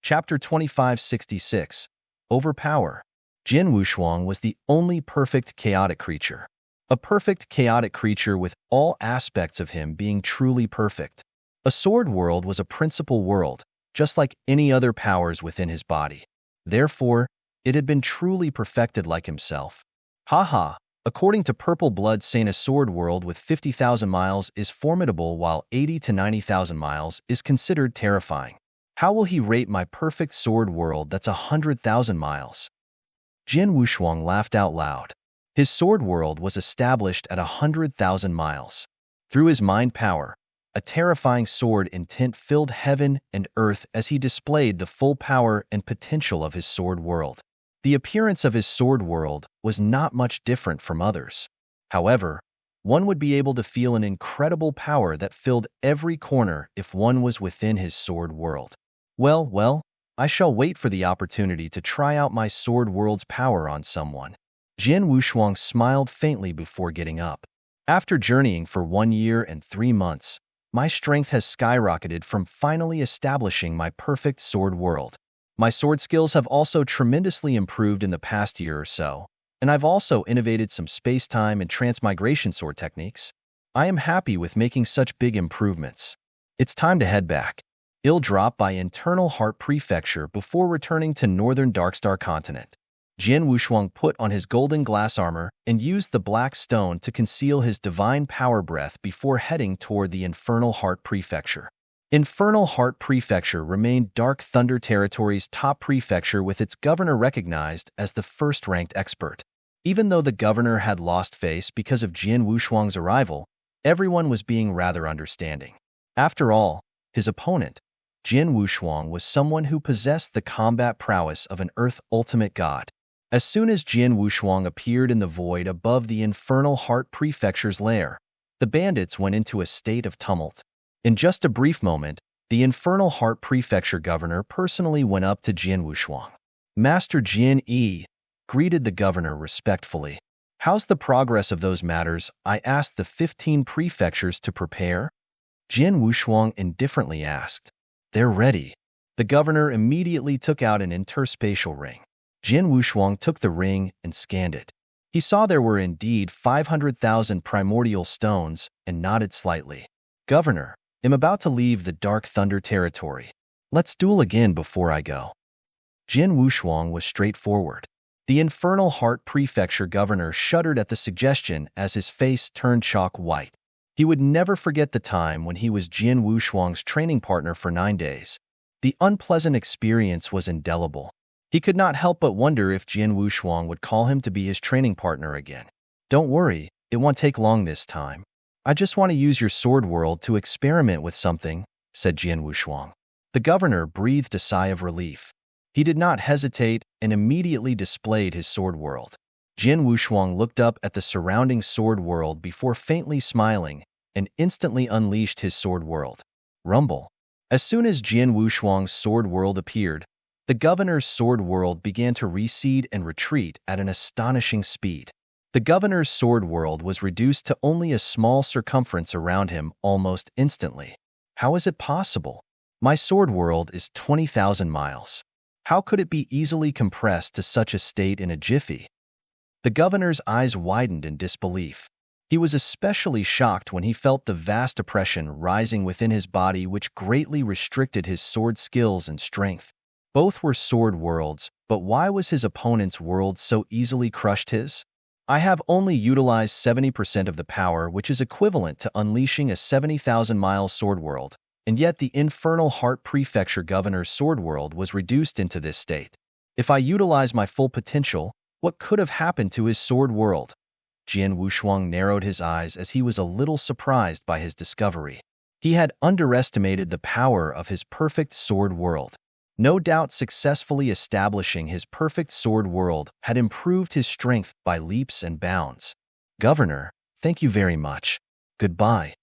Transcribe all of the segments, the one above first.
Chapter 2566. Overpower. Jin Wushuang was the only perfect chaotic creature. A perfect chaotic creature with all aspects of him being truly perfect. A sword world was a principal world, just like any other powers within his body. Therefore, it had been truly perfected like himself. Haha, according to Purple Blood Saint, a sword world with 50,000 miles is formidable while 80 to 90,000 miles is considered terrifying. How will he rate my perfect sword world that's 100,000 miles? Jin Wushuang laughed out loud. His sword world was established at 100,000 miles. Through his mind power, a terrifying sword intent filled heaven and earth as he displayed the full power and potential of his sword world. The appearance of his sword world was not much different from others. However, one would be able to feel an incredible power that filled every corner if one was within his sword world. Well, I shall wait for the opportunity to try out my sword world's power on someone. Jin Wushuang smiled faintly before getting up. After journeying for 1 year and 3 months, my strength has skyrocketed from finally establishing my perfect sword world. My sword skills have also tremendously improved in the past year or so, and I've also innovated some space-time and transmigration sword techniques. I am happy with making such big improvements. It's time to head back. I'll drop by Internal Heart Prefecture before returning to Northern Darkstar Continent. Jin Wushuang put on his golden glass armor and used the black stone to conceal his divine power breath before heading toward the Infernal Heart Prefecture. Infernal Heart Prefecture remained Dark Thunder Territory's top prefecture, with its governor recognized as the first-ranked expert. Even though the governor had lost face because of Jin Wushuang's arrival, everyone was being rather understanding. After all, his opponent, Jin Wushuang, was someone who possessed the combat prowess of an Earth Ultimate God. As soon as Jin Wushuang appeared in the void above the Infernal Heart Prefecture's lair, the bandits went into a state of tumult. In just a brief moment, the Infernal Heart Prefecture governor personally went up to Jin Wushuang. Master Jin Yi greeted the governor respectfully. How's the progress of those matters I asked the 15 prefectures to prepare? Jin Wushuang indifferently asked. They're ready. The governor immediately took out an interspatial ring. Jin Wushuang took the ring and scanned it. He saw there were indeed 500,000 primordial stones and nodded slightly. Governor, I'm about to leave the Dark Thunder Territory. Let's duel again before I go. Jin Wushuang was straightforward. The Infernal Heart Prefecture governor shuddered at the suggestion as his face turned chalk white. He would never forget the time when he was Jin Wushuang's training partner for 9 days. The unpleasant experience was indelible. He could not help but wonder if Jin Wushuang would call him to be his training partner again. Don't worry, it won't take long this time. I just want to use your sword world to experiment with something, said Jin Wushuang. The governor breathed a sigh of relief. He did not hesitate and immediately displayed his sword world. Jin Wushuang looked up at the surrounding sword world before faintly smiling and instantly unleashed his sword world. Rumble. As soon as Jin Wushuang's sword world appeared, the governor's sword world began to recede and retreat at an astonishing speed. The governor's sword world was reduced to only a small circumference around him almost instantly. How is it possible? My sword world is 20,000 miles. How could it be easily compressed to such a state in a jiffy? The governor's eyes widened in disbelief. He was especially shocked when he felt the vast oppression rising within his body, which greatly restricted his sword skills and strength. Both were sword worlds, but why was his opponent's world so easily crushed his? I have only utilized 70% of the power, which is equivalent to unleashing a 70,000-mile sword world, and yet the Infernal Heart Prefecture governor's sword world was reduced into this state. If I utilize my full potential, what could have happened to his sword world? Jin Wushuang narrowed his eyes as he was a little surprised by his discovery. He had underestimated the power of his perfect sword world. No doubt successfully establishing his perfect sword world had improved his strength by leaps and bounds. Governor, thank you very much. Goodbye.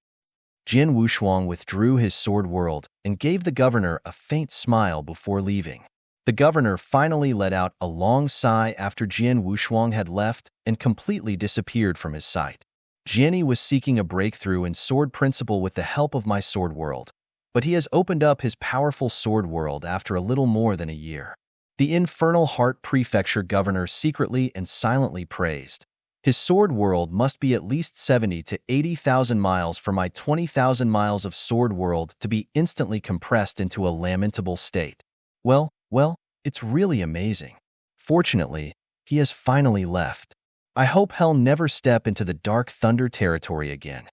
Jin Wushuang withdrew his sword world and gave the governor a faint smile before leaving. The governor finally let out a long sigh after Jin Wushuang had left and completely disappeared from his sight. Jinny was seeking a breakthrough in sword principle with the help of my sword world. but he has opened up his powerful sword world after a little more than a year. The Infernal Heart Prefecture governor secretly and silently praised. His sword world must be at least 70 to 80,000 miles for my 20,000 miles of sword world to be instantly compressed into a lamentable state. Well, it's really amazing. Fortunately, he has finally left. I hope he'll never step into the Dark Thunder territory again.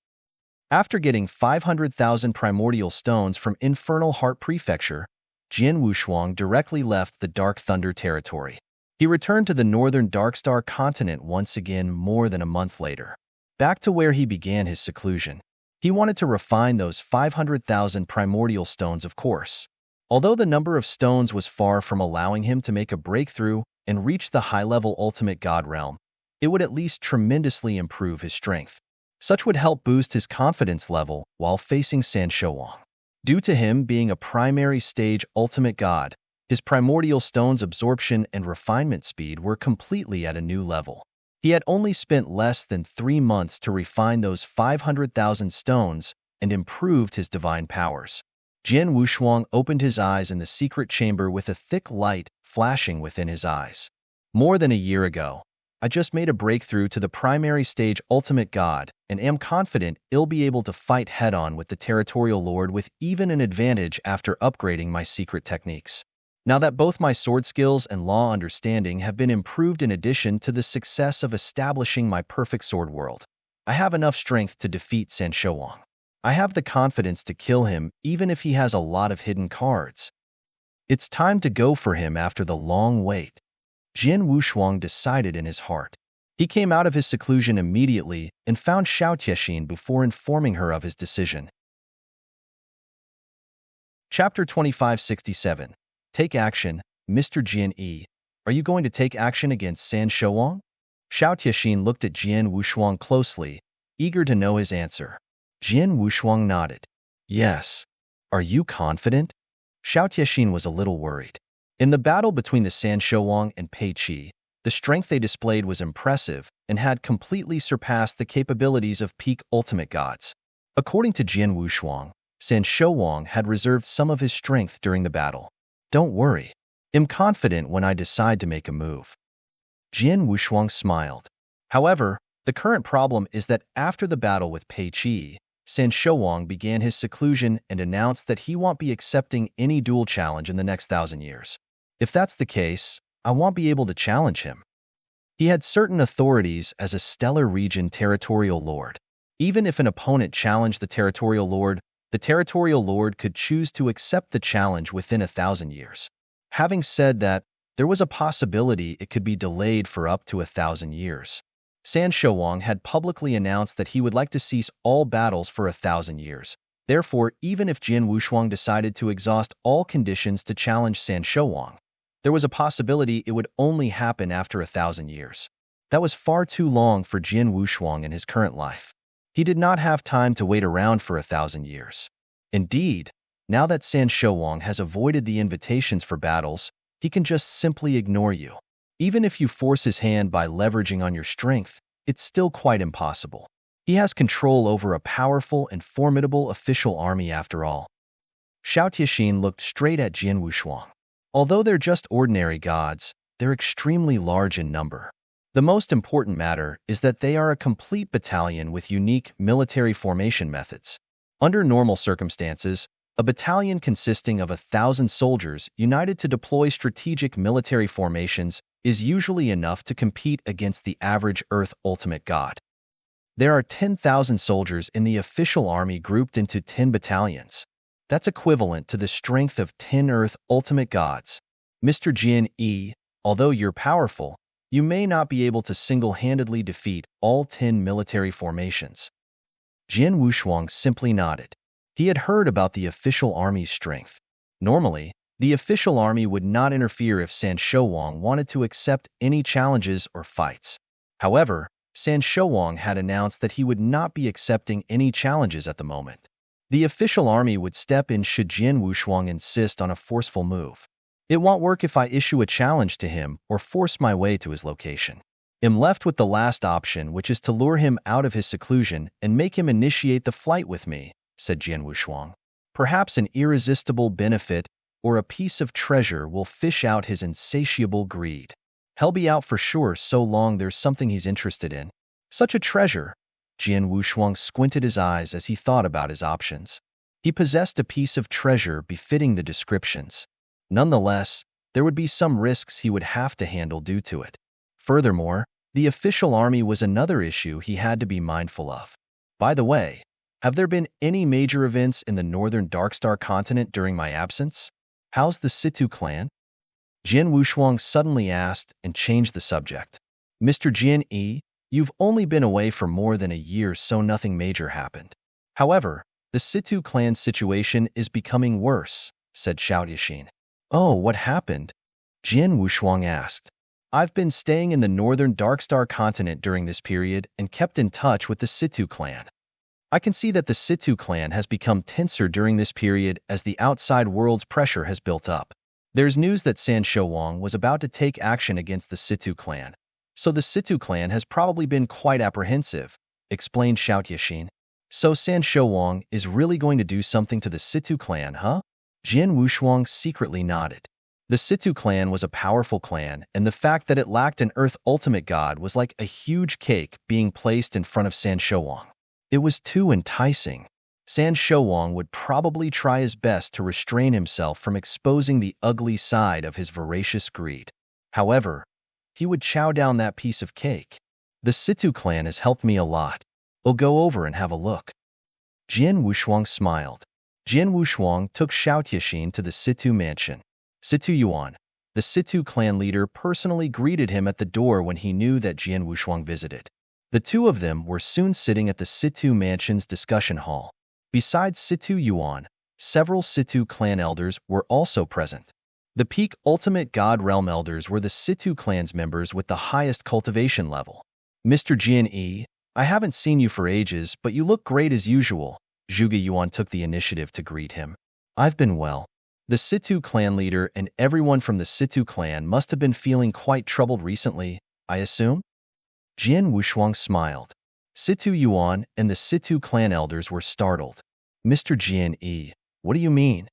After getting 500,000 primordial stones from Infernal Heart Prefecture, Jian Wushuang directly left the Dark Thunder territory. He returned to the northern Darkstar continent once again more than a month later. Back to where he began his seclusion. He wanted to refine those 500,000 primordial stones, of course. Although the number of stones was far from allowing him to make a breakthrough and reach the high-level ultimate god realm, it would at least tremendously improve his strength. Such would help boost his confidence level while facing San Shouwang. Due to him being a primary stage ultimate god, his primordial stone's absorption and refinement speed were completely at a new level. He had only spent less than 3 months to refine those 500,000 stones and improved his divine powers. Jian Wushuang opened his eyes in the secret chamber with a thick light flashing within his eyes. More than a year ago, I just made a breakthrough to the primary stage ultimate god and am confident I'll be able to fight head-on with the territorial lord with even an advantage after upgrading my secret techniques. Now that both my sword skills and law understanding have been improved in addition to the success of establishing my perfect sword world, I have enough strength to defeat San Shouwang. I have the confidence to kill him even if he has a lot of hidden cards. It's time to go for him after the long wait. Jian Wushuang decided in his heart. He came out of his seclusion immediately and found Xiao Tiexin before informing her of his decision. Chapter 2567. Take action, Mr. Jian Yi. Are you going to take action against San Shouwang? Xiao Tiexin looked at Jian Wushuang closely, eager to know his answer. Jian Wushuang nodded. Yes. Are you confident? Xiao Tiexin was a little worried. In the battle between the San Shouwang and Pei Qi, the strength they displayed was impressive and had completely surpassed the capabilities of peak ultimate gods. According to Jian Wushuang, San Shouwang had reserved some of his strength during the battle. Don't worry. I'm confident when I decide to make a move. Jian Wushuang smiled. However, the current problem is that after the battle with Pei Qi, San Shouwang began his seclusion and announced that he won't be accepting any duel challenge in the next 1,000 years. If that's the case, I won't be able to challenge him. He had certain authorities as a stellar region territorial lord. Even if an opponent challenged the territorial lord could choose to accept the challenge within 1,000 years. Having said that, there was a possibility it could be delayed for up to 1,000 years. San Shouwang had publicly announced that he would like to cease all battles for 1,000 years. Therefore, even if Jian Wushuang decided to exhaust all conditions to challenge San Shouwang, there was a possibility it would only happen after 1,000 years. That was far too long for Jian Wushuang in his current life. He did not have time to wait around for 1,000 years. Indeed, now that San Shouwang has avoided the invitations for battles, he can just simply ignore you. Even if you force his hand by leveraging on your strength, it's still quite impossible. He has control over a powerful and formidable official army after all. Xiao Tiexin looked straight at Jian Wushuang. Although they're just ordinary gods, they're extremely large in number. The most important matter is that they are a complete battalion with unique military formation methods. Under normal circumstances, a battalion consisting of 1,000 soldiers united to deploy strategic military formations is usually enough to compete against the average Earth ultimate god. There are 10,000 soldiers in the official army grouped into 10 battalions. That's equivalent to the strength of 10 Earth ultimate gods. Mr. Jian Yi, although you're powerful, you may not be able to single-handedly defeat all 10 military formations. Jian Wushuang simply nodded. He had heard about the official army's strength. Normally, the official army would not interfere if San Shouwang wanted to accept any challenges or fights. However, San Shouwang had announced that he would not be accepting any challenges at the moment. The official army would step in should Jian Wushuang insist on a forceful move. It won't work if I issue a challenge to him or force my way to his location. I'm left with the last option, which is to lure him out of his seclusion and make him initiate the flight with me, said Jian Wushuang. Perhaps an irresistible benefit or a piece of treasure will fish out his insatiable greed. He'll be out for sure so long there's something he's interested in. Such a treasure. Jian Wushuang squinted his eyes as he thought about his options. He possessed a piece of treasure befitting the descriptions. Nonetheless, there would be some risks he would have to handle due to it. Furthermore, the official army was another issue he had to be mindful of. By the way, have there been any major events in the northern Darkstar continent during my absence? How's the Situ clan? Jian Wushuang suddenly asked and changed the subject. Mr. Jian Yi, you've only been away for more than a year, so nothing major happened. However, the Situ clan situation is becoming worse, said Xiao Yixin. Oh, what happened? Jian Wushuang asked. I've been staying in the northern Darkstar continent during this period and kept in touch with the Situ clan. I can see that the Situ clan has become tenser during this period as the outside world's pressure has built up. There's news that San Shouwang was about to take action against the Situ clan, so the Situ clan has probably been quite apprehensive, explained Xiao Yixin. So San Shouwang is really going to do something to the Situ clan, huh? Jian Wushuang secretly nodded. The Situ clan was a powerful clan, and the fact that it lacked an Earth Ultimate God was like a huge cake being placed in front of San Shouwang. It was too enticing. San Shouwang would probably try his best to restrain himself from exposing the ugly side of his voracious greed. However, he would chow down that piece of cake. The Situ clan has helped me a lot. I'll go over and have a look. Jian Wushuang smiled. Jian Wushuang took Xiao Yixin to the Situ mansion. Situ Yuan, the Situ clan leader, personally greeted him at the door when he knew that Jian Wushuang visited. The two of them were soon sitting at the Situ mansion's discussion hall. Besides Situ Yuan, several Situ clan elders were also present. The peak Ultimate God Realm elders were the Situ clan's members with the highest cultivation level. Mr. Jian Yi, I haven't seen you for ages, but you look great as usual. Zhuge Yuan took the initiative to greet him. I've been well. The Situ clan leader and everyone from the Situ clan must have been feeling quite troubled recently, I assume? Jian Wushuang smiled. Situ Yuan and the Situ clan elders were startled. Mr. Jian Yi, what do you mean?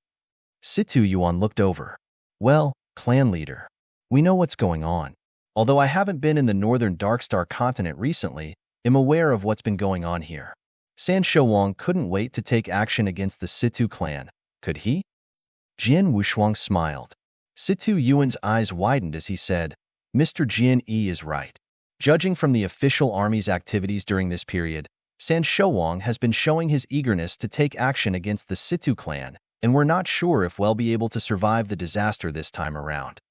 Situ Yuan looked over. Well, clan leader, we know what's going on. Although I haven't been in the northern Darkstar continent recently, I'm aware of what's been going on here. San Shouwang couldn't wait to take action against the Situ clan, could he? Jian Wushuang smiled. Situ Yuan's eyes widened as he said, Mr. Jian Yi is right. Judging from the official army's activities during this period, San Shouwang has been showing his eagerness to take action against the Situ clan, and we're not sure if we'll be able to survive the disaster this time around.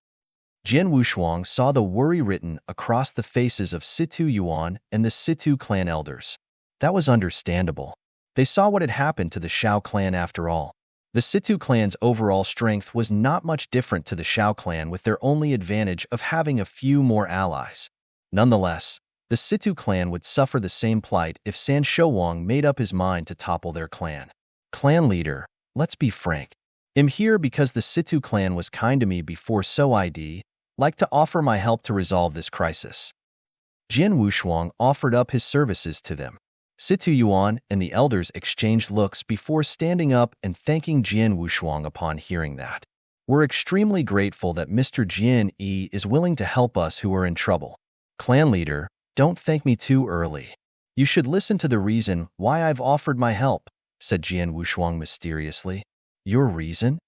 Jian Wushuang saw the worry written across the faces of Situ Yuan and the Situ clan elders. That was understandable. They saw what had happened to the Shao clan after all. The Situ clan's overall strength was not much different to the Shao clan, with their only advantage of having a few more allies. Nonetheless, the Situ clan would suffer the same plight if San Shouwang made up his mind to topple their clan. Clan leader, let's be frank. I'm here because the Situ clan was kind to me before, so I'd like to offer my help to resolve this crisis. Jian Wushuang offered up his services to them. Situ Yuan and the elders exchanged looks before standing up and thanking Jian Wushuang upon hearing that. We're extremely grateful that Mr. Jian Yi is willing to help us who are in trouble. Clan leader, don't thank me too early. You should listen to the reason why I've offered my help, said Jian Wushuang mysteriously. Your reason?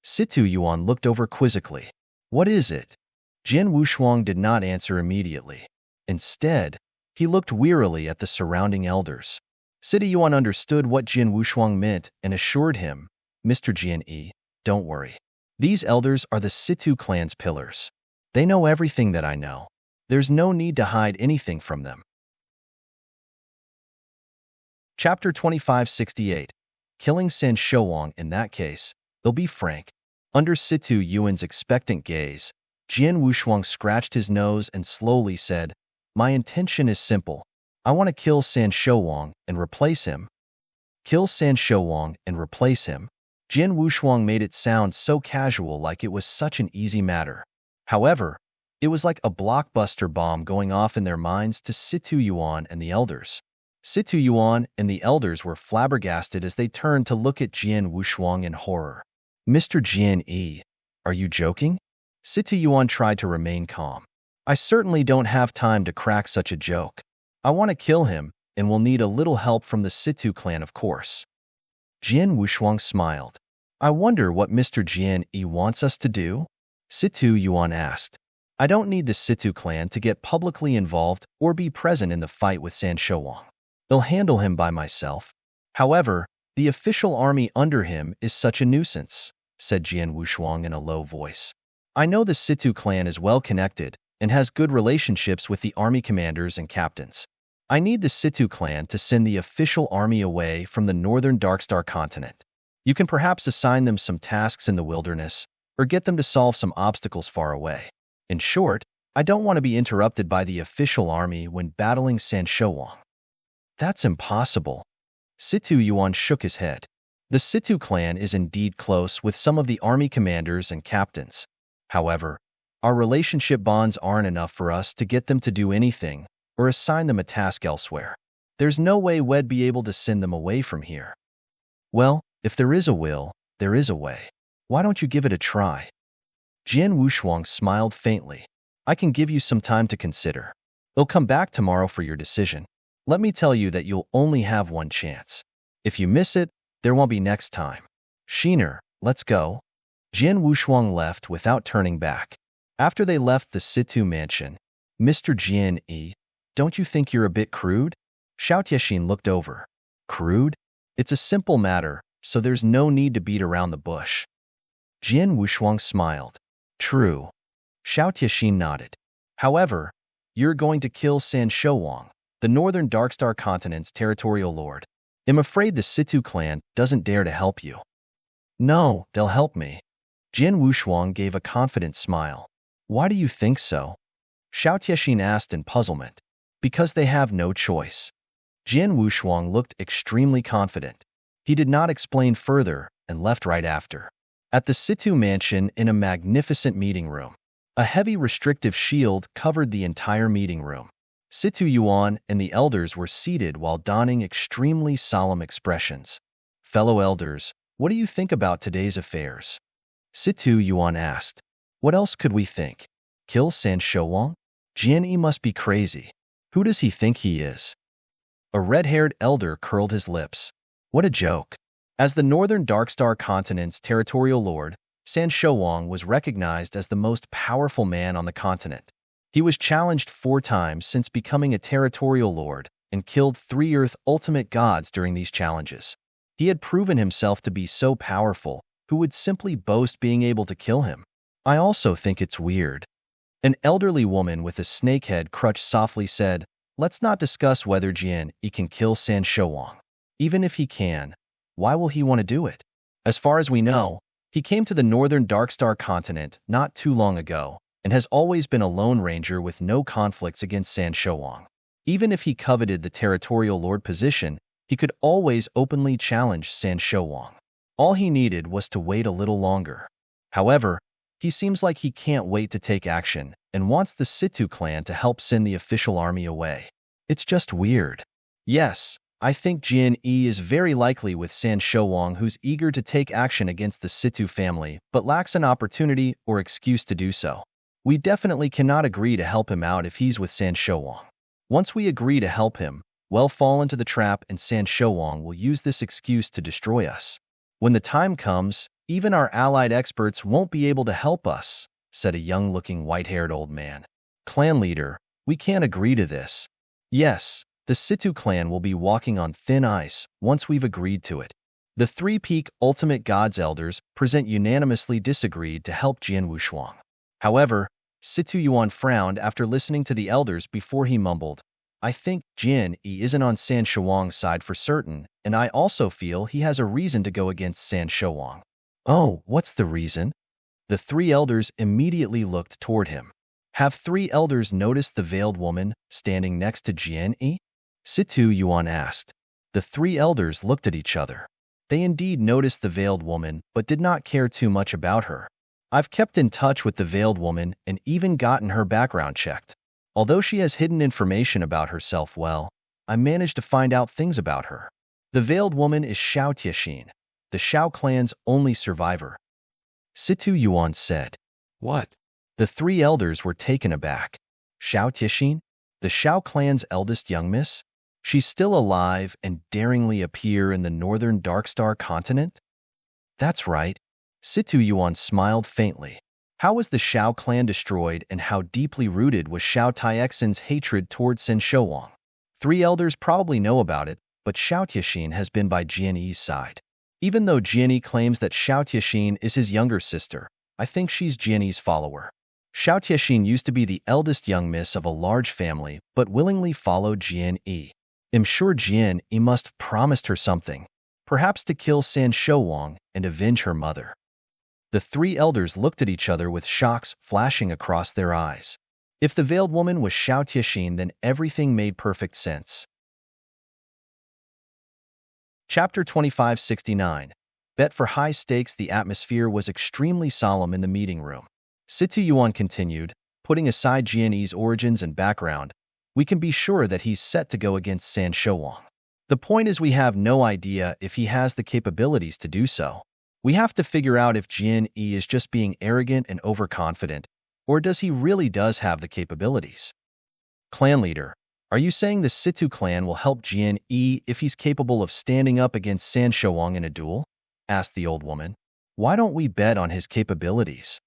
Situ Yuan looked over quizzically. What is it? Jian Wushuang did not answer immediately. Instead, he looked wearily at the surrounding elders. Situ Yuan understood what Jian Wushuang meant and assured him, Mr. Jian Yi, don't worry. These elders are the Situ clan's pillars. They know everything that I know. There's no need to hide anything from them. Chapter 2568. Killing San Shouwang. In that case, they'll be frank. Under Situ Yuan's expectant gaze, Jian Wushuang scratched his nose and slowly said, My intention is simple. I want to kill San Shouwang and replace him. Kill San Shouwang and replace him? Jian Wushuang made it sound so casual, like it was such an easy matter. However, it was like a blockbuster bomb going off in their minds to Situ Yuan and the elders. Situ Yuan and the elders were flabbergasted as they turned to look at Jian Wushuang in horror. Mr. Jian Yi, are you joking? Situ Yuan tried to remain calm. I certainly don't have time to crack such a joke. I want to kill him, and will need a little help from the Situ clan, of course. Jian Wushuang smiled. I wonder what Mr. Jian Yi wants us to do? Situ Yuan asked. I don't need the Situ clan to get publicly involved or be present in the fight with San Shouwang. I'll handle him by myself. However, the official army under him is such a nuisance, said Jian Wushuang in a low voice. I know the Situ clan is well connected and has good relationships with the army commanders and captains. I need the Situ clan to send the official army away from the northern Darkstar continent. You can perhaps assign them some tasks in the wilderness, or get them to solve some obstacles far away. In short, I don't want to be interrupted by the official army when battling San Shouwang. That's impossible. Situ Yuan shook his head. The Situ clan is indeed close with some of the army commanders and captains. However, our relationship bonds aren't enough for us to get them to do anything or assign them a task elsewhere. There's no way we'd be able to send them away from here. Well, if there is a will, there is a way. Why don't you give it a try? Jian Wushuang smiled faintly. I can give you some time to consider. I'll come back tomorrow for your decision. Let me tell you that you'll only have one chance. If you miss it, there won't be next time. Shiner, let's go. Jian Wushuang left without turning back. After they left the Situ mansion, Mr. Jian Yi, don't you think you're a bit crude? Xiao Tiexin looked over. Crude? It's a simple matter, so there's no need to beat around the bush. Jian Wushuang smiled. True. Xiao Tiexin nodded. However, you're going to kill San Shouwang, the northern Darkstar continent's territorial lord. I'm afraid the Situ clan doesn't dare to help you. No, they'll help me. Jian Wushuang gave a confident smile. Why do you think so? Xiao Tiexin asked in puzzlement. Because they have no choice. Jian Wushuang looked extremely confident. He did not explain further and left right after. At the Situ mansion in a magnificent meeting room, a heavy restrictive shield covered the entire meeting room. Situ Yuan and the elders were seated while donning extremely solemn expressions. Fellow elders, what do you think about today's affairs? Situ Yuan asked. What else could we think? Kill San Shouwang? Jian Yi must be crazy. Who does he think he is? A red-haired elder curled his lips. What a joke. As the northern Darkstar continent's territorial lord, San Shouwang was recognized as the most powerful man on the continent. He was challenged 4 times since becoming a territorial lord and killed 3 Earth ultimate gods during these challenges. He had proven himself to be so powerful, who would simply boast being able to kill him? I also think it's weird. An elderly woman with a snake head crutch softly said, Let's not discuss whether Jian Yi can kill San Shouwang. Even if he can, why will he want to do it? As far as we know, he came to the northern Darkstar continent not too long ago, and has always been a lone ranger with no conflicts against San Shouwang. Even if he coveted the territorial lord position, he could always openly challenge San Shouwang. All he needed was to wait a little longer. However, he seems like he can't wait to take action and wants the Situ clan to help send the official army away. It's just weird. Yes, I think Jian Yi is very likely with San Shouwang, who's eager to take action against the Situ family but lacks an opportunity or excuse to do so. We definitely cannot agree to help him out if he's with San Shouwang. Once we agree to help him, we'll fall into the trap and San Shouwang will use this excuse to destroy us. When the time comes, even our allied experts won't be able to help us, said a young-looking white-haired old man. Clan leader, we can't agree to this. Yes, the Situ clan will be walking on thin ice once we've agreed to it. The 3 Peak Ultimate Gods Elders unanimously disagreed to help Jian Wushuang. However, Situ Yuan frowned after listening to the elders before he mumbled, I think Jian Yi isn't on San Shouwang's side for certain, and I also feel he has a reason to go against San Shouwang. Oh, what's the reason? The 3 elders immediately looked toward him. Have 3 elders noticed the veiled woman standing next to Jian Yi? Situ Yuan asked. The 3 elders looked at each other. They indeed noticed the veiled woman, but did not care too much about her. I've kept in touch with the veiled woman and even gotten her background checked. Although she has hidden information about herself well, I managed to find out things about her. The veiled woman is Xiao Tiexin, the Xiao clan's only survivor. Situ Yuan said. What? The three elders were taken aback. Xiao Tiexin, the Xiao clan's eldest young miss? She's still alive and daringly appear in the northern Darkstar continent? That's right. Situ Yuan smiled faintly. How was the Xiao clan destroyed, and how deeply rooted was Xiao Tiexin's hatred toward Sen Shouwang? Three elders probably know about it, but Xiao Tiexin has been by Jian Yi's side. Even though Jian Yi claims that Xiao Tiexin is his younger sister, I think she's Jian Yi's follower. Xiao Tiexin used to be the eldest young miss of a large family, but willingly followed Jian Yi. I'm sure Jian Yi must have promised her something, perhaps to kill San Shouwang and avenge her mother. The three elders looked at each other with shocks flashing across their eyes. If the veiled woman was Xiao Tiexin, then everything made perfect sense. Chapter 2569. Bet for high stakes. The atmosphere was extremely solemn in the meeting room. Situ Yuan continued, putting aside Jian Yi's origins and background, we can be sure that he's set to go against San Shouwang. The point is we have no idea if he has the capabilities to do so. We have to figure out if Jian Yi is just being arrogant and overconfident, or does he really does have the capabilities? Clan leader, are you saying the Situ clan will help Jian Yi if he's capable of standing up against San Shouwang in a duel? Asked the old woman. Why don't we bet on his capabilities?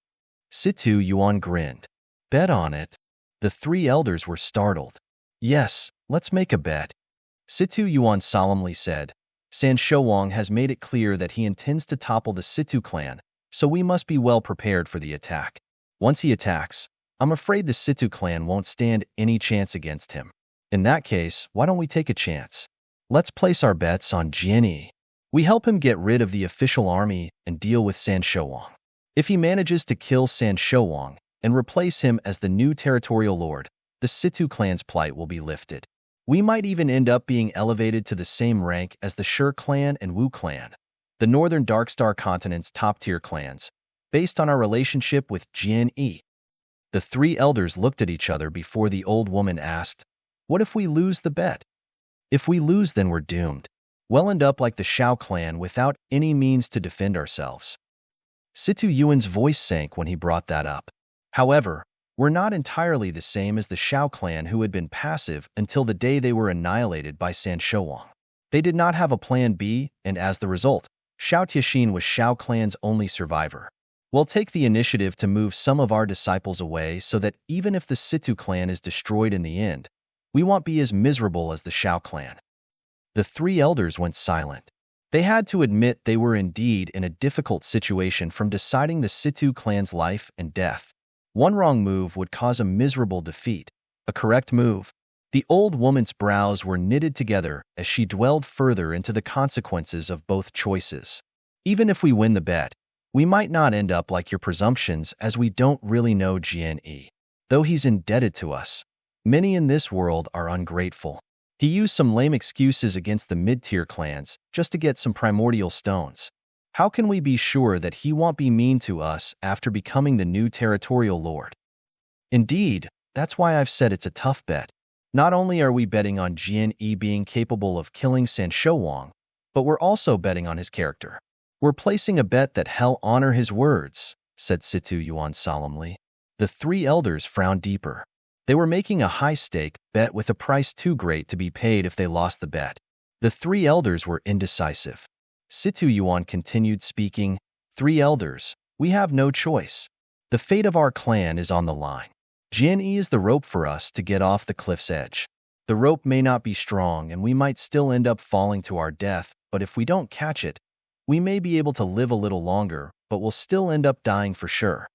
Situ Yuan grinned. Bet on it? The three elders were startled. Yes, let's make a bet. Situ Yuan solemnly said. San Shouwang has made it clear that he intends to topple the Situ clan, so we must be well prepared for the attack. Once he attacks, I'm afraid the Situ clan won't stand any chance against him. In that case, why don't we take a chance? Let's place our bets on Jian Yi. We help him get rid of the official army and deal with San Shouwang. If he manages to kill San Shouwang and replace him as the new territorial lord, the Situ clan's plight will be lifted. We might even end up being elevated to the same rank as the Shi clan and Wu clan, the northern Darkstar continent's top-tier clans, based on our relationship with Jian Yi. The three elders looked at each other before the old woman asked, what if we lose the bet? If we lose, then we're doomed. We'll end up like the Xiao clan without any means to defend ourselves. Situ Yuan's voice sank when he brought that up. However, we're not entirely the same as the Xiao clan, who had been passive until the day they were annihilated by San Shouwang. They did not have a plan B, and as the result, Xiao Tiexin was Xiao clan's only survivor. We'll take the initiative to move some of our disciples away so that even if the Situ clan is destroyed in the end, we won't be as miserable as the Xiao clan. The three elders went silent. They had to admit they were indeed in a difficult situation from deciding the Situ clan's life and death. One wrong move would cause a miserable defeat. A correct move. The old woman's brows were knitted together as she dwelled further into the consequences of both choices. Even if we win the bet, we might not end up like your presumptions, as we don't really know Jian Yi. Though he's indebted to us, many in this world are ungrateful. He used some lame excuses against the mid-tier clans just to get some primordial stones. How can we be sure that he won't be mean to us after becoming the new territorial lord? Indeed, that's why I've said it's a tough bet. Not only are we betting on Jian Yi being capable of killing San Shouwang, but we're also betting on his character. We're placing a bet that hell honor his words, said Situ Yuan solemnly. The three elders frowned deeper. They were making a high-stake bet with a price too great to be paid if they lost the bet. The three elders were indecisive. Situ Yuan continued speaking, three elders, we have no choice. The fate of our clan is on the line. Jian Yi is the rope for us to get off the cliff's edge. The rope may not be strong and we might still end up falling to our death, but if we don't catch it, we may be able to live a little longer, but we'll still end up dying for sure.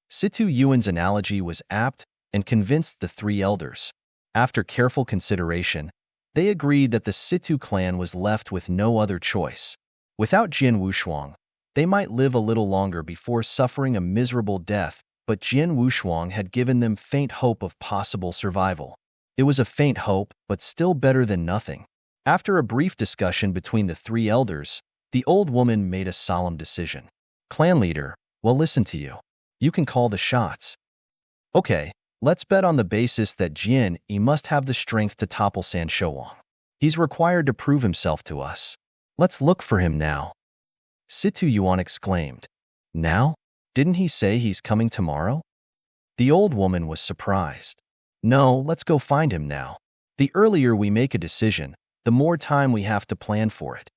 Situ Yuan's analogy was apt and convinced the three elders. After careful consideration, they agreed that the Situ clan was left with no other choice. Without Jian Wushuang, they might live a little longer before suffering a miserable death, but Jian Wushuang had given them faint hope of possible survival. It was a faint hope, but still better than nothing. After a brief discussion between the three elders, the old woman made a solemn decision. Clan leader, we'll listen to you. You can call the shots. Okay, Let's bet on the basis that Jin Yi must have the strength to topple San Shouwang. He's required to prove himself to us. Let's look for him now. Situ Yuan exclaimed. Now? Didn't he say he's coming tomorrow? The old woman was surprised. No, let's go find him now. The earlier we make a decision, the more time we have to plan for it.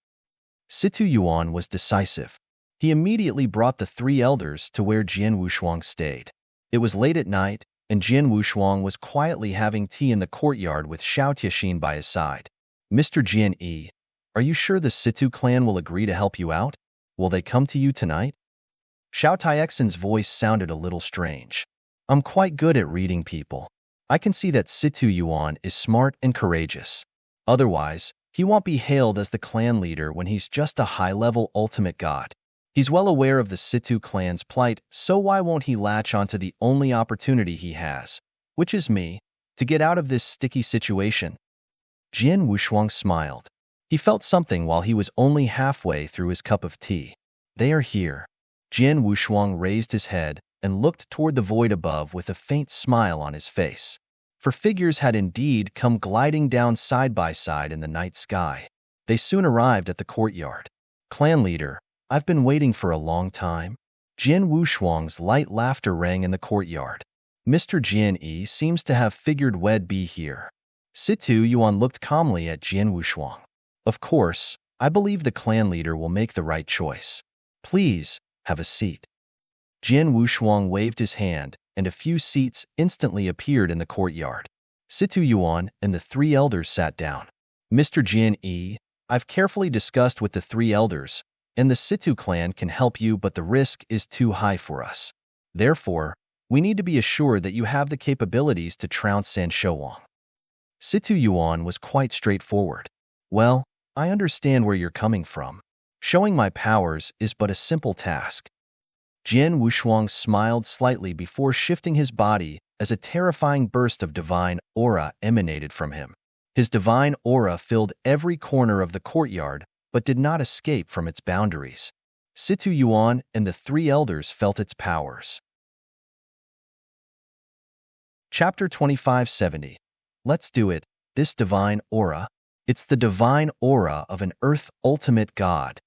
Situ Yuan was decisive. He immediately brought the three elders to where Jian Wushuang stayed. It was late at night, and Jian Wushuang was quietly having tea in the courtyard with Xiao Tianxin by his side. Mr. Jian Yi, are you sure the Situ clan will agree to help you out? Will they come to you tonight? Xiao Tianxin's voice sounded a little strange. I'm quite good at reading people. I can see that Situ Yuan is smart and courageous. Otherwise, he won't be hailed as the clan leader when he's just a high-level ultimate god. He's well aware of the Situ clan's plight, so why won't he latch onto the only opportunity he has, which is me, to get out of this sticky situation? Jian Wushuang smiled. He felt something while he was only halfway through his cup of tea. They are here. Jian Wushuang raised his head and looked toward the void above with a faint smile on his face. For figures had indeed come gliding down side by side in the night sky. They soon arrived at the courtyard. Clan leader, I've been waiting for a long time. Jian Wushuang's light laughter rang in the courtyard. Mr. Jian Yi seems to have figured we'd be here. Situ Yuan looked calmly at Jian Wushuang. Of course, I believe the clan leader will make the right choice. Please, have a seat. Jian Wushuang waved his hand, and a few seats instantly appeared in the courtyard. Situ Yuan and the three elders sat down. Mr. Jian Yi, I've carefully discussed with the three elders, and the Situ clan can help you, but the risk is too high for us. Therefore, we need to be assured that you have the capabilities to trounce San Shouwang. Situ Yuan was quite straightforward. Well, I understand where you're coming from. Showing my powers is but a simple task. Jian Wushuang smiled slightly before shifting his body as a terrifying burst of divine aura emanated from him. His divine aura filled every corner of the courtyard, but did not escape from its boundaries. Situ Yuan and the three elders felt its powers. Chapter 2570. Let's do it. This divine aura. It's the divine aura of an Earth ultimate god.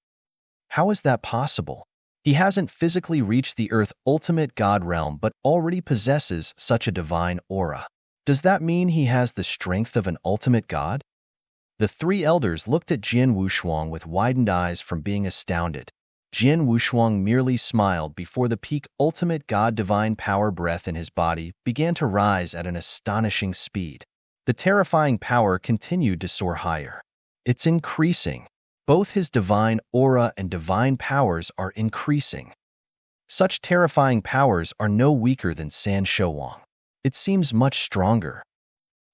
How is that possible? He hasn't physically reached the Earth ultimate god realm but already possesses such a divine aura. Does that mean he has the strength of an ultimate god? The three elders looked at Jian Wushuang with widened eyes from being astounded. Jian Wushuang merely smiled before the peak ultimate god divine power breath in his body began to rise at an astonishing speed. The terrifying power continued to soar higher. It's increasing. Both his divine aura and divine powers are increasing. Such terrifying powers are no weaker than San Shouwang. It seems much stronger.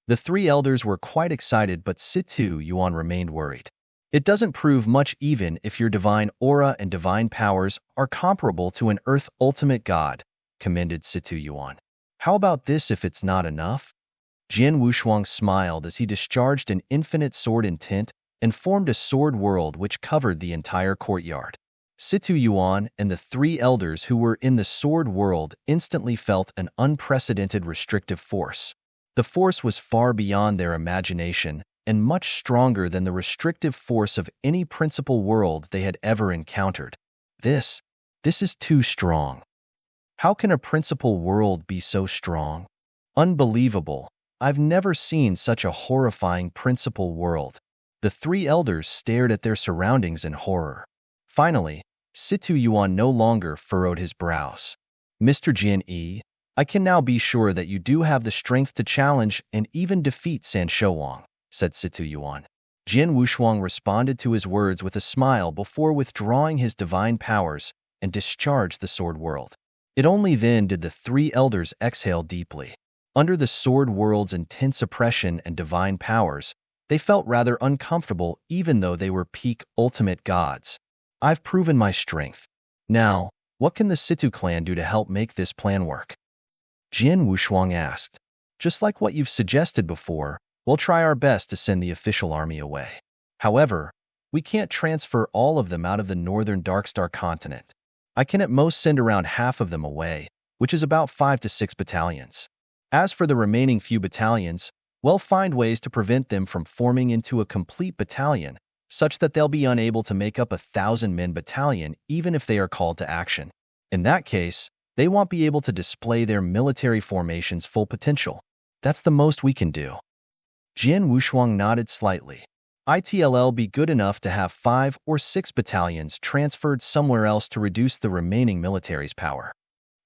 The three elders were quite excited, but Situ Yuan remained worried. It doesn't prove much even if your divine aura and divine powers are comparable to an Earth ultimate god, commended Situ Yuan. How about this if it's not enough? Jian Wushuang smiled as he discharged an infinite sword intent and formed a sword world which covered the entire courtyard. Situ Yuan and the three elders who were in the sword world instantly felt an unprecedented restrictive force. The force was far beyond their imagination and much stronger than the restrictive force of any principal world they had ever encountered. This is too strong. How can a principal world be so strong? Unbelievable. I've never seen such a horrifying principal world. The three elders stared at their surroundings in horror. Finally, Situ Yuan no longer furrowed his brows. Mr. Jian Yi, I can now be sure that you do have the strength to challenge and even defeat San Shouwang, said Situ Yuan. Jian Wushuang responded to his words with a smile before withdrawing his divine powers and discharged the sword world. It only then did the three elders exhale deeply. Under the sword world's intense oppression and divine powers, they felt rather uncomfortable even though they were peak ultimate gods. I've proven my strength. Now, what can the Situ clan do to help make this plan work? Jian Wushuang asked. Just like what you've suggested before, we'll try our best to send the official army away. However, we can't transfer all of them out of the northern Darkstar continent. I can at most send around half of them away, which is about 5 to 6 battalions. As for the remaining few battalions, we'll find ways to prevent them from forming into a complete battalion, such that they'll be unable to make up a 1,000-man battalion even if they are called to action. In that case, they won't be able to display their military formation's full potential. That's the most we can do. Jian Wushuang nodded slightly. It'll be good enough to have 5 or 6 battalions transferred somewhere else to reduce the remaining military's power.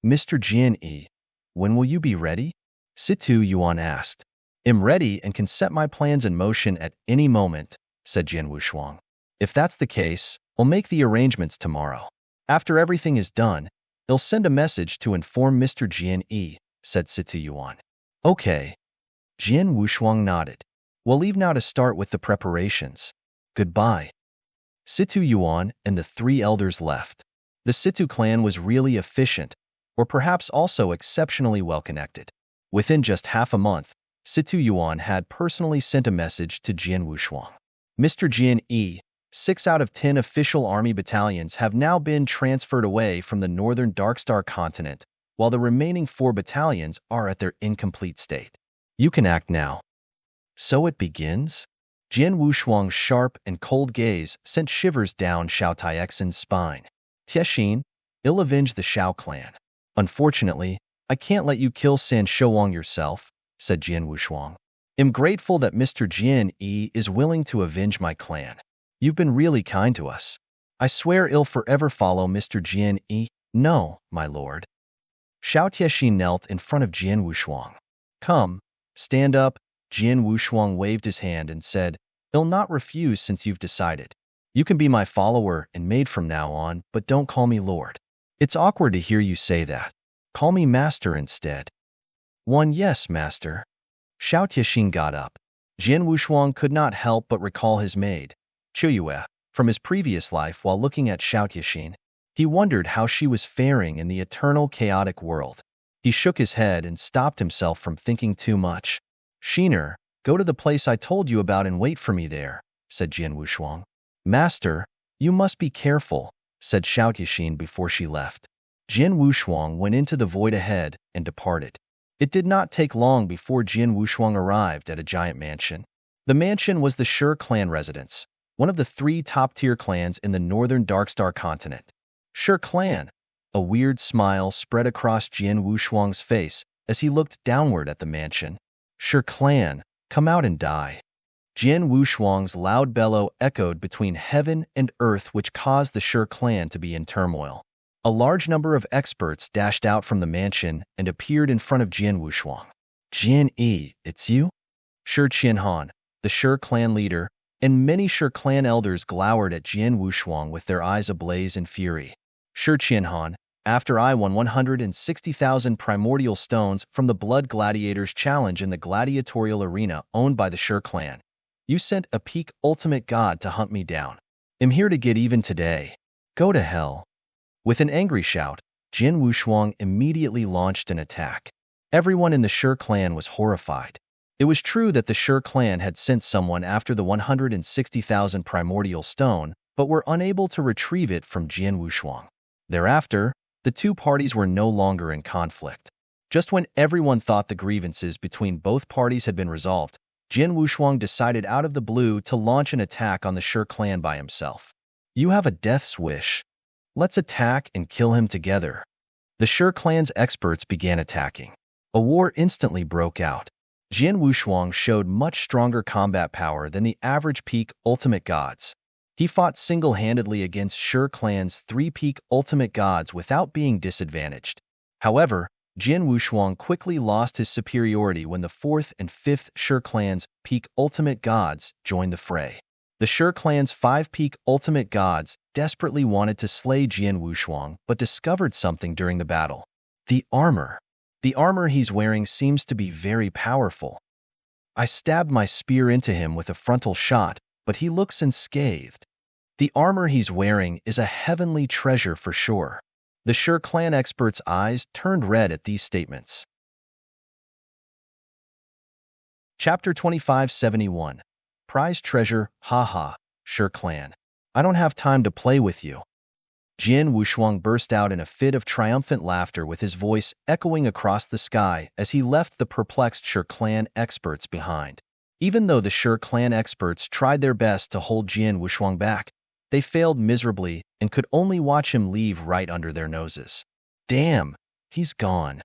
Mr. Jian Yi, when will you be ready? Situ Yuan asked. I'm ready and can set my plans in motion at any moment, said Jian Wushuang. If that's the case, I'll make the arrangements tomorrow. After everything is done, they'll send a message to inform Mr. Jian Yi, said Situ Yuan. Okay. Jian Wushuang nodded. We'll leave now to start with the preparations. Goodbye. Situ Yuan and the 3 elders left. The Situ clan was really efficient, or perhaps also exceptionally well-connected. Within just half a month, Situ Yuan had personally sent a message to Jian Wushuang. Mr. Jian Yi, 6 out of 10 official army battalions have now been transferred away from the northern Darkstar continent, while the remaining 4 battalions are at their incomplete state. You can act now. So it begins? Jian Wushuang's sharp and cold gaze sent shivers down Xiao Taixin's spine. Tiexin, I'll avenge the Xiao clan. Unfortunately, I can't let you kill San Shouwang yourself, said Jian Wushuang. I'm grateful that Mr. Jian Yi is willing to avenge my clan. You've been really kind to us. I swear I'll forever follow Mr. Jian Yi. No, my lord. Xiao Tiexin knelt in front of Jian Wushuang. Come, stand up. Jian Wushuang waved his hand and said, I'll not refuse since you've decided. You can be my follower and maid from now on, but don't call me lord. It's awkward to hear you say that. Call me master instead. Yes, master. Xiao Tiexin got up. Jian Wushuang could not help but recall his maid, Chuyue, from his previous life while looking at Xiao Tiexin. He wondered how she was faring in the eternal chaotic world. He shook his head and stopped himself from thinking too much. Shiner, go to the place I told you about and wait for me there, said Jian Wushuang. Master, you must be careful, said Xiao Tiexin before she left. Jian Wushuang went into the void ahead and departed. It did not take long before Jian Wushuang arrived at a giant mansion. The mansion was the Shi clan residence, one of the 3 top-tier clans in the northern Darkstar continent. Shi clan. A weird smile spread across Jian Wushuang's face as he looked downward at the mansion. Shi clan, come out and die. Jian Wushuang's loud bellow echoed between heaven and earth, which caused the Shi clan to be in turmoil. A large number of experts dashed out from the mansion and appeared in front of Jian Wushuang. Jian Yi, it's you? Shi Qianhan, the Shi clan leader, and many Shi clan elders glowered at Jian Wushuang with their eyes ablaze in fury. Shi Qianhan, after I won 160,000 primordial stones from the Blood Gladiators Challenge in the gladiatorial arena owned by the Shi clan, you sent a peak ultimate god to hunt me down. I'm here to get even today. Go to hell. With an angry shout, Jian Wushuang immediately launched an attack. Everyone in the Shi clan was horrified. It was true that the Shi clan had sent someone after the 160,000 primordial stone, but were unable to retrieve it from Jian Wushuang. Thereafter, the 2 parties were no longer in conflict. Just when everyone thought the grievances between both parties had been resolved, Jian Wushuang decided out of the blue to launch an attack on the Shi clan by himself. You have a death's wish. Let's attack and kill him together. The Shi clan's experts began attacking. A war instantly broke out. Jian Wushuang showed much stronger combat power than the average peak ultimate gods. He fought single-handedly against Shi clan's 3 peak ultimate gods without being disadvantaged. However, Jian Wushuang quickly lost his superiority when the 4th and 5th Shi clan's peak ultimate gods joined the fray. The Shi clan's 5 peak ultimate gods desperately wanted to slay Jian Wushuang, but discovered something during the battle. The armor. The armor he's wearing seems to be very powerful. I stabbed my spear into him with a frontal shot, but he looks unscathed. The armor he's wearing is a heavenly treasure for sure. The Shi clan expert's eyes turned red at these statements. Chapter 2571. Prize treasure, haha, Shi clan. I don't have time to play with you. Jian Wushuang burst out in a fit of triumphant laughter with his voice echoing across the sky as he left the perplexed Shi clan experts behind. Even though the Shi clan experts tried their best to hold Jian Wushuang back, they failed miserably and could only watch him leave right under their noses. Damn, he's gone.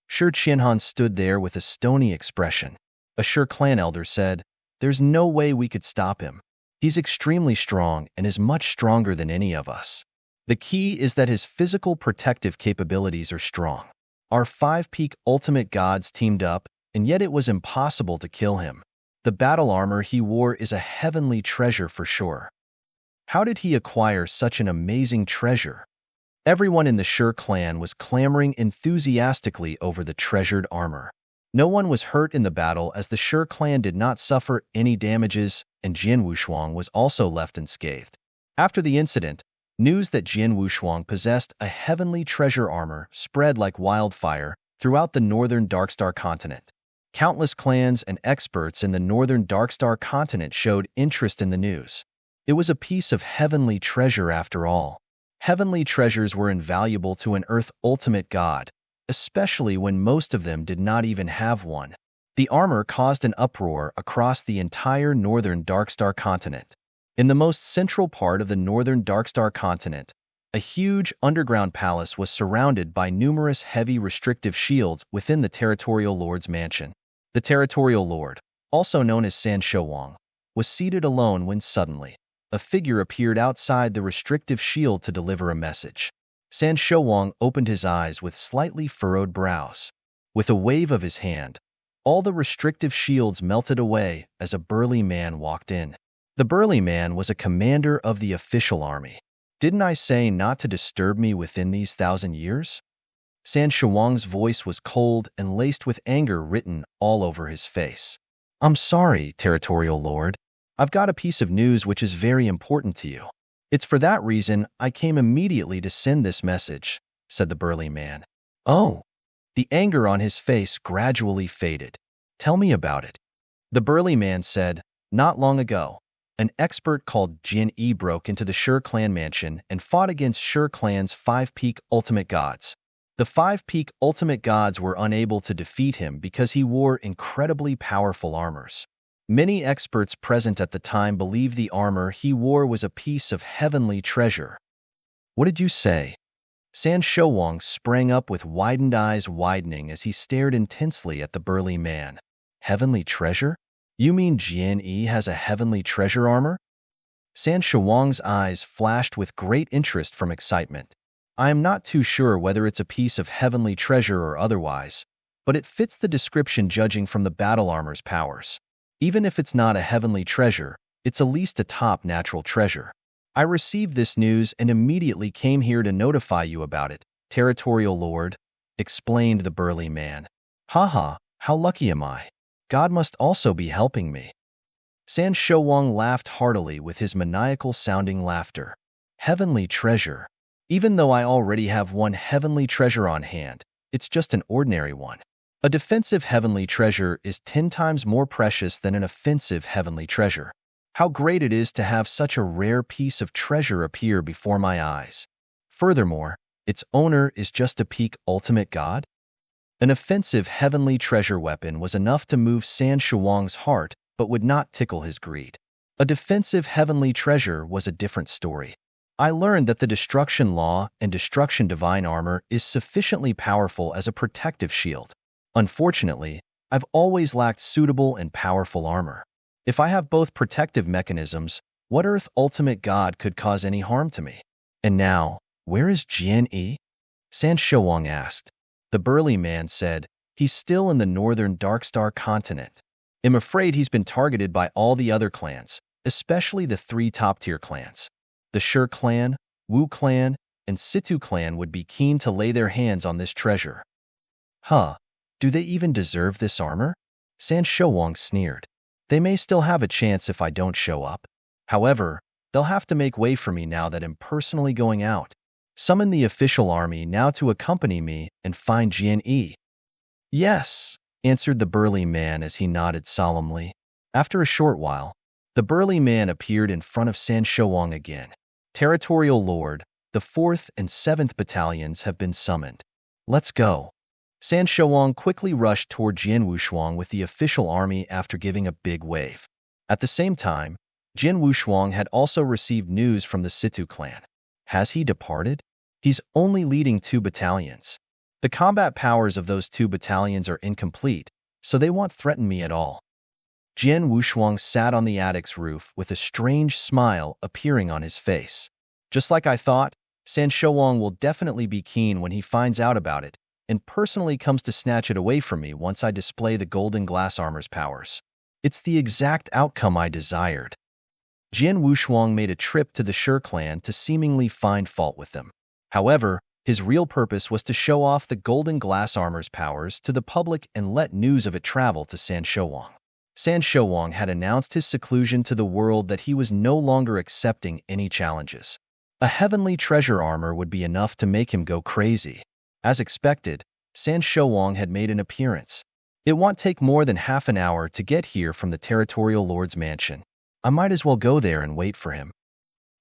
Shi Qianhan stood there with a stony expression. A Shi clan elder said, "There's no way we could stop him. He's extremely strong and is much stronger than any of us. The key is that his physical protective capabilities are strong. Our five-peak ultimate gods teamed up, and yet it was impossible to kill him. The battle armor he wore is a heavenly treasure for sure. How did he acquire such an amazing treasure?" Everyone in the Shi clan was clamoring enthusiastically over the treasured armor. No one was hurt in the battle as the Shi clan did not suffer any damages, and Jian Wushuang was also left unscathed. After the incident, news that Jian Wushuang possessed a heavenly treasure armor spread like wildfire throughout the northern Darkstar continent. Countless clans and experts in the northern Darkstar continent showed interest in the news. It was a piece of heavenly treasure after all. Heavenly treasures were invaluable to an Earth ultimate god, especially when most of them did not even have one. The armor caused an uproar across the entire northern Darkstar continent. In the most central part of the northern Darkstar continent, a huge underground palace was surrounded by numerous heavy restrictive shields within the Territorial Lord's mansion. The Territorial Lord, also known as San Shouwang, was seated alone when suddenly a figure appeared outside the restrictive shield to deliver a message. San Shouwang opened his eyes with slightly furrowed brows. With a wave of his hand, all the restrictive shields melted away as a burly man walked in. The burly man was a commander of the official army. "Didn't I say not to disturb me within these 1,000 years?" San Shouwang's voice was cold and laced with anger written all over his face. "I'm sorry, Territorial Lord. I've got a piece of news which is very important to you. It's for that reason I came immediately to send this message," said the burly man. "Oh." The anger on his face gradually faded. "Tell me about it." The burly man said, "Not long ago, an expert called Jin Yi broke into the Shi clan mansion and fought against Shi clan's five-peak ultimate gods. The five-peak ultimate gods were unable to defeat him because he wore incredibly powerful armors. Many experts present at the time believed the armor he wore was a piece of heavenly treasure." "What did you say?" San Shouwang sprang up with widened eyes widening as he stared intensely at the burly man. "Heavenly treasure? You mean Jian Yi has a heavenly treasure armor?" San Shouwang's eyes flashed with great interest from excitement. "I am not too sure whether it's a piece of heavenly treasure or otherwise, but it fits the description judging from the battle armor's powers. Even if it's not a heavenly treasure, it's at least a top natural treasure. I received this news and immediately came here to notify you about it, Territorial Lord," explained the burly man. "Haha, how lucky am I. God must also be helping me." San Shouwang laughed heartily with his maniacal-sounding laughter. "Heavenly treasure. Even though I already have one heavenly treasure on hand, it's just an ordinary one. A defensive heavenly treasure is 10 times more precious than an offensive heavenly treasure. How great it is to have such a rare piece of treasure appear before my eyes. Furthermore, its owner is just a peak ultimate god." An offensive heavenly treasure weapon was enough to move San Shouwang's heart, but would not tickle his greed. A defensive heavenly treasure was a different story. "I learned that the Destruction Law and Destruction Divine Armor is sufficiently powerful as a protective shield. Unfortunately, I've always lacked suitable and powerful armor. If I have both protective mechanisms, what Earth Ultimate God could cause any harm to me? And now, where is Jian Yi?" San Shouwang asked. The burly man said, "He's still in the northern Darkstar continent. I'm afraid he's been targeted by all the other clans, especially the 3 top-tier clans. The Shi clan, Wu clan, and Situ clan would be keen to lay their hands on this treasure." "Huh. Do they even deserve this armor?" San Shouwang sneered. "They may still have a chance if I don't show up. However, they'll have to make way for me now that I'm personally going out. Summon the official army now to accompany me and find Jian Yi." "Yes," answered the burly man as he nodded solemnly. After a short while, the burly man appeared in front of San Shouwang again. "Territorial Lord, the 4th and 7th battalions have been summoned. Let's go. San Shouwang quickly rushed toward Jin Wushuang with the official army after giving a big wave. At the same time, Jin Wushuang had also received news from the Situ clan. Has he departed? He's only leading 2 battalions. The combat powers of those 2 battalions are incomplete, so they won't threaten me at all. Jin Wushuang sat on the attic's roof with a strange smile appearing on his face. Just like I thought, San Shouwang will definitely be keen when he finds out about it, and personally comes to snatch it away from me once I display the golden glass armor's powers. It's the exact outcome I desired. Jin Wushuang made a trip to the Shi clan to seemingly find fault with them. However, his real purpose was to show off the golden glass armor's powers to the public and let news of it travel to San Shouwang. San Shouwang had announced his seclusion to the world that he was no longer accepting any challenges. A heavenly treasure armor would be enough to make him go crazy. As expected, San Shouwang had made an appearance. It won't take more than half an hour to get here from the Territorial Lord's mansion. I might as well go there and wait for him.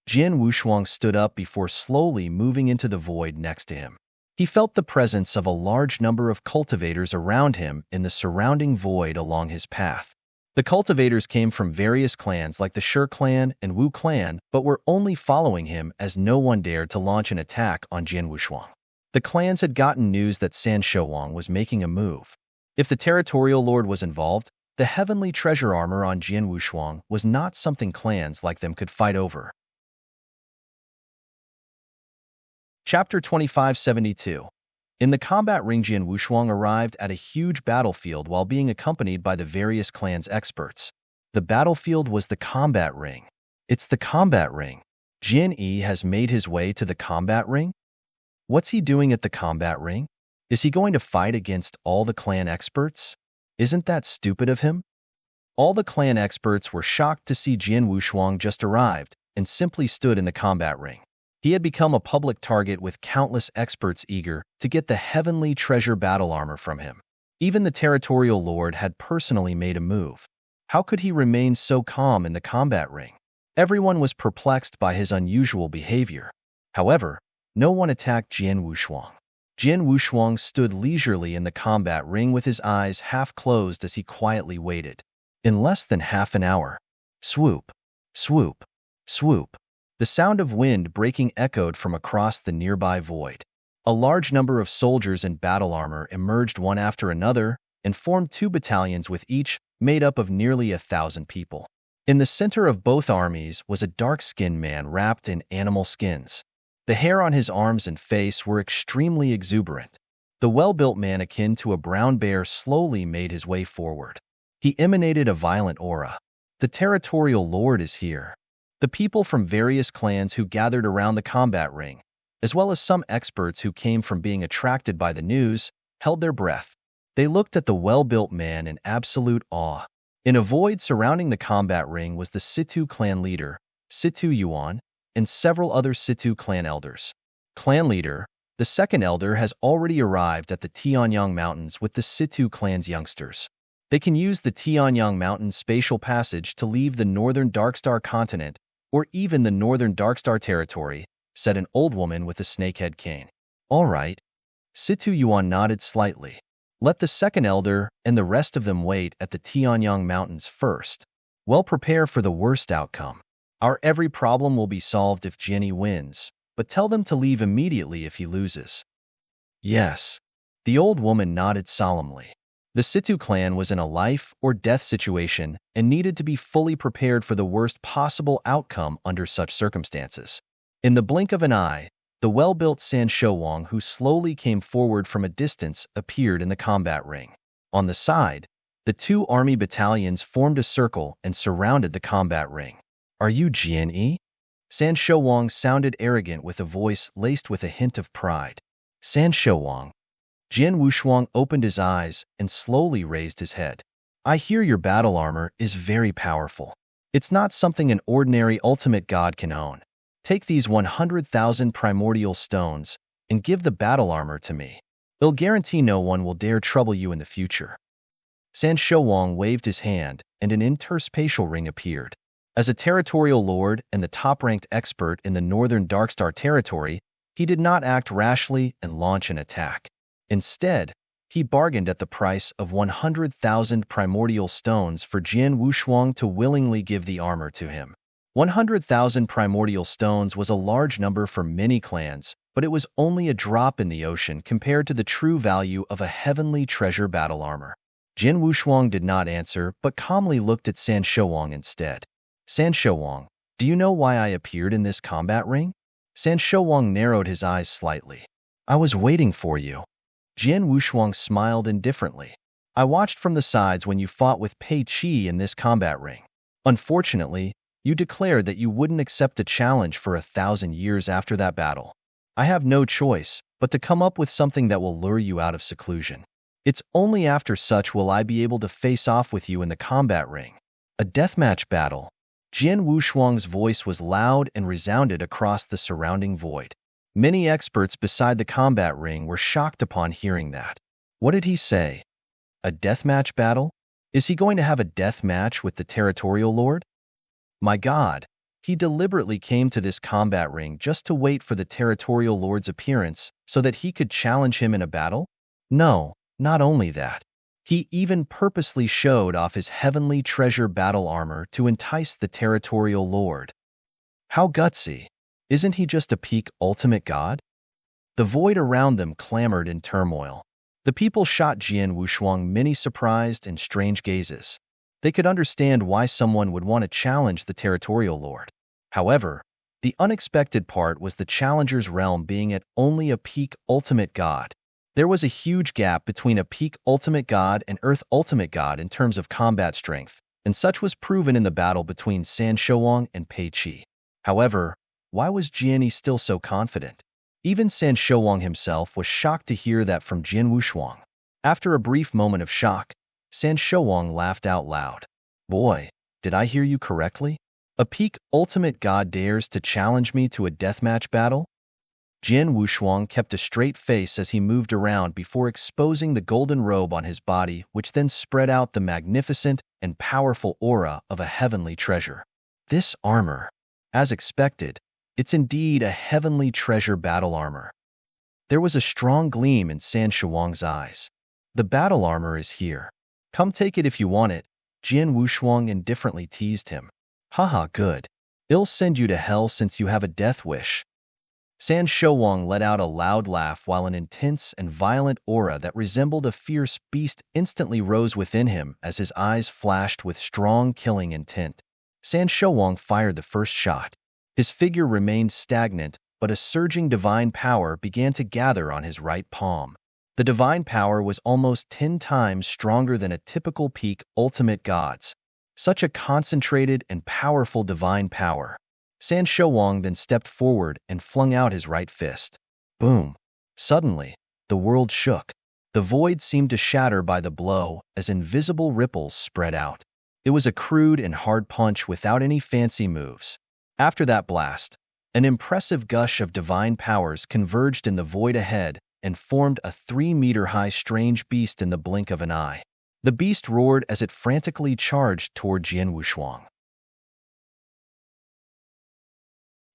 Jin Wushuang stood up before slowly moving into the void next to him. He felt the presence of a large number of cultivators around him in the surrounding void along his path. The cultivators came from various clans like the Shi clan and Wu clan, but were only following him as no one dared to launch an attack on Jin Wushuang. The clans had gotten news that San Shouwang was making a move. If the Territorial Lord was involved, the heavenly treasure armor on Jin Wushuang was not something clans like them could fight over. Chapter 2572. In the combat ring, Jin Wushuang arrived at a huge battlefield while being accompanied by the various clans' experts. The battlefield was the combat ring. It's the combat ring. Jin Yi has made his way to the combat ring? What's he doing at the combat ring? Is he going to fight against all the clan experts? Isn't that stupid of him? All the clan experts were shocked to see Jin Wushuang just arrived and simply stood in the combat ring. He had become a public target with countless experts eager to get the heavenly treasure battle armor from him. Even the Territorial Lord had personally made a move. How could he remain so calm in the combat ring? Everyone was perplexed by his unusual behavior. However, no one attacked Jin Wushuang. Jin Wushuang stood leisurely in the combat ring with his eyes half closed as he quietly waited. In less than half an hour, swoop, swoop, swoop. The sound of wind breaking echoed from across the nearby void. A large number of soldiers in battle armor emerged one after another and formed 2 battalions with each made up of nearly 1,000 people. In the center of both armies was a dark-skinned man wrapped in animal skins. The hair on his arms and face were extremely exuberant. The well-built man akin to a brown bear slowly made his way forward. He emanated a violent aura. The Territorial Lord is here. The people from various clans who gathered around the combat ring, as well as some experts who came from being attracted by the news, held their breath. They looked at the well-built man in absolute awe. In a void surrounding the combat ring was the Situ clan leader, Situ Yuan, and several other Situ clan elders. Clan leader, the second elder, has already arrived at the Tianyang Mountains with the Situ clan's youngsters. They can use the Tianyang Mountains spatial passage to leave the northern Darkstar continent or even the northern Darkstar territory, said an old woman with a snakehead cane. All right. Situ Yuan nodded slightly. Let the second elder and the rest of them wait at the Tianyang Mountains first. Well, prepare for the worst outcome. Our every problem will be solved if Jenny wins, but tell them to leave immediately if he loses. Yes. The old woman nodded solemnly. The Situ clan was in a life or death situation and needed to be fully prepared for the worst possible outcome under such circumstances. In the blink of an eye, the well-built San Shouwang, who slowly came forward from a distance, appeared in the combat ring. On the side, the 2 army battalions formed a circle and surrounded the combat ring. Are you Jian-yi? San Shouwang sounded arrogant with a voice laced with a hint of pride. San Shouwang. Jin Wushuang opened his eyes and slowly raised his head. I hear your battle armor is very powerful. It's not something an ordinary ultimate god can own. Take these 100,000 primordial stones and give the battle armor to me. It'll guarantee no one will dare trouble you in the future. San Shouwang waved his hand and an interspatial ring appeared. As a territorial lord and the top-ranked expert in the northern Darkstar territory, he did not act rashly and launch an attack. Instead, he bargained at the price of 100,000 primordial stones for Jian Wushuang to willingly give the armor to him. 100,000 primordial stones was a large number for many clans, but it was only a drop in the ocean compared to the true value of a heavenly treasure battle armor. Jian Wushuang did not answer, but calmly looked at San Shouwang instead. San Shouwang, do you know why I appeared in this combat ring? San Shouwang narrowed his eyes slightly. I was waiting for you. Jian Wushuang smiled indifferently. I watched from the sides when you fought with Pei Qi in this combat ring. Unfortunately, you declared that you wouldn't accept a challenge for 1,000 years after that battle. I have no choice but to come up with something that will lure you out of seclusion. It's only after such will I be able to face off with you in the combat ring. A deathmatch battle. Jian Wushuang's voice was loud and resounded across the surrounding void. Many experts beside the combat ring were shocked upon hearing that. What did he say? A deathmatch battle? Is he going to have a death match with the territorial lord? My God, he deliberately came to this combat ring just to wait for the territorial lord's appearance so that he could challenge him in a battle? No, not only that. He even purposely showed off his heavenly treasure battle armor to entice the territorial lord. How gutsy! Isn't he just a peak ultimate god? The void around them clamored in turmoil. The people shot Jian Wushuang many surprised and strange gazes. They could understand why someone would want to challenge the territorial lord. However, the unexpected part was the challenger's realm being at only a peak ultimate god. There was a huge gap between a peak ultimate god and earth ultimate god in terms of combat strength, and such was proven in the battle between San Shouwang and Pei Qi. However, why was Jian still so confident? Even San Shouwang himself was shocked to hear that from Jian Wushuang. After a brief moment of shock, San Shouwang laughed out loud. Boy, did I hear you correctly? A peak ultimate god dares to challenge me to a deathmatch battle? Jian Wushuang kept a straight face as he moved around before exposing the golden robe on his body, which then spread out the magnificent and powerful aura of a heavenly treasure. This armor, as expected, it's indeed a heavenly treasure battle armor. There was a strong gleam in San Shouwang's eyes. The battle armor is here. Come take it if you want it, Jian Wushuang indifferently teased him. Haha, good. I'll send you to hell since you have a death wish. San Shouwang let out a loud laugh while an intense and violent aura that resembled a fierce beast instantly rose within him as his eyes flashed with strong killing intent. San Shouwang fired the first shot. His figure remained stagnant, but a surging divine power began to gather on his right palm. The divine power was almost 10 times stronger than a typical peak ultimate god's. Such a concentrated and powerful divine power. San Shouwang then stepped forward and flung out his right fist. Boom! Suddenly, the world shook. The void seemed to shatter by the blow as invisible ripples spread out. It was a crude and hard punch without any fancy moves. After that blast, an impressive gush of divine powers converged in the void ahead and formed a 3-meter-high strange beast in the blink of an eye. The beast roared as it frantically charged toward Jian Wushuang.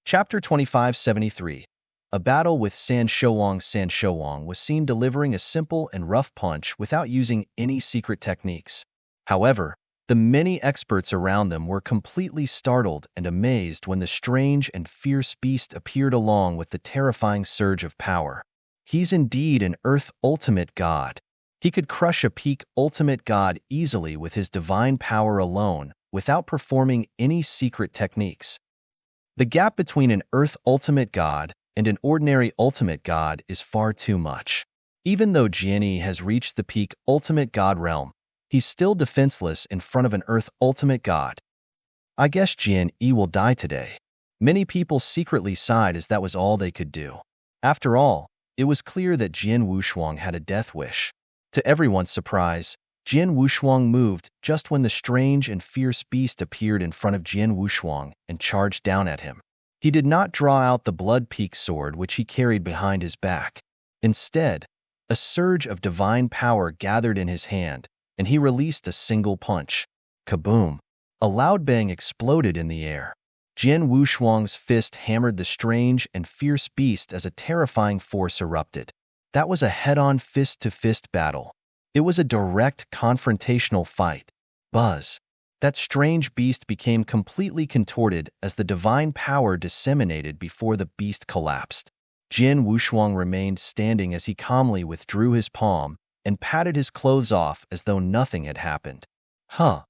Chapter 2573. A battle with San Shouwang. San Shouwang was seen delivering a simple and rough punch without using any secret techniques. However, the many experts around them were completely startled and amazed when the strange and fierce beast appeared along with the terrifying surge of power. He's indeed an Earth Ultimate God. He could crush a peak Ultimate God easily with his divine power alone, without performing any secret techniques. The gap between an Earth Ultimate God and an ordinary Ultimate God is far too much. Even though Jian has reached the peak Ultimate God realm, he's still defenseless in front of an Earth Ultimate God. I guess Jian will die today. Many people secretly sighed as that was all they could do. After all, it was clear that Jian Wushuang had a death wish. To everyone's surprise, Jian Wushuang moved just when the strange and fierce beast appeared in front of Jian Wushuang and charged down at him. He did not draw out the blood-peak sword which he carried behind his back. Instead, a surge of divine power gathered in his hand, and he released a single punch. Kaboom! A loud bang exploded in the air. Jin Wushuang's fist hammered the strange and fierce beast as a terrifying force erupted. That was a head-on fist-to-fist battle. It was a direct confrontational fight. Buzz. That strange beast became completely contorted as the divine power disseminated before the beast collapsed. Jin Wushuang remained standing as he calmly withdrew his palm and patted his clothes off as though nothing had happened. Huh.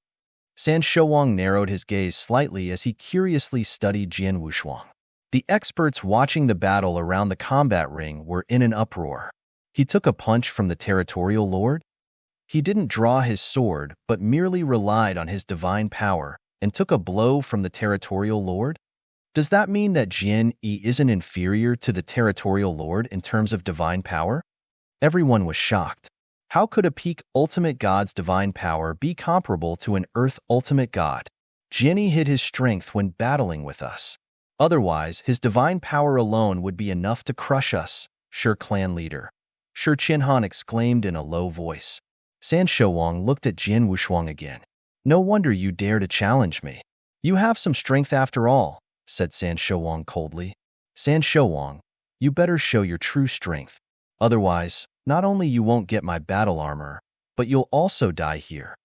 San Shouwang narrowed his gaze slightly as he curiously studied Jin Wushuang. The experts watching the battle around the combat ring were in an uproar. He took a punch from the territorial lord? He didn't draw his sword, but merely relied on his divine power and took a blow from the territorial lord? Does that mean that Jin Yi isn't inferior to the territorial lord in terms of divine power? Everyone was shocked. How could a peak ultimate god's divine power be comparable to an earth ultimate god? Jin Yi hid his strength when battling with us. Otherwise, his divine power alone would be enough to crush us, Shi clan leader. Shi Qinhan exclaimed in a low voice. San Shouwang looked at Jin Wushuang again. No wonder you dare to challenge me. You have some strength after all, said San Shouwang coldly. San Shouwang, you better show your true strength. Otherwise, not only you won't get my battle armor, but you'll also die here.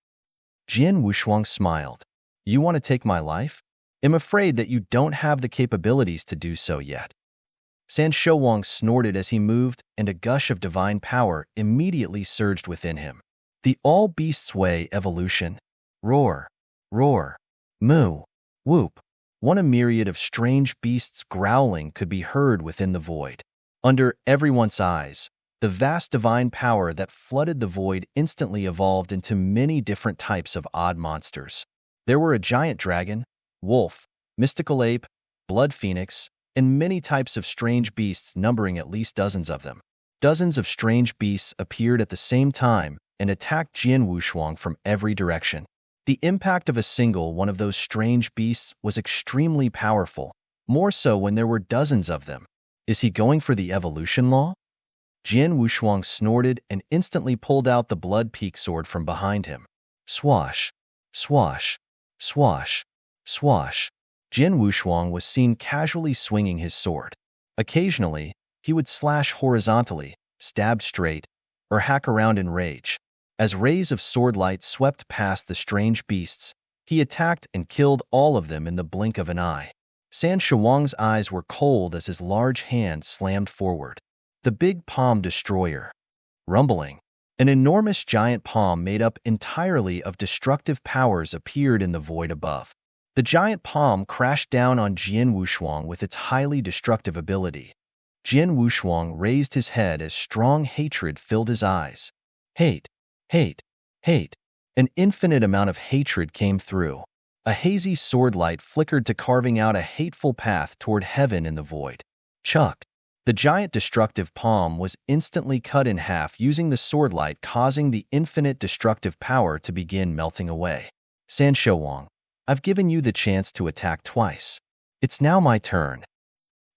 Jin Wushuang smiled. You want to take my life? I'm afraid that you don't have the capabilities to do so yet. San Shouwang snorted as he moved, and a gush of divine power immediately surged within him. The all-beasts way evolution. Roar, roar, moo, whoop. A myriad of strange beasts growling could be heard within the void. Under everyone's eyes, the vast divine power that flooded the void instantly evolved into many different types of odd monsters. There were a giant dragon, wolf, mystical ape, blood phoenix, and many types of strange beasts numbering at least dozens of them. Dozens of strange beasts appeared at the same time and attacked Jin Wushuang from every direction. The impact of a single one of those strange beasts was extremely powerful, more so when there were dozens of them. Is he going for the evolution law? Jin Wushuang snorted and instantly pulled out the blood peak sword from behind him. Swash, swash, swash, swash. Jin Wushuang was seen casually swinging his sword. Occasionally, he would slash horizontally, stab straight, or hack around in rage. As rays of sword light swept past the strange beasts, he attacked and killed all of them in the blink of an eye. San Shouwang's eyes were cold as his large hand slammed forward. The big palm destroyer. Rumbling. An enormous giant palm made up entirely of destructive powers appeared in the void above. The giant palm crashed down on Jin Wushuang with its highly destructive ability. Jin Wushuang raised his head as strong hatred filled his eyes. Hate, hate, hate. An infinite amount of hatred came through. A hazy sword light flickered to carving out a hateful path toward heaven in the void. Chuck. The giant destructive palm was instantly cut in half using the sword light, causing the infinite destructive power to begin melting away. San Shouwang, I've given you the chance to attack twice. It's now my turn.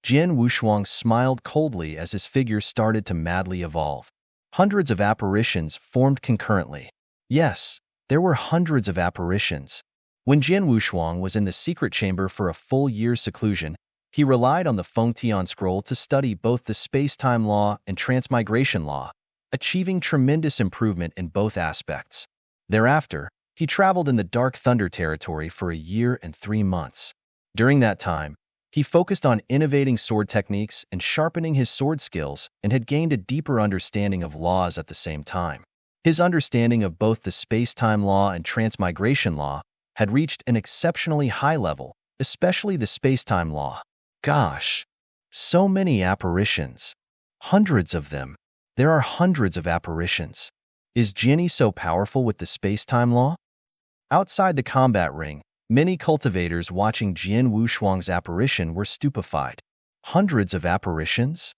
Jin Wushuang smiled coldly as his figure started to madly evolve. Hundreds of apparitions formed concurrently. Yes, there were hundreds of apparitions. When Jin Wushuang was in the secret chamber for a full year's seclusion, he relied on the Fengtian scroll to study both the space-time law and transmigration law, achieving tremendous improvement in both aspects. Thereafter, he traveled in the Dark Thunder territory for a year and 3 months. During that time, he focused on innovating sword techniques and sharpening his sword skills and had gained a deeper understanding of laws at the same time. His understanding of both the space-time law and transmigration law had reached an exceptionally high level, especially the space-time law. Gosh, so many apparitions. Hundreds of them. There are hundreds of apparitions. Is Jinny so powerful with the space-time law? Outside the combat ring, many cultivators watching Jin Wushuang's apparition were stupefied. Hundreds of apparitions?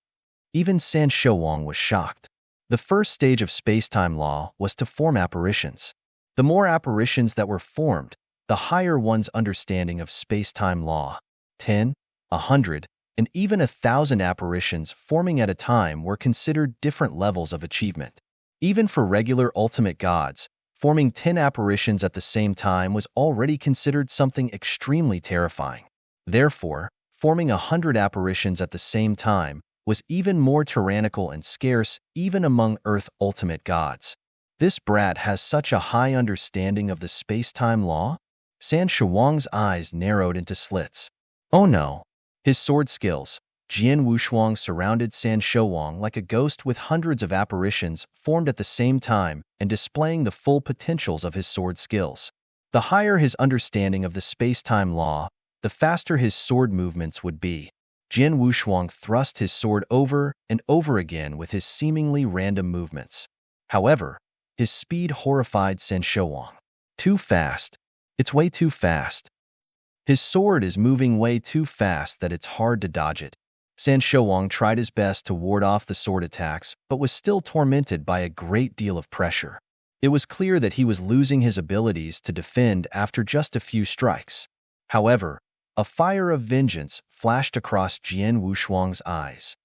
Even San Shouwang was shocked. The first stage of space-time law was to form apparitions. The more apparitions that were formed, the higher one's understanding of space-time law. 10, 100, and even 1,000 apparitions forming at a time were considered different levels of achievement. Even for regular ultimate gods, Forming 10 apparitions at the same time was already considered something extremely terrifying. Therefore, forming 100 apparitions at the same time was even more tyrannical and scarce even among Earth's ultimate gods. This brat has such a high understanding of the space-time law? San Shuang's eyes narrowed into slits. Oh no! His sword skills. Jian Wushuang surrounded San Shuang like a ghost with hundreds of apparitions formed at the same time and displaying the full potentials of his sword skills. The higher his understanding of the space-time law, the faster his sword movements would be. Jian Wushuang thrust his sword over and over again with his seemingly random movements. However, his speed horrified San Shuang. Too fast. It's way too fast. His sword is moving way too fast that it's hard to dodge it. San Shuang tried his best to ward off the sword attacks, but was still tormented by a great deal of pressure. It was clear that he was losing his abilities to defend after just a few strikes. However, a fire of vengeance flashed across Jian Wushuang's eyes.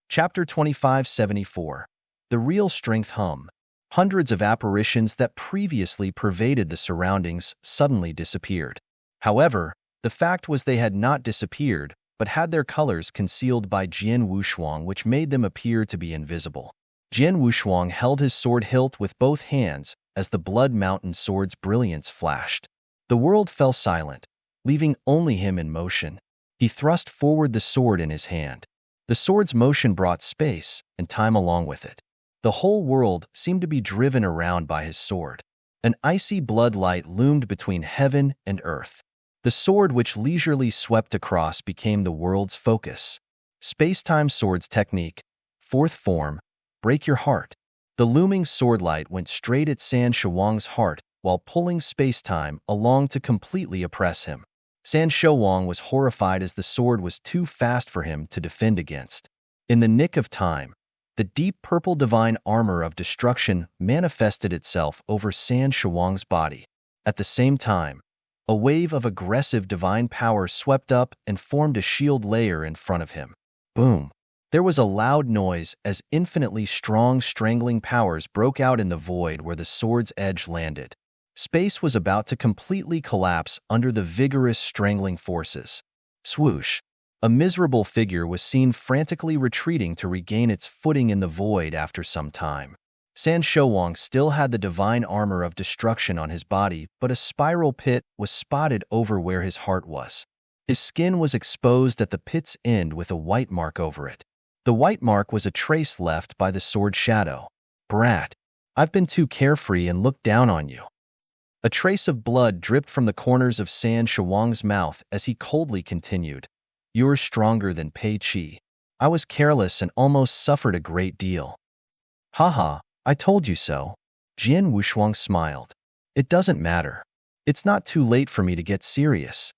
Chapter 2574. The Real Strength Hum. Hundreds of apparitions that previously pervaded the surroundings suddenly disappeared. However, the fact was they had not disappeared, but had their colors concealed by Jian Wushuang, which made them appear to be invisible. Jian Wushuang held his sword hilt with both hands as the Blood Mountain sword's brilliance flashed. The world fell silent, leaving only him in motion. He thrust forward the sword in his hand. The sword's motion brought space and time along with it. The whole world seemed to be driven around by his sword. An icy blood light loomed between heaven and earth. The sword which leisurely swept across became the world's focus. Space-time swords technique. Fourth form. Break your heart. The looming sword light went straight at San Shuang's heart while pulling space-time along to completely oppress him. San Shuang was horrified as the sword was too fast for him to defend against. In the nick of time, the deep purple divine armor of destruction manifested itself over San Shuang's body. At the same time, a wave of aggressive divine power swept up and formed a shield layer in front of him. Boom! There was a loud noise as infinitely strong strangling powers broke out in the void where the sword's edge landed. Space was about to completely collapse under the vigorous strangling forces. Swoosh! A miserable figure was seen frantically retreating to regain its footing in the void after some time. San Shuang still had the divine armor of destruction on his body, but a spiral pit was spotted over where his heart was. His skin was exposed at the pit's end with a white mark over it. The white mark was a trace left by the sword shadow. Brat, I've been too carefree and looked down on you. A trace of blood dripped from the corners of San Shuang's mouth as he coldly continued. You're stronger than Pei Qi. I was careless and almost suffered a great deal. Haha, I told you so. Jian Wushuang smiled. It doesn't matter. It's not too late for me to get serious.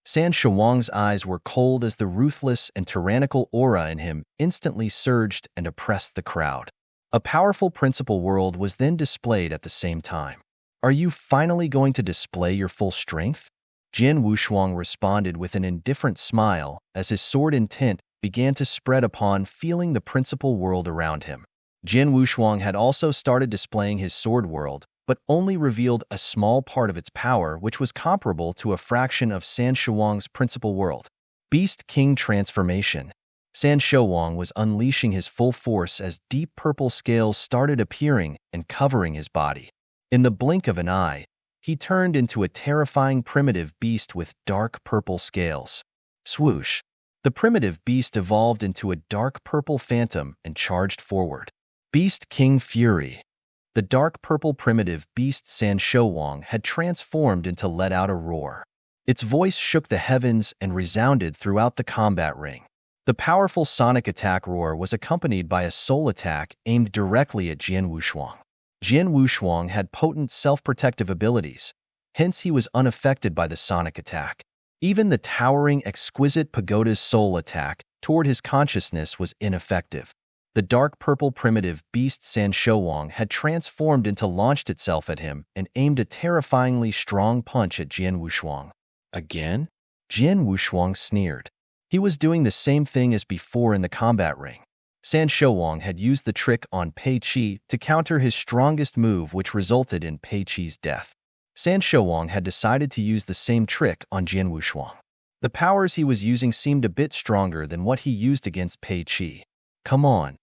San Shuang's eyes were cold as the ruthless and tyrannical aura in him instantly surged and oppressed the crowd. A powerful principal world was then displayed at the same time. Are you finally going to display your full strength? Jian Wushuang responded with an indifferent smile as his sword intent began to spread upon feeling the principal world around him. Jian Wushuang had also started displaying his sword world, but only revealed a small part of its power, which was comparable to a fraction of San Shuang's principal world. Beast King Transformation. San Shuang was unleashing his full force as deep purple scales started appearing and covering his body. In the blink of an eye, he turned into a terrifying primitive beast with dark purple scales. Swoosh! The primitive beast evolved into a dark purple phantom and charged forward. Beast King Fury. The dark purple primitive beast San Shuang had transformed into let out a roar. Its voice shook the heavens and resounded throughout the combat ring. The powerful sonic attack roar was accompanied by a soul attack aimed directly at Jian Wushuang. Jian Wushuang had potent self-protective abilities, hence he was unaffected by the sonic attack. Even the towering, exquisite pagoda's soul attack toward his consciousness was ineffective. The dark purple primitive beast San Shuang had transformed into launched itself at him and aimed a terrifyingly strong punch at Jian Wushuang. Again? Jian Wushuang sneered. He was doing the same thing as before in the combat ring. San Shouwang had used the trick on Pei Qi to counter his strongest move, which resulted in Pei Qi's death. San Shouwang had decided to use the same trick on Jian Wushuang. The powers he was using seemed a bit stronger than what he used against Pei Qi. Come on.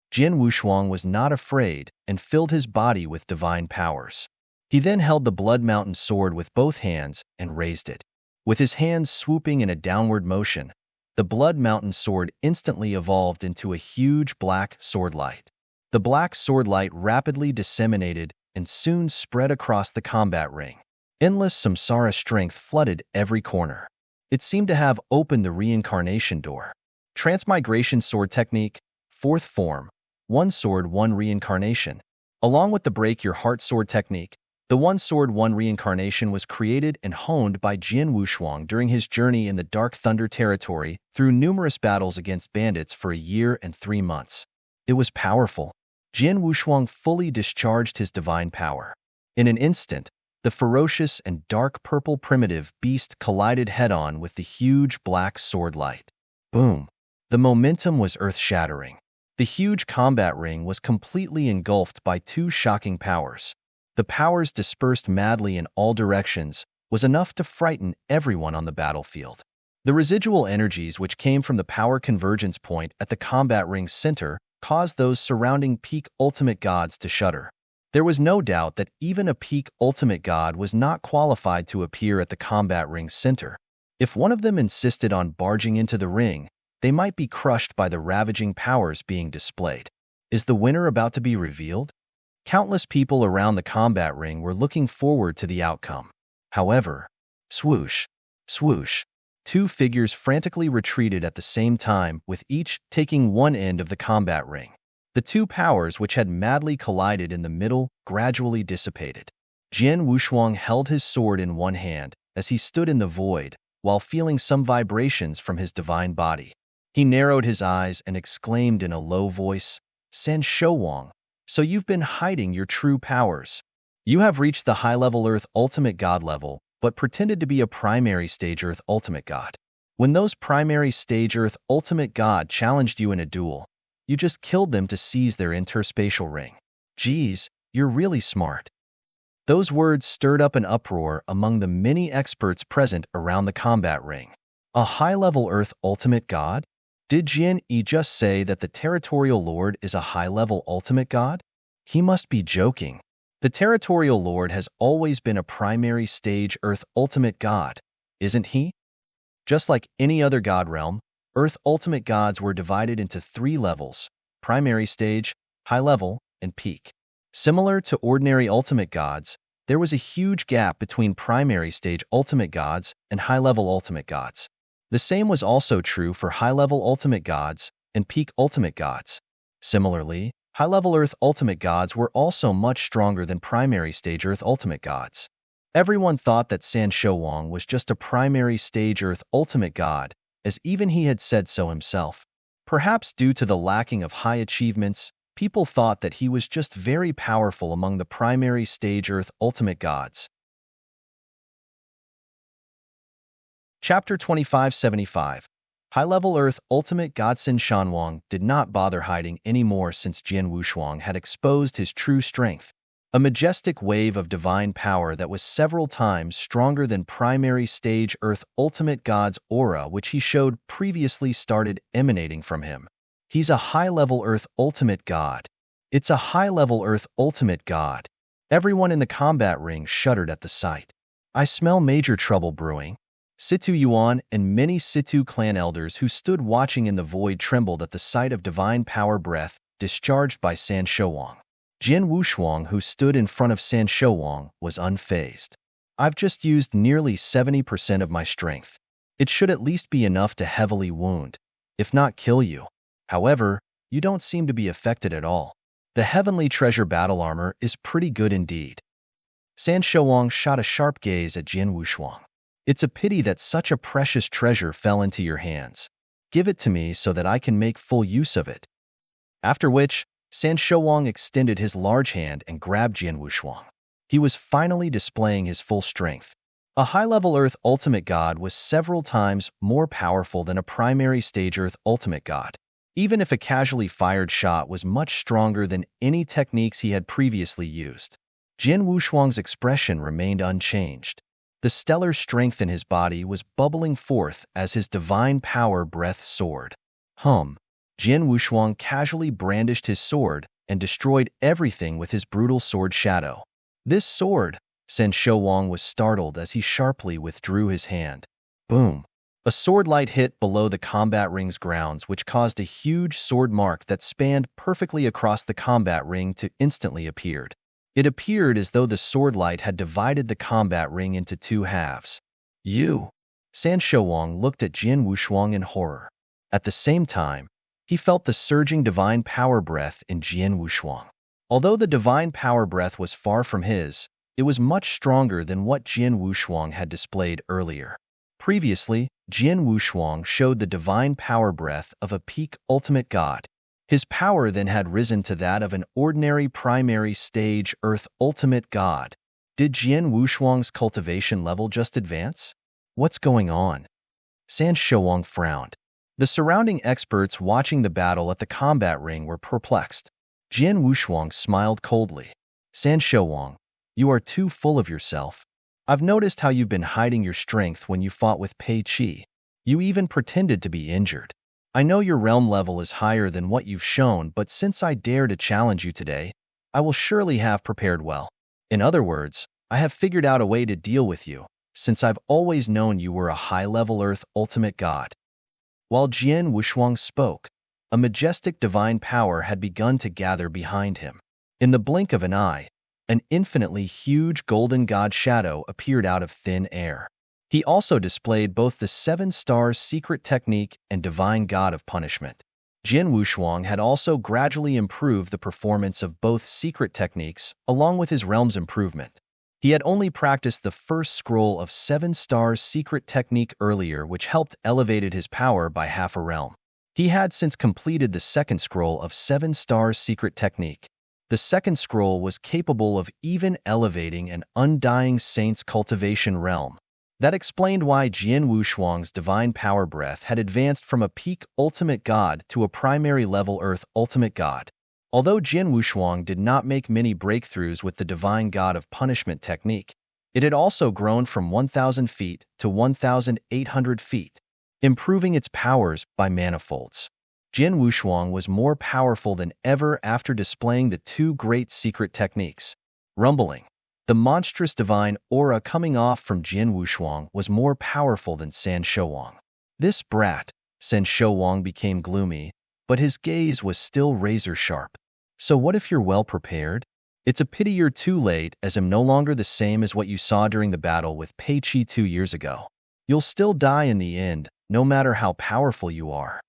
Jian Wushuang was not afraid and filled his body with divine powers. He then held the Blood Mountain sword with both hands and raised it. With his hands swooping in a downward motion, the Blood Mountain sword instantly evolved into a huge black sword light. The black sword light rapidly disseminated and soon spread across the combat ring. Endless samsara strength flooded every corner. It seemed to have opened the reincarnation door. Transmigration sword technique, fourth form, one sword, one reincarnation. Along with the break your heart sword technique, the one sword, one reincarnation was created and honed by Jian Wushuang during his journey in the Dark Thunder territory through numerous battles against bandits for a year and 3 months. It was powerful. Jian Wushuang fully discharged his divine power. In an instant, the ferocious and dark purple primitive beast collided head-on with the huge black sword light. Boom! The momentum was earth-shattering. The huge combat ring was completely engulfed by 2 shocking powers. The powers dispersed madly in all directions was enough to frighten everyone on the battlefield. The residual energies which came from the power convergence point at the combat ring's center caused those surrounding peak ultimate gods to shudder. There was no doubt that even a peak ultimate god was not qualified to appear at the combat ring's center. If one of them insisted on barging into the ring, they might be crushed by the ravaging powers being displayed. Is the winner about to be revealed? Countless people around the combat ring were looking forward to the outcome. However, swoosh, swoosh, 2 figures frantically retreated at the same time, with each taking one end of the combat ring. The 2 powers which had madly collided in the middle gradually dissipated. Jian Wushuang held his sword in one hand as he stood in the void, while feeling some vibrations from his divine body. He narrowed his eyes and exclaimed in a low voice, "San Shouwang, so you've been hiding your true powers. You have reached the high-level Earth Ultimate God level, but pretended to be a primary stage Earth Ultimate God. When those primary stage Earth Ultimate God challenged you in a duel, you just killed them to seize their interspatial ring. Geez, you're really smart." Those words stirred up an uproar among the many experts present around the combat ring. A high-level Earth Ultimate God? Did Jian Yi just say that the Territorial Lord is a high-level Ultimate God? He must be joking. The Territorial Lord has always been a primary stage Earth Ultimate God, isn't he? Just like any other god realm, Earth Ultimate Gods were divided into 3 levels: primary stage, high level, and peak. Similar to ordinary Ultimate Gods, there was a huge gap between primary stage Ultimate Gods and high-level Ultimate Gods. The same was also true for high-level Ultimate Gods and peak Ultimate Gods. Similarly, high-level Earth Ultimate Gods were also much stronger than primary stage Earth Ultimate Gods. Everyone thought that San Shouwang was just a primary stage Earth Ultimate God, as even he had said so himself. Perhaps due to the lacking of high achievements, people thought that he was just very powerful among the primary stage Earth Ultimate Gods. Chapter 2575. High-level Earth Ultimate God San Shouwang did not bother hiding anymore since Jian Wushuang had exposed his true strength. A majestic wave of divine power that was several times stronger than primary stage Earth Ultimate God's aura, which he showed previously, started emanating from him. He's a high-level Earth Ultimate God. It's a high-level Earth Ultimate God. Everyone in the combat ring shuddered at the sight. I smell major trouble brewing. Situ Yuan and many Situ clan elders who stood watching in the void trembled at the sight of divine power breath discharged by San Shouwang. Jian Wushuang, who stood in front of San Shouwang, was unfazed. I've just used nearly 70% of my strength. It should at least be enough to heavily wound, if not kill you. However, you don't seem to be affected at all. The Heavenly Treasure battle armor is pretty good indeed. San Shouwang shot a sharp gaze at Jian Wushuang. It's a pity that such a precious treasure fell into your hands. Give it to me so that I can make full use of it. After which, San Shouwang extended his large hand and grabbed Jian Wushuang. He was finally displaying his full strength. A high-level Earth Ultimate God was several times more powerful than a primary stage Earth Ultimate God. even if a casually fired shot was much stronger than any techniques he had previously used. Jin Wushuang's expression remained unchanged. The stellar strength in his body was bubbling forth as his divine power breath soared. Jin Wushuang casually brandished his sword and destroyed everything with his brutal sword shadow. This sword? Sen Shouwang was startled as he sharply withdrew his hand. Boom! A sword light hit below the combat ring's grounds, which caused a huge sword mark that spanned perfectly across the combat ring to instantly appeared. It appeared as though the sword light had divided the combat ring into two halves. You! San Shouwang looked at Jin Wushuang in horror. At the same time, he felt the surging divine power breath in Jin Wushuang. Although the divine power breath was far from his, it was much stronger than what Jin Wushuang had displayed earlier. Previously, Jin Wushuang showed the divine power breath of a peak ultimate god. His power then had risen to that of an ordinary primary stage earth ultimate god. Did Jin Wushuang's cultivation level just advance? What's going on? San Shouwang frowned. The surrounding experts watching the battle at the combat ring were perplexed. Jin Wushuang smiled coldly. San Shouwang, you are too full of yourself. I've noticed how you've been hiding your strength when you fought with Pei Qi. You even pretended to be injured. I know your realm level is higher than what you've shown, but since I dare to challenge you today, I will surely have prepared well. In other words, I have figured out a way to deal with you, since I've always known you were a high-level Earth ultimate god. While Jin Wushuang spoke, a majestic divine power had begun to gather behind him. In the blink of an eye, an infinitely huge golden god shadow appeared out of thin air. He also displayed both the 7-star secret technique and divine god of punishment. Jin Wushuang had also gradually improved the performance of both secret techniques along with his realm's improvement. He had only practiced the first scroll of 7-star secret technique earlier, which helped elevated his power by half a realm. He had since completed the second scroll of 7-star secret technique. The second scroll was capable of even elevating an undying saint's cultivation realm. That explained why Jin Wushuang's divine power breath had advanced from a peak ultimate god to a primary level earth ultimate god. Although Jin Wushuang did not make many breakthroughs with the divine god of punishment technique, it had also grown from 1,000 feet to 1,800 feet, improving its powers by manifolds. Jin Wushuang was more powerful than ever after displaying the two great secret techniques. Rumbling. The monstrous divine aura coming off from Jin Wushuang was more powerful than San Shouwang. This brat, San Shouwang became gloomy, but his gaze was still razor-sharp. So what if you're well prepared? It's a pity you're too late, as I'm no longer the same as what you saw during the battle with Pei Qi 2 years ago. You'll still die in the end, no matter how powerful you are.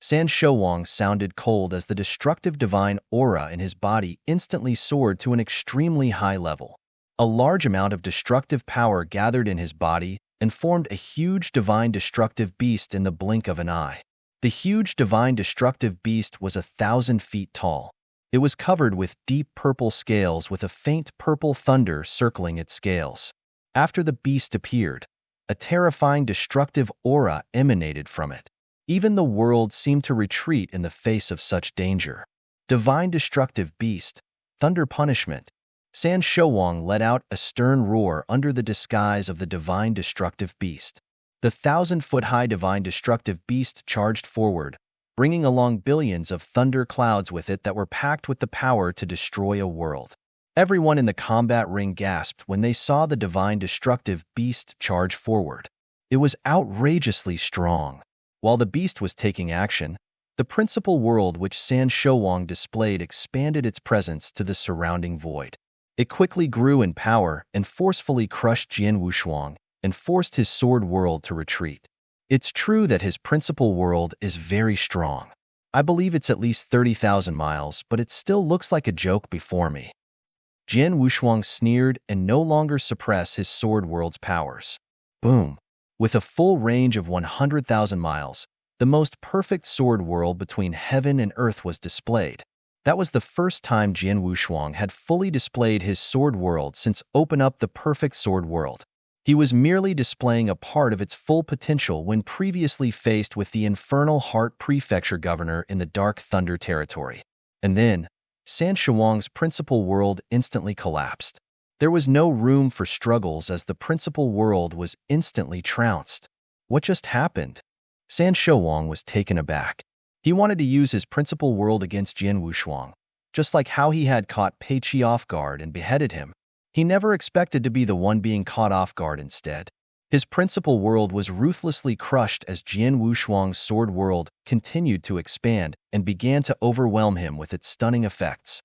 San Shouwang sounded cold as the destructive divine aura in his body instantly soared to an extremely high level. A large amount of destructive power gathered in his body and formed a huge divine destructive beast in the blink of an eye. The huge divine destructive beast was 1,000 feet tall. It was covered with deep purple scales with a faint purple thunder circling its scales. After the beast appeared, a terrifying destructive aura emanated from it. Even the world seemed to retreat in the face of such danger. Divine destructive beast, thunder punishment. San Shouwang let out a stern roar under the disguise of the divine destructive beast. The 1,000-foot-high divine destructive beast charged forward, bringing along billions of thunder clouds with it that were packed with the power to destroy a world. Everyone in the combat ring gasped when they saw the divine destructive beast charge forward. It was outrageously strong. While the beast was taking action, the principal world which San Shouwang displayed expanded its presence to the surrounding void. It quickly grew in power and forcefully crushed Jin Wushuang and forced his sword world to retreat. It's true that his principal world is very strong. I believe it's at least 30,000 miles, but it still looks like a joke before me. Jin Wushuang sneered and no longer suppressed his sword world's powers. Boom! With a full range of 100,000 miles, the most perfect sword world between heaven and earth was displayed. That was the first time Jin Wushuang had fully displayed his sword world since Open Up the Perfect Sword World. He was merely displaying a part of its full potential when previously faced with the Infernal Heart Prefecture Governor in the Dark Thunder territory. And then, San Shuang's principal world instantly collapsed. There was no room for struggles as the principal world was instantly trounced. What just happened? San Shuang was taken aback. He wanted to use his principal world against Jin Wushuang, just like how he had caught Pei Qi off guard and beheaded him. He never expected to be the one being caught off guard instead. His principal world was ruthlessly crushed as Jian Wushuang's sword world continued to expand and began to overwhelm him with its stunning effects.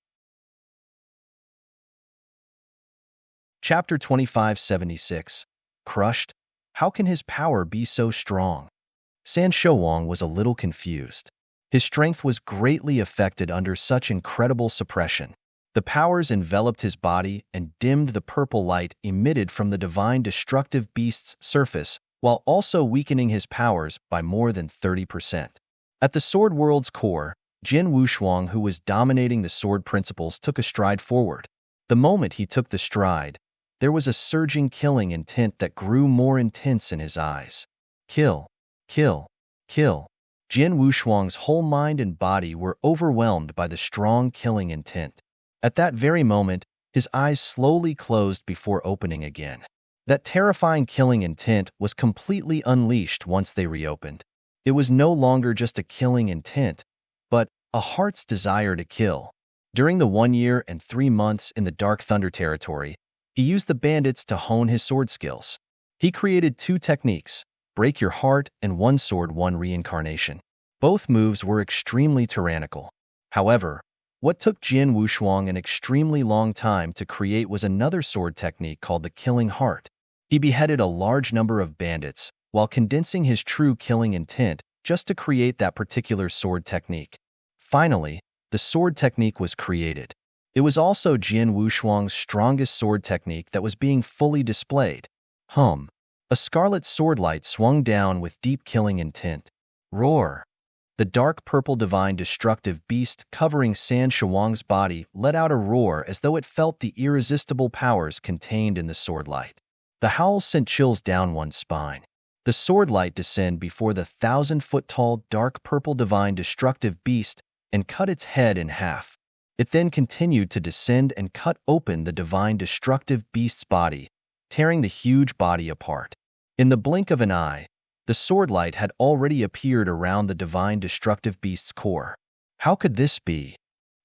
Chapter 2576. Crushed? How can his power be so strong? San Shuang was a little confused. His strength was greatly affected under such incredible suppression. The powers enveloped his body and dimmed the purple light emitted from the divine destructive beast's surface, while also weakening his powers by more than 30%. At the sword world's core, Jin Wushuang, who was dominating the sword principles, took a stride forward. The moment he took the stride, there was a surging killing intent that grew more intense in his eyes. Kill, kill, kill. Jin Wushuang's whole mind and body were overwhelmed by the strong killing intent. At that very moment, his eyes slowly closed before opening again. That terrifying killing intent was completely unleashed once they reopened. It was no longer just a killing intent, but a heart's desire to kill. During the 1 year and 3 months in the Dark Thunder territory, he used the bandits to hone his sword skills. He created 2 techniques, Break Your Heart and One Sword, One Reincarnation. Both moves were extremely tyrannical. However, what took Jin Wushuang an extremely long time to create was another sword technique called the Killing Heart. He beheaded a large number of bandits while condensing his true killing intent just to create that particular sword technique. Finally, the sword technique was created. It was also Jin Wushuang's strongest sword technique that was being fully displayed. A scarlet sword light swung down with deep killing intent. Roar! The dark purple divine destructive beast covering San Shuang's body let out a roar as though it felt the irresistible powers contained in the sword light. The howl sent chills down one's spine. The sword light descended before the 1,000-foot-tall dark purple divine destructive beast and cut its head in half. It then continued to descend and cut open the divine destructive beast's body, tearing the huge body apart. In the blink of an eye, the sword light had already appeared around the divine destructive beast's core. How could this be?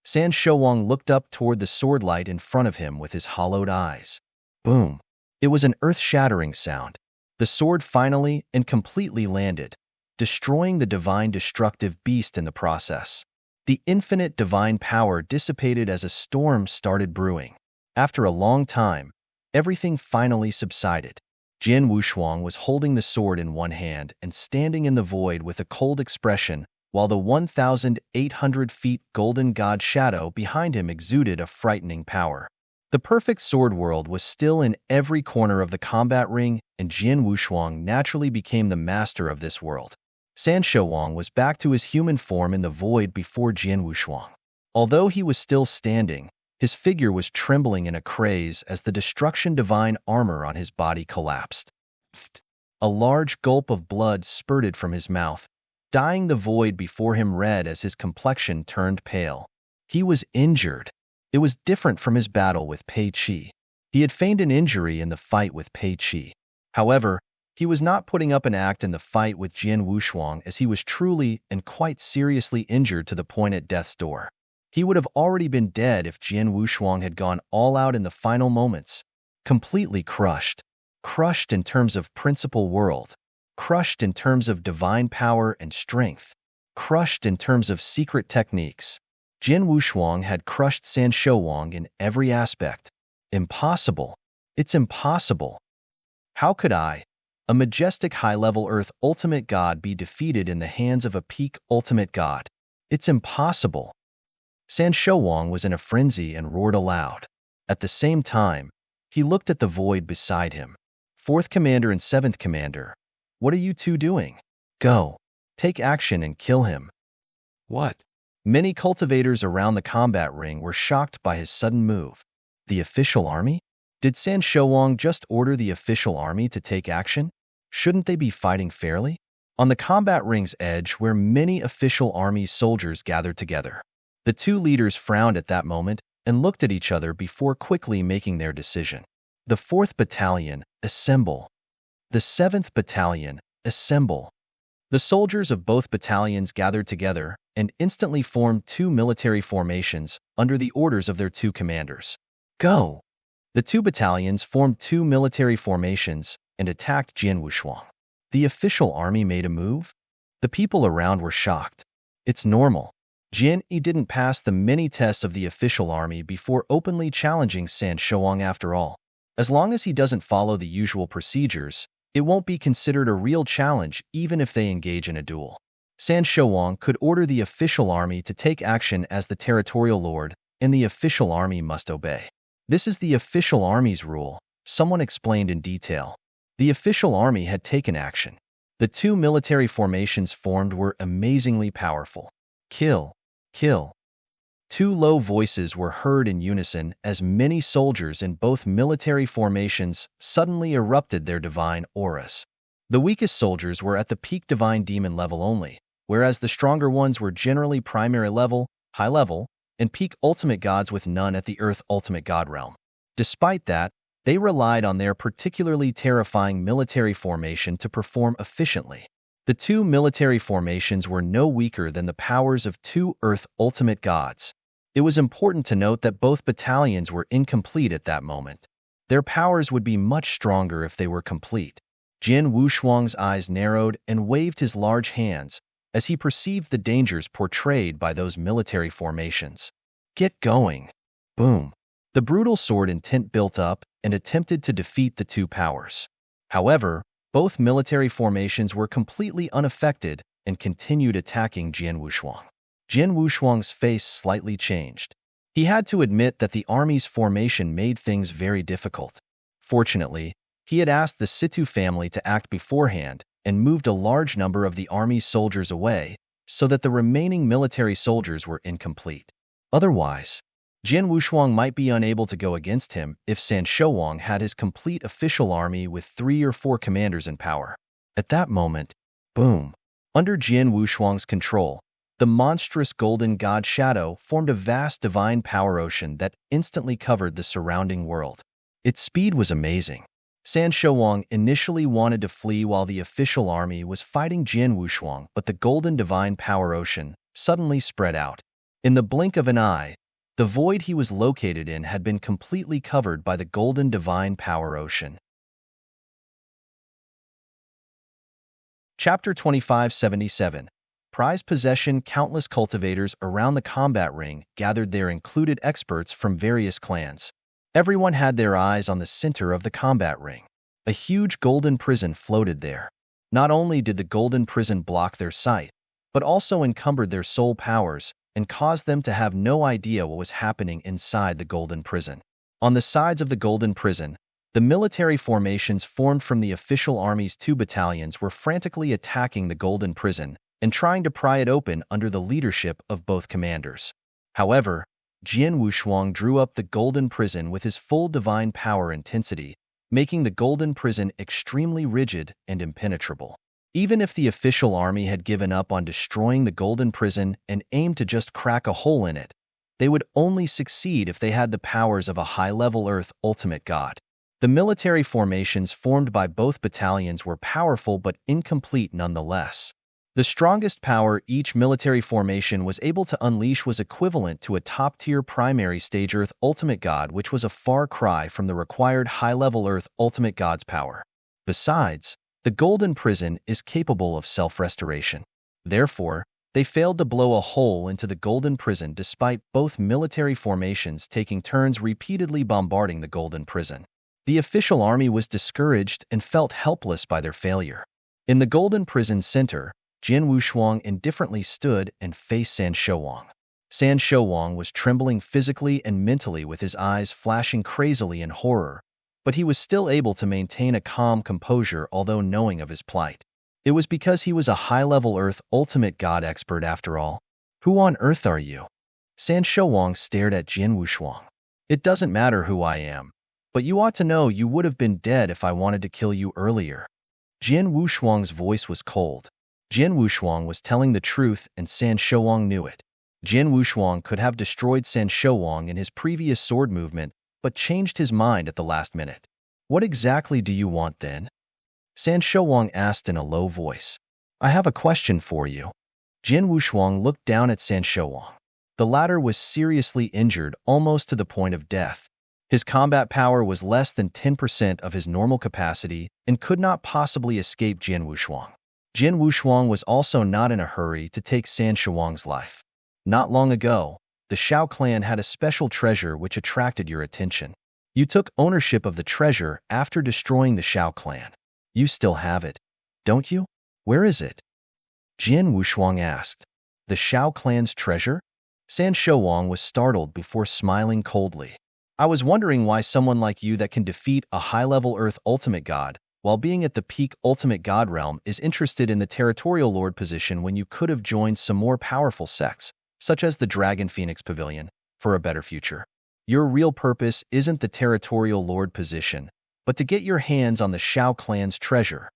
San Shuang looked up toward the sword light in front of him with his hollowed eyes. Boom! It was an earth-shattering sound. The sword finally and completely landed, destroying the divine destructive beast in the process. The infinite divine power dissipated as a storm started brewing. After a long time, everything finally subsided. Jin Wushuang was holding the sword in one hand and standing in the void with a cold expression, while the 1,800 feet golden god shadow behind him exuded a frightening power. The perfect sword world was still in every corner of the combat ring, and Jin Wushuang naturally became the master of this world. San Shuang was back to his human form in the void before Jin Wushuang. Although he was still standing, his figure was trembling in a craze as the destruction divine armor on his body collapsed. A large gulp of blood spurted from his mouth, dyeing the void before him red as his complexion turned pale. He was injured. It was different from his battle with Pei Qi. He had feigned an injury in the fight with Pei Qi. However, he was not putting up an act in the fight with Jin Wushuang, as he was truly and quite seriously injured to the point at death's door. He would have already been dead if Jin Wushuang had gone all out in the final moments. Completely crushed. Crushed in terms of principal world. Crushed in terms of divine power and strength. Crushed in terms of secret techniques. Jin Wushuang had crushed San Shuang in every aspect. Impossible. It's impossible. How could I, a majestic high-level Earth ultimate god, be defeated in the hands of a peak ultimate god? It's impossible. San Shuang was in a frenzy and roared aloud. At the same time, he looked at the void beside him. 4th Commander and 7th Commander, what are you two doing? Go. Take action and kill him. What? Many cultivators around the combat ring were shocked by his sudden move. The official army? Did San Shouwang just order the official army to take action? Shouldn't they be fighting fairly? On the combat ring's edge, where many official army soldiers gathered together, the two leaders frowned at that moment and looked at each other before quickly making their decision. The 4th Battalion, assemble. The 7th Battalion, assemble. The soldiers of both battalions gathered together and instantly formed two military formations under the orders of their two commanders. Go! The two battalions formed two military formations and attacked Jian Wushuang. The official army made a move? The people around were shocked. It's normal. Jian Yi didn't pass the many tests of the official army before openly challenging San Shouwang after all. As long as he doesn't follow the usual procedures, it won't be considered a real challenge even if they engage in a duel. San Shouwang could order the official army to take action as the territorial lord, and the official army must obey. This is the official army's rule, someone explained in detail. The official army had taken action. The two military formations formed were amazingly powerful. Kill, kill. Two low voices were heard in unison as many soldiers in both military formations suddenly erupted their divine auras. The weakest soldiers were at the peak divine demon level only, whereas the stronger ones were generally primary level, high level, and peak ultimate gods with none at the earth ultimate god realm. Despite that, they relied on their particularly terrifying military formation to perform efficiently. The two military formations were no weaker than the powers of two earth ultimate gods. It was important to note that both battalions were incomplete at that moment. Their powers would be much stronger if they were complete. Jian Wushuang's eyes narrowed and waved his large hands as he perceived the dangers portrayed by those military formations. Get going! Boom! The brutal sword intent built up and attempted to defeat the two powers. However, both military formations were completely unaffected and continued attacking Jian Wushuang. Jian Wushuang's face slightly changed. He had to admit that the army's formation made things very difficult. Fortunately, he had asked the Situ family to act beforehand and moved a large number of the army's soldiers away so that the remaining military soldiers were incomplete. Otherwise, Jian Wushuang might be unable to go against him if San Shouwang had his complete official army with 3 or 4 commanders in power. At that moment, boom! Under Jian Wushuang's control, the monstrous golden god shadow formed a vast divine power ocean that instantly covered the surrounding world. Its speed was amazing. San Shouwang initially wanted to flee while the official army was fighting Jian Wushuang, but the golden divine power ocean suddenly spread out. In the blink of an eye, the void he was located in had been completely covered by the golden divine power ocean. Chapter 2577. Prize possession. Countless cultivators around the combat ring gathered there, included experts from various clans. Everyone had their eyes on the center of the combat ring. A huge golden prison floated there. Not only did the golden prison block their sight, but also encumbered their soul powers and caused them to have no idea what was happening inside the golden prison. On the sides of the golden prison, the military formations formed from the official army's 2 battalions were frantically attacking the golden prison and trying to pry it open under the leadership of both commanders. However, Jian Wushuang drew up the golden prison with his full divine power intensity, making the golden prison extremely rigid and impenetrable. Even if the official army had given up on destroying the golden prison and aimed to just crack a hole in it, they would only succeed if they had the powers of a high-level Earth ultimate god. The military formations formed by both battalions were powerful but incomplete nonetheless. The strongest power each military formation was able to unleash was equivalent to a top-tier primary stage Earth ultimate god, which was a far cry from the required high-level Earth ultimate god's power. Besides, the golden prison is capable of self-restoration. Therefore, they failed to blow a hole into the golden prison despite both military formations taking turns repeatedly bombarding the golden prison. The official army was discouraged and felt helpless by their failure. In the golden prison center, Jian Wushuang indifferently stood and faced San Shouwang. San Shouwang was trembling physically and mentally with his eyes flashing crazily in horror, but he was still able to maintain a calm composure although knowing of his plight. It was because he was a high-level Earth ultimate god expert after all. Who on earth are you? San Shouwang stared at Jian Wushuang. It doesn't matter who I am, But you ought to know you would have been dead if I wanted to kill you earlier. Jin Wushuang's voice was cold. Jin Wushuang was telling the truth, and San Shouwang knew it. Jin Wushuang could have destroyed San Shouwang in his previous sword movement, but changed his mind at the last minute. What exactly do you want then? San Shouwang asked in a low voice. I have a question for you. Jin Wushuang looked down at San Shouwang. The latter was seriously injured, almost to the point of death. His combat power was less than 10% of his normal capacity and could not possibly escape Jin Wushuang. Jin Wushuang was also not in a hurry to take San Shouwang's life. Not long ago, the Shao clan had a special treasure which attracted your attention. You took ownership of the treasure after destroying the Shao clan. You still have it, don't you? Where is it? Jin Wushuang asked. The Shao clan's treasure? San Shouwang was startled before smiling coldly. I was wondering why someone like you that can defeat a high-level Earth Ultimate God, while being at the peak Ultimate God realm, is interested in the Territorial Lord position when you could have joined some more powerful sects, such as the Dragon Phoenix Pavilion, for a better future. Your real purpose isn't the Territorial Lord position, but to get your hands on the Shao clan's treasure.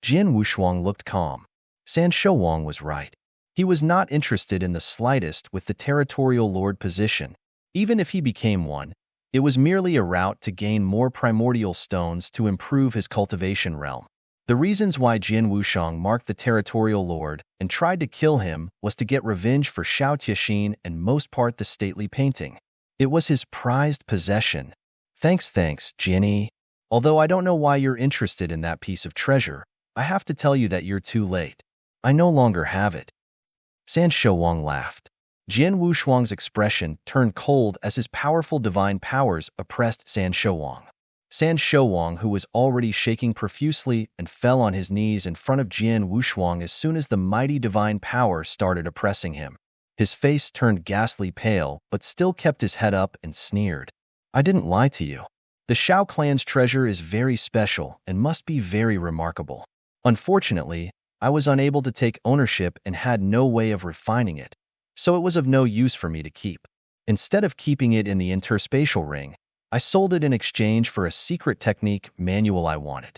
Jin Wushuang looked calm. San Shouwang was right. He was not interested in the slightest with the Territorial Lord position. Even if he became one, it was merely a route to gain more primordial stones to improve his cultivation realm. The reasons why Jin Wushuang marked the Territorial Lord and tried to kill him was to get revenge for Shao Tiexin and most part the stately painting. It was his prized possession. Thanks, Jinny. Although I don't know why you're interested in that piece of treasure, I have to tell you that you're too late. I no longer have it. San Shouwang laughed. Jin Wushuang's expression turned cold as his powerful divine powers oppressed San Shouwang. San Shouwang, who was already shaking profusely and fell on his knees in front of Jin Wushuang as soon as the mighty divine power started oppressing him. His face turned ghastly pale, but still kept his head up and sneered. I didn't lie to you. The Shao clan's treasure is very special and must be very remarkable. Unfortunately, I was unable to take ownership and had no way of refining it, so it was of no use for me to keep. Instead of keeping it in the interspatial ring, I sold it in exchange for a secret technique manual I wanted.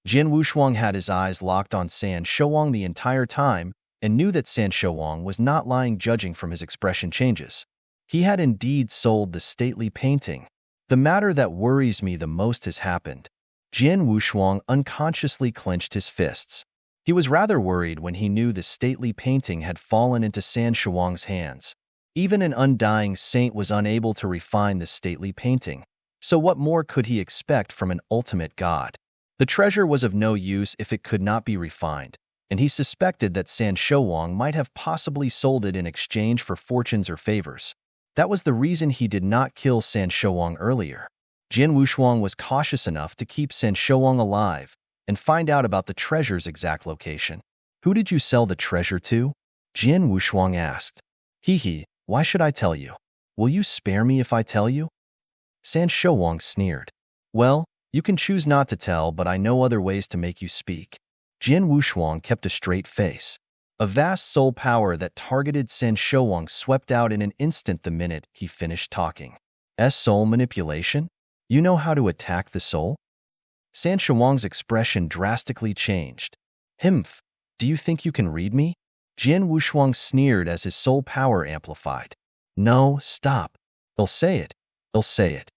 Jin Wushuang had his eyes locked on San Shouwang the entire time and knew that San Shouwang was not lying, judging from his expression changes. He had indeed sold the stately painting. The matter that worries me the most has happened. Jin Wushuang unconsciously clenched his fists. He was rather worried when he knew the stately painting had fallen into San Shouwang's hands. Even an undying saint was unable to refine the stately painting, so what more could he expect from an ultimate god? The treasure was of no use if it could not be refined, and he suspected that San Shouwang might have possibly sold it in exchange for fortunes or favors. That was the reason he did not kill San Shouwang earlier. Jin Wushuang was cautious enough to keep San Shouwang alive and find out about the treasure's exact location. Who did you sell the treasure to? Jin Wushuang asked. Why should I tell you? Will you spare me if I tell you? San Shouwang sneered. Well, you can choose not to tell, but I know other ways to make you speak. Jin Wushuang kept a straight face. A vast soul power that targeted San Shouwang swept out in an instant the minute he finished talking. Soul manipulation? You know how to attack the soul? San Shouwang's expression drastically changed. Do you think you can read me? Jin Wushuang sneered as his soul power amplified. No, stop. I'll say it. I'll say it.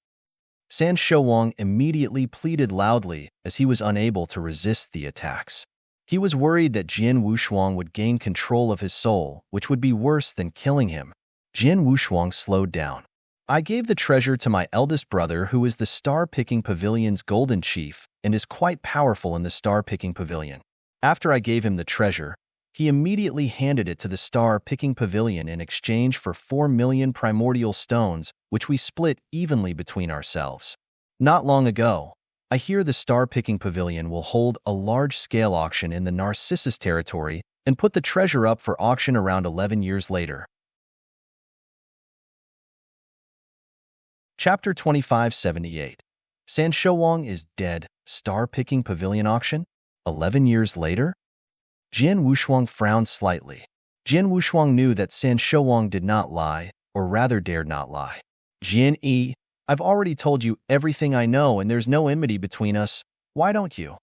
San Shouwang immediately pleaded loudly as he was unable to resist the attacks. He was worried that Jin Wushuang would gain control of his soul, which would be worse than killing him. Jin Wushuang slowed down. I gave the treasure to my eldest brother, who is the Star-Picking Pavilion's Golden Chief and is quite powerful in the Star-Picking Pavilion. After I gave him the treasure, he immediately handed it to the Star-Picking Pavilion in exchange for 4 million primordial stones, which we split evenly between ourselves. Not long ago, I hear the Star-Picking Pavilion will hold a large-scale auction in the Narcissus territory and put the treasure up for auction around 11 years later. Chapter 2578. San Shouwang is dead. Star-Picking Pavilion auction? 11 years later? Jin Wushuang frowned slightly. Jin Wushuang knew that San Shouwang did not lie, or rather dared not lie. I've already told you everything I know and there's no enmity between us. Why don't you?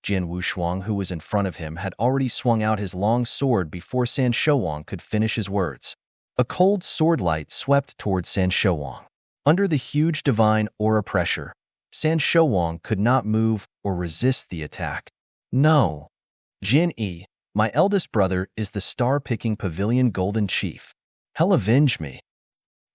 Jian Wushuang, who was in front of him, had already swung out his long sword before San Shouwang could finish his words. A cold sword light swept towards San Shouwang. Under the huge divine aura pressure, San Shouwang could not move or resist the attack. No. Jin Yi, my eldest brother, is the star-picking pavilion golden chief. He'll avenge me.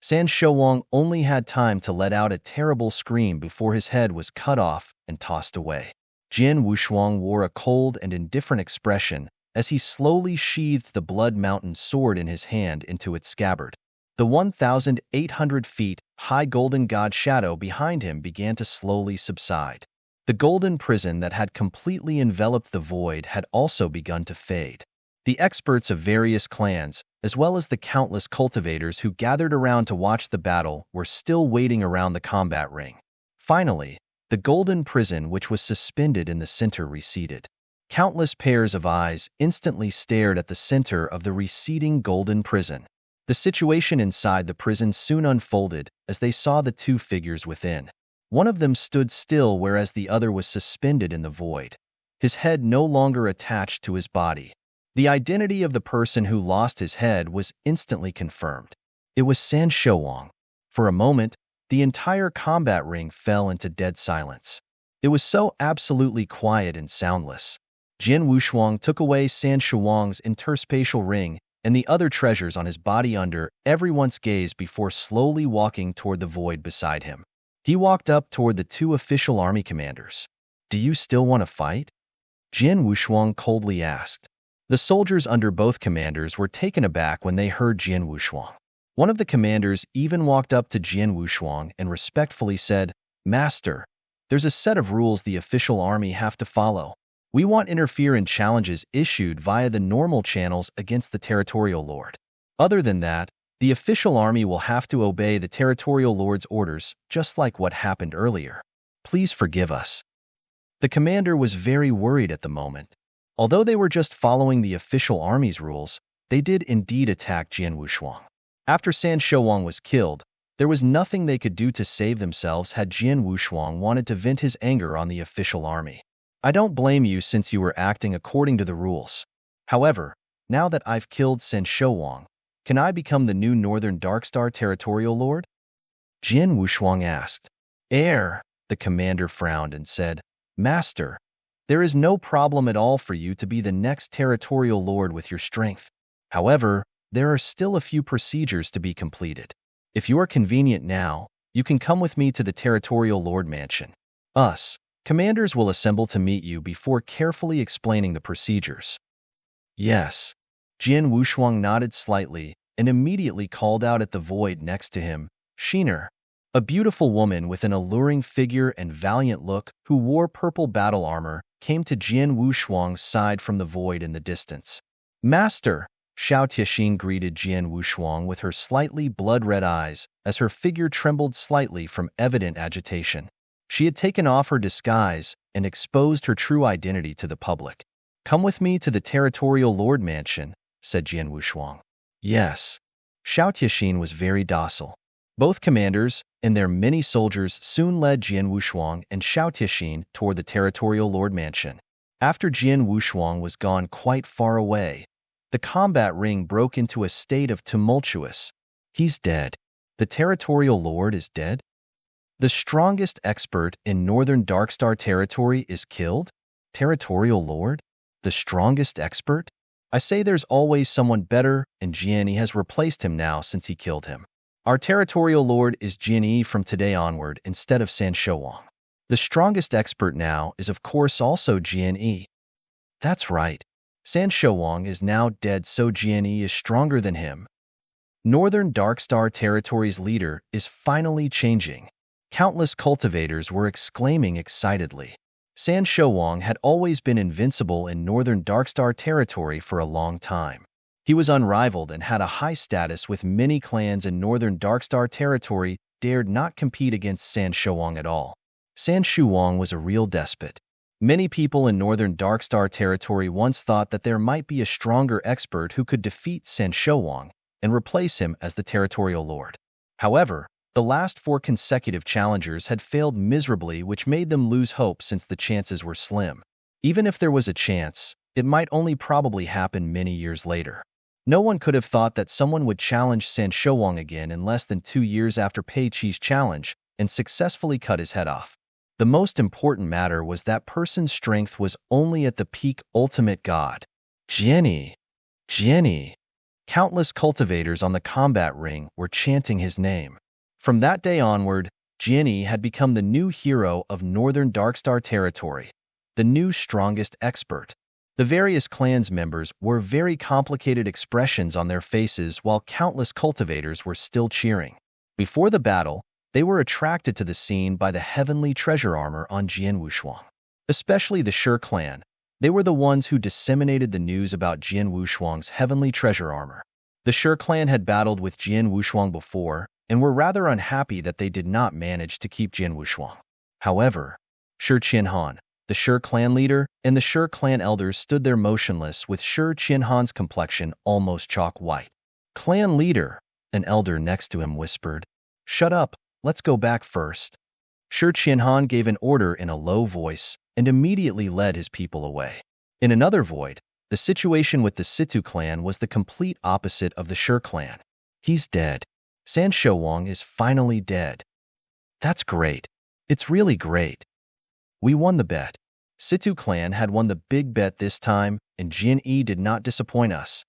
San Shouwang only had time to let out a terrible scream before his head was cut off and tossed away. Jian Wushuang wore a cold and indifferent expression as he slowly sheathed the Blood Mountain sword in his hand into its scabbard. The 1,800 feet high golden god shadow behind him began to slowly subside. The golden prison that had completely enveloped the void had also begun to fade. The experts of various clans, as well as the countless cultivators who gathered around to watch the battle, were still waiting around the combat ring. Finally, the golden prison which was suspended in the center receded. Countless pairs of eyes instantly stared at the center of the receding golden prison. The situation inside the prison soon unfolded as they saw the two figures within. One of them stood still whereas the other was suspended in the void, his head no longer attached to his body. The identity of the person who lost his head was instantly confirmed. It was San Shouwang. For a moment, the entire combat ring fell into dead silence. It was so absolutely quiet and soundless. Jian Wushuang took away San Shouwang's interspatial ring and the other treasures on his body under everyone's gaze before slowly walking toward the void beside him. He walked up toward the two official army commanders. "Do you still want to fight?" Jian Wushuang coldly asked. The soldiers under both commanders were taken aback when they heard Jian Wushuang. One of the commanders even walked up to Jian Wushuang and respectfully said, "Master, there's a set of rules the official army have to follow. We won't interfere in challenges issued via the normal channels against the territorial lord. Other than that, the official army will have to obey the territorial lord's orders, just like what happened earlier. Please forgive us." The commander was very worried at the moment. Although they were just following the official army's rules, they did indeed attack Jian Wushuang. After San Shouwang was killed, there was nothing they could do to save themselves had Jian Wushuang wanted to vent his anger on the official army. "I don't blame you since you were acting according to the rules. However, now that I've killed San Shouwang, can I become the new Northern Darkstar Territorial Lord?" Jian Wushuang asked. The commander frowned and said, "Master, there is no problem at all for you to be the next territorial lord with your strength. However, there are still a few procedures to be completed. If you are convenient now, you can come with me to the territorial lord mansion. Us, commanders, will assemble to meet you before carefully explaining the procedures." "Yes." Jian Wushuang nodded slightly and immediately called out at the void next to him, "Sheener." A beautiful woman with an alluring figure and valiant look, who wore purple battle armor, came to Jian Wushuang's side from the void in the distance. "Master!" Xiao Tianxin greeted Jian Wushuang with her slightly blood-red eyes as her figure trembled slightly from evident agitation. She had taken off her disguise and exposed her true identity to the public. "Come with me to the territorial lord mansion," said Jian Wushuang. "Yes." Xiao Tianxin was very docile. Both commanders and their many soldiers soon led Jian Wushuang and Xiao Tianxin toward the territorial lord mansion. After Jian Wushuang was gone quite far away, the combat ring broke into a state of tumultuous. "He's dead. The territorial lord is dead? The strongest expert in Northern Darkstar territory is killed? Territorial lord? The strongest expert? I say there's always someone better, and Jian Yi has replaced him now since he killed him. Our territorial lord is Jian Yi from today onward instead of San Shouwang. The strongest expert now is of course also Jian Yi." "That's right. San Shouwang is now dead, so Jian Yi is stronger than him. Northern Darkstar Territory's leader is finally changing." Countless cultivators were exclaiming excitedly. San Shouwang had always been invincible in Northern Darkstar Territory for a long time. He was unrivaled and had a high status with many clans in Northern Darkstar Territory dared not compete against San Shouwang at all. San Shouwang was a real despot. Many people in Northern Darkstar Territory once thought that there might be a stronger expert who could defeat San Shouwang and replace him as the territorial lord. However, The last 4 consecutive challengers had failed miserably, which made them lose hope since the chances were slim. Even if there was a chance, it might only probably happen many years later. No one could have thought that someone would challenge San Shouwang again in less than 2 years after Pei Qi's challenge and successfully cut his head off. The most important matter was that person's strength was only at the peak ultimate god. Jianyi! Jianyi! Countless cultivators on the combat ring were chanting his name. From that day onward, Jianyi had become the new hero of Northern Darkstar territory, the new strongest expert. The various clans members wore very complicated expressions on their faces while countless cultivators were still cheering. Before the battle, they were attracted to the scene by the heavenly treasure armor on Jian Wushuang. Especially the Shi clan. They were the ones who disseminated the news about Jian Wushuang's heavenly treasure armor. The Shi clan had battled with Jian Wushuang before and were rather unhappy that they did not manage to keep Jian Wushuang. However, Shi Qianhan, the Shi clan leader, and the Shi clan elders stood there motionless with Shi Qianhan's complexion almost chalk white. Clan leader, an elder next to him whispered, "Shut up, let's go back first." Shi Qianhan gave an order in a low voice and immediately led his people away. In another void, the situation with the Situ clan was the complete opposite of the Shi clan. He's dead. San Shouwang is finally dead. That's great. It's really great. We won the bet. Situ clan had won the big bet this time, and Jin Yi did not disappoint us.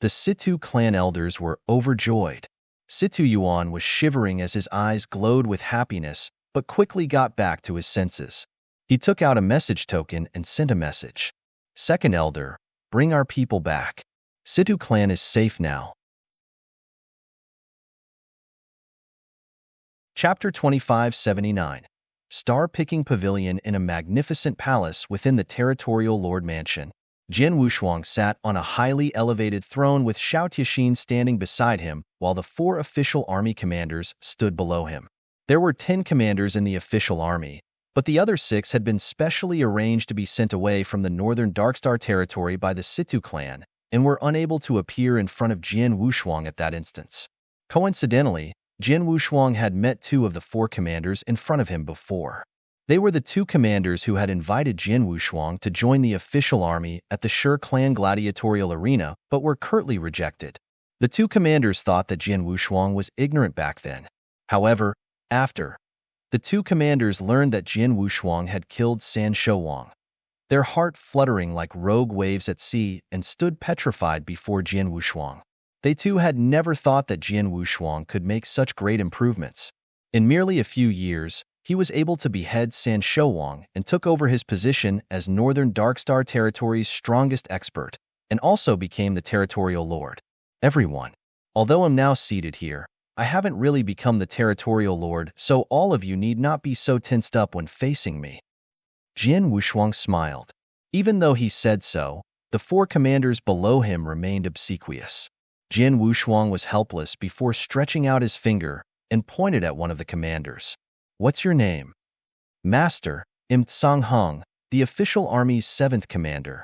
The Situ clan elders were overjoyed. Situ Yuan was shivering as his eyes glowed with happiness, but quickly got back to his senses. He took out a message token and sent a message. Second elder, bring our people back. Situ clan is safe now. Chapter 2579. Star-picking pavilion in a magnificent palace within the territorial lord mansion. Jian Wushuang sat on a highly elevated throne with Xiao Tianxin standing beside him, while the 4 official army commanders stood below him. There were 10 commanders in the official army, but the other 6 had been specially arranged to be sent away from the northern Darkstar territory by the Situ clan, and were unable to appear in front of Jian Wushuang at that instance. Coincidentally, Jian Wushuang had met 2 of the 4 commanders in front of him before. They were the 2 commanders who had invited Jian Wushuang to join the official army at the Shi clan gladiatorial arena, but were curtly rejected. The 2 commanders thought that Jian Wushuang was ignorant back then. However, after the 2 commanders learned that Jian Wushuang had killed San Shouwang, their heart fluttering like rogue waves at sea, and stood petrified before Jian Wushuang. They too had never thought that Jian Wushuang could make such great improvements. In merely a few years, he was able to behead San Shouwang and took over his position as Northern Darkstar Territory's strongest expert, and also became the territorial lord. Everyone. Although I'm now seated here, I haven't really become the territorial lord, so all of you need not be so tensed up when facing me. Jian Wushuang smiled. Even though he said so, the 4 commanders below him remained obsequious. Jian Wushuang was helpless before stretching out his finger and pointed at one of the commanders. "What's your name?" "Master, I'm Tsang Heng, the official army's 7th commander,"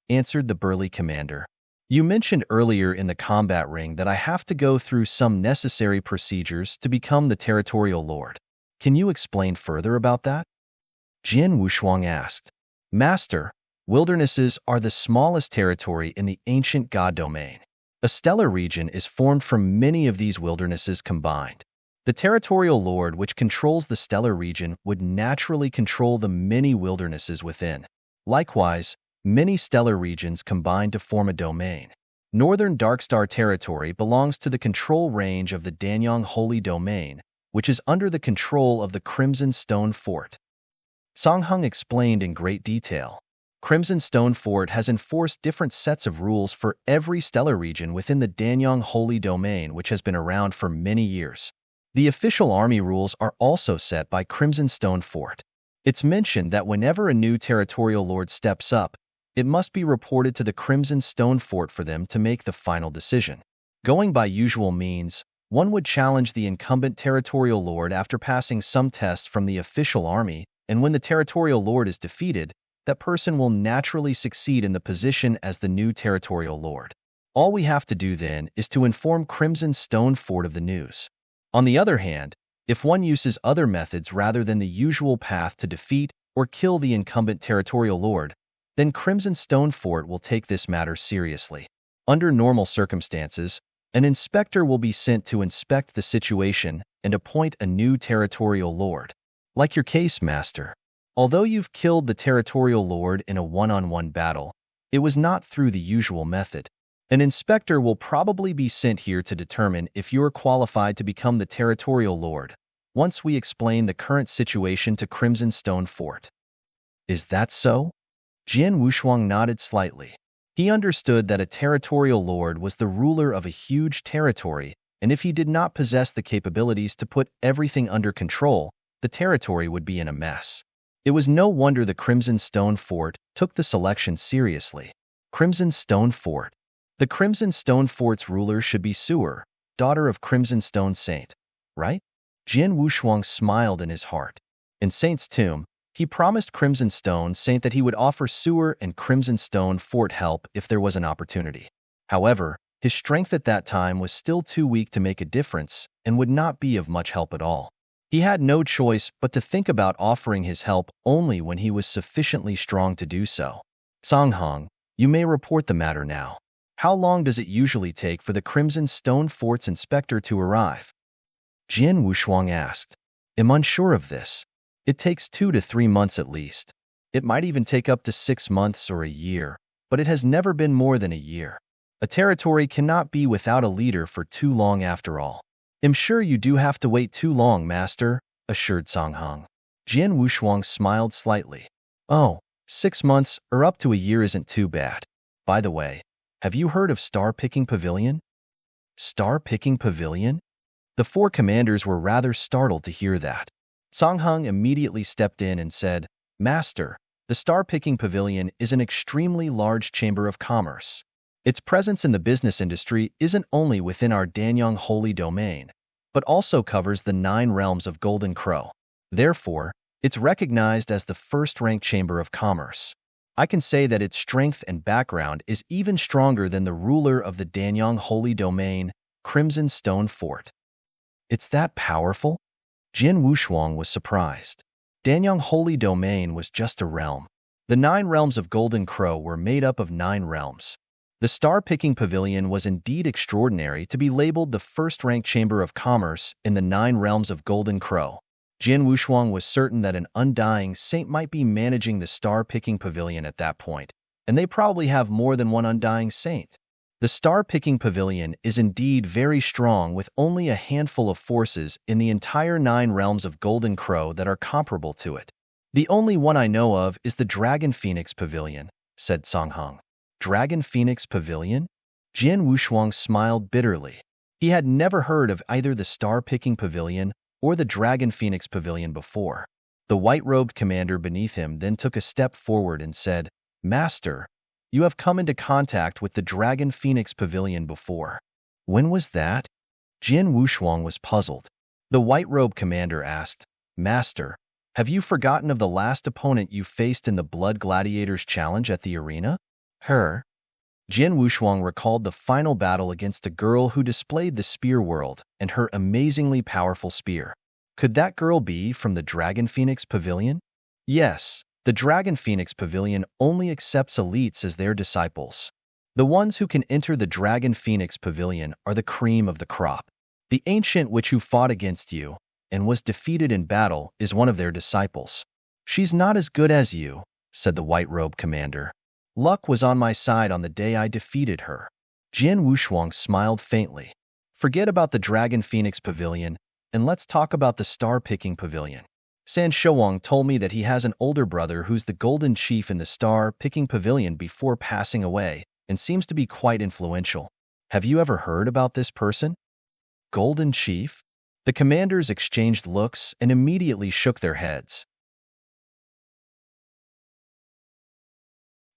answered the burly commander. "You mentioned earlier in the combat ring that I have to go through some necessary procedures to become the territorial lord. Can you explain further about that?" Jian Wushuang asked. "Master, wildernesses are the smallest territory in the ancient god domain. A stellar region is formed from many of these wildernesses combined. The territorial lord which controls the stellar region would naturally control the many wildernesses within. Likewise, many stellar regions combine to form a domain. Northern Darkstar territory belongs to the control range of the Danyang Holy Domain, which is under the control of the Crimson Stone Fort." Tsang Heng explained in great detail. Crimson Stone Fort has enforced different sets of rules for every stellar region within the Danyang Holy Domain, which has been around for many years. The official army rules are also set by Crimson Stone Fort. It's mentioned that whenever a new territorial lord steps up, it must be reported to the Crimson Stone Fort for them to make the final decision. Going by usual means, one would challenge the incumbent territorial lord after passing some tests from the official army, and when the territorial lord is defeated, that person will naturally succeed in the position as the new territorial lord. All we have to do then is to inform Crimson Stone Fort of the news. On the other hand, if one uses other methods rather than the usual path to defeat or kill the incumbent territorial lord, then Crimson Stone Fort will take this matter seriously. Under normal circumstances, an inspector will be sent to inspect the situation and appoint a new territorial lord. Like your case, Master. Although you've killed the territorial lord in a one-on-one battle, it was not through the usual method. An inspector will probably be sent here to determine if you are qualified to become the territorial lord, once we explain the current situation to Crimson Stone Fort. Is that so? Jian Wushuang nodded slightly. He understood that a territorial lord was the ruler of a huge territory, and if he did not possess the capabilities to put everything under control, the territory would be in a mess. It was no wonder the Crimson Stone Fort took the selection seriously. Crimson Stone Fort. The Crimson Stone Fort's ruler should be Su'er, daughter of Crimson Stone Saint, right? Jian Wushuang smiled in his heart. In Saint's tomb, he promised Crimson Stone Saint that he would offer Su'er and Crimson Stone Fort help if there was an opportunity. However, his strength at that time was still too weak to make a difference and would not be of much help at all. He had no choice but to think about offering his help only when he was sufficiently strong to do so. Songhong, you may report the matter now. How long does it usually take for the Crimson Stone Fort's inspector to arrive? Jian Wushuang asked. I'm unsure of this. It takes 2 to 3 months at least. It might even take up to 6 months or a year, but it has never been more than a year. A territory cannot be without a leader for too long after all. I'm sure you do have to wait too long, Master, assured Songhong. Jian Wushuang smiled slightly. Oh, 6 months or up to a year isn't too bad. By the way, have you heard of Star Picking Pavilion? Star Picking Pavilion? The 4 commanders were rather startled to hear that. Songhong immediately stepped in and said, Master, the Star Picking Pavilion is an extremely large chamber of commerce. Its presence in the business industry isn't only within our Danyang holy domain, but also covers the 9 realms of Golden Crow. Therefore, it's recognized as the first-ranked chamber of commerce. I can say that its strength and background is even stronger than the ruler of the Danyang holy domain, Crimson Stone Fort. It's that powerful? Jian Wushuang was surprised. Danyang holy domain was just a realm. The 9 realms of Golden Crow were made up of 9 realms. The Star-Picking Pavilion was indeed extraordinary to be labeled the first-ranked chamber of commerce in the 9 realms of Golden Crow. Jian Wushuang was certain that an undying saint might be managing the Star-Picking Pavilion at that point, and they probably have more than one undying saint. The Star-Picking Pavilion is indeed very strong with only a handful of forces in the entire 9 realms of Golden Crow that are comparable to it. The only one I know of is the Dragon Phoenix Pavilion, said Songhong. Dragon Phoenix Pavilion? Jian Wushuang smiled bitterly. He had never heard of either the Star-Picking Pavilion or the Dragon Phoenix Pavilion before. The white-robed commander beneath him then took a step forward and said, Master, you have come into contact with the Dragon Phoenix Pavilion before. When was that? Jian Wushuang was puzzled. The white-robed commander asked, Master, have you forgotten of the last opponent you faced in the Blood Gladiators Challenge at the arena? Her? Jian Wushuang recalled the final battle against a girl who displayed the spear world and her amazingly powerful spear. Could that girl be from the Dragon Phoenix Pavilion? Yes, the Dragon Phoenix Pavilion only accepts elites as their disciples. The ones who can enter the Dragon Phoenix Pavilion are the cream of the crop. The ancient witch who fought against you and was defeated in battle is one of their disciples. She's not as good as you, said the white-robed commander. Luck was on my side on the day I defeated her. Jian Wushuang smiled faintly. Forget about the Dragon Phoenix Pavilion, and let's talk about the Star-Picking Pavilion. San Shouwang told me that he has an older brother who's the Golden Chief in the Star-Picking Pavilion before passing away, and seems to be quite influential. Have you ever heard about this person? Golden Chief? The commanders exchanged looks and immediately shook their heads.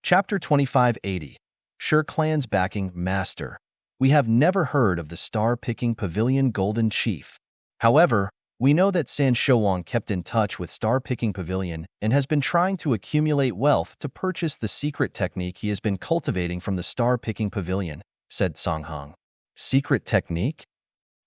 Chapter 2580. Shi Clan's Backing Master. We have never heard of the Star-Picking Pavilion Golden Chief. However, we know that San Shouwang kept in touch with Star-Picking Pavilion and has been trying to accumulate wealth to purchase the secret technique he has been cultivating from the Star-Picking Pavilion, said Songhong. Secret technique?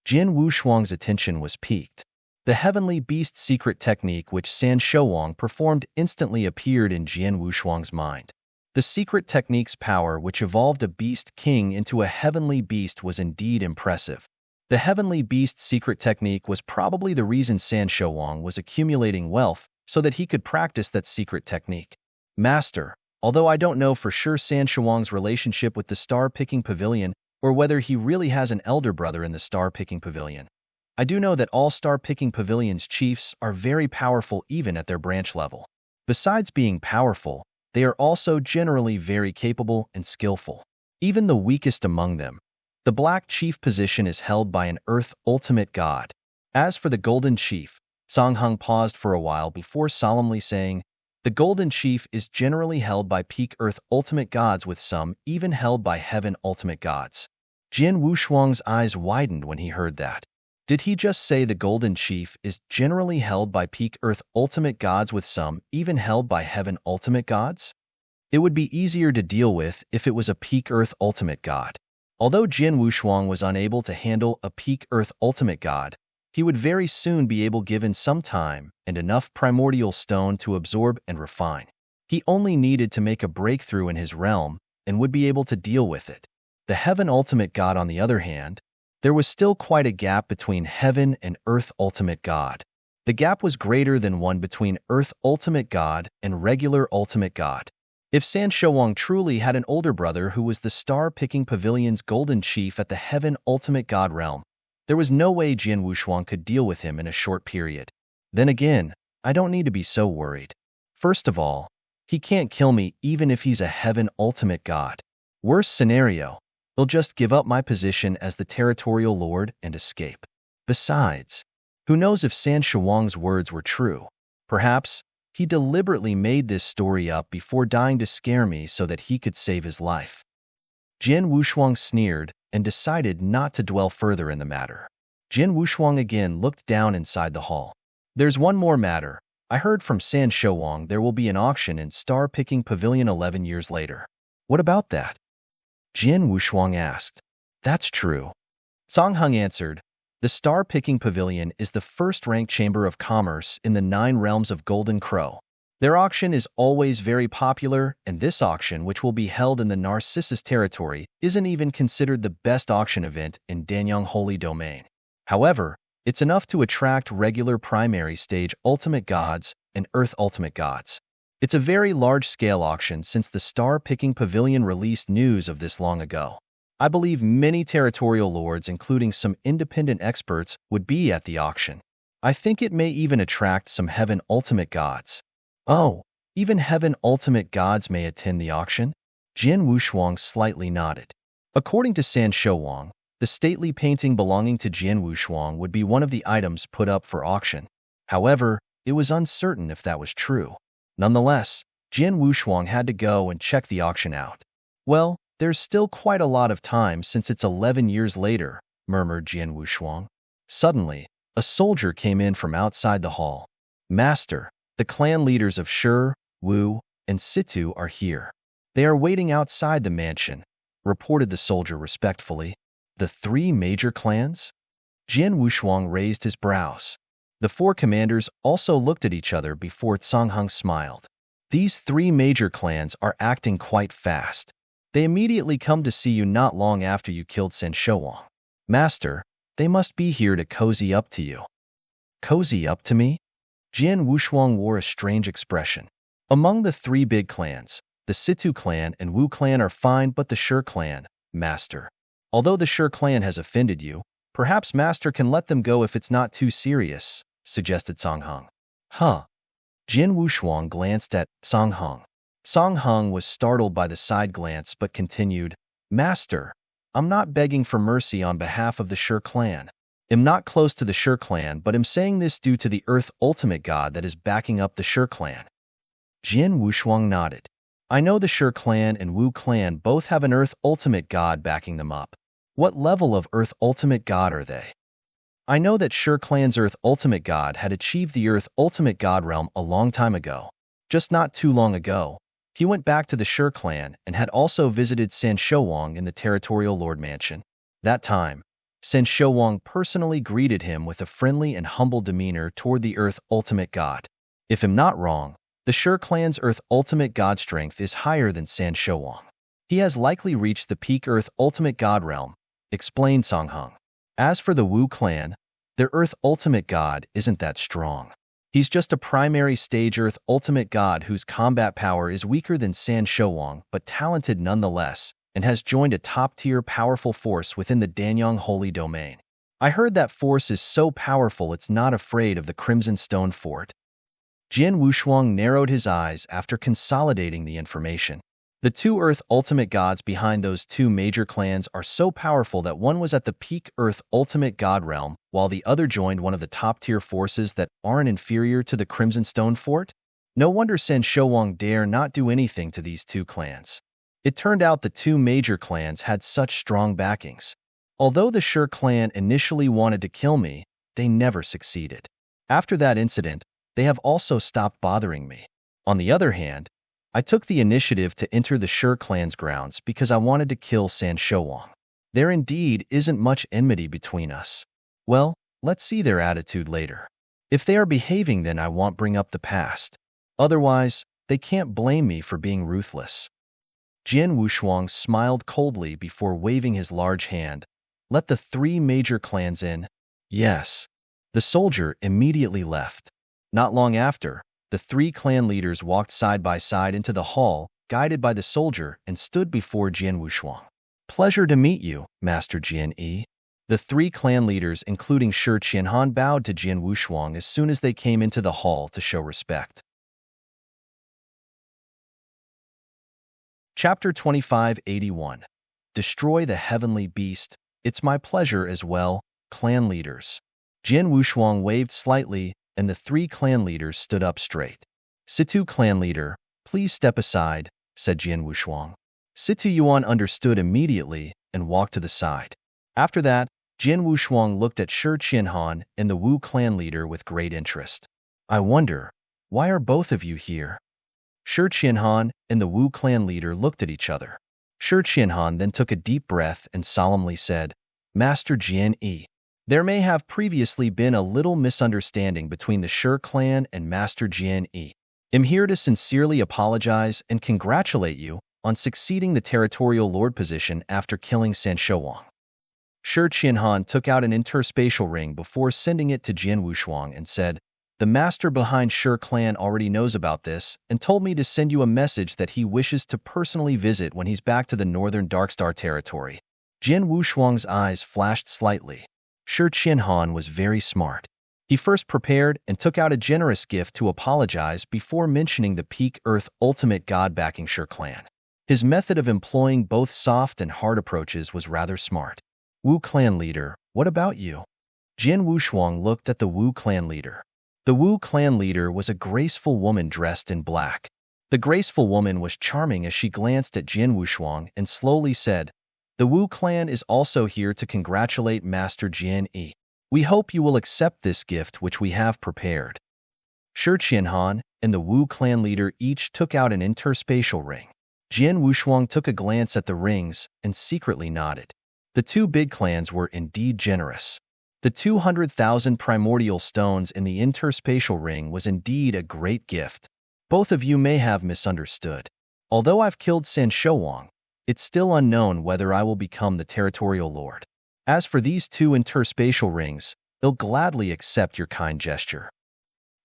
Jin Wushuang's attention was piqued. The heavenly beast secret technique which San Shouwang performed instantly appeared in Jin Wushuang's mind. The secret technique's power which evolved a beast king into a heavenly beast was indeed impressive. The heavenly beast secret technique was probably the reason San Shouwang was accumulating wealth so that he could practice that secret technique. Master, although I don't know for sure San Shouwang's relationship with the star-picking pavilion or whether he really has an elder brother in the star-picking pavilion, I do know that all star-picking pavilions chiefs are very powerful even at their branch level. Besides being powerful, they are also generally very capable and skillful. Even the weakest among them. The Black Chief position is held by an Earth Ultimate God. As for the Golden Chief, Songheng paused for a while before solemnly saying, the Golden Chief is generally held by peak Earth Ultimate Gods with some even held by Heaven Ultimate Gods. Jin Wushuang's eyes widened when he heard that. Did he just say the Golden Chief is generally held by peak Earth Ultimate Gods with some even held by Heaven Ultimate Gods? It would be easier to deal with if it was a peak Earth Ultimate God. Although Jin Wushuang was unable to handle a peak Earth Ultimate God, he would very soon be able given some time and enough primordial stone to absorb and refine. He only needed to make a breakthrough in his realm and would be able to deal with it. The Heaven Ultimate God, on the other hand, there was still quite a gap between Heaven and Earth Ultimate God. The gap was greater than one between Earth Ultimate God and regular Ultimate God. If San Shouwang truly had an older brother who was the star-picking pavilion's Golden Chief at the Heaven Ultimate God realm, there was no way Jin Wushuang could deal with him in a short period. Then again, I don't need to be so worried. First of all, he can't kill me even if he's a Heaven Ultimate God. Worst scenario, he'll just give up my position as the territorial lord and escape. Besides, who knows if San Shouwang's words were true? Perhaps he deliberately made this story up before dying to scare me so that he could save his life. Jin Wushuang sneered and decided not to dwell further in the matter. Jin Wushuang again looked down inside the hall. There's one more matter. I heard from San Shouwang there will be an auction in Star-Picking Pavilion 11 years later. What about that? Jin Wushuang asked. That's true. Songheng answered. The Star-Picking Pavilion is the first-ranked chamber of commerce in the 9 realms of Golden Crow. Their auction is always very popular, and this auction, which will be held in the Narcissus territory, isn't even considered the best auction event in Danyang Holy Domain. However, it's enough to attract regular primary stage Ultimate Gods and Earth Ultimate Gods. It's a very large-scale auction since the Star-Picking Pavilion released news of this long ago. I believe many territorial lords, including some independent experts, would be at the auction. I think it may even attract some Heaven Ultimate Gods. Oh, even Heaven Ultimate Gods may attend the auction? Jin Wushuang slightly nodded. According to San Shouwang, the stately painting belonging to Jin Wushuang would be one of the items put up for auction. However, it was uncertain if that was true. Nonetheless, Jin Wushuang had to go and check the auction out. Well, there's still quite a lot of time since it's 11 years later, murmured Jin Wushuang. Suddenly, a soldier came in from outside the hall. Master, the clan leaders of Shi, Wu, and Situ are here. They are waiting outside the mansion, reported the soldier respectfully. The 3 major clans? Jin Wushuang raised his brows. The 4 commanders also looked at each other before Songheng smiled. These 3 major clans are acting quite fast. They immediately come to see you not long after you killed San Shouwang. Master, they must be here to cozy up to you. Cozy up to me? Jin Wushuang wore a strange expression. Among the 3 big clans, the Situ clan and Wu clan are fine, but the Shi clan, Master. Although the Shi clan has offended you, perhaps Master can let them go if it's not too serious, suggested Songheng. Huh. Jin Wushuang glanced at Songheng. Songheng was startled by the side glance but continued, Master, I'm not begging for mercy on behalf of the Shi clan. I'm not close to the Shi clan, but I'm saying this due to the Earth Ultimate God that is backing up the Shi clan. Jin Wushuang nodded. I know the Shi clan and Wu clan both have an Earth Ultimate God backing them up. What level of Earth Ultimate God are they? I know that Shi clan's Earth Ultimate God had achieved the Earth Ultimate God realm a long time ago. Just not too long ago, he went back to the Shi clan and had also visited San Shouwang in the Territorial Lord Mansion. That time, San Shouwang personally greeted him with a friendly and humble demeanor toward the Earth Ultimate God. If I'm not wrong, the Shi clan's Earth Ultimate God strength is higher than San Shouwang. He has likely reached the peak Earth Ultimate God realm, explained Song Hung. As for the Wu clan, their Earth Ultimate God isn't that strong. He's just a primary stage Earth Ultimate God whose combat power is weaker than San Shouwang but talented nonetheless, and has joined a top-tier powerful force within the Danyang Holy Domain. I heard that force is so powerful it's not afraid of the Crimson Stone Fort. Jian Wushuang narrowed his eyes after consolidating the information. The two Earth Ultimate Gods behind those two major clans are so powerful that one was at the peak Earth Ultimate God realm, while the other joined one of the top-tier forces that aren't inferior to the Crimson Stone Fort? No wonder San Shouwang dare not do anything to these two clans. It turned out the two major clans had such strong backings. Although the Shi clan initially wanted to kill me, they never succeeded. After that incident, they have also stopped bothering me. On the other hand, I took the initiative to enter the Shi clan's grounds because I wanted to kill San Shouwang. There indeed isn't much enmity between us. Well, let's see their attitude later. If they are behaving, then I won't bring up the past. Otherwise, they can't blame me for being ruthless. Jian Wushuang smiled coldly before waving his large hand. Let the three major clans in. Yes. The soldier immediately left. Not long after, the three clan leaders walked side by side into the hall, guided by the soldier, and stood before Jian Wushuang. Pleasure to meet you, Master Jian Yi. The three clan leaders, including Shi Qianhan, bowed to Jian Wushuang as soon as they came into the hall to show respect. Chapter 2581. Destroy the Heavenly Beast. It's my pleasure as well, clan leaders. Jian Wushuang waved slightly, and the three clan leaders stood up straight. Situ clan leader, please step aside, said Jian Wushuang. Situ Yuan understood immediately and walked to the side. After that, Jian Wushuang looked at Shi Qianhan and the Wu clan leader with great interest. I wonder, why are both of you here? Shi Qianhan and the Wu clan leader looked at each other. Shi Qianhan then took a deep breath and solemnly said, Master Jian Yi, there may have previously been a little misunderstanding between the Shi clan and Master Jian Yi. I'm here to sincerely apologize and congratulate you on succeeding the territorial lord position after killing San Shouwang. Shi Qianhan took out an interspatial ring before sending it to Jian Wushuang and said, the master behind Shi clan already knows about this and told me to send you a message that he wishes to personally visit when he's back to the northern Darkstar territory. Jian Wushuang's eyes flashed slightly. Shi Qianhan was very smart. He first prepared and took out a generous gift to apologize before mentioning the peak Earth Ultimate God backing Shi clan. His method of employing both soft and hard approaches was rather smart. Wu clan leader, what about you? Jian Wushuang looked at the Wu clan leader. The Wu clan leader was a graceful woman dressed in black. The graceful woman was charming as she glanced at Jian Wushuang and slowly said, the Wu clan is also here to congratulate Master Jian Yi. We hope you will accept this gift which we have prepared. Shi Qianhan and the Wu clan leader each took out an interspatial ring. Jian Wushuang took a glance at the rings and secretly nodded. The two big clans were indeed generous. The 200,000 primordial stones in the interspatial ring was indeed a great gift. Both of you may have misunderstood. Although I've killed San Shouwang, it's still unknown whether I will become the territorial lord. As for these two interspatial rings, they'll gladly accept your kind gesture.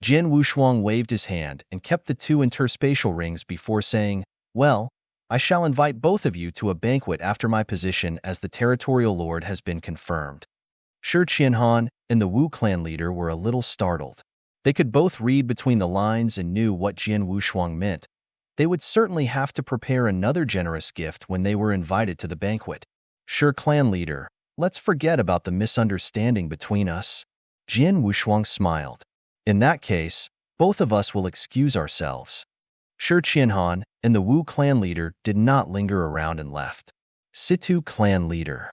Jian Wushuang waved his hand and kept the two interspatial rings before saying, well, I shall invite both of you to a banquet after my position as the territorial lord has been confirmed. Shi Qianhan and the Wu clan leader were a little startled. They could both read between the lines and knew what Jian Wushuang meant. They would certainly have to prepare another generous gift when they were invited to the banquet. Shi clan leader, let's forget about the misunderstanding between us. Jian Wushuang smiled. In that case, both of us will excuse ourselves. Shi Qianhan and the Wu clan leader did not linger around and left. Situ clan leader.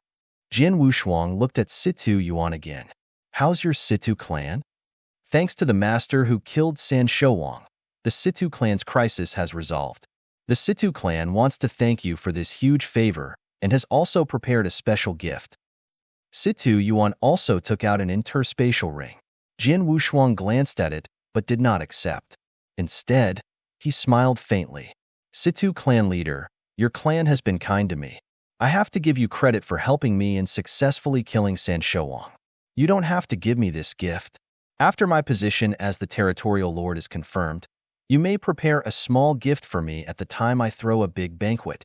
Jian Wushuang looked at Situ Yuan again. How's your Situ clan? Thanks to the master who killed San Shouwang, the Situ clan's crisis has resolved. The Situ clan wants to thank you for this huge favor and has also prepared a special gift. Situ Yuan also took out an interspatial ring. Jin Wushuang glanced at it, but did not accept. Instead, he smiled faintly. Situ clan leader, your clan has been kind to me. I have to give you credit for helping me in successfully killing San Shouwang. You don't have to give me this gift. After my position as the territorial lord is confirmed, you may prepare a small gift for me at the time I throw a big banquet.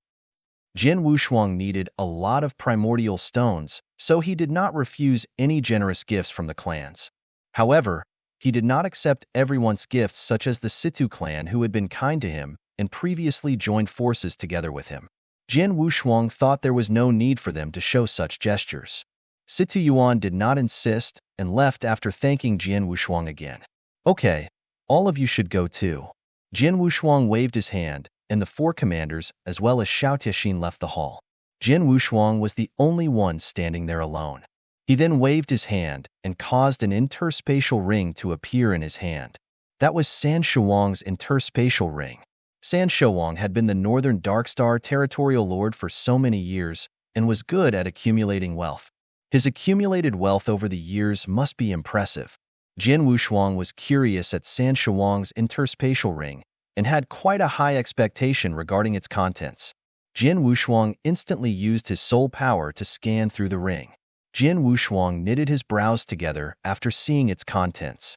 Jin Wushuang needed a lot of primordial stones, so he did not refuse any generous gifts from the clans. However, he did not accept everyone's gifts, such as the Situ clan who had been kind to him and previously joined forces together with him. Jin Wushuang thought there was no need for them to show such gestures. Situ Yuan did not insist and left after thanking Jin Wushuang again. Okay, all of you should go too. Jin Wushuang waved his hand, and the four commanders, as well as Xiao Tiexin, left the hall. Jin Wushuang was the only one standing there alone. He then waved his hand and caused an interspatial ring to appear in his hand. That was San Shouwang's interspatial ring. San Shouwang had been the Northern Darkstar territorial lord for so many years and was good at accumulating wealth. His accumulated wealth over the years must be impressive. Jin Wushuang was curious at San Shouwang's interspatial ring and had quite a high expectation regarding its contents. Jin Wushuang instantly used his soul power to scan through the ring. Jin Wushuang knitted his brows together after seeing its contents.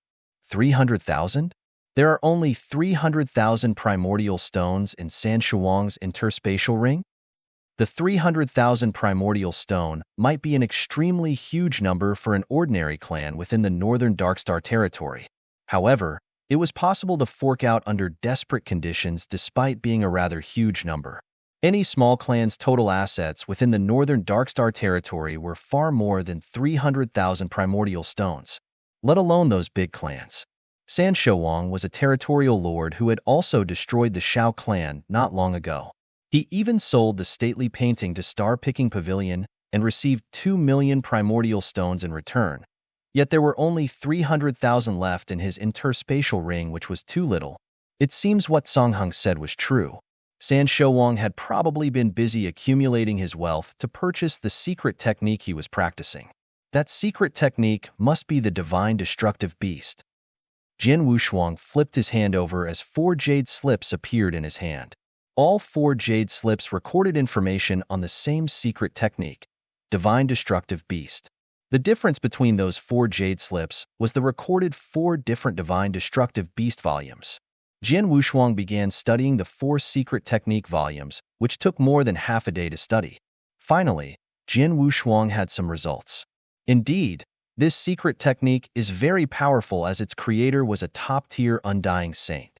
300,000? There are only 300,000 primordial stones in San Shouwang's interspatial ring? The 300,000 primordial stone might be an extremely huge number for an ordinary clan within the Northern Darkstar territory. However, it was possible to fork out under desperate conditions despite being a rather huge number. Any small clan's total assets within the Northern Darkstar territory were far more than 300,000 primordial stones, let alone those big clans. San Shouwang was a territorial lord who had also destroyed the Shao clan not long ago. He even sold the stately painting to Star Picking Pavilion and received 2 million primordial stones in return. Yet there were only 300,000 left in his interspatial ring, which was too little. It seems what Song Heng said was true. San Shouwang had probably been busy accumulating his wealth to purchase the secret technique he was practicing. That secret technique must be the Divine Destructive Beast. Jin Wushuang flipped his hand over as 4 jade slips appeared in his hand. All 4 jade slips recorded information on the same secret technique, Divine Destructive Beast. The difference between those 4 jade slips was the recorded 4 different Divine Destructive Beast volumes. Jin Wushuang began studying the 4 secret technique volumes, which took more than half a day to study. Finally, Jin Wushuang had some results. Indeed, this secret technique is very powerful as its creator was a top-tier Undying Saint.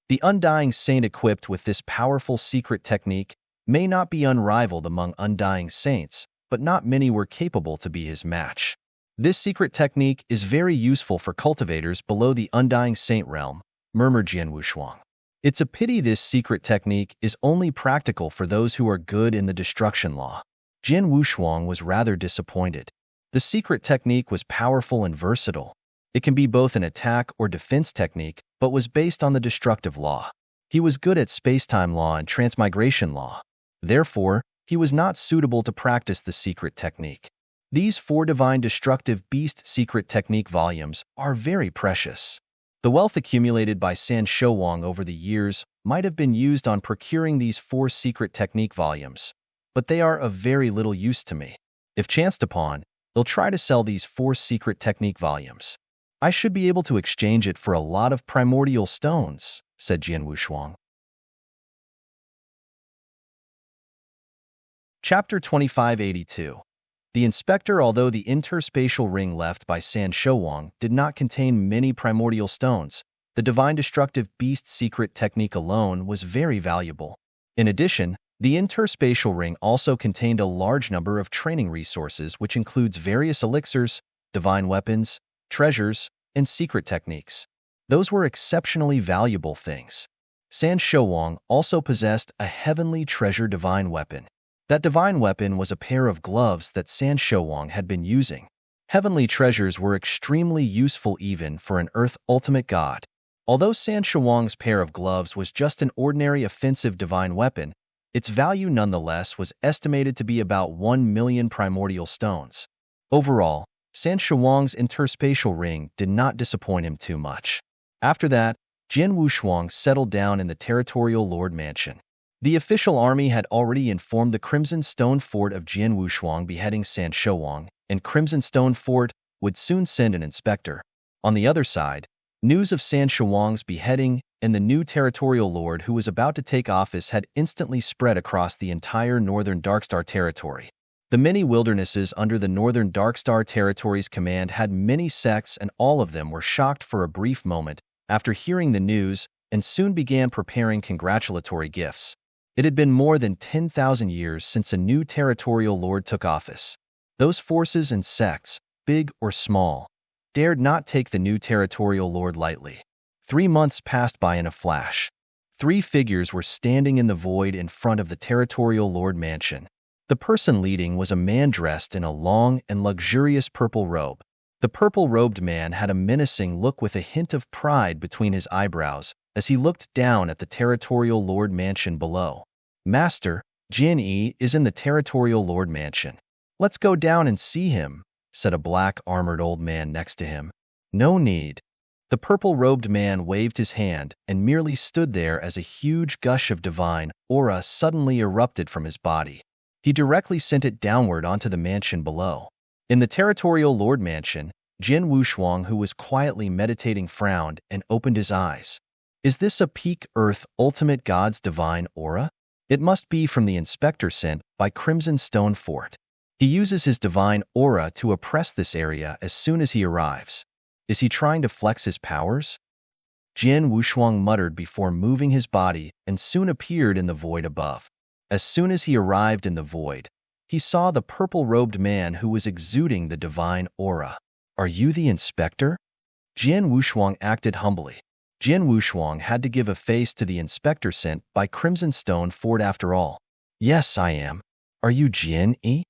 The Undying Saint equipped with this powerful secret technique may not be unrivaled among Undying Saints, but not many were capable to be his match. This secret technique is very useful for cultivators below the Undying Saint realm, murmured Jin Wushuang. It's a pity this secret technique is only practical for those who are good in the destruction law. Jin Wushuang was rather disappointed. The secret technique was powerful and versatile. It can be both an attack or defense technique, but was based on the destructive law. He was good at spacetime law and transmigration law. Therefore, he was not suitable to practice the secret technique. These 4 Divine Destructive Beast secret technique volumes are very precious. The wealth accumulated by San Shouwang over the years might have been used on procuring these 4 secret technique volumes, but they are of very little use to me. If chanced upon, they'll try to sell these 4 secret technique volumes. I should be able to exchange it for a lot of primordial stones, said Jin Wushuang. Chapter 2582. The Inspector. Although the interspatial ring left by San Shouwang did not contain many primordial stones, the Divine Destructive Beast secret technique alone was very valuable. In addition, the interspatial ring also contained a large number of training resources, which includes various elixirs, divine weapons, treasures, and secret techniques. Those were exceptionally valuable things. San Shouwang also possessed a heavenly treasure divine weapon. That divine weapon was a pair of gloves that San Shouwang had been using. Heavenly treasures were extremely useful even for an Earth ultimate god. Although San Shouwang's pair of gloves was just an ordinary offensive divine weapon, its value nonetheless was estimated to be about 1 million primordial stones. Overall, San Shuang's interspatial ring did not disappoint him too much. After that, Jin Wushuang settled down in the territorial lord mansion. The official army had already informed the Crimson Stone Fort of Jin Wushuang beheading San Shuang, and Crimson Stone Fort would soon send an inspector. On the other side, news of San Shuang's beheading and the new territorial lord who was about to take office had instantly spread across the entire northern Darkstar territory. The many wildernesses under the northern Darkstar territory's command had many sects, and all of them were shocked for a brief moment after hearing the news and soon began preparing congratulatory gifts. It had been more than 10,000 years since a new territorial lord took office. Those forces and sects, big or small, dared not take the new territorial lord lightly. 3 months passed by in a flash. 3 figures were standing in the void in front of the territorial lord mansion. The person leading was a man dressed in a long and luxurious purple robe. The purple-robed man had a menacing look with a hint of pride between his eyebrows as he looked down at the territorial lord mansion below. Master, Jin Yi is in the territorial lord mansion. Let's go down and see him, said a black-armored old man next to him. No need. The purple-robed man waved his hand and merely stood there as a huge gush of divine aura suddenly erupted from his body. He directly sent it downward onto the mansion below. In the territorial lord mansion, Jin Wushuang, who was quietly meditating, frowned and opened his eyes. Is this a peak Earth Ultimate God's divine aura? It must be from the inspector sent by Crimson Stone Fort. He uses his divine aura to oppress this area as soon as he arrives. Is he trying to flex his powers? Jin Wushuang muttered before moving his body and soon appeared in the void above. As soon as he arrived in the void, he saw the purple-robed man who was exuding the divine aura. Are you the inspector? Jin Wushuang acted humbly. Jin Wushuang had to give a face to the inspector sent by Crimson Stone Fort after all. Yes, I am. Are you Jin Yi?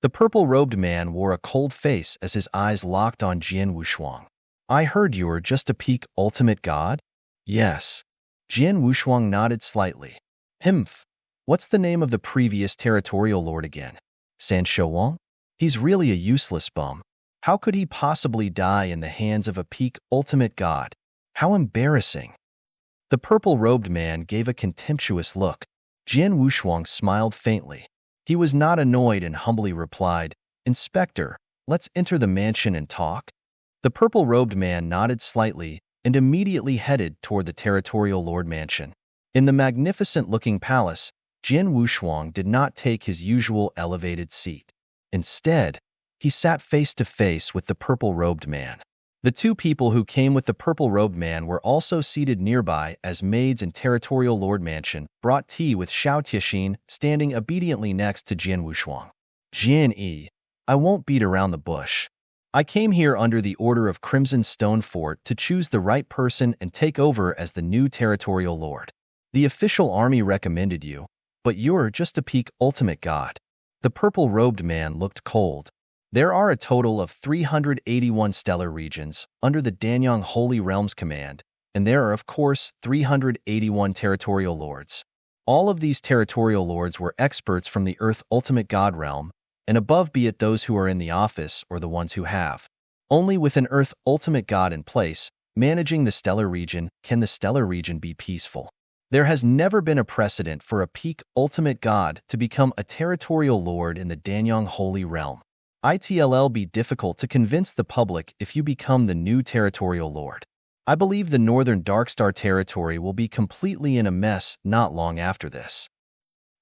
The purple-robed man wore a cold face as his eyes locked on Jin Wushuang. I heard you're just a peak ultimate god? Yes. Jin Wushuang nodded slightly. Himph. What's the name of the previous territorial lord again? San Shuang? He's really a useless bum. How could he possibly die in the hands of a peak ultimate god? How embarrassing. The purple-robed man gave a contemptuous look. Jin Wushuang smiled faintly. He was not annoyed and humbly replied, Inspector, let's enter the mansion and talk. The purple-robed man nodded slightly and immediately headed toward the territorial lord mansion. In the magnificent-looking palace, Jin Wushuang did not take his usual elevated seat. Instead, he sat face to face with the purple-robed man. The 2 people who came with the purple-robed man were also seated nearby as maids in territorial lord mansion brought tea with Xiao Tixin standing obediently next to Jin Wushuang. Jin Yi, I won't beat around the bush. I came here under the order of Crimson Stone Fort to choose the right person and take over as the new territorial lord. The official army recommended you, but you're just a peak ultimate god. The purple-robed man looked cold. There are a total of 381 stellar regions under the Danyang Holy Realms command, and there are of course 381 territorial lords. All of these territorial lords were experts from the Earth Ultimate God realm, and above be it those who are in the office or the ones who have. Only with an Earth Ultimate God in place, managing the stellar region, can the stellar region be peaceful. There has never been a precedent for a peak ultimate god to become a territorial lord in the Danyang Holy Realm. It'll be difficult to convince the public if you become the new territorial lord. I believe the northern Darkstar territory will be completely in a mess not long after this.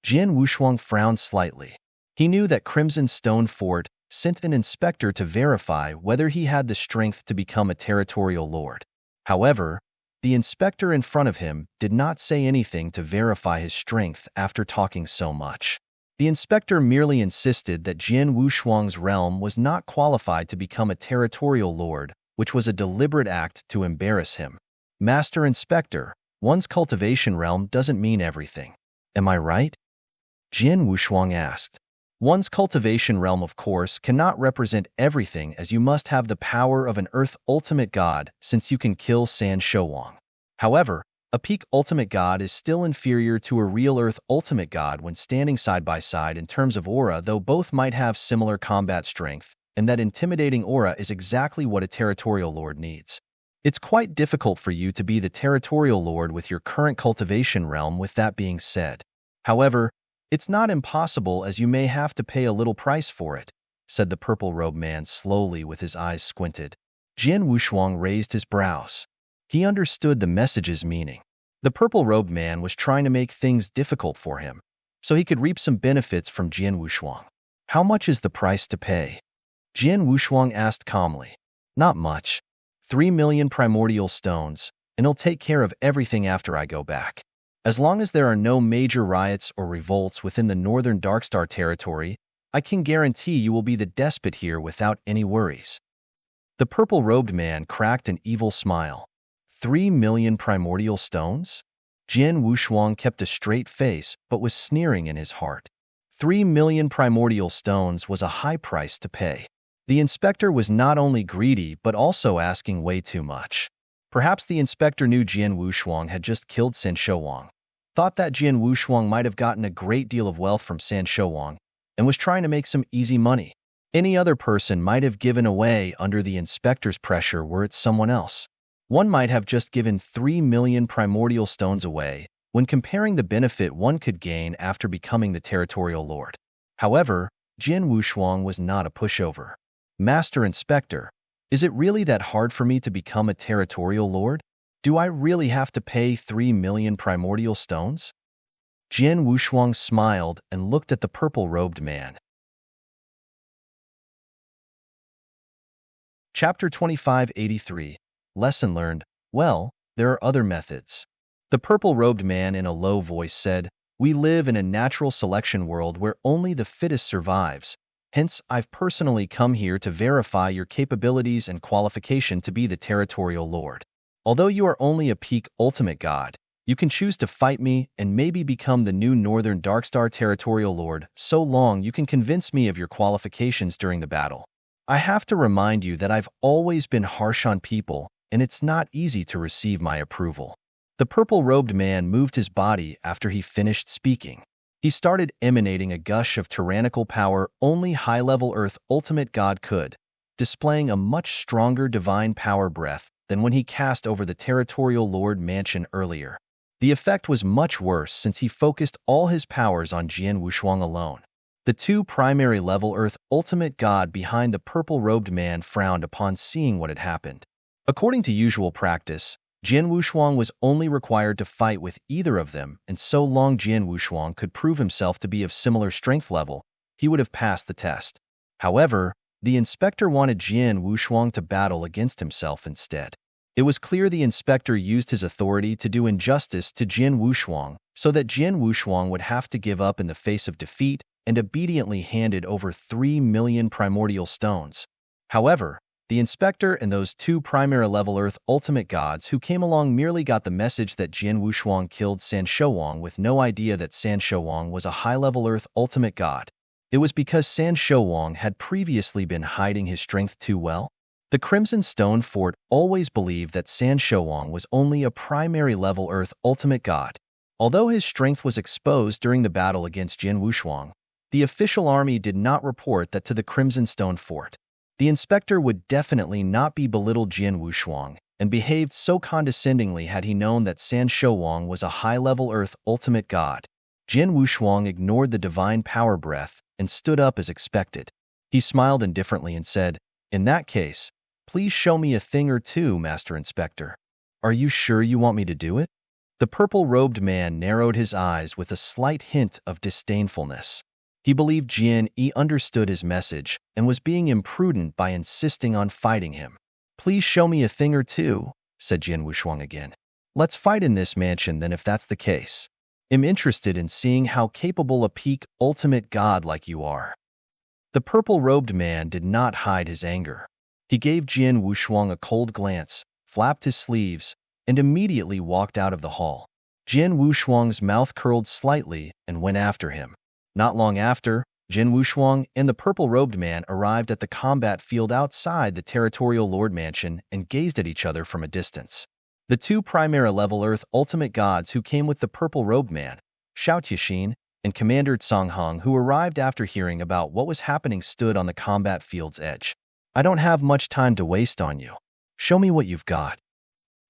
Jin Wushuang frowned slightly. He knew that Crimson Stone Fort sent an inspector to verify whether he had the strength to become a territorial lord. However, the inspector in front of him did not say anything to verify his strength after talking so much. The inspector merely insisted that Jin Wushuang's realm was not qualified to become a territorial lord, which was a deliberate act to embarrass him. Master Inspector, one's cultivation realm doesn't mean everything. Am I right? Jin Wushuang asked. One's cultivation realm, of course, cannot represent everything, as you must have the power of an Earth Ultimate God since you can kill San Shuang. However, a peak Ultimate God is still inferior to a real Earth Ultimate God when standing side by side in terms of aura, though both might have similar combat strength. and that intimidating aura is exactly what a territorial lord needs. It's quite difficult for you to be the territorial lord with your current cultivation realm. With that being said, however, it's not impossible, as you may have to pay a little price for it, said the purple-robed man slowly with his eyes squinted. Jian Wushuang raised his brows. He understood the message's meaning. The purple-robed man was trying to make things difficult for him, so he could reap some benefits from Jian Wushuang. How much is the price to pay? Jian Wushuang asked calmly. Not much. 3 million primordial stones, and it'll take care of everything after I go back. As long as there are no major riots or revolts within the northern Darkstar territory, I can guarantee you will be the despot here without any worries. The purple-robed man cracked an evil smile. 3 million primordial stones? Jian Wushuang kept a straight face but was sneering in his heart. 3 million primordial stones was a high price to pay. The inspector was not only greedy but also asking way too much. Perhaps the inspector knew Jian Wushuang had just killed San Shouwang, thought that Jian Wushuang might have gotten a great deal of wealth from San Shouwang, and was trying to make some easy money. Any other person might have given away under the inspector's pressure were it someone else. One might have just given 3 million primordial stones away when comparing the benefit one could gain after becoming the territorial lord. However, Jian Wushuang was not a pushover. Master Inspector, is it really that hard for me to become a territorial lord? Do I really have to pay 3 million primordial stones? Jian Wushuang smiled and looked at the purple-robed man. Chapter 2583. Lesson learned. Well, there are other methods. The purple-robed man in a low voice said, We live in a natural selection world where only the fittest survives. Hence, I've personally come here to verify your capabilities and qualification to be the territorial lord. Although you are only a peak ultimate god, you can choose to fight me and maybe become the new Northern Darkstar territorial lord, so long you can convince me of your qualifications during the battle. I have to remind you that I've always been harsh on people, and it's not easy to receive my approval. The purple-robed man moved his body after he finished speaking. He started emanating a gush of tyrannical power only high-level Earth ultimate god could, displaying a much stronger divine power breath than when he cast over the territorial lord mansion earlier. The effect was much worse since he focused all his powers on Jian Wushuang alone. The two primary level Earth ultimate god behind the purple-robed man frowned upon seeing what had happened. According to usual practice, Jian Wushuang was only required to fight with either of them, and so long Jian Wushuang could prove himself to be of similar strength level, he would have passed the test. However, the inspector wanted Jian Wushuang to battle against himself instead. It was clear the inspector used his authority to do injustice to Jian Wushuang, so that Jian Wushuang would have to give up in the face of defeat and obediently handed over 3 million primordial stones. However, the inspector and those two primary-level Earth ultimate gods who came along merely got the message that Jian Wushuang killed San Shouwang with no idea that San Shouwang was a high-level Earth ultimate god. It was because San Shouwang had previously been hiding his strength too well. The Crimson Stone Fort always believed that San Shouwang was only a primary-level Earth ultimate god. Although his strength was exposed during the battle against Jian Wushuang, the official army did not report that to the Crimson Stone Fort. The inspector would definitely not be belittled Jian Wushuang, and behaved so condescendingly had he known that San Shouwang was a high-level Earth ultimate god. Jian Wushuang ignored the divine power breath and stood up as expected. He smiled indifferently and said, In that case, please show me a thing or two, Master Inspector. Are you sure you want me to do it? The purple-robed man narrowed his eyes with a slight hint of disdainfulness. He believed Jian Yi understood his message and was being imprudent by insisting on fighting him. Please show me a thing or two, said Jian Wushuang again. Let's fight in this mansion then if that's the case. I'm interested in seeing how capable a peak ultimate god like you are. The purple-robed man did not hide his anger. He gave Jian Wushuang a cold glance, flapped his sleeves, and immediately walked out of the hall. Jian Wushuang's mouth curled slightly and went after him. Not long after, Jian Wushuang and the purple-robed man arrived at the combat field outside the territorial lord mansion and gazed at each other from a distance. The two primary-level Earth ultimate gods who came with the purple-robed man, Shao Tixin and Commander Tsang Hung, who arrived after hearing about what was happening, stood on the combat field's edge. I don't have much time to waste on you. Show me what you've got.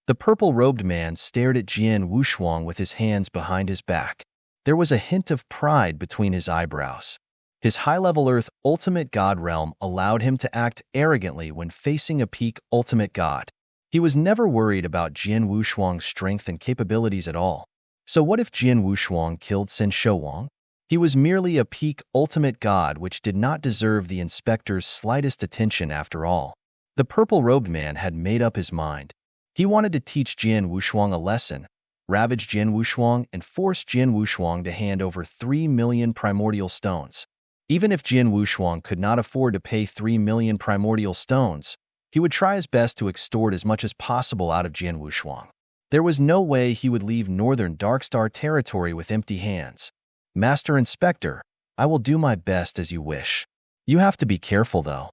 The purple-robed man stared at Jian Wushuang with his hands behind his back. There was a hint of pride between his eyebrows. His high-level Earth Ultimate God realm allowed him to act arrogantly when facing a peak Ultimate God. He was never worried about Jian Wushuang's strength and capabilities at all. So what if Jian Wushuang killed Sen Shouwang? He was merely a peak Ultimate God, which did not deserve the inspector's slightest attention after all. The purple-robed man had made up his mind. He wanted to teach Jian Wushuang a lesson, ravage Jian Wushuang, and force Jian Wushuang to hand over 3 million primordial stones. Even if Jian Wushuang could not afford to pay 3 million primordial stones, he would try his best to extort as much as possible out of Jian Wushuang. There was no way he would leave northern Darkstar territory with empty hands. Master Inspector, I will do my best as you wish. You have to be careful, though.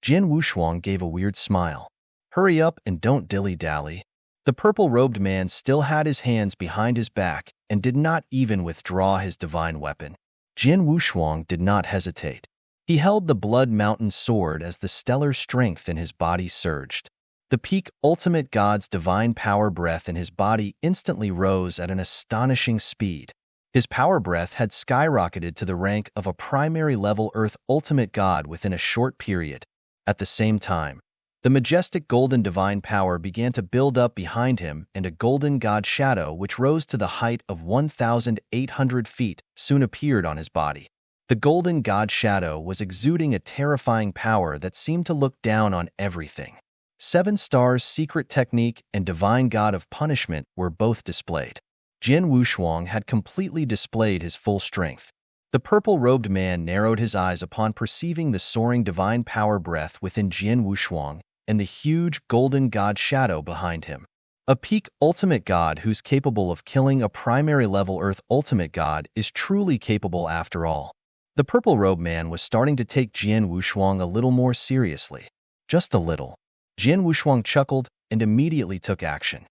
Jian Wushuang gave a weird smile. Hurry up and don't dilly-dally. The purple-robed man still had his hands behind his back and did not even withdraw his divine weapon. Jian Wushuang did not hesitate. He held the Blood Mountain sword as the stellar strength in his body surged. The peak Ultimate God's divine power breath in his body instantly rose at an astonishing speed. His power breath had skyrocketed to the rank of a primary level Earth Ultimate God within a short period. At the same time, the majestic golden divine power began to build up behind him, and a golden god shadow which rose to the height of 1,800 feet soon appeared on his body. The golden god shadow was exuding a terrifying power that seemed to look down on everything. 7 Stars' secret technique and divine god of punishment were both displayed. Jian Wushuang had completely displayed his full strength. The purple-robed man narrowed his eyes upon perceiving the soaring divine power breath within Jian Wushuang and the huge golden god shadow behind him. A peak ultimate god who's capable of killing a primary level Earth ultimate god is truly capable after all. The purple-robed man was starting to take Jian Wushuang a little more seriously. Just a little. Jian Wushuang chuckled and immediately took action.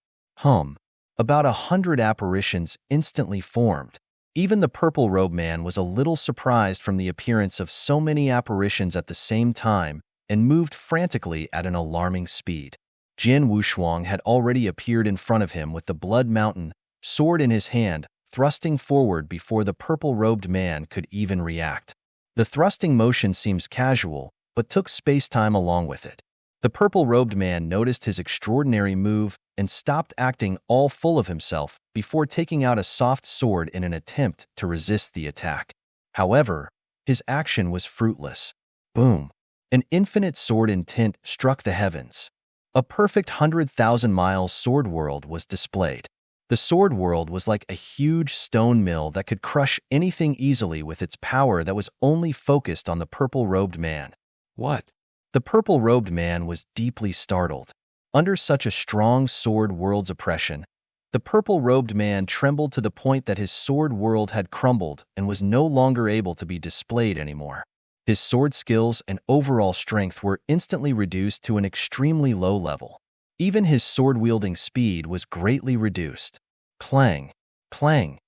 About 100 apparitions instantly formed. Even the purple-robed man was a little surprised from the appearance of so many apparitions at the same time and moved frantically at an alarming speed. Jian Wushuang had already appeared in front of him with the Blood Mountain sword in his hand, thrusting forward before the purple-robed man could even react. The thrusting motion seems casual, but took space-time along with it. The purple-robed man noticed his extraordinary move and stopped acting all full of himself before taking out a soft sword in an attempt to resist the attack. However, his action was fruitless. Boom! An infinite sword intent struck the heavens. A perfect 100,000-mile sword world was displayed. The sword world was like a huge stone mill that could crush anything easily with its power that was only focused on the purple-robed man. What? The purple-robed man was deeply startled. Under such a strong sword world's oppression, the purple-robed man trembled to the point that his sword world had crumbled and was no longer able to be displayed anymore. His sword skills and overall strength were instantly reduced to an extremely low level. Even his sword-wielding speed was greatly reduced. Clang! Clang!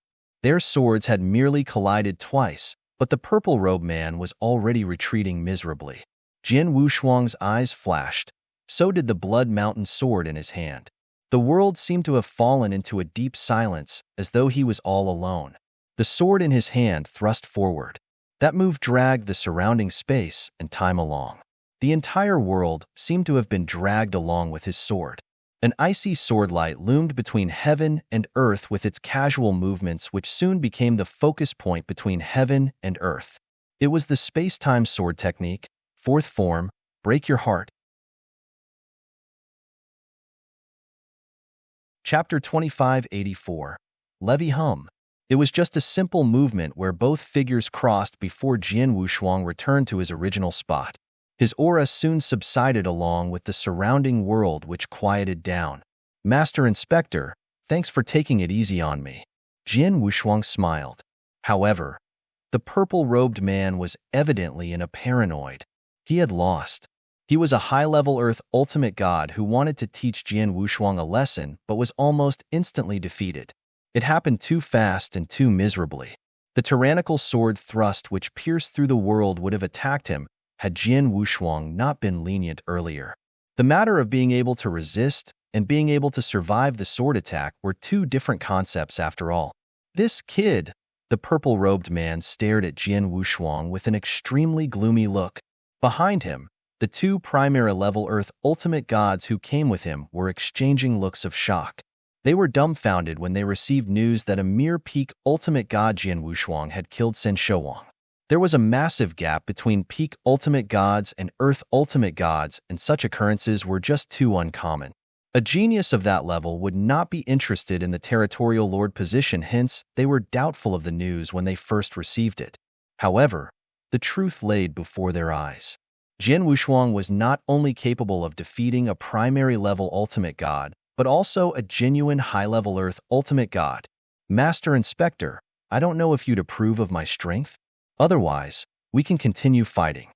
Their swords had merely collided twice, but the purple-robed man was already retreating miserably. Jian Wushuang's eyes flashed. So did the Blood Mountain sword in his hand. The world seemed to have fallen into a deep silence, as though he was all alone. The sword in his hand thrust forward. That move dragged the surrounding space and time along. The entire world seemed to have been dragged along with his sword. An icy swordlight loomed between heaven and earth with its casual movements, which soon became the focus point between heaven and earth. It was the space-time sword technique, 4th form, Break Your Heart. Chapter 2584. Levy Hum. It was just a simple movement where both figures crossed before Jian Wushuang returned to his original spot. His aura soon subsided along with the surrounding world, which quieted down. Master Inspector, thanks for taking it easy on me. Jian Wushuang smiled. However, the purple-robed man was evidently in a paranoid. He had lost. He was a high-level Earth ultimate god who wanted to teach Jian Wushuang a lesson but was almost instantly defeated. It happened too fast and too miserably. The tyrannical sword thrust which pierced through the world would have attacked him had Jian Wushuang not been lenient earlier. The matter of being able to resist and being able to survive the sword attack were two different concepts after all. This kid, the purple-robed man stared at Jian Wushuang with an extremely gloomy look. Behind him, the two primary-level Earth Ultimate Gods who came with him were exchanging looks of shock. They were dumbfounded when they received news that a mere peak Ultimate God Jian Wushuang had killed Shen Shouwang. There was a massive gap between peak Ultimate Gods and Earth Ultimate Gods, and such occurrences were just too uncommon. A genius of that level would not be interested in the territorial lord position, hence, they were doubtful of the news when they first received it. However, the truth laid before their eyes. Jian Wushuang was not only capable of defeating a primary-level Ultimate God, but also a genuine high-level Earth Ultimate God. Master Inspector, I don't know if you'd approve of my strength? Otherwise, we can continue fighting.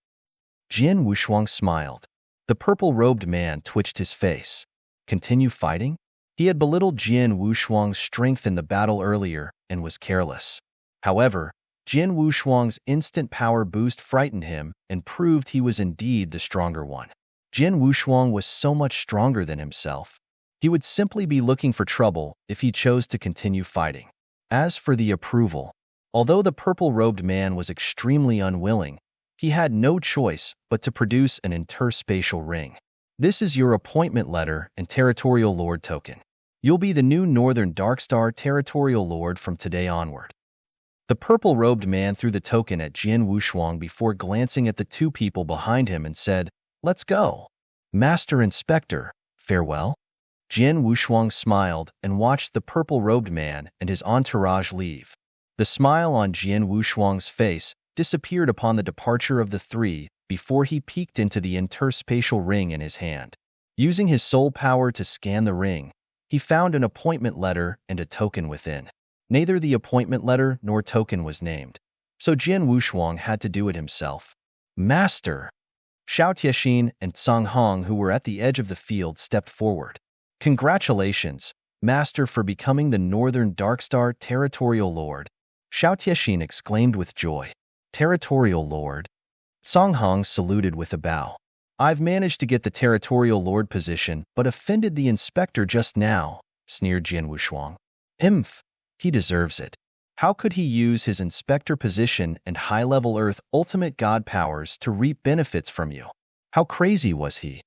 Jian Wushuang smiled. The purple-robed man twitched his face. Continue fighting? He had belittled Jian Wushuang's strength in the battle earlier and was careless. However, Jian Wushuang's instant power boost frightened him and proved he was indeed the stronger one. Jian Wushuang was so much stronger than himself. He would simply be looking for trouble if he chose to continue fighting. As for the approval, although the purple-robed man was extremely unwilling, he had no choice but to produce an interspatial ring. This is your appointment letter and territorial lord token. You'll be the new Northern Darkstar territorial lord from today onward. The purple-robed man threw the token at Jian Wushuang before glancing at the two people behind him and said, "Let's go. Master Inspector, farewell." Jian Wushuang smiled and watched the purple-robed man and his entourage leave. The smile on Jian Wushuang's face disappeared upon the departure of the three before he peeked into the interspatial ring in his hand. Using his soul power to scan the ring, he found an appointment letter and a token within. Neither the appointment letter nor token was named, so Jian Wushuang had to do it himself. Master! Xiao Tiexin and Song Hong, who were at the edge of the field, stepped forward. Congratulations, Master, for becoming the Northern Darkstar Territorial Lord. Xiao Tiexin exclaimed with joy. Territorial Lord? Song Hong saluted with a bow. I've managed to get the Territorial Lord position, but offended the inspector just now, sneered Jian Wushuang. He deserves it. How could he use his inspector position and high-level Earth Ultimate God powers to reap benefits from you? How crazy was he?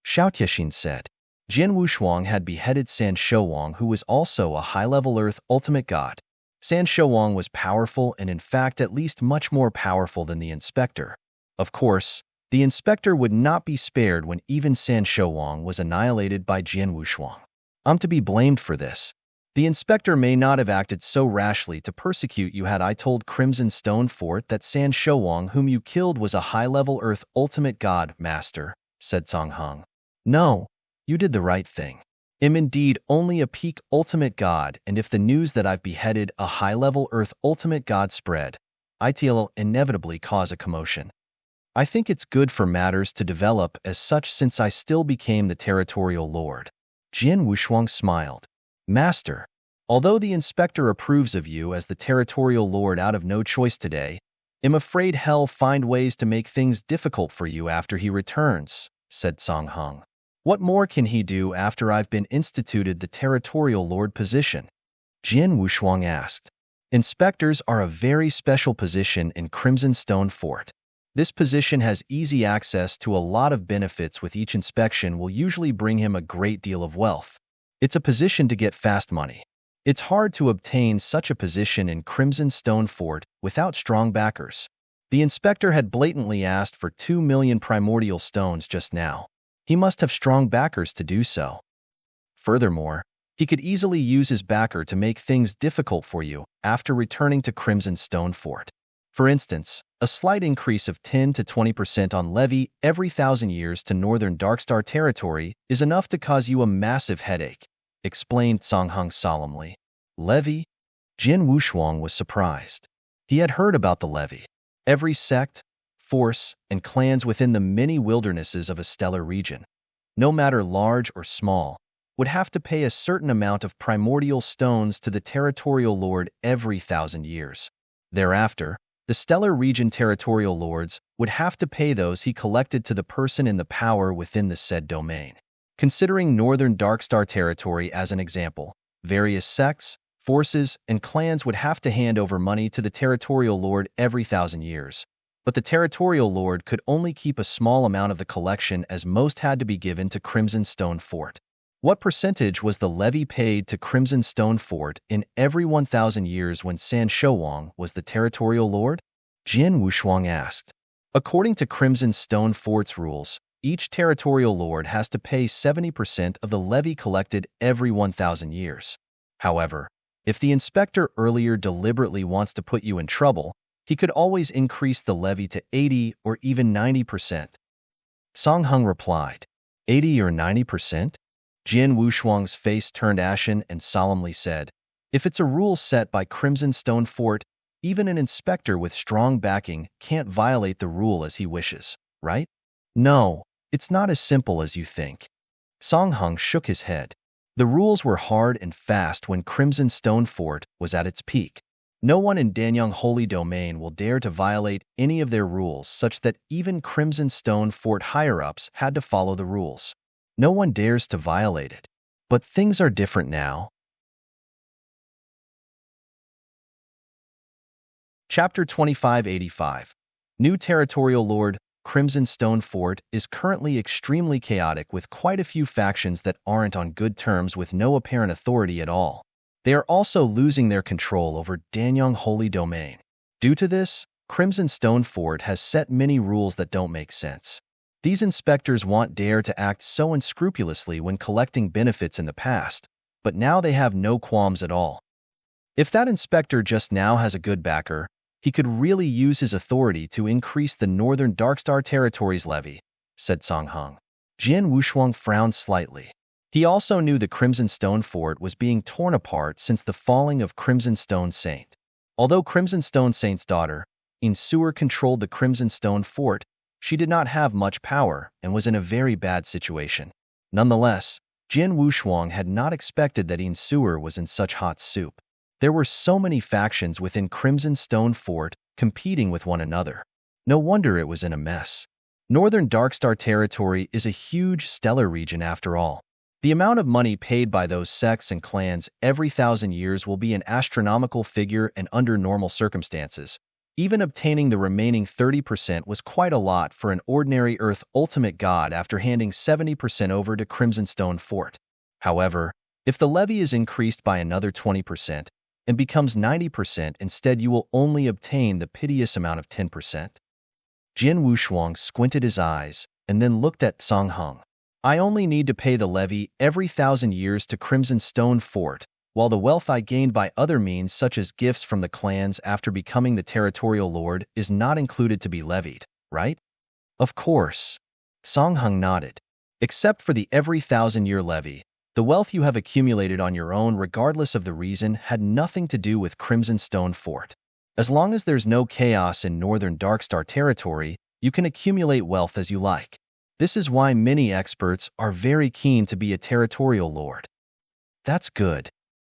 Xiao Tiexin said. Jian Wushuang had beheaded Shen Shouwang, who was also a high-level Earth Ultimate God. Shen Shouwang was powerful and in fact at least much more powerful than the inspector. Of course, the inspector would not be spared when even Shen Shouwang was annihilated by Jian Wushuang. I'm to be blamed for this. The inspector may not have acted so rashly to persecute you had I told Crimson Stone Fort that Shen Shouwang, whom you killed, was a high-level Earth Ultimate God, Master, said Song Hong. No, you did the right thing. I'm indeed only a peak Ultimate God, and if the news that I've beheaded a high-level Earth Ultimate God spread, it'll inevitably cause a commotion. I think it's good for matters to develop as such since I still became the Territorial Lord. Jian Wushuang smiled. Master, although the inspector approves of you as the Territorial Lord out of no choice today, I'm afraid he'll find ways to make things difficult for you after he returns, said Song Hong. What more can he do after I've been instituted the Territorial Lord position? Jian Wushuang asked. Inspectors are a very special position in Crimson Stone Fort. This position has easy access to a lot of benefits, with each inspection will usually bring him a great deal of wealth. It's a position to get fast money. It's hard to obtain such a position in Crimson Stone Fort without strong backers. The inspector had blatantly asked for 2 million primordial stones just now. He must have strong backers to do so. Furthermore, he could easily use his backer to make things difficult for you after returning to Crimson Stone Fort. For instance, a slight increase of 10 to 20% on levy every 1,000 years to Northern Darkstar territory is enough to cause you a massive headache, explained Song Hong solemnly. Levy? Jian Wushuang was surprised. He had heard about the levy. Every sect, force, and clans within the many wildernesses of a stellar region, no matter large or small, would have to pay a certain amount of primordial stones to the Territorial Lord every 1,000 years. Thereafter, the Stellar Region territorial lords would have to pay those he collected to the person in the power within the said domain. Considering Northern Darkstar territory as an example, various sects, forces, and clans would have to hand over money to the territorial lord every 1,000 years. But the territorial lord could only keep a small amount of the collection, as most had to be given to Crimson Stone Fort. What percentage was the levy paid to Crimson Stone Fort in every 1,000 years when San Shouwang was the territorial lord? Jin Wushuang asked. According to Crimson Stone Fort's rules, each territorial lord has to pay 70% of the levy collected every 1,000 years. However, if the inspector earlier deliberately wants to put you in trouble, he could always increase the levy to 80 or even 90%. Song Hung replied, 80 or 90%? Jin Wushuang's face turned ashen and solemnly said, if it's a rule set by Crimson Stone Fort, even an inspector with strong backing can't violate the rule as he wishes, right? No, it's not as simple as you think. Song Hung shook his head. The rules were hard and fast when Crimson Stone Fort was at its peak. No one in Danyang Holy Domain will dare to violate any of their rules, such that even Crimson Stone Fort higher-ups had to follow the rules. No one dares to violate it. But things are different now. Chapter 2585. New Territorial Lord. Crimson Stone Fort is currently extremely chaotic, with quite a few factions that aren't on good terms with no apparent authority at all. They are also losing their control over Danyang Holy Domain. Due to this, Crimson Stone Fort has set many rules that don't make sense. These inspectors won't dare to act so unscrupulously when collecting benefits in the past, but now they have no qualms at all. If that inspector just now has a good backer, he could really use his authority to increase the Northern Darkstar Territories levy, said Song Hung. Jin Wushuang frowned slightly. He also knew the Crimson Stone Fort was being torn apart since the falling of Crimson Stone Saint. Although Crimson Stone Saint's daughter, Insuer, controlled the Crimson Stone Fort, she did not have much power and was in a very bad situation. Nonetheless, Jin Wushuang had not expected that Insuer was in such hot soup. There were so many factions within Crimson Stone Fort competing with one another. No wonder it was in a mess. Northern Darkstar territory is a huge stellar region after all. The amount of money paid by those sects and clans every 1,000 years will be an astronomical figure, and under normal circumstances, even obtaining the remaining 30% was quite a lot for an ordinary Earth Ultimate God after handing 70% over to Crimson Stone Fort. However, if the levy is increased by another 20%, and becomes 90%, instead you will only obtain the piteous amount of 10%. Jin Wushuang squinted his eyes and then looked at Song Hung. I only need to pay the levy every 1,000 years to Crimson Stone Fort, while the wealth I gained by other means such as gifts from the clans after becoming the territorial lord is not included to be levied, right? Of course. Song Hung nodded. Except for the every 1,000-year levy, the wealth you have accumulated on your own, regardless of the reason, had nothing to do with Crimson Stone Fort. As long as there's no chaos in Northern Darkstar territory, you can accumulate wealth as you like. This is why many experts are very keen to be a territorial lord. That's good.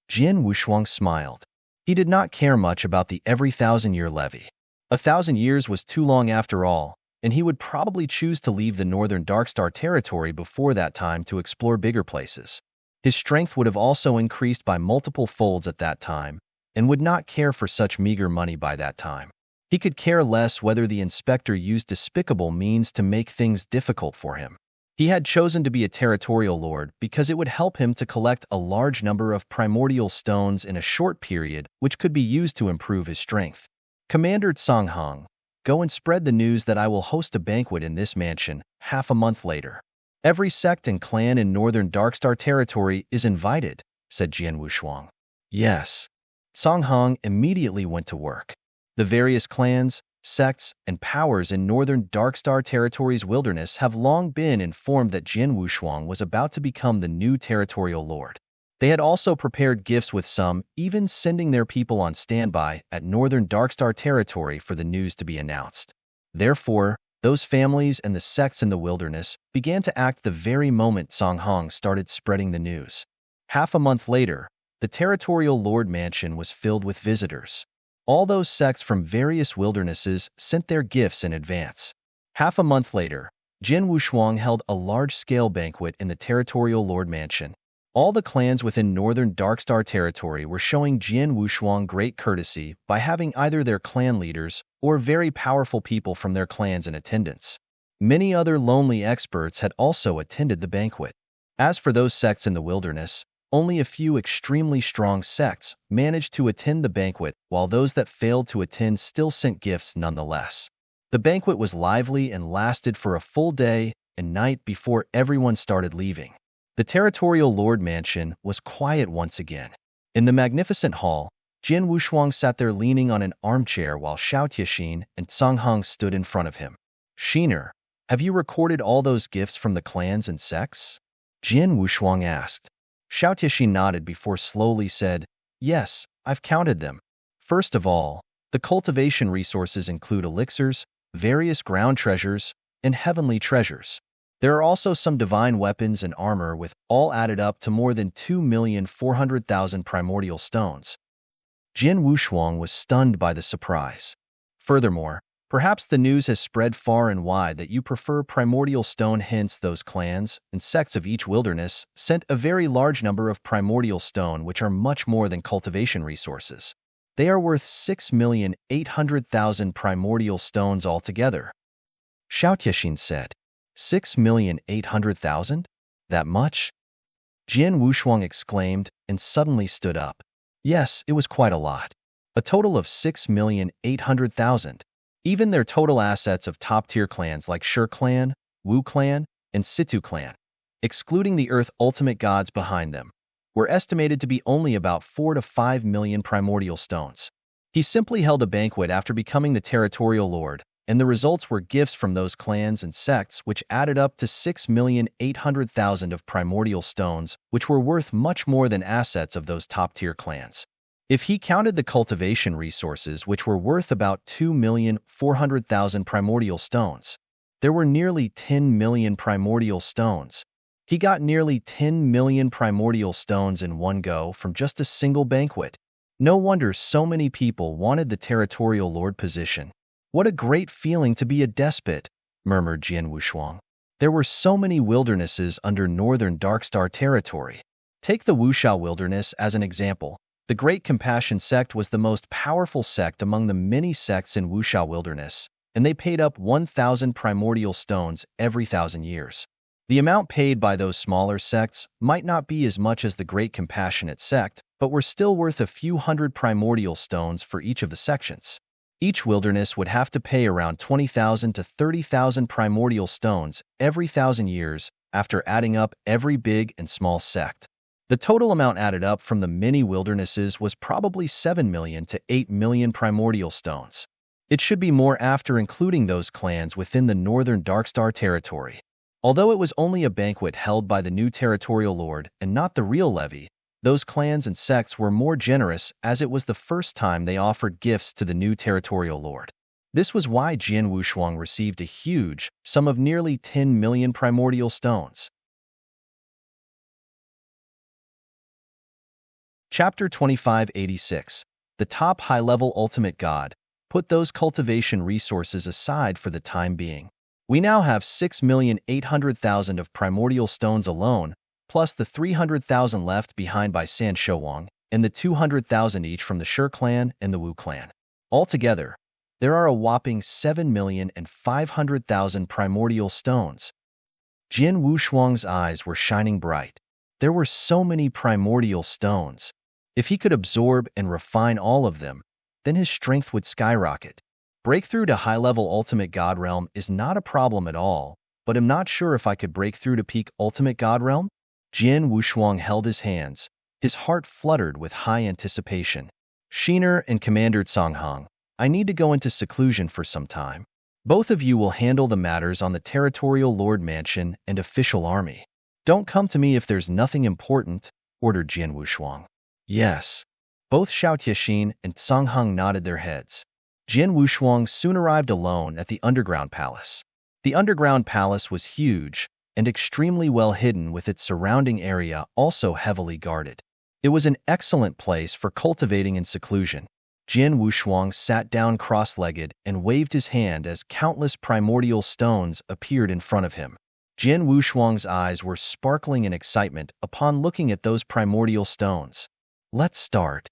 Jin Wushuang smiled. He did not care much about the every 1,000-year levy. 1,000 years was too long after all, and he would probably choose to leave the Northern Darkstar territory before that time to explore bigger places. His strength would have also increased by multiple folds at that time, and would not care for such meager money by that time. He could care less whether the inspector used despicable means to make things difficult for him. He had chosen to be a territorial lord because it would help him to collect a large number of primordial stones in a short period, which could be used to improve his strength. Commander Song Hung, go and spread the news that I will host a banquet in this mansion half a month later. Every sect and clan in Northern Darkstar territory is invited, said Jin Wushuang. Yes. Song Hung immediately went to work. The various clans, sects, and powers in Northern Darkstar territory's wilderness have long been informed that Jin Wushuang was about to become the new territorial lord. They had also prepared gifts, with some even sending their people on standby at Northern Darkstar territory for the news to be announced. Therefore, those families and the sects in the wilderness began to act the very moment Song Hung started spreading the news. Half a month later, the territorial lord mansion was filled with visitors. All those sects from various wildernesses sent their gifts in advance. Half a month later, Jin Wushuang held a large-scale banquet in the territorial lord mansion. All the clans within northern Darkstar territory were showing Jin Wushuang great courtesy by having either their clan leaders or very powerful people from their clans in attendance. Many other lonely experts had also attended the banquet. As for those sects in the wilderness, only a few extremely strong sects managed to attend the banquet, while those that failed to attend still sent gifts nonetheless. The banquet was lively and lasted for a full day and night before everyone started leaving. The territorial lord mansion was quiet once again. In the magnificent hall, Jin Wushuang sat there leaning on an armchair while Xiao Tiexin and Song Hong stood in front of him. "Shiner, have you recorded all those gifts from the clans and sects?" Jin Wushuang asked. Xiao Tiexin nodded before slowly said, "Yes, I've counted them. First of all, the cultivation resources include elixirs, various ground treasures, and heavenly treasures. There are also some divine weapons and armor with all added up to more than 2,400,000 primordial stones." Jin Wushuang was stunned by the surprise. "Furthermore, perhaps the news has spread far and wide that you prefer primordial stone, hence those clans and sects of each wilderness sent a very large number of primordial stone, which are much more than cultivation resources. They are worth 6,800,000 primordial stones altogether." Xiao Tiexin said. 6,800,000? That much? Jin Wushuang exclaimed and suddenly stood up. Yes, it was quite a lot. A total of 6,800,000. Even their total assets of top-tier clans like Shi clan, Wu clan, and Situ clan, excluding the Earth Ultimate Gods behind them, were estimated to be only about 4 to 5 million primordial stones. He simply held a banquet after becoming the territorial lord, and the results were gifts from those clans and sects which added up to 6,800,000 of primordial stones, which were worth much more than assets of those top-tier clans. If he counted the cultivation resources, which were worth about 2,400,000 primordial stones, there were nearly 10 million primordial stones. He got nearly 10 million primordial stones in one go from just a single banquet. No wonder so many people wanted the territorial lord position. "What a great feeling to be a despot," murmured Jin Wushuang. There were so many wildernesses under northern Darkstar territory. Take the Wushao wilderness as an example. The Great Compassion sect was the most powerful sect among the many sects in Wushao wilderness, and they paid up 1,000 primordial stones every 1,000 years. The amount paid by those smaller sects might not be as much as the Great Compassionate sect, but were still worth a few hundred primordial stones for each of the sections. Each wilderness would have to pay around 20,000 to 30,000 primordial stones every 1,000 years after adding up every big and small sect. The total amount added up from the many wildernesses was probably 7 million to 8 million primordial stones. It should be more after including those clans within the northern Darkstar territory. Although it was only a banquet held by the new territorial lord and not the real levy, those clans and sects were more generous as it was the first time they offered gifts to the new territorial lord. This was why Jin Wushuang received a huge sum of nearly 10 million primordial stones. Chapter 2586. The top high-level ultimate god. Put those cultivation resources aside for the time being. We now have 6,800,000 of primordial stones alone, plus the 300,000 left behind by San Shouwang, and the 200,000 each from the Shi clan and the Wu clan. Altogether, there are a whopping 7,500,000 primordial stones. Jin Wushuang's eyes were shining bright. There were so many primordial stones. If he could absorb and refine all of them, then his strength would skyrocket. Breakthrough to high-level Ultimate God Realm is not a problem at all, but I'm not sure if I could break through to peak Ultimate God Realm. Jin Wushuang held his hands. His heart fluttered with high anticipation. Shiner and Commander Songhong, I need to go into seclusion for some time. Both of you will handle the matters on the Territorial Lord Mansion and official army. Don't come to me if there's nothing important, ordered Jin Wushuang. Yes. Both Xiao Tiexin and Songhong nodded their heads. Jin Wushuang soon arrived alone at the underground palace. The underground palace was huge and extremely well hidden, with its surrounding area also heavily guarded. It was an excellent place for cultivating in seclusion. Jin Wushuang sat down cross-legged and waved his hand as countless primordial stones appeared in front of him. Jin Wushuang's eyes were sparkling in excitement upon looking at those primordial stones. Let's start.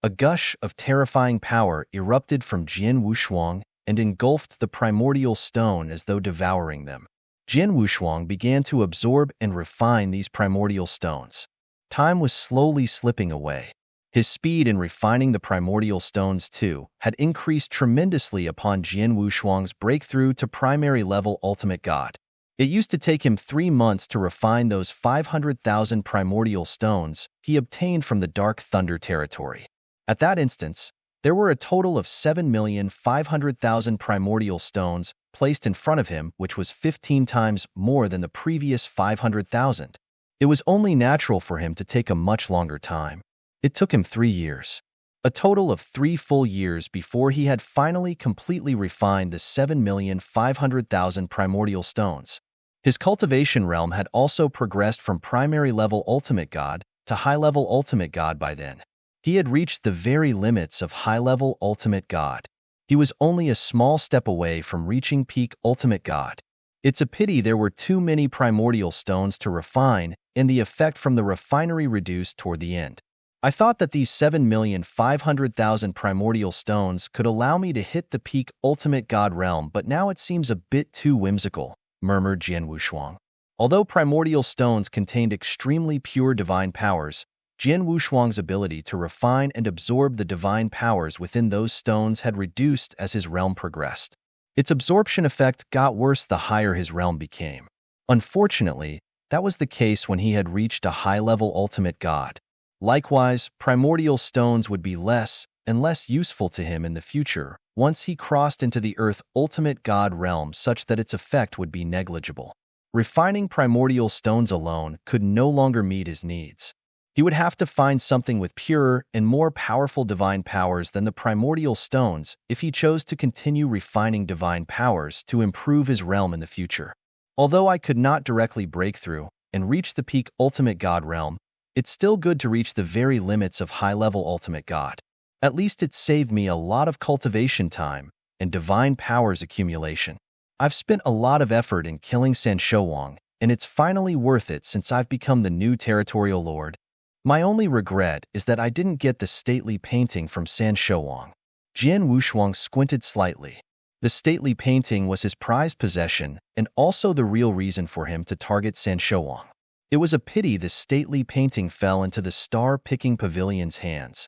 A gush of terrifying power erupted from Jin Wushuang and engulfed the primordial stone as though devouring them. Jin Wushuang began to absorb and refine these primordial stones. Time was slowly slipping away. His speed in refining the primordial stones, too, had increased tremendously upon Jin Wushuang's breakthrough to primary level ultimate god. It used to take him 3 months to refine those 500,000 primordial stones he obtained from the Dark Thunder territory. At that instance, there were a total of 7,500,000 primordial stones placed in front of him, which was 15 times more than the previous 500,000. It was only natural for him to take a much longer time. It took him 3 years. A total of 3 full years before he had finally completely refined the 7,500,000 primordial stones. His cultivation realm had also progressed from primary level ultimate god to high-level ultimate god by then. He had reached the very limits of high-level ultimate god. He was only a small step away from reaching peak ultimate god. It's a pity there were too many primordial stones to refine, and the effect from the refinery reduced toward the end. I thought that these 7,500,000 primordial stones could allow me to hit the peak ultimate god realm, but now it seems a bit too whimsical, murmured Jin Wushuang. Although primordial stones contained extremely pure divine powers, Jin Wushuang's ability to refine and absorb the divine powers within those stones had reduced as his realm progressed. Its absorption effect got worse the higher his realm became. Unfortunately, that was the case when he had reached a high-level ultimate god. Likewise, primordial stones would be less and less useful to him in the future once he crossed into the Earth ultimate god realm, such that its effect would be negligible. Refining primordial stones alone could no longer meet his needs. He would have to find something with purer and more powerful divine powers than the primordial stones if he chose to continue refining divine powers to improve his realm in the future. Although I could not directly break through and reach the peak ultimate god realm, it's still good to reach the very limits of high-level ultimate god. At least it saved me a lot of cultivation time and divine powers accumulation. I've spent a lot of effort in killing San Shouwang, and it's finally worth it since I've become the new territorial lord. My only regret is that I didn't get the stately painting from San Shouwang. Jin Wushuang squinted slightly. The stately painting was his prized possession and also the real reason for him to target San Shouwang. It was a pity the stately painting fell into the star-picking pavilion's hands.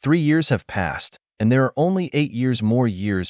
3 years have passed, and there are only 8 years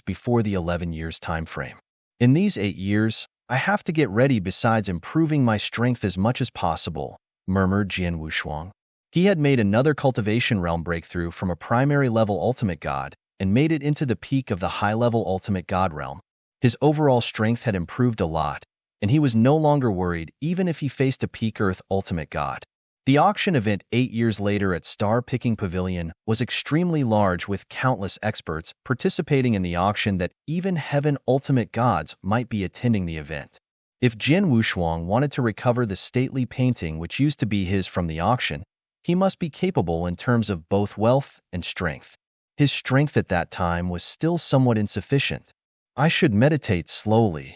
before the 11 years time frame. In these 8 years, I have to get ready besides improving my strength as much as possible, murmured Jin Wushuang. He had made another cultivation realm breakthrough from a primary level ultimate god and made it into the peak of the high-level ultimate god realm. His overall strength had improved a lot, and he was no longer worried even if he faced a peak Earth ultimate god. The auction event 8 years later at Star Picking Pavilion was extremely large, with countless experts participating in the auction that even heaven ultimate gods might be attending the event. If Jin Wushuang wanted to recover the stately painting which used to be his from the auction, he must be capable in terms of both wealth and strength. His strength at that time was still somewhat insufficient. I should meditate slowly.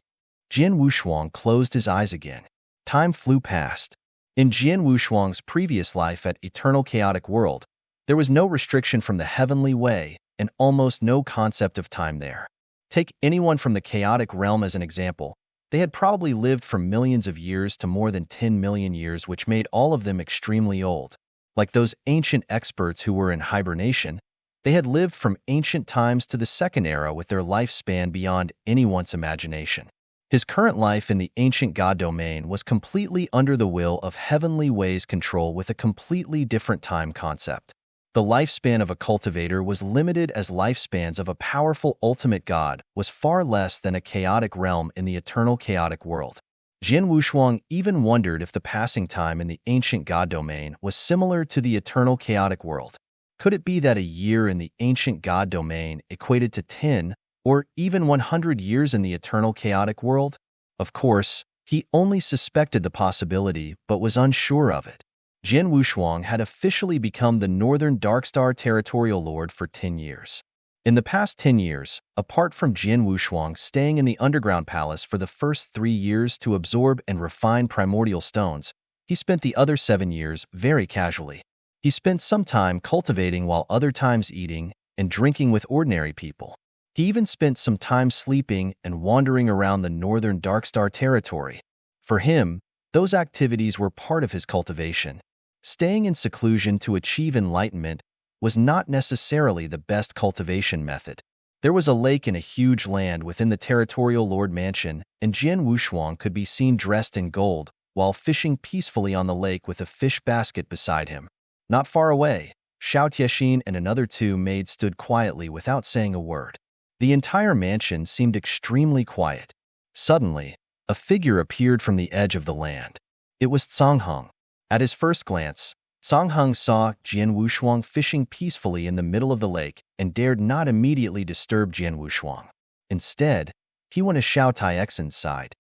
Jin Wushuang closed his eyes again. Time flew past. In Jin Wushuang's previous life at Eternal Chaotic World, there was no restriction from the heavenly way and almost no concept of time there. Take anyone from the chaotic realm as an example. They had probably lived from millions of years to more than 10 million years, which made all of them extremely old. Like those ancient experts who were in hibernation, they had lived from ancient times to the second era with their lifespan beyond anyone's imagination. His current life in the ancient god domain was completely under the will of heavenly ways control with a completely different time concept. The lifespan of a cultivator was limited as lifespans of a powerful ultimate god was far less than a chaotic realm in the eternal chaotic world. Jin Wushuang even wondered if the passing time in the ancient god domain was similar to the eternal chaotic world. Could it be that a year in the ancient god domain equated to 10 or even 100 years in the eternal chaotic world? Of course, he only suspected the possibility but was unsure of it. Jin Wushuang had officially become the Northern Darkstar Territorial Lord for 10 years. In the past 10 years, apart from Jian Wushuang staying in the underground palace for the first 3 years to absorb and refine primordial stones, he spent the other 7 years very casually. He spent some time cultivating while other times eating and drinking with ordinary people. He even spent some time sleeping and wandering around the northern Darkstar territory. For him, those activities were part of his cultivation. Staying in seclusion to achieve enlightenment was not necessarily the best cultivation method. There was a lake in a huge land within the territorial lord mansion, and Jian Wushuang could be seen dressed in gold while fishing peacefully on the lake with a fish basket beside him. Not far away, Xiao Tiexin and another two maids stood quietly without saying a word. The entire mansion seemed extremely quiet. Suddenly, a figure appeared from the edge of the land. It was Cang Heng. At his first glance, Cang Heng saw Jian Wushuang fishing peacefully in the middle of the lake and dared not immediately disturb Jian Wushuang. Instead, he went to Xiao Tiexin's side.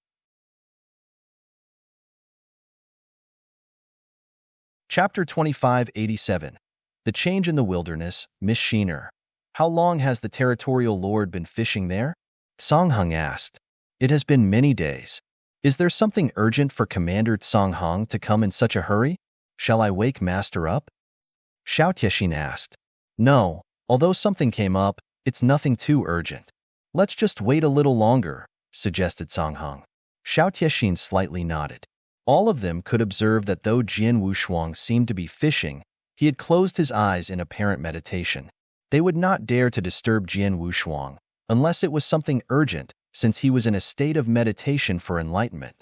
Chapter 2587. The Change in the Wilderness, Miss Sheener. How long has the territorial lord been fishing there? Cang Heng asked. It has been many days. Is there something urgent for Commander Cang Heng to come in such a hurry? Shall I wake Master up? Xiao Tiexin asked. No, although something came up, it's nothing too urgent. Let's just wait a little longer, suggested Cang Heng. Xiao Tiexin slightly nodded. All of them could observe that though Jian Wushuang seemed to be fishing, he had closed his eyes in apparent meditation. They would not dare to disturb Jian Wushuang, unless it was something urgent, since he was in a state of meditation for enlightenment.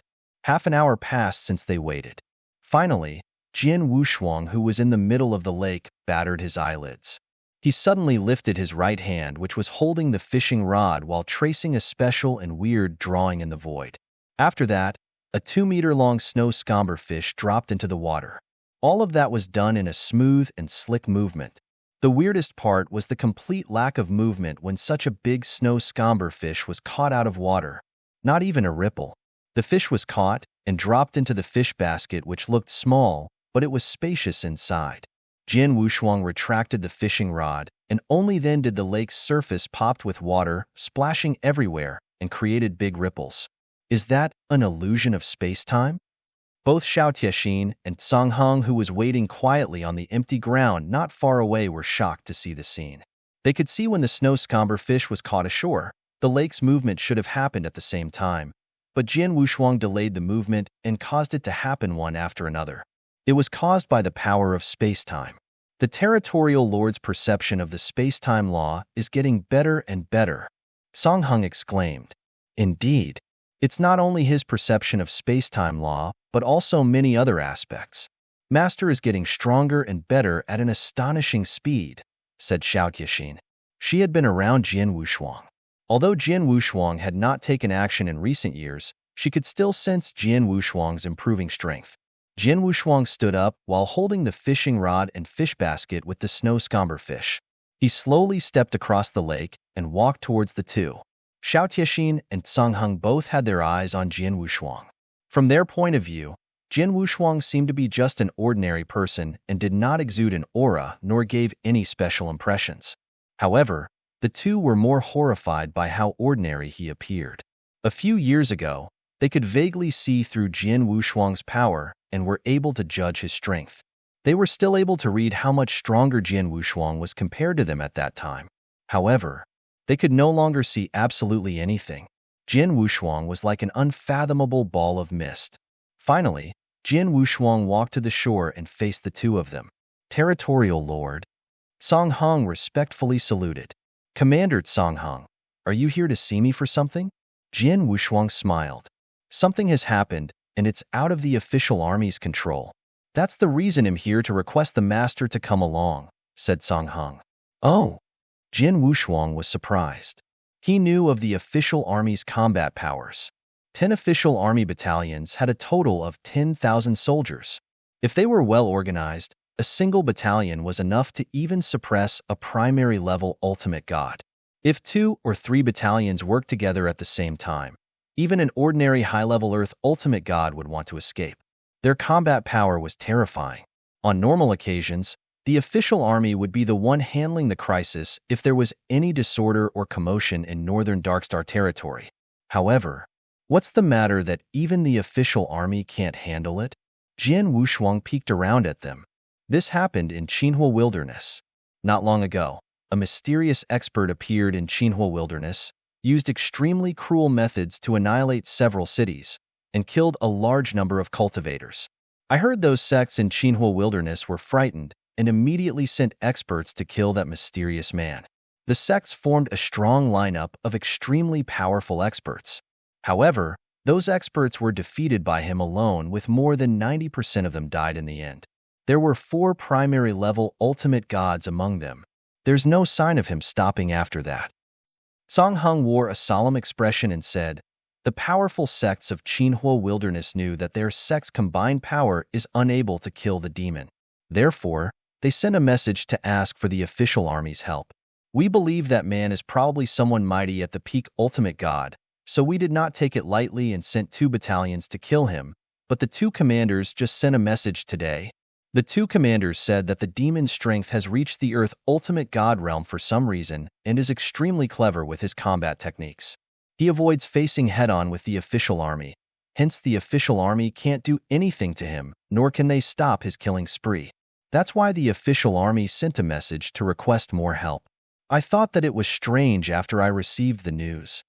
Half an hour passed since they waited. Finally, Jian Wushuang, who was in the middle of the lake, battered his eyelids. He suddenly lifted his right hand, which was holding the fishing rod, while tracing a special and weird drawing in the void. After that, a 2-meter-long snow scomber fish dropped into the water. All of that was done in a smooth and slick movement. The weirdest part was the complete lack of movement when such a big snow scomber fish was caught out of water. Not even a ripple. The fish was caught and dropped into the fish basket, which looked small, but it was spacious inside. Jian Wushuang retracted the fishing rod, and only then did the lake's surface popped with water, splashing everywhere, and created big ripples. Is that an illusion of space-time? Both Xiao Tiexin and Cang Heng, who was waiting quietly on the empty ground not far away, were shocked to see the scene. They could see when the snow scomber fish was caught ashore, the lake's movement should have happened at the same time, but Jian Wushuang delayed the movement and caused it to happen one after another. It was caused by the power of space-time. The territorial lord's perception of the space-time law is getting better and better, Cang Heng exclaimed. Indeed. It's not only his perception of space-time law, but also many other aspects. Master is getting stronger and better at an astonishing speed, said Xiao Tiexin. She had been around Jian Wushuang. Although Jian Wushuang had not taken action in recent years, she could still sense Jian Wushuang's improving strength. Jian Wushuang stood up while holding the fishing rod and fish basket with the snow scomber fish. He slowly stepped across the lake and walked towards the two. Xiao Tiexin and Cang Heng both had their eyes on Jian Wushuang. From their point of view, Jian Wushuang seemed to be just an ordinary person and did not exude an aura nor gave any special impressions. However, the two were more horrified by how ordinary he appeared. A few years ago, they could vaguely see through Jian Wushuang's power and were able to judge his strength. They were still able to read how much stronger Jian Wushuang was compared to them at that time. However, they could no longer see absolutely anything. Jian Wushuang was like an unfathomable ball of mist. Finally, Jian Wushuang walked to the shore and faced the two of them. Territorial Lord. Cang Heng respectfully saluted. Commander Cang Heng, are you here to see me for something? Jian Wushuang smiled. Something has happened, and it's out of the official army's control. That's the reason I'm here to request the master to come along, said Cang Heng. Oh. Jian Wushuang was surprised. He knew of the official army's combat powers. 10 official army battalions had a total of 10,000 soldiers. If they were well organized, a single battalion was enough to even suppress a primary-level ultimate god. If 2 or 3 battalions worked together at the same time, even an ordinary high-level Earth ultimate god would want to escape. Their combat power was terrifying. On normal occasions, The official army would be the one handling the crisis if there was any disorder or commotion in northern Darkstar territory. However, what's the matter that even the official army can't handle it? Jian Wushuang peeked around at them. This happened in Qinhua Wilderness. Not long ago, a mysterious expert appeared in Qinhua Wilderness, used extremely cruel methods to annihilate several cities, and killed a large number of cultivators. I heard those sects in Qinhua Wilderness were frightened and immediately sent experts to kill that mysterious man. The sects formed a strong lineup of extremely powerful experts. However, those experts were defeated by him alone, with more than 90% of them died in the end. There were 4 primary-level ultimate gods among them. There's no sign of him stopping after that. Song Hung wore a solemn expression and said, "The powerful sects of Qinhua Wilderness knew that their sect's combined power is unable to kill the demon. Therefore, they sent a message to ask for the official army's help. We believe that man is probably someone mighty at the peak ultimate god, so we did not take it lightly and sent 2 battalions to kill him, but the 2 commanders just sent a message today." The 2 commanders said that the demon's strength has reached the Earth ultimate god realm for some reason and is extremely clever with his combat techniques. He avoids facing head-on with the official army, hence the official army can't do anything to him, nor can they stop his killing spree. That's why the official army sent a message to request more help. I thought that it was strange after I received the news.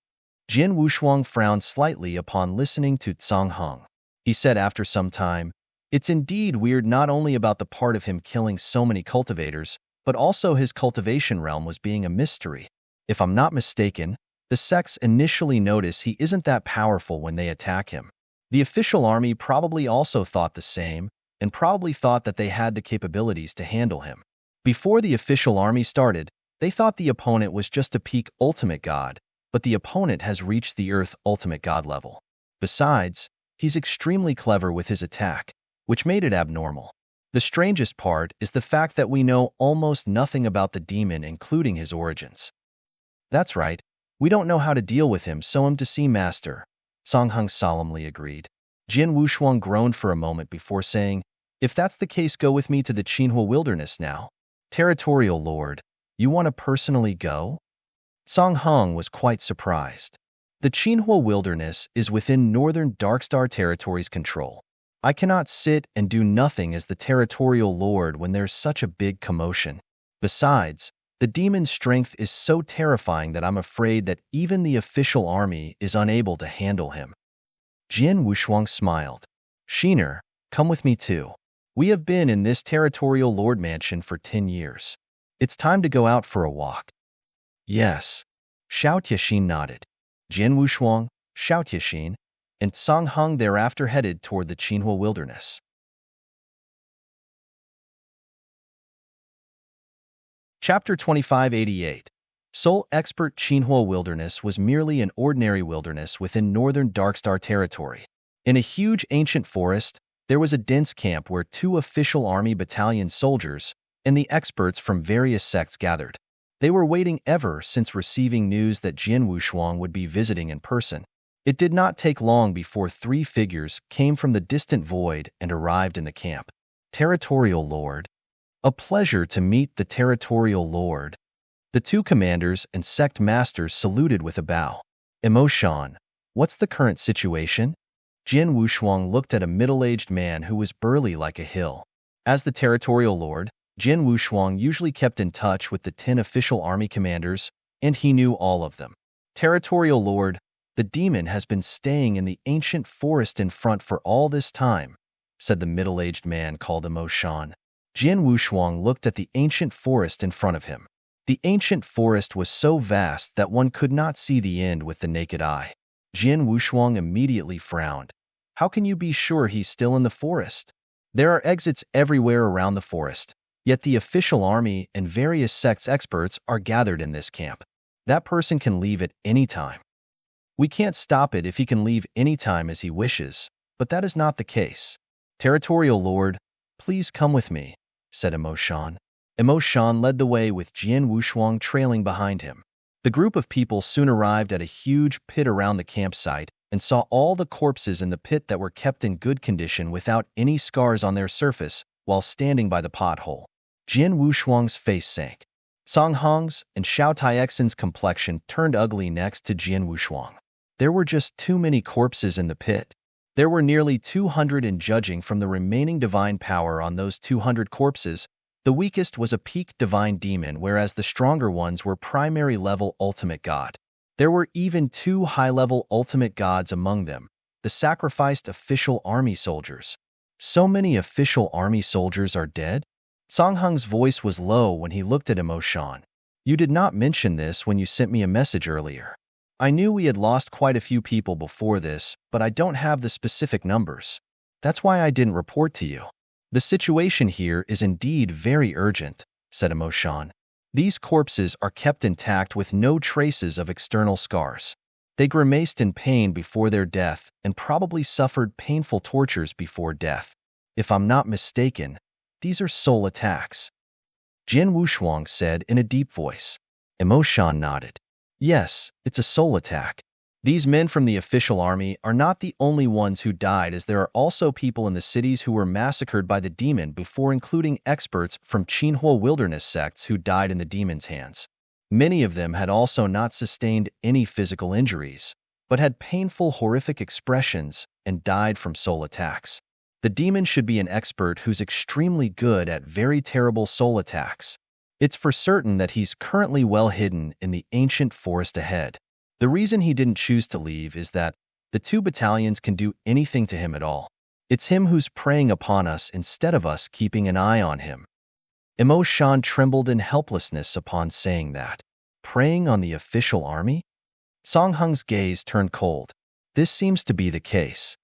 Jian Wushuang frowned slightly upon listening to Song Hung. He said after some time, "It's indeed weird, not only about the part of him killing so many cultivators, but also his cultivation realm was being a mystery. If I'm not mistaken, the sects initially notice he isn't that powerful when they attack him. The official army probably also thought the same, and probably thought that they had the capabilities to handle him. Before the official army started, they thought the opponent was just a peak ultimate god, but the opponent has reached the Earth ultimate god level. Besides, he's extremely clever with his attack, which made it abnormal. The strangest part is the fact that we know almost nothing about the demon, including his origins." "That's right. We don't know how to deal with him, so to see Master," Song Hung solemnly agreed. Jian Wushuang groaned for a moment before saying, "If that's the case, go with me to the Qinhua Wilderness now." "Territorial Lord, you want to personally go?" Song Hung was quite surprised. The Qinhua Wilderness is within northern Darkstar territory's control. I cannot sit and do nothing as the territorial lord when there's such a big commotion. Besides, the demon's strength is so terrifying that I'm afraid that even the official army is unable to handle him." Jian Wushuang smiled. "Shiner, come with me too. We have been in this territorial lord mansion for 10 years. It's time to go out for a walk." "Yes." Xiao Tianxin nodded. Jian Wushuang, Xiao Tianxin, and Song Hung thereafter headed toward the Qinhua Wilderness. Chapter 2588. Soul Expert. Qinhua Wilderness was merely an ordinary wilderness within northern Darkstar territory. In a huge ancient forest, there was a dense camp where 2 official army battalion soldiers and the experts from various sects gathered. They were waiting ever since receiving news that Jian Wushuang would be visiting in person. It did not take long before 3 figures came from the distant void and arrived in the camp. "Territorial Lord." "A pleasure to meet the Territorial Lord." The 2 commanders and sect masters saluted with a bow. "Emotion, what's the current situation?" Jian Wushuang looked at a middle-aged man who was burly like a hill. As the Territorial Lord, Jian Wushuang usually kept in touch with the 10 official army commanders, and he knew all of them. "Territorial Lord, the demon has been staying in the ancient forest in front for all this time," said the middle-aged man called Emotion. Jian Wushuang looked at the ancient forest in front of him. The ancient forest was so vast that one could not see the end with the naked eye. Jian Wushuang immediately frowned. "How can you be sure he's still in the forest? There are exits everywhere around the forest, yet the official army and various sects experts are gathered in this camp. That person can leave at any time. We can't stop it if he can leave any time as he wishes, but that is not the case. Territorial Lord, please come with me," said Emotion. Emotion led the way with Jian Wushuang trailing behind him. The group of people soon arrived at a huge pit around the campsite and saw all the corpses in the pit that were kept in good condition without any scars on their surface while standing by the pothole. Jin Wushuang's face sank. Song Hong's and Xiao Taixin's complexion turned ugly next to Jin Wushuang. There were just too many corpses in the pit. There were nearly 200, and judging from the remaining divine power on those 200 corpses, the weakest was a peak divine demon, whereas the stronger ones were primary level ultimate god. There were even 2 high-level ultimate gods among them, the sacrificed official army soldiers. So many official army soldiers are dead? Song Hong's voice was low when he looked at Emotion. You did not mention this when you sent me a message earlier. I knew we had lost quite a few people before this, but I don't have the specific numbers. That's why I didn't report to you. The situation here is indeed very urgent, said Emotion. These corpses are kept intact with no traces of external scars. They grimaced in pain before their death and probably suffered painful tortures before death. If I'm not mistaken, these are soul attacks. Jin Wushuang said in a deep voice. Emotion nodded. Yes, it's a soul attack. These men from the official army are not the only ones who died, as there are also people in the cities who were massacred by the demon before, including experts from Qinhuo wilderness sects who died in the demon's hands. Many of them had also not sustained any physical injuries, but had painful, horrific expressions and died from soul attacks. The demon should be an expert who's extremely good at very terrible soul attacks. It's for certain that he's currently well hidden in the ancient forest ahead. The reason he didn't choose to leave is that the 2 battalions can do anything to him at all. It's him who's preying upon us instead of us keeping an eye on him. Emotion trembled in helplessness upon saying that. Preying on the official army? Song Hong's gaze turned cold. This seems to be the case.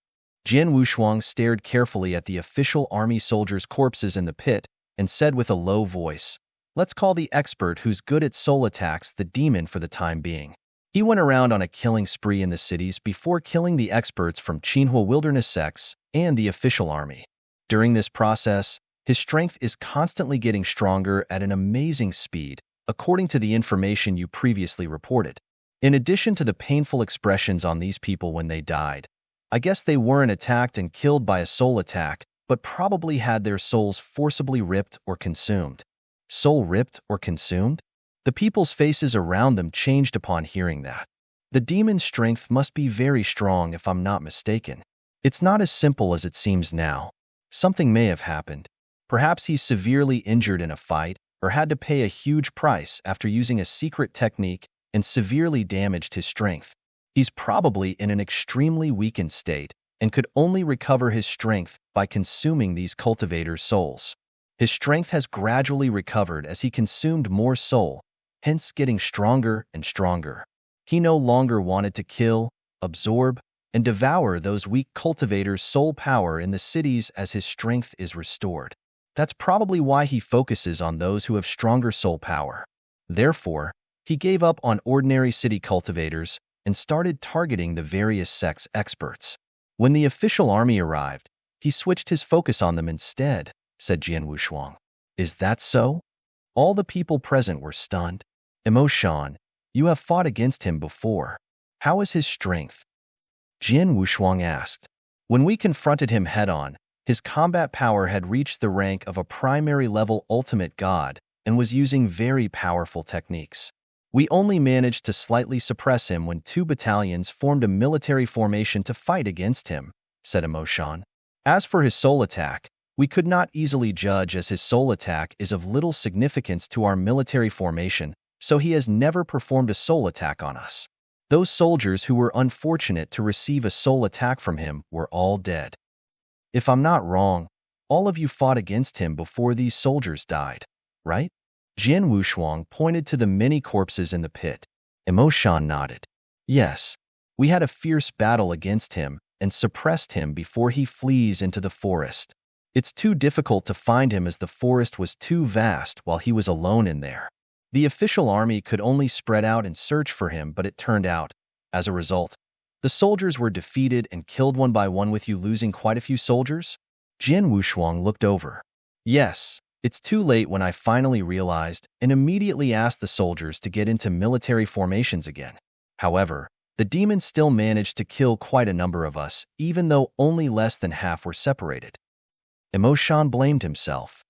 Jin Wushuang stared carefully at the official army soldiers' corpses in the pit and said with a low voice, Let's call the expert who's good at soul attacks the demon for the time being. He went around on a killing spree in the cities before killing the experts from Qinhuo wilderness sects and the official army. During this process, his strength is constantly getting stronger at an amazing speed, according to the information you previously reported. In addition to the painful expressions on these people when they died, I guess they weren't attacked and killed by a soul attack, but probably had their souls forcibly ripped or consumed. Soul ripped or consumed? The people's faces around them changed upon hearing that. The demon's strength must be very strong if I'm not mistaken. It's not as simple as it seems now. Something may have happened. Perhaps he's severely injured in a fight, or had to pay a huge price after using a secret technique and severely damaged his strength. He's probably in an extremely weakened state and could only recover his strength by consuming these cultivators' souls. His strength has gradually recovered as he consumed more soul, hence getting stronger and stronger. He no longer wanted to kill, absorb, and devour those weak cultivators' soul power in the cities as his strength is restored. That's probably why he focuses on those who have stronger soul power. Therefore, he gave up on ordinary city cultivators and started targeting the various sects' experts. When the official army arrived, he switched his focus on them instead, said Jin Wushuang. Is that so? All the people present were stunned. Emotion, you have fought against him before. How is his strength? Jin Wushuang asked. When we confronted him head-on, his combat power had reached the rank of a primary level ultimate god and was using very powerful techniques. We only managed to slightly suppress him when 2 battalions formed a military formation to fight against him, said Emotion. As for his soul attack, we could not easily judge, as his soul attack is of little significance to our military formation, so he has never performed a soul attack on us. Those soldiers who were unfortunate to receive a soul attack from him were all dead. If I'm not wrong, all of you fought against him before these soldiers died, right? Jin Wushuang pointed to the many corpses in the pit. Emotion nodded. Yes, we had a fierce battle against him and suppressed him before he flees into the forest. It's too difficult to find him as the forest was too vast while he was alone in there. The official army could only spread out and search for him, but it turned out, as a result, the soldiers were defeated and killed one by one, with you losing quite a few soldiers? Jin Wushuang looked over. Yes, it's too late when I finally realized and immediately asked the soldiers to get into military formations again. However, the demon still managed to kill quite a number of us, even though only less than half were separated. Emotion blamed himself.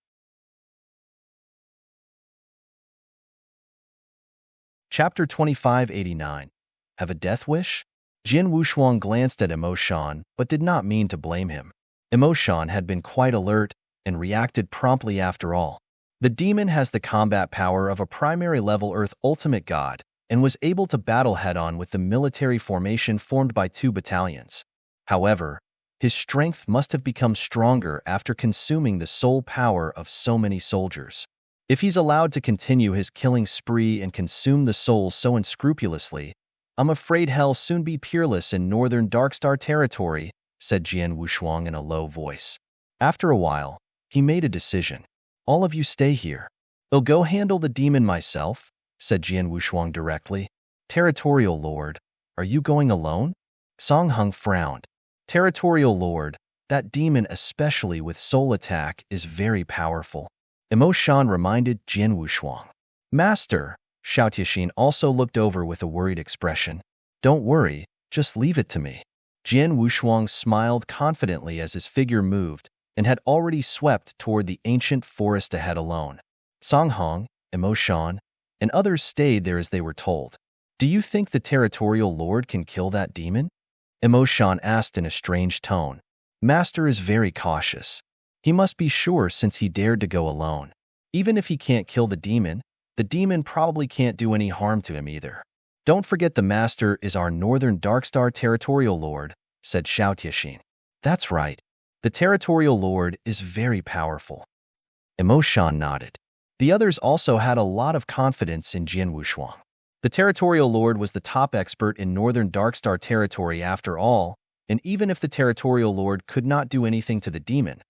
Chapter 2589. Have a death wish? Jin Wushuang glanced at Emoshan, but did not mean to blame him. Emoshan had been quite alert and reacted promptly after all. The demon has the combat power of a primary level Earth Ultimate God and was able to battle head-on with the military formation formed by 2 battalions. However, his strength must have become stronger after consuming the soul power of so many soldiers. If he's allowed to continue his killing spree and consume the souls so unscrupulously, I'm afraid hell soon be peerless in northern Darkstar territory, said Jian Wushuang in a low voice. After a while, he made a decision. All of you stay here. I'll go handle the demon myself, said Jian Wushuang directly. Territorial Lord, are you going alone? Song Hung frowned. Territorial Lord, that demon especially with soul attack is very powerful. Emoshan reminded Jian Wushuang. Master, Xiao Tianxin also looked over with a worried expression. Don't worry, just leave it to me. Jian Wushuang smiled confidently as his figure moved and had already swept toward the ancient forest ahead alone. Song Hong, Emoshan, and others stayed there as they were told. Do you think the territorial lord can kill that demon? Emoshan asked in a strange tone. Master is very cautious. He must be sure since he dared to go alone. Even if he can't kill the demon probably can't do any harm to him either. Don't forget the master is our northern Darkstar territorial lord, said Xiao Tianxin. That's right. The territorial lord is very powerful. Emoshan nodded. The others also had a lot of confidence in Jian Wushuang. The territorial lord was the top expert in northern Darkstar territory after all, and even if the territorial lord could not do anything to the demon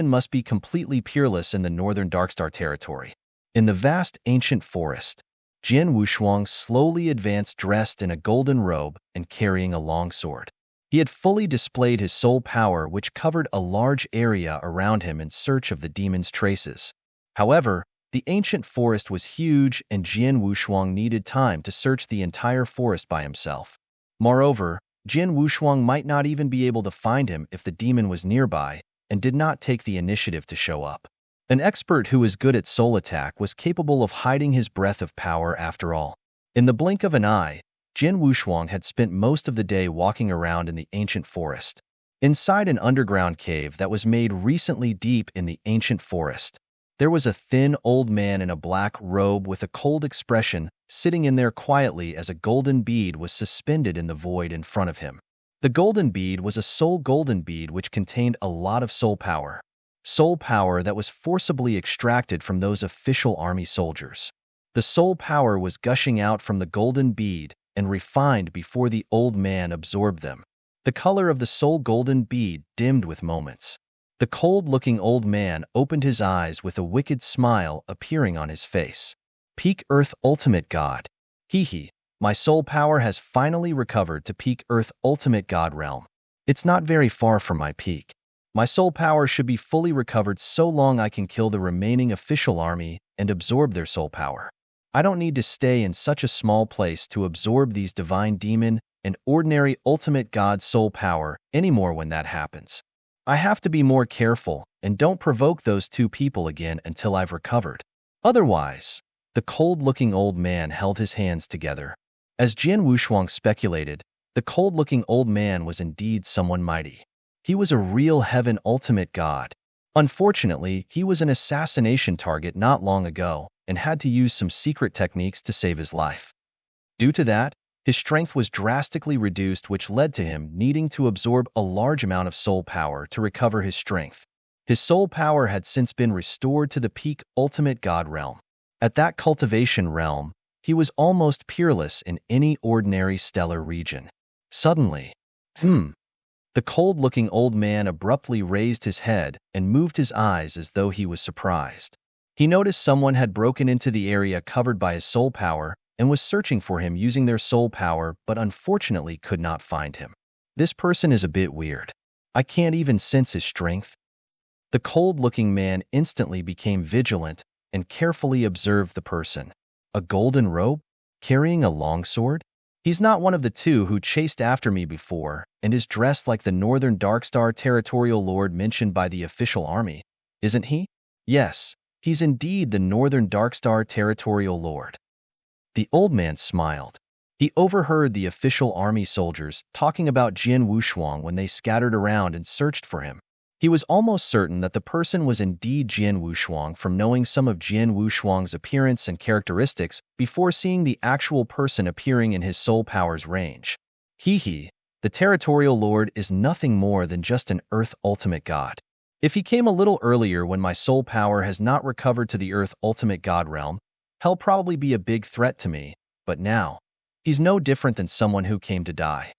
must be completely peerless in the northern Darkstar territory. In the vast ancient forest, Jian Wushuang slowly advanced dressed in a golden robe and carrying a long sword. He had fully displayed his soul power which covered a large area around him in search of the demon's traces. However, the ancient forest was huge and Jian Wushuang needed time to search the entire forest by himself. Moreover, Jian Wushuang might not even be able to find him if the demon was nearby, and did not take the initiative to show up. An expert who was good at soul attack was capable of hiding his breath of power after all. In the blink of an eye, Jian Wushuang had spent most of the day walking around in the ancient forest. Inside an underground cave that was made recently deep in the ancient forest, there was a thin old man in a black robe with a cold expression sitting in there quietly as a golden bead was suspended in the void in front of him. The golden bead was a soul golden bead which contained a lot of soul power that was forcibly extracted from those official army soldiers. The soul power was gushing out from the golden bead and refined before the old man absorbed them. The color of the soul golden bead dimmed with moments. The cold-looking old man opened his eyes with a wicked smile appearing on his face. Peak Earth Ultimate God. Hee. My soul power has finally recovered to peak Earth Ultimate God realm. It's not very far from my peak. My soul power should be fully recovered so long I can kill the remaining official army and absorb their soul power. I don't need to stay in such a small place to absorb these divine demon and ordinary ultimate God soul power anymore when that happens. I have to be more careful and don't provoke those 2 people again until I've recovered. Otherwise, the cold-looking old man held his hands together. As Jian Wushuang speculated, the cold-looking old man was indeed someone mighty. He was a real heaven ultimate god. Unfortunately, he was an assassination target not long ago and had to use some secret techniques to save his life. Due to that, his strength was drastically reduced, which led to him needing to absorb a large amount of soul power to recover his strength. His soul power had since been restored to the peak ultimate god realm. At that cultivation realm, he was almost peerless in any ordinary stellar region. Suddenly, the cold-looking old man abruptly raised his head and moved his eyes as though he was surprised. He noticed someone had broken into the area covered by his soul power and was searching for him using their soul power but unfortunately could not find him. This person is a bit weird. I can't even sense his strength. The cold-looking man instantly became vigilant and carefully observed the person. A golden robe? Carrying a longsword? He's not one of the 2 who chased after me before and is dressed like the northern Darkstar territorial lord mentioned by the official army, isn't he? Yes, he's indeed the northern Darkstar territorial lord. The old man smiled. He overheard the official army soldiers talking about Jian Wushuang when they scattered around and searched for him. He was almost certain that the person was indeed Jian Wushuang from knowing some of Jian Wushuang's appearance and characteristics before seeing the actual person appearing in his soul power's range. The territorial lord is nothing more than just an earth ultimate god. If he came a little earlier when my soul power has not recovered to the earth ultimate god realm, he'll probably be a big threat to me, but now, he's no different than someone who came to die.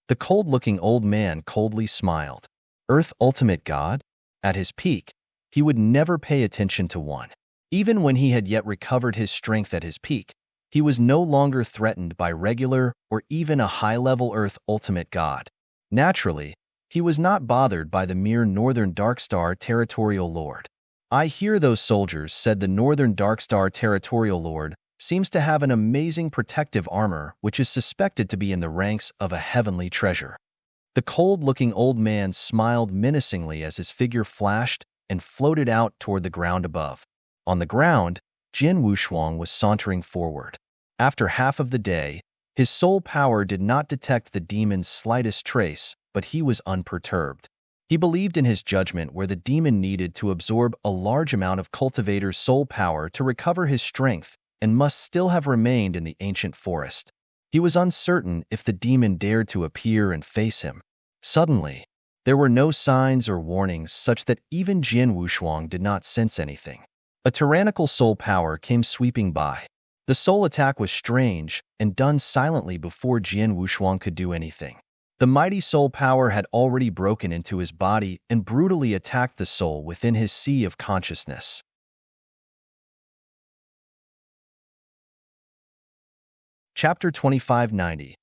The cold-looking old man coldly smiled. Earth ultimate god? At his peak, he would never pay attention to one. Even when he had yet recovered his strength at his peak, he was no longer threatened by regular or even a high-level Earth ultimate god. Naturally, he was not bothered by the mere Northern Darkstar territorial lord. I hear those soldiers said the Northern Darkstar territorial lord seems to have an amazing protective armor which is suspected to be in the ranks of a heavenly treasure. The cold-looking old man smiled menacingly as his figure flashed and floated out toward the ground above. On the ground, Jian Wushuang was sauntering forward. After half of the day, his soul power did not detect the demon's slightest trace, but he was unperturbed. He believed in his judgment where the demon needed to absorb a large amount of cultivator's soul power to recover his strength and must still have remained in the ancient forest. He was uncertain if the demon dared to appear and face him. Suddenly, there were no signs or warnings such that even Jian Wushuang did not sense anything. A tyrannical soul power came sweeping by. The soul attack was strange and done silently before Jian Wushuang could do anything. The mighty soul power had already broken into his body and brutally attacked the soul within his sea of consciousness. Chapter 2590.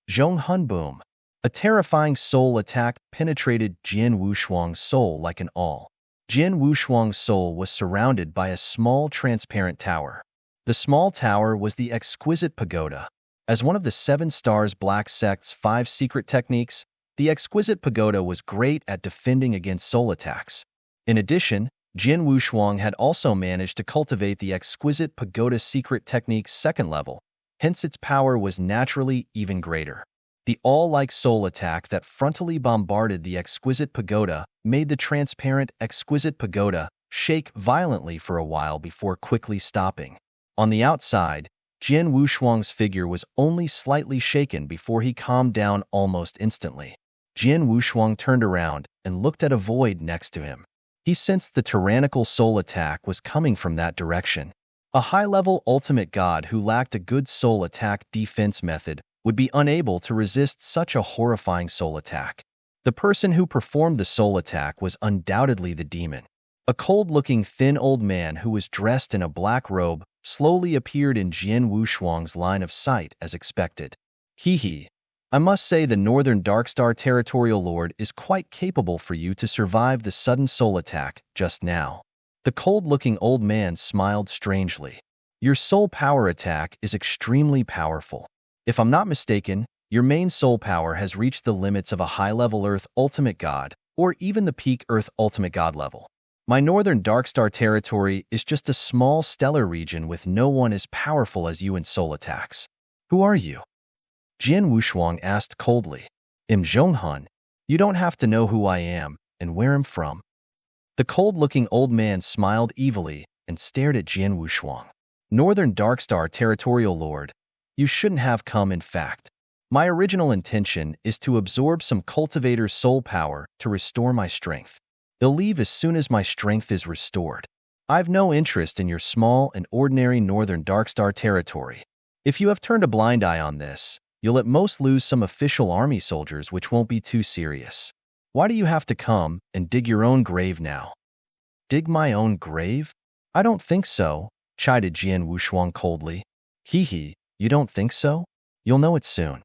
Zhong Hun Boom. A terrifying soul attack penetrated Jian Wushuang's soul like an awl. Jian Wushuang's soul was surrounded by a small transparent tower. The small tower was the exquisite pagoda. As one of the 7 Stars Black Sect's 5 secret techniques, the exquisite pagoda was great at defending against soul attacks. In addition, Jian Wushuang had also managed to cultivate the exquisite pagoda secret technique's 2nd level, hence its power was naturally even greater. The awl-like soul attack that frontally bombarded the exquisite pagoda made the transparent exquisite pagoda shake violently for a while before quickly stopping. On the outside, Jian Wushuang's figure was only slightly shaken before he calmed down almost instantly. Jian Wushuang turned around and looked at a void next to him. He sensed the tyrannical soul attack was coming from that direction. A high-level ultimate god who lacked a good soul attack defense method would be unable to resist such a horrifying soul attack. The person who performed the soul attack was undoubtedly the demon. A cold-looking thin old man who was dressed in a black robe slowly appeared in Jian Wushuang's line of sight as expected. I must say the Northern Darkstar Territorial Lord is quite capable for you to survive the sudden soul attack just now. The cold-looking old man smiled strangely. Your soul power attack is extremely powerful. If I'm not mistaken, your main soul power has reached the limits of a high-level Earth Ultimate God, or even the peak Earth Ultimate God level. My Northern Darkstar territory is just a small stellar region with no one as powerful as you in soul attacks. Who are you? Jian Wushuang asked coldly. I'm Zhong Hun. You don't have to know who I am and where I'm from. The cold-looking old man smiled evilly and stared at Jian Wushuang. Northern Darkstar territorial lord, you shouldn't have come in fact. My original intention is to absorb some cultivator soul power to restore my strength. They'll leave as soon as my strength is restored. I've no interest in your small and ordinary Northern Darkstar territory. If you have turned a blind eye on this, you'll at most lose some official army soldiers which won't be too serious. Why do you have to come and dig your own grave now? Dig my own grave? I don't think so, chided Jian Wushuang coldly. You don't think so? You'll know it soon.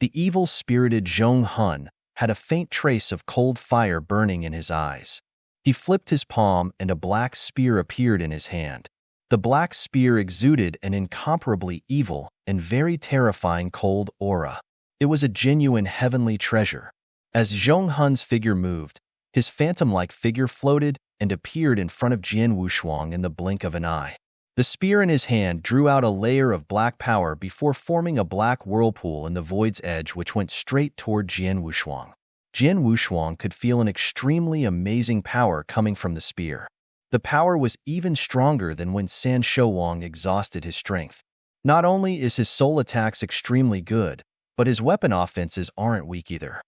The evil-spirited Zhong Hun had a faint trace of cold fire burning in his eyes. He flipped his palm and a black spear appeared in his hand. The black spear exuded an incomparably evil and very terrifying cold aura. It was a genuine heavenly treasure. As Zhong Hun's figure moved, his phantom-like figure floated and appeared in front of Jian Wushuang in the blink of an eye. The spear in his hand drew out a layer of black power before forming a black whirlpool in the void's edge which went straight toward Jian Wushuang. Jian Wushuang could feel an extremely amazing power coming from the spear. The power was even stronger than when San Shouwang exhausted his strength. Not only is his soul attacks extremely good, but his weapon offenses aren't weak either.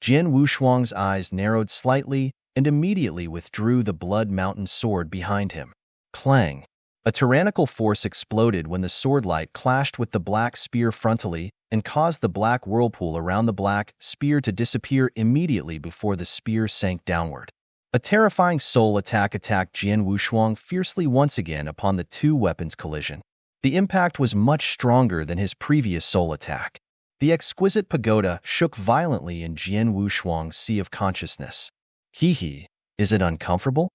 Jian Wushuang's eyes narrowed slightly and immediately withdrew the Blood Mountain sword behind him. Clang! A tyrannical force exploded when the sword light clashed with the black spear frontally and caused the black whirlpool around the black spear to disappear immediately before the spear sank downward. A terrifying soul attack attacked Jian Wushuang fiercely once again upon the two weapons' collision. The impact was much stronger than his previous soul attack. The exquisite pagoda shook violently in Jian Wushuang's sea of consciousness. Hee, is it uncomfortable?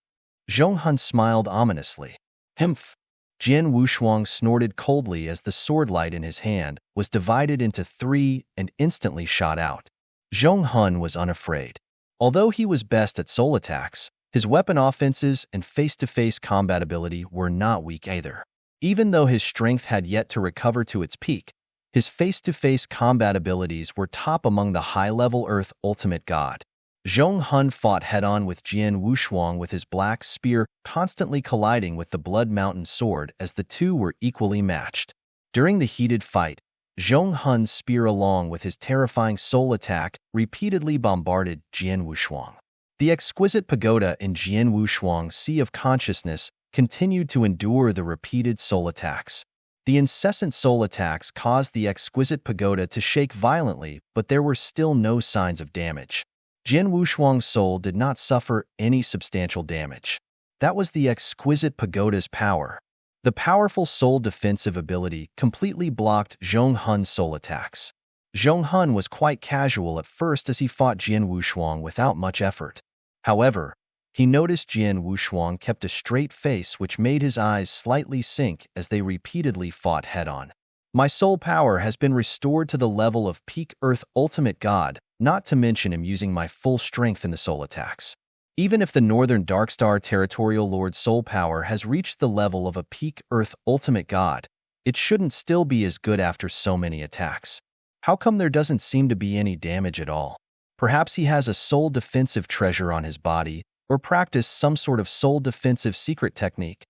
Zhong Hun smiled ominously. Humph! Jian Wushuang snorted coldly as the sword light in his hand was divided into three and instantly shot out. Zhong Hun was unafraid. Although he was best at soul attacks, his weapon offenses and face-to-face combat ability were not weak either. Even though his strength had yet to recover to its peak, his face-to-face combat abilities were top among the high-level Earth Ultimate God. Zhong Hun fought head-on with Jian Wushuang with his black spear constantly colliding with the Blood Mountain sword as the two were equally matched. During the heated fight, Zhong Hun's spear along with his terrifying soul attack repeatedly bombarded Jian Wushuang. The exquisite pagoda in Jian Wushuang's sea of consciousness continued to endure the repeated soul attacks. The incessant soul attacks caused the exquisite pagoda to shake violently, but there were still no signs of damage. Jian Wushuang's soul did not suffer any substantial damage. That was the exquisite pagoda's power. The powerful soul defensive ability completely blocked Zhong Hun's soul attacks. Zhong Hun was quite casual at first as he fought Jian Wushuang without much effort. However, he noticed Jian Wushuang kept a straight face which made his eyes slightly sink as they repeatedly fought head-on. My soul power has been restored to the level of peak Earth Ultimate God, not to mention him using my full strength in the soul attacks. Even if the Northern Darkstar Territorial Lord's soul power has reached the level of a peak Earth Ultimate God, it shouldn't still be as good after so many attacks. How come there doesn't seem to be any damage at all? Perhaps he has a soul defensive treasure on his body, or practiced some sort of soul defensive secret technique.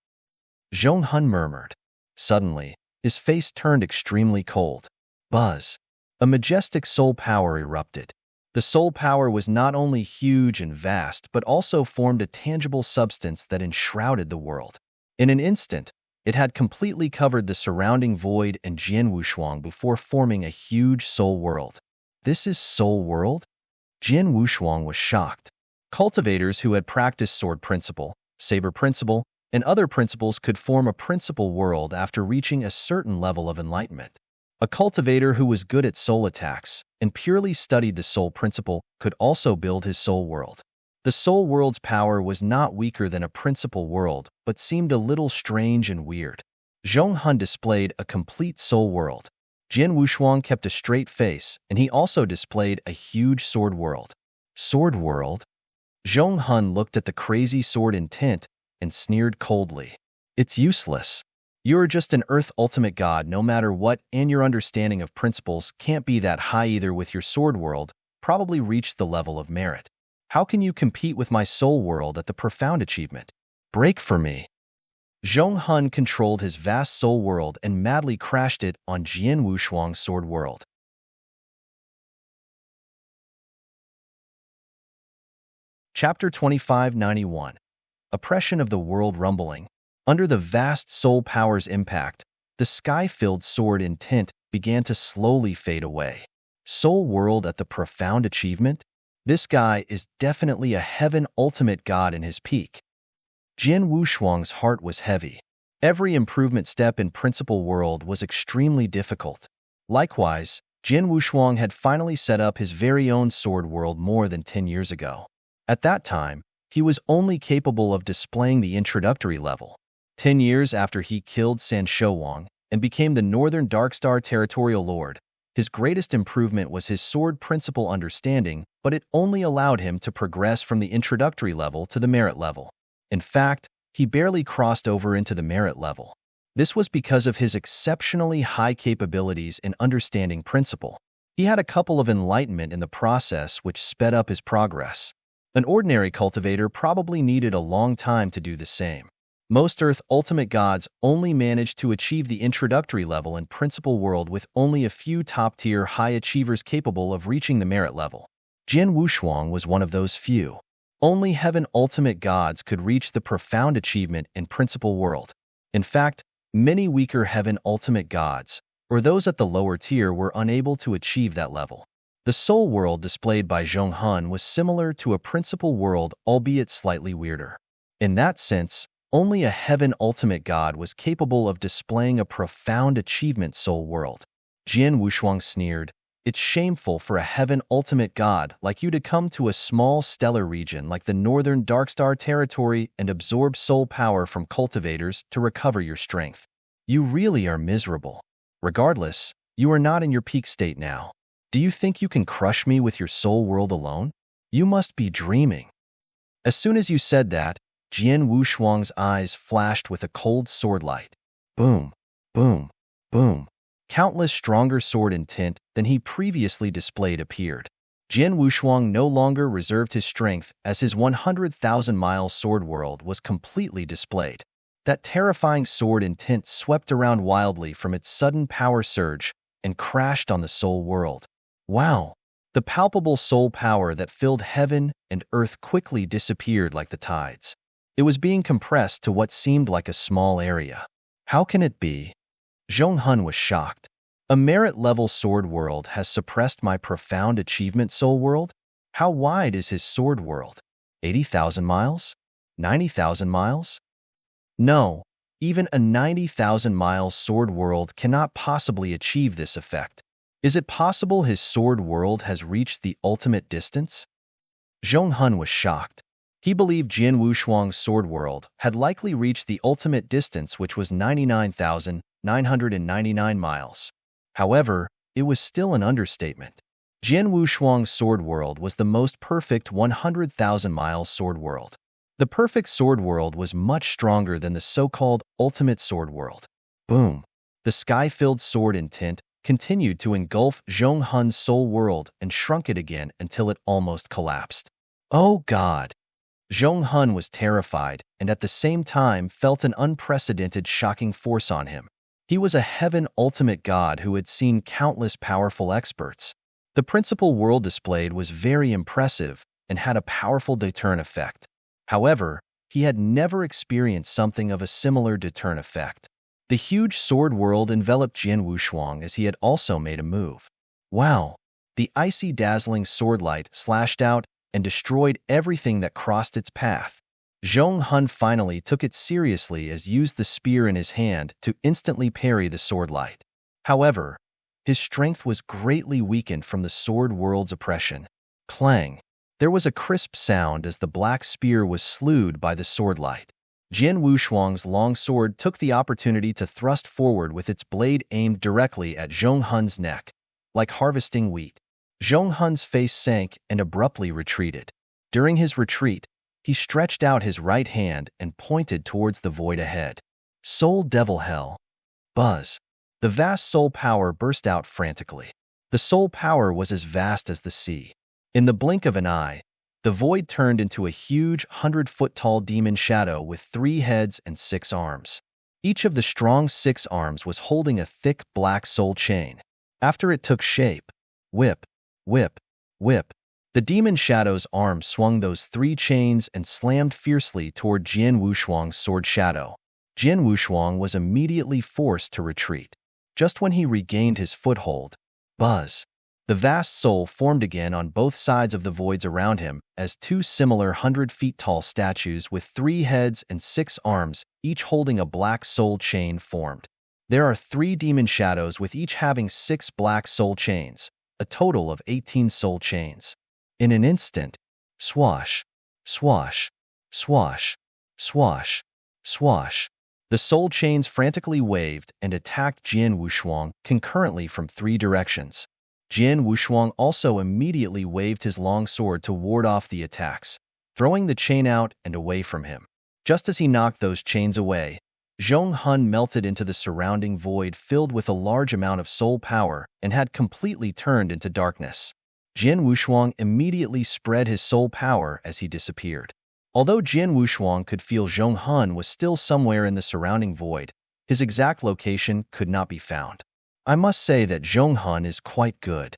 Zhong Hun murmured. Suddenly, his face turned extremely cold. Buzz! A majestic soul power erupted. The soul power was not only huge and vast but also formed a tangible substance that enshrouded the world. In an instant, it had completely covered the surrounding void and Jian Wushuang before forming a huge soul world. This is Soul World? Jian Wushuang was shocked. Cultivators who had practiced Sword Principle, Saber Principle, and other principles could form a principle world after reaching a certain level of enlightenment. A cultivator who was good at soul attacks and purely studied the soul principle could also build his soul world. The soul world's power was not weaker than a principle world, but seemed a little strange and weird. Zhong Hun displayed a complete soul world. Jian Wushuang kept a straight face, and he also displayed a huge sword world. Sword world? Zhong Hun looked at the crazy sword intent and sneered coldly. It's useless. You're just an Earth Ultimate God no matter what, and your understanding of principles can't be that high either with your sword world, probably reached the level of merit. How can you compete with my soul world at the profound achievement? Break for me. Zhong Hun controlled his vast soul world and madly crashed it on Jian Wushuang's sword world. Chapter 2591. Oppression of the World Rumbling. Under the vast soul power's impact, the sky-filled sword intent began to slowly fade away. Soul world at the profound achievement? This guy is definitely a heaven ultimate god in his peak. Jian Wushuang's heart was heavy. Every improvement step in Principal World was extremely difficult. Likewise, Jian Wushuang had finally set up his very own sword world more than 10 years ago. At that time, he was only capable of displaying the introductory level. 10 years after he killed San Shouwang and became the Northern Darkstar Territorial Lord, his greatest improvement was his sword principle understanding, but it only allowed him to progress from the introductory level to the merit level. In fact, he barely crossed over into the merit level. This was because of his exceptionally high capabilities in understanding principle. He had a couple of enlightenment in the process which sped up his progress. An ordinary cultivator probably needed a long time to do the same. Most Earth Ultimate Gods only managed to achieve the introductory level in Principal World with only a few top-tier high achievers capable of reaching the merit level. Jin Wushuang was one of those few. Only Heaven Ultimate Gods could reach the profound achievement in Principal World. In fact, many weaker Heaven Ultimate Gods, or those at the lower tier, were unable to achieve that level. The Soul World displayed by Zhong Hun was similar to a Principal World, albeit slightly weirder. In that sense, only a Heaven Ultimate God was capable of displaying a profound achievement. Soul World. Jian Wushuang sneered, "It's shameful for a Heaven Ultimate God like you to come to a small stellar region like the Northern Darkstar territory and absorb soul power from cultivators to recover your strength. You really are miserable. Regardless, you are not in your peak state now. Do you think you can crush me with your soul world alone? You must be dreaming." As soon as you said that, Jian Wushuang's eyes flashed with a cold sword light. Boom, boom, boom. Countless stronger sword intent than he previously displayed appeared. Jian Wushuang no longer reserved his strength as his 100,000-mile sword world was completely displayed. That terrifying sword intent swept around wildly from its sudden power surge and crashed on the soul world. Wow! The palpable soul power that filled heaven and earth quickly disappeared like the tides. It was being compressed to what seemed like a small area. How can it be? Zhong Hun was shocked. A merit-level sword world has suppressed my profound achievement soul world? How wide is his sword world? 80,000 miles? 90,000 miles? No, even a 90,000-mile sword world cannot possibly achieve this effect. Is it possible his sword world has reached the ultimate distance? Zhong Hun was shocked. He believed Jian Wushuang's sword world had likely reached the ultimate distance, which was 99,999 miles. However, it was still an understatement. Jian Wushuang's sword world was the most perfect 100,000-mile sword world. The perfect sword world was much stronger than the so-called ultimate sword world. Boom! The sky-filled sword intent continued to engulf Zhong Hun's soul world and shrunk it again until it almost collapsed. Oh God! Zhong Hun was terrified and at the same time felt an unprecedented shocking force on him. He was a Heaven Ultimate God who had seen countless powerful experts. The principal world displayed was very impressive and had a powerful deterrent effect. However, he had never experienced something of a similar deterrent effect. The huge sword world enveloped Jian Wushuang as he had also made a move. Wow! The icy dazzling sword light slashed out and destroyed everything that crossed its path. Zhong Hun finally took it seriously as used the spear in his hand to instantly parry the sword light. However, his strength was greatly weakened from the sword world's oppression. Clang! There was a crisp sound as the black spear was slewed by the sword light. Jian Wushuang's long sword took the opportunity to thrust forward with its blade aimed directly at Zhong Hun's neck. Like harvesting wheat, Zhong Hun's face sank and abruptly retreated. During his retreat, he stretched out his right hand and pointed towards the void ahead. Soul Devil Hell! Buzz! The vast soul power burst out frantically. The soul power was as vast as the sea. In the blink of an eye, the void turned into a huge 100-foot-tall demon shadow with 3 heads and 6 arms. Each of the strong 6 arms was holding a thick black soul chain. After it took shape, whip, whip, whip, the demon shadow's arms swung those 3 chains and slammed fiercely toward Jian Wushuang's sword shadow. Jian Wushuang was immediately forced to retreat. Just when he regained his foothold, buzz! The vast soul formed again on both sides of the voids around him as 2 similar 100-feet-tall statues with 3 heads and 6 arms, each holding a black soul chain, formed. There are 3 demon shadows with each having 6 black soul chains, a total of 18 soul chains. In an instant, swash, swash, swash, swash, swash. The soul chains frantically waved and attacked Jian Wushuang concurrently from 3 directions. Jian Wushuang also immediately waved his long sword to ward off the attacks, throwing the chain out and away from him. Just as he knocked those chains away, Zhong Hun melted into the surrounding void filled with a large amount of soul power and had completely turned into darkness. Jin Wushuang immediately spread his soul power as he disappeared. Although Jin Wushuang could feel Zhong Hun was still somewhere in the surrounding void, his exact location could not be found. I must say that Zhong Hun is quite good.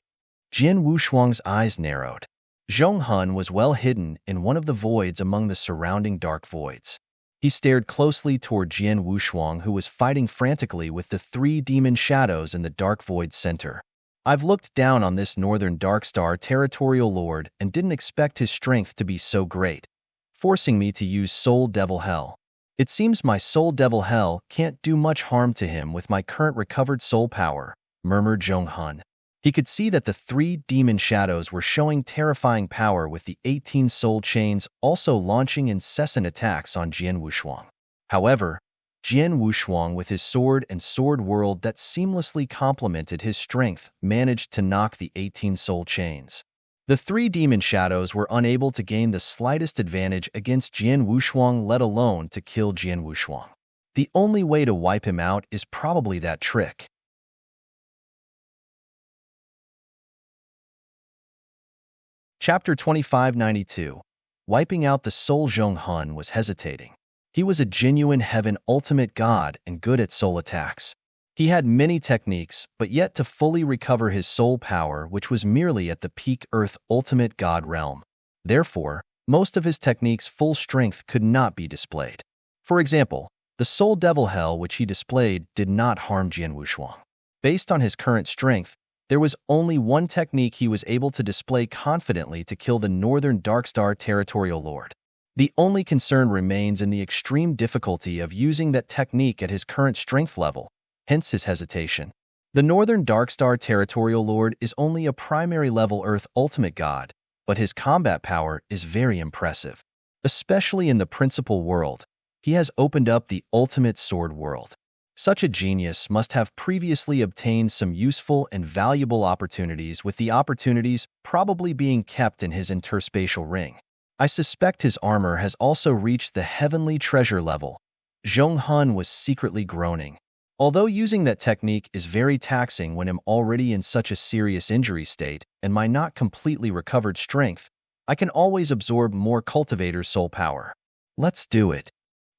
Jin Wushuang's eyes narrowed. Zhong Hun was well hidden in one of the voids among the surrounding dark voids. He stared closely toward Jin Wushuang, who was fighting frantically with the three demon shadows in the dark void's center. I've looked down on this northern Darkstar territorial lord and didn't expect his strength to be so great, forcing me to use Soul Devil Hell. It seems my Soul Devil Hell can't do much harm to him with my current recovered soul power, murmured Zhong Hun. He could see that the three demon shadows were showing terrifying power, with the 18 soul chains also launching incessant attacks on Jin Wushuang. However, Jin Wushuang, with his sword and sword world that seamlessly complemented his strength, managed to knock the 18 soul chains. The three demon shadows were unable to gain the slightest advantage against Jin Wushuang, let alone to kill Jin Wushuang. The only way to wipe him out is probably that trick. Chapter 2592. Wiping out the soul. Zhong Hun was hesitating. He was a genuine heaven ultimate god and good at soul attacks. He had many techniques, but yet to fully recover his soul power, which was merely at the peak earth ultimate god realm. Therefore, most of his techniques' full strength could not be displayed. For example, the Soul Devil Hell which he displayed did not harm Jin Wushuang. Based on his current strength, there was only one technique he was able to display confidently to kill the Northern Darkstar Territorial Lord. The only concern remains in the extreme difficulty of using that technique at his current strength level, hence his hesitation. The Northern Darkstar Territorial Lord is only a primary level Earth Ultimate God, but his combat power is very impressive. Especially in the principal world, he has opened up the ultimate sword world. Such a genius must have previously obtained some useful and valuable opportunities, with the opportunities probably being kept in his interspatial ring. I suspect his armor has also reached the heavenly treasure level. Zhong Hun was secretly groaning. Although using that technique is very taxing when I'm already in such a serious injury state and my not completely recovered strength, I can always absorb more cultivator soul power. Let's do it.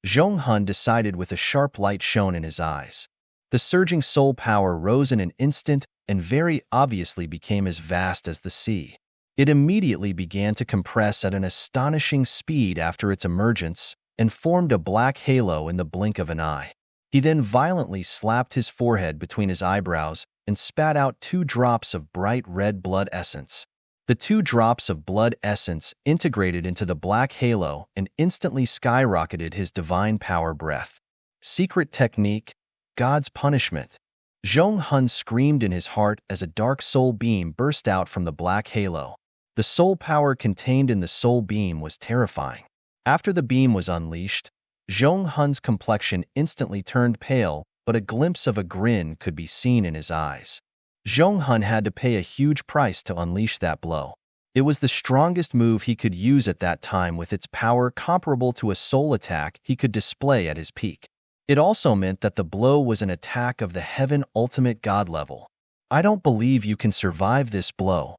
Zhong Hun decided with a sharp light shone in his eyes. The surging soul power rose in an instant and very obviously became as vast as the sea. It immediately began to compress at an astonishing speed after its emergence and formed a black halo in the blink of an eye. He then violently slapped his forehead between his eyebrows and spat out 2 drops of bright red blood essence. The 2 drops of blood essence integrated into the black halo and instantly skyrocketed his divine power breath. Secret technique, God's punishment. Zhong Hun screamed in his heart as a dark soul beam burst out from the black halo. The soul power contained in the soul beam was terrifying. After the beam was unleashed, Zhong Hun's complexion instantly turned pale, but a glimpse of a grin could be seen in his eyes. Zhong Hun had to pay a huge price to unleash that blow. It was the strongest move he could use at that time, with its power comparable to a soul attack he could display at his peak. It also meant that the blow was an attack of the heaven ultimate god level. I don't believe you can survive this blow.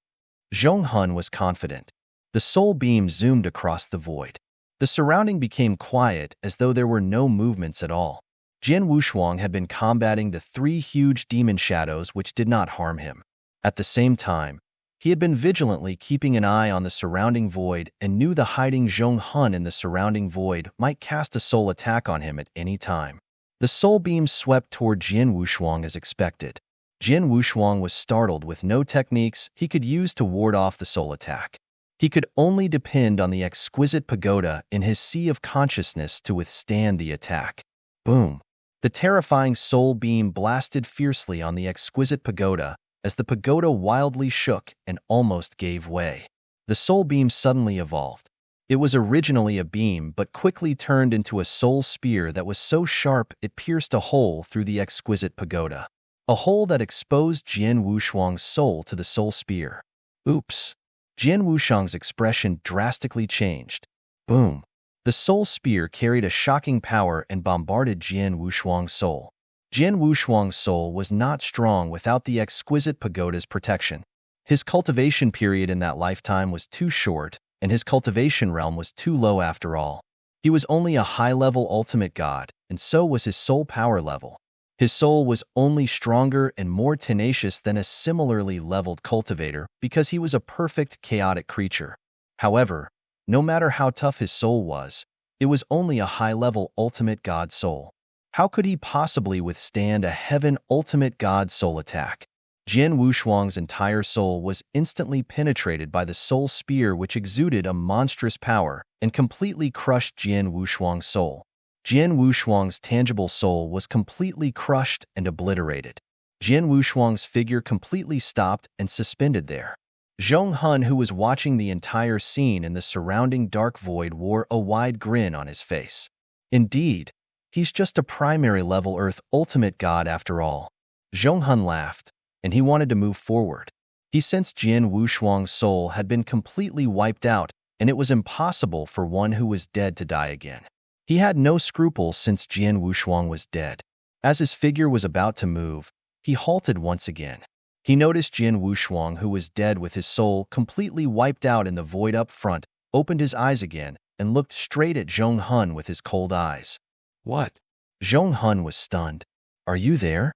Zhong Hun was confident. The soul beam zoomed across the void. The surrounding became quiet, as though there were no movements at all. Jin Wushuang had been combating the 3 huge demon shadows which did not harm him. At the same time, he had been vigilantly keeping an eye on the surrounding void and knew the hiding Zhong Hun in the surrounding void might cast a soul attack on him at any time. The soul beam swept toward Jin Wushuang as expected. Jin Wushuang was startled, with no techniques he could use to ward off the soul attack. He could only depend on the exquisite pagoda in his sea of consciousness to withstand the attack. Boom! The terrifying soul beam blasted fiercely on the exquisite pagoda as the pagoda wildly shook and almost gave way. The soul beam suddenly evolved. It was originally a beam but quickly turned into a soul spear that was so sharp it pierced a hole through the exquisite pagoda. A hole that exposed Jin Wushuang's soul to the soul spear. Oops! Jin Wushuang's expression drastically changed. Boom! The soul spear carried a shocking power and bombarded Jian Wushuang's soul. Jian Wushuang's soul was not strong without the exquisite pagoda's protection. His cultivation period in that lifetime was too short, and his cultivation realm was too low after all. He was only a high-level ultimate god, and so was his soul power level. His soul was only stronger and more tenacious than a similarly leveled cultivator because he was a perfect chaotic creature. However, no matter how tough his soul was, it was only a high-level ultimate god soul. How could he possibly withstand a heaven ultimate god soul attack? Jian Wushuang's entire soul was instantly penetrated by the soul spear, which exuded a monstrous power and completely crushed Jian Wushuang's soul. Jian Wushuang's tangible soul was completely crushed and obliterated. Jian Wushuang's figure completely stopped and suspended there. Zhong Hun, who was watching the entire scene in the surrounding dark void, wore a wide grin on his face. Indeed, he's just a primary level Earth ultimate god after all. Zhong Hun laughed, and he wanted to move forward. He sensed Jian Wushuang's soul had been completely wiped out, and it was impossible for one who was dead to die again. He had no scruples since Jian Wushuang was dead. As his figure was about to move, he halted once again. He noticed Jian Wushuang, who was dead with his soul completely wiped out in the void up front, opened his eyes again and looked straight at Zhong Hun with his cold eyes. What? Zhong Hun was stunned. Are you there?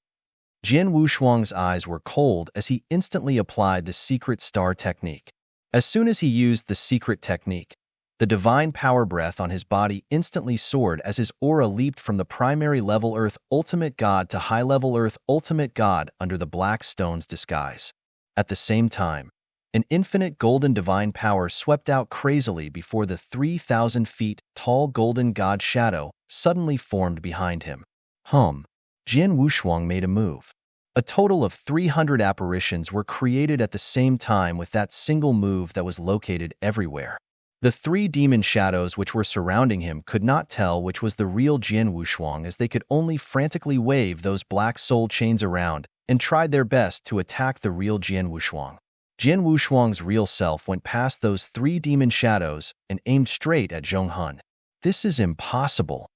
Jian Wushuang's eyes were cold as he instantly applied the secret star technique. As soon as he used the secret technique, the divine power breath on his body instantly soared as his aura leaped from the primary level Earth Ultimate God to high-level Earth Ultimate God under the Black Stone's disguise. At the same time, an infinite golden divine power swept out crazily before the 3,000 feet tall golden god shadow suddenly formed behind him. Jian Wushuang made a move. A total of 300 apparitions were created at the same time with that single move that was located everywhere. The three demon shadows which were surrounding him could not tell which was the real Jian Wushuang, as they could only frantically wave those black soul chains around and tried their best to attack the real Jian Wushuang. Jian Wushuang's real self went past those three demon shadows and aimed straight at Zhong Hun. This is impossible.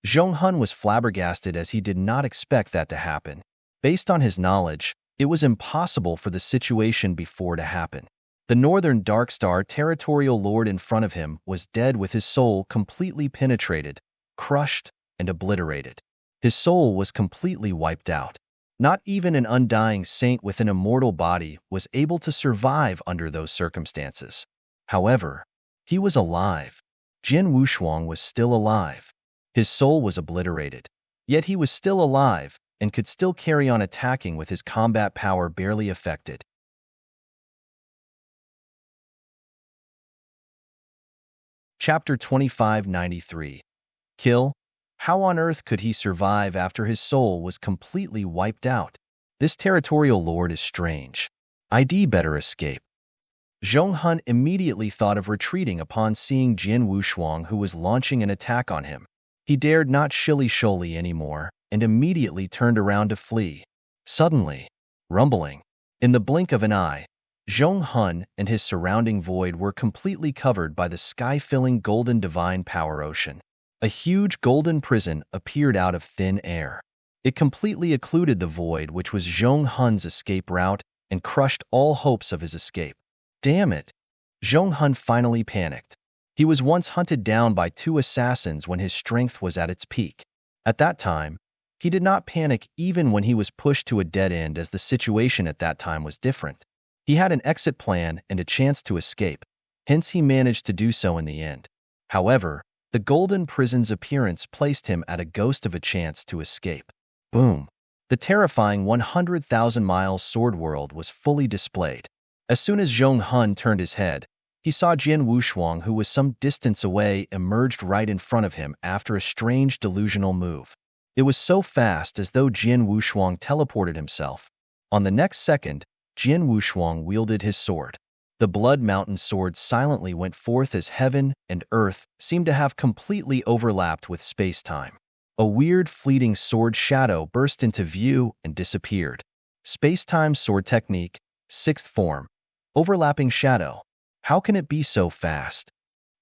Zhong Hun was flabbergasted as he did not expect that to happen. Based on his knowledge, it was impossible for the situation before to happen. The Northern Dark Star territorial lord in front of him was dead with his soul completely penetrated, crushed, and obliterated. His soul was completely wiped out. Not even an undying saint with an immortal body was able to survive under those circumstances. However, he was alive. Jian Wushuang was still alive. His soul was obliterated. Yet he was still alive and could still carry on attacking with his combat power barely affected. Chapter 2593. Kill? How on earth could he survive after his soul was completely wiped out? This territorial lord is strange. I'd better escape. Zhong Hun immediately thought of retreating upon seeing Jian Wushuang, who was launching an attack on him. He dared not shilly-sholly anymore and immediately turned around to flee. Suddenly, rumbling, in the blink of an eye, Zhong Hun and his surrounding void were completely covered by the sky-filling golden divine power ocean. A huge golden prison appeared out of thin air. It completely occluded the void, which was Zhong Hun's escape route, and crushed all hopes of his escape. Damn it! Zhong Hun finally panicked. He was once hunted down by two assassins when his strength was at its peak. At that time, he did not panic even when he was pushed to a dead end, as the situation at that time was different. He had an exit plan and a chance to escape, hence he managed to do so in the end. However, the golden prison's appearance placed him at a ghost of a chance to escape. Boom! The terrifying 100,000-mile sword world was fully displayed. As soon as Zhong Hun turned his head, he saw Jian Wushuang, who was some distance away, emerged right in front of him after a strange delusional move. It was so fast as though Jian Wushuang teleported himself. On the next second, Jian Wushuang wielded his sword. The Blood Mountain sword silently went forth as heaven and earth seemed to have completely overlapped with space-time. A weird fleeting sword shadow burst into view and disappeared. Space-time sword technique, 6th form. Overlapping shadow. How can it be so fast?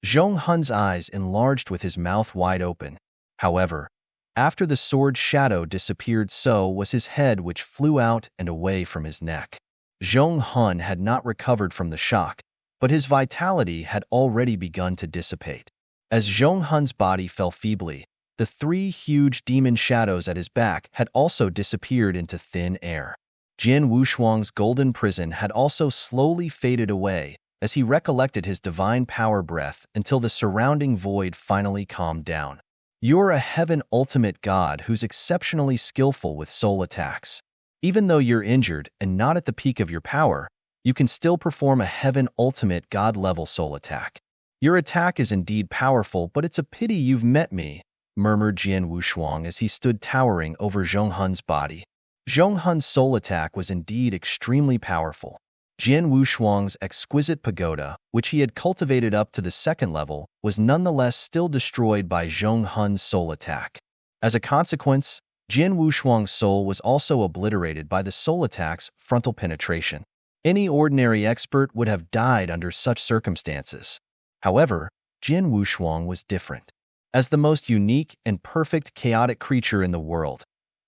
Zhong Hun's eyes enlarged with his mouth wide open. However, after the sword's shadow disappeared, so was his head, which flew out and away from his neck. Zhong Hun had not recovered from the shock, but his vitality had already begun to dissipate. As Zhong Hun's body fell feebly, the three huge demon shadows at his back had also disappeared into thin air. Jin Wushuang's golden prison had also slowly faded away as he recollected his divine power breath until the surrounding void finally calmed down. You're a heaven ultimate god who's exceptionally skillful with soul attacks. Even though you're injured and not at the peak of your power, you can still perform a heaven ultimate god level soul attack. Your attack is indeed powerful, but it's a pity you've met me, murmured Jin Wushuang as he stood towering over Zhong Hun's body. Zhong Hun's soul attack was indeed extremely powerful. Jin Wushuang's exquisite pagoda, which he had cultivated up to the second level, was nonetheless still destroyed by Zhong Hun's soul attack. As a consequence, Jin Wushuang's soul was also obliterated by the soul attack's frontal penetration. Any ordinary expert would have died under such circumstances. However, Jin Wushuang was different. As the most unique and perfect chaotic creature in the world,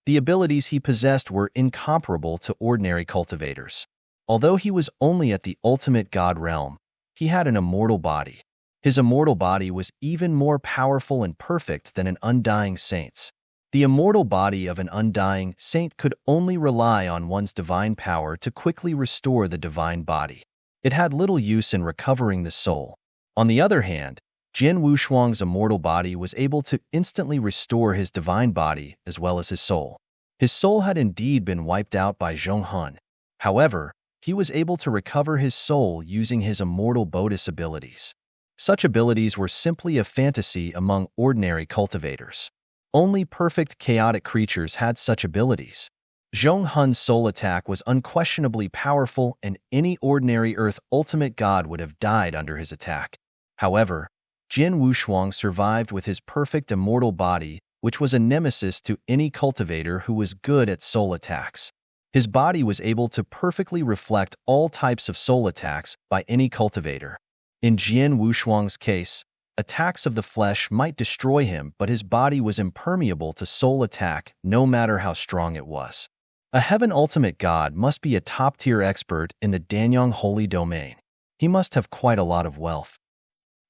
the abilities he possessed were incomparable to ordinary cultivators. Although he was only at the ultimate god realm, he had an immortal body. His immortal body was even more powerful and perfect than an undying saint's. The immortal body of an undying saint could only rely on one's divine power to quickly restore the divine body. It had little use in recovering the soul. On the other hand, Jin Wushuang's immortal body was able to instantly restore his divine body as well as his soul. His soul had indeed been wiped out by Zhong Hun. However, he was able to recover his soul using his immortal Bodhis abilities. Such abilities were simply a fantasy among ordinary cultivators. Only perfect chaotic creatures had such abilities. Zhong Hun's soul attack was unquestionably powerful, and any ordinary Earth ultimate god would have died under his attack. However, Jin Wushuang survived with his perfect immortal body, which was a nemesis to any cultivator who was good at soul attacks. His body was able to perfectly reflect all types of soul attacks by any cultivator. In Jin Wushuang's case, attacks of the flesh might destroy him, but his body was impermeable to soul attack no matter how strong it was. A heaven ultimate god must be a top-tier expert in the Danyang holy domain. He must have quite a lot of wealth.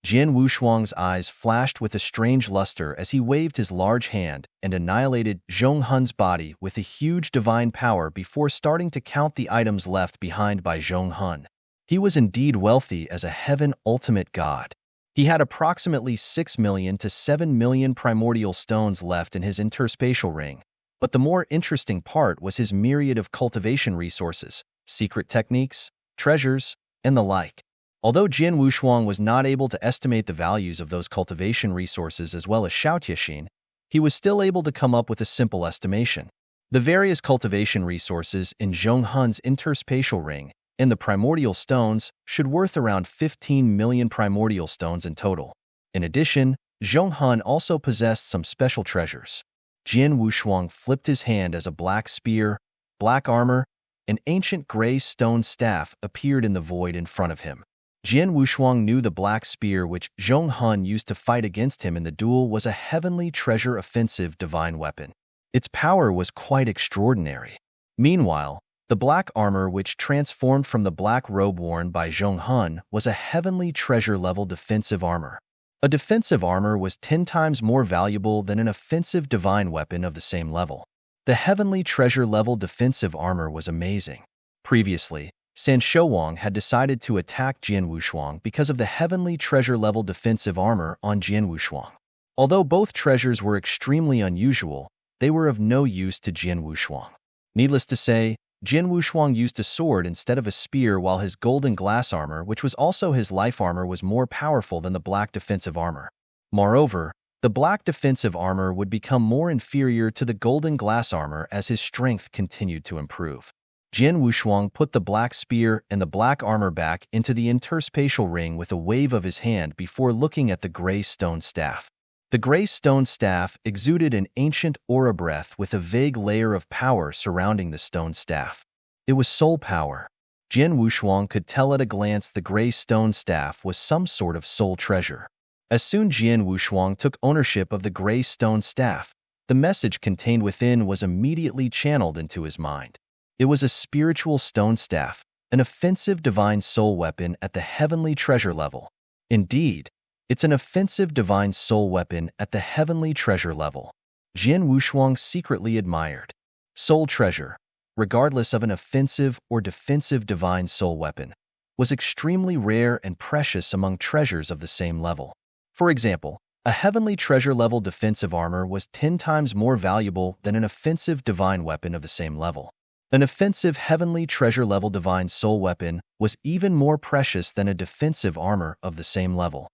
Jin Wushuang's eyes flashed with a strange luster as he waved his large hand and annihilated Zhong Hun's body with a huge divine power before starting to count the items left behind by Zhong Hun. He was indeed wealthy as a heaven ultimate god. He had approximately 6 million to 7 million primordial stones left in his interspatial ring, but the more interesting part was his myriad of cultivation resources, secret techniques, treasures, and the like. Although Jin Wushuang was not able to estimate the values of those cultivation resources as well as Xiaotiexin, he was still able to come up with a simple estimation. The various cultivation resources in Zhong Hun's interspatial ring and the primordial stones should worth around 15 million primordial stones in total. In addition, Zhong Hun also possessed some special treasures. Jin Wushuang flipped his hand as a black spear, black armor, and ancient gray stone staff appeared in the void in front of him. Jin Wushuang knew the black spear which Zhong Hun used to fight against him in the duel was a heavenly treasure offensive divine weapon. Its power was quite extraordinary. Meanwhile, the black armor which transformed from the black robe worn by Zhong Hun was a heavenly treasure-level defensive armor. A defensive armor was 10 times more valuable than an offensive divine weapon of the same level. The heavenly treasure-level defensive armor was amazing. Previously, San Shouwang had decided to attack Jin Wushuang because of the heavenly treasure-level defensive armor on Jin Wushuang. Although both treasures were extremely unusual, they were of no use to Jin Wushuang. Needless to say, Jin Wushuang used a sword instead of a spear, while his golden glass armor, which was also his life armor, was more powerful than the black defensive armor. Moreover, the black defensive armor would become more inferior to the golden glass armor as his strength continued to improve. Jin Wushuang put the black spear and the black armor back into the interspatial ring with a wave of his hand before looking at the gray stone staff. The gray stone staff exuded an ancient aura breath with a vague layer of power surrounding the stone staff. It was soul power. Jian Wushuang could tell at a glance the gray stone staff was some sort of soul treasure. As soon Jian Wushuang took ownership of the gray stone staff, the message contained within was immediately channeled into his mind. It was a spiritual stone staff, an offensive divine soul weapon at the heavenly treasure level. Indeed, it's an offensive divine soul weapon at the heavenly treasure level. Jian Wushuang secretly admired. Soul treasure, regardless of an offensive or defensive divine soul weapon, was extremely rare and precious among treasures of the same level. For example, a heavenly treasure level defensive armor was 10 times more valuable than an offensive divine weapon of the same level. An offensive heavenly treasure level divine soul weapon was even more precious than a defensive armor of the same level.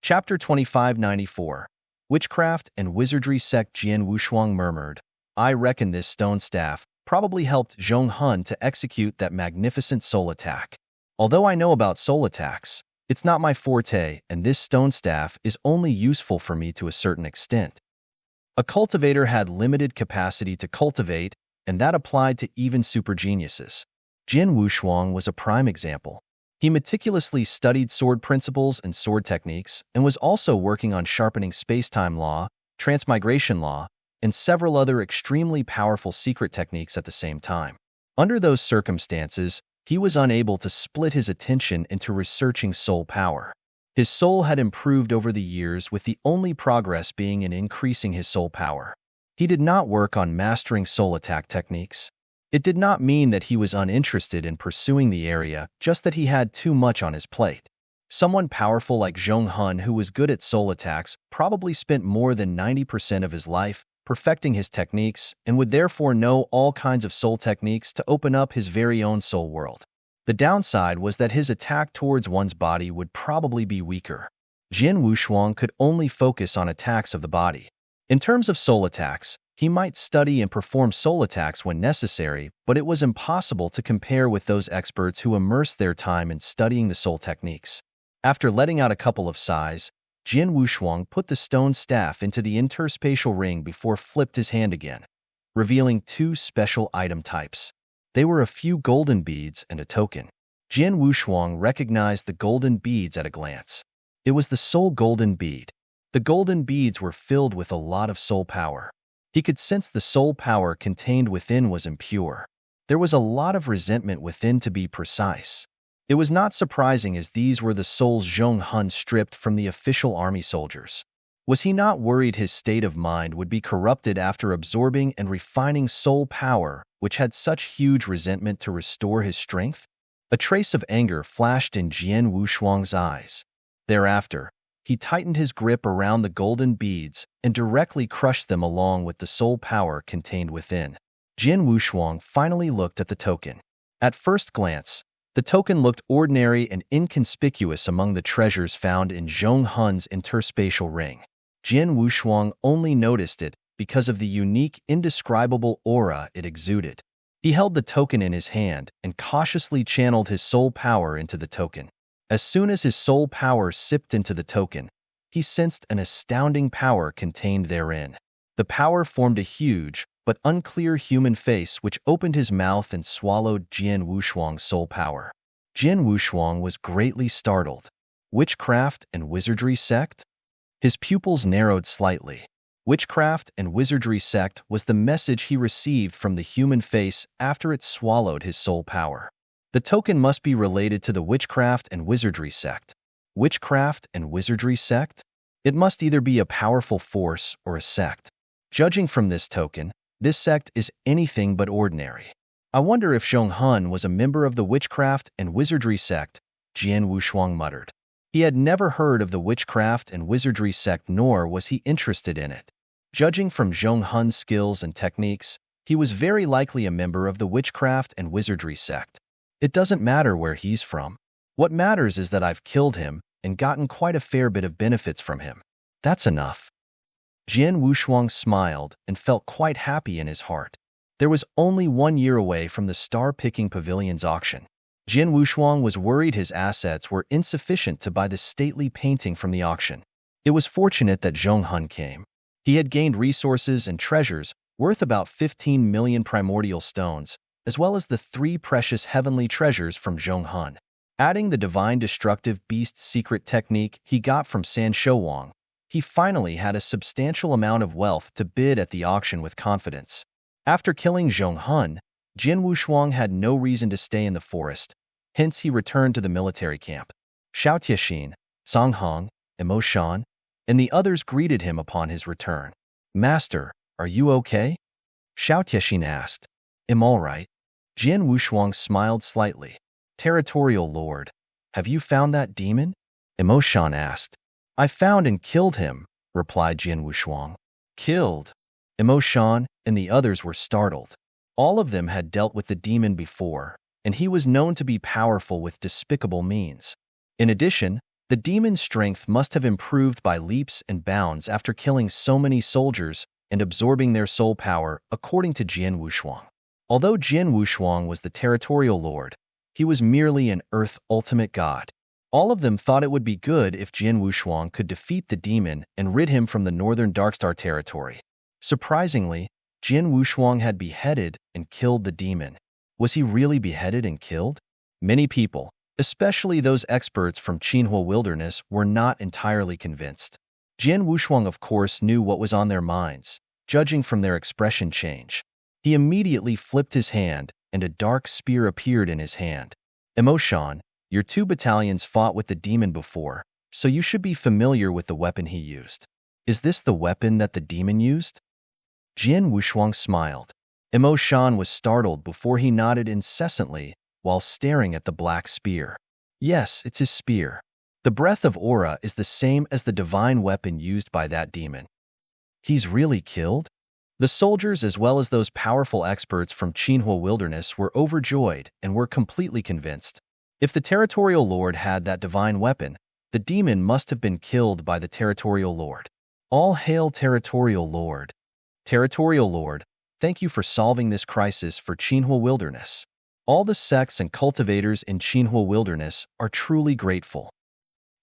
Chapter 2594. Witchcraft and Wizardry Sect. Jian Wushuang murmured, I reckon this stone staff probably helped Zhong Hun to execute that magnificent soul attack. Although I know about soul attacks, it's not my forte, and this stone staff is only useful for me to a certain extent. A cultivator had limited capacity to cultivate, and that applied to even super geniuses. Jian Wushuang was a prime example. He meticulously studied sword principles and sword techniques, and was also working on sharpening space-time law, transmigration law, and several other extremely powerful secret techniques at the same time. Under those circumstances, he was unable to split his attention into researching soul power. His soul had improved over the years, with the only progress being in increasing his soul power. He did not work on mastering soul attack techniques. It did not mean that he was uninterested in pursuing the area, just that he had too much on his plate. Someone powerful like Zhong Hun, who was good at soul attacks, probably spent more than 90% of his life perfecting his techniques, and would therefore know all kinds of soul techniques to open up his very own soul world. The downside was that his attack towards one's body would probably be weaker. Jian Wushuang could only focus on attacks of the body. In terms of soul attacks, he might study and perform soul attacks when necessary, but it was impossible to compare with those experts who immersed their time in studying the soul techniques. After letting out a couple of sighs, Jian Wushuang put the stone staff into the interspatial ring before flipped his hand again, revealing two special item types. They were a few golden beads and a token. Jian Wushuang recognized the golden beads at a glance. It was the soul golden bead. The golden beads were filled with a lot of soul power. He could sense the soul power contained within was impure. There was a lot of resentment within, to be precise. It was not surprising, as these were the souls Zhong Hun stripped from the official army soldiers. Was he not worried his state of mind would be corrupted after absorbing and refining soul power, which had such huge resentment to restore his strength? A trace of anger flashed in Jian Wushuang's eyes. Thereafter, he tightened his grip around the golden beads and directly crushed them along with the soul power contained within. Jian Wushuang finally looked at the token. At first glance, the token looked ordinary and inconspicuous among the treasures found in Zhong Hun's interspatial ring. Jian Wushuang only noticed it because of the unique, indescribable aura it exuded. He held the token in his hand and cautiously channeled his soul power into the token. As soon as his soul power sipped into the token, he sensed an astounding power contained therein. The power formed a huge, but unclear human face which opened his mouth and swallowed Jian Wushuang's soul power. Jian Wushuang was greatly startled. Witchcraft and Wizardry Sect? His pupils narrowed slightly. Witchcraft and Wizardry Sect was the message he received from the human face after it swallowed his soul power. The token must be related to the Witchcraft and Wizardry Sect. Witchcraft and Wizardry Sect? It must either be a powerful force or a sect. Judging from this token, this sect is anything but ordinary. I wonder if Zhong Hun was a member of the Witchcraft and Wizardry Sect, Jian Wushuang muttered. He had never heard of the Witchcraft and Wizardry Sect, nor was he interested in it. Judging from Zhong Hun's skills and techniques, he was very likely a member of the Witchcraft and Wizardry Sect. It doesn't matter where he's from. What matters is that I've killed him and gotten quite a fair bit of benefits from him. That's enough. Jian Wushuang smiled and felt quite happy in his heart. There was only 1 year away from the Star-Picking Pavilion's auction. Jian Wushuang was worried his assets were insufficient to buy the stately painting from the auction. It was fortunate that Zhong Hun came. He had gained resources and treasures worth about 15 million primordial stones, as well as the 3 precious heavenly treasures from Zhonghun. Adding the divine destructive beast secret technique he got from San Shouwang, he finally had a substantial amount of wealth to bid at the auction with confidence. After killing Zhonghun, Jin Wushuang had no reason to stay in the forest, hence he returned to the military camp. Xiao Tiexin, Song Hong, Mo Shan, and the others greeted him upon his return. "Master, are you okay?" Xiao Tiexin asked. "I'm all right." Jin Wushuang smiled slightly. "Territorial Lord, have you found that demon?" Mo Shan asked. "I found and killed him," replied Jin Wushuang. "Killed?" Mo Shan and the others were startled. All of them had dealt with the demon before, and he was known to be powerful with despicable means. In addition, the demon's strength must have improved by leaps and bounds after killing so many soldiers and absorbing their soul power, according to Jin Wushuang. Although Jin Wushuang was the territorial lord, he was merely an earth ultimate god. All of them thought it would be good if Jin Wushuang could defeat the demon and rid him from the northern Darkstar territory. Surprisingly, Jin Wushuang had beheaded and killed the demon. Was he really beheaded and killed? Many people, especially those experts from Qinhua Wilderness, were not entirely convinced. Jin Wushuang, of course, knew what was on their minds, judging from their expression change. He immediately flipped his hand, and a dark spear appeared in his hand. "Mo Shan, your 2 battalions fought with the demon before, so you should be familiar with the weapon he used. Is this the weapon that the demon used?" Jin Wushuang smiled. Mo Shan was startled before he nodded incessantly while staring at the black spear. "Yes, it's his spear. The breath of aura is the same as the divine weapon used by that demon." "He's really killed?" The soldiers, as well as those powerful experts from Qinhua Wilderness, were overjoyed and were completely convinced. If the territorial lord had that divine weapon, the demon must have been killed by the territorial lord. All hail territorial lord. Territorial lord, thank you for solving this crisis for Qinhua Wilderness. All the sects and cultivators in Qinhua Wilderness are truly grateful.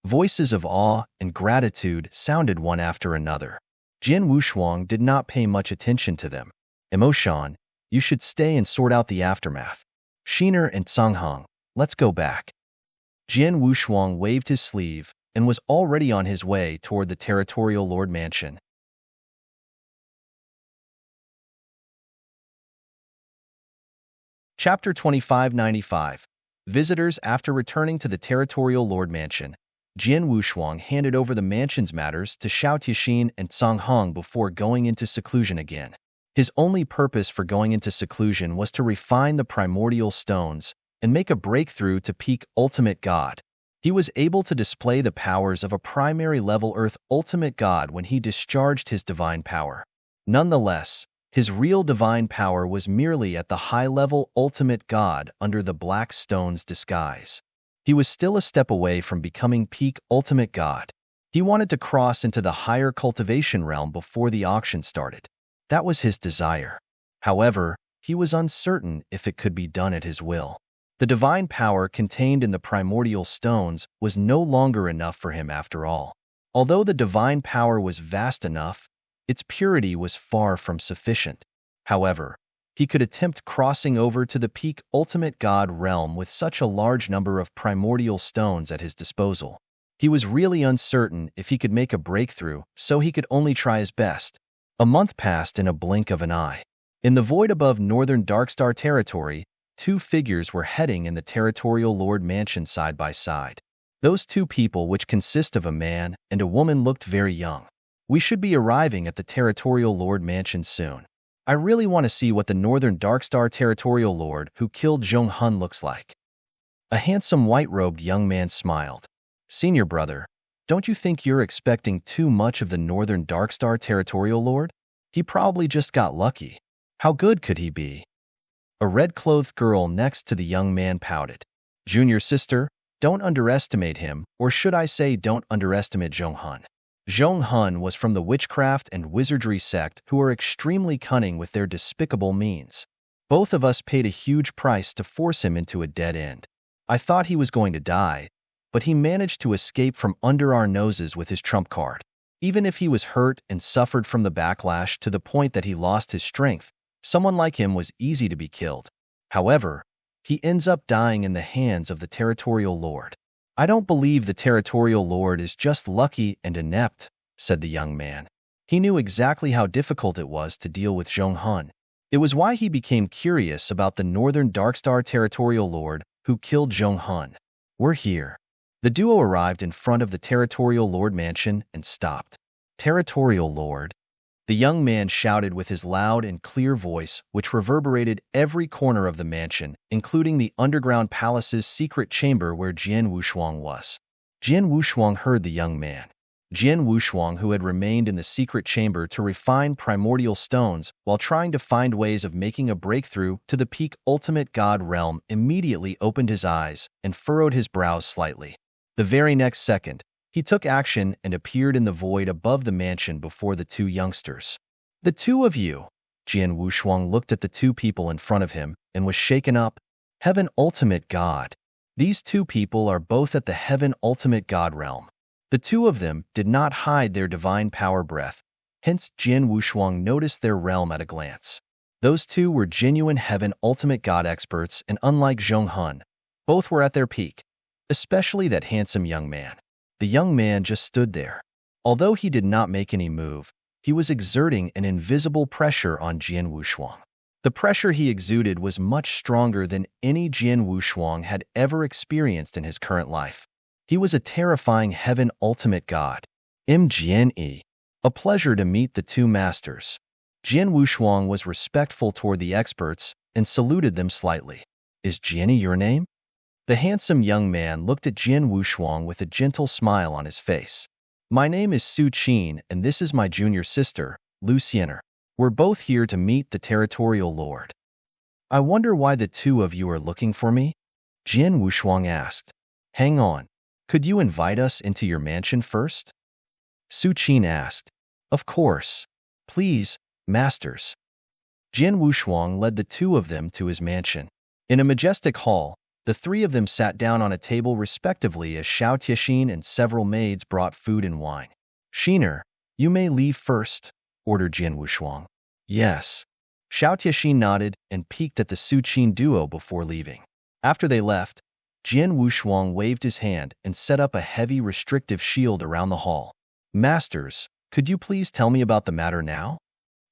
Voices of awe and gratitude sounded one after another. Jin Wushuang did not pay much attention to them. "Mo Shan, you should stay and sort out the aftermath. Shiner and Songhong, let's go back." Jin Wushuang waved his sleeve and was already on his way toward the territorial lord mansion. Chapter 2595. Visitors. After returning to the territorial lord mansion, Jin Wushuang handed over the mansion's matters to Xiao Tiexin and Song Hong before going into seclusion again. His only purpose for going into seclusion was to refine the primordial stones and make a breakthrough to peak ultimate god. He was able to display the powers of a primary level earth ultimate god when he discharged his divine power. Nonetheless, his real divine power was merely at the high-level ultimate god under the black stone's disguise. He was still a step away from becoming peak ultimate god. He wanted to cross into the higher cultivation realm before the auction started. That was his desire. However, he was uncertain if it could be done at his will. The divine power contained in the primordial stones was no longer enough for him after all. Although the divine power was vast enough, its purity was far from sufficient. However, he could attempt crossing over to the peak ultimate god realm with such a large number of primordial stones at his disposal. He was really uncertain if he could make a breakthrough, so he could only try his best. A month passed in a blink of an eye. In the void above northern Darkstar territory, 2 figures were heading in the territorial lord mansion side by side. Those 2 people, which consist of a man and a woman, looked very young. "We should be arriving at the territorial lord mansion soon. I really want to see what the northern Darkstar territorial lord who killed Zhonghun looks like." A handsome white-robed young man smiled. "Senior brother, don't you think you're expecting too much of the northern Darkstar territorial lord? He probably just got lucky. How good could he be?" A red-clothed girl next to the young man pouted. "Junior sister, don't underestimate him, or should I say don't underestimate Zhonghun. Zhonghun was from the witchcraft and wizardry sect, who are extremely cunning with their despicable means. Both of us paid a huge price to force him into a dead end. I thought he was going to die, but he managed to escape from under our noses with his trump card. Even if he was hurt and suffered from the backlash to the point that he lost his strength, someone like him was easy to be killed. However, he ends up dying in the hands of the Territorial Lord. I don't believe the Territorial Lord is just lucky and inept, said the young man. He knew exactly how difficult it was to deal with Zhong Hun. It was why he became curious about the Northern Darkstar Territorial Lord who killed Zhong Hun. We're here. The duo arrived in front of the Territorial Lord mansion and stopped. Territorial Lord, the young man shouted with his loud and clear voice, which reverberated every corner of the mansion, including the underground palace's secret chamber where Jian Wushuang was. Jian Wushuang heard the young man. Jian Wushuang, who had remained in the secret chamber to refine primordial stones while trying to find ways of making a breakthrough to the peak ultimate god realm, immediately opened his eyes and furrowed his brows slightly. The very next second, he took action and appeared in the void above the mansion before the two youngsters. The two of you. Jian Wushuang looked at the two people in front of him and was shaken up. Heaven Ultimate God. These two people are both at the Heaven Ultimate God realm. The two of them did not hide their divine power breath, hence Jian Wushuang noticed their realm at a glance. Those two were genuine Heaven Ultimate God experts, and unlike Zhong Hun, both were at their peak, especially that handsome young man. The young man just stood there. Although he did not make any move, he was exerting an invisible pressure on Jian Wushuang. The pressure he exuded was much stronger than any Jian Wushuang had ever experienced in his current life. He was a terrifying Heaven Ultimate God. Jian. A pleasure to meet the two masters. Jian Wushuang was respectful toward the experts and saluted them slightly. Is Jian your name? The handsome young man looked at Jian Wushuang with a gentle smile on his face. My name is Su Qin, and this is my junior sister, Lu Xiener. We're both here to meet the Territorial Lord. I wonder why the two of you are looking for me? Jian Wushuang asked. Hang on. Could you invite us into your mansion first? Su Qin asked. Of course. Please, masters. Jian Wushuang led the two of them to his mansion. In a majestic hall, the three of them sat down on a table respectively as Xiao Tiexin and several maids brought food and wine. Xiner, you may leave first, ordered Jian Wushuang. Yes. Xiao Tiexin nodded and peeked at the Su Qin duo before leaving. After they left, Jian Wushuang waved his hand and set up a heavy restrictive shield around the hall. Masters, could you please tell me about the matter now?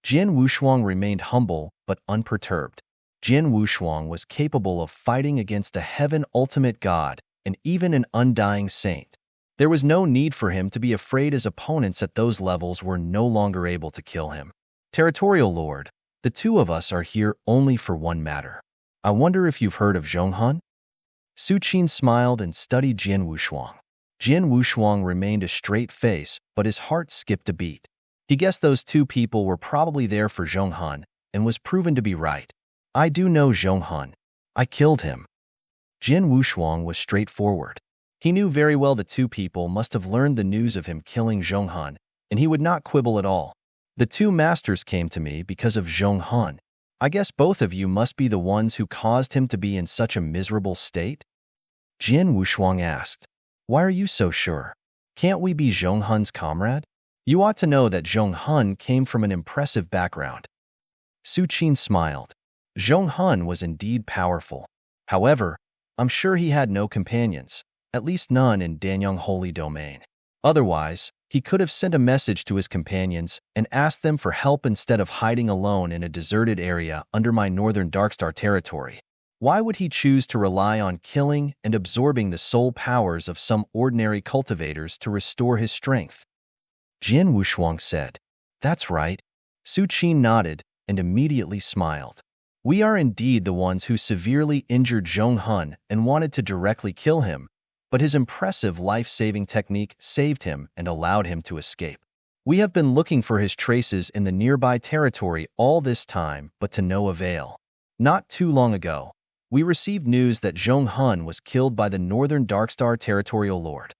Jian Wushuang remained humble but unperturbed. Jian Wushuang was capable of fighting against a Heaven Ultimate God and even an undying saint. There was no need for him to be afraid as opponents at those levels were no longer able to kill him. Territorial Lord, the two of us are here only for one matter. I wonder if you've heard of Zhong Hun? Su Qin smiled and studied Jian Wushuang. Jian Wushuang remained a straight face, but his heart skipped a beat. He guessed those two people were probably there for Zhong Hun, and was proven to be right. I do know Zhong Hun. I killed him. Jian Wushuang was straightforward. He knew very well the two people must have learned the news of him killing Zhong Hun, and he would not quibble at all. The two masters came to me because of Zhong Hun. I guess both of you must be the ones who caused him to be in such a miserable state? Jian Wushuang asked. Why are you so sure? Can't we be Zhong Hun's comrade? You ought to know that Zhong Hun came from an impressive background. Su Qin smiled. Zhong Hun was indeed powerful. However, I'm sure he had no companions, at least none in Danyang Holy Domain. Otherwise, he could have sent a message to his companions and asked them for help instead of hiding alone in a deserted area under my northern Darkstar territory. Why would he choose to rely on killing and absorbing the soul powers of some ordinary cultivators to restore his strength? Jian Wushuang said. That's right. Su Qin nodded and immediately smiled. We are indeed the ones who severely injured Zhong Hun and wanted to directly kill him, but his impressive life-saving technique saved him and allowed him to escape. We have been looking for his traces in the nearby territory all this time, but to no avail. Not too long ago, we received news that Zhong Hun was killed by the Northern Darkstar Territorial Lord.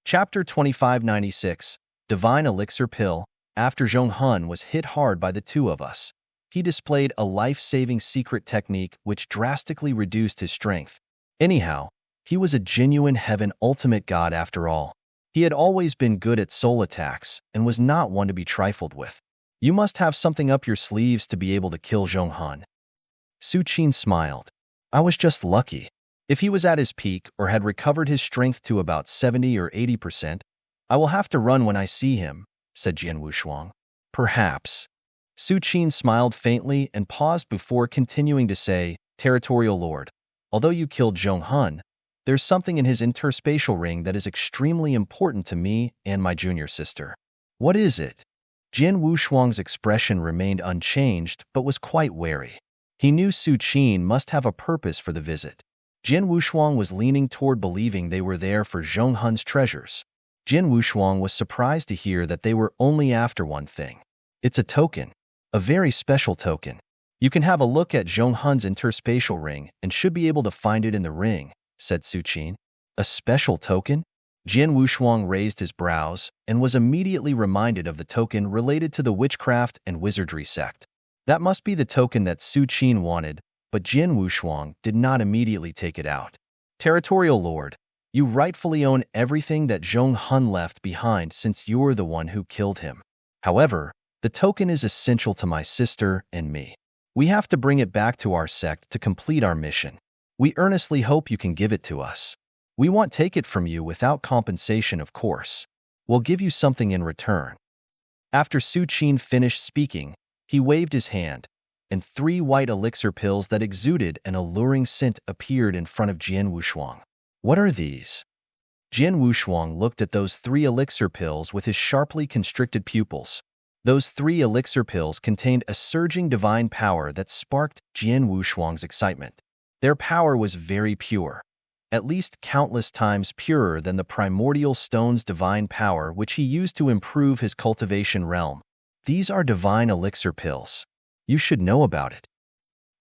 Chapter 2596, Divine Elixir Pill. After Zhong Hun was hit hard by the two of us, he displayed a life-saving secret technique which drastically reduced his strength. Anyhow, he was a genuine heaven ultimate god after all. He had always been good at soul attacks and was not one to be trifled with. You must have something up your sleeves to be able to kill Zhong Han. Su Qin smiled. I was just lucky. If he was at his peak or had recovered his strength to about 70 or 80%, I will have to run when I see him, said Jian Wushuang. Perhaps. Su Qin smiled faintly and paused before continuing to say, Territorial Lord, although you killed Zhong Han, there's something in his interspatial ring that is extremely important to me and my junior sister. What is it? Jian Wushuang's expression remained unchanged but was quite wary. He knew Su Qin must have a purpose for the visit. Jian Wushuang was leaning toward believing they were there for Zhong Han's treasures. Jian Wushuang was surprised to hear that they were only after one thing. It's a token. A very special token. You can have a look at Zhong Han's interspatial ring and should be able to find it in the ring, said Su Qin. A special token? Jian Wushuang raised his brows and was immediately reminded of the token related to the witchcraft and wizardry sect. That must be the token that Su Qin wanted, but Jian Wushuang did not immediately take it out. Territorial Lord, you rightfully own everything that Zhong Han left behind since you're the one who killed him. However, the token is essential to my sister and me. We have to bring it back to our sect to complete our mission. We earnestly hope you can give it to us. We won't take it from you without compensation, of course. We'll give you something in return. After Su Qin finished speaking, he waved his hand, and 3 white elixir pills that exuded an alluring scent appeared in front of Jian Wushuang. What are these? Jian Wushuang looked at those 3 elixir pills with his sharply constricted pupils. Those 3 elixir pills contained a surging divine power that sparked Jian Wushuang's excitement. Their power was very pure, at least countless times purer than the primordial stone's divine power which he used to improve his cultivation realm. These are divine elixir pills. You should know about it.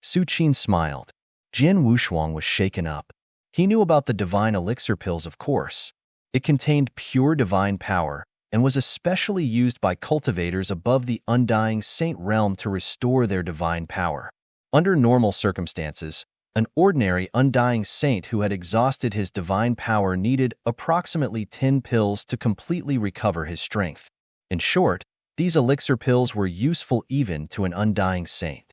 Su Qin smiled. Jian Wushuang was shaken up. He knew about the divine elixir pills, of course. It contained pure divine power and was especially used by cultivators above the undying saint realm to restore their divine power. Under normal circumstances, an ordinary undying saint who had exhausted his divine power needed approximately 10 pills to completely recover his strength. In short, these elixir pills were useful even to an undying saint.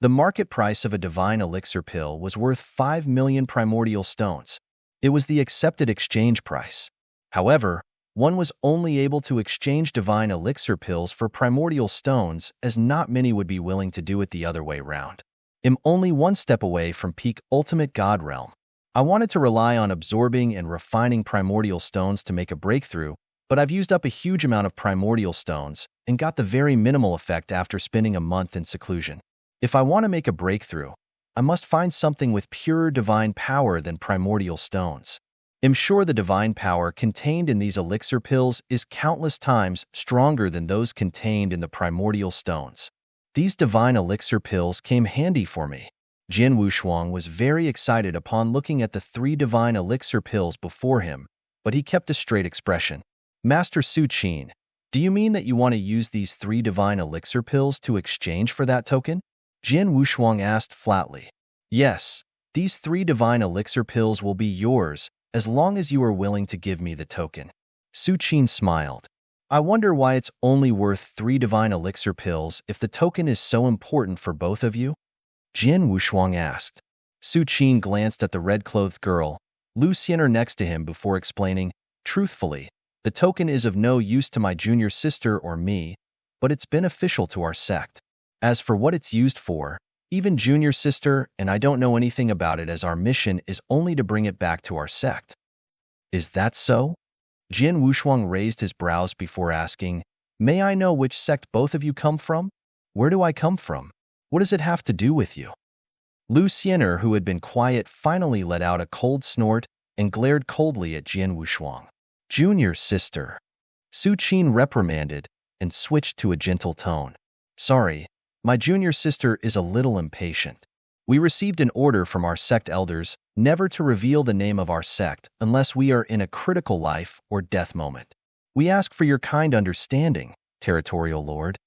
The market price of a divine elixir pill was worth 5 million primordial stones. It was the accepted exchange price. However, one was only able to exchange divine elixir pills for primordial stones, as not many would be willing to do it the other way round. I'm only one step away from peak ultimate god realm. I wanted to rely on absorbing and refining primordial stones to make a breakthrough, but I've used up a huge amount of primordial stones and got the very minimal effect after spending a month in seclusion. If I want to make a breakthrough, I must find something with purer divine power than primordial stones. I'm sure the divine power contained in these elixir pills is countless times stronger than those contained in the primordial stones. These divine elixir pills came handy for me. Jian Wushuang was very excited upon looking at the 3 divine elixir pills before him, but he kept a straight expression. Master Su Qin, do you mean that you want to use these 3 divine elixir pills to exchange for that token? Jian Wushuang asked flatly. Yes, these 3 divine elixir pills will be yours, as long as you are willing to give me the token. Su Qin smiled. I wonder why it's only worth 3 divine elixir pills if the token is so important for both of you? Jian Wushuang asked. Su Qin glanced at the red-clothed girl, Lu Xian'er next to him before explaining, truthfully, the token is of no use to my junior sister or me, but it's beneficial to our sect. As for what it's used for, even junior sister and I don't know anything about it, as our mission is only to bring it back to our sect. Is that so? Jian Wushuang raised his brows before asking, May I know which sect both of you come from? Where do I come from? What does it have to do with you? Lu Xian'er, who had been quiet, finally let out a cold snort and glared coldly at Jian Wushuang. Junior sister. Su Qin reprimanded and switched to a gentle tone. Sorry, my junior sister is a little impatient. We received an order from our sect elders never to reveal the name of our sect unless we are in a critical life or death moment. We ask for your kind understanding, Territorial Lord.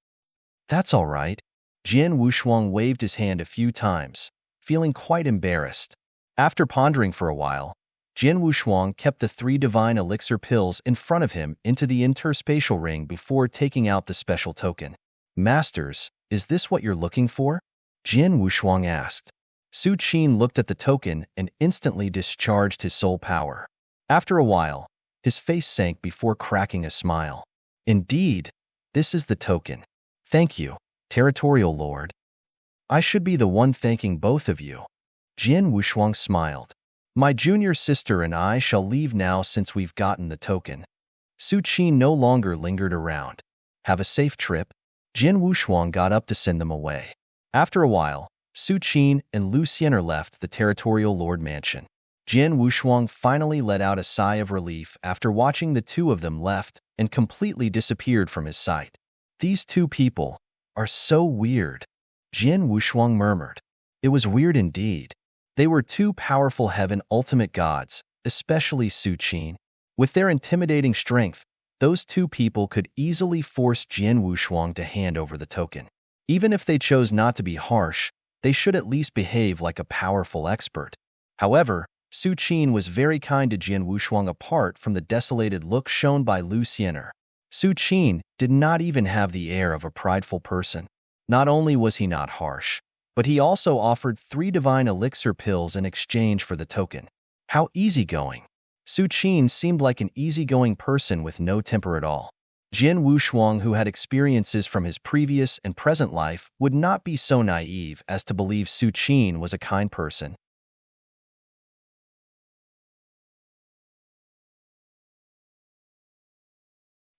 That's all right. Jian Wushuang waved his hand a few times, feeling quite embarrassed. After pondering for a while, Jin Wushuang kept the 3 divine elixir pills in front of him into the interspatial ring before taking out the special token. Masters, is this what you're looking for? Jin Wushuang asked. Su Qin looked at the token and instantly discharged his soul power. After a while, his face sank before cracking a smile. Indeed, this is the token. Thank you, Territorial Lord. I should be the one thanking both of you. Jin Wushuang smiled. My junior sister and I shall leave now since we've gotten the token. Su Qin no longer lingered around. Have a safe trip. Jin Wushuang got up to send them away. After a while, Su Qin and Lu Xiener left the Territorial Lord Mansion. Jin Wushuang finally let out a sigh of relief after watching the 2 of them left and completely disappeared from his sight. These 2 people are so weird, Jin Wushuang murmured. It was weird indeed. They were 2 powerful heaven ultimate gods, especially Su Qin. With their intimidating strength, those 2 people could easily force Jin Wushuang to hand over the token. Even if they chose not to be harsh, they should at least behave like a powerful expert. However, Su Qin was very kind to Jin Wushuang apart from the desolated look shown by Lu Xiener. Su Qin did not even have the air of a prideful person. Not only was he not harsh, but he also offered 3 divine elixir pills in exchange for the token. How easygoing. Su Qin seemed like an easygoing person with no temper at all. Jin Wushuang, who had experiences from his previous and present life, would not be so naive as to believe Su Qin was a kind person.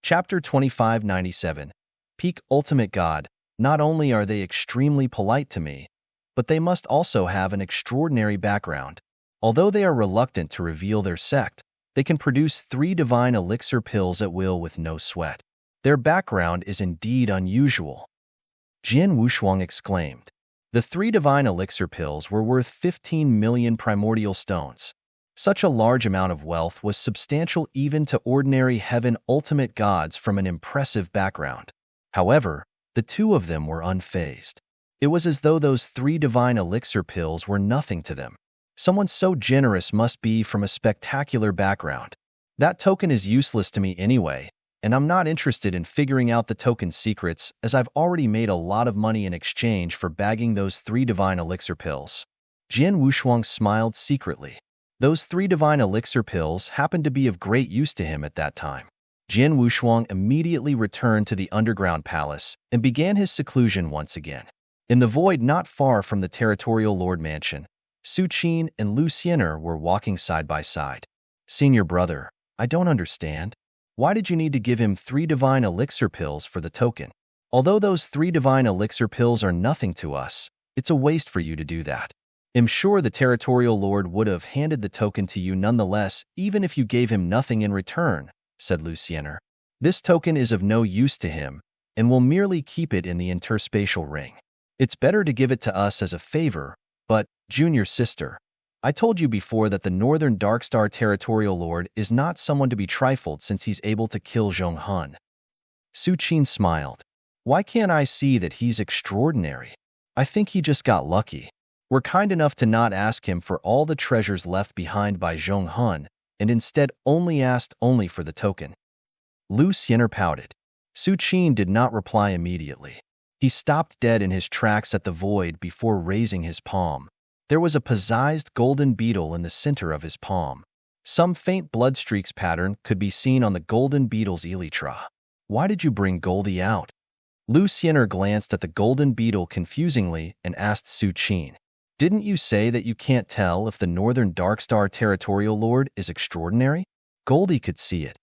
Chapter 2597. Peak Ultimate God. Not only are they extremely polite to me, but they must also have an extraordinary background. Although they are reluctant to reveal their sect, they can produce 3 divine elixir pills at will with no sweat. Their background is indeed unusual. Jin Wushuang exclaimed. The 3 divine elixir pills were worth 15 million primordial stones. Such a large amount of wealth was substantial even to ordinary heaven ultimate gods from an impressive background. However, the 2 of them were unfazed. It was as though those 3 divine elixir pills were nothing to them. Someone so generous must be from a spectacular background. That token is useless to me anyway, and I'm not interested in figuring out the token's secrets as I've already made a lot of money in exchange for bagging those 3 divine elixir pills. Jin Wushuang smiled secretly. Those 3 divine elixir pills happened to be of great use to him at that time. Jin Wushuang immediately returned to the underground palace and began his seclusion once again. In the void not far from the Territorial Lord Mansion, Su Qin and Lu Xiener were walking side by side. Senior brother, I don't understand. Why did you need to give him 3 divine elixir pills for the token? Although those 3 divine elixir pills are nothing to us, it's a waste for you to do that. I'm sure the Territorial Lord would have handed the token to you nonetheless, even if you gave him nothing in return, said Lu Xiener. This token is of no use to him, and will merely keep it in the interspatial ring. It's better to give it to us as a favor, but, junior sister, I told you before that the Northern Darkstar Territorial Lord is not someone to be trifled since he's able to kill Zhong Hun. Su Qin smiled. Why can't I see that he's extraordinary? I think he just got lucky. We're kind enough to not ask him for all the treasures left behind by Zhong Hun, and instead asked only for the token. Lu Xiener pouted. Su Qin did not reply immediately. He stopped dead in his tracks at the void before raising his palm. There was a possessed golden beetle in the center of his palm. Some faint blood streaks pattern could be seen on the golden beetle's elytra. Why did you bring Goldie out? Lu Xiener glanced at the golden beetle confusingly and asked Su Qin. Didn't you say that you can't tell if the Northern Darkstar Territorial Lord is extraordinary? Goldie could see it.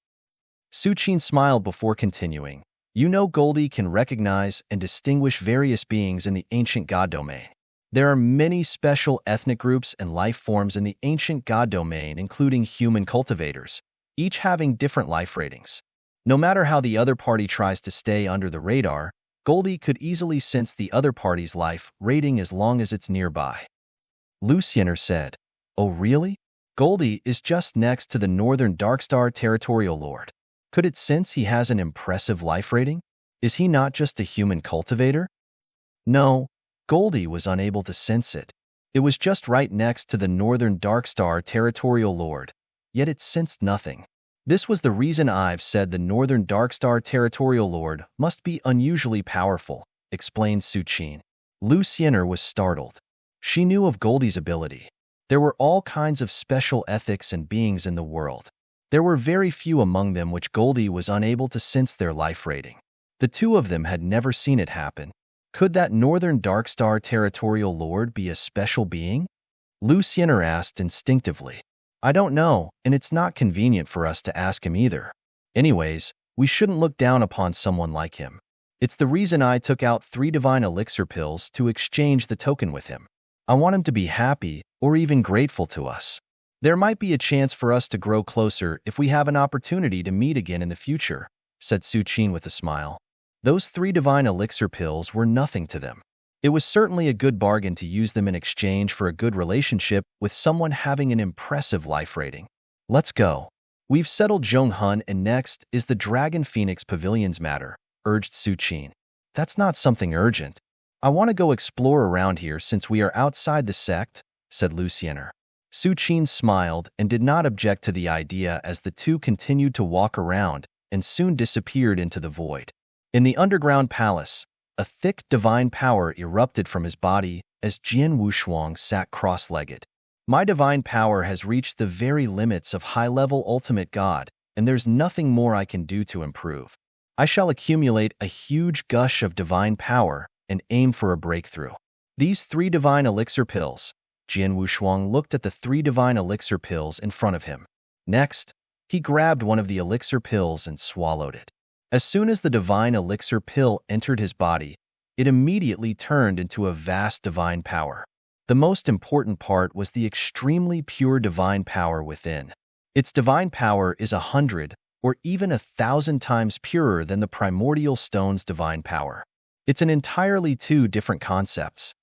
Su Qin smiled before continuing. You know Goldie can recognize and distinguish various beings in the ancient god domain. There are many special ethnic groups and life forms in the ancient god domain, including human cultivators, each having different life ratings. No matter how the other party tries to stay under the radar, Goldie could easily sense the other party's life rating as long as it's nearby. Lu Xiener said, Oh really? Goldie is just next to the Northern Darkstar Territorial Lord. Could it sense he has an impressive life rating? Is he not just a human cultivator? No, Goldie was unable to sense it. It was just right next to the Northern Darkstar Territorial Lord, yet it sensed nothing. This was the reason I've said the Northern Darkstar Territorial Lord must be unusually powerful, explained Suchin. Lu Xiener was startled. She knew of Goldie's ability. There were all kinds of special ethics and beings in the world. There were very few among them which Goldie was unable to sense their life rating. The two of them had never seen it happen. Could that Northern Darkstar Territorial Lord be a special being? Lu Xiener asked instinctively. I don't know, and it's not convenient for us to ask him either. Anyways, we shouldn't look down upon someone like him. It's the reason I took out 3 divine elixir pills to exchange the token with him. I want him to be happy or even grateful to us. There might be a chance for us to grow closer if we have an opportunity to meet again in the future, said Suchin with a smile. Those 3 divine elixir pills were nothing to them. It was certainly a good bargain to use them in exchange for a good relationship with someone having an impressive life rating. Let's go. We've settled Zhonghun and next is the Dragon Phoenix Pavilion's matter, urged Suchin. That's not something urgent. I want to go explore around here since we are outside the sect, said Lu Xiener. Suchin smiled and did not object to the idea as the two continued to walk around and soon disappeared into the void. In the underground palace, a thick divine power erupted from his body as Jian Wushuang sat cross-legged. My divine power has reached the very limits of high-level ultimate god, and there's nothing more I can do to improve. I shall accumulate a huge gush of divine power and aim for a breakthrough. These 3 divine elixir pills. Jian Wushuang looked at the 3 divine elixir pills in front of him. Next, he grabbed one of the elixir pills and swallowed it. As soon as the divine elixir pill entered his body, it immediately turned into a vast divine power. The most important part was the extremely pure divine power within. Its divine power is 100 or even 1,000 times purer than the primordial stone's divine power. It's an entirely 2 different concepts.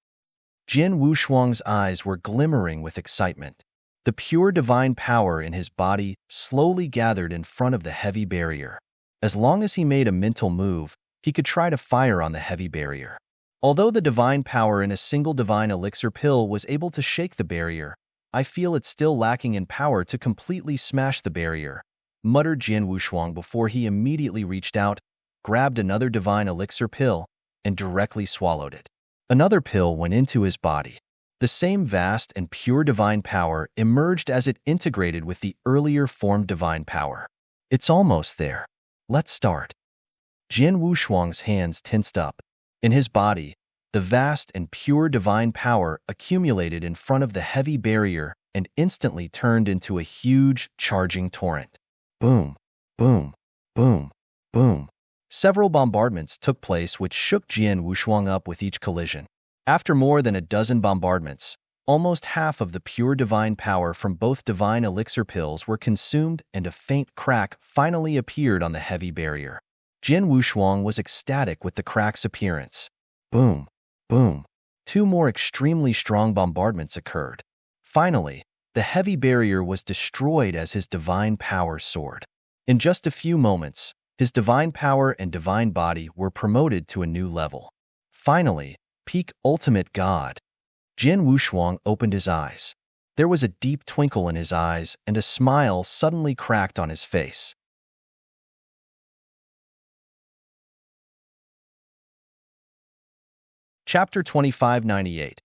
Jian Wushuang's eyes were glimmering with excitement. The pure divine power in his body slowly gathered in front of the heavy barrier. As long as he made a mental move, he could try to fire on the heavy barrier. Although the divine power in a single divine elixir pill was able to shake the barrier, I feel it's still lacking in power to completely smash the barrier, muttered Jian Wushuang before he immediately reached out, grabbed another divine elixir pill, and directly swallowed it. Another pill went into his body. The same vast and pure divine power emerged as it integrated with the earlier formed divine power. It's almost there. Let's start. Jian Wushuang's hands tensed up. In his body, the vast and pure divine power accumulated in front of the heavy barrier and instantly turned into a huge, charging torrent. Boom, boom, boom, boom. Several bombardments took place which shook Jian Wushuang up with each collision. After more than a dozen bombardments, almost half of the pure divine power from both divine elixir pills were consumed and a faint crack finally appeared on the heavy barrier. Jian Wushuang was ecstatic with the crack's appearance. Boom, boom. 2 more extremely strong bombardments occurred. Finally, the heavy barrier was destroyed as his divine power soared. In just a few moments, his divine power and divine body were promoted to a new level. Finally, peak ultimate god. Jian Wushuang opened his eyes. There was a deep twinkle in his eyes and a smile suddenly cracked on his face. Chapter 2598.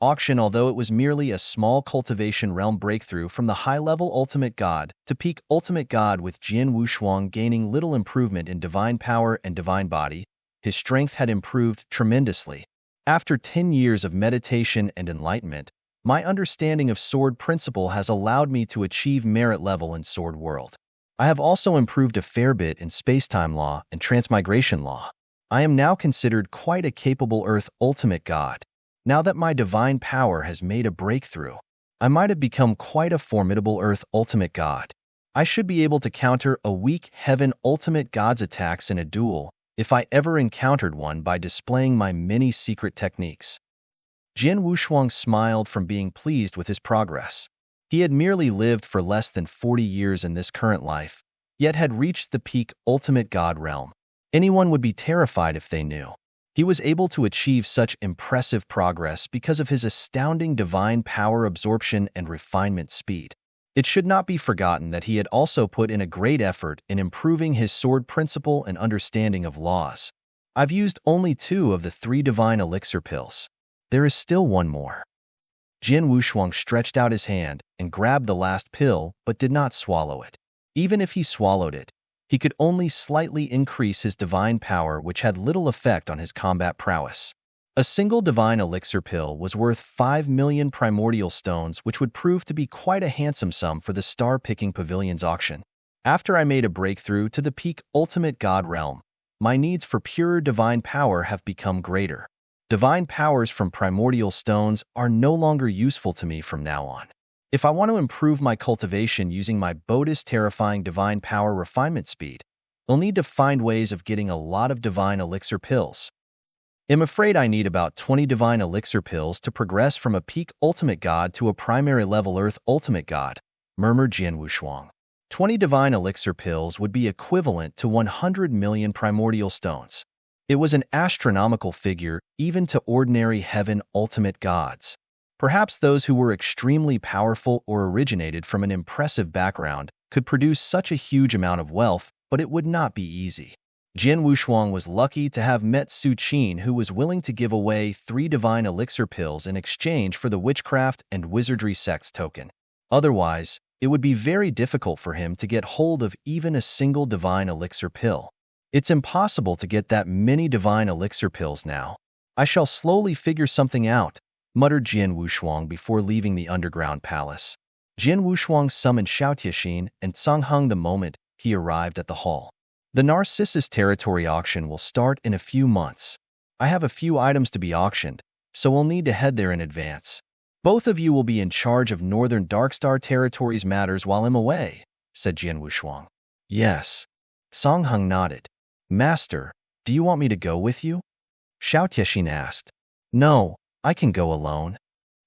Auction. Although it was merely a small cultivation realm breakthrough from the high-level ultimate god to peak ultimate god with Jian Wushuang gaining little improvement in divine power and divine body, his strength had improved tremendously. After 10 years of meditation and enlightenment, my understanding of sword principle has allowed me to achieve merit level in sword world. I have also improved a fair bit in space-time law and transmigration law. I am now considered quite a capable Earth ultimate god. Now that my divine power has made a breakthrough, I might have become quite a formidable Earth ultimate god. I should be able to counter a weak heaven ultimate god's attacks in a duel if I ever encountered one by displaying my many secret techniques. Jian Wushuang smiled from being pleased with his progress. He had merely lived for less than 40 years in this current life, yet had reached the peak ultimate god realm. Anyone would be terrified if they knew. He was able to achieve such impressive progress because of his astounding divine power absorption and refinement speed. It should not be forgotten that he had also put in a great effort in improving his sword principle and understanding of laws. I've used only 2 of the 3 divine elixir pills. There is still one more. Jin Wushuang stretched out his hand and grabbed the last pill but did not swallow it. Even if he swallowed it, he could only slightly increase his divine power, which had little effect on his combat prowess. A single divine elixir pill was worth 5 million primordial stones, which would prove to be quite a handsome sum for the Star-Picking Pavilion's auction. After I made a breakthrough to the peak ultimate god realm, my needs for purer divine power have become greater. Divine powers from primordial stones are no longer useful to me from now on. If I want to improve my cultivation using my Bodhi's terrifying divine power refinement speed, I'll need to find ways of getting a lot of divine elixir pills. I'm afraid I need about 20 divine elixir pills to progress from a peak ultimate god to a primary level earth ultimate god, murmured Jian Wushuang. 20 divine elixir pills would be equivalent to 100 million primordial stones. It was an astronomical figure even to ordinary heaven ultimate gods. Perhaps those who were extremely powerful or originated from an impressive background could produce such a huge amount of wealth, but it would not be easy. Jian Wushuang was lucky to have met Su Qin, who was willing to give away 3 divine elixir pills in exchange for the witchcraft and wizardry sect's token. Otherwise, it would be very difficult for him to get hold of even a single divine elixir pill. It's impossible to get that many divine elixir pills now. I shall slowly figure something out, muttered Jian Wushuang before leaving the underground palace. Jian Wushuang summoned Xiaotiexin and Cang Heng the moment he arrived at the hall. The Narcissus territory auction will start in a few months. I have a few items to be auctioned, so we'll need to head there in advance. Both of you will be in charge of Northern Darkstar Territories matters while I'm away, said Jian Wushuang. Yes. Cang Heng nodded. Master, do you want me to go with you? Xiaotiexin asked. No, I can go alone.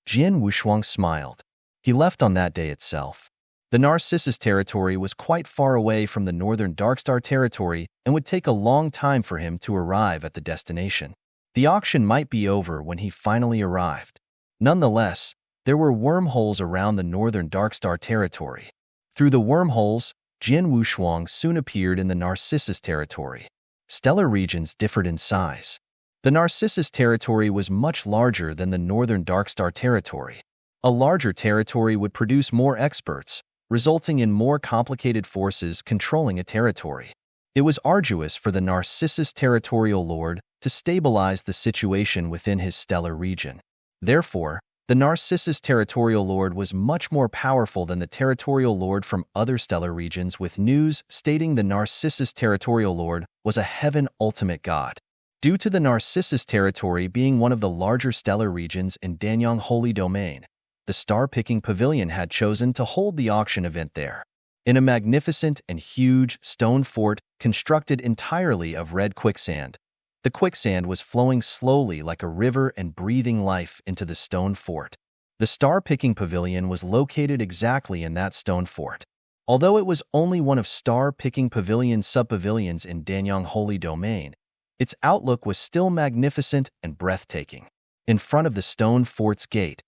Jian Wushuang smiled. He left on that day itself. The Narcissus territory was quite far away from the Northern Darkstar territory and would take a long time for him to arrive at the destination. The auction might be over when he finally arrived. Nonetheless, there were wormholes around the Northern Darkstar territory. Through the wormholes, Jian Wushuang soon appeared in the Narcissus territory. Stellar regions differed in size. The Narcissus territory was much larger than the Northern Darkstar territory. A larger territory would produce more experts, resulting in more complicated forces controlling a territory. It was arduous for the Narcissus territorial lord to stabilize the situation within his stellar region. Therefore, the Narcissus territorial lord was much more powerful than the territorial lord from other stellar regions, with news stating the Narcissus territorial lord was a heaven ultimate god. Due to the Narcissus territory being one of the larger stellar regions in Danyang Holy Domain, the Star-Picking Pavilion had chosen to hold the auction event there. In a magnificent and huge stone fort constructed entirely of red quicksand, the quicksand was flowing slowly like a river and breathing life into the stone fort. The Star-Picking Pavilion was located exactly in that stone fort. Although it was only one of Star-Picking Pavilion's sub-pavilions in Danyang Holy Domain, its outlook was still magnificent and breathtaking. In front of the stone fort's gate,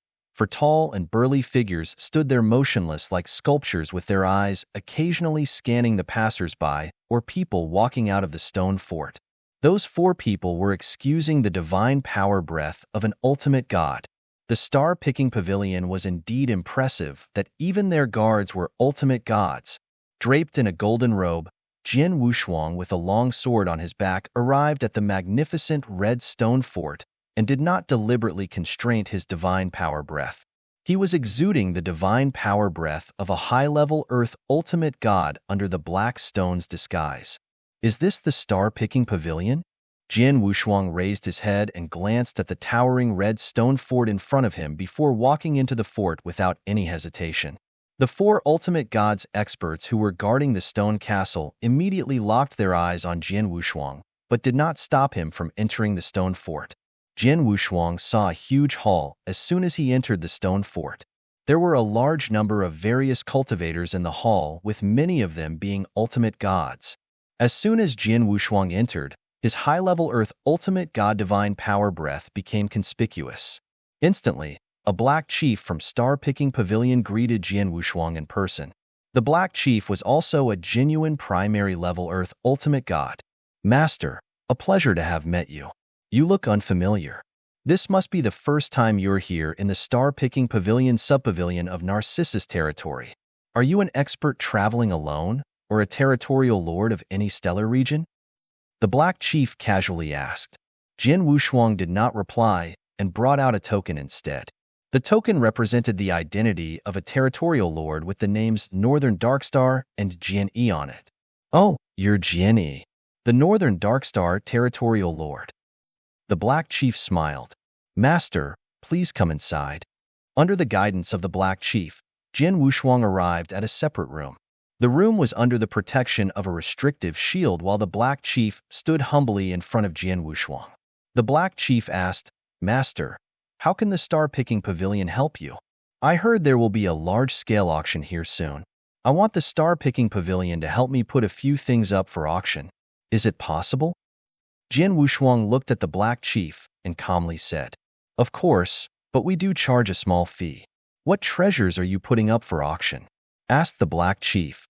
tall and burly figures stood there motionless like sculptures, with their eyes occasionally scanning the passers-by or people walking out of the stone fort. Those 4 people were excusing the divine power breath of an ultimate god. The Star-Picking Pavilion was indeed impressive that even their guards were ultimate gods. Draped in a golden robe, Jian Wushuang, with a long sword on his back, arrived at the magnificent red stone fort and did not deliberately constrain his divine power breath. He was exuding the divine power breath of a high-level earth ultimate god under the black stone's disguise. Is this the Star-Picking Pavilion? Jian Wushuang raised his head and glanced at the towering red stone fort in front of him before walking into the fort without any hesitation. The 4 ultimate gods experts who were guarding the stone castle immediately locked their eyes on Jian Wushuang, but did not stop him from entering the stone fort. Jian Wushuang saw a huge hall as soon as he entered the stone fort. There were a large number of various cultivators in the hall, with many of them being ultimate gods. As soon as Jian Wushuang entered, His high-level Earth Ultimate God Divine Power Breath became conspicuous. Instantly, a Black Chief from Star-Picking Pavilion greeted Jian Wushuang in person. The Black Chief was also a genuine primary-level Earth Ultimate God. Master, a pleasure to have met you. You look unfamiliar. This must be the first time you're here in the Star-Picking Pavilion subpavilion of Narcissus territory. Are you an expert traveling alone, or a territorial lord of any stellar region? The Black Chief casually asked. Jian Wushuang did not reply and brought out a token instead. The token represented the identity of a territorial lord with the names Northern Darkstar and Jian Yi on it. Oh, you're Jian Yi, the Northern Darkstar territorial lord. The Black Chief smiled. Master, please come inside. Under the guidance of the Black Chief, Jian Wushuang arrived at a separate room. The room was under the protection of a restrictive shield while the Black Chief stood humbly in front of Jian Wushuang. The Black Chief asked, Master, how can the Star-Picking Pavilion help you? I heard there will be a large-scale auction here soon. I want the Star-Picking Pavilion to help me put a few things up for auction. Is it possible? Jian Wushuang looked at the Black Chief and calmly said, Of course, but we do charge a small fee. What treasures are you putting up for auction? Asked the Black Chief.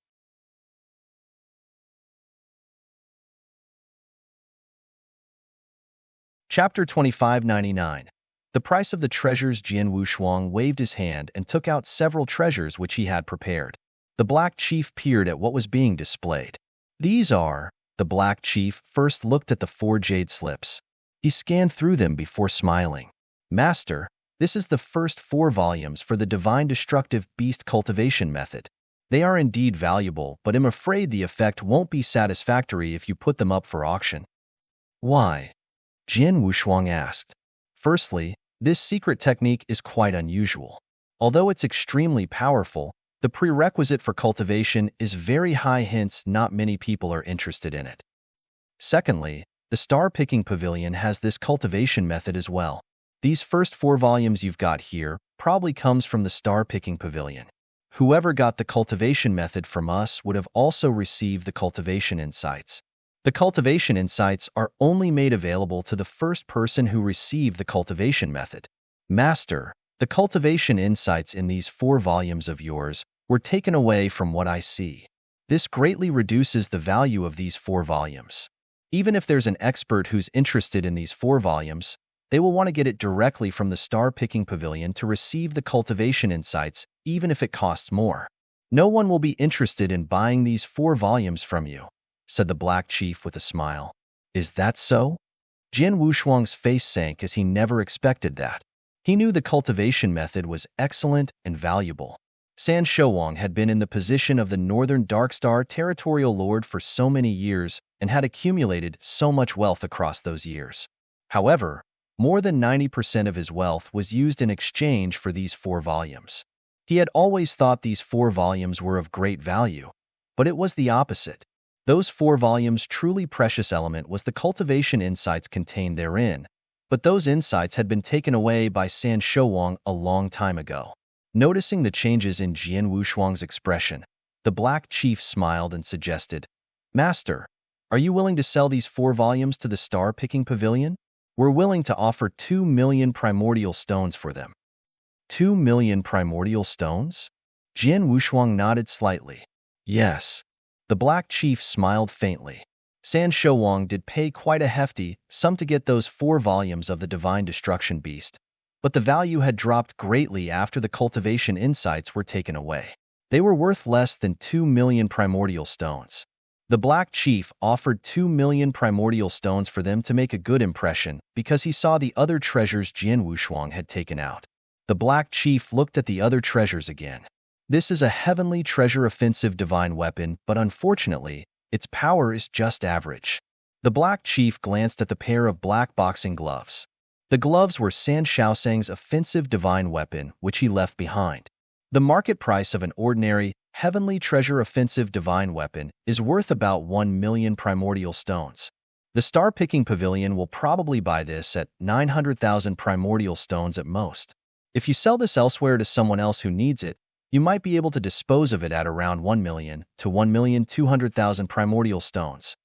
Chapter 2599. The price of the treasures. Jian Wushuang waved his hand and took out several treasures which he had prepared. The Black Chief peered at what was being displayed. These are... The Black Chief first looked at the 4 jade slips. He scanned through them before smiling. Master, this is the first 4 volumes for the Divine Destructive Beast Cultivation Method. They are indeed valuable, but I'm afraid the effect won't be satisfactory if you put them up for auction. Why? Jian Wushuang asked. Firstly, this secret technique is quite unusual. Although it's extremely powerful, the prerequisite for cultivation is very high, hence not many people are interested in it. Secondly, the Star-Picking Pavilion has this cultivation method as well. These first 4 volumes you've got here probably comes from the Star-Picking Pavilion. Whoever got the cultivation method from us would have also received the cultivation insights. The cultivation insights are only made available to the first person who received the cultivation method. Master, the cultivation insights in these 4 volumes of yours were taken away from what I see. This greatly reduces the value of these 4 volumes. Even if there's an expert who's interested in these 4 volumes, they will want to get it directly from the Star-Picking Pavilion to receive the cultivation insights, even if it costs more. No one will be interested in buying these 4 volumes from you, said the Black Chief with a smile. Is that so? Jian Wushuang's face sank as he never expected that. He knew the cultivation method was excellent and valuable. San Shouwang had been in the position of the Northern Darkstar territorial lord for so many years and had accumulated so much wealth across those years. However, more than 90% of his wealth was used in exchange for these 4 volumes. He had always thought these 4 volumes were of great value, but it was the opposite. Those 4 volumes' truly precious element was the cultivation insights contained therein, but those insights had been taken away by San Shouwang a long time ago. Noticing the changes in Jian Wushuang's expression, the Black Chief smiled and suggested, Master, are you willing to sell these 4 volumes to the Star-Picking Pavilion? We're willing to offer 2 million primordial stones for them. 2 million primordial stones? Jian Wushuang nodded slightly. Yes. The Black Chief smiled faintly. San Shouwang did pay quite a hefty sum to get those 4 volumes of the Divine Destruction Beast, but the value had dropped greatly after the cultivation insights were taken away. They were worth less than 2 million primordial stones. The Black Chief offered 2 million primordial stones for them to make a good impression because he saw the other treasures Jian Wushuang had taken out. The Black Chief looked at the other treasures again. This is a heavenly treasure offensive divine weapon, but unfortunately, its power is just average. The Black Chief glanced at the pair of black boxing gloves. The gloves were San Shaosang's offensive divine weapon, which he left behind. The market price of an ordinary, heavenly treasure offensive divine weapon is worth about 1 million primordial stones. The Star-Picking Pavilion will probably buy this at 900,000 primordial stones at most. If you sell this elsewhere to someone else who needs it, you might be able to dispose of it at around 1 million to 1,200,000 primordial stones.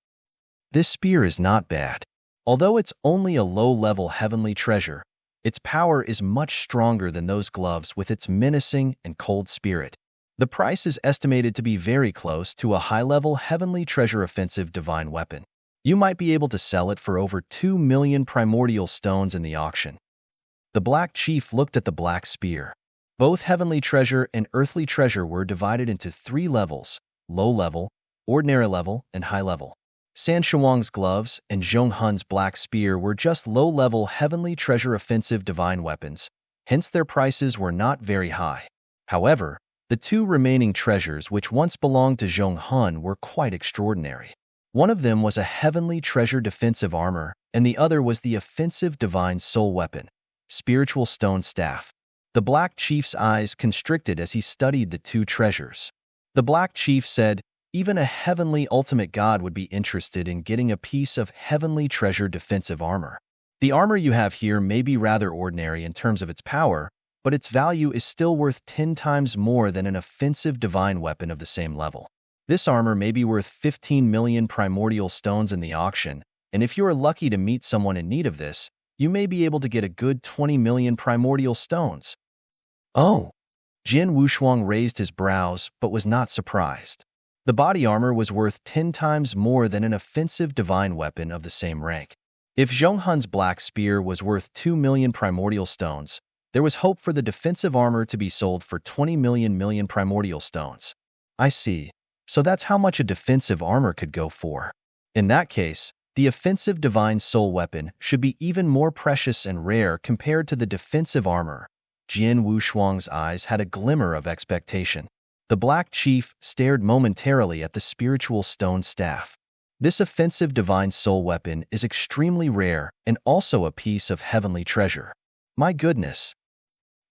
This spear is not bad. Although it's only a low-level heavenly treasure, its power is much stronger than those gloves with its menacing and cold spirit. The price is estimated to be very close to a high-level heavenly treasure offensive divine weapon. You might be able to sell it for over 2 million primordial stones in the auction. The Black Chief looked at the black spear. Both heavenly treasure and earthly treasure were divided into 3 levels: low level, ordinary level, and high level. San Shuang's gloves and Zhong Hun's black spear were just low-level heavenly treasure offensive divine weapons, hence their prices were not very high. However, the 2 remaining treasures which once belonged to Zhong Hun were quite extraordinary. One of them was a heavenly treasure defensive armor, and the other was the offensive divine soul weapon, spiritual stone staff. The Black Chief's eyes constricted as he studied the 2 treasures. The Black Chief said, "Even a heavenly ultimate god would be interested in getting a piece of heavenly treasure defensive armor. The armor you have here may be rather ordinary in terms of its power, but its value is still worth 10 times more than an offensive divine weapon of the same level. This armor may be worth 15 million primordial stones in the auction, and if you are lucky to meet someone in need of this, you may be able to get a good 20 million primordial stones." Oh! Jin Wushuang raised his brows but was not surprised. The body armor was worth 10 times more than an offensive divine weapon of the same rank. If Zhong Hun's black spear was worth 2 million primordial stones, there was hope for the defensive armor to be sold for 20 million primordial stones. I see. So that's how much a defensive armor could go for. In that case, the offensive divine soul weapon should be even more precious and rare compared to the defensive armor. Jin Wushuang's eyes had a glimmer of expectation. The Black Chief stared momentarily at the spiritual stone staff. This offensive divine soul weapon is extremely rare and also a piece of heavenly treasure. My goodness!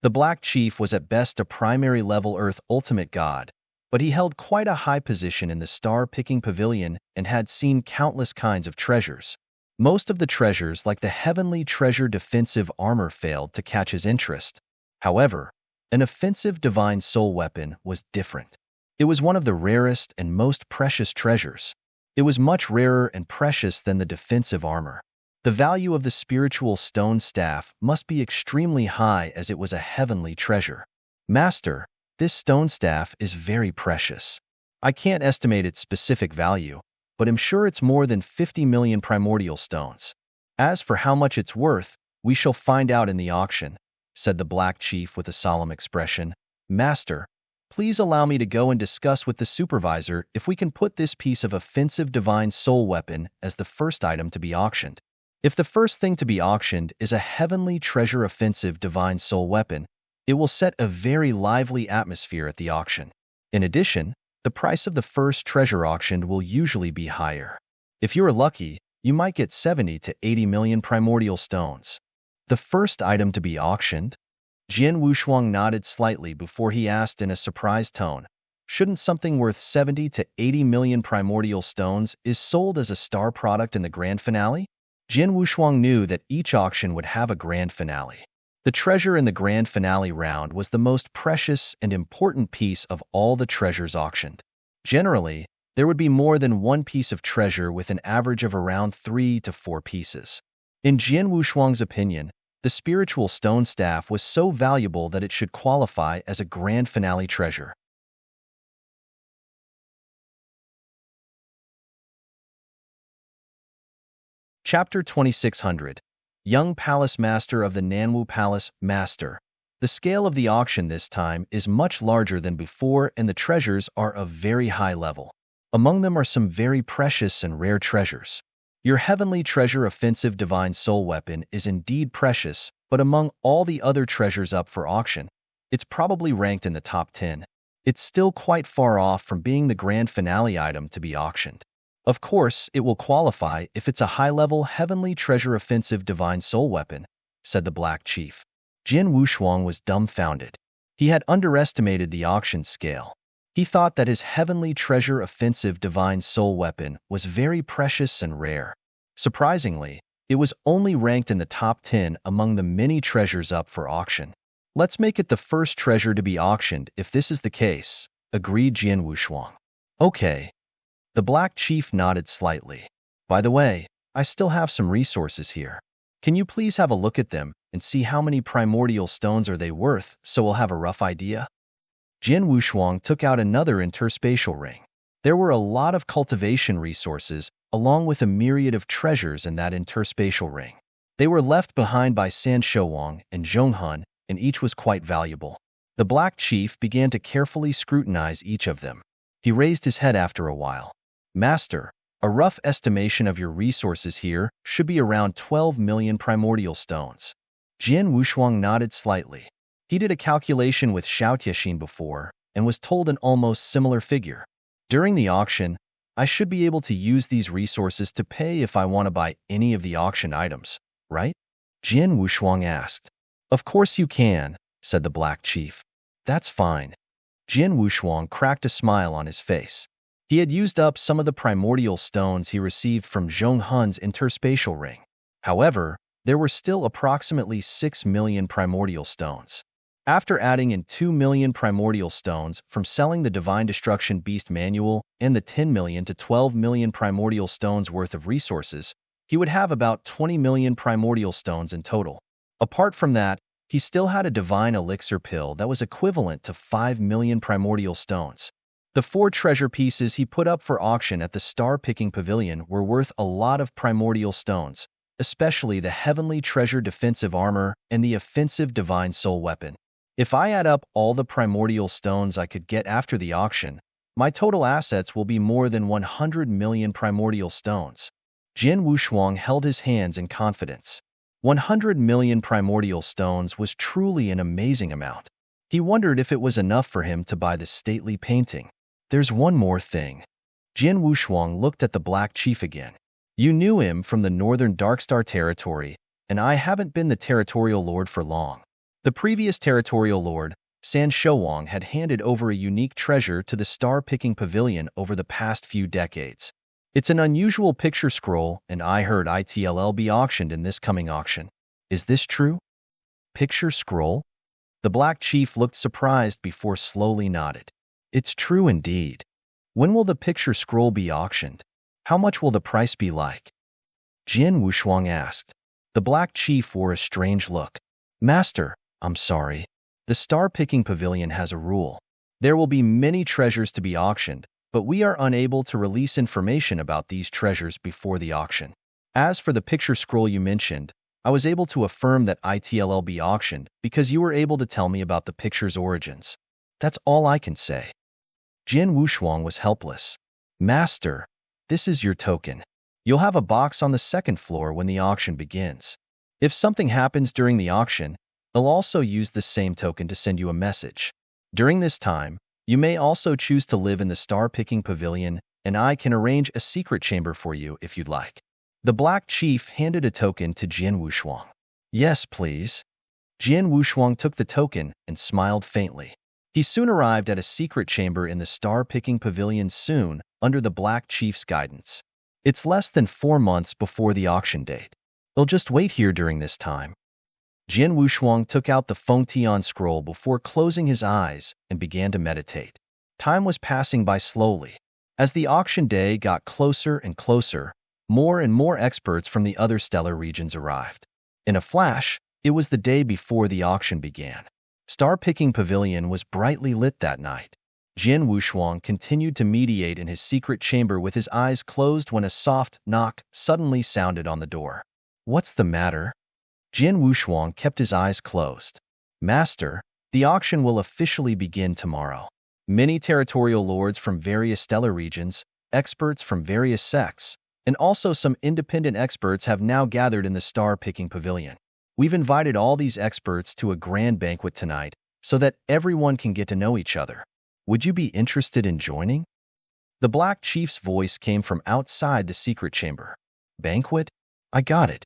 The Black Chief was at best a primary level Earth ultimate god, but he held quite a high position in the star-picking pavilion and had seen countless kinds of treasures. Most of the treasures, like the heavenly treasure defensive armor, failed to catch his interest. However, an offensive divine soul weapon was different. It was one of the rarest and most precious treasures. It was much rarer and precious than the defensive armor. The value of the spiritual stone staff must be extremely high as it was a heavenly treasure. Master, this stone staff is very precious. I can't estimate its specific value, but I'm sure it's more than 50 million primordial stones. As for how much it's worth, we shall find out in the auction," said the Black Chief with a solemn expression. "Master, please allow me to go and discuss with the supervisor if we can put this piece of offensive divine soul weapon as the first item to be auctioned. If the first thing to be auctioned is a heavenly treasure offensive divine soul weapon, it will set a very lively atmosphere at the auction. In addition, the price of the first treasure auctioned will usually be higher. If you are lucky, you might get 70 to 80 million primordial stones." The first item to be auctioned? Jin Wushuang nodded slightly before he asked in a surprised tone, "Shouldn't something worth 70 to 80 million primordial stones is sold as a star product in the grand finale?" Jin Wushuang knew that each auction would have a grand finale. The treasure in the grand finale round was the most precious and important piece of all the treasures auctioned. Generally, there would be more than one piece of treasure with an average of around 3 to 4 pieces. In Jin Wushuang's opinion, the spiritual stone staff was so valuable that it should qualify as a grand finale treasure. Chapter 2600. Young Palace Master of the Nanwu Palace. Master. The scale of the auction this time is much larger than before, and the treasures are of very high level. Among them are some very precious and rare treasures. Your heavenly treasure offensive divine soul weapon is indeed precious, but among all the other treasures up for auction, it's probably ranked in the top 10. It's still quite far off from being the grand finale item to be auctioned. Of course, it will qualify if it's a high-level heavenly treasure offensive divine soul weapon, said the Black Chief. Jin Wushuang was dumbfounded. He had underestimated the auction scale. He thought that his heavenly treasure offensive divine soul weapon was very precious and rare. Surprisingly, it was only ranked in the top 10 among the many treasures up for auction. "Let's make it the first treasure to be auctioned if this is the case," agreed Jin Wushuang. "Okay." The Black Chief nodded slightly. By the way, I still have some resources here. Can you please have a look at them and see how many primordial stones are they worth so we'll have a rough idea? Jin Wushuang took out another interspatial ring. There were a lot of cultivation resources, along with a myriad of treasures in that interspatial ring. They were left behind by San Shouwang and Zhonghun, and each was quite valuable. The Black Chief began to carefully scrutinize each of them. He raised his head after a while. Master, a rough estimation of your resources here should be around 12 million primordial stones. Jin Wushuang nodded slightly. He did a calculation with Xiao Tiexin before and was told an almost similar figure. During the auction, I should be able to use these resources to pay if I want to buy any of the auction items, right? Jin Wushuang asked. Of course you can, said the Black Chief. That's fine. Jin Wushuang cracked a smile on his face. He had used up some of the primordial stones he received from Zhonghun's interspatial ring. However, there were still approximately 6 million primordial stones. After adding in 2 million primordial stones from selling the Divine Destruction Beast Manual and the 10 million to 12 million primordial stones worth of resources, he would have about 20 million primordial stones in total. Apart from that, he still had a divine elixir pill that was equivalent to 5 million primordial stones. The 4 treasure pieces he put up for auction at the Star-Picking Pavilion were worth a lot of primordial stones, especially the Heavenly Treasure Defensive Armor and the Offensive Divine Soul Weapon. If I add up all the primordial stones I could get after the auction, my total assets will be more than 100 million primordial stones. Jin Wushuang held his hands in confidence. 100 million primordial stones was truly an amazing amount. He wondered if it was enough for him to buy the stately painting. There's one more thing. Jin Wushuang looked at the Black Chief again. You knew him from the northern Darkstar territory, and I haven't been the territorial lord for long. The previous territorial lord, San Shouwang, had handed over a unique treasure to the Star-Picking Pavilion over the past few decades. It's an unusual picture scroll, and I heard it'll be auctioned in this coming auction. Is this true? Picture scroll? The Black Chief looked surprised before slowly nodded. It's true indeed. When will the picture scroll be auctioned? How much will the price be like? Jin Wushuang asked. The Black Chief wore a strange look. Master, I'm sorry. The Star-Picking Pavilion has a rule. There will be many treasures to be auctioned, but we are unable to release information about these treasures before the auction. As for the picture scroll you mentioned, I was able to affirm that it'll be auctioned because you were able to tell me about the picture's origins. That's all I can say. Jin Wushuang was helpless. Master, this is your token. You'll have a box on the second floor when the auction begins. If something happens during the auction, they'll also use the same token to send you a message. During this time, you may also choose to live in the Star-Picking Pavilion, and I can arrange a secret chamber for you if you'd like. The Black Chief handed a token to Jin Wushuang. Yes, please. Jin Wushuang took the token and smiled faintly. He soon arrived at a secret chamber in the Star-Picking Pavilion soon, under the Black Chief's guidance. It's less than 4 months before the auction date. They'll just wait here during this time. Jin Wushuang took out the Fengtian scroll before closing his eyes and began to meditate. Time was passing by slowly. As the auction day got closer and closer, more and more experts from the other stellar regions arrived. In a flash, it was the day before the auction began. Star-Picking Pavilion was brightly lit that night. Jin Wushuang continued to meditate in his secret chamber with his eyes closed when a soft knock suddenly sounded on the door. What's the matter? Jin Wushuang kept his eyes closed. Master, the auction will officially begin tomorrow. Many territorial lords from various stellar regions, experts from various sects, and also some independent experts have now gathered in the Star-Picking Pavilion. We've invited all these experts to a grand banquet tonight so that everyone can get to know each other. Would you be interested in joining? The Black Chief's voice came from outside the secret chamber. Banquet? I got it.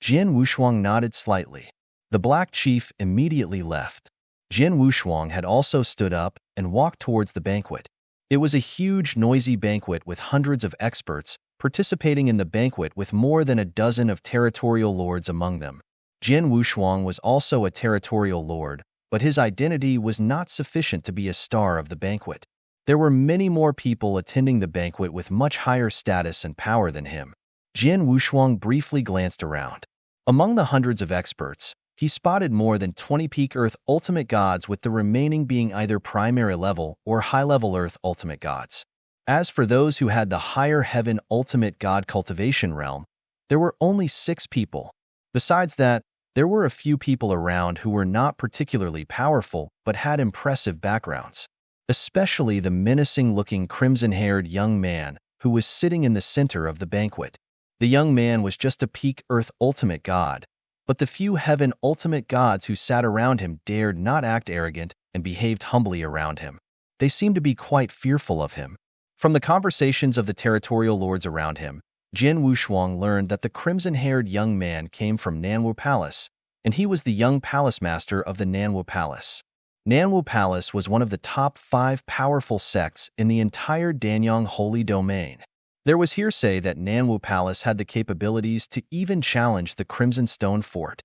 Jin Wushuang nodded slightly. The Black Chief immediately left. Jin Wushuang had also stood up and walked towards the banquet. It was a huge, noisy banquet with hundreds of experts participating in the banquet with more than a dozen of territorial lords among them. Jin Wushuang was also a territorial lord, but his identity was not sufficient to be a star of the banquet. There were many more people attending the banquet with much higher status and power than him. Jin Wushuang briefly glanced around. Among the hundreds of experts, he spotted more than 20 peak Earth ultimate gods, with the remaining being either primary level or high-level Earth ultimate gods. As for those who had the higher heaven ultimate god cultivation realm, there were only 6 people. Besides that, there were a few people around who were not particularly powerful but had impressive backgrounds, especially the menacing-looking crimson-haired young man who was sitting in the center of the banquet. The young man was just a peak Earth ultimate god, but the few heaven ultimate gods who sat around him dared not act arrogant and behaved humbly around him. They seemed to be quite fearful of him. From the conversations of the territorial lords around him, Jin Wushuang learned that the crimson-haired young man came from Nanwu Palace, and he was the young palace master of the Nanwu Palace. Nanwu Palace was one of the top 5 powerful sects in the entire Danyang Holy Domain. There was hearsay that Nanwu Palace had the capabilities to even challenge the Crimson Stone Fort.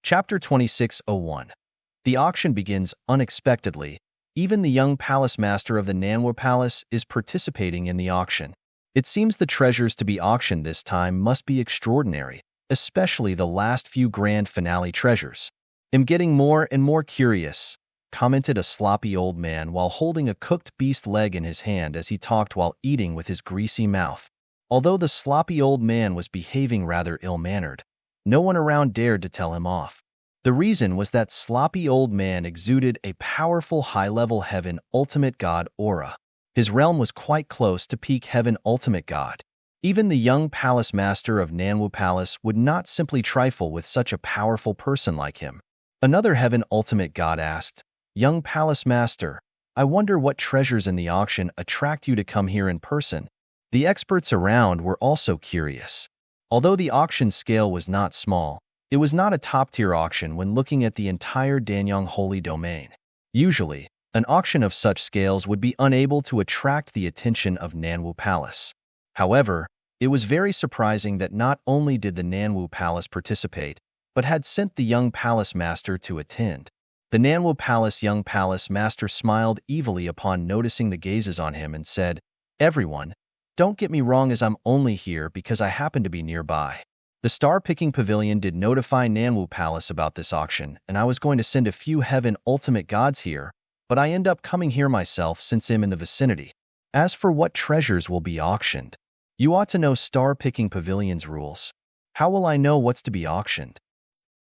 Chapter 2601. The auction begins unexpectedly. Even the young palace master of the Nanwu Palace is participating in the auction. It seems the treasures to be auctioned this time must be extraordinary, especially the last few grand finale treasures. I'm getting more and more curious, commented a sloppy old man while holding a cooked beast leg in his hand as he talked while eating with his greasy mouth. Although the sloppy old man was behaving rather ill-mannered, no one around dared to tell him off. The reason was that sloppy old man exuded a powerful high-level heaven ultimate god aura. His realm was quite close to peak heaven ultimate god. Even the young palace master of Nanwu Palace would not simply trifle with such a powerful person like him. Another heaven ultimate god asked, "Young palace master, I wonder what treasures in the auction attract you to come here in person." The experts around were also curious. Although the auction scale was not small, it was not a top-tier auction when looking at the entire Danyang Holy Domain. Usually, an auction of such scales would be unable to attract the attention of Nanwu Palace. However, it was very surprising that not only did the Nanwu Palace participate, but had sent the young palace master to attend. The Nanwu Palace young palace master smiled evilly upon noticing the gazes on him and said, "Everyone, don't get me wrong, as I'm only here because I happen to be nearby. The star-picking pavilion did notify Nanwu Palace about this auction, and I was going to send a few heaven ultimate gods here, but I end up coming here myself since I'm in the vicinity. As for what treasures will be auctioned, you ought to know star-picking pavilion's rules. How will I know what's to be auctioned?"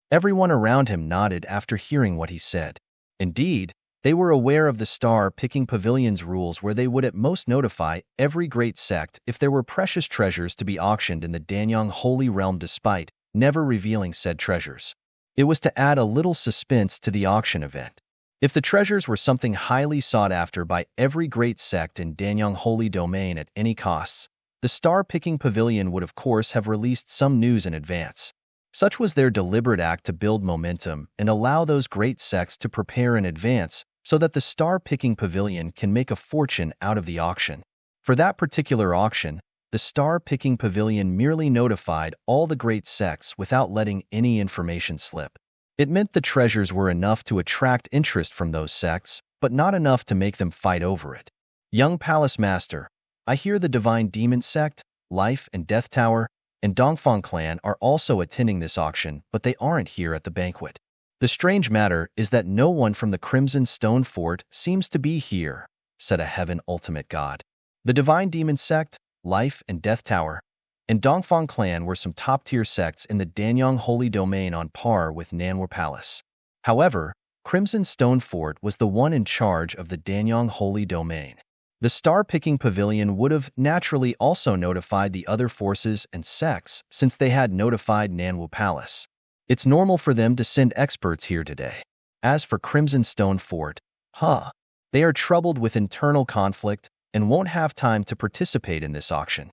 Everyone around him nodded after hearing what he said. Indeed, they were aware of the star-picking pavilion's rules, where they would at most notify every great sect if there were precious treasures to be auctioned in the Danyang Holy Realm, despite never revealing said treasures. It was to add a little suspense to the auction event. If the treasures were something highly sought after by every great sect in Danyang Holy Domain at any costs, the star-picking pavilion would of course have released some news in advance. Such was their deliberate act to build momentum and allow those great sects to prepare in advance so that the star-picking pavilion can make a fortune out of the auction. For that particular auction, the star-picking pavilion merely notified all the great sects without letting any information slip. It meant the treasures were enough to attract interest from those sects, but not enough to make them fight over it. "Young Palace Master, I hear the Divine Demon Sect, Life and Death Tower, and Dongfang clan are also attending this auction, but they aren't here at the banquet. The strange matter is that no one from the Crimson Stone Fort seems to be here," said a heaven ultimate god. The Divine Demon Sect, Life and Death Tower, and Dongfang clan were some top-tier sects in the Danyang Holy Domain on par with Nanwu Palace. However, Crimson Stone Fort was the one in charge of the Danyang Holy Domain. The star-picking pavilion would have naturally also notified the other forces and sects since they had notified Nanwu Palace. It's normal for them to send experts here today. As for Crimson Stone Fort, they are troubled with internal conflict and won't have time to participate in this auction.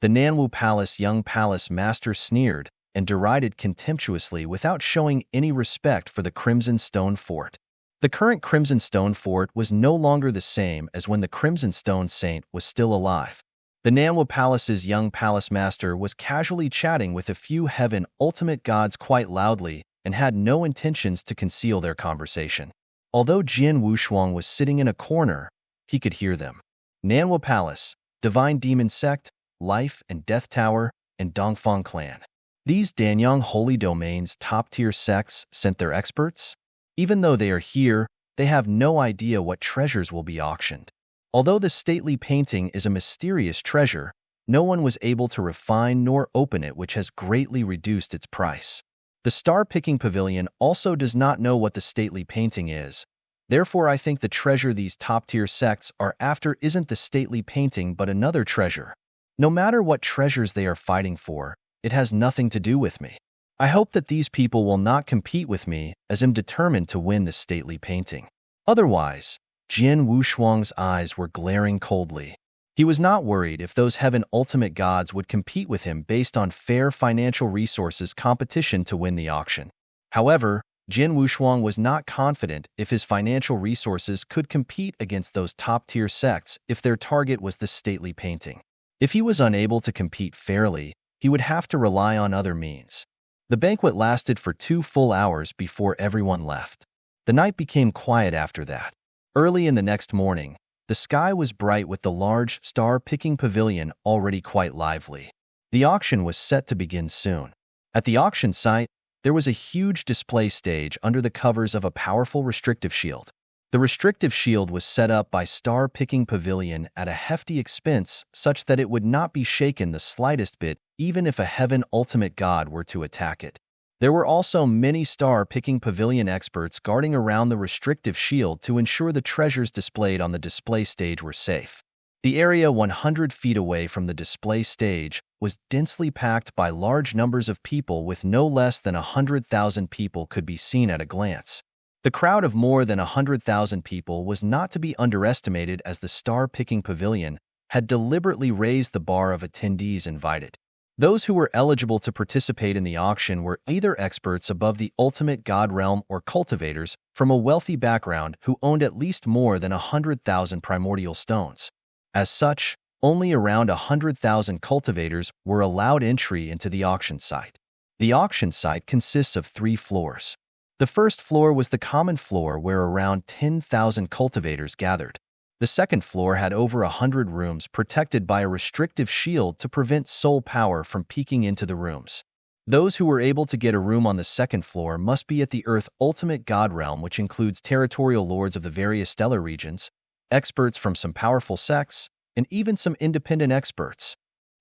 The Nanwu Palace young palace master sneered and derided contemptuously without showing any respect for the Crimson Stone Fort. The current Crimson Stone Fort was no longer the same as when the Crimson Stone Saint was still alive. The Nanwu Palace's young palace master was casually chatting with a few heaven ultimate gods quite loudly and had no intentions to conceal their conversation. Although Jin Wushuang was sitting in a corner, he could hear them. Nanhua Palace, Divine Demon Sect, Life and Death Tower, and Dongfang Clan. These Danyang Holy Domains top-tier sects sent their experts? Even though they are here, they have no idea what treasures will be auctioned. Although the stately painting is a mysterious treasure, no one was able to refine nor open it, which has greatly reduced its price. The star-picking pavilion also does not know what the stately painting is. Therefore, I think the treasure these top-tier sects are after isn't the stately painting but another treasure. No matter what treasures they are fighting for, it has nothing to do with me. I hope that these people will not compete with me, as I'm determined to win the stately painting. Otherwise, Jin Wushuang's eyes were glaring coldly. He was not worried if those heaven ultimate gods would compete with him based on fair financial resources competition to win the auction. However, Jin Wushuang was not confident if his financial resources could compete against those top-tier sects if their target was the stately painting. If he was unable to compete fairly, he would have to rely on other means. The banquet lasted for 2 full hours before everyone left. The night became quiet after that. Early in the next morning, the sky was bright with the large star-picking pavilion already quite lively. The auction was set to begin soon. At the auction site, there was a huge display stage under the covers of a powerful restrictive shield. The restrictive shield was set up by Star-Picking Pavilion at a hefty expense such that it would not be shaken the slightest bit even if a heaven ultimate god were to attack it. There were also many Star-Picking Pavilion experts guarding around the restrictive shield to ensure the treasures displayed on the display stage were safe. The area 100 feet away from the display stage was densely packed by large numbers of people, with no less than 100,000 people could be seen at a glance. The crowd of more than 100,000 people was not to be underestimated, as the Star-Picking Pavilion had deliberately raised the bar of attendees invited. Those who were eligible to participate in the auction were either experts above the ultimate god realm or cultivators from a wealthy background who owned at least more than 100,000 primordial stones. As such, only around 100,000 cultivators were allowed entry into the auction site. The auction site consists of 3 floors. The first floor was the common floor, where around 10,000 cultivators gathered. The second floor had over 100 rooms protected by a restrictive shield to prevent soul power from peeking into the rooms. Those who were able to get a room on the second floor must be at the Earth Ultimate God Realm, which includes territorial lords of the various stellar regions, experts from some powerful sects, and even some independent experts.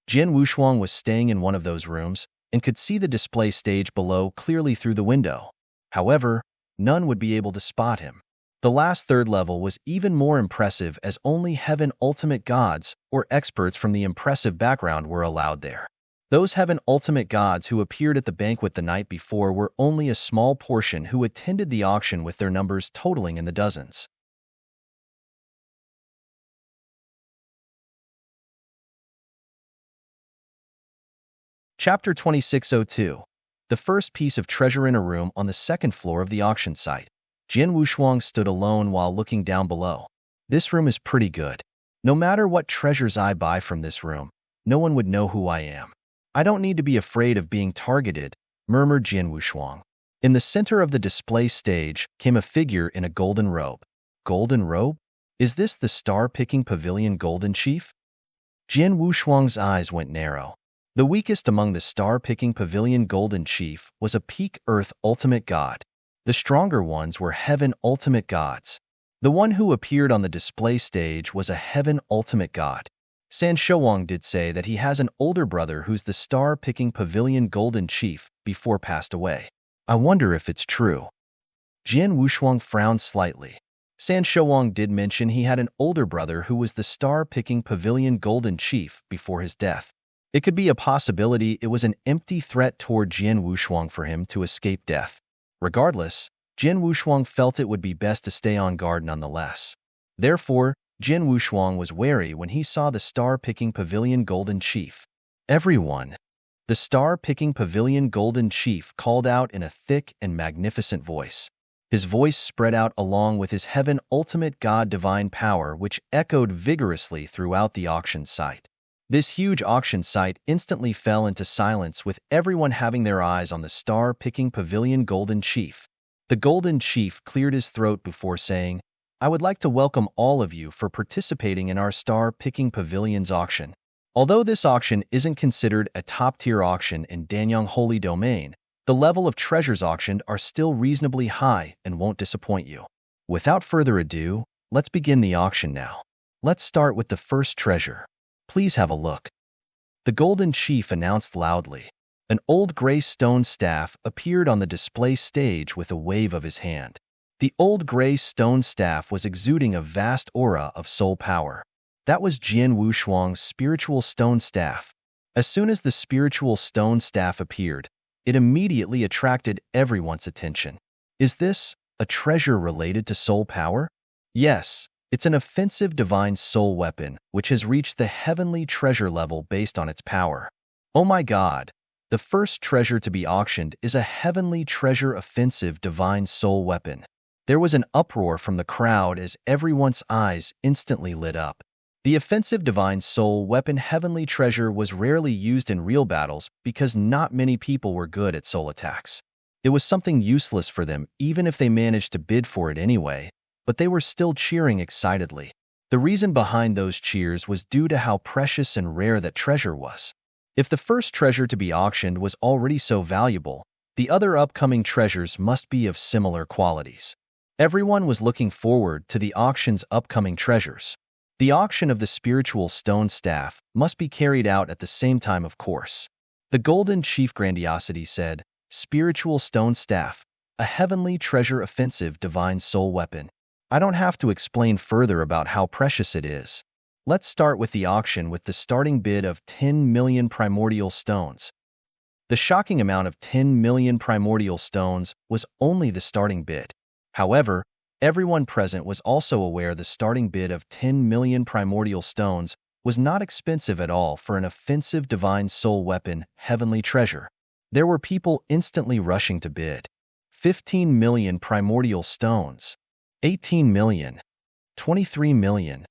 Jin Wushuang was staying in one of those rooms and could see the display stage below clearly through the window. However, none would be able to spot him. The last third level was even more impressive, as only heaven ultimate gods or experts from the impressive background were allowed there. Those heaven ultimate gods who appeared at the banquet the night before were only a small portion who attended the auction, with their numbers totaling in the dozens. Chapter 2602. The first piece of treasure. In a room on the second floor of the auction site, Jin Wushuang stood alone while looking down below. This room is pretty good. No matter what treasures I buy from this room, no one would know who I am. I don't need to be afraid of being targeted, murmured Jin Wushuang. In the center of the display stage came a figure in a golden robe. Golden robe? Is this the Star-Picking Pavilion Golden Chief? Jin Wushuang's eyes went narrow. The weakest among the Star-Picking Pavilion Golden Chief was a peak Earth Ultimate God. The stronger ones were Heaven Ultimate Gods. The one who appeared on the display stage was a Heaven Ultimate God. San Shouwang did say that he has an older brother who's the Star-Picking Pavilion Golden Chief before passed away. I wonder if it's true. Jin Wushuang frowned slightly. San Shouwang did mention he had an older brother who was the Star-Picking Pavilion Golden Chief before his death. It could be a possibility it was an empty threat toward Jin Wushuang for him to escape death. Regardless, Jin Wushuang felt it would be best to stay on guard nonetheless. Therefore, Jin Wushuang was wary when he saw the Star-Picking Pavilion Golden Chief. Everyone! The Star-Picking Pavilion Golden Chief called out in a thick and magnificent voice. His voice spread out along with his Heaven Ultimate God divine power, which echoed vigorously throughout the auction site. This huge auction site instantly fell into silence, with everyone having their eyes on the Star-Picking Pavilion Golden Chief. The Golden Chief cleared his throat before saying, "I would like to welcome all of you for participating in our Star-Picking Pavilions auction. Although this auction isn't considered a top-tier auction in Danyang Holy Domain, the level of treasures auctioned are still reasonably high and won't disappoint you. Without further ado, let's begin the auction now. Let's start with the first treasure. Please have a look." The Golden Chief announced loudly. An old gray stone staff appeared on the display stage with a wave of his hand. The old gray stone staff was exuding a vast aura of soul power. That was Jian Wushuang's spiritual stone staff. As soon as the spiritual stone staff appeared, it immediately attracted everyone's attention. Is this a treasure related to soul power? Yes, it's an offensive divine soul weapon, which has reached the heavenly treasure level based on its power. Oh my God! The first treasure to be auctioned is a heavenly treasure offensive divine soul weapon. There was an uproar from the crowd as everyone's eyes instantly lit up. The offensive divine soul weapon heavenly treasure was rarely used in real battles because not many people were good at soul attacks. It was something useless for them even if they managed to bid for it anyway, but they were still cheering excitedly. The reason behind those cheers was due to how precious and rare that treasure was. If the first treasure to be auctioned was already so valuable, the other upcoming treasures must be of similar qualities. Everyone was looking forward to the auction's upcoming treasures. The auction of the spiritual stone staff must be carried out at the same time, of course. The Golden Chief Grandiosity said, "Spiritual stone staff, a heavenly treasure offensive divine soul weapon. I don't have to explain further about how precious it is. Let's start with the auction with the starting bid of 10 million primordial stones." The shocking amount of 10 million primordial stones was only the starting bid. However, everyone present was also aware the starting bid of 10 million primordial stones was not expensive at all for an offensive divine soul weapon heavenly treasure. There were people instantly rushing to bid. 15 million primordial stones. 18 million. 23 million.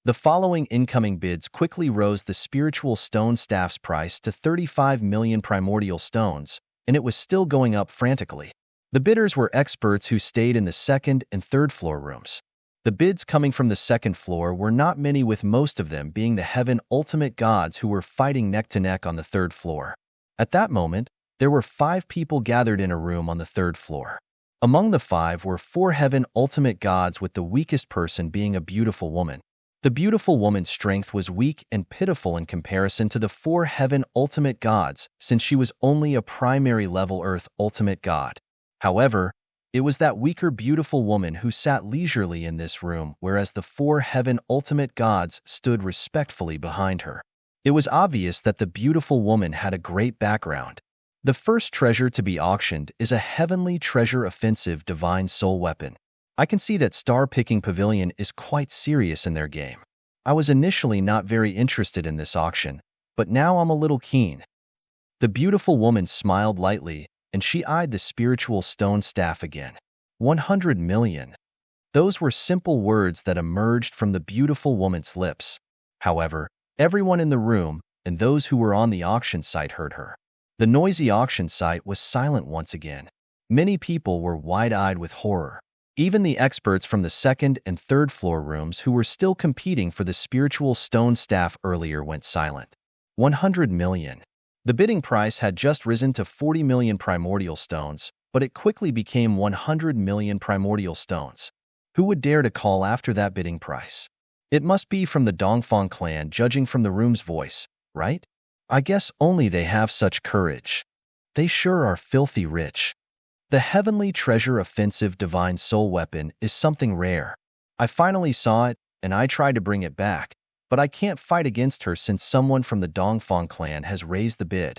The following incoming bids quickly rose the spiritual stone staff's price to 35 million primordial stones, and it was still going up frantically. The bidders were experts who stayed in the second and third floor rooms. The bids coming from the second floor were not many, with most of them being the Heaven Ultimate Gods who were fighting neck to neck on the third floor. At that moment, there were 5 people gathered in a room on the third floor. Among the 5 were 4 Heaven Ultimate Gods, with the weakest person being a beautiful woman. The beautiful woman's strength was weak and pitiful in comparison to the 4 Heaven Ultimate Gods, since she was only a primary level Earth Ultimate God. However, it was that weaker beautiful woman who sat leisurely in this room, whereas the 4 Heaven Ultimate Gods stood respectfully behind her. It was obvious that the beautiful woman had a great background. The first treasure to be auctioned is a heavenly treasure offensive divine soul weapon. I can see that Star Picking Pavilion is quite serious in their game. I was initially not very interested in this auction, but now I'm a little keen. The beautiful woman smiled lightly, and she eyed the spiritual stone staff again. 100 million. Those were simple words that emerged from the beautiful woman's lips. However, everyone in the room and those who were on the auction site heard her. The noisy auction site was silent once again. Many people were wide-eyed with horror. Even the experts from the second and third floor rooms who were still competing for the spiritual stone staff earlier went silent. 100 million. The bidding price had just risen to 40 million primordial stones, but it quickly became 100 million primordial stones. Who would dare to call after that bidding price? It must be from the Dongfang clan, judging from the room's voice, right? I guess only they have such courage. They sure are filthy rich. The heavenly treasure offensive divine soul weapon is something rare. I finally saw it, and I tried to bring it back, but I can't fight against her since someone from the Dongfang clan has raised the bid.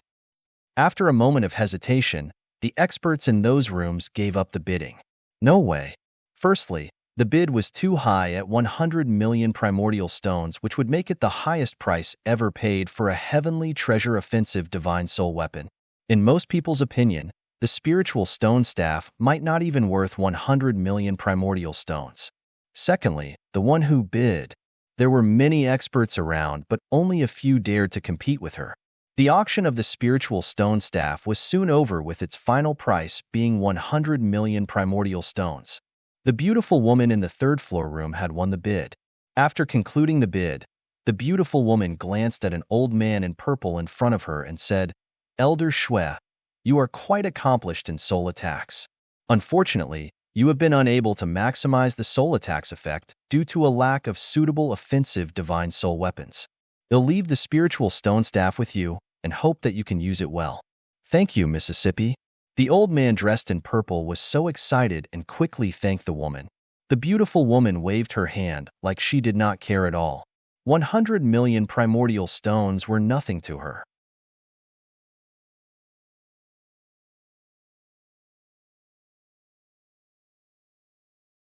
After a moment of hesitation, the experts in those rooms gave up the bidding. No way. Firstly, the bid was too high at 100 million primordial stones, which would make it the highest price ever paid for a heavenly treasure offensive divine soul weapon. In most people's opinion, the spiritual stone staff might not even worth 100 million primordial stones. Secondly, the one who bid. There were many experts around, but only a few dared to compete with her. The auction of the spiritual stone staff was soon over, with its final price being 100 million primordial stones. The beautiful woman in the third-floor room had won the bid. After concluding the bid, the beautiful woman glanced at an old man in purple in front of her and said, "Elder Shui, you are quite accomplished in soul attacks. Unfortunately, you have been unable to maximize the soul attacks effect due to a lack of suitable offensive divine soul weapons. They'll leave the spiritual stone staff with you and hope that you can use it well." "Thank you, Mississippi." The old man dressed in purple was so excited and quickly thanked the woman. The beautiful woman waved her hand like she did not care at all. 100 million primordial stones were nothing to her.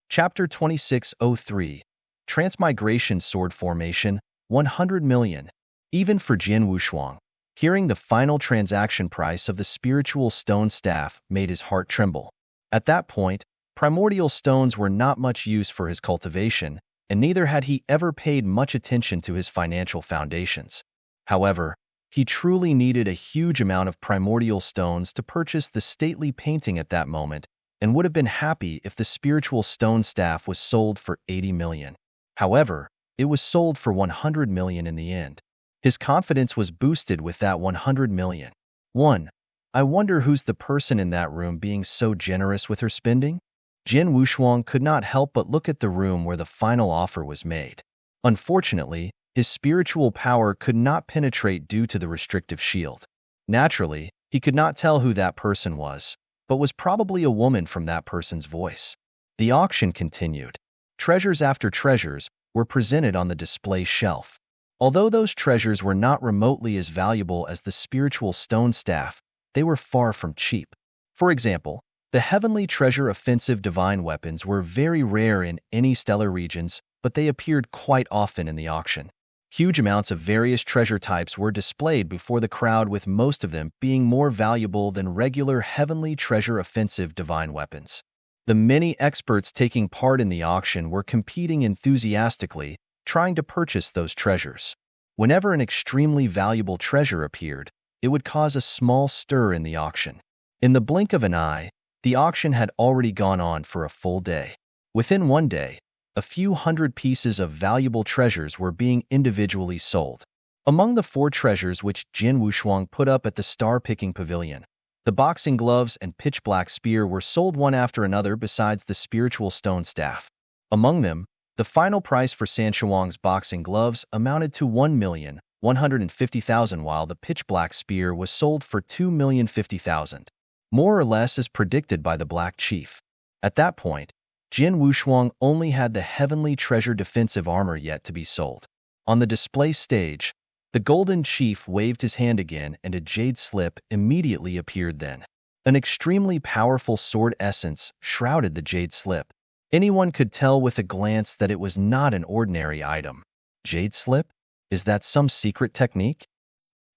Chapter 2603. Transmigration Sword Formation, 100 million. Even for Jin Wushuang, hearing the final transaction price of the spiritual stone staff made his heart tremble. At that point, primordial stones were not much use for his cultivation, and neither had he ever paid much attention to his financial foundations. However, he truly needed a huge amount of primordial stones to purchase the stately painting at that moment, and would have been happy if the spiritual stone staff was sold for 80 million. However, it was sold for 100 million in the end. His confidence was boosted with that 100 million. 1. I wonder who's the person in that room being so generous with her spending? Jin Wushuang could not help but look at the room where the final offer was made. Unfortunately, his spiritual power could not penetrate due to the restrictive shield. Naturally, he could not tell who that person was, but was probably a woman from that person's voice. The auction continued. Treasures after treasures were presented on the display shelf. Although those treasures were not remotely as valuable as the spiritual stone staff, they were far from cheap. For example, the heavenly treasure offensive divine weapons were very rare in any stellar regions, but they appeared quite often in the auction. Huge amounts of various treasure types were displayed before the crowd, with most of them being more valuable than regular heavenly treasure offensive divine weapons. The many experts taking part in the auction were competing enthusiastically, trying to purchase those treasures. Whenever an extremely valuable treasure appeared, it would cause a small stir in the auction. In the blink of an eye, the auction had already gone on for a full day. Within one day, a few hundred pieces of valuable treasures were being individually sold. Among the 4 treasures which Jin Wushuang put up at the star-picking pavilion, the boxing gloves and pitch-black spear were sold one after another, besides the spiritual stone staff. Among them, the final price for Sanshuang's boxing gloves amounted to 1,150,000, while the pitch-black spear was sold for 2,050,000, more or less as predicted by the Black Chief. At that point, Jin Wushuang only had the heavenly treasure defensive armor yet to be sold. On the display stage, the Golden Chief waved his hand again, and a jade slip immediately appeared then. An extremely powerful sword essence shrouded the jade slip. Anyone could tell with a glance that it was not an ordinary item. Jade slip? Is that some secret technique?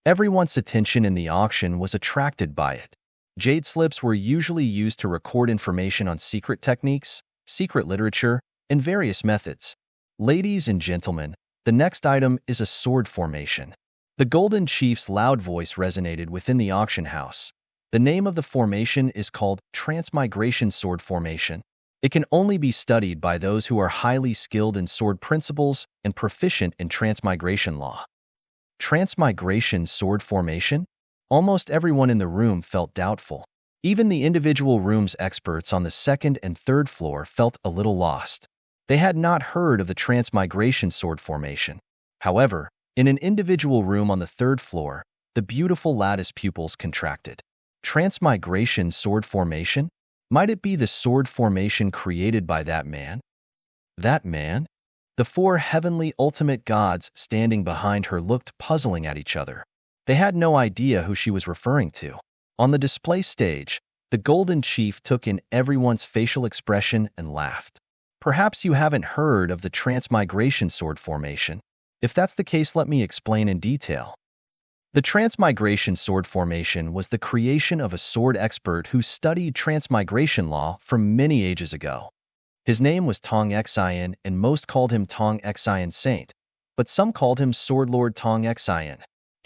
Everyone's attention in the auction was attracted by it. Jade slips were usually used to record information on secret techniques, secret literature, and various methods. Ladies and gentlemen, the next item is a sword formation. The Golden Chief's loud voice resonated within the auction house. The name of the formation is called Transmigration Sword Formation. It can only be studied by those who are highly skilled in sword principles and proficient in transmigration law. Transmigration Sword Formation? Almost everyone in the room felt doubtful. Even the individual room's experts on the 2nd and 3rd floor felt a little lost. They had not heard of the Transmigration Sword Formation. However, in an individual room on the 3rd floor, the beautiful lattice pupils contracted. Transmigration Sword Formation? Might it be the sword formation created by that man? That man? The 4 heavenly ultimate gods standing behind her looked puzzling at each other. They had no idea who she was referring to. On the display stage, the Golden Chief took in everyone's facial expression and laughed. Perhaps you haven't heard of the Transmigration Sword Formation. If that's the case, let me explain in detail. The Transmigration Sword Formation was the creation of a sword expert who studied transmigration law from many ages ago. His name was Tong Xian, and most called him Tong Xian Saint, but some called him Sword Lord Tong Xian.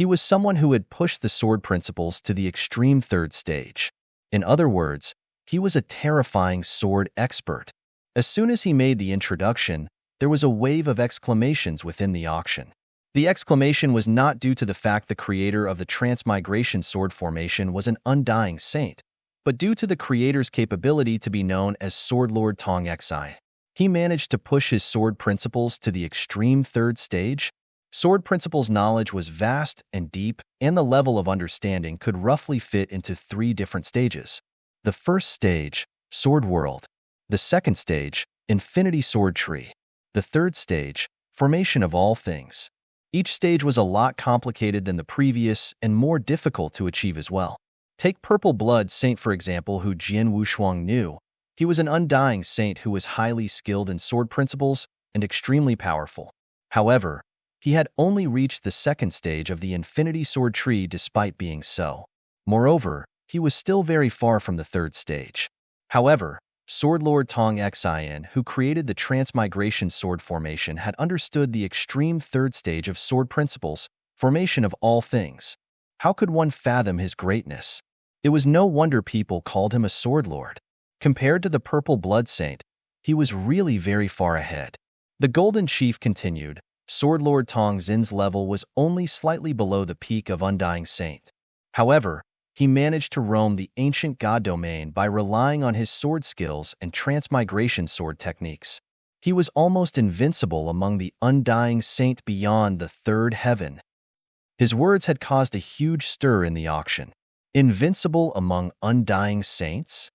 He was someone who had pushed the sword principles to the extreme third stage. In other words, he was a terrifying sword expert. As soon as he made the introduction, there was a wave of exclamations within the auction. The exclamation was not due to the fact the creator of the transmigration sword formation was an undying saint, but due to the creator's capability to be known as Sword Lord Tong Xi. He managed to push his sword principles to the extreme third stage. Sword principles knowledge was vast and deep, and the level of understanding could roughly fit into 3 different stages. The first stage, Sword World. The second stage, Infinity Sword Tree. The third stage, Formation of All Things. Each stage was a lot complicated than the previous and more difficult to achieve as well. Take Purple Blood Saint for example, who Jian Wushuang knew. He was an undying saint who was highly skilled in sword principles and extremely powerful. However, he had only reached the second stage of the Infinity Sword Tree despite being so. Moreover, he was still very far from the third stage. However, Sword Lord Tong Xian, who created the Transmigration Sword Formation, had understood the extreme third stage of sword principles, formation of all things. How could one fathom his greatness? It was no wonder people called him a sword lord. Compared to the Purple Blood Saint, he was really very far ahead. The Golden Chief continued, Sword Lord Tong Xin's level was only slightly below the peak of Undying Saint. However, he managed to roam the ancient god domain by relying on his sword skills and transmigration sword techniques. He was almost invincible among the undying saint beyond the third heaven. His words had caused a huge stir in the auction. Invincible among undying saints?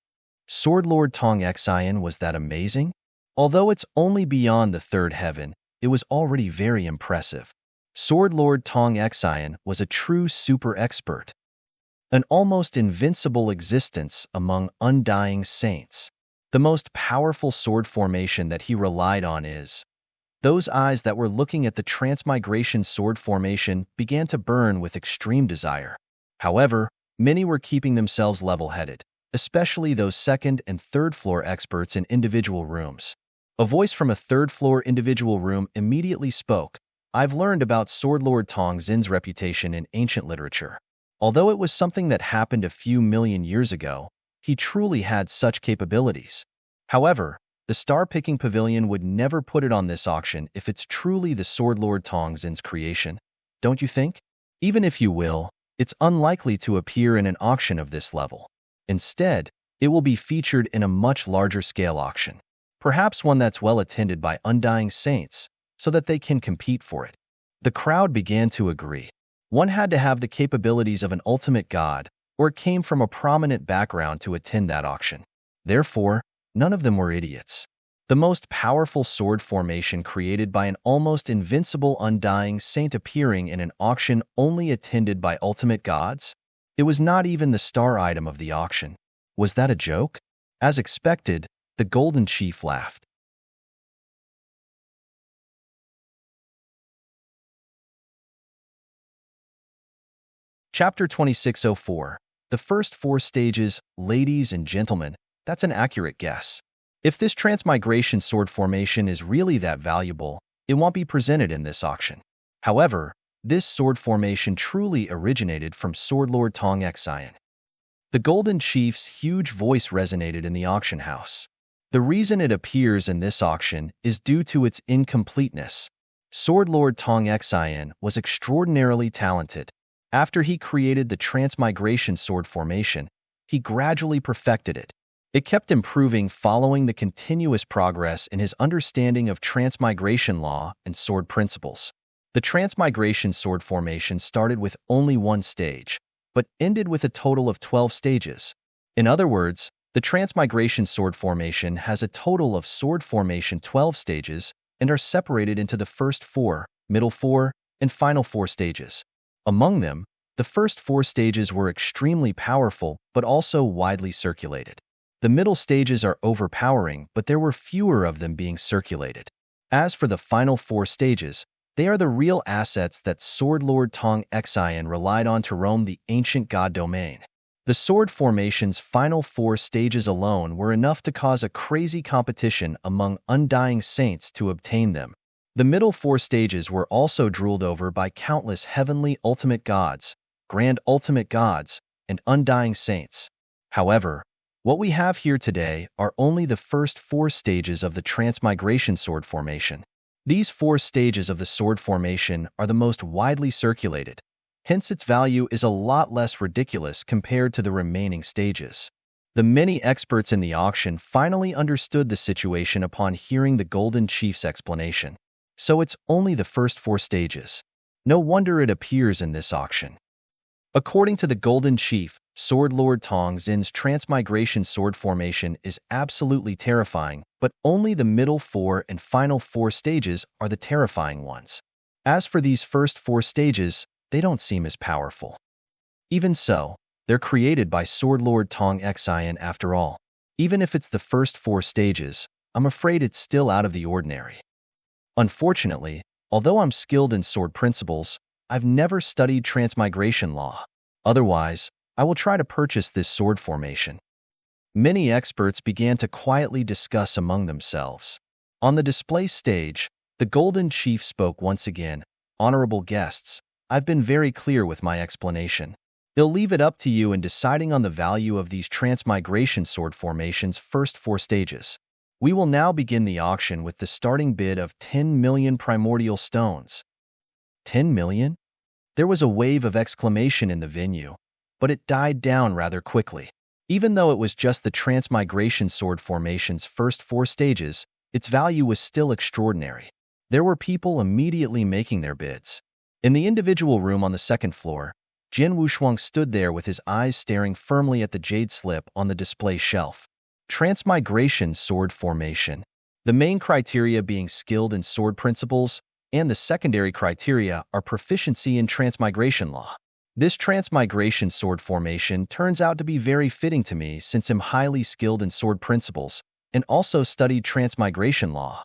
Sword Lord Tong Xian, was that amazing? Although it's only beyond the third heaven, it was already very impressive. Sword Lord Tong Xian was a true super expert. An almost invincible existence among undying saints. The most powerful sword formation that he relied on is. Those eyes that were looking at the transmigration sword formation began to burn with extreme desire. However, many were keeping themselves level-headed, especially those second and third floor experts in individual rooms. A voice from a third floor individual room immediately spoke. I've learned about Sword Lord Tong Xin's reputation in ancient literature. Although it was something that happened a few million years ago, he truly had such capabilities. However, the star-picking pavilion would never put it on this auction if it's truly the Sword Lord Tong Xin's creation, don't you think? Even if you will, it's unlikely to appear in an auction of this level. Instead, it will be featured in a much larger scale auction. Perhaps one that's well attended by undying saints, so that they can compete for it. The crowd began to agree. One had to have the capabilities of an ultimate god, or came from a prominent background to attend that auction. Therefore, none of them were idiots. The most powerful sword formation created by an almost invincible undying saint appearing in an auction only attended by ultimate gods? It was not even the star item of the auction. Was that a joke? As expected, the Golden Chief laughed. Chapter 2604. The first 4 stages, ladies and gentlemen, that's an accurate guess. If this transmigration sword formation is really that valuable, it won't be presented in this auction. However, this sword formation truly originated from Sword Lord Tong Xian. The Golden Chief's huge voice resonated in the auction house. The reason it appears in this auction is due to its incompleteness. Sword Lord Tong Xian was extraordinarily talented. After he created the transmigration sword formation, he gradually perfected it. It kept improving following the continuous progress in his understanding of transmigration law and sword principles. The transmigration sword formation started with only 1 stage, but ended with a total of 12 stages. In other words, the transmigration sword formation has a total of sword formation 12 stages and are separated into the first 4, middle 4, and final 4 stages. Among them, the first 4 stages were extremely powerful but also widely circulated. The middle stages are overpowering, but there were fewer of them being circulated. As for the final 4 stages, they are the real assets that Sword Lord Tong Xian relied on to roam the ancient god domain. The sword formation's final 4 stages alone were enough to cause a crazy competition among undying saints to obtain them. The middle four stages were also drooled over by countless heavenly ultimate gods, grand ultimate gods, and undying saints. However, what we have here today are only the first four stages of the Transmigration Sword Formation. These four stages of the Sword Formation are the most widely circulated, hence its value is a lot less ridiculous compared to the remaining stages. The many experts in the auction finally understood the situation upon hearing the Golden Chief's explanation. So it's only the first four stages. No wonder it appears in this auction. According to the Golden Chief, Sword Lord Tong Xin's Transmigration Sword Formation is absolutely terrifying, but only the middle four and final four stages are the terrifying ones. As for these first four stages, they don't seem as powerful. Even so, they're created by Sword Lord Tong Xin after all. Even if it's the first four stages, I'm afraid it's still out of the ordinary. Unfortunately, although I'm skilled in sword principles, I've never studied transmigration law. Otherwise, I will try to purchase this sword formation. Many experts began to quietly discuss among themselves. On the display stage, the Golden Chief spoke once again. Honorable guests, I've been very clear with my explanation. I'll leave it up to you in deciding on the value of these transmigration sword formations' first four stages. We will now begin the auction with the starting bid of 10 million primordial stones. 10 million? There was a wave of exclamation in the venue, but it died down rather quickly. Even though it was just the Transmigration Sword Formation's first four stages, its value was still extraordinary. There were people immediately making their bids. In the individual room on the second floor, Jin Wushuang stood there with his eyes staring firmly at the jade slip on the display shelf. Transmigration Sword Formation. The main criteria being skilled in sword principles, and the secondary criteria are proficiency in transmigration law. This transmigration sword formation turns out to be very fitting to me since I'm highly skilled in sword principles and also studied transmigration law.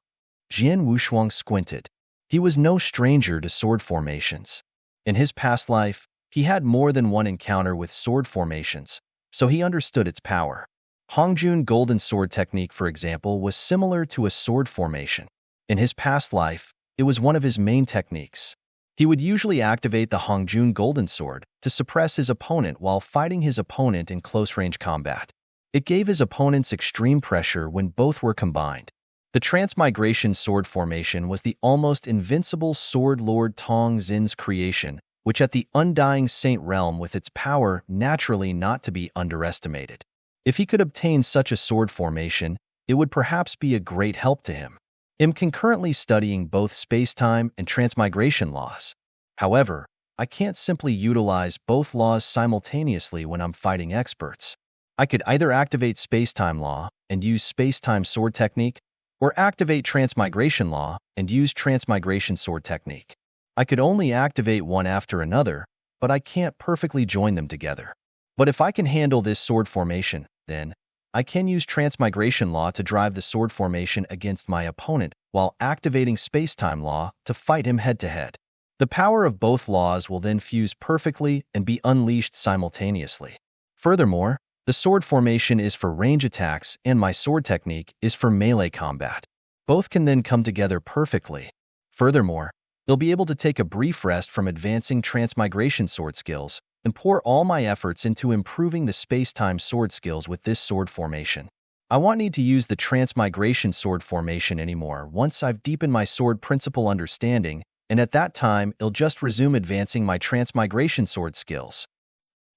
Jian Wushuang squinted. He was no stranger to sword formations. In his past life, he had more than one encounter with sword formations, so he understood its power. Hongjun Golden Sword Technique, for example, was similar to a sword formation. In his past life, it was one of his main techniques. He would usually activate the Hongjun Golden Sword to suppress his opponent while fighting his opponent in close-range combat. It gave his opponents extreme pressure when both were combined. The Transmigration Sword Formation was the almost invincible Sword Lord Tong Xin's creation, which at the Undying Saint realm with its power naturally not to be underestimated. If he could obtain such a sword formation, it would perhaps be a great help to him. I'm concurrently studying both space-time and transmigration laws. However, I can't simply utilize both laws simultaneously when I'm fighting experts. I could either activate space-time law and use space-time sword technique, or activate transmigration law and use transmigration sword technique. I could only activate one after another, but I can't perfectly join them together. But if I can handle this sword formation, then I can use transmigration law to drive the sword formation against my opponent while activating space-time law to fight him head-to-head. The power of both laws will then fuse perfectly and be unleashed simultaneously. Furthermore, the sword formation is for range attacks and my sword technique is for melee combat. Both can then come together perfectly. Furthermore, they'll be able to take a brief rest from advancing transmigration sword skills and pour all my efforts into improving the space-time sword skills with this sword formation. I won't need to use the transmigration sword formation anymore once I've deepened my sword principle understanding, and at that time I'll just resume advancing my transmigration sword skills.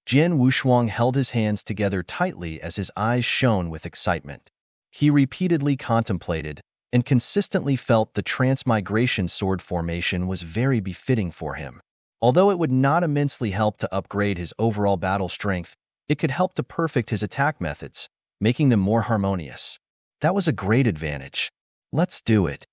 Jian Wushuang held his hands together tightly as his eyes shone with excitement. He repeatedly contemplated and consistently felt the transmigration sword formation was very befitting for him. Although it would not immensely help to upgrade his overall battle strength, it could help to perfect his attack methods, making them more harmonious. That was a great advantage. Let's do it.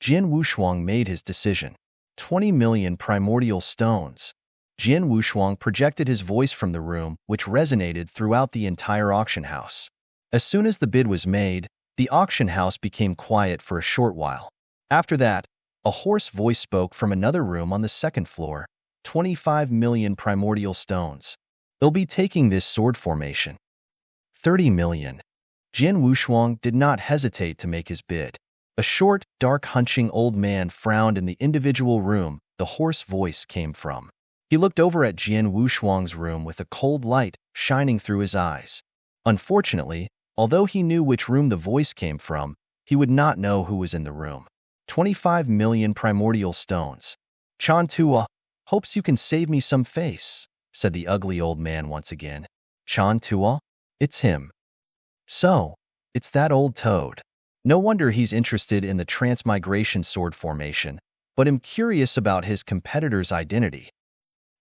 Jian Wushuang made his decision. 20 million primordial stones. Jian Wushuang projected his voice from the room, which resonated throughout the entire auction house. As soon as the bid was made, the auction house became quiet for a short while. After that, a hoarse voice spoke from another room on the second floor. 25 million primordial stones. They'll be taking this sword formation. 30 million. Jian Wushuang did not hesitate to make his bid. A short, dark-hunching old man frowned in the individual room the hoarse voice came from. He looked over at Jian Wushuang's room with a cold light shining through his eyes. Unfortunately, although he knew which room the voice came from, he would not know who was in the room. 25 million primordial stones. Chan Tua hopes you can save me some face, said the ugly old man once again. Chan Tua? It's him. So, it's that old toad. No wonder he's interested in the transmigration sword formation, but I'm curious about his competitor's identity.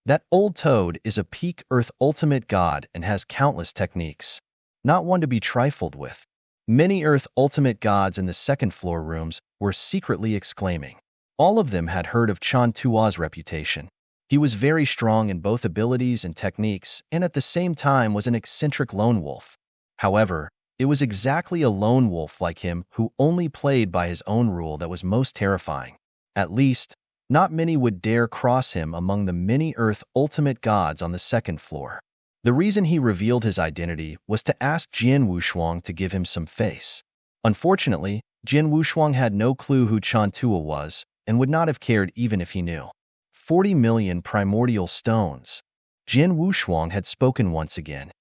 That old toad is a peak Earth ultimate god and has countless techniques. Not one to be trifled with. Many Earth ultimate gods in the second floor rooms were secretly exclaiming. All of them had heard of Chan Tua's reputation. He was very strong in both abilities and techniques, and at the same time was an eccentric lone wolf. However, it was exactly a lone wolf like him who only played by his own rule that was most terrifying. At least, not many would dare cross him among the many Earth ultimate gods on the second floor. The reason he revealed his identity was to ask Jian Wushuang to give him some face. Unfortunately, Jian Wushuang had no clue who Chan Tua was, and would not have cared even if he knew. 40 million primordial stones. Jian Wushuang had spoken once again.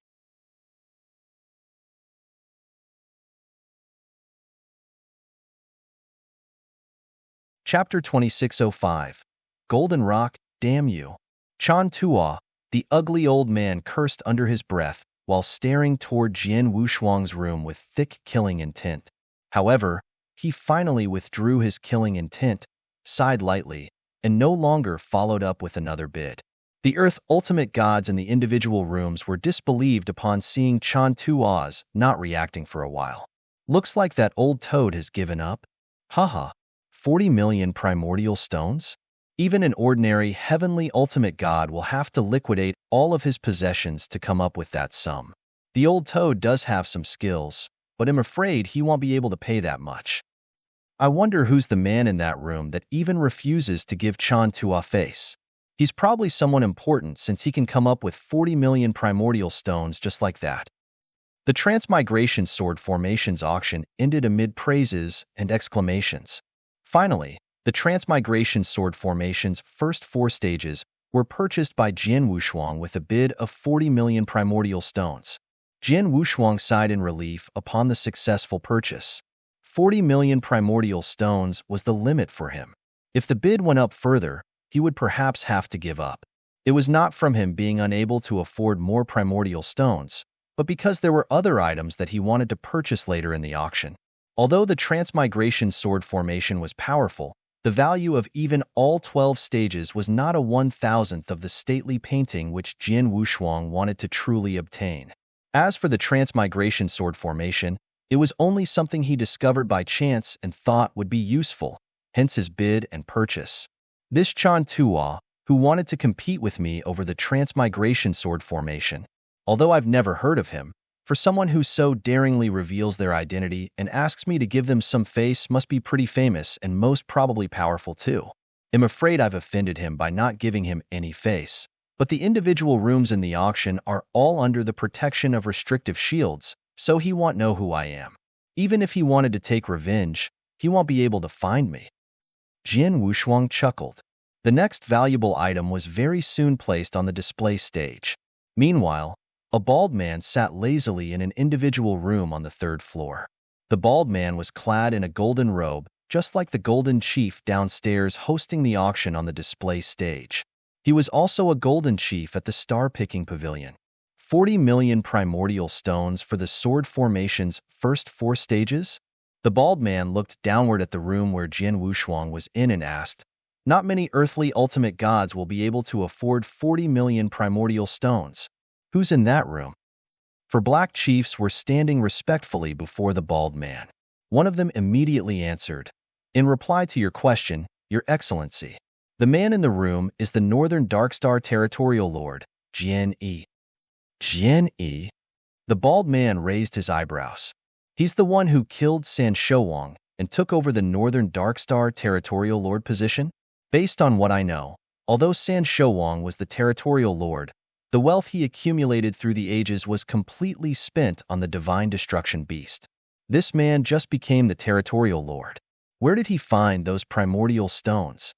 Chapter 2605. Golden Rock, damn you. Chan Tua, the ugly old man, cursed under his breath while staring toward Jian Wushuang's room with thick killing intent. However, he finally withdrew his killing intent, sighed lightly, and no longer followed up with another bid. The Earth ultimate gods in the individual rooms were disbelieved upon seeing Chan Tua's not reacting for a while. Looks like that old toad has given up. Haha. 40 million primordial stones? Even an ordinary heavenly ultimate god will have to liquidate all of his possessions to come up with that sum. The old toad does have some skills, but I'm afraid he won't be able to pay that much. I wonder who's the man in that room that even refuses to give Chan Tua face. He's probably someone important since he can come up with 40 million primordial stones just like that. The Transmigration Sword Formations auction ended amid praises and exclamations. Finally, the Transmigration Sword Formation's first 4 stages were purchased by Jian Wushuang with a bid of 40 million primordial stones. Jian Wushuang sighed in relief upon the successful purchase. 40 million primordial stones was the limit for him. If the bid went up further, he would perhaps have to give up. It was not from him being unable to afford more primordial stones, but because there were other items that he wanted to purchase later in the auction. Although the Transmigration Sword Formation was powerful, the value of even all 12 stages was not a 1,000th of the stately painting which Jian Wushuang wanted to truly obtain. As for the Transmigration Sword Formation, it was only something he discovered by chance and thought would be useful, hence his bid and purchase. This Chan Tua, who wanted to compete with me over the Transmigration Sword Formation. Although I've never heard of him, for someone who so daringly reveals their identity and asks me to give them some face must be pretty famous and most probably powerful too. I'm afraid I've offended him by not giving him any face, but the individual rooms in the auction are all under the protection of restrictive shields, so he won't know who I am. Even if he wanted to take revenge, he won't be able to find me. Jian Wushuang chuckled. The next valuable item was very soon placed on the display stage. Meanwhile, a bald man sat lazily in an individual room on the 3rd floor. The bald man was clad in a golden robe, just like the golden chief downstairs hosting the auction on the display stage. He was also a golden chief at the star-picking pavilion. 40 million primordial stones for the sword formation's first 4 stages? The bald man looked downward at the room where Jian Wushuang was in and asked, "Not many earthly ultimate gods will be able to afford 40 million primordial stones. Who's in that room?" 4 black chiefs were standing respectfully before the bald man. One of them immediately answered, "In reply to your question, Your Excellency, the man in the room is the Northern Darkstar Territorial Lord, Jian Yi." Jian Yi? The bald man raised his eyebrows. He's the one who killed San Shouwang and took over the Northern Darkstar Territorial Lord position? Based on what I know, although San Shouwang was the Territorial Lord, the wealth he accumulated through the ages was completely spent on the Divine Destruction Beast. This man just became the Territorial Lord. Where did he find those primordial stones?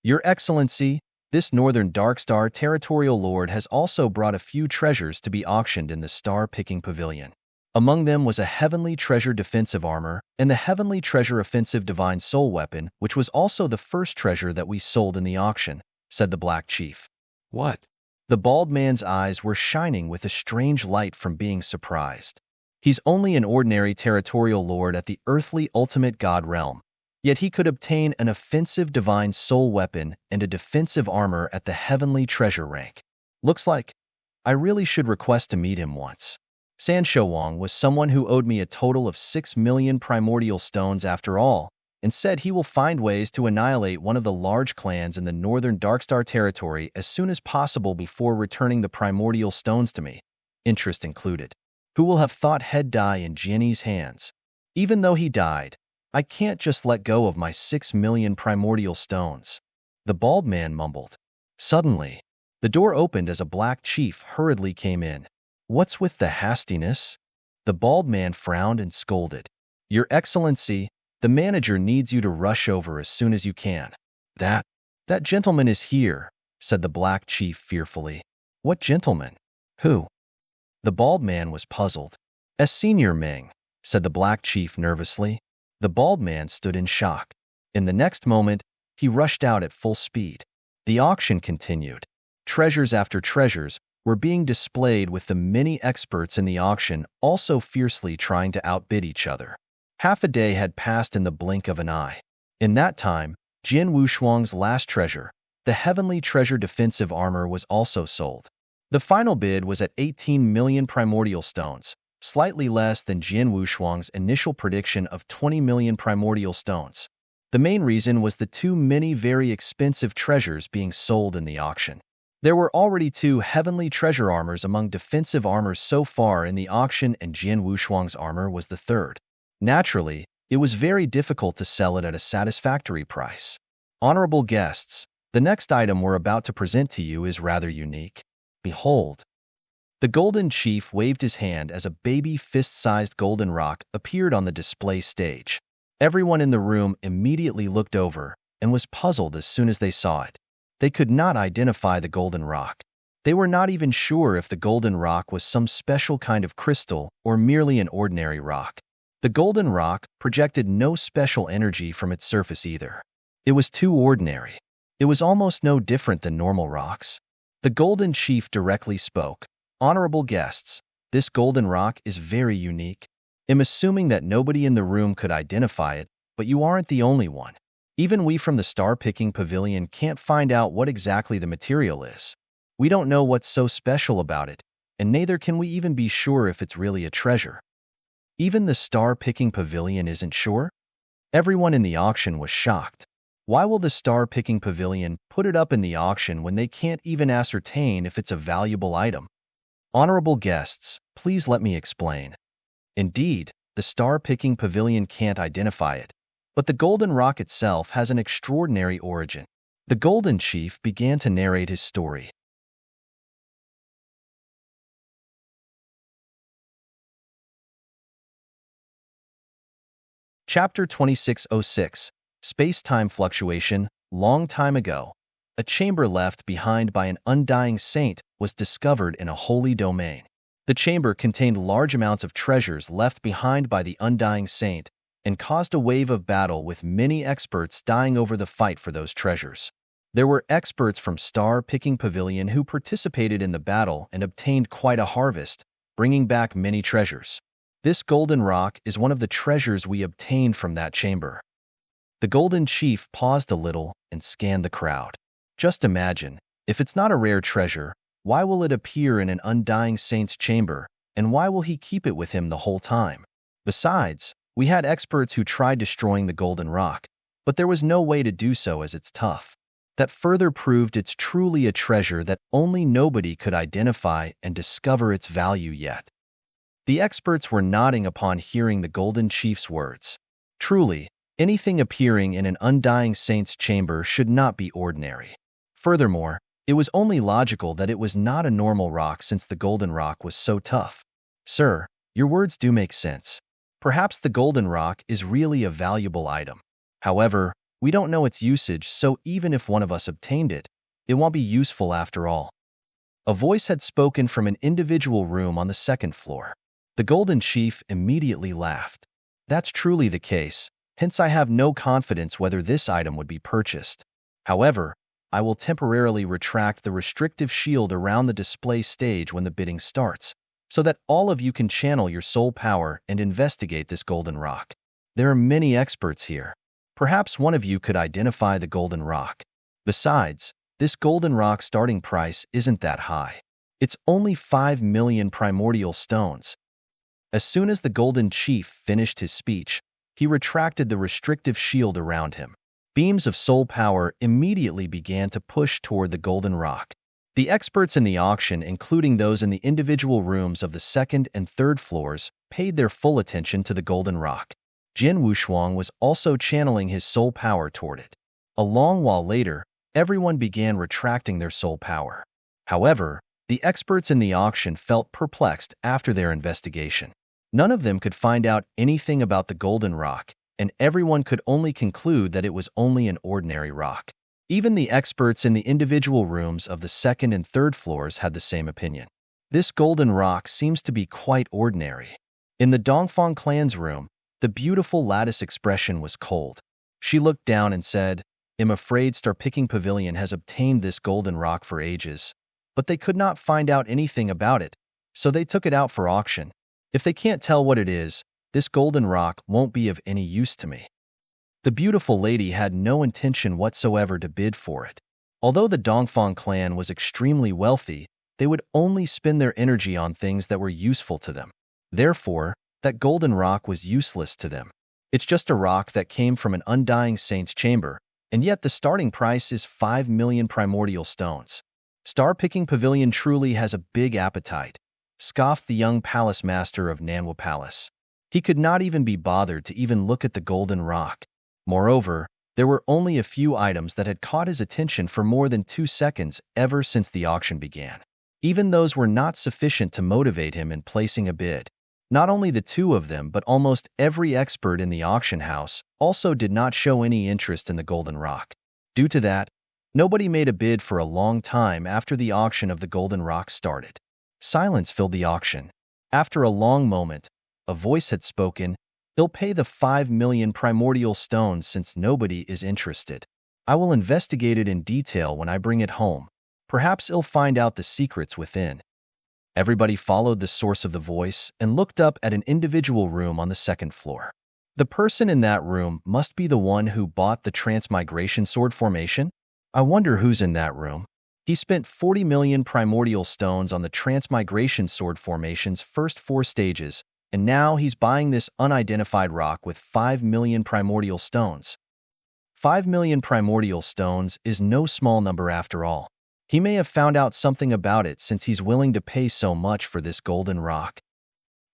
Your Excellency, this northern Darkstar territorial lord has also brought a few treasures to be auctioned in the star-picking pavilion. Among them was a heavenly treasure defensive armor and the heavenly treasure offensive divine soul weapon, which was also the first treasure that we sold in the auction, said the Black Chief. What? The bald man's eyes were shining with a strange light from being surprised. He's only an ordinary territorial lord at the earthly ultimate god realm, yet he could obtain an offensive divine soul weapon and a defensive armor at the heavenly treasure rank. Looks like I really should request to meet him once. San Shouwang was someone who owed me a total of 6 million primordial stones after all, and said he will find ways to annihilate one of the large clans in the northern Darkstar territory as soon as possible before returning the primordial stones to me. Interest included. Who will have thought he'd die in Jenny's hands? Even though he died, I can't just let go of my 6 million primordial stones. The bald man mumbled. Suddenly, the door opened as a Black Chief hurriedly came in. What's with the hastiness? The bald man frowned and scolded. Your Excellency, the manager needs you to rush over as soon as you can. That gentleman is here, said the Black Chief fearfully. What gentleman? Who? The bald man was puzzled. As Senior Ming, said the Black Chief nervously. The bald man stood in shock. In the next moment, he rushed out at full speed. The auction continued. Treasures after treasures were being displayed with the many experts in the auction also fiercely trying to outbid each other. Half a day had passed in the blink of an eye. In that time, Jin Wushuang's last treasure, the heavenly treasure defensive armor, was also sold. The final bid was at 18 million primordial stones, slightly less than Jin Wushuang's initial prediction of 20 million primordial stones. The main reason was the too many very expensive treasures being sold in the auction. There were already 2 heavenly treasure armors among defensive armors so far in the auction, and Jin Wushuang's armor was the third. Naturally, it was very difficult to sell it at a satisfactory price. Honorable guests, the next item we're about to present to you is rather unique. Behold. The Golden Chief waved his hand as a baby fist-sized golden rock appeared on the display stage. Everyone in the room immediately looked over and was puzzled as soon as they saw it. They could not identify the golden rock. They were not even sure if the golden rock was some special kind of crystal or merely an ordinary rock. The golden rock projected no special energy from its surface either. It was too ordinary. It was almost no different than normal rocks. The Golden Chief directly spoke. Honorable guests, this golden rock is very unique. I'm assuming that nobody in the room could identify it, but you aren't the only one. Even we from the star-picking pavilion can't find out what exactly the material is. We don't know what's so special about it, and neither can we even be sure if it's really a treasure. Even the star-picking pavilion isn't sure? Everyone in the auction was shocked. Why will the star-picking pavilion put it up in the auction when they can't even ascertain if it's a valuable item? Honorable guests, please let me explain. Indeed, the star-picking pavilion can't identify it, but the golden rock itself has an extraordinary origin. The Golden Chief began to narrate his story. Chapter 2606, Space-Time Fluctuation. Long time ago, a chamber left behind by an undying saint was discovered in a holy domain. The chamber contained large amounts of treasures left behind by the undying saint and caused a wave of battle with many experts dying over the fight for those treasures. There were experts from Star-Picking Pavilion who participated in the battle and obtained quite a harvest, bringing back many treasures. This golden rock is one of the treasures we obtained from that chamber. The Golden Chief paused a little and scanned the crowd. Just imagine, if it's not a rare treasure, why will it appear in an undying saint's chamber, and why will he keep it with him the whole time? Besides, we had experts who tried destroying the golden rock, but there was no way to do so as it's tough. That further proved it's truly a treasure that only nobody could identify and discover its value yet. The experts were nodding upon hearing the Golden Chief's words. Truly, anything appearing in an undying saint's chamber should not be ordinary. Furthermore, it was only logical that it was not a normal rock since the golden rock was so tough. Sir, your words do make sense. Perhaps the golden rock is really a valuable item. However, we don't know its usage, so even if one of us obtained it, it won't be useful after all. A voice had spoken from an individual room on the second floor. The Golden Chief immediately laughed. That's truly the case, hence I have no confidence whether this item would be purchased. However, I will temporarily retract the restrictive shield around the display stage when the bidding starts, so that all of you can channel your soul power and investigate this golden rock. There are many experts here. Perhaps one of you could identify the golden rock. Besides, this golden rock starting price isn't that high. It's only 5 million primordial stones. As soon as the Golden Chief finished his speech, he retracted the restrictive shield around him. Beams of soul power immediately began to push toward the golden rock. The experts in the auction, including those in the individual rooms of the second and third floors, paid their full attention to the golden rock. Jin Wushuang was also channeling his soul power toward it. A long while later, everyone began retracting their soul power. However, the experts in the auction felt perplexed after their investigation. None of them could find out anything about the golden rock, and everyone could only conclude that it was only an ordinary rock. Even the experts in the individual rooms of the second and third floors had the same opinion. This golden rock seems to be quite ordinary. In the Dongfang clan's room, the beautiful lattice expression was cold. She looked down and said, "I'm afraid Star Picking Pavilion has obtained this golden rock for ages, but they could not find out anything about it, so they took it out for auction. If they can't tell what it is, this golden rock won't be of any use to me." The beautiful lady had no intention whatsoever to bid for it. Although the Dongfang clan was extremely wealthy, they would only spend their energy on things that were useful to them. Therefore, that golden rock was useless to them. It's just a rock that came from an undying saint's chamber, and yet the starting price is 5 million primordial stones. Star Picking Pavilion truly has a big appetite, scoffed the young palace master of Nanhua Palace. He could not even be bothered to even look at the golden rock. Moreover, there were only a few items that had caught his attention for more than 2 seconds ever since the auction began. Even those were not sufficient to motivate him in placing a bid. Not only the two of them, but almost every expert in the auction house also did not show any interest in the golden rock. Due to that, nobody made a bid for a long time after the auction of the golden rock started. Silence filled the auction. After a long moment, a voice had spoken, "He'll pay the 5 million primordial stones since nobody is interested. I will investigate it in detail when I bring it home. Perhaps he'll find out the secrets within." Everybody followed the source of the voice and looked up at an individual room on the second floor. The person in that room must be the one who bought the transmigration sword formation. I wonder who's in that room. He spent 40 million primordial stones on the transmigration sword formation's first 4 stages, and now he's buying this unidentified rock with 5 million primordial stones. 5 million primordial stones is no small number after all. He may have found out something about it since he's willing to pay so much for this golden rock.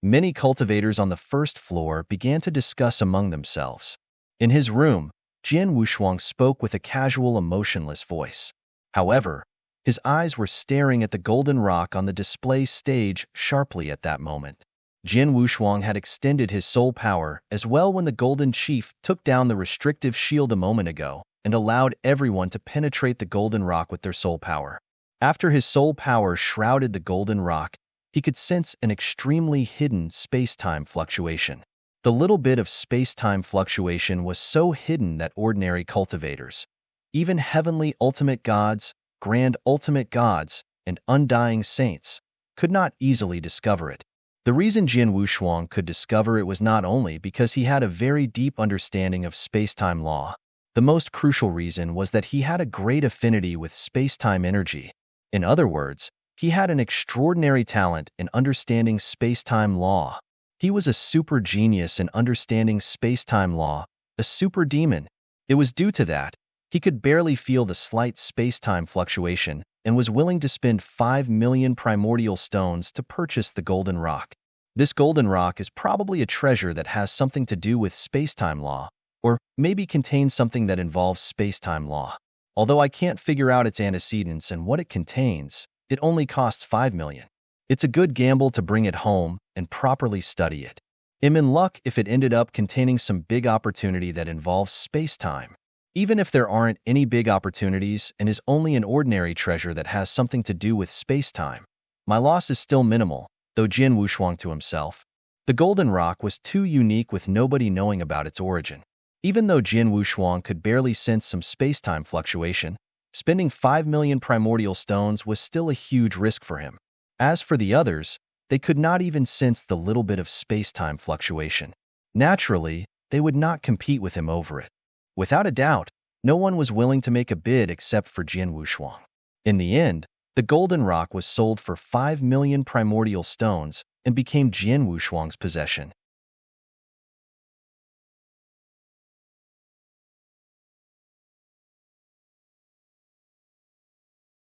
Many cultivators on the first floor began to discuss among themselves. In his room, Jin Wushuang spoke with a casual, emotionless voice. However, his eyes were staring at the golden rock on the display stage sharply at that moment. Jin Wushuang had extended his soul power as well when the Golden Chief took down the restrictive shield a moment ago and allowed everyone to penetrate the golden rock with their soul power. After his soul power shrouded the golden rock, he could sense an extremely hidden space-time fluctuation. The little bit of space-time fluctuation was so hidden that ordinary cultivators, even heavenly ultimate gods, grand ultimate gods, and undying saints, could not easily discover it. The reason Jin Wushuang could discover it was not only because he had a very deep understanding of space-time law. The most crucial reason was that he had a great affinity with space-time energy. In other words, he had an extraordinary talent in understanding space-time law. He was a super genius in understanding space-time law, a super demon. It was due to that he could barely feel the slight space-time fluctuation and was willing to spend 5 million primordial stones to purchase the golden rock. This golden rock is probably a treasure that has something to do with space-time law, or maybe contains something that involves space-time law. Although I can't figure out its antecedents and what it contains, it only costs 5 million. It's a good gamble to bring it home and properly study it. I'm in luck if it ended up containing some big opportunity that involves space-time. Even if there aren't any big opportunities and is only an ordinary treasure that has something to do with space-time, my loss is still minimal, though Jin Wushuang to himself. The golden rock was too unique with nobody knowing about its origin. Even though Jin Wushuang could barely sense some space-time fluctuation, spending 5 million primordial stones was still a huge risk for him. As for the others, they could not even sense the little bit of space-time fluctuation. Naturally, they would not compete with him over it. Without a doubt, no one was willing to make a bid except for Jin Wushuang. In the end, the golden rock was sold for 5 million primordial stones and became Jin Wushuang's possession.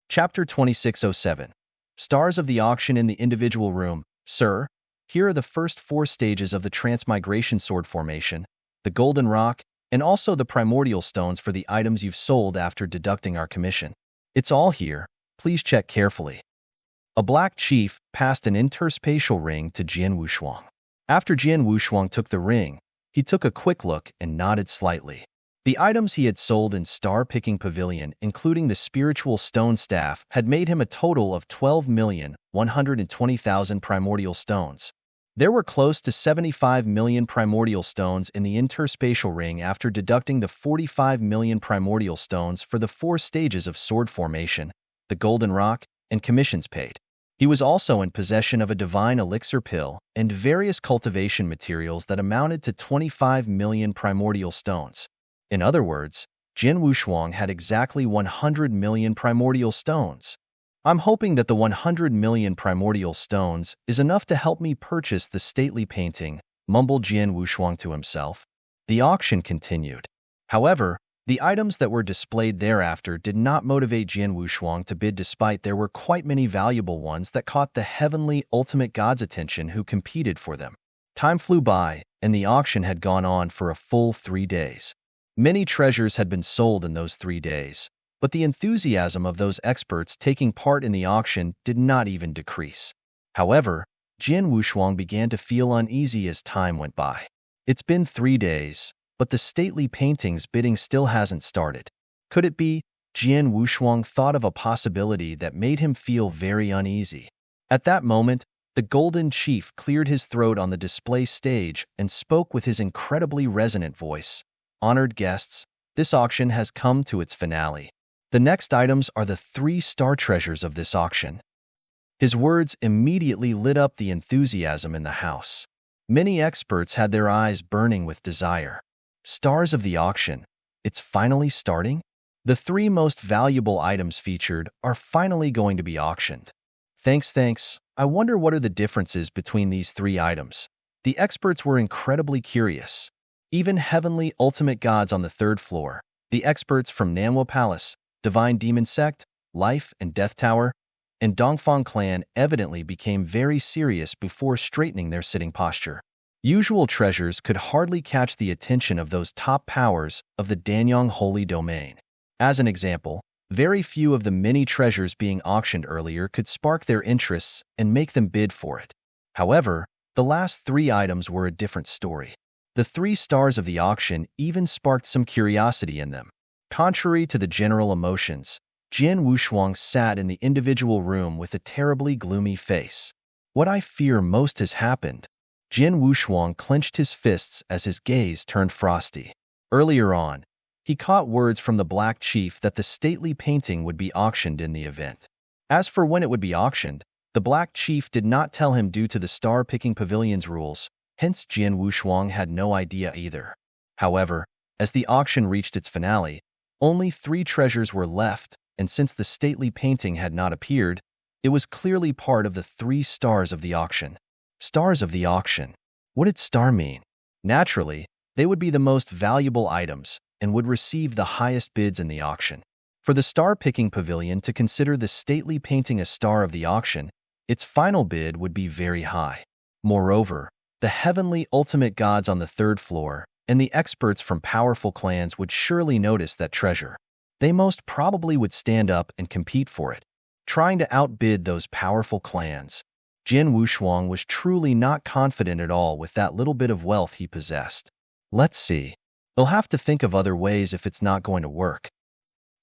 Chapter 2607. Stars of the auction in the individual room. Sir, here are the first 4 stages of the transmigration sword formation, the golden rock, and also the primordial stones for the items you've sold after deducting our commission. It's all here. Please check carefully. A black chief passed an interspatial ring to Jin Wushuang. After Jin Wushuang took the ring, he took a quick look and nodded slightly. The items he had sold in Star Picking Pavilion, including the spiritual stone staff, had made him a total of 12,120,000 primordial stones. There were close to 75 million primordial stones in the interspatial ring after deducting the 45 million primordial stones for the 4 stages of sword formation, the golden rock, and commissions paid. He was also in possession of a divine elixir pill and various cultivation materials that amounted to 25 million primordial stones. In other words, Jin Wushuang had exactly 100 million primordial stones. I'm hoping that the 100 million primordial stones is enough to help me purchase the stately painting, mumbled Jin Wushuang to himself. The auction continued. However, the items that were displayed thereafter did not motivate Jin Wushuang to bid despite there were quite many valuable ones that caught the heavenly ultimate god's attention who competed for them. Time flew by, and the auction had gone on for a full 3 days. Many treasures had been sold in those 3 days, but the enthusiasm of those experts taking part in the auction did not even decrease. However, Jin Wushuang began to feel uneasy as time went by. It's been 3 days, but the stately painting's bidding still hasn't started. Could it be? Jin Wushuang thought of a possibility that made him feel very uneasy. At that moment, the Golden Chief cleared his throat on the display stage and spoke with his incredibly resonant voice. Honored guests, this auction has come to its finale. The next items are the 3 star treasures of this auction. His words immediately lit up the enthusiasm in the house. Many experts had their eyes burning with desire. Stars of the auction, it's finally starting? The 3 most valuable items featured are finally going to be auctioned. Thanks. I wonder what are the differences between these 3 items. The experts were incredibly curious. Even heavenly ultimate gods on the 3rd floor, the experts from Nanhua Palace, Divine Demon Sect, Life and Death Tower, and Dongfang Clan evidently became very serious before straightening their sitting posture. Usual treasures could hardly catch the attention of those top powers of the Danyang Holy Domain. As an example, very few of the many treasures being auctioned earlier could spark their interests and make them bid for it. However, the last 3 items were a different story. The 3 stars of the auction even sparked some curiosity in them. Contrary to the general emotions, Jin Wushuang sat in the individual room with a terribly gloomy face. What I fear most has happened. Jin Wushuang clenched his fists as his gaze turned frosty. Earlier on, he caught words from the Black Chief that the stately painting would be auctioned in the event. As for when it would be auctioned, the Black Chief did not tell him due to the Star Picking Pavilion's rules. Hence, Jin Wushuang had no idea either. However, as the auction reached its finale, only 3 treasures were left, and since the stately painting had not appeared, it was clearly part of the 3 stars of the auction. Stars of the auction. What did star mean? Naturally, they would be the most valuable items and would receive the highest bids in the auction. For the Star Picking Pavilion to consider the stately painting a star of the auction, its final bid would be very high. Moreover, the heavenly ultimate gods on the 3rd floor and the experts from powerful clans would surely notice that treasure. They most probably would stand up and compete for it, trying to outbid those powerful clans. Jin Wushuang was truly not confident at all with that little bit of wealth he possessed. Let's see. He'll have to think of other ways if it's not going to work.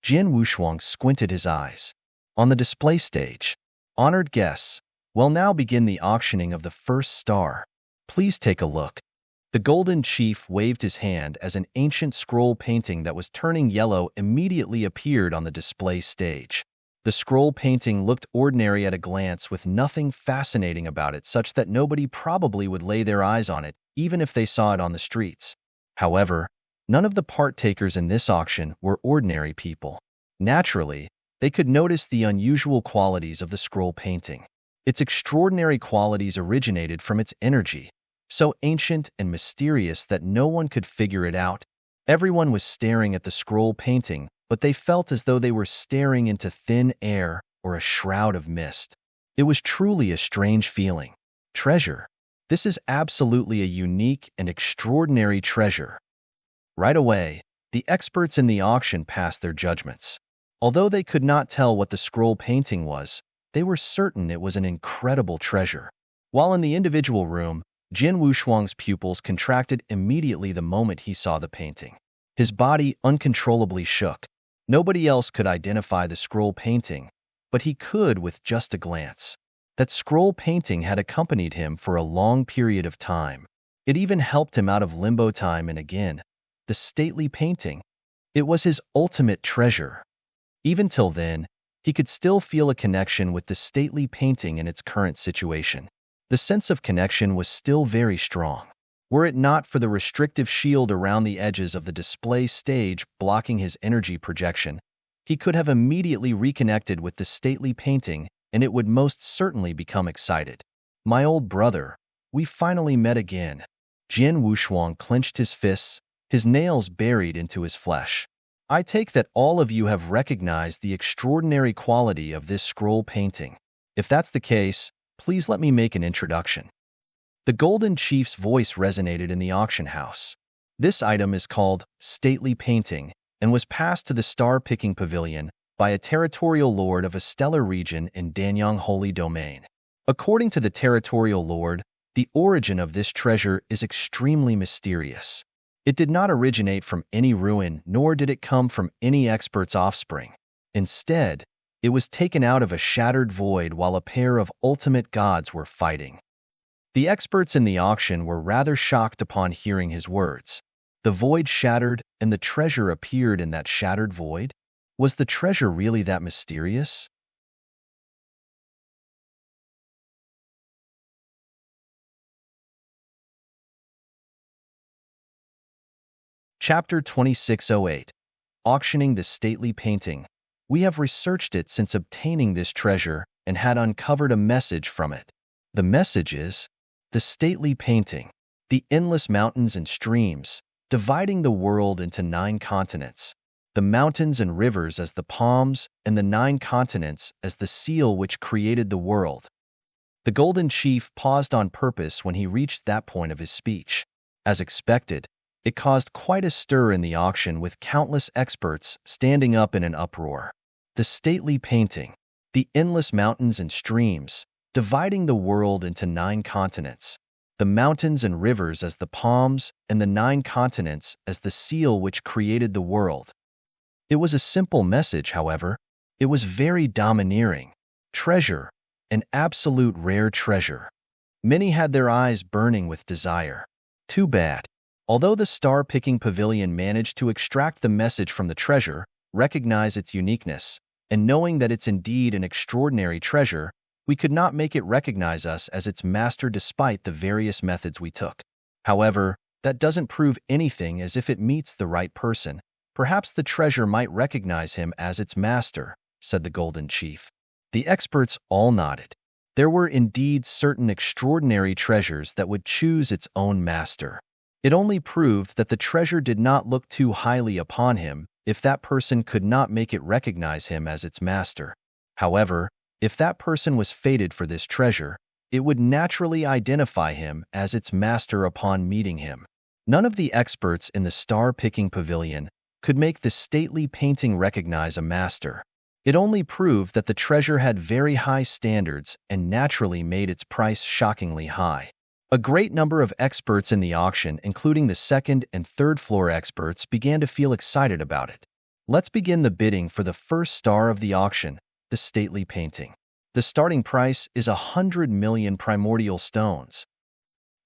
Jin Wushuang squinted his eyes. On the display stage, honored guests, will now begin the auctioning of the first star. Please take a look. The Golden Chief waved his hand as an ancient scroll painting that was turning yellow immediately appeared on the display stage. The scroll painting looked ordinary at a glance with nothing fascinating about it, such that nobody probably would lay their eyes on it, even if they saw it on the streets. However, none of the part-takers in this auction were ordinary people. Naturally, they could notice the unusual qualities of the scroll painting. Its extraordinary qualities originated from its energy, so ancient and mysterious that no one could figure it out. Everyone was staring at the scroll painting, but they felt as though they were staring into thin air or a shroud of mist. It was truly a strange feeling. Treasure. This is absolutely a unique and extraordinary treasure. Right away, the experts in the auction passed their judgments. Although they could not tell what the scroll painting was, they were certain it was an incredible treasure. While in the individual room, Jin Wushuang's pupils contracted immediately the moment he saw the painting. His body uncontrollably shook. Nobody else could identify the scroll painting, but he could with just a glance. That scroll painting had accompanied him for a long period of time. It even helped him out of limbo time, and again, the stately painting. It was his ultimate treasure. Even till then, he could still feel a connection with the stately painting in its current situation. The sense of connection was still very strong. Were it not for the restrictive shield around the edges of the display stage blocking his energy projection, he could have immediately reconnected with the stately painting, and it would most certainly become excited. My old brother, we finally met again. Jin Wushuang clenched his fists, his nails buried into his flesh. I take that all of you have recognized the extraordinary quality of this scroll painting. If that's the case, please let me make an introduction. The Golden Chief's voice resonated in the auction house. This item is called Stately Painting and was passed to the Star-Picking Pavilion by a territorial lord of a stellar region in Danyang Holy Domain. According to the territorial lord, the origin of this treasure is extremely mysterious. It did not originate from any ruin, nor did it come from any expert's offspring. Instead, it was taken out of a shattered void while a pair of ultimate gods were fighting. The experts in the auction were rather shocked upon hearing his words. The void shattered, and the treasure appeared in that shattered void? Was the treasure really that mysterious? Chapter 2608. Auctioning the Stately Painting. We have researched it since obtaining this treasure and had uncovered a message from it. The message is, the stately painting, the endless mountains and streams, dividing the world into 9 continents, the mountains and rivers as the palms, and the 9 continents as the seal which created the world. The Golden Chief paused on purpose when he reached that point of his speech. As expected, it caused quite a stir in the auction, with countless experts standing up in an uproar. The stately painting, the endless mountains and streams, dividing the world into 9 continents, the mountains and rivers as the palms, and the 9 continents as the seal which created the world. It was a simple message, however. It was very domineering. Treasure, an absolute rare treasure. Many had their eyes burning with desire. Too bad. Although the Star-Picking Pavilion managed to extract the message from the treasure, recognize its uniqueness, and knowing that it's indeed an extraordinary treasure, we could not make it recognize us as its master despite the various methods we took. However, that doesn't prove anything, as if it meets the right person, perhaps the treasure might recognize him as its master, said the Golden Chief. The experts all nodded. There were indeed certain extraordinary treasures that would choose its own master. It only proved that the treasure did not look too highly upon him if that person could not make it recognize him as its master. However, if that person was fated for this treasure, it would naturally identify him as its master upon meeting him. None of the experts in the Star-Picking Pavilion could make the stately painting recognize a master. It only proved that the treasure had very high standards and naturally made its price shockingly high. A great number of experts in the auction, including the second and third floor experts, began to feel excited about it. Let's begin the bidding for the first star of the auction, the stately painting. The starting price is 100 million primordial stones.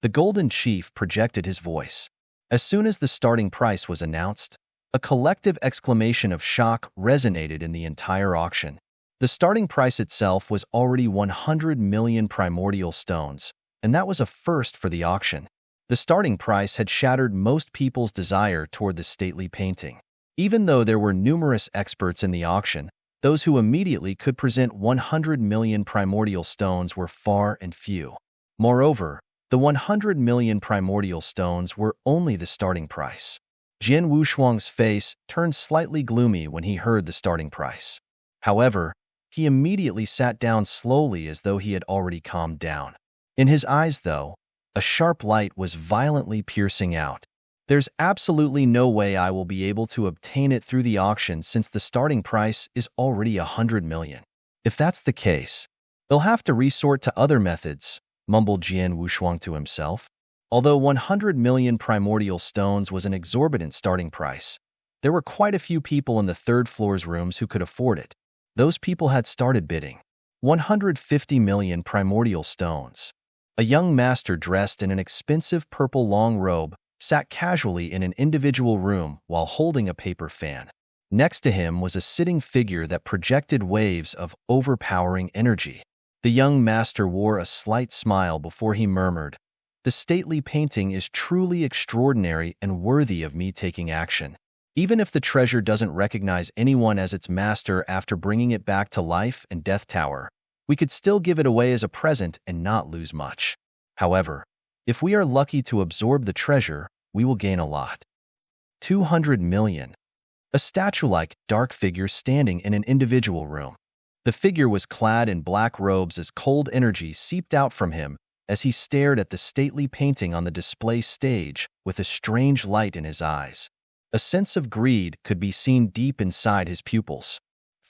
The Golden Chief projected his voice. As soon as the starting price was announced, a collective exclamation of shock resonated in the entire auction. The starting price itself was already 100 million primordial stones, and that was a first for the auction. The starting price had shattered most people's desire toward the stately painting. Even though there were numerous experts in the auction, those who immediately could present 100 million primordial stones were far and few. Moreover, the 100 million primordial stones were only the starting price. Jin Wushuang's face turned slightly gloomy when he heard the starting price. However, he immediately sat down slowly as though he had already calmed down. In his eyes, though, a sharp light was violently piercing out. There's absolutely no way I will be able to obtain it through the auction since the starting price is already 100 million. If that's the case, they'll have to resort to other methods, mumbled Jian Wushuang to himself. Although 100 million primordial stones was an exorbitant starting price, there were quite a few people in the third floor's rooms who could afford it. Those people had started bidding. 150 million primordial stones. A young master dressed in an expensive purple long robe sat casually in an individual room while holding a paper fan. Next to him was a sitting figure that projected waves of overpowering energy. The young master wore a slight smile before he murmured, "The stately painting is truly extraordinary and worthy of me taking action. Even if the treasure doesn't recognize anyone as its master after bringing it back to life and Death Tower, we could still give it away as a present and not lose much. However, if we are lucky to absorb the treasure, we will gain a lot." 200 million. A statue-like, dark figure standing in an individual room. The figure was clad in black robes as cold energy seeped out from him as he stared at the stately painting on the display stage with a strange light in his eyes. A sense of greed could be seen deep inside his pupils.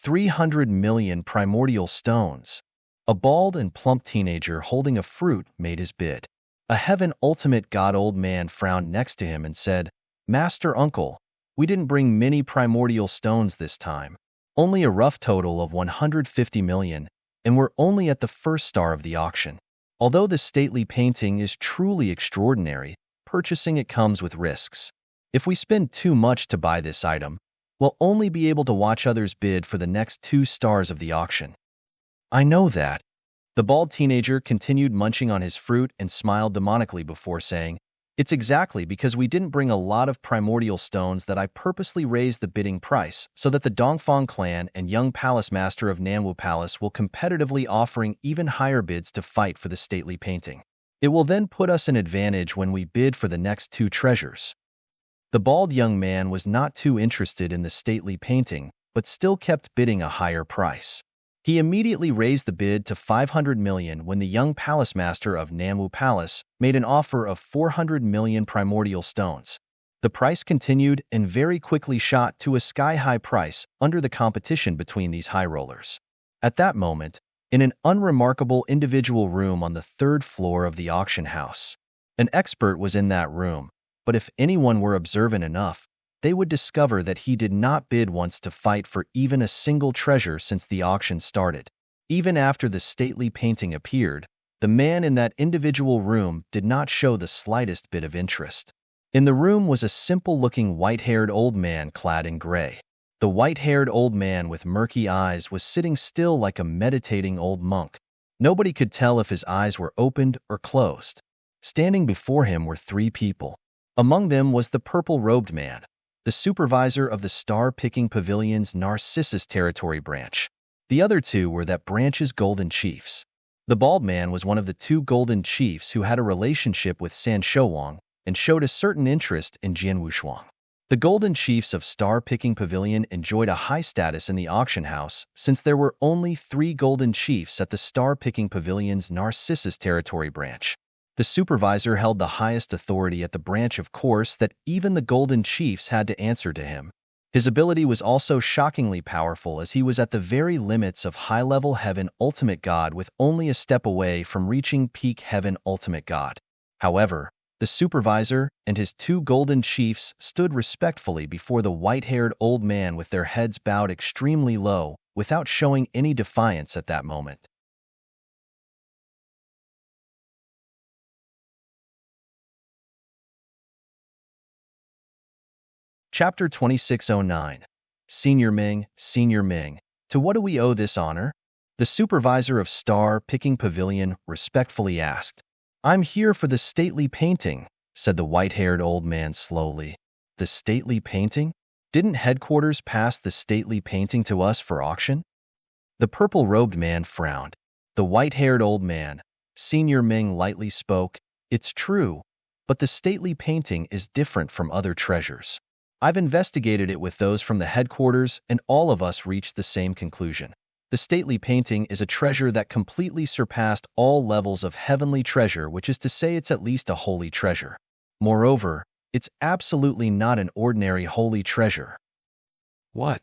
300 million primordial stones. A bald and plump teenager holding a fruit made his bid. A heaven ultimate god old man frowned next to him and said, "Master Uncle, we didn't bring many primordial stones this time. Only a rough total of 150 million, and we're only at the first star of the auction. Although the stately painting is truly extraordinary, purchasing it comes with risks. If we spend too much to buy this item, we'll only be able to watch others bid for the next 2 stars of the auction." "I know that." The bald teenager continued munching on his fruit and smiled demonically before saying, "It's exactly because we didn't bring a lot of primordial stones that I purposely raised the bidding price so that the Dongfang clan and young palace master of Nanwu Palace will competitively offering even higher bids to fight for the stately painting. It will then put us an advantage when we bid for the next 2 treasures." The bald young man was not too interested in the stately painting, but still kept bidding a higher price. He immediately raised the bid to 500 million when the young palace master of Nanwu Palace made an offer of 400 million primordial stones. The price continued and very quickly shot to a sky-high price under the competition between these high rollers. At that moment, in an unremarkable individual room on the 3rd floor of the auction house, an expert was in that room, but if anyone were observant enough, they would discover that he did not bid once to fight for even a single treasure since the auction started. Even after the stately painting appeared, the man in that individual room did not show the slightest bit of interest. In the room was a simple-looking white-haired old man clad in gray. The white-haired old man with murky eyes was sitting still like a meditating old monk. Nobody could tell if his eyes were opened or closed. Standing before him were 3 people. Among them was the purple-robed man, the supervisor of the Star-Picking Pavilion's Narcissus Territory branch. The other 2 were that branch's Golden Chiefs. The bald man was one of the 2 Golden Chiefs who had a relationship with San Shouwang and showed a certain interest in Jian Wushuang. The Golden Chiefs of Star-Picking Pavilion enjoyed a high status in the auction house since there were only 3 Golden Chiefs at the Star-Picking Pavilion's Narcissus Territory branch. The supervisor held the highest authority at the branch, of course, that even the Golden Chiefs had to answer to him. His ability was also shockingly powerful, as he was at the very limits of high-level Heaven Ultimate God, with only a step away from reaching peak Heaven Ultimate God. However, the supervisor and his two golden chiefs stood respectfully before the white-haired old man with their heads bowed extremely low, without showing any defiance at that moment. Chapter 2609. Senior Ming, to what do we owe this honor? The supervisor of Star Picking Pavilion respectfully asked. I'm here for the stately painting, said the white-haired old man slowly. The stately painting? Didn't headquarters pass the stately painting to us for auction? The purple-robed man frowned. The white-haired old man, Senior Ming, lightly spoke. It's true, but the stately painting is different from other treasures. I've investigated it with those from the headquarters, and all of us reached the same conclusion. The stately painting is a treasure that completely surpassed all levels of heavenly treasure, which is to say it's at least a holy treasure. Moreover, it's absolutely not an ordinary holy treasure. What?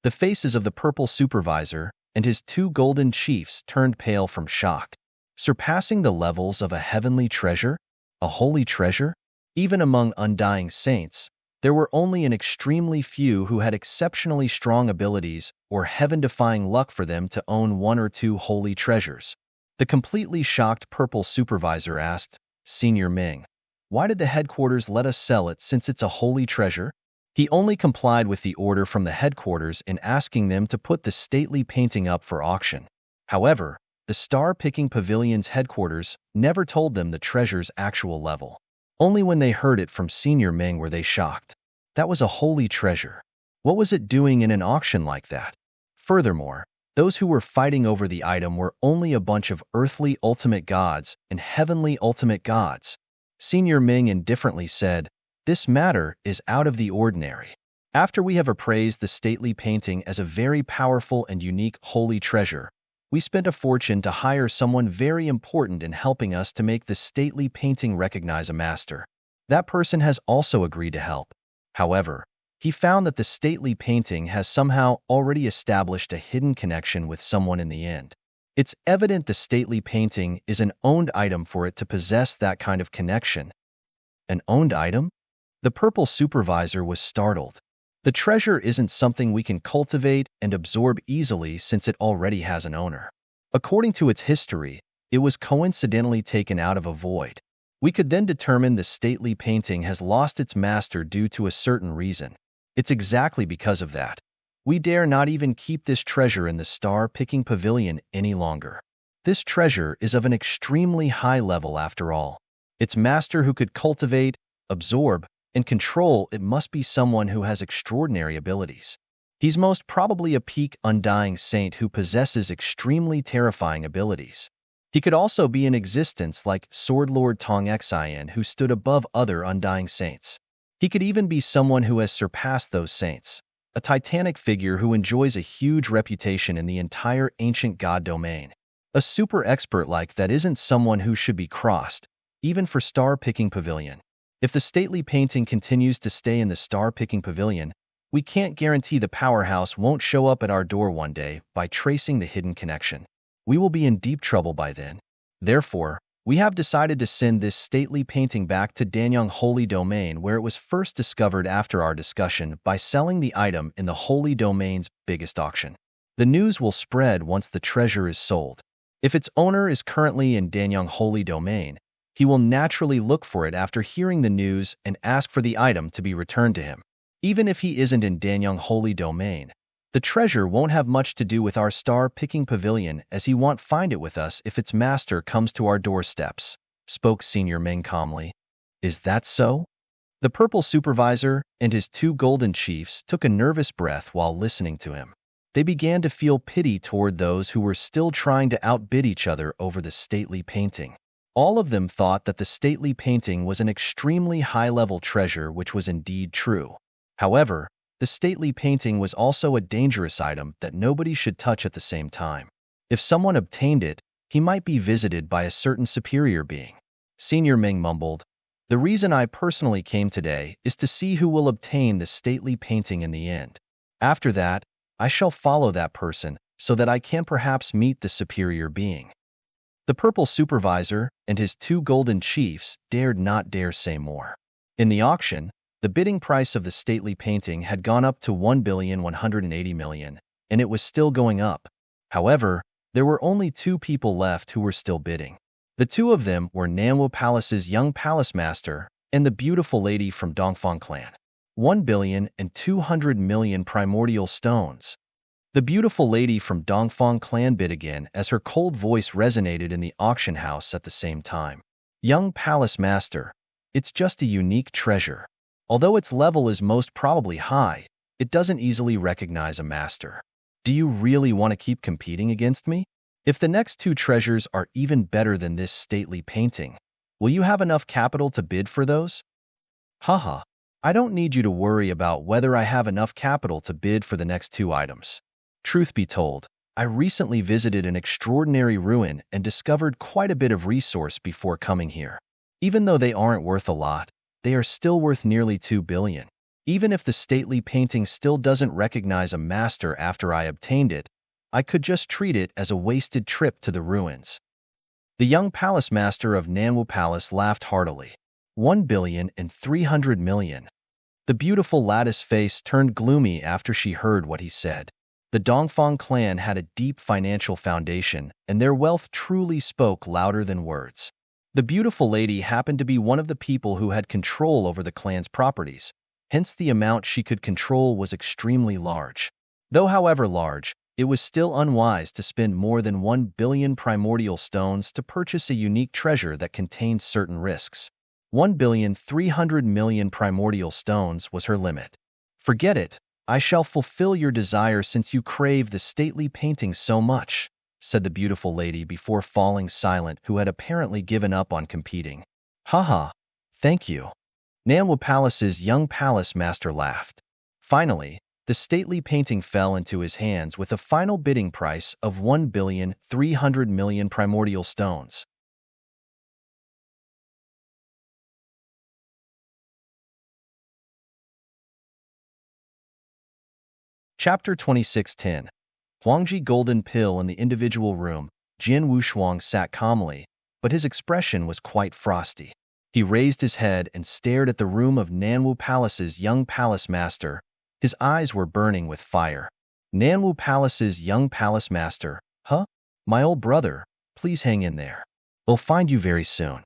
The faces of the purple supervisor and his two golden chiefs turned pale from shock. Surpassing the levels of a heavenly treasure? A holy treasure? Even among undying saints, there were only an extremely few who had exceptionally strong abilities or heaven-defying luck for them to own one or two holy treasures. The completely shocked purple supervisor asked, Senior Ming, why did the headquarters let us sell it since it's a holy treasure? He only complied with the order from the headquarters in asking them to put the stately painting up for auction. However, the Star Picking Pavilion's headquarters never told them the treasure's actual level. Only when they heard it from Senior Ming were they shocked. That was a holy treasure. What was it doing in an auction like that? Furthermore, those who were fighting over the item were only a bunch of earthly ultimate gods and heavenly ultimate gods. Senior Ming indifferently said, this matter is out of the ordinary. After we have appraised the stately painting as a very powerful and unique holy treasure, we spent a fortune to hire someone very important in helping us to make the stately painting recognize a master. That person has also agreed to help. However, he found that the stately painting has somehow already established a hidden connection with someone in the end. It's evident the stately painting is an owned item for it to possess that kind of connection. An owned item? The purple supervisor was startled. The treasure isn't something we can cultivate and absorb easily since it already has an owner. According to its history, it was coincidentally taken out of a void. We could then determine the stately painting has lost its master due to a certain reason. It's exactly because of that. We dare not even keep this treasure in the Star Picking Pavilion any longer. This treasure is of an extremely high level after all. Its master who could cultivate, absorb, and control it must be someone who has extraordinary abilities. He's most probably a peak undying saint who possesses extremely terrifying abilities. He could also be in existence like Sword Lord Tong Xian, who stood above other undying saints. He could even be someone who has surpassed those saints, a titanic figure who enjoys a huge reputation in the entire ancient god domain. A super expert like that isn't someone who should be crossed, even for Star Picking Pavilion. If the stately painting continues to stay in the Star Picking Pavilion, we can't guarantee the powerhouse won't show up at our door one day by tracing the hidden connection. We will be in deep trouble by then. Therefore, we have decided to send this stately painting back to Danyang Holy Domain, where it was first discovered after our discussion, by selling the item in the Holy Domain's biggest auction. The news will spread once the treasure is sold. If its owner is currently in Danyang Holy Domain, he will naturally look for it after hearing the news and ask for the item to be returned to him. Even if he isn't in Danyang Holy Domain, the treasure won't have much to do with our Star Picking Pavilion, as he won't find it with us if its master comes to our doorsteps, spoke Senior Ming calmly. Is that so? The purple supervisor and his two golden chiefs took a nervous breath while listening to him. They began to feel pity toward those who were still trying to outbid each other over the stately painting. All of them thought that the stately painting was an extremely high-level treasure, which was indeed true. However, the stately painting was also a dangerous item that nobody should touch at the same time. If someone obtained it, he might be visited by a certain superior being. Senior Ming mumbled, The reason I personally came today is to see who will obtain the stately painting in the end. After that, I shall follow that person so that I can perhaps meet the superior being." The purple supervisor and his two golden chiefs dared not dare say more. In the auction, the bidding price of the stately painting had gone up to 1,180,000,000, and it was still going up. However, there were only two people left who were still bidding. The two of them were Nanwu Palace's young palace master and the beautiful lady from Dongfang clan. 1,200,000,000 primordial stones. The beautiful lady from Dongfang clan bid again as her cold voice resonated in the auction house at the same time. "Young palace master, it's just a unique treasure. Although its level is most probably high, it doesn't easily recognize a master. Do you really want to keep competing against me? If the next two treasures are even better than this stately painting, will you have enough capital to bid for those?" "Haha, I don't need you to worry about whether I have enough capital to bid for the next two items. Truth be told, I recently visited an extraordinary ruin and discovered quite a bit of resource before coming here. Even though they aren't worth a lot, they are still worth nearly 2 billion. Even if the stately painting still doesn't recognize a master after I obtained it, I could just treat it as a wasted trip to the ruins." The young palace master of Nanwu Palace laughed heartily. 1,300,000,000. The beautiful lattice face turned gloomy after she heard what he said. The Dongfang clan had a deep financial foundation, and their wealth truly spoke louder than words. The beautiful lady happened to be one of the people who had control over the clan's properties, hence the amount she could control was extremely large. Though however large, it was still unwise to spend more than 1 billion primordial stones to purchase a unique treasure that contained certain risks. 1,300,000,000 primordial stones was her limit. "Forget it. I shall fulfill your desire since you crave the stately painting so much," said the beautiful lady before falling silent, who had apparently given up on competing. "Haha, thank you." Nanwu Palace's young palace master laughed. Finally, the stately painting fell into his hands with a final bidding price of 1,300,000,000 primordial stones. Chapter 26:10. Huangji Golden Pill. In the individual room, Jian Wushuang sat calmly, but his expression was quite frosty. He raised his head and stared at the room of Nanwu Palace's young palace master. His eyes were burning with fire. Nanwu Palace's young palace master. "Huh? My old brother, please hang in there. We'll find you very soon."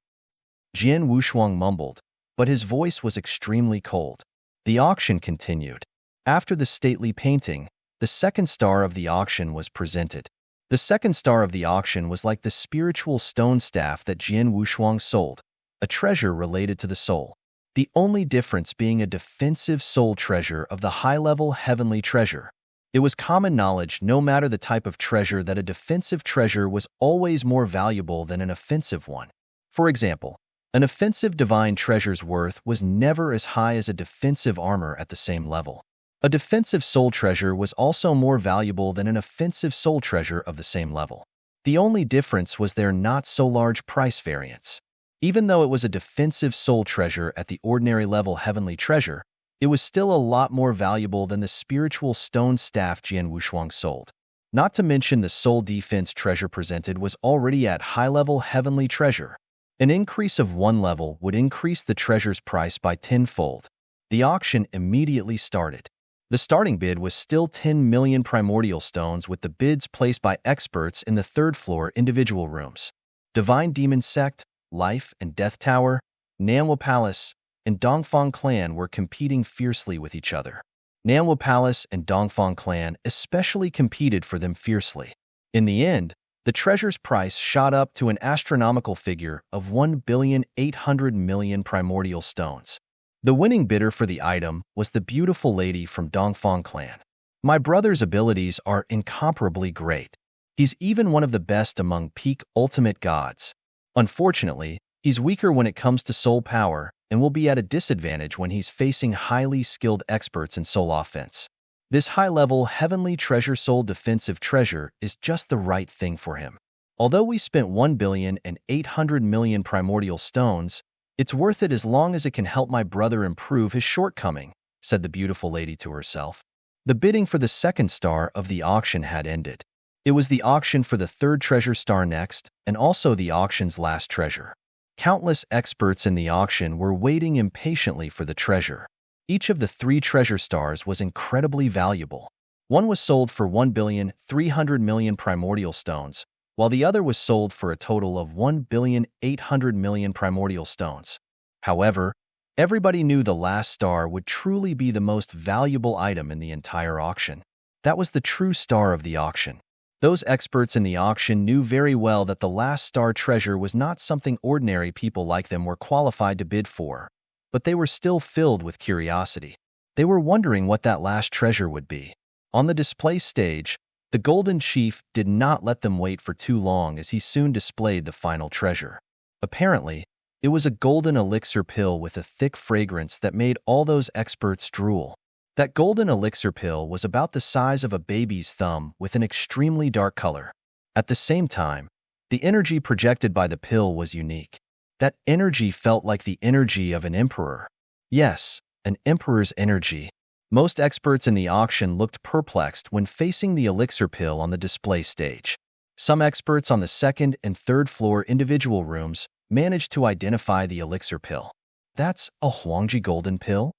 Jian Wushuang mumbled, but his voice was extremely cold. The auction continued. After the stately painting, the second star of the auction was presented. The second star of the auction was like the spiritual stone staff that Jian Wushuang sold, a treasure related to the soul. The only difference being a defensive soul treasure of the high-level heavenly treasure. It was common knowledge, no matter the type of treasure, that a defensive treasure was always more valuable than an offensive one. For example, an offensive divine treasure's worth was never as high as a defensive armor at the same level. A defensive soul treasure was also more valuable than an offensive soul treasure of the same level. The only difference was their not so large price variance. Even though it was a defensive soul treasure at the ordinary level heavenly treasure, it was still a lot more valuable than the spiritual stone staff Jian Wushuang sold. Not to mention the soul defense treasure presented was already at high-level heavenly treasure. An increase of one level would increase the treasure's price by tenfold. The auction immediately started. The starting bid was still 10 million primordial stones, with the bids placed by experts in the third-floor individual rooms. Divine Demon Sect, Life and Death Tower, Nanwu Palace, and Dongfang Clan were competing fiercely with each other. Nanwu Palace and Dongfang Clan especially competed for them fiercely. In the end, the treasure's price shot up to an astronomical figure of 1,800,000,000 primordial stones. The winning bidder for the item was the beautiful lady from Dongfang clan. "My brother's abilities are incomparably great. He's even one of the best among peak ultimate gods. Unfortunately, he's weaker when it comes to soul power and will be at a disadvantage when he's facing highly skilled experts in soul offense. This high-level heavenly treasure soul defensive treasure is just the right thing for him. Although we spent 1,800,000,000 primordial stones, It's worth it as long as it can help my brother improve his shortcoming, said the beautiful lady to herself. The bidding for the second star of the auction had ended. It was the auction for the third treasure star next, and also the auction's last treasure. Countless experts in the auction were waiting impatiently for the treasure. Each of the three treasure stars was incredibly valuable. One was sold for 1,300,000,000 primordial stones, while the other was sold for a total of 1,800,000,000 primordial stones. However, everybody knew the last star would truly be the most valuable item in the entire auction. That was the true star of the auction. Those experts in the auction knew very well that the last star treasure was not something ordinary people like them were qualified to bid for, but they were still filled with curiosity. They were wondering what that last treasure would be. On the display stage, the Golden Chief did not let them wait for too long as he soon displayed the final treasure. Apparently, it was a golden elixir pill with a thick fragrance that made all those experts drool. That golden elixir pill was about the size of a baby's thumb with an extremely dark color. At the same time, the energy projected by the pill was unique. That energy felt like the energy of an emperor. Yes, an emperor's energy. Most experts in the auction looked perplexed when facing the elixir pill on the display stage. Some experts on the second and third floor individual rooms managed to identify the elixir pill. That's a Huangji golden pill?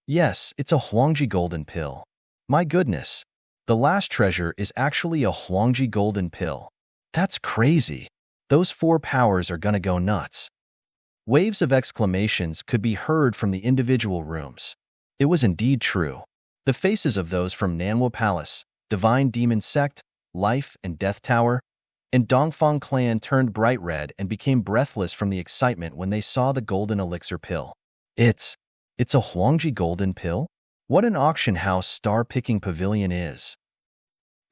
Yes, it's a Huangji golden pill. My goodness, the last treasure is actually a Huangji golden pill. That's crazy. Those four powers are gonna go nuts. Waves of exclamations could be heard from the individual rooms. It was indeed true. The faces of those from Nanhua Palace, Divine Demon Sect, Life and Death Tower, and Dongfang Clan turned bright red and became breathless from the excitement when they saw the golden elixir pill. It's a Huangji golden pill? What an auction house star-picking pavilion is.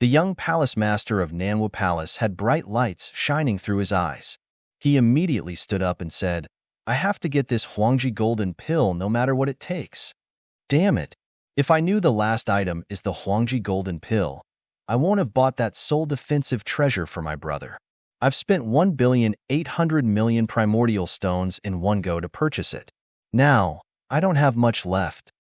The young palace master of Nanhua Palace had bright lights shining through his eyes. He immediately stood up and said, I have to get this Huangji golden pill no matter what it takes. Damn it. If I knew the last item is the Huangji golden pill, I won't have bought that sole defensive treasure for my brother. I've spent 1,800,000,000 primordial stones in one go to purchase it. Now, I don't have much left.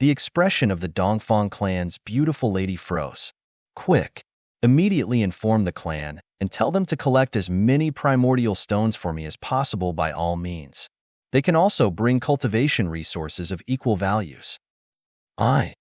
The expression of the Dongfang clan's beautiful lady froze. Quick, immediately inform the clan and tell them to collect as many primordial stones for me as possible by all means. They can also bring cultivation resources of equal values. The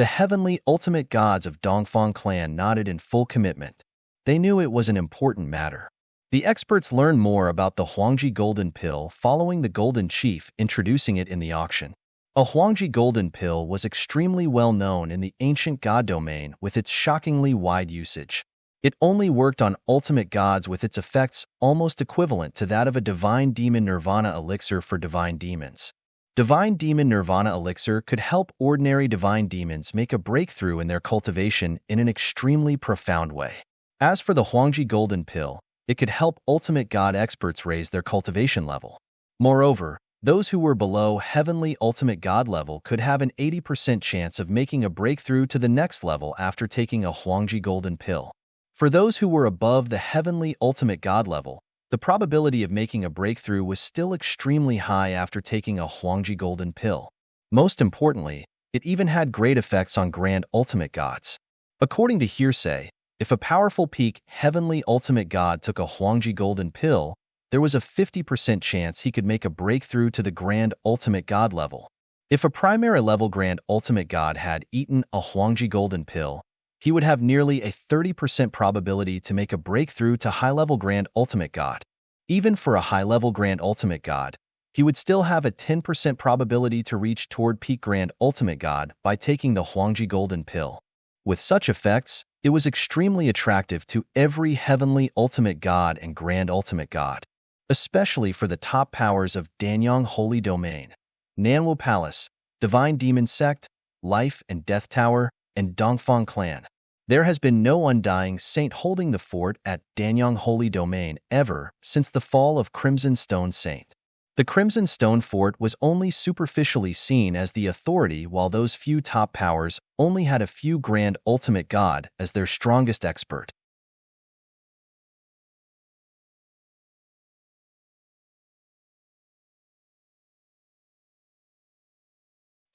heavenly ultimate gods of Dongfang clan nodded in full commitment. They knew it was an important matter. The experts learned more about the Huangji golden pill following the Golden Chief introducing it in the auction. A Huangji golden pill was extremely well known in the ancient god domain with its shockingly wide usage. It only worked on ultimate gods with its effects almost equivalent to that of a divine demon nirvana elixir for divine demons. Divine demon nirvana elixir could help ordinary divine demons make a breakthrough in their cultivation in an extremely profound way. As for the Huangji golden pill, it could help ultimate god experts raise their cultivation level. Moreover, those who were below heavenly ultimate god level could have an 80% chance of making a breakthrough to the next level after taking a Huangji golden pill. For those who were above the heavenly ultimate god level, the probability of making a breakthrough was still extremely high after taking a Huangji golden pill. Most importantly, it even had great effects on grand ultimate gods. According to hearsay, if a powerful peak heavenly ultimate god took a Huangji golden pill, there was a 50% chance he could make a breakthrough to the grand ultimate god level. If a primary level grand ultimate god had eaten a Huangji golden pill, he would have nearly a 30% probability to make a breakthrough to high-level Grand Ultimate God. Even for a high-level Grand Ultimate God, he would still have a 10% probability to reach toward peak Grand Ultimate God by taking the Huangji Golden Pill. With such effects, it was extremely attractive to every heavenly Ultimate God and Grand Ultimate God, especially for the top powers of Danyang Holy Domain, Nanhua Palace, Divine Demon Sect, Life and Death Tower, and Dongfang Clan. There has been no undying saint holding the fort at Danyang Holy Domain ever since the fall of Crimson Stone Saint. The Crimson Stone Fort was only superficially seen as the authority, while those few top powers only had a few Grand Ultimate God as their strongest expert.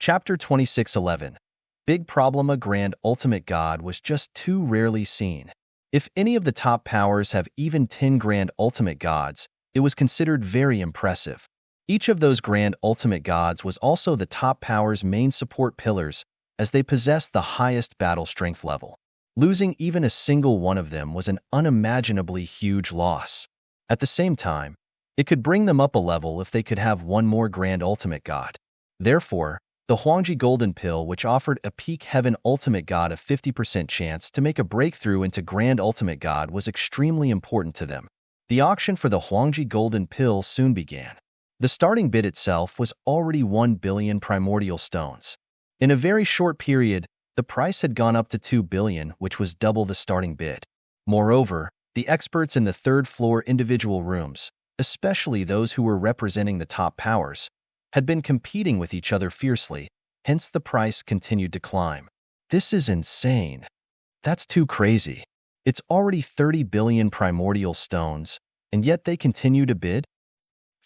Chapter 2611. Big Problem. A grand ultimate god was just too rarely seen. If any of the top powers have even 10 grand ultimate gods, it was considered very impressive. Each of those grand ultimate gods was also the top power's main support pillars, as they possessed the highest battle strength level. Losing even a single one of them was an unimaginably huge loss. At the same time, it could bring them up a level if they could have one more grand ultimate god. Therefore, the Huangji Golden Pill, which offered a peak heaven ultimate god a 50% chance to make a breakthrough into grand ultimate god, was extremely important to them. The auction for the Huangji Golden Pill soon began. The starting bid itself was already 1 billion primordial stones. In a very short period, the price had gone up to 2 billion, which was double the starting bid. Moreover, the experts in the third-floor individual rooms, especially those who were representing the top powers, had been competing with each other fiercely, hence the price continued to climb. This is insane. That's too crazy. It's already 30 billion primordial stones, and yet they continue to bid?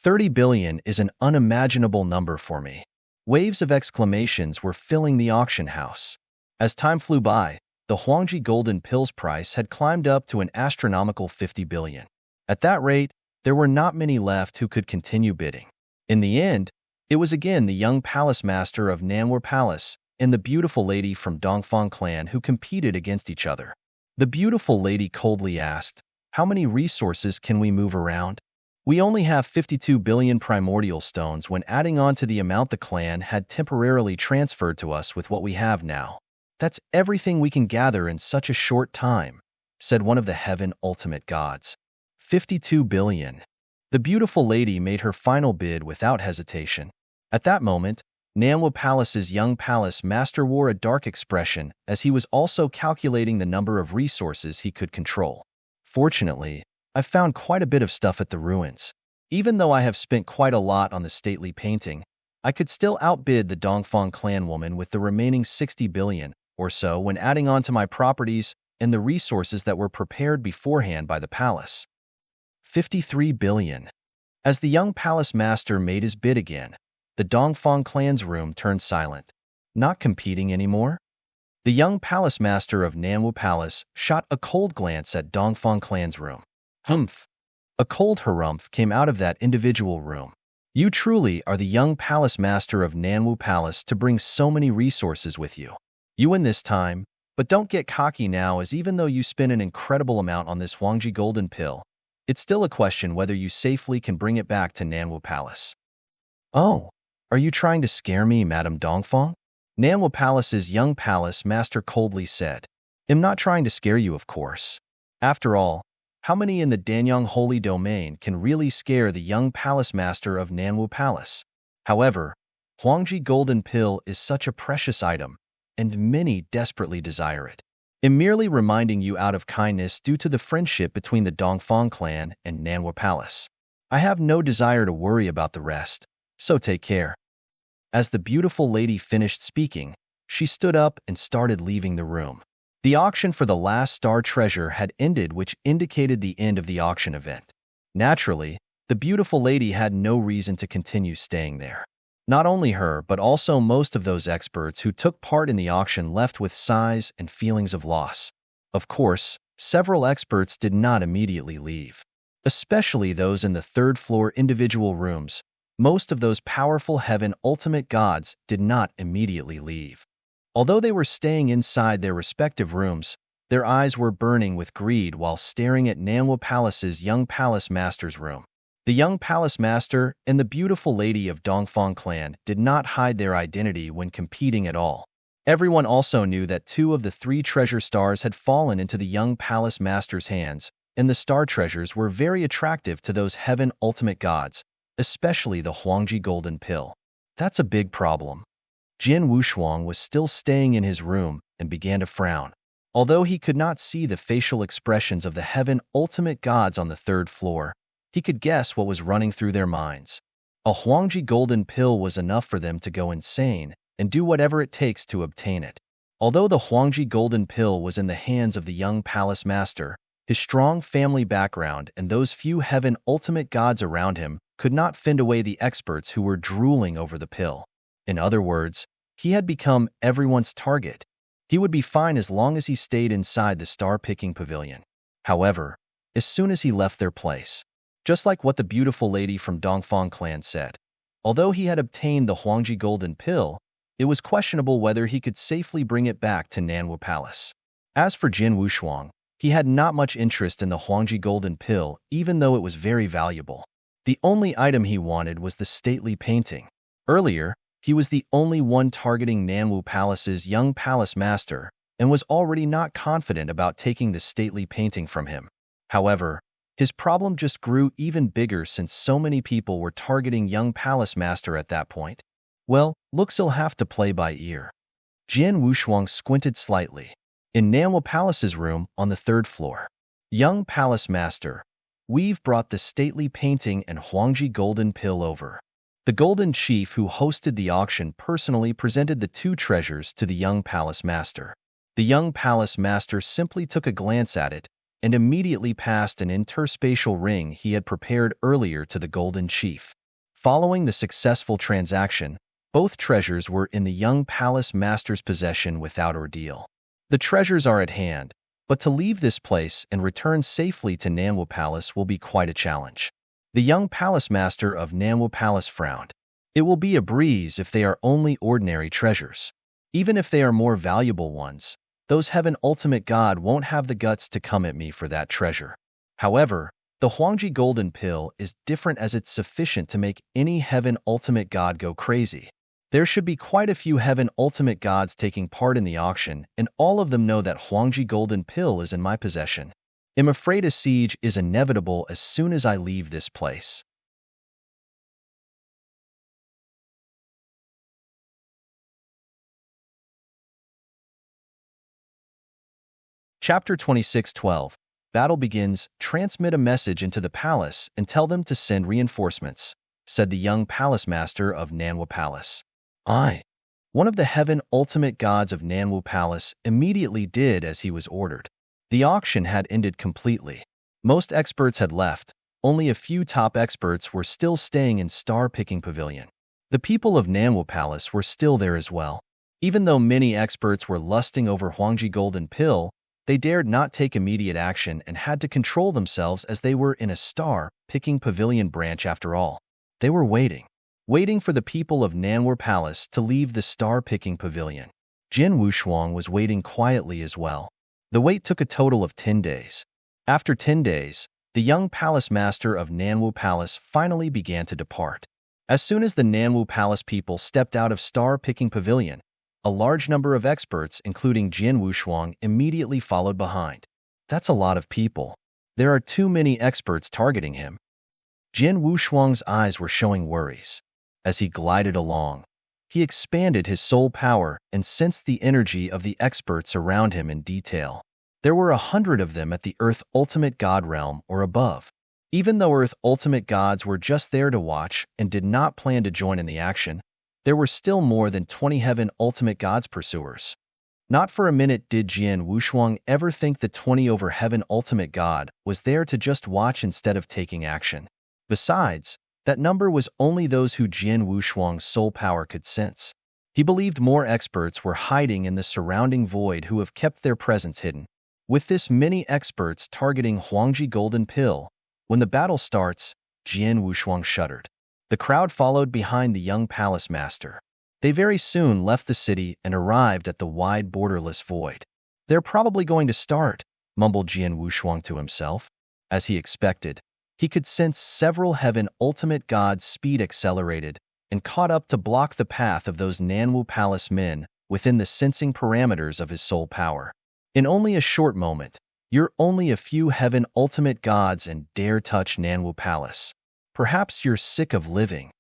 30 billion is an unimaginable number for me. Waves of exclamations were filling the auction house. As time flew by, the Huangji Golden Pill's price had climbed up to an astronomical 50 billion. At that rate, there were not many left who could continue bidding. In the end, it was again the young palace master of Nanwar Palace and the beautiful lady from Dongfang clan who competed against each other. The beautiful lady coldly asked, "How many resources can we move around? We only have 52 billion primordial stones when adding on to the amount the clan had temporarily transferred to us with what we have now. That's everything we can gather in such a short time," said one of the heaven ultimate gods. 52 billion. The beautiful lady made her final bid without hesitation. At that moment, Nanwar Palace's young palace master wore a dark expression as he was also calculating the number of resources he could control. "Fortunately, I found quite a bit of stuff at the ruins. Even though I have spent quite a lot on the stately painting, I could still outbid the Dongfang clan woman with the remaining 60 billion or so when adding on to my properties and the resources that were prepared beforehand by the palace. 53 billion. As the young palace master made his bid again, the Dongfang clan's room turned silent. Not competing anymore? The young palace master of Nanwar Palace shot a cold glance at Dongfang clan's room. Humph! A cold harumph came out of that individual room. You truly are the young palace master of Nanwar Palace to bring so many resources with you. You win this time, but don't get cocky now, as even though you spend an incredible amount on this Huangji Golden Pill, it's still a question whether you safely can bring it back to Nanwar Palace." "Oh, are you trying to scare me, Madame Dongfang?" Nanwar Palace's young palace master coldly said. "I'm not trying to scare you, of course. After all, how many in the Danyang Holy Domain can really scare the young palace master of Nanwar Palace? However, Huangji Golden Pill is such a precious item, and many desperately desire it. I'm merely reminding you out of kindness due to the friendship between the Dongfang clan and Nanwar Palace. I have no desire to worry about the rest, so take care." As the beautiful lady finished speaking, she stood up and started leaving the room. The auction for the last star treasure had ended, which indicated the end of the auction event. Naturally, the beautiful lady had no reason to continue staying there. Not only her, but also most of those experts who took part in the auction left with sighs and feelings of loss. Of course, several experts did not immediately leave. Especially those in the third-floor individual rooms. Most of those powerful heaven ultimate gods did not immediately leave. Although they were staying inside their respective rooms, their eyes were burning with greed while staring at Nanwar Palace's young palace master's room. The young palace master and the beautiful lady of Dongfang clan did not hide their identity when competing at all. Everyone also knew that 2 of the 3 treasure stars had fallen into the young palace master's hands, and the star treasures were very attractive to those heaven ultimate gods, especially the Huangji Golden Pill. That's a big problem. Jin Wushuang was still staying in his room and began to frown. Although he could not see the facial expressions of the heaven ultimate gods on the 3rd floor, he could guess what was running through their minds. A Huangji Golden Pill was enough for them to go insane and do whatever it takes to obtain it. Although the Huangji Golden Pill was in the hands of the young palace master, his strong family background and those few heaven ultimate gods around him could not fend away the experts who were drooling over the pill. In other words, He had become everyone's target. He would be fine as long as he stayed inside the star-picking pavilion. However, as soon as he left their place, just like what the beautiful lady from Dongfang clan said, although he had obtained the Huangji golden pill, it was questionable whether he could safely bring it back to Nanwu Palace. As for Jin Wushuang, he had not much interest in the Huangji golden pill, even though it was very valuable. The only item he wanted was the stately painting. Earlier, he was the only one targeting Nanwu Palace's young palace master and was already not confident about taking the stately painting from him. However, his problem just grew even bigger since so many people were targeting young palace master at that point. Well, looks he'll have to play by ear. Jian Wushuang squinted slightly. In Nanwu Palace's room on the third floor. Young palace master, we've brought the stately painting and Huangji golden pill over. The golden chief who hosted the auction personally presented the two treasures to the young palace master. The young palace master simply took a glance at it and immediately passed an interspatial ring he had prepared earlier to the golden chief. Following the successful transaction, both treasures were in the young palace master's possession without ordeal. The treasures are at hand, but to leave this place and return safely to Nanwu Palace will be quite a challenge. The young palace master of Nanwu Palace frowned. It will be a breeze if they are only ordinary treasures. Even if they are more valuable ones, those heaven ultimate god won't have the guts to come at me for that treasure. However, the Huangji golden pill is different as it's sufficient to make any heaven ultimate god go crazy. There should be quite a few heaven ultimate gods taking part in the auction, and all of them know that Huangji golden pill is in my possession. I'm afraid a siege is inevitable as soon as I leave this place. Chapter 26:12. Battle begins. Transmit a message into the palace and tell them to send reinforcements, said the young palace master of Nanwu Palace. One of the heaven ultimate gods of Nanwu Palace immediately did as he was ordered. The auction had ended completely. Most experts had left. Only a few top experts were still staying in star-picking pavilion. The people of Nanwu Palace were still there as well. Even though many experts were lusting over Huangji golden pill, they dared not take immediate action and had to control themselves as they were in a star-picking pavilion branch after all. They were waiting for the people of Nanwu Palace to leave the star-picking pavilion. Jin Wushuang was waiting quietly as well. The wait took a total of 10 days. After 10 days, the young palace master of Nanwu Palace finally began to depart. As soon as the Nanwu Palace people stepped out of star-picking pavilion, a large number of experts, including Jin Wushuang, immediately followed behind. That's a lot of people. There are too many experts targeting him. Jin Wushuang's eyes were showing worries. As he glided along, he expanded his soul power and sensed the energy of the experts around him in detail. There were 100 of them at the Earth Ultimate God realm or above. Even though Earth Ultimate gods were just there to watch and did not plan to join in the action, there were still more than 20 Heaven Ultimate gods pursuers. Not for a minute did Jian Wushuang ever think the 20 over Heaven Ultimate god was there to just watch instead of taking action. Besides, that number was only those who Jian Wushuang's soul power could sense. He believed more experts were hiding in the surrounding void who have kept their presence hidden. With this many experts targeting Huangji golden pill, when the battle starts, Jian Wushuang shuddered. The crowd followed behind the young palace master. They very soon left the city and arrived at the wide borderless void. They're probably going to start, mumbled Jian Wushuang to himself. As he expected, he could sense several heaven ultimate gods speed accelerated and caught up to block the path of those Nanwu Palace men within the sensing parameters of his soul power. In only a short moment, you're only a few heaven ultimate gods and dare touch Nanwu Palace. Perhaps you're sick of living.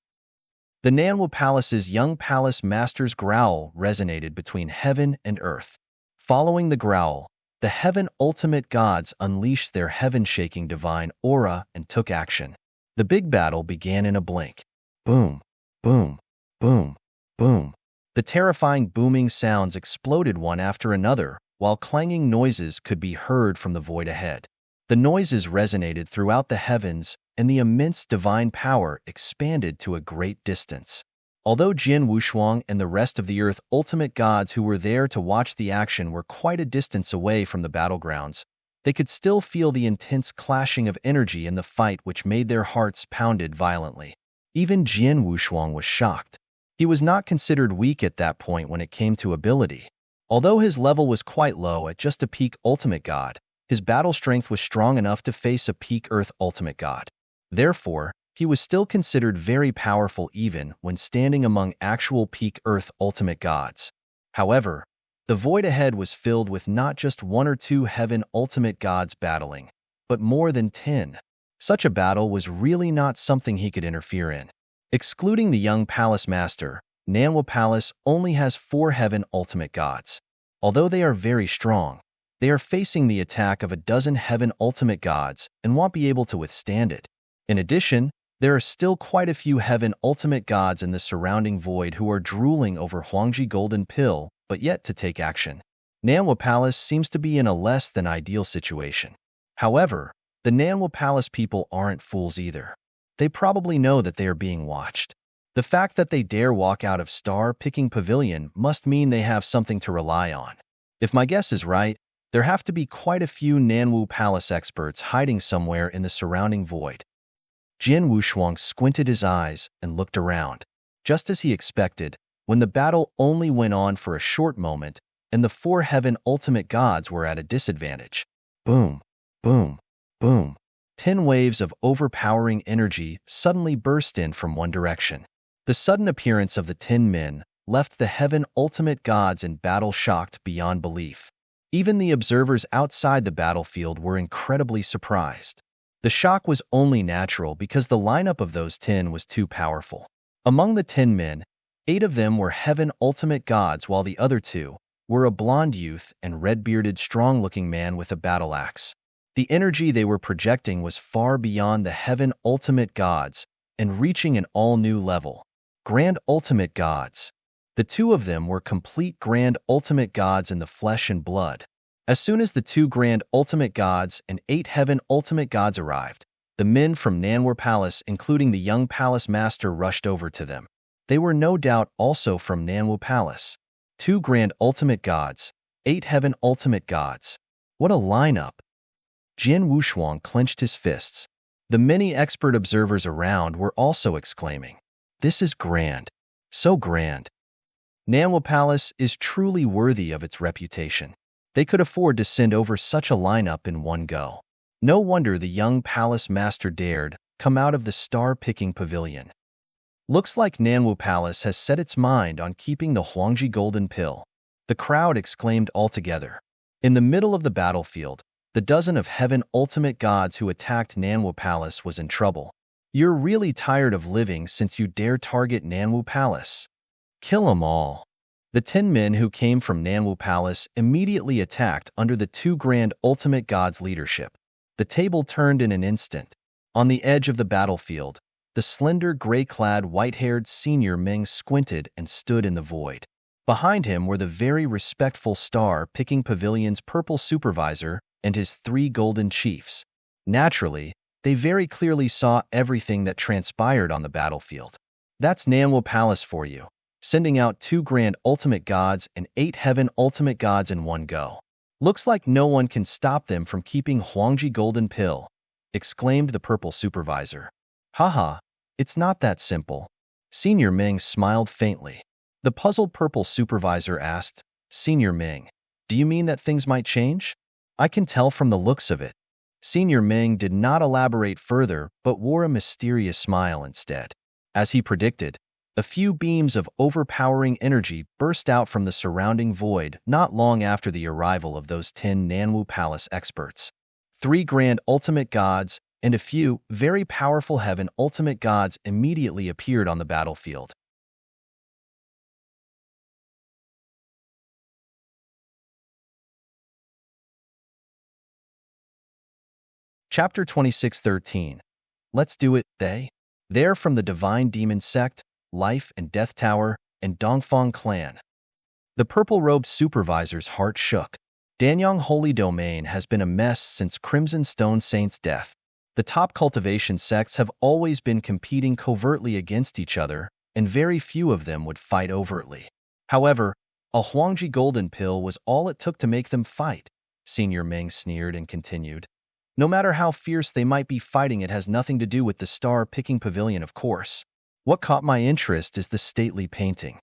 The Nanwu Palace's young palace master's growl resonated between heaven and earth. Following the growl, the heaven ultimate gods unleashed their heaven-shaking divine aura and took action. The big battle began in a blink. Boom, boom, boom, boom. The terrifying booming sounds exploded one after another, while clanging noises could be heard from the void ahead. The noises resonated throughout the heavens, and the immense divine power expanded to a great distance. Although Jin Wushuang and the rest of the Earth ultimate gods who were there to watch the action were quite a distance away from the battlegrounds, they could still feel the intense clashing of energy in the fight which made their hearts pounded violently. Even Jin Wushuang was shocked. He was not considered weak at that point when it came to ability. Although his level was quite low at just a peak ultimate god, his battle strength was strong enough to face a peak Earth ultimate god. Therefore, he was still considered very powerful even when standing among actual peak Earth ultimate gods. However, the void ahead was filled with not just one or two heaven ultimate gods battling, but more than 10. Such a battle was really not something he could interfere in. Excluding the young palace master, Nanwa Palace only has 4 heaven ultimate gods. Although they are very strong, they are facing the attack of a dozen heaven ultimate gods and won't be able to withstand it. In addition, there are still quite a few heaven ultimate gods in the surrounding void who are drooling over Huangji Golden Pill, but yet to take action. Nanwa Palace seems to be in a less than ideal situation. However, the Nanwa Palace people aren't fools either. They probably know that they are being watched. The fact that they dare walk out of Star-Picking Pavilion must mean they have something to rely on. If my guess is right, there have to be quite a few Nanwu Palace experts hiding somewhere in the surrounding void. Jin Wushuang squinted his eyes and looked around. Just as he expected, when the battle only went on for a short moment, and the 4 heaven ultimate gods were at a disadvantage. Boom, boom, boom. 10 waves of overpowering energy suddenly burst in from one direction. The sudden appearance of the 10 men left the heaven ultimate gods in battle shocked beyond belief. Even the observers outside the battlefield were incredibly surprised. The shock was only natural because the lineup of those 10 was too powerful. Among the 10 men, 8 of them were heaven ultimate gods while the other 2 were a blonde youth and red-bearded strong-looking man with a battle axe. The energy they were projecting was far beyond the heaven ultimate gods and reaching an all-new level. Grand ultimate gods. The 2 of them were complete grand ultimate gods in the flesh and blood. As soon as the 2 grand ultimate gods and 8 heaven ultimate gods arrived, the men from Nanwa Palace, including the young palace master, rushed over to them. They were no doubt also from Nanwa Palace. 2 grand ultimate gods, 8 heaven ultimate gods. What a lineup! Jin Wushuang clenched his fists. The many expert observers around were also exclaiming, "This is grand. So grand." Nanwa Palace is truly worthy of its reputation. They could afford to send over such a lineup in one go. No wonder the young palace master dared come out of the star-picking pavilion. Looks like Nanwu Palace has set its mind on keeping the Huangji Golden Pill. The crowd exclaimed altogether. In the middle of the battlefield, the dozen of heaven ultimate gods who attacked Nanwu Palace was in trouble. You're really tired of living since you dare target Nanwu Palace. Kill them all. The 10 men who came from Nanwu Palace immediately attacked under the 2 grand ultimate gods' leadership. The table turned in an instant. On the edge of the battlefield, the slender, gray-clad, white-haired senior Ming squinted and stood in the void. Behind him were the very respectful Star-Picking Pavilion's purple supervisor and his 3 golden chiefs. Naturally, they very clearly saw everything that transpired on the battlefield. That's Nanwa Palace for you, sending out 2 grand ultimate gods and 8 heaven ultimate gods in one go. Looks like no one can stop them from keeping Huangji Golden Pill, exclaimed the purple supervisor. Haha, it's not that simple. Senior Ming smiled faintly. The puzzled purple supervisor asked, Senior Ming, do you mean that things might change? I can tell from the looks of it. Senior Ming did not elaborate further but wore a mysterious smile instead. As he predicted, a few beams of overpowering energy burst out from the surrounding void not long after the arrival of those 10 Nanwu Palace experts. 3 grand ultimate gods and a few very powerful heaven ultimate gods immediately appeared on the battlefield. Chapter 26:13. Let's do it, They're from the Divine Demon Sect, Life and Death Tower, and Dongfang Clan. The purple-robed supervisor's heart shook. Danyang Holy Domain has been a mess since Crimson Stone Saint's death. The top cultivation sects have always been competing covertly against each other, and very few of them would fight overtly. However, a Huangji golden pill was all it took to make them fight, Senior Meng sneered and continued. No matter how fierce they might be fighting, it has nothing to do with the star-picking pavilion, of course. What caught my interest is the stately painting.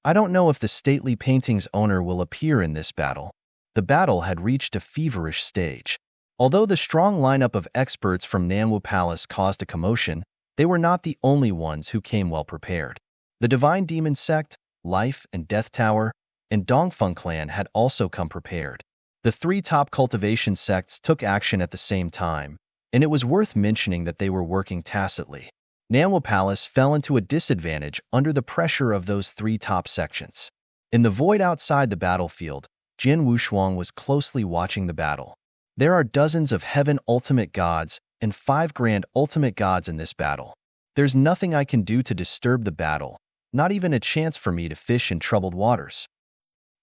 I don't know if the stately painting's owner will appear in this battle. The battle had reached a feverish stage. Although the strong lineup of experts from Nanwu Palace caused a commotion, they were not the only ones who came well prepared. The Divine Demon Sect, Life and Death Tower, and Dongfeng Clan had also come prepared. The three top cultivation sects took action at the same time, and it was worth mentioning that they were working tacitly. Nanwu Palace fell into a disadvantage under the pressure of those three top sections. In the void outside the battlefield, Jin Wushuang was closely watching the battle. There are dozens of Heaven Ultimate Gods and 5 Grand Ultimate Gods in this battle. There's nothing I can do to disturb the battle, not even a chance for me to fish in troubled waters.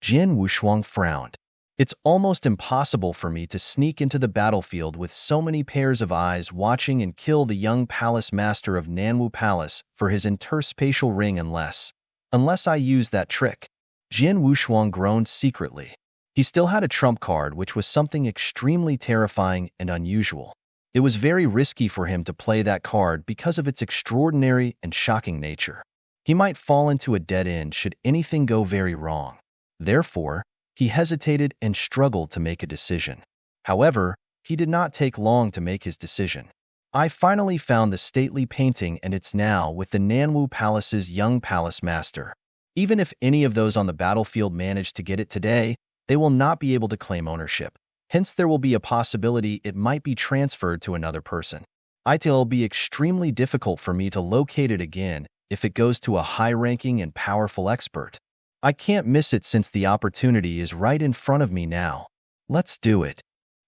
Jin Wushuang frowned. It's almost impossible for me to sneak into the battlefield with so many pairs of eyes watching and kill the young palace master of Nanwu Palace for his interspatial ring unless I use that trick. Jin Wushuang groaned secretly. He still had a trump card, which was something extremely terrifying and unusual. It was very risky for him to play that card because of its extraordinary and shocking nature. He might fall into a dead end should anything go very wrong. Therefore, he hesitated and struggled to make a decision. However, he did not take long to make his decision. I finally found the stately painting, and it's now with the Nanwu Palace's young palace master. Even if any of those on the battlefield manage to get it today, they will not be able to claim ownership. Hence, there will be a possibility it might be transferred to another person. It'll be extremely difficult for me to locate it again if it goes to a high-ranking and powerful expert. I can't miss it since the opportunity is right in front of me now. Let's do it.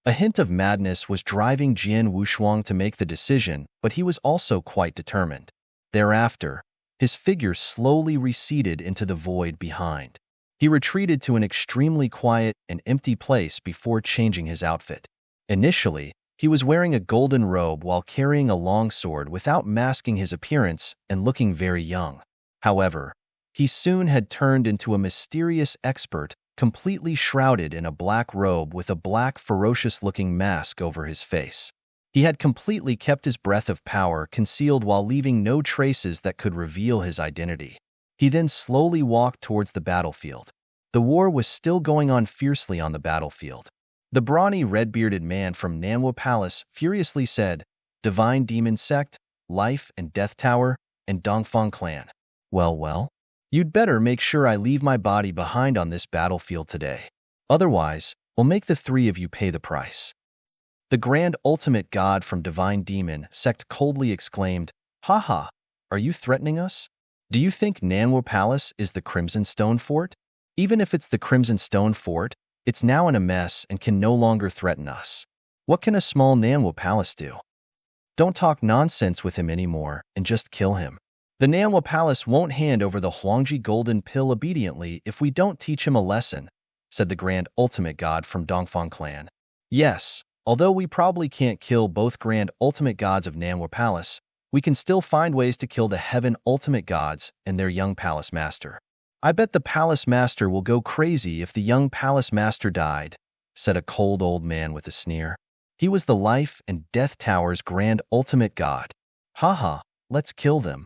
A hint of madness was driving Jin Wushuang to make the decision, but he was also quite determined. Thereafter, his figure slowly receded into the void behind. He retreated to an extremely quiet and empty place before changing his outfit. Initially, he was wearing a golden robe while carrying a long sword without masking his appearance and looking very young. However, he soon had turned into a mysterious expert, completely shrouded in a black robe with a black, ferocious-looking mask over his face. He had completely kept his breath of power concealed while leaving no traces that could reveal his identity. He then slowly walked towards the battlefield. The war was still going on fiercely on the battlefield. The brawny, red-bearded man from Nanwu Palace furiously said, "Divine Demon Sect, Life and Death Tower, and Dongfeng Clan. Well. You'd better make sure I leave my body behind on this battlefield today. Otherwise, we'll make the 3 of you pay the price." The Grand Ultimate God from Divine Demon Sect coldly exclaimed, "Haha, are you threatening us? Do you think Nanwu Palace is the Crimson Stone Fort? Even if it's the Crimson Stone Fort, it's now in a mess and can no longer threaten us. What can a small Nanwu Palace do? Don't talk nonsense with him anymore and just kill him. The Nanwu Palace won't hand over the Huangji Golden Pill obediently if we don't teach him a lesson," said the Grand Ultimate God from Dongfeng Clan. "Yes, although we probably can't kill both Grand Ultimate Gods of Nanwu Palace, we can still find ways to kill the Heaven Ultimate Gods and their young Palace Master. I bet the Palace Master will go crazy if the young Palace Master died," said a cold old man with a sneer. He was the Life and Death Tower's Grand Ultimate God. Haha, let's kill them.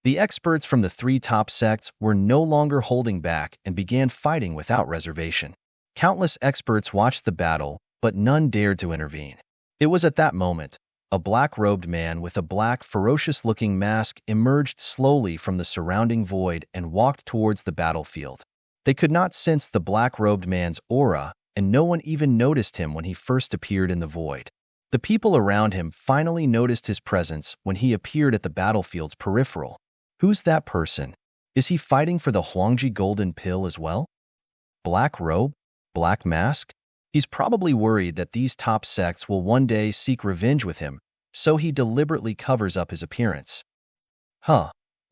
The experts from the 3 top sects were no longer holding back and began fighting without reservation. Countless experts watched the battle, but none dared to intervene. It was at that moment, a black-robed man with a black, ferocious-looking mask emerged slowly from the surrounding void and walked towards the battlefield. They could not sense the black-robed man's aura, and no one even noticed him when he first appeared in the void. The people around him finally noticed his presence when he appeared at the battlefield's peripheral. Who's that person? Is he fighting for the Huangji Golden Pill as well? Black robe? Black mask? He's probably worried that these top sects will one day seek revenge with him, so he deliberately covers up his appearance.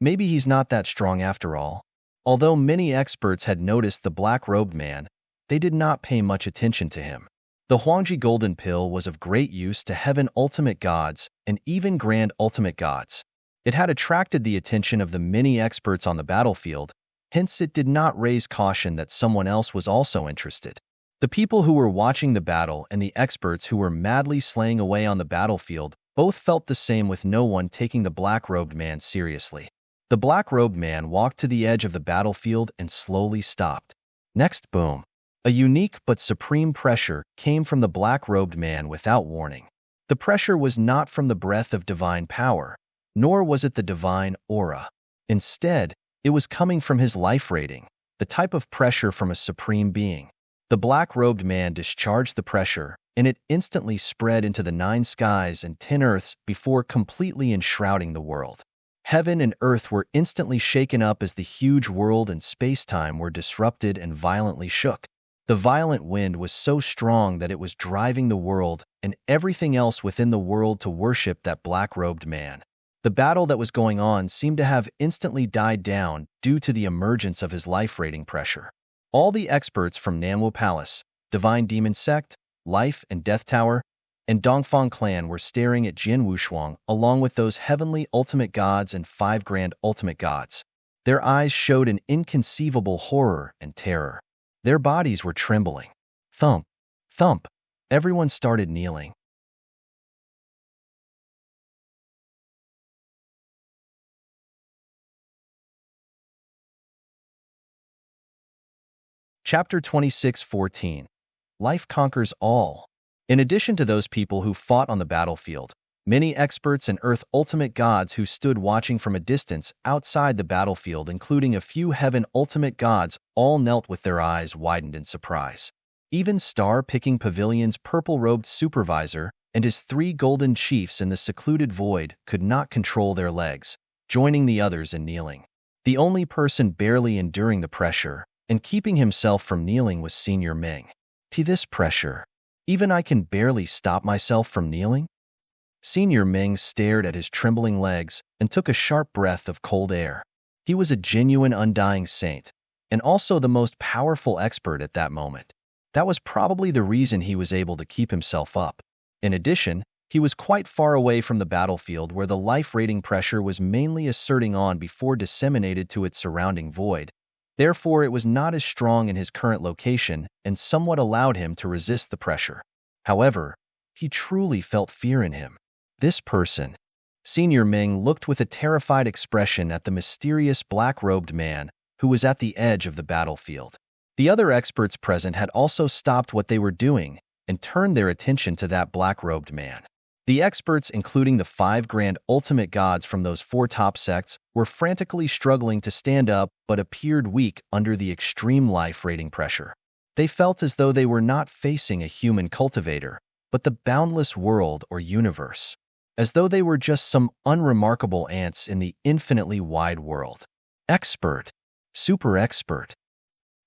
Maybe he's not that strong after all. Although many experts had noticed the black-robed man, they did not pay much attention to him. The Huangji Golden Pill was of great use to Heaven Ultimate Gods and even Grand Ultimate Gods. It had attracted the attention of the many experts on the battlefield, hence it did not raise caution that someone else was also interested. The people who were watching the battle and the experts who were madly slaying away on the battlefield both felt the same, with no one taking the black-robed man seriously. The black-robed man walked to the edge of the battlefield and slowly stopped. Next, boom. A unique but supreme pressure came from the black-robed man without warning. The pressure was not from the breath of divine power, nor was it the divine aura. Instead, it was coming from his life rating, the type of pressure from a supreme being. The black-robed man discharged the pressure, and it instantly spread into the 9 skies and 10 earths before completely enshrouding the world. Heaven and earth were instantly shaken up as the huge world and space-time were disrupted and violently shook. The violent wind was so strong that it was driving the world and everything else within the world to worship that black-robed man. The battle that was going on seemed to have instantly died down due to the emergence of his life-rating pressure. All the experts from Nanwu Palace, Divine Demon Sect, Life and Death Tower, and Dongfang Clan were staring at Jin Wushuang along with those heavenly ultimate gods and 5 grand ultimate gods. Their eyes showed an inconceivable horror and terror. Their bodies were trembling. Thump, thump. Everyone started kneeling. Chapter 26:14. Life conquers all. In addition to those people who fought on the battlefield, many experts and Earth ultimate gods who stood watching from a distance outside the battlefield, including a few heaven ultimate gods, all knelt with their eyes widened in surprise. Even Star-Picking Pavilion's purple-robed supervisor and his 3 golden chiefs in the secluded void could not control their legs, joining the others in kneeling. The only person barely enduring the pressure and keeping himself from kneeling was Senior Ming. To this pressure, even I can barely stop myself from kneeling? Senior Ming stared at his trembling legs and took a sharp breath of cold air. He was a genuine undying saint, and also the most powerful expert at that moment. That was probably the reason he was able to keep himself up. In addition, he was quite far away from the battlefield where the life-rating pressure was mainly asserting on before disseminated to its surrounding void. Therefore, it was not as strong in his current location and somewhat allowed him to resist the pressure. However, he truly felt fear in him. This person. Senior Ming looked with a terrified expression at the mysterious black-robed man who was at the edge of the battlefield. The other experts present had also stopped what they were doing and turned their attention to that black-robed man. The experts, including the 5 grand ultimate gods from those 4 top sects, were frantically struggling to stand up but appeared weak under the extreme life-rating pressure. They felt as though they were not facing a human cultivator, but the boundless world or universe. As though they were just some unremarkable ants in the infinitely wide world. Expert. Super expert.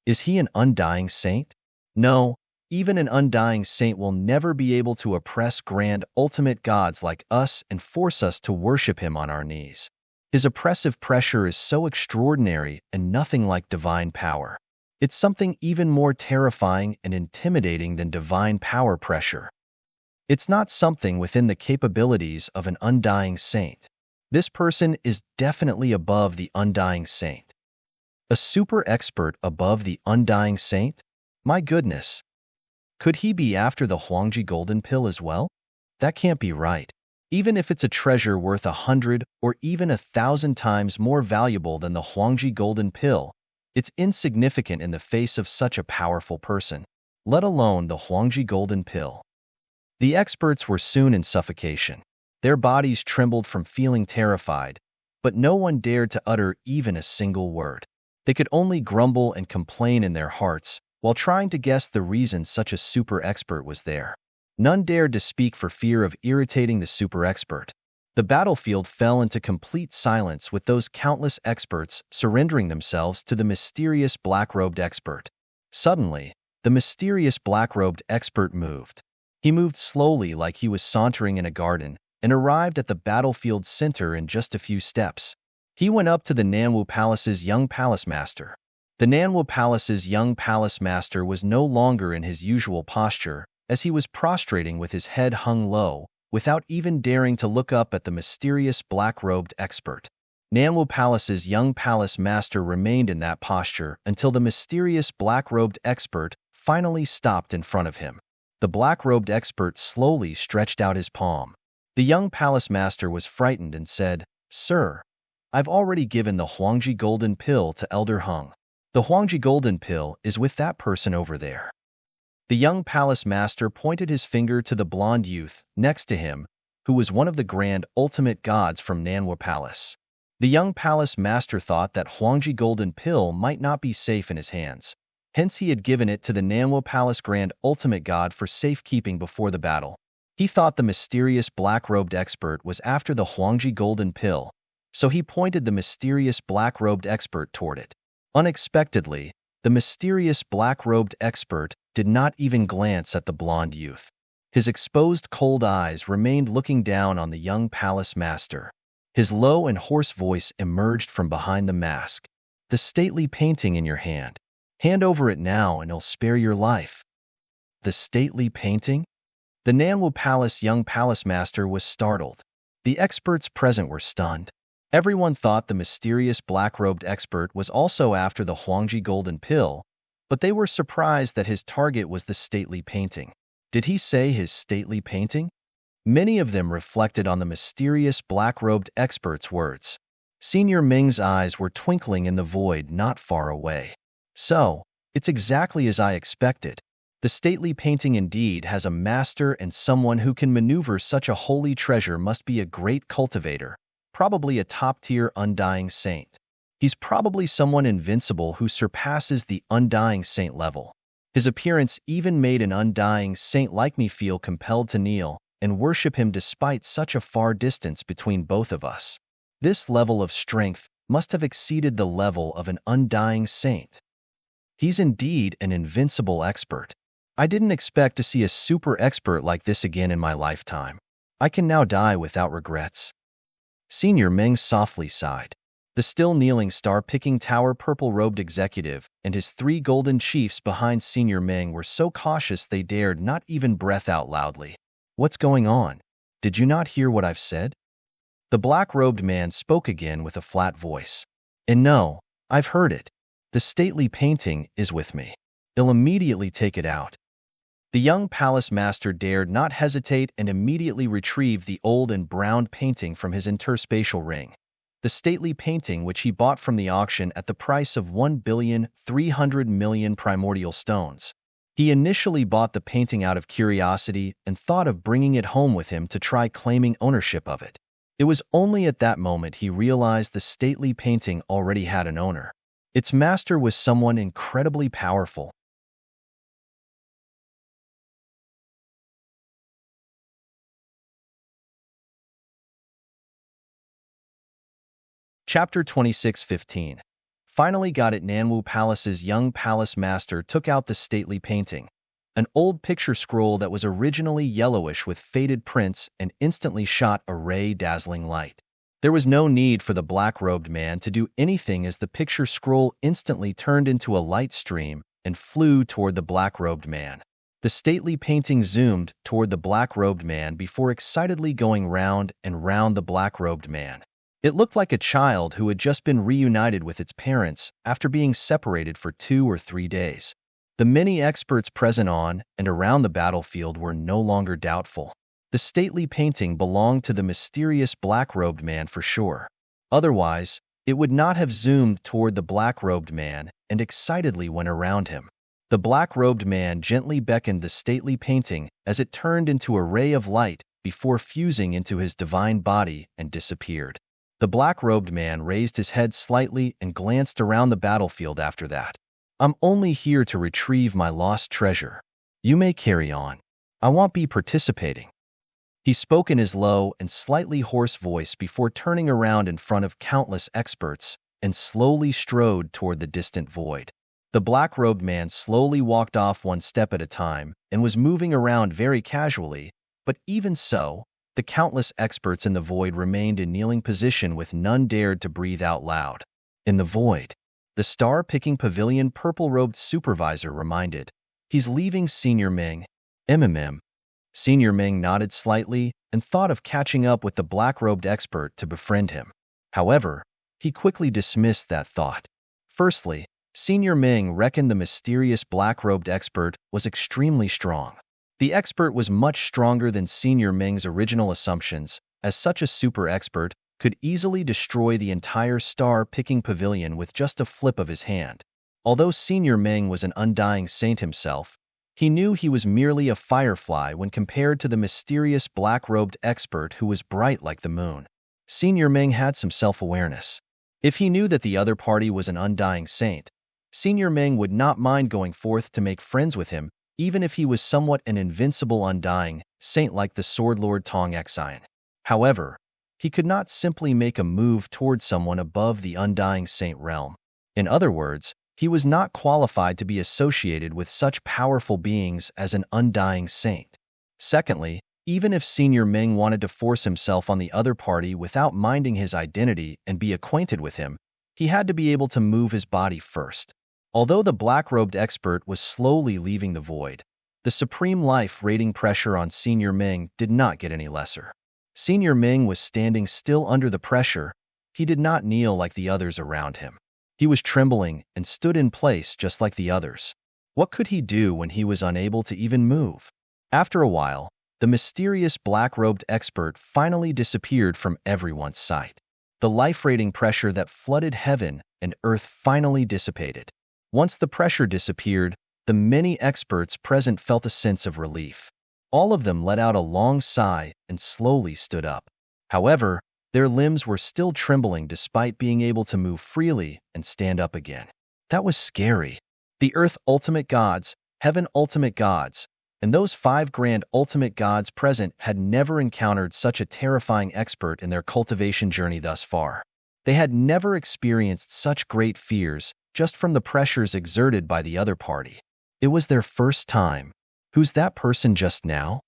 Is he an undying saint? No. Even an undying saint will never be able to oppress grand ultimate gods like us and force us to worship him on our knees. His oppressive pressure is so extraordinary and nothing like divine power. It's something even more terrifying and intimidating than divine power pressure. It's not something within the capabilities of an undying saint. This person is definitely above the undying saint. A super expert above the undying saint? My goodness. Could he be after the Huangji golden pill as well? That can't be right. Even if it's a treasure worth 100 or even 1,000 times more valuable than the Huangji golden pill, it's insignificant in the face of such a powerful person, let alone the Huangji golden pill. The experts were soon in suffocation. Their bodies trembled from feeling terrified, but no one dared to utter even a single word. They could only grumble and complain in their hearts, while trying to guess the reason such a super expert was there. None dared to speak for fear of irritating the super expert. The battlefield fell into complete silence with those countless experts surrendering themselves to the mysterious black-robed expert. Suddenly, the mysterious black-robed expert moved. He moved slowly like he was sauntering in a garden and arrived at the battlefield's center in just a few steps. He went up to the Nanwu Palace's young palace master. The Nanwu Palace's young palace master was no longer in his usual posture, as he was prostrating with his head hung low, without even daring to look up at the mysterious black-robed expert. Nanwu Palace's young palace master remained in that posture until the mysterious black-robed expert finally stopped in front of him. The black-robed expert slowly stretched out his palm. The young palace master was frightened and said, "Sir, I've already given the Huangji Golden Pill to Elder Hung. The Huangji Golden Pill is with that person over there." The young palace master pointed his finger to the blond youth next to him, who was one of the grand ultimate gods from Nanwu Palace. The young palace master thought that Huangji Golden Pill might not be safe in his hands. Hence he had given it to the Nanwu Palace Grand Ultimate God for safekeeping before the battle. He thought the mysterious black-robed expert was after the Huangji Golden Pill, so he pointed the mysterious black-robed expert toward it. Unexpectedly, the mysterious black-robed expert did not even glance at the blond youth. His exposed cold eyes remained looking down on the young palace master. His low and hoarse voice emerged from behind the mask. "The stately painting in your hand. Hand over it now and it'll spare your life." The stately painting? The Nanwu Palace young palace master was startled. The experts present were stunned. Everyone thought the mysterious black-robed expert was also after the Huangji Golden Pill, but they were surprised that his target was the stately painting. Did he say his stately painting? Many of them reflected on the mysterious black-robed expert's words. Senior Ming's eyes were twinkling in the void not far away. "So, it's exactly as I expected. The stately painting indeed has a master, and someone who can maneuver such a holy treasure must be a great cultivator, probably a top-tier undying saint. He's probably someone invincible who surpasses the undying saint level. His appearance even made an undying saint like me feel compelled to kneel and worship him despite such a far distance between both of us. This level of strength must have exceeded the level of an undying saint. He's indeed an invincible expert. I didn't expect to see a super expert like this again in my lifetime. I can now die without regrets." Senior Ming softly sighed. The still kneeling star-picking tower purple-robed executive and his 3 golden chiefs behind Senior Ming were so cautious they dared not even breath out loudly. "What's going on? Did you not hear what I've said?" The black-robed man spoke again with a flat voice. "And no, I've heard it. The stately painting is with me. I'll immediately take it out." The young palace master dared not hesitate and immediately retrieved the old and browned painting from his interspatial ring. The stately painting which he bought from the auction at the price of 1,300,000,000 primordial stones. He initially bought the painting out of curiosity and thought of bringing it home with him to try claiming ownership of it. It was only at that moment he realized the stately painting already had an owner. Its master was someone incredibly powerful. Chapter 26:15. Finally got it. Nanwu Palace's young palace master took out the stately painting, an old picture scroll that was originally yellowish with faded prints, and instantly shot a ray-dazzling light. There was no need for the black-robed man to do anything, as the picture scroll instantly turned into a light stream and flew toward the black-robed man. The stately painting zoomed toward the black-robed man before excitedly going round and round the black-robed man. It looked like a child who had just been reunited with its parents after being separated for 2 or 3 days. The many experts present on and around the battlefield were no longer doubtful. The stately painting belonged to the mysterious black-robed man for sure. Otherwise, it would not have zoomed toward the black-robed man and excitedly went around him. The black-robed man gently beckoned the stately painting as it turned into a ray of light before fusing into his divine body and disappeared. The black-robed man raised his head slightly and glanced around the battlefield after that. "I'm only here to retrieve my lost treasure. You may carry on. I won't be participating." He spoke in his low and slightly hoarse voice before turning around in front of countless experts and slowly strode toward the distant void. The black-robed man slowly walked off 1 step at a time and was moving around very casually, but even so, the countless experts in the void remained in kneeling position with none dared to breathe out loud. In the void, the star-picking pavilion purple-robed supervisor reminded, "He's leaving Senior Ming. MMM. Senior Ming nodded slightly and thought of catching up with the black-robed expert to befriend him. However, he quickly dismissed that thought. Firstly, Senior Ming reckoned the mysterious black-robed expert was extremely strong. The expert was much stronger than Senior Ming's original assumptions, as such a super expert could easily destroy the entire star-picking pavilion with just a flip of his hand. Although Senior Ming was an undying saint himself, he knew he was merely a firefly when compared to the mysterious black-robed expert who was bright like the moon. Senior Ming had some self-awareness. If he knew that the other party was an undying saint, Senior Ming would not mind going forth to make friends with him, even if he was somewhat an invincible undying saint like the Sword Lord Tong Xian. However, he could not simply make a move towards someone above the undying saint realm. In other words, he was not qualified to be associated with such powerful beings as an undying saint. Secondly, even if Senior Ming wanted to force himself on the other party without minding his identity and be acquainted with him, he had to be able to move his body first. Although the black-robed expert was slowly leaving the void, the supreme life rating pressure on Senior Ming did not get any lesser. Senior Ming was standing still under the pressure. He did not kneel like the others around him. He was trembling and stood in place just like the others. What could he do when he was unable to even move? After a while, the mysterious black-robed expert finally disappeared from everyone's sight. The life-rating pressure that flooded heaven and earth finally dissipated. Once the pressure disappeared, the many experts present felt a sense of relief. All of them let out a long sigh and slowly stood up. However, their limbs were still trembling despite being able to move freely and stand up again. That was scary. The Earth Ultimate Gods, Heaven Ultimate Gods, and those 5 grand Ultimate Gods present had never encountered such a terrifying expert in their cultivation journey thus far. They had never experienced such great fears just from the pressures exerted by the other party. It was their first time. Who's that person just now?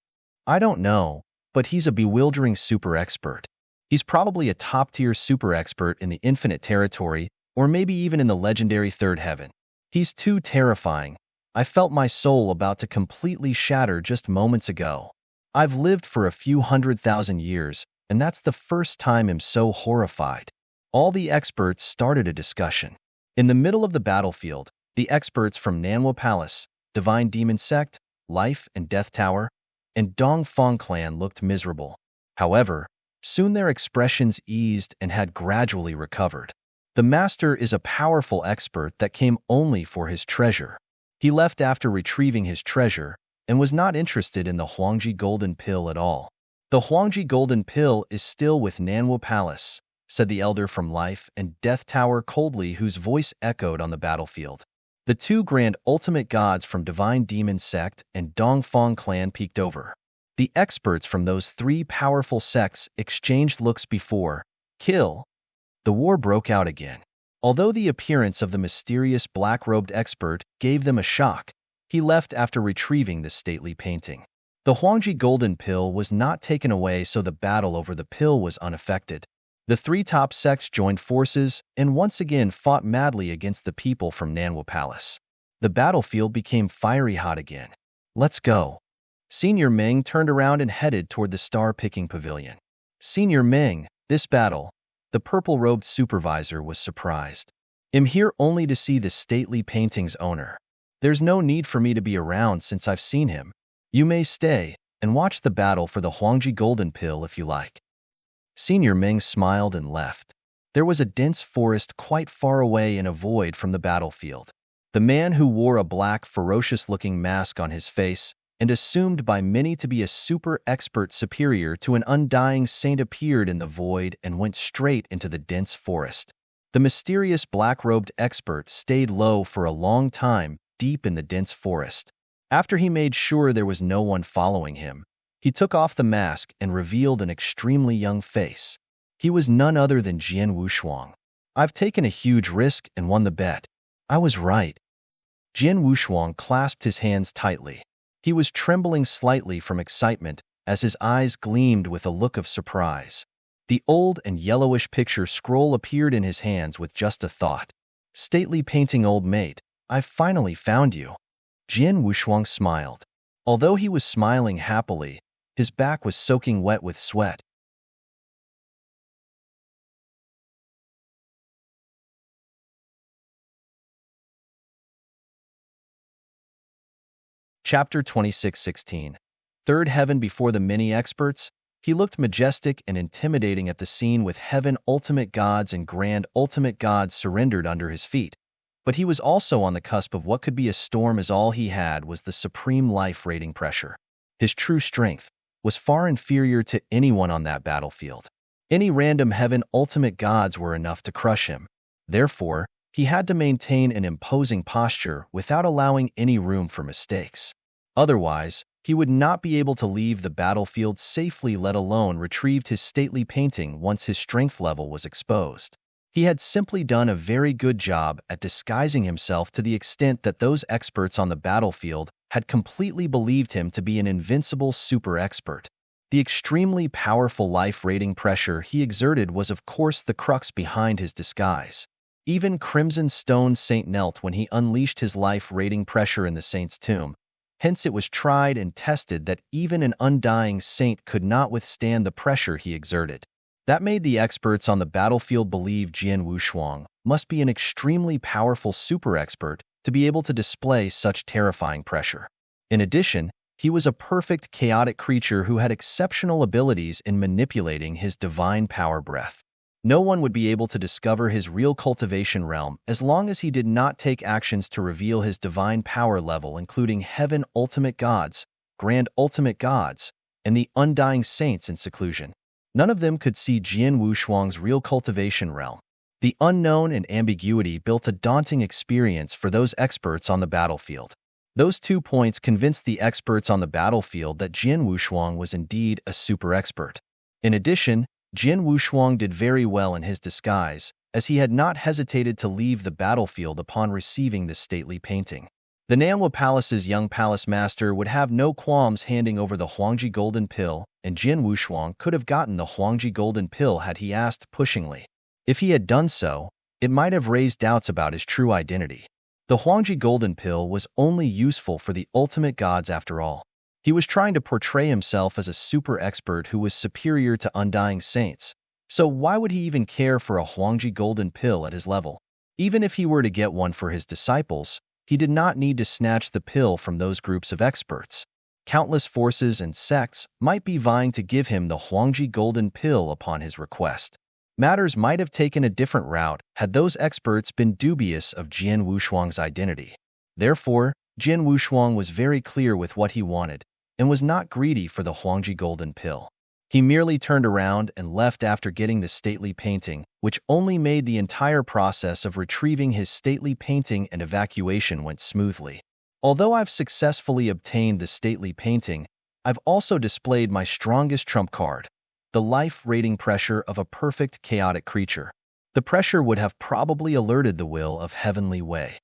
I don't know, but he's a bewildering super expert. He's probably a top-tier super expert in the infinite territory, or maybe even in the legendary third heaven. He's too terrifying. I felt my soul about to completely shatter just moments ago. I've lived for a few 100,000 years, and that's the first time I'm so horrified. All the experts started a discussion. In the middle of the battlefield, the experts from Nanhua Palace, Divine Demon Sect, Life and Death Tower, and Dongfang Clan looked miserable. However, soon their expressions eased and had gradually recovered. The Master is a powerful expert that came only for his treasure. He left after retrieving his treasure and was not interested in the Huangji Golden Pill at all. The Huangji Golden Pill is still with Nanhua Palace, said the elder from Life and Death Tower coldly, whose voice echoed on the battlefield. The 2 grand ultimate gods from Divine Demon Sect and Dongfang Clan peeked over. The experts from those 3 powerful sects exchanged looks before kill. The war broke out again. Although the appearance of the mysterious black-robed expert gave them a shock, he left after retrieving the stately painting. The Huangji Golden Pill was not taken away, so the battle over the pill was unaffected. The 3 top sects joined forces and once again fought madly against the people from Nanhua Palace. The battlefield became fiery hot again. Let's go. Senior Ming turned around and headed toward the star-picking pavilion. Senior Ming, this battle. The purple-robed supervisor was surprised. I'm here only to see the stately painting's owner. There's no need for me to be around since I've seen him. You may stay and watch the battle for the Huangji Golden Pill if you like. Senior Ming smiled and left. There was a dense forest quite far away in a void from the battlefield. The man who wore a black, ferocious-looking mask on his face and assumed by many to be a super expert superior to an undying saint appeared in the void and went straight into the dense forest. The mysterious black-robed expert stayed low for a long time, deep in the dense forest. After he made sure there was no one following him, he took off the mask and revealed an extremely young face. He was none other than Jian Wushuang. I've taken a huge risk and won the bet. I was right. Jian Wushuang clasped his hands tightly. He was trembling slightly from excitement as his eyes gleamed with a look of surprise. The old and yellowish picture scroll appeared in his hands with just a thought. Stately painting, old mate, I've finally found you. Jian Wushuang smiled. Although he was smiling happily, his back was soaking wet with sweat. Chapter 26:16. Third heaven before the mini-experts. He looked majestic and intimidating at the scene with heaven ultimate gods and grand ultimate gods surrendered under his feet. But he was also on the cusp of what could be a storm, as all he had was the supreme life rating pressure. His true strength was far inferior to anyone on that battlefield. Any random heaven ultimate gods were enough to crush him. Therefore, he had to maintain an imposing posture without allowing any room for mistakes. Otherwise, he would not be able to leave the battlefield safely, let alone retrieve his stately painting once his strength level was exposed. He had simply done a very good job at disguising himself to the extent that those experts on the battlefield had completely believed him to be an invincible super expert. The extremely powerful life rating pressure he exerted was of course the crux behind his disguise. Even Crimson Stone Saint knelt when he unleashed his life rating pressure in the saint's tomb. Hence it was tried and tested that even an undying saint could not withstand the pressure he exerted. That made the experts on the battlefield believe Jian Wushuang must be an extremely powerful super expert to be able to display such terrifying pressure. In addition, he was a perfect chaotic creature who had exceptional abilities in manipulating his divine power breath. No one would be able to discover his real cultivation realm as long as he did not take actions to reveal his divine power level, including heaven ultimate gods, grand ultimate gods, and the undying saints in seclusion. None of them could see Jian Wushuang's real cultivation realm. The unknown and ambiguity built a daunting experience for those experts on the battlefield. Those 2 points convinced the experts on the battlefield that Jian Wushuang was indeed a super expert. In addition, Jian Wushuang did very well in his disguise, as he had not hesitated to leave the battlefield upon receiving this stately painting. The Nanhua Palace's young palace master would have no qualms handing over the Huangji Golden Pill, and Jian Wushuang could have gotten the Huangji Golden Pill had he asked pushingly. If he had done so, it might have raised doubts about his true identity. The Huangji Golden Pill was only useful for the ultimate gods after all. He was trying to portray himself as a super expert who was superior to undying saints, so why would he even care for a Huangji Golden Pill at his level? Even if he were to get one for his disciples, he did not need to snatch the pill from those groups of experts. Countless forces and sects might be vying to give him the Huangji Golden Pill upon his request. Matters might have taken a different route had those experts been dubious of Jian Wushuang's identity. Therefore, Jian Wushuang was very clear with what he wanted, and was not greedy for the Huangji Golden Pill. He merely turned around and left after getting the stately painting, which only made the entire process of retrieving his stately painting and evacuation went smoothly. Although I've successfully obtained the stately painting, I've also displayed my strongest trump card, the life rating pressure of a perfect chaotic creature. The pressure would have probably alerted the will of Heavenly Wei.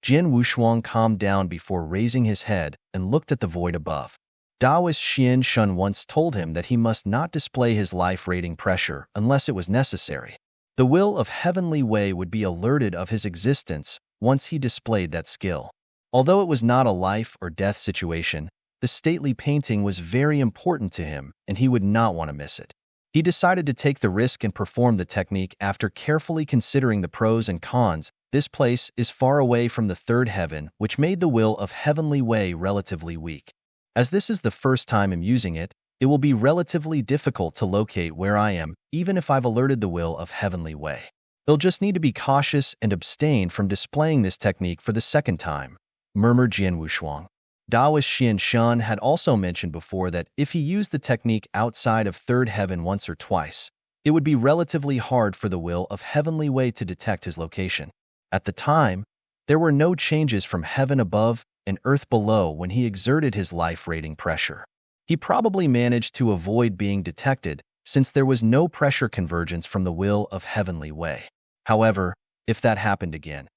Jian Wushuang calmed down before raising his head and looked at the void above. Taoist Xian Shun once told him that he must not display his life rating pressure unless it was necessary. The will of Heavenly Wei would be alerted of his existence once he displayed that skill. Although it was not a life or death situation, the stately painting was very important to him and he would not want to miss it. He decided to take the risk and perform the technique after carefully considering the pros and cons. This place is far away from the third heaven, which made the will of Heavenly Wei relatively weak. As this is the first time I'm using it, it will be relatively difficult to locate where I am, even if I've alerted the will of Heavenly Wei. They'll just need to be cautious and abstain from displaying this technique for the second time, murmured Jian Wushuang. Taoist Xian Shun had also mentioned before that if he used the technique outside of third heaven once or twice, it would be relatively hard for the will of Heavenly Wei to detect his location. At the time, there were no changes from heaven above and earth below when he exerted his life rating pressure. He probably managed to avoid being detected since there was no pressure convergence from the will of Heavenly Wei. However, if that happens again,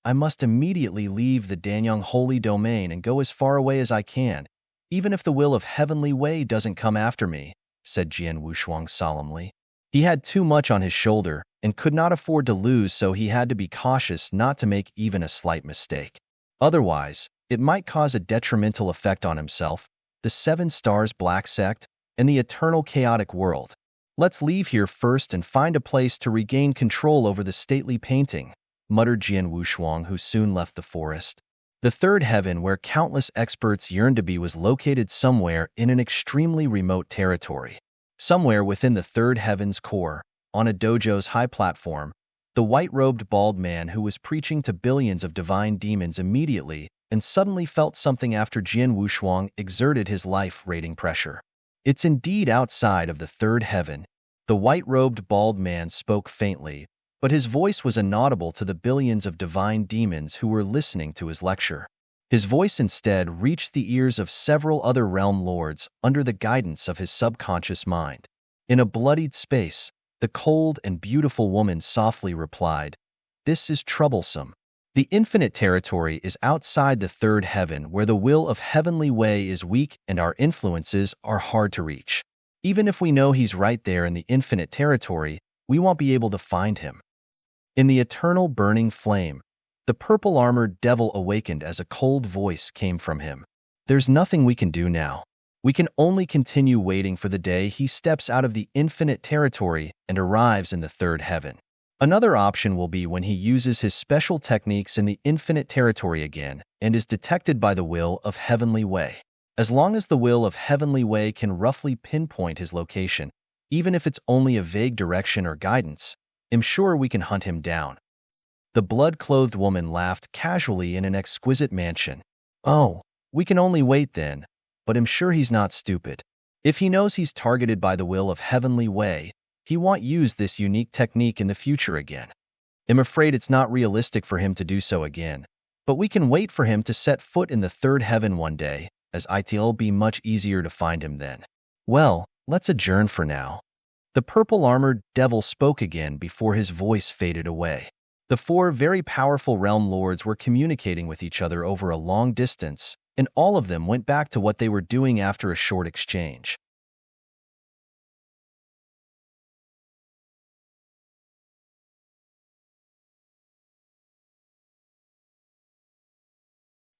I must immediately leave the Danyang Holy Domain and go as far away as I can, even if the will of Heavenly Wei doesn't come after me, said Jian Wushuang solemnly. He had too much on his shoulder and could not afford to lose, so he had to be cautious not to make even a slight mistake. Otherwise, it might cause a detrimental effect on himself, the Seven Stars Black Sect, and the eternal chaotic world. Let's leave here first and find a place to regain control over the stately painting, muttered Jian Wushuang, who soon left the forest. The third heaven, where countless experts yearned to be, was located somewhere in an extremely remote territory. Somewhere within the third heaven's core, on a dojo's high platform, the white-robed bald man who was preaching to billions of divine demons immediately and suddenly felt something after Jian Wushuang exerted his life-rating pressure. It's indeed outside of the third heaven. The white-robed bald man spoke faintly, but his voice was inaudible to the billions of divine demons who were listening to his lecture. His voice instead reached the ears of several other realm lords under the guidance of his subconscious mind. In a bloodied space, the cold and beautiful woman softly replied, "This is troublesome. The infinite territory is outside the third heaven, where the will of heavenly way is weak and our influences are hard to reach. Even if we know he's right there in the infinite territory, we won't be able to find him." In the eternal burning flame, the purple-armored devil awakened as a cold voice came from him. "There's nothing we can do now. We can only continue waiting for the day he steps out of the infinite territory and arrives in the third heaven. Another option will be when he uses his special techniques in the infinite territory again and is detected by the will of heavenly way. As long as the will of heavenly way can roughly pinpoint his location, even if it's only a vague direction or guidance, I'm sure we can hunt him down." The blood-clothed woman laughed casually in an exquisite mansion. "Oh, we can only wait then, but I'm sure he's not stupid. If he knows he's targeted by the will of heavenly way, he won't use this unique technique in the future again. I'm afraid it's not realistic for him to do so again, but we can wait for him to set foot in the third heaven one day, as it'll be much easier to find him then. Well, let's adjourn for now." The purple-armored devil spoke again before his voice faded away. The four very powerful realm lords were communicating with each other over a long distance, and all of them went back to what they were doing after a short exchange.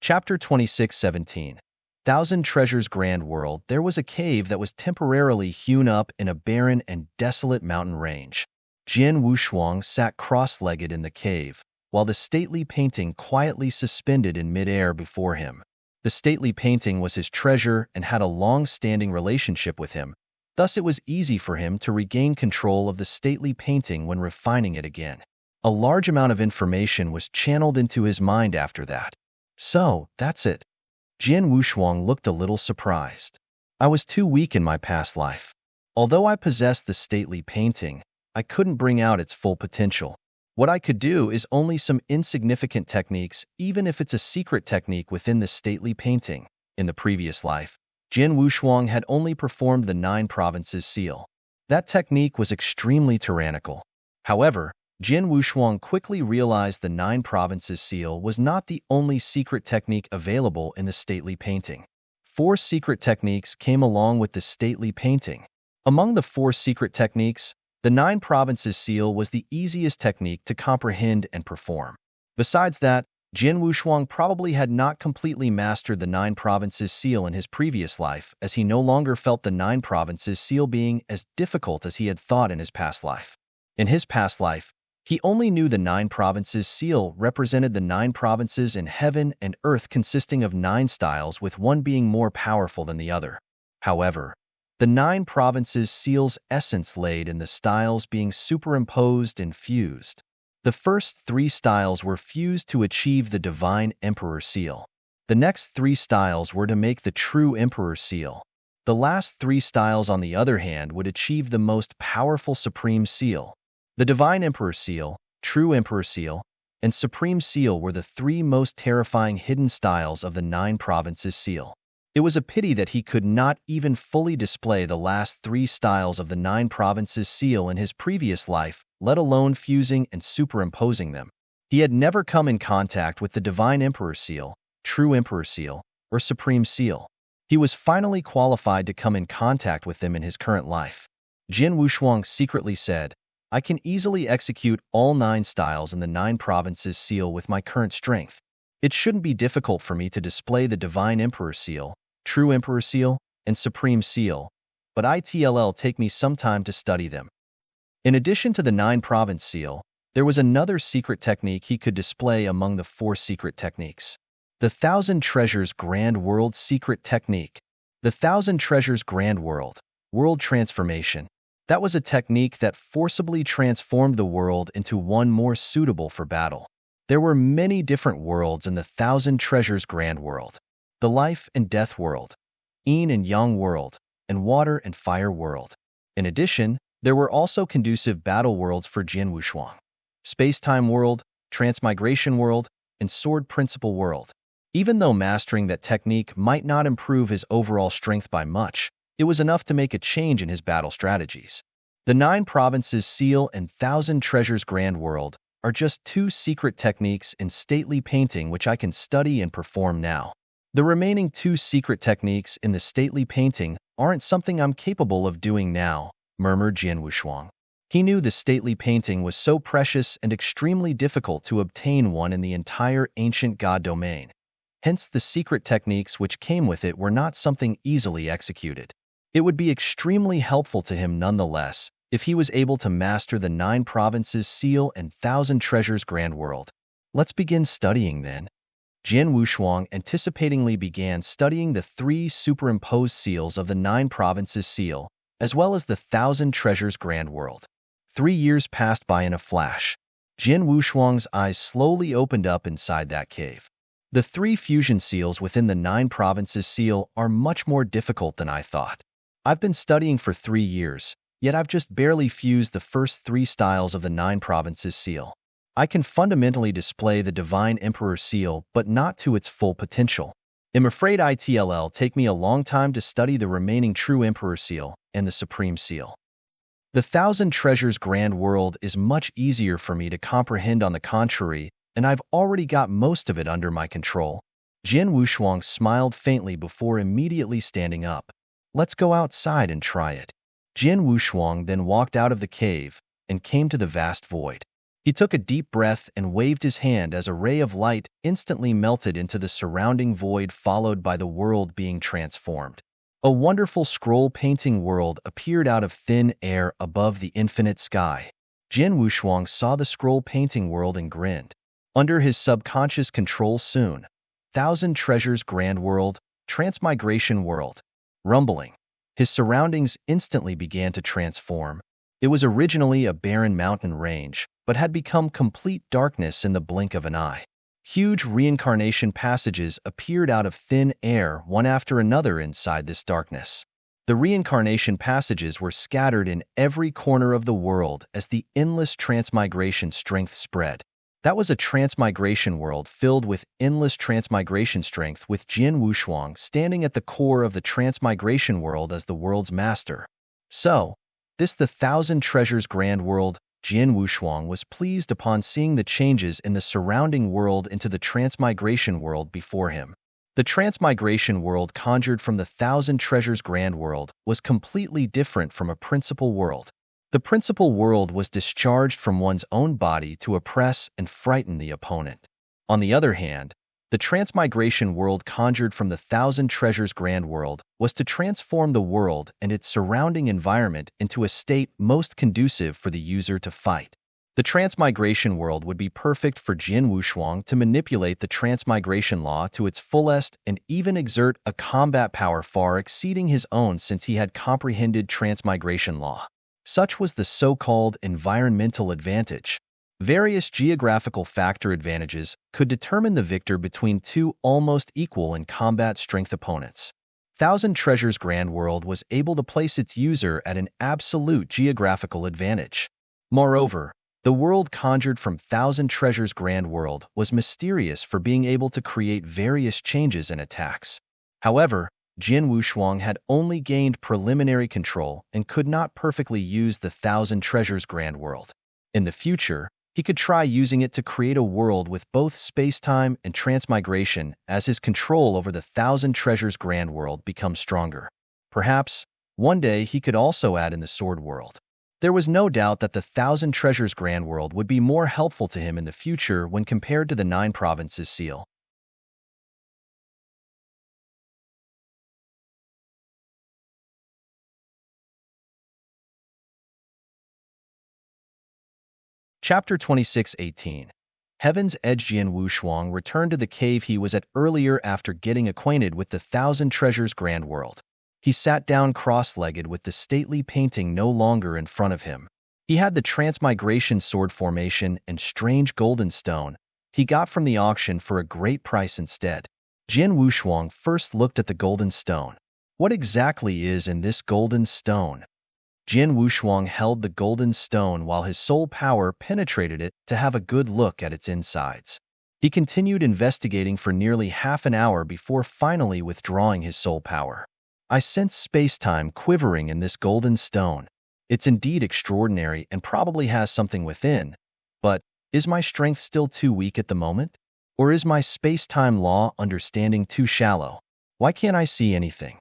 Chapter 26:17. Thousand Treasures Grand World. There was a cave that was temporarily hewn up in a barren and desolate mountain range. Jian Wushuang sat cross-legged in the cave, while the stately painting quietly suspended in midair before him. The stately painting was his treasure and had a long-standing relationship with him, thus it was easy for him to regain control of the stately painting when refining it again. A large amount of information was channeled into his mind after that. "So, that's it." Jian Wushuang looked a little surprised. "I was too weak in my past life. Although I possessed the stately painting, I couldn't bring out its full potential. What I could do is only some insignificant techniques, even if it's a secret technique within the stately painting. In the previous life, Jian Wushuang had only performed the 9 provinces seal. That technique was extremely tyrannical. However, Jian Wushuang quickly realized the 9 provinces seal was not the only secret technique available in the stately painting. 4 secret techniques came along with the stately painting. Among the 4 secret techniques, the 9 provinces seal was the easiest technique to comprehend and perform. Besides that, Jian Wushuang probably had not completely mastered the 9 provinces seal in his previous life, as he no longer felt the 9 provinces seal being as difficult as he had thought in his past life. In his past life, he only knew the 9 provinces seal represented the 9 provinces in heaven and earth, consisting of 9 styles, with one being more powerful than the other. However, the 9 provinces seal's essence laid in the styles being superimposed and fused. The first 3 styles were fused to achieve the Divine Emperor seal. The next 3 styles were to make the True Emperor seal. The last 3 styles, on the other hand, would achieve the most powerful Supreme seal. The Divine Emperor seal, True Emperor seal, and Supreme seal were the 3 most terrifying hidden styles of the 9 provinces seal. It was a pity that he could not even fully display the last 3 styles of the 9 provinces seal in his previous life, let alone fusing and superimposing them. He had never come in contact with the Divine Emperor seal, True Emperor seal, or Supreme seal. He was finally qualified to come in contact with them in his current life. Jian Wushuang secretly said, "I can easily execute all 9 styles in the 9 provinces seal with my current strength. It shouldn't be difficult for me to display the Divine Emperor Seal, True Emperor Seal, and Supreme Seal, but it'll take me some time to study them. In addition to the 9-province seal, there was another secret technique he could display among the 4 secret techniques. The 1,000 Treasures Grand World Secret Technique. The 1,000 Treasures Grand World Transformation. That was a technique that forcibly transformed the world into one more suitable for battle. There were many different worlds in the 1,000 Treasures Grand World. The Life and Death World, Yin and Yang World, and Water and Fire World. In addition, there were also conducive battle worlds for Jin Wushuang. Space-Time World, Transmigration World, and Sword Principle World. Even though mastering that technique might not improve his overall strength by much, it was enough to make a change in his battle strategies. The 9 Provinces Seal and 1,000 Treasures Grand World are just 2 secret techniques in stately painting which I can study and perform now. The remaining 2 secret techniques in the stately painting aren't something I'm capable of doing now, murmured Jin Wushuang. He knew the stately painting was so precious and extremely difficult to obtain one in the entire ancient god domain. Hence, the secret techniques which came with it were not something easily executed. It would be extremely helpful to him nonetheless if he was able to master the 9 Provinces Seal and 1,000 Treasures Grand World. Let's begin studying then. Jin Wushuang anticipatingly began studying the 3 superimposed seals of the 9 Provinces Seal, as well as the 1,000 Treasures Grand World. 3 years passed by in a flash. Jin Wushuang's eyes slowly opened up inside that cave. The 3 fusion seals within the 9 Provinces Seal are much more difficult than I thought. I've been studying for 3 years, yet I've just barely fused the first 3 styles of the 9 Provinces Seal. I can fundamentally display the Divine Emperor Seal, but not to its full potential. I'm afraid it'll take me a long time to study the remaining True Emperor Seal and the Supreme Seal. The 1,000 Treasures Grand World is much easier for me to comprehend on the contrary, and I've already got most of it under my control. Jin Wushuang smiled faintly before immediately standing up. Let's go outside and try it. Jin Wushuang then walked out of the cave and came to the vast void. He took a deep breath and waved his hand as a ray of light instantly melted into the surrounding void, followed by the world being transformed. A wonderful scroll painting world appeared out of thin air above the infinite sky. Jin Wushuang saw the scroll painting world and grinned. Under his subconscious control soon. 1,000 Treasures Grand World, Transmigration World. Rumbling. His surroundings instantly began to transform. It was originally a barren mountain range, but had become complete darkness in the blink of an eye. Huge reincarnation passages appeared out of thin air one after another inside this darkness. The reincarnation passages were scattered in every corner of the world as the endless transmigration strength spread. That was a transmigration world filled with endless transmigration strength, with Jin Wushuang standing at the core of the transmigration world as the world's master. So, this the 1,000 Treasures Grand World. Jin Wushuang was pleased upon seeing the changes in the surrounding world into the transmigration world before him. The transmigration world conjured from the 1,000 Treasures Grand World was completely different from a principal world. The principal world was discharged from one's own body to oppress and frighten the opponent. On the other hand, the transmigration world conjured from the 1,000 Treasures Grand World was to transform the world and its surrounding environment into a state most conducive for the user to fight. The transmigration world would be perfect for Jin Wushuang to manipulate the transmigration law to its fullest and even exert a combat power far exceeding his own, since he had comprehended transmigration law. Such was the so-called environmental advantage. Various geographical factor advantages could determine the victor between 2 almost equal in combat strength opponents. 1,000 Treasures Grand World was able to place its user at an absolute geographical advantage. Moreover, the world conjured from 1,000 Treasures Grand World was mysterious for being able to create various changes and attacks. However, Jin Wushuang had only gained preliminary control and could not perfectly use the 1,000 Treasures Grand World. In the future, he could try using it to create a world with both space-time and transmigration as his control over the 1,000 Treasures Grand World becomes stronger. Perhaps, one day he could also add in the Sword World. There was no doubt that the 1,000 Treasures Grand World would be more helpful to him in the future when compared to the 9 Provinces Seal. Chapter 26:18. Heaven's Edge. Jian Wushuang returned to the cave he was at earlier after getting acquainted with the Thousand Treasures Grand World. He sat down cross-legged with the stately painting no longer in front of him. He had the transmigration sword formation and strange golden stone he got from the auction for a great price instead. Jian Wushuang first looked at the golden stone. What exactly is in this golden stone? Jian Wushuang held the golden stone while his soul power penetrated it to have a good look at its insides. He continued investigating for nearly half an hour before finally withdrawing his soul power. I sense space-time quivering in this golden stone. It's indeed extraordinary and probably has something within. But, is my strength still too weak at the moment? Or is my space-time law understanding too shallow? Why can't I see anything?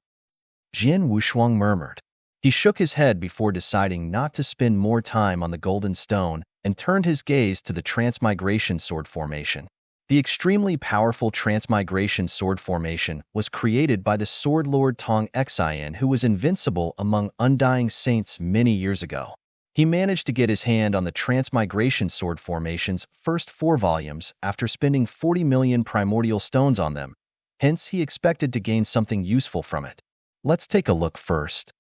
Jian Wushuang murmured. He shook his head before deciding not to spend more time on the golden stone and turned his gaze to the transmigration sword formation. The extremely powerful transmigration sword formation was created by the sword lord Tong Xian, who was invincible among undying saints many years ago. He managed to get his hand on the transmigration sword formation's first 4 volumes after spending 40 million primordial stones on them. Hence, he expected to gain something useful from it. Let's take a look first.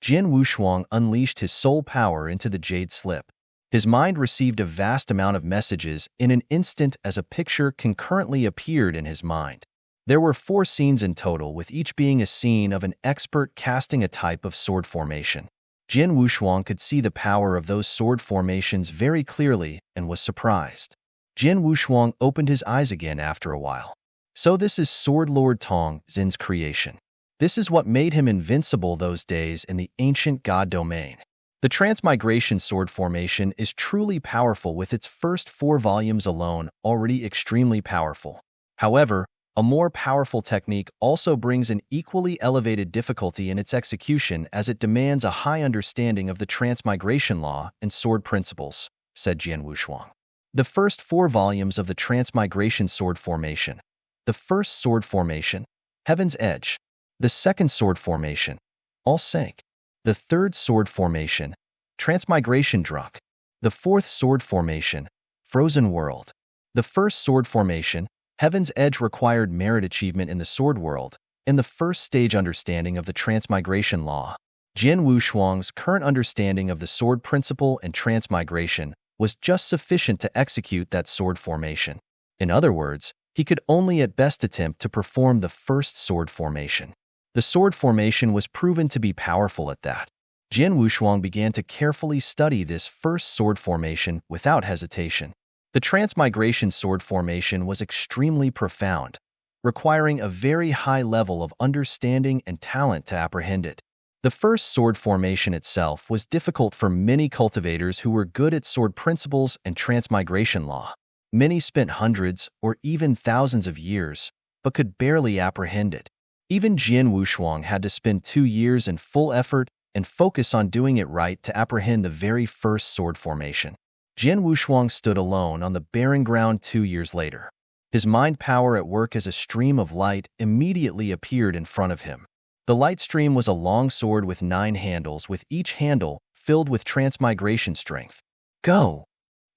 Jian Wushuang unleashed his soul power into the jade slip. His mind received a vast amount of messages in an instant as a picture concurrently appeared in his mind. There were 4 scenes in total, with each being a scene of an expert casting a type of sword formation. Jian Wushuang could see the power of those sword formations very clearly and was surprised. Jian Wushuang opened his eyes again after a while. So this is Sword Lord Tong Xin's creation. This is what made him invincible those days in the ancient god domain. The transmigration sword formation is truly powerful, with its first 4 volumes alone already extremely powerful. However, a more powerful technique also brings an equally elevated difficulty in its execution, as it demands a high understanding of the transmigration law and sword principles, said Jian Wushuang. The first 4 volumes of the transmigration sword formation. The first sword formation, Heaven's Edge. The second sword formation, All Sank. The third sword formation, Transmigration Drunk. The fourth sword formation, Frozen World. The first sword formation, Heaven's Edge, required merit achievement in the sword world, and the first stage understanding of the transmigration law. Jian Wushuang's current understanding of the sword principle and transmigration was just sufficient to execute that sword formation. In other words, he could only at best attempt to perform the first sword formation. The sword formation was proven to be powerful at that. Jian Wushuang began to carefully study this first sword formation without hesitation. The transmigration sword formation was extremely profound, requiring a very high level of understanding and talent to apprehend it. The first sword formation itself was difficult for many cultivators who were good at sword principles and transmigration law. Many spent hundreds or even thousands of years, but could barely apprehend it. Even Jian Wushuang had to spend 2 years in full effort and focus on doing it right to apprehend the very first sword formation. Jian Wushuang stood alone on the barren ground 2 years later. His mind power at work as a stream of light immediately appeared in front of him. The light stream was a long sword with 9 handles, with each handle filled with transmigration strength. Go!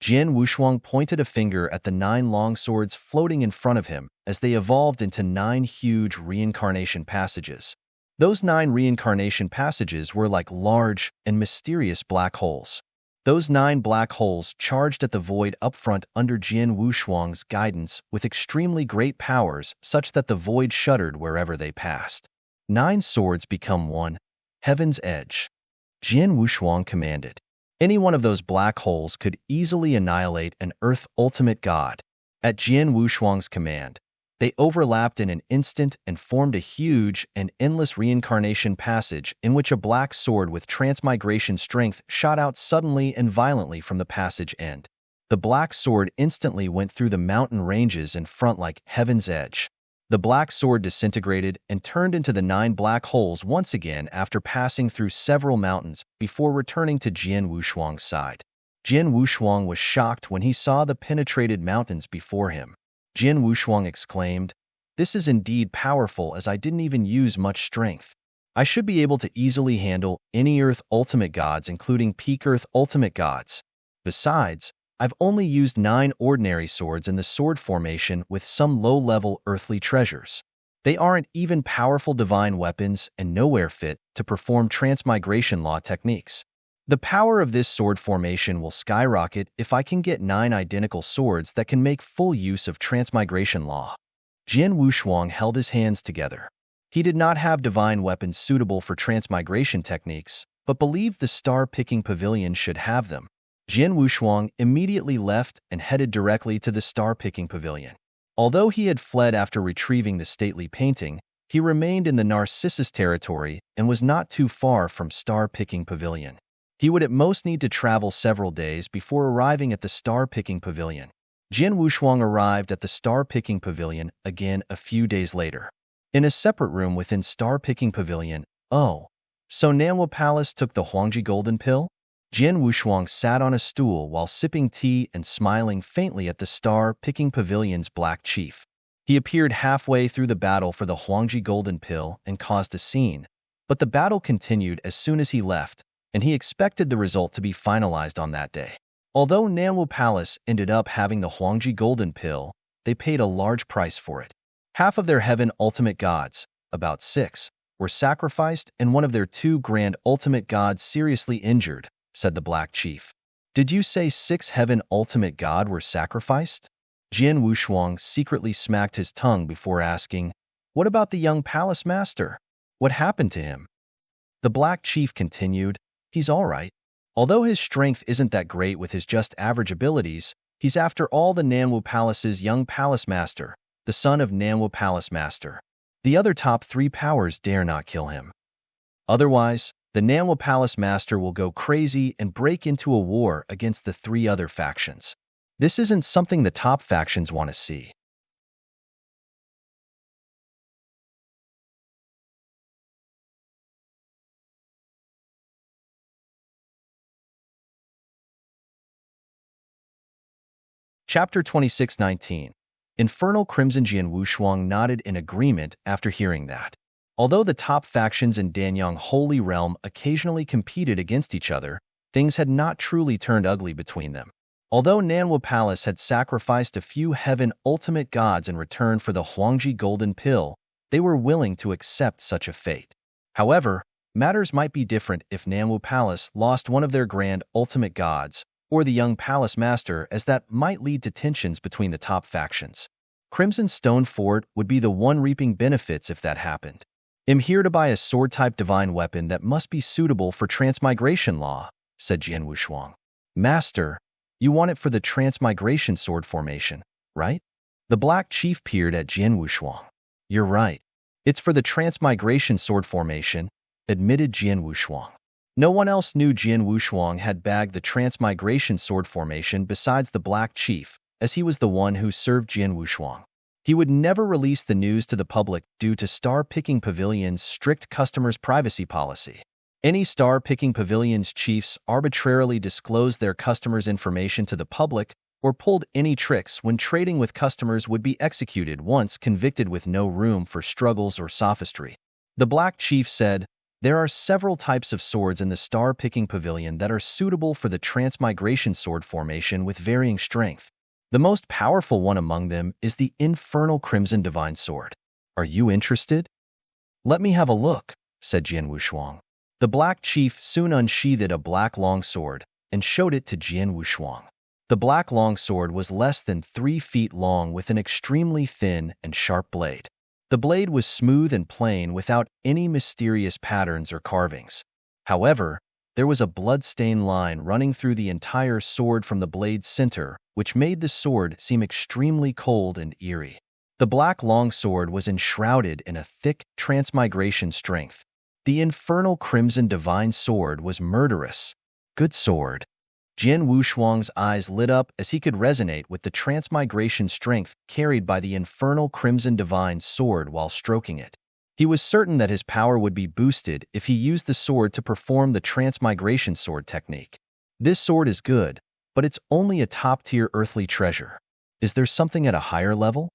Jian Wushuang pointed a finger at the 9 long swords floating in front of him as they evolved into 9 huge reincarnation passages. Those 9 reincarnation passages were like large and mysterious black holes. Those 9 black holes charged at the void up front under Jian Wushuang's guidance with extremely great powers, such that the void shuddered wherever they passed. 9 swords become 1. Heaven's Edge. Jian Wushuang commanded. Any one of those black holes could easily annihilate an Earth ultimate god. At Jian Wushuang's command, they overlapped in an instant and formed a huge and endless reincarnation passage in which a black sword with transmigration strength shot out suddenly and violently from the passage end. The black sword instantly went through the mountain ranges in front like Heaven's Edge. The black sword disintegrated and turned into the 9 black holes once again after passing through several mountains before returning to Jian Wushuang's side. Jian Wushuang was shocked when he saw the penetrated mountains before him. Jian Wushuang exclaimed, "This is indeed powerful, as I didn't even use much strength. I should be able to easily handle any Earth ultimate gods, including peak Earth ultimate gods. Besides, I've only used 9 ordinary swords in the sword formation with some low-level earthly treasures. They aren't even powerful divine weapons and nowhere fit to perform transmigration law techniques. The power of this sword formation will skyrocket if I can get 9 identical swords that can make full use of transmigration law. Jian Wushuang held his hands together. He did not have divine weapons suitable for transmigration techniques, but believed the star-picking pavilion should have them. Jian Wushuang immediately left and headed directly to the star-picking pavilion. Although he had fled after retrieving the stately painting, he remained in the Narcissus territory and was not too far from star-picking pavilion. He would at most need to travel several days before arriving at the star-picking pavilion. Jian Wushuang arrived at the star-picking pavilion again a few days later. In a separate room within star-picking pavilion, oh, so Nanhua Palace took the Huangji golden pill? Jian Wushuang sat on a stool while sipping tea and smiling faintly at the star-picking pavilion's black chief. He appeared halfway through the battle for the Huangji golden pill and caused a scene, but the battle continued as soon as he left, and he expected the result to be finalized on that day. Although Nanhua Palace ended up having the Huangji golden pill, they paid a large price for it. Half of their heaven ultimate gods, about 6, were sacrificed and one of their 2 grand ultimate gods seriously injured, said the Black Chief. Did you say 6 heaven ultimate god were sacrificed? Jian Wushuang secretly smacked his tongue before asking, what about the young palace master? What happened to him? The Black Chief continued, he's all right. Although his strength isn't that great with his just average abilities, he's after all the Nanhua Palace's young palace master, the son of Nanhua Palace Master. The other top 3 powers dare not kill him. Otherwise, the Nanhua Palace Master will go crazy and break into a war against the 3 other factions. This isn't something the top factions want to see. Chapter 26:19. Infernal Crimson. Jian Wushuang nodded in agreement after hearing that. Although the top factions in Danyang Holy Realm occasionally competed against each other, things had not truly turned ugly between them. Although Nanhua Palace had sacrificed a few heaven ultimate gods in return for the Huangji golden pill, they were willing to accept such a fate. However, matters might be different if Nanhua Palace lost one of their grand ultimate gods, or the young palace master, as that might lead to tensions between the top factions. Crimson Stone Fort would be the one reaping benefits if that happened. I'm here to buy a sword-type divine weapon that must be suitable for transmigration law, said Jian Wushuang. Master, you want it for the transmigration sword formation, right? The Black Chief peered at Jian Wushuang. You're right. It's for the transmigration sword formation, admitted Jian Wushuang. No one else knew Jian Wushuang had bagged the transmigration sword formation besides the Black Chief, as he was the one who served Jian Wushuang. He would never release the news to the public due to Star-Picking Pavilion's strict customers' privacy policy. Any Star-Picking Pavilion's chiefs arbitrarily disclosed their customers' information to the public or pulled any tricks when trading with customers would be executed once convicted, with no room for struggles or sophistry. The Black Chief said, there are several types of swords in the Star-Picking Pavilion that are suitable for the transmigration sword formation with varying strength. The most powerful one among them is the Infernal Crimson Divine Sword. Are you interested? Let me have a look, said Jian Wushuang. The Black Chief soon unsheathed a black longsword and showed it to Jian Wushuang. The black longsword was less than 3 feet long with an extremely thin and sharp blade. The blade was smooth and plain without any mysterious patterns or carvings. However, there was a blood-stained line running through the entire sword from the blade's center, which made the sword seem extremely cold and eerie. The black longsword was enshrouded in a thick transmigration strength. The Infernal Crimson Divine Sword was murderous. Good sword. Jian Wushuang's eyes lit up as he could resonate with the transmigration strength carried by the Infernal Crimson Divine Sword while stroking it. He was certain that his power would be boosted if he used the sword to perform the transmigration sword technique. This sword is good, but it's only a top-tier earthly treasure. Is there something at a higher level?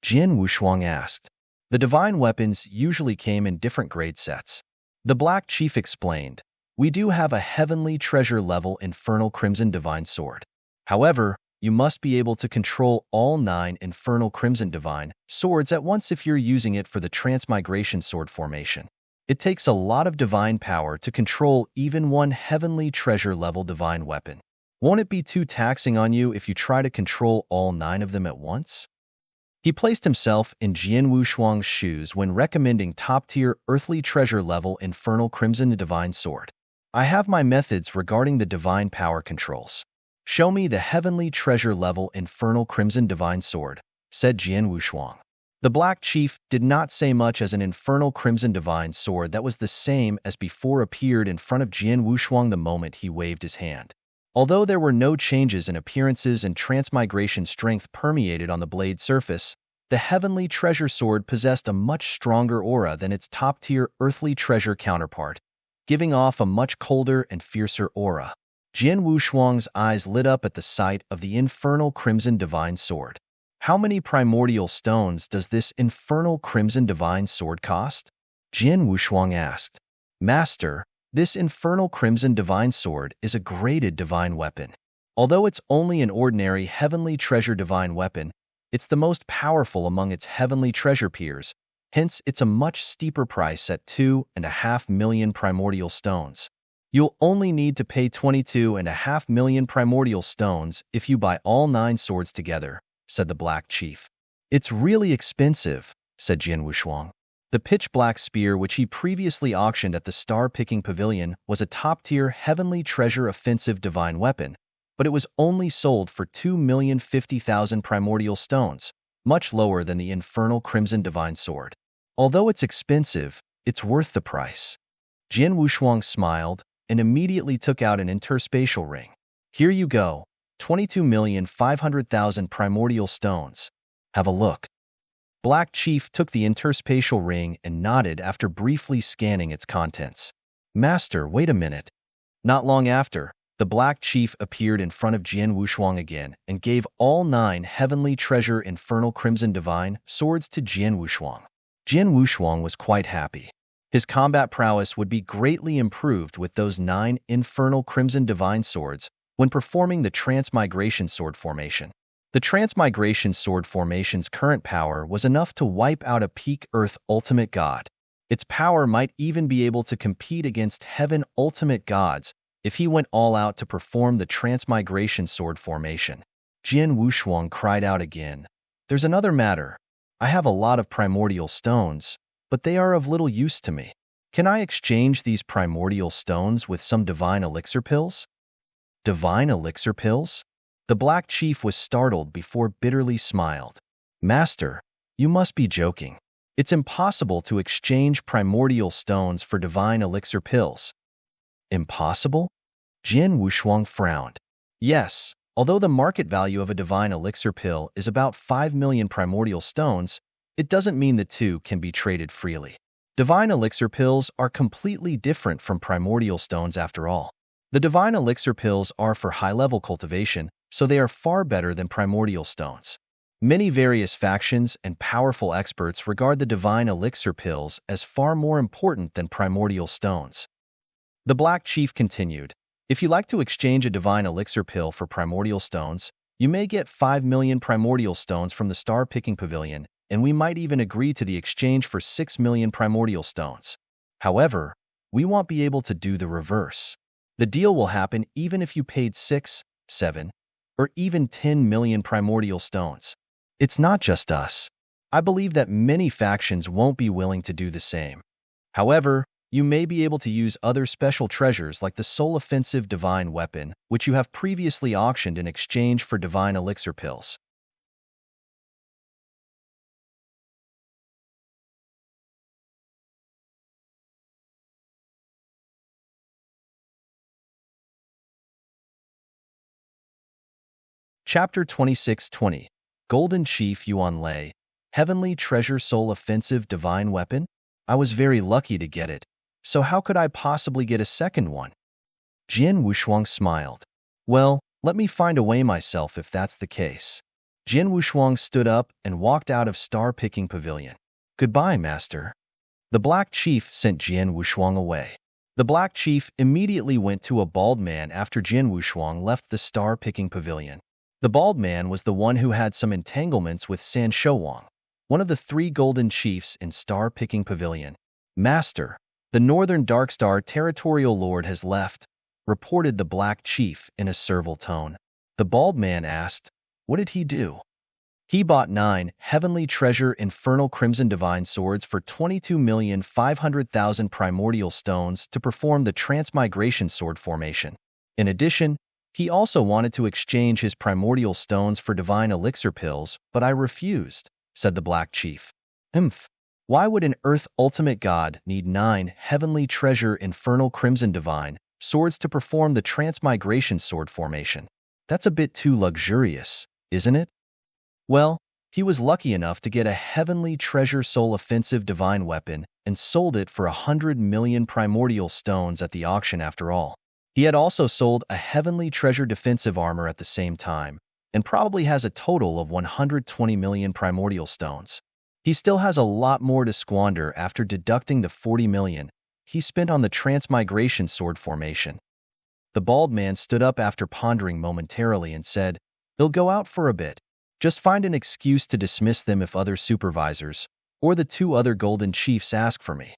Jian Wushuang asked. The divine weapons usually came in different grade sets. The Black Chief explained, we do have a heavenly treasure level Infernal Crimson Divine Sword. However, you must be able to control all 9 Infernal Crimson Divine swords at once if you're using it for the Transmigration Sword formation. It takes a lot of divine power to control even one Heavenly Treasure level divine weapon. Won't it be too taxing on you if you try to control all 9 of them at once? He placed himself in Jian Wushuang's shoes when recommending top-tier earthly treasure level Infernal Crimson Divine Sword. I have my methods regarding the divine power controls. Show me the heavenly treasure level Infernal Crimson Divine Sword, said Jian Wushuang. The Black Chief did not say much as an Infernal Crimson Divine Sword that was the same as before appeared in front of Jian Wushuang the moment he waved his hand. Although there were no changes in appearances and transmigration strength permeated on the blade surface, the Heavenly Treasure Sword possessed a much stronger aura than its top-tier earthly treasure counterpart, giving off a much colder and fiercer aura. Jian Wushuang's eyes lit up at the sight of the Infernal Crimson Divine Sword. How many primordial stones does this Infernal Crimson Divine Sword cost? Jian Wushuang asked. Master, this Infernal Crimson Divine Sword is a graded divine weapon. Although it's only an ordinary Heavenly Treasure divine weapon, it's the most powerful among its Heavenly Treasure peers, hence it's a much steeper price at 2.5 million primordial stones. You'll only need to pay 22.5 million primordial stones if you buy all 9 swords together, said the Black Chief. It's really expensive, said Jian Wushuang. The pitch-black spear which he previously auctioned at the Star-Picking Pavilion was a top-tier Heavenly Treasure offensive divine weapon, but it was only sold for 2,050,000 primordial stones, much lower than the Infernal Crimson Divine Sword. Although it's expensive, it's worth the price. Jian Wushuang smiled and immediately took out an interspatial ring. Here you go, 22,500,000 primordial stones. Have a look. Black Chief took the interspatial ring and nodded after briefly scanning its contents. Master, wait a minute. Not long after, the Black Chief appeared in front of Jian Wushuang again and gave all 9 Heavenly Treasure Infernal Crimson Divine swords to Jian Wushuang. Jian Wushuang was quite happy. His combat prowess would be greatly improved with those 9 Infernal Crimson Divine swords when performing the Transmigration Sword formation. The Transmigration Sword formation's current power was enough to wipe out a peak Earth Ultimate God. Its power might even be able to compete against Heaven Ultimate Gods if he went all out to perform the Transmigration Sword formation. Jian Wushuang cried out again. There's another matter. I have a lot of primordial stones, but they are of little use to me. Can I exchange these primordial stones with some divine elixir pills? Divine elixir pills? The Black Chief was startled before bitterly smiled. Master, you must be joking. It's impossible to exchange primordial stones for divine elixir pills. Impossible? Jian Wushuang frowned. Yes, although the market value of a divine elixir pill is about 5 million primordial stones, it doesn't mean the two can be traded freely. Divine elixir pills are completely different from primordial stones after all. The divine elixir pills are for high-level cultivation, so they are far better than primordial stones. Many various factions and powerful experts regard the divine elixir pills as far more important than primordial stones. The Black Chief continued, if you like to exchange a divine elixir pill for primordial stones, you may get 5 million primordial stones from the Star-Picking Pavilion, and we might even agree to the exchange for 6 million primordial stones. However, we won't be able to do the reverse. The deal will happen even if you paid 6, 7, or even 10 million primordial stones. It's not just us. I believe that many factions won't be willing to do the same. However, you may be able to use other special treasures like the Soul Offensive Divine Weapon, which you have previously auctioned in exchange for divine elixir pills. Chapter 2620 Golden Chief Yuan Lei, Heavenly Treasure Soul Offensive Divine Weapon? I was very lucky to get it, so how could I possibly get a second one? Jian Wushuang smiled. Well, let me find a way myself if that's the case. Jian Wushuang stood up and walked out of Star-Picking Pavilion. Goodbye, Master. The Black Chief sent Jian Wushuang away. The Black Chief immediately went to a bald man after Jin Wushuang left the star-picking pavilion. The bald man was the one who had some entanglements with San Shouwang, one of the 3 golden chiefs in star-picking pavilion. Master, the Northern Darkstar Territorial Lord has left, reported the Black Chief in a servile tone. The bald man asked, what did he do? He bought 9 Heavenly Treasure Infernal Crimson Divine Swords for 22,500,000 primordial stones to perform the Transmigration Sword formation. In addition, he also wanted to exchange his primordial stones for divine elixir pills, but I refused, said the Black Chief. Why would an Earth Ultimate God need 9 Heavenly Treasure Infernal Crimson Divine Swords to perform the Transmigration Sword formation? That's a bit too luxurious, isn't it? Well, he was lucky enough to get a Heavenly Treasure Soul Offensive Divine Weapon and sold it for 100 million primordial stones at the auction after all. He had also sold a Heavenly Treasure Defensive Armor at the same time, and probably has a total of 120 million primordial stones. He still has a lot more to squander after deducting the 40 million he spent on the Transmigration Sword formation. The bald man stood up after pondering momentarily and said, they'll go out for a bit. Just find an excuse to dismiss them if other supervisors, or the 2 other golden chiefs ask for me.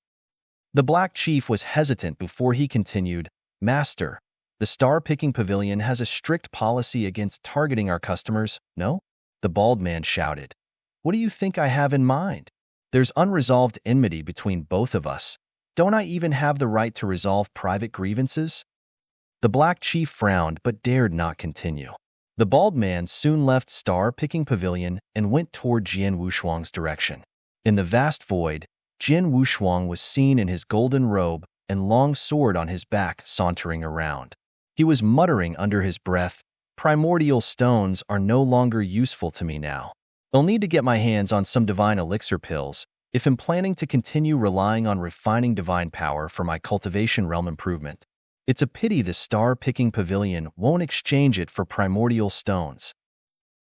The Black Chief was hesitant before he continued, Master, the star-picking pavilion has a strict policy against targeting our customers, no? The bald man shouted. What do you think I have in mind? There's unresolved enmity between both of us. Don't I even have the right to resolve private grievances? The Black Chief frowned but dared not continue. The bald man soon left Star-Picking Pavilion and went toward Jin Wushuang's direction. In the vast void, Jin Wushuang was seen in his golden robe and long sword on his back sauntering around. He was muttering under his breath, primordial stones are no longer useful to me now. I'll need to get my hands on some divine elixir pills if I'm planning to continue relying on refining divine power for my cultivation realm improvement. It's a pity the star-picking pavilion won't exchange it for primordial stones.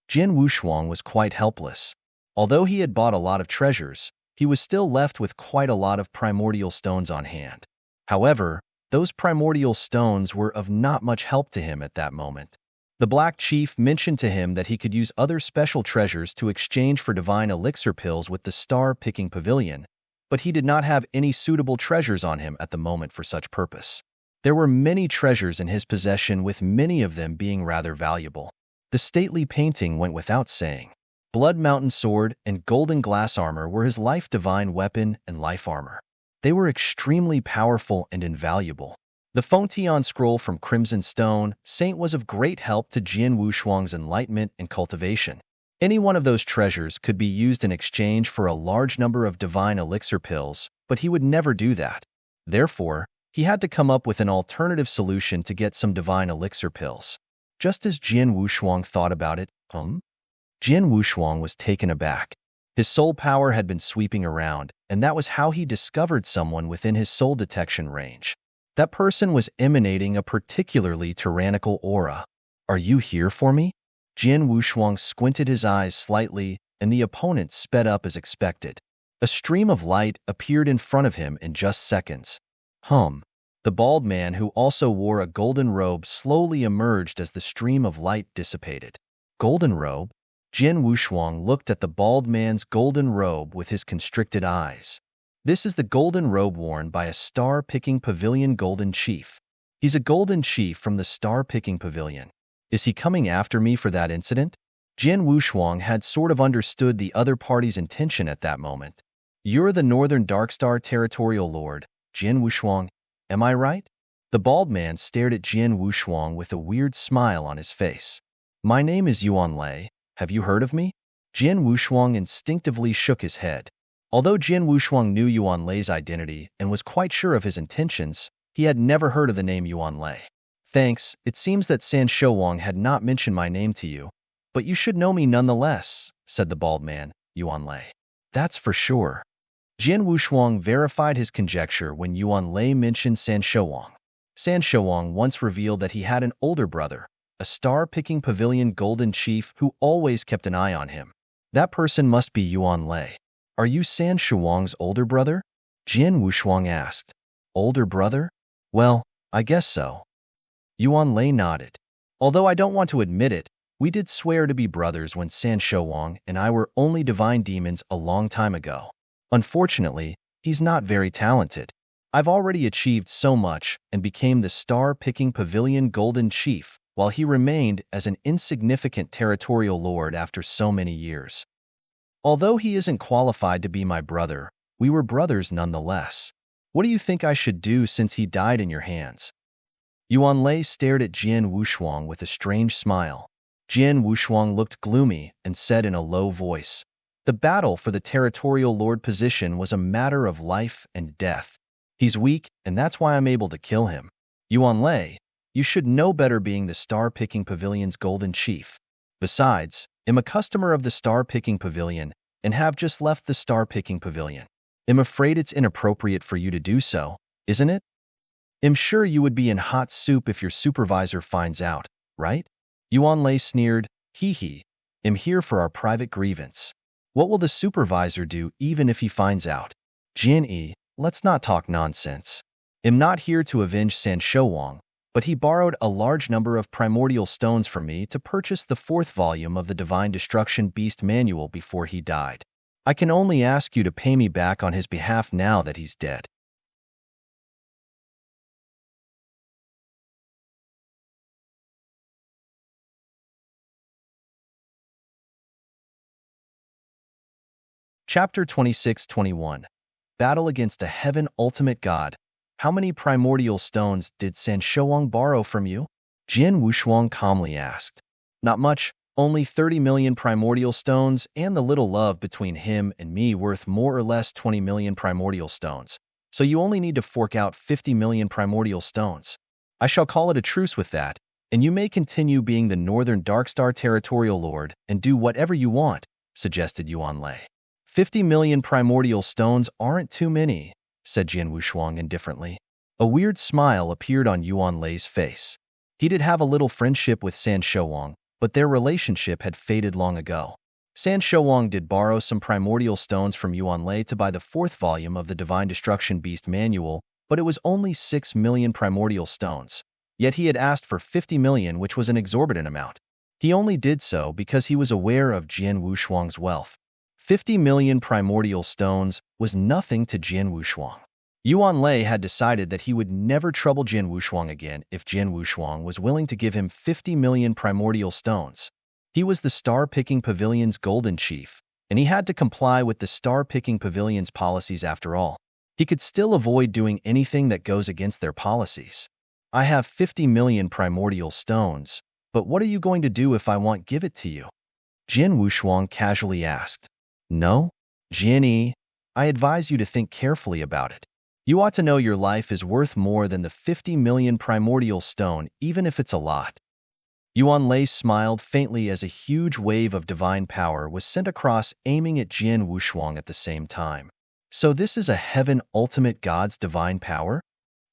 Jin Wushuang was quite helpless. Although he had bought a lot of treasures, he was still left with quite a lot of primordial stones on hand. However, those primordial stones were of not much help to him at that moment. The Black Chief mentioned to him that he could use other special treasures to exchange for divine elixir pills with the star-picking pavilion, but he did not have any suitable treasures on him at the moment for such purpose. There were many treasures in his possession, with many of them being rather valuable. The stately painting went without saying. Blood Mountain Sword and Golden Glass Armor were his life divine weapon and life armor. They were extremely powerful and invaluable. The Fontian Scroll from Crimson Stone Saint was of great help to Jin Wushuang's enlightenment and cultivation. Any one of those treasures could be used in exchange for a large number of divine elixir pills, but he would never do that. Therefore, he had to come up with an alternative solution to get some divine elixir pills. Just as Jin Wushuang thought about it, Jin Wushuang was taken aback. His soul power had been sweeping around, and that was how he discovered someone within his soul detection range. That person was emanating a particularly tyrannical aura. Are you here for me? Jin Wushuang squinted his eyes slightly, and the opponent sped up as expected. A stream of light appeared in front of him in just seconds. The bald man, who also wore a golden robe, slowly emerged as the stream of light dissipated. Golden robe? Jin Wushuang looked at the bald man's golden robe with his constricted eyes. This is the golden robe worn by a star-picking pavilion golden chief. He's a golden chief from the star-picking pavilion. Is he coming after me for that incident? Jin Wushuang had sort of understood the other party's intention at that moment. You're the Northern Darkstar Territorial Lord, Jin Wushuang, am I right? The bald man stared at Jin Wushuang with a weird smile on his face. My name is Yuan Lei. Have you heard of me? Jin Wushuang instinctively shook his head. Although Jin Wushuang knew Yuan Lei's identity and was quite sure of his intentions, he had never heard of the name Yuan Lei. Thanks, it seems that San Shouwang had not mentioned my name to you, but you should know me nonetheless, said the bald man, Yuan Lei. That's for sure. Jin Wushuang verified his conjecture when Yuan Lei mentioned San Shouwang. San Shouwang once revealed that he had an older brother, a star-picking pavilion golden chief who always kept an eye on him. That person must be Yuan Lei. Are you San Shouwang's older brother? Jin Wushuang asked. Older brother? Well, I guess so. Yuan Lei nodded. Although I don't want to admit it, we did swear to be brothers when San Shouwang and I were only divine demons a long time ago. Unfortunately, he's not very talented. I've already achieved so much and became the star-picking pavilion golden chief, while he remained as an insignificant territorial lord after so many years. Although he isn't qualified to be my brother, we were brothers nonetheless. What do you think I should do since he died in your hands? Yuan Lei stared at Jian Wushuang with a strange smile. Jian Wushuang looked gloomy and said in a low voice, "The battle for the territorial lord position was a matter of life and death. He's weak, and that's why I'm able to kill him. Yuan Lei, you should know better being the Star-Picking Pavilion's golden chief. Besides, I'm a customer of the Star-Picking Pavilion and have just left the Star-Picking Pavilion. I'm afraid it's inappropriate for you to do so, isn't it? I'm sure you would be in hot soup if your supervisor finds out, right?" Yuan Lei sneered, "Hee hee. I'm here for our private grievance. What will the supervisor do even if he finds out? Jian Yi, let's not talk nonsense. I'm not here to avenge San Shouwang, but he borrowed a large number of primordial stones from me to purchase the 4th volume of the Divine Destruction Beast Manual before he died. I can only ask you to pay me back on his behalf now that he's dead." Chapter 26-21. Battle against a Heaven Ultimate God. How many primordial stones did San Shouwang borrow from you? Jian Wushuang calmly asked. Not much, only 30 million primordial stones, and the little love between him and me worth more or less 20 million primordial stones. So you only need to fork out 50 million primordial stones. I shall call it a truce with that, and you may continue being the Northern Darkstar Territorial Lord and do whatever you want, suggested Yuan Lei. 50 million primordial stones aren't too many, said Jian Wushuang indifferently. A weird smile appeared on Yuan Lei's face. He did have a little friendship with San Shouwang, but their relationship had faded long ago. San Shouwang did borrow some primordial stones from Yuan Lei to buy the 4th volume of the Divine Destruction Beast Manual, but it was only 6 million primordial stones. Yet he had asked for 50 million, which was an exorbitant amount. He only did so because he was aware of Jian Wushuang's wealth. 50 million primordial stones was nothing to Jian Wushuang. Yuan Lei had decided that he would never trouble Jian Wushuang again if Jian Wushuang was willing to give him 50 million primordial stones. He was the Star-Picking Pavilion's golden chief, and he had to comply with the Star-Picking Pavilion's policies after all. He could still avoid doing anything that goes against their policies. I have 50 million primordial stones, but what are you going to do if I want give it to you? Jian Wushuang casually asked. No, Jian, I advise you to think carefully about it. You ought to know your life is worth more than the 50 million primordial stone, even if it's a lot. Yuan Lei smiled faintly as a huge wave of divine power was sent across, aiming at Jian Wushuang at the same time. So this is a Heaven Ultimate God's divine power?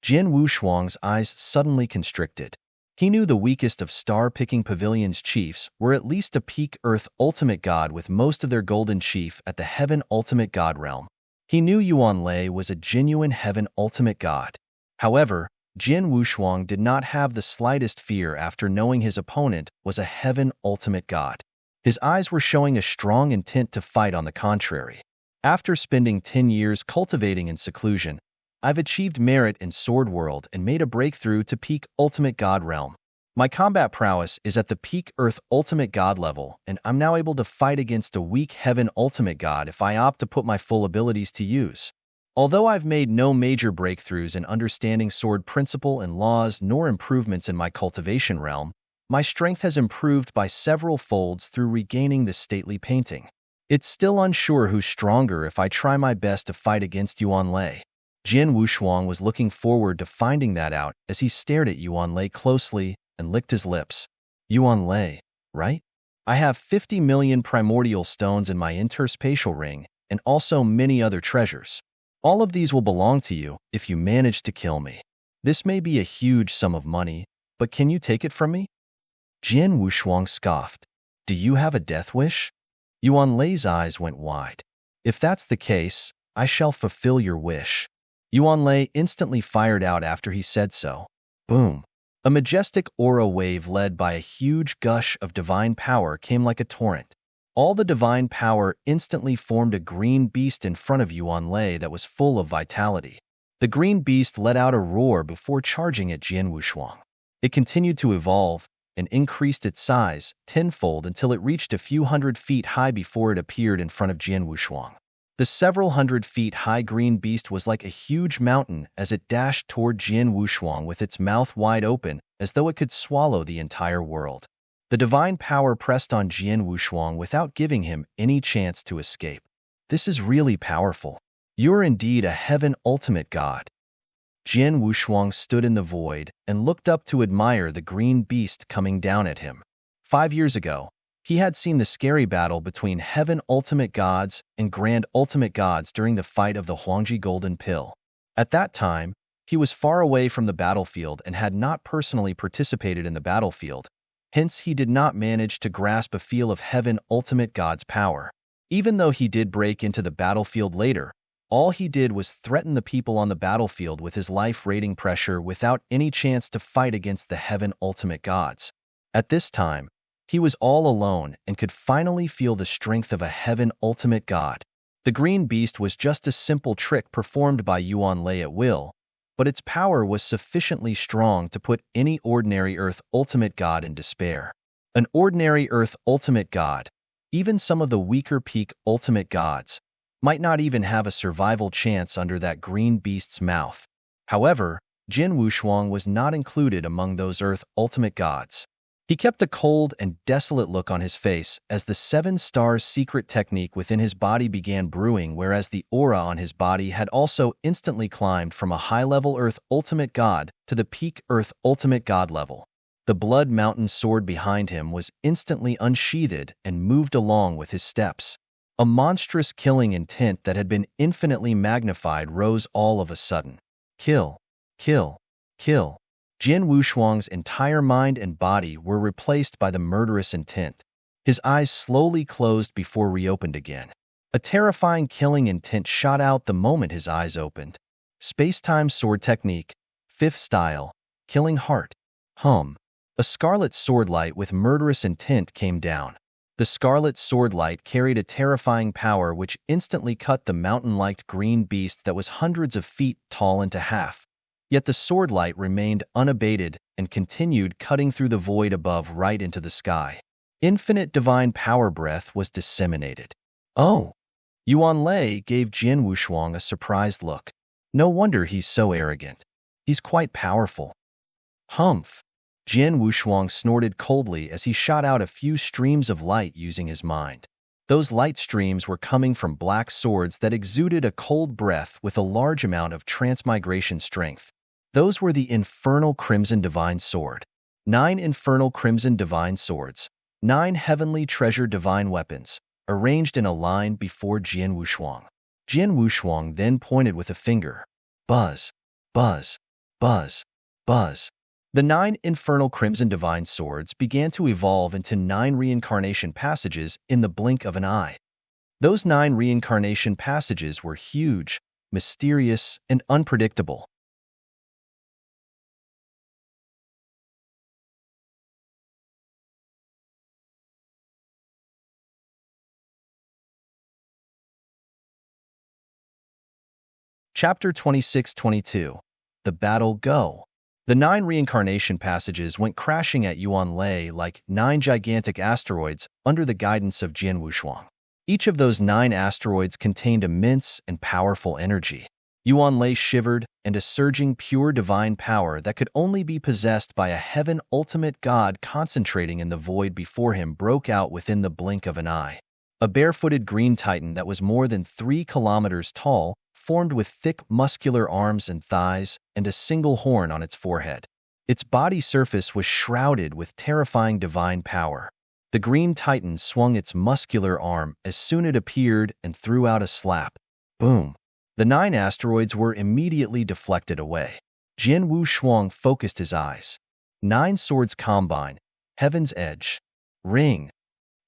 Jian Wushuang's eyes suddenly constricted. He knew the weakest of Star-Picking Pavilion's chiefs were at least a peak Earth Ultimate God, with most of their golden chief at the Heaven Ultimate God realm. He knew Yuan Lei was a genuine Heaven Ultimate God. However, Jian Wushuang did not have the slightest fear after knowing his opponent was a Heaven Ultimate God. His eyes were showing a strong intent to fight. On the contrary. After spending 10 years cultivating in seclusion, I've achieved merit in Sword World and made a breakthrough to peak Ultimate God realm. My combat prowess is at the peak Earth Ultimate God level, and I'm now able to fight against a weak Heaven Ultimate God if I opt to put my full abilities to use. Although I've made no major breakthroughs in understanding sword principle and laws nor improvements in my cultivation realm, my strength has improved by several folds through regaining the stately painting. It's still unsure who's stronger if I try my best to fight against Yuan Lei. Jian Wushuang was looking forward to finding that out as he stared at Yuan Lei closely and licked his lips. Yuan Lei, right? I have 50 million primordial stones in my interspatial ring, and also many other treasures. All of these will belong to you if you manage to kill me. This may be a huge sum of money, but can you take it from me? Jian Wushuang scoffed. Do you have a death wish? Yuan Lei's eyes went wide. If that's the case, I shall fulfill your wish. Yuan Lei instantly fired out after he said so. Boom. A majestic aura wave led by a huge gush of divine power came like a torrent. All the divine power instantly formed a green beast in front of Yuan Lei that was full of vitality. The green beast let out a roar before charging at Jian Wushuang. It continued to evolve and increased its size tenfold until it reached a few hundred feet high before it appeared in front of Jian Wushuang. The several hundred feet high green beast was like a huge mountain as it dashed toward Jian Wushuang with its mouth wide open as though it could swallow the entire world. The divine power pressed on Jian Wushuang without giving him any chance to escape. This is really powerful. You're indeed a heaven ultimate god. Jian Wushuang stood in the void and looked up to admire the green beast coming down at him. 5 years ago, he had seen the scary battle between heaven ultimate gods and grand ultimate gods during the fight of the Huangji Golden Pill. At that time, he was far away from the battlefield and had not personally participated in the battlefield. Hence, he did not manage to grasp a feel of heaven ultimate god's power. Even though he did break into the battlefield later, all he did was threaten the people on the battlefield with his life rating pressure without any chance to fight against the heaven ultimate gods. At this time, he was all alone and could finally feel the strength of a heaven ultimate god. The green beast was just a simple trick performed by Yuan Lei at will, but its power was sufficiently strong to put any ordinary Earth ultimate god in despair. An ordinary Earth ultimate god, even some of the weaker peak ultimate gods, might not even have a survival chance under that green beast's mouth. However, Jian Wushuang was not included among those Earth ultimate gods. He kept a cold and desolate look on his face as the 7 stars secret technique within his body began brewing, whereas the aura on his body had also instantly climbed from a high-level Earth ultimate god to the peak Earth ultimate god level. The Blood Mountain sword behind him was instantly unsheathed and moved along with his steps. A monstrous killing intent that had been infinitely magnified rose all of a sudden. Kill, kill, kill. Jian Wushuang's entire mind and body were replaced by the murderous intent. His eyes slowly closed before reopened again. A terrifying killing intent shot out the moment his eyes opened. Space-time sword technique, 5th style, killing heart. A scarlet sword light with murderous intent came down. The scarlet sword light carried a terrifying power which instantly cut the mountain-like green beast that was hundreds of feet tall into half. Yet the sword light remained unabated and continued cutting through the void above right into the sky. Infinite divine power breath was disseminated. Oh! Yuan Lei gave Jian Wushuang a surprised look. No wonder he's so arrogant. He's quite powerful. Humph! Jian Wushuang snorted coldly as he shot out a few streams of light using his mind. Those light streams were coming from black swords that exuded a cold breath with a large amount of transmigration strength. Those were the Infernal Crimson Divine Sword. 9 Infernal Crimson Divine Swords. 9 Heavenly Treasure Divine Weapons, arranged in a line before Jian Wushuang. Jian Wushuang then pointed with a finger. Buzz, buzz, buzz, buzz. The 9 Infernal Crimson Divine Swords began to evolve into 9 reincarnation passages in the blink of an eye. Those 9 reincarnation passages were huge, mysterious, and unpredictable. Chapter 26-22. The Battle Go. The 9 reincarnation passages went crashing at Yuan Lei like 9 gigantic asteroids under the guidance of Jian Wushuang. Each of those 9 asteroids contained immense and powerful energy. Yuan Lei shivered, and a surging pure divine power that could only be possessed by a heaven ultimate god concentrating in the void before him broke out within the blink of an eye. A barefooted green titan that was more than 3 kilometers tall, formed with thick muscular arms and thighs and a single horn on its forehead. Its body surface was shrouded with terrifying divine power. The green titan swung its muscular arm as soon as it appeared and threw out a slap. Boom! The 9 asteroids were immediately deflected away. Jian Wushuang focused his eyes. 9 swords combine. Heaven's Edge. Ring.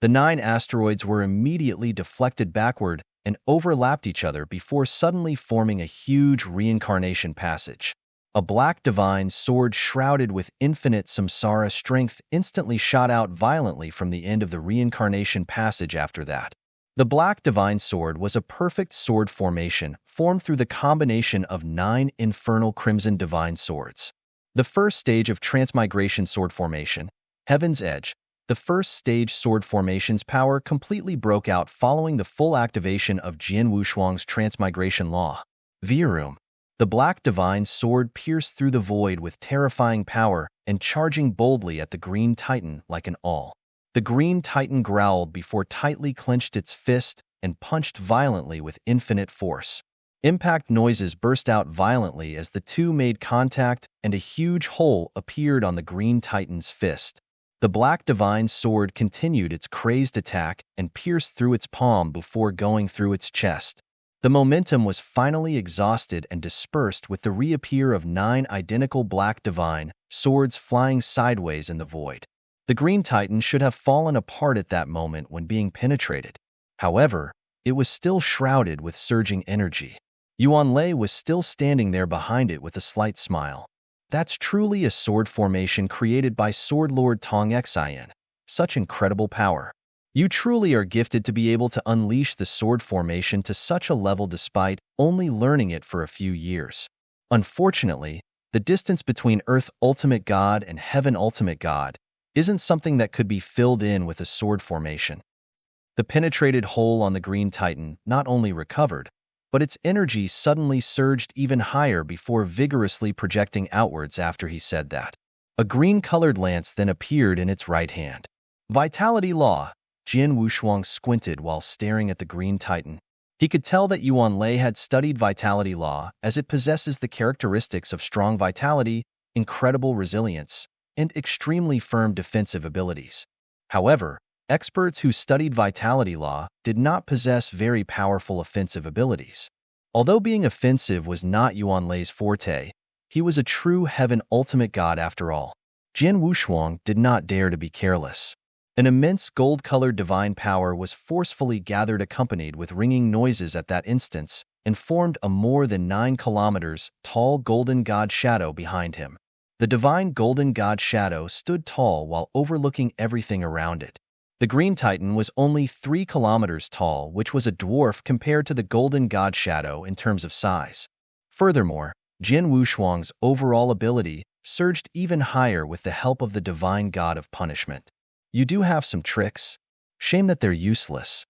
The 9 asteroids were immediately deflected backward and overlapped each other before suddenly forming a huge reincarnation passage. A black divine sword shrouded with infinite samsara strength instantly shot out violently from the end of the reincarnation passage after that. The black divine sword was a perfect sword formation formed through the combination of 9 infernal crimson divine swords. The first stage of transmigration sword formation, Heaven's Edge, the first stage sword formation's power completely broke out following the full activation of Jian Wushuang's transmigration law. Virum. The black divine sword pierced through the void with terrifying power and charging boldly at the green titan like an awl. The green titan growled before tightly clenched its fist and punched violently with infinite force. Impact noises burst out violently as the two made contact and a huge hole appeared on the green titan's fist. The black divine sword continued its crazed attack and pierced through its palm before going through its chest. The momentum was finally exhausted and dispersed with the reappear of 9 identical black divine swords flying sideways in the void. The green titan should have fallen apart at that moment when being penetrated. However, it was still shrouded with surging energy. Yuan Lei was still standing there behind it with a slight smile. That's truly a sword formation created by Sword Lord Tong Xin. Such incredible power. You truly are gifted to be able to unleash the sword formation to such a level despite only learning it for a few years. Unfortunately, the distance between Earth Ultimate God and Heaven Ultimate God isn't something that could be filled in with a sword formation. The penetrated hole on the green titan not only recovered, but its energy suddenly surged even higher before vigorously projecting outwards after he said that. A green-colored lance then appeared in its right hand. Vitality Law. Jian Wushuang squinted while staring at the green titan. He could tell that Yuan Lei had studied Vitality Law as it possesses the characteristics of strong vitality, incredible resilience, and extremely firm defensive abilities. However, experts who studied Vitality Law did not possess very powerful offensive abilities. Although being offensive was not Yuan Lei's forte, he was a true Heaven Ultimate God after all. Jian Wushuang did not dare to be careless. An immense gold-colored divine power was forcefully gathered accompanied with ringing noises at that instance and formed a more than 9 kilometers tall golden god shadow behind him. The divine golden god shadow stood tall while overlooking everything around it. The green titan was only 3 kilometers tall, which was a dwarf compared to the golden god shadow in terms of size. Furthermore, Jian Wushuang's overall ability surged even higher with the help of the divine god of punishment. You do have some tricks. Shame that they're useless.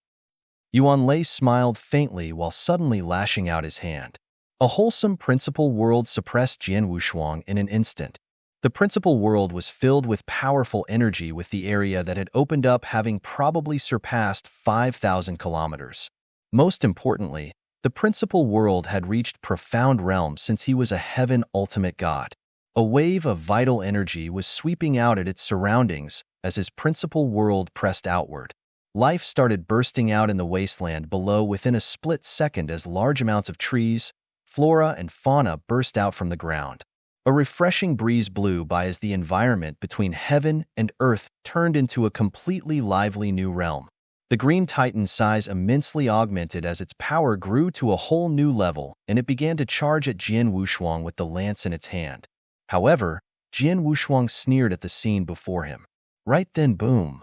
Yuan Lei smiled faintly while suddenly lashing out his hand. A wholesome principal world suppressed Jian Wushuang in an instant. The principal world was filled with powerful energy with the area that had opened up having probably surpassed 5,000 kilometers. Most importantly, the principal world had reached profound realm since he was a Heaven Ultimate God. A wave of vital energy was sweeping out at its surroundings as his principal world pressed outward. Life started bursting out in the wasteland below within a split second as large amounts of trees, flora, and fauna burst out from the ground. A refreshing breeze blew by as the environment between heaven and earth turned into a completely lively new realm. The green titan's size immensely augmented as its power grew to a whole new level, and it began to charge at Jian Wushuang with the lance in its hand. However, Jian Wushuang sneered at the scene before him. Right then, boom!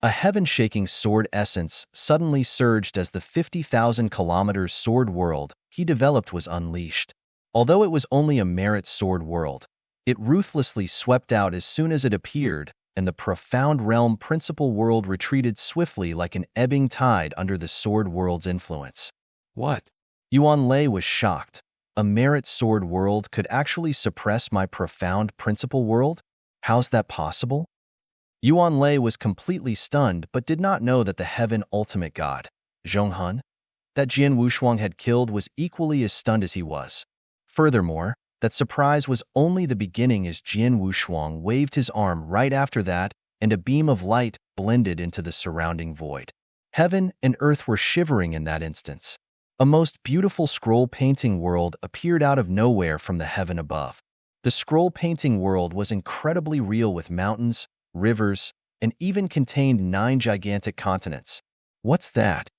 A heaven-shaking sword essence suddenly surged as the 50,000 kilometers sword world he developed was unleashed. Although it was only a merit sword world, it ruthlessly swept out as soon as it appeared, and the profound realm principal world retreated swiftly like an ebbing tide under the sword world's influence. What? Yuan Lei was shocked. A merit sword world could actually suppress my profound principal world? How's that possible? Yuan Lei was completely stunned but did not know that the Heaven Ultimate God, Zhonghun, that Jian Wushuang had killed was equally as stunned as he was. Furthermore, that surprise was only the beginning as Jian Wushuang waved his arm right after that, and a beam of light blended into the surrounding void. Heaven and earth were shivering in that instance. A most beautiful scroll painting world appeared out of nowhere from the heaven above. The scroll painting world was incredibly real with mountains, rivers, and even contained 9 gigantic continents. What's that?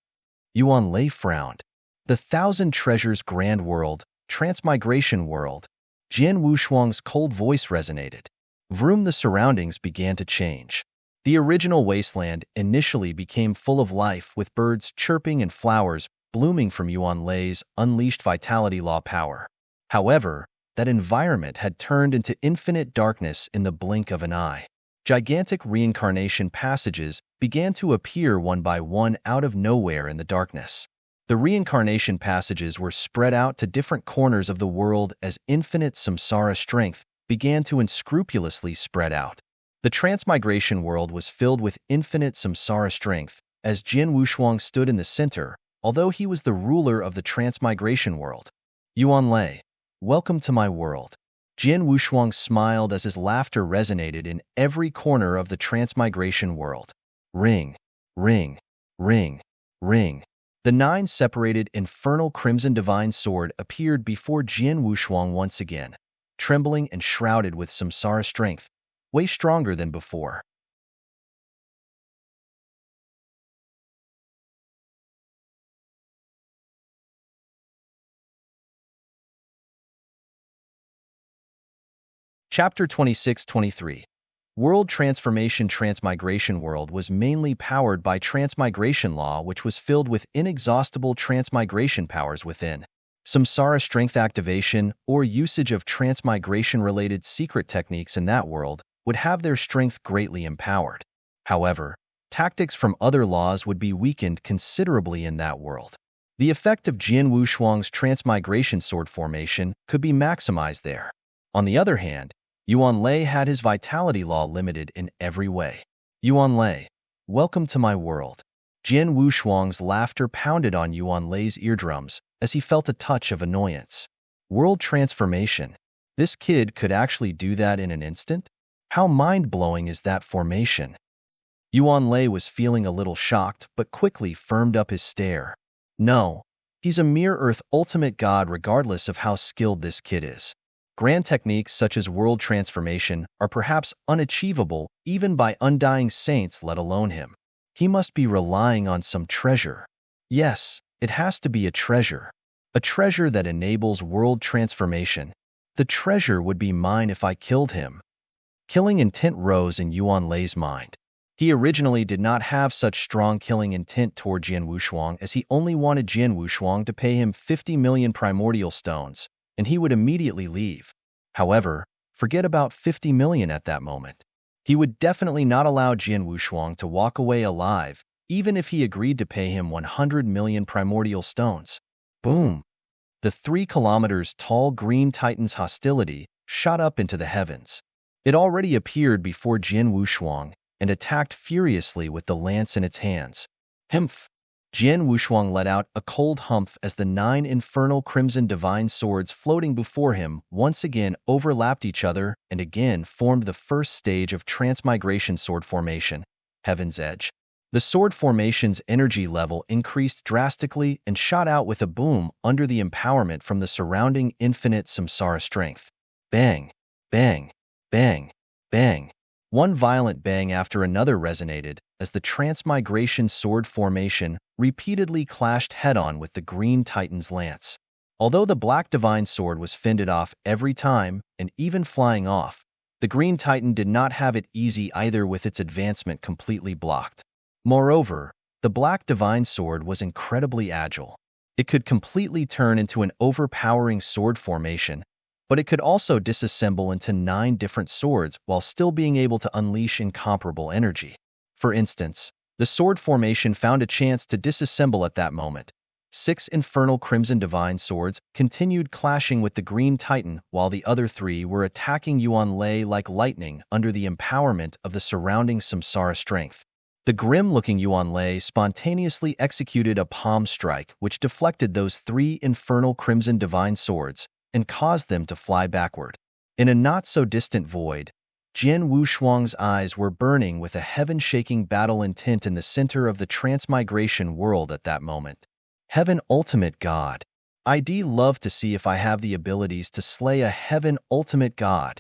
Yuan Lei frowned. The Thousand Treasures Grand World, Transmigration World. Jian Wushuang's cold voice resonated. Vroom, the surroundings began to change. The original wasteland initially became full of life, with birds chirping and flowers blooming from Yuan Lei's unleashed vitality law power. However, that environment had turned into infinite darkness in the blink of an eye. Gigantic reincarnation passages began to appear one by one out of nowhere in the darkness. The reincarnation passages were spread out to different corners of the world as infinite samsara strength began to unscrupulously spread out. The transmigration world was filled with infinite samsara strength as Jian Wushuang stood in the center, although he was the ruler of the transmigration world. Yuan Lei, welcome to my world. Jian Wushuang smiled as his laughter resonated in every corner of the transmigration world. Ring, ring, ring, ring. The 9 separated infernal crimson divine sword appeared before Jian Wushuang once again, trembling and shrouded with samsara strength, way stronger than before. Chapter 26-23. World Transformation. Transmigration world was mainly powered by transmigration law, which was filled with inexhaustible transmigration powers within. Samsara strength activation or usage of transmigration-related secret techniques in that world would have their strength greatly empowered. However, tactics from other laws would be weakened considerably in that world. The effect of Jian Wushuang's transmigration sword formation could be maximized there. On the other hand, Yuan Lei had his vitality law limited in every way. Yuan Lei, welcome to my world. Jian Wushuang's laughter pounded on Yuan Lei's eardrums as he felt a touch of annoyance. World transformation. This kid could actually do that in an instant? How mind-blowing is that formation? Yuan Lei was feeling a little shocked, but quickly firmed up his stare. No, he's a mere Earth ultimate god regardless of how skilled this kid is. Grand techniques such as world transformation are perhaps unachievable even by undying saints, let alone him. He must be relying on some treasure. Yes, it has to be a treasure. A treasure that enables world transformation. The treasure would be mine if I killed him. Killing intent rose in Yuan Lei's mind. He originally did not have such strong killing intent toward Jian Wushuang, as he only wanted Jian Wushuang to pay him 50 million primordial stones, and he would immediately leave. However, forget about 50 million at that moment. He would definitely not allow Jian Wushuang to walk away alive, even if he agreed to pay him 100 million primordial stones. Boom! The 3 kilometers tall Green Titan's hostility shot up into the heavens. It already appeared before Jian Wushuang and attacked furiously with the lance in its hands. Humph! Jian Wushuang let out a cold humph as the 9 infernal crimson divine swords floating before him once again overlapped each other and again formed the first stage of transmigration sword formation, Heaven's Edge. The sword formation's energy level increased drastically and shot out with a boom under the empowerment from the surrounding infinite samsara strength. Bang! Bang! Bang! Bang! One violent bang after another resonated as the transmigration sword formation repeatedly clashed head-on with the Green Titan's lance. Although the Black Divine Sword was fended off every time and even flying off, the Green Titan did not have it easy either, with its advancement completely blocked. Moreover, the Black Divine Sword was incredibly agile. It could completely turn into an overpowering sword formation, but it could also disassemble into 9 different swords while still being able to unleash incomparable energy. For instance, the sword formation found a chance to disassemble at that moment. 6 infernal crimson divine swords continued clashing with the Green Titan, while the other 3 were attacking Yuan Lei like lightning under the empowerment of the surrounding samsara strength. The grim-looking Yuan Lei spontaneously executed a palm strike which deflected those 3 infernal crimson divine swords and caused them to fly backward. In a not-so-distant void, Jian Wushuang's eyes were burning with a heaven-shaking battle intent in the center of the transmigration world at that moment. Heaven Ultimate God. I'd love to see if I have the abilities to slay a Heaven Ultimate God.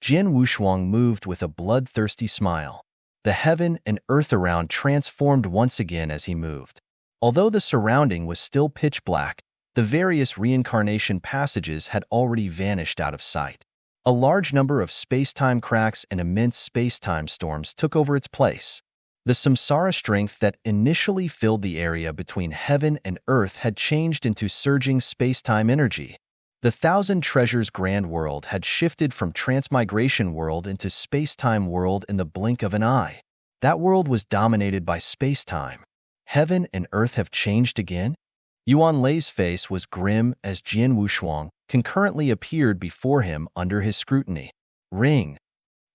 Jian Wushuang moved with a bloodthirsty smile. The heaven and earth around transformed once again as he moved. Although the surrounding was still pitch black, the various reincarnation passages had already vanished out of sight. A large number of space-time cracks and immense space-time storms took over its place. The samsara strength that initially filled the area between heaven and earth had changed into surging space-time energy. The Thousand Treasures Grand World had shifted from Transmigration World into Space-Time World in the blink of an eye. That world was dominated by space-time. Heaven and earth have changed again? Yuan Lei's face was grim as Jian Wushuang concurrently appeared before him under his scrutiny. Ring.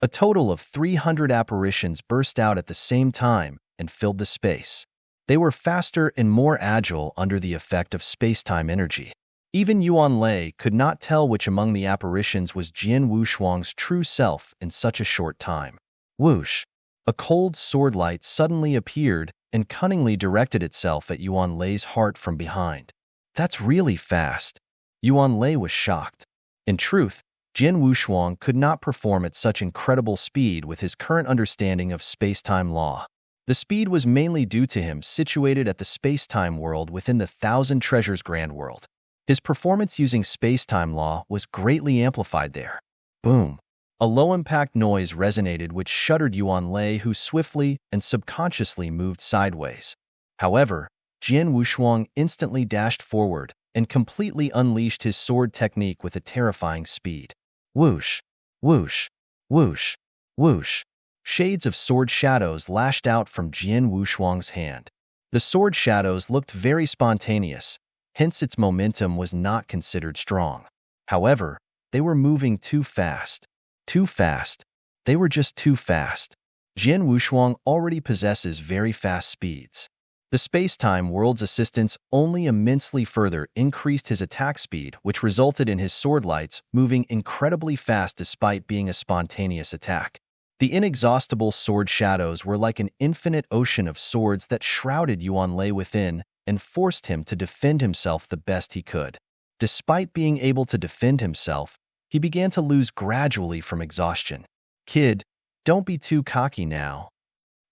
A total of 300 apparitions burst out at the same time and filled the space. They were faster and more agile under the effect of space-time energy. Even Yuan Lei could not tell which among the apparitions was Jian Wushuang's true self in such a short time. Whoosh! A cold sword light suddenly appeared and cunningly directed itself at Yuan Lei's heart from behind. That's really fast. Yuan Lei was shocked. In truth, Jian Wushuang could not perform at such incredible speed with his current understanding of space-time law. The speed was mainly due to him situated at the space-time world within the Thousand Treasures Grand World. His performance using space-time law was greatly amplified there. Boom! A low-impact noise resonated which shuddered Yuan Lei, who swiftly and subconsciously moved sideways. However, Jian Wushuang instantly dashed forward and completely unleashed his sword technique with a terrifying speed. Whoosh! Whoosh! Whoosh! Whoosh! Shades of sword shadows lashed out from Jian Wushuang's hand. The sword shadows looked very spontaneous, hence its momentum was not considered strong. However, they were moving too fast. Too fast. They were just too fast. Jian Wushuang already possesses very fast speeds. The space-time world's assistance only immensely further increased his attack speed, which resulted in his sword lights moving incredibly fast despite being a spontaneous attack. The inexhaustible sword shadows were like an infinite ocean of swords that shrouded Yuan Lei within and forced him to defend himself the best he could. Despite being able to defend himself, he began to lose gradually from exhaustion. Kid, don't be too cocky now.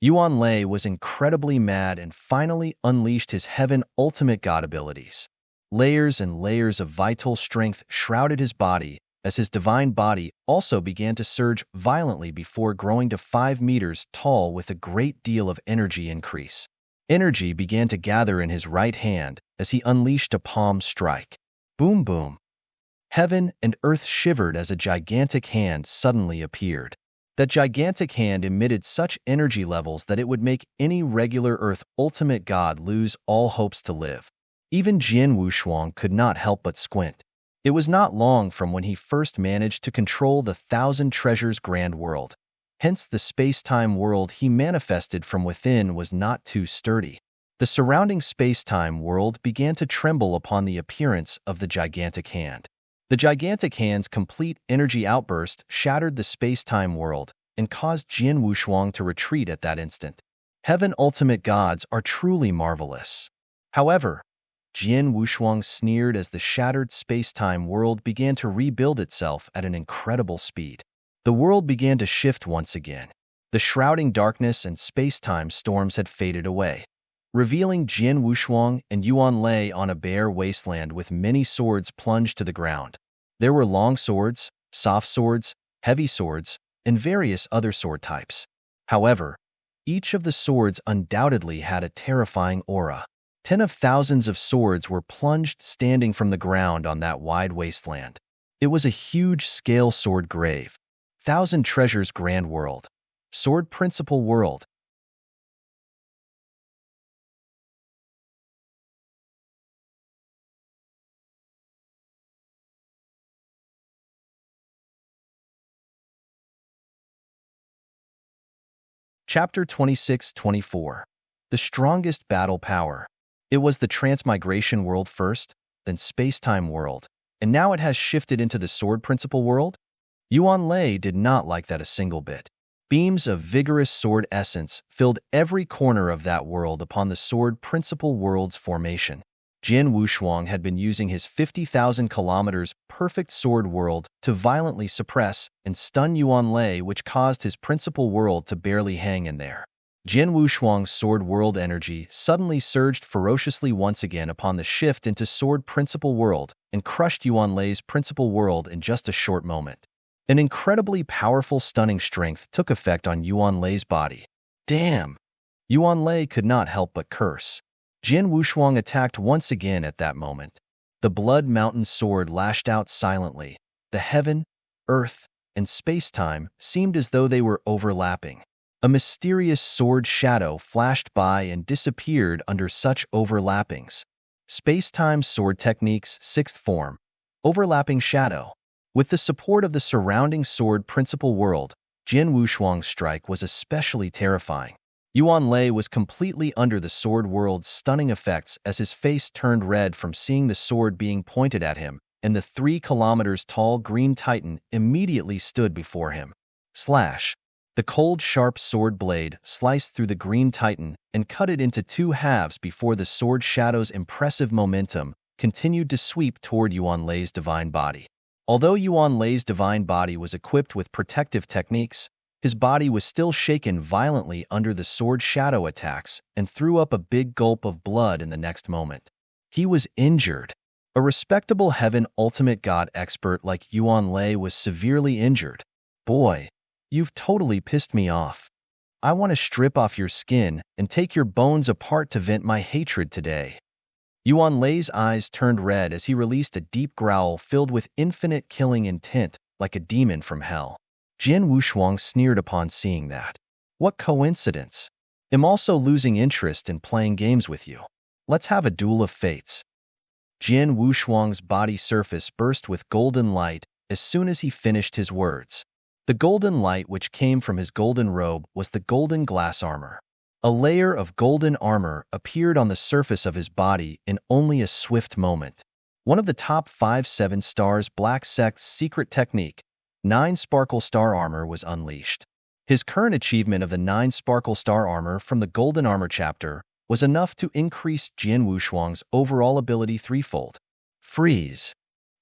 Yuan Lei was incredibly mad and finally unleashed his Heaven Ultimate God abilities. Layers and layers of vital strength shrouded his body, as his divine body also began to surge violently before growing to 5 meters tall with a great deal of energy increase. Energy began to gather in his right hand as he unleashed a palm strike. Boom boom. Heaven and earth shivered as a gigantic hand suddenly appeared. That gigantic hand emitted such energy levels that it would make any regular Earth Ultimate God lose all hopes to live. Even Jian Wushuang could not help but squint. It was not long from when he first managed to control the Thousand Treasures Grand World. Hence the space-time world he manifested from within was not too sturdy. The surrounding space-time world began to tremble upon the appearance of the gigantic hand. The gigantic hand's complete energy outburst shattered the space-time world and caused Jian Wushuang to retreat at that instant. Heaven Ultimate Gods are truly marvelous. However, Jian Wushuang sneered as the shattered space-time world began to rebuild itself at an incredible speed. The world began to shift once again. The shrouding darkness and space-time storms had faded away, revealing Jian Wushuang and Yuan Lei on a bare wasteland with many swords plunged to the ground. There were long swords, soft swords, heavy swords, and various other sword types. However, each of the swords undoubtedly had a terrifying aura. 10 of thousands of swords were plunged standing from the ground on that wide wasteland. It was a huge-scale sword grave. Thousand Treasures Grand World. Sword Principal World. Chapter 26-24. The Strongest Battle Power. It was the Transmigration World first, then Space-Time World, and now it has shifted into the Sword Principal World? Yuan Lei did not like that a single bit. Beams of vigorous sword essence filled every corner of that world upon the Sword Principal World's formation. Jian Wushuang had been using his 50,000 kilometers perfect sword world to violently suppress and stun Yuan Lei, which caused his principal world to barely hang in there. Jin Wushuang's sword world energy suddenly surged ferociously once again upon the shift into sword principal world and crushed Yuan Lei's principal world in just a short moment. An incredibly powerful stunning strength took effect on Yuan Lei's body. Damn! Yuan Lei could not help but curse. Jin Wushuang attacked once again at that moment. The Blood Mountain sword lashed out silently. The heaven, earth, and space-time seemed as though they were overlapping. A mysterious sword shadow flashed by and disappeared under such overlappings. Space-time sword techniques, 6th form. Overlapping shadow. With the support of the surrounding sword principal world, Jin Wushuang's strike was especially terrifying. Yuan Lei was completely under the sword world's stunning effects as his face turned red from seeing the sword being pointed at him, and the 3 kilometers tall green titan immediately stood before him. Slash. The cold, sharp sword blade sliced through the green titan and cut it into 2 halves before the sword shadow's impressive momentum continued to sweep toward Yuan Lei's divine body. Although Yuan Lei's divine body was equipped with protective techniques, his body was still shaken violently under the sword shadow attacks and threw up a big gulp of blood in the next moment. He was injured. A respectable heaven ultimate god expert like Yuan Lei was severely injured. Boy, you've totally pissed me off. I want to strip off your skin and take your bones apart to vent my hatred today. Yuan Lei's eyes turned red as he released a deep growl filled with infinite killing intent, like a demon from hell. Jin Wushuang sneered upon seeing that. What coincidence. I'm also losing interest in playing games with you. Let's have a duel of fates. Jin Wushuang's body surface burst with golden light as soon as he finished his words. The golden light which came from his golden robe was the golden glass armor. A layer of golden armor appeared on the surface of his body in only a swift moment. One of the top 5 7 stars Black Sect's secret technique, 9 Sparkle Star Armor, was unleashed. His current achievement of the 9 Sparkle Star Armor from the Golden Armor chapter was enough to increase Jin Wushuang's overall ability threefold. Freeze!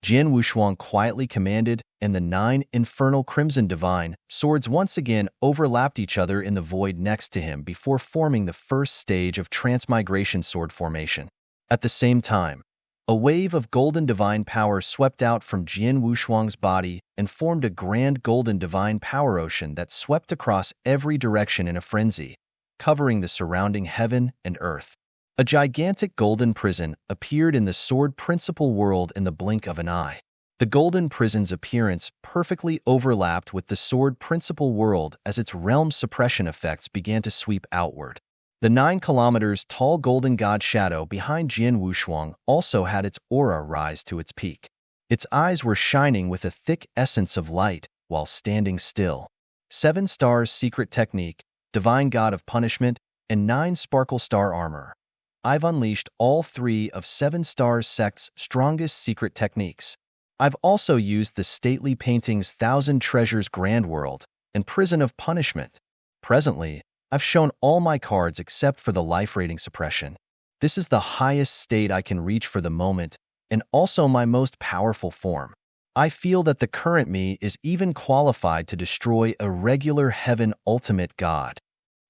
Jin Wushuang quietly commanded, and the 9 Infernal Crimson Divine swords once again overlapped each other in the void next to him before forming the first stage of Transmigration Sword formation. At the same time, a wave of golden divine power swept out from Jin Wushuang's body and formed a grand golden divine power ocean that swept across every direction in a frenzy, covering the surrounding heaven and earth. A gigantic golden prison appeared in the sword principal world in the blink of an eye. The golden prison's appearance perfectly overlapped with the sword principal world as its realm suppression effects began to sweep outward. The 9 kilometers tall golden god shadow behind Jin Wushuang also had its aura rise to its peak. Its eyes were shining with a thick essence of light while standing still. 7 stars secret technique, divine god of punishment, and 9 sparkle star armor. I've unleashed all 3 of 7 stars sect's strongest secret techniques. I've also used the stately paintings 1000 Treasures Grand World and Prison of Punishment. Presently, I've shown all my cards except for the life rating suppression. This is the highest state I can reach for the moment, and also my most powerful form. I feel that the current me is even qualified to destroy a regular heaven ultimate god.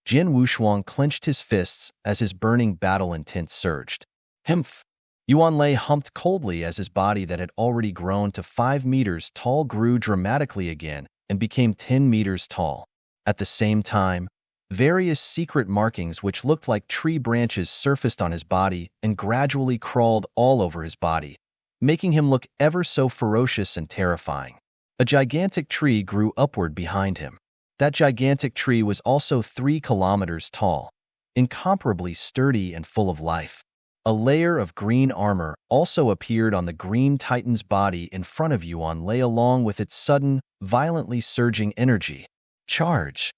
Jin Wushuang clenched his fists as his burning battle intent surged. Humph! Yuan Lei humped coldly as his body that had already grown to 5 meters tall grew dramatically again and became 10 meters tall. At the same time, various secret markings which looked like tree branches surfaced on his body and gradually crawled all over his body, making him look ever so ferocious and terrifying. A gigantic tree grew upward behind him. That gigantic tree was also 3 kilometers tall, incomparably sturdy and full of life. A layer of green armor also appeared on the green titan's body in front of Yuan Lei along with its sudden, violently surging energy. Charge!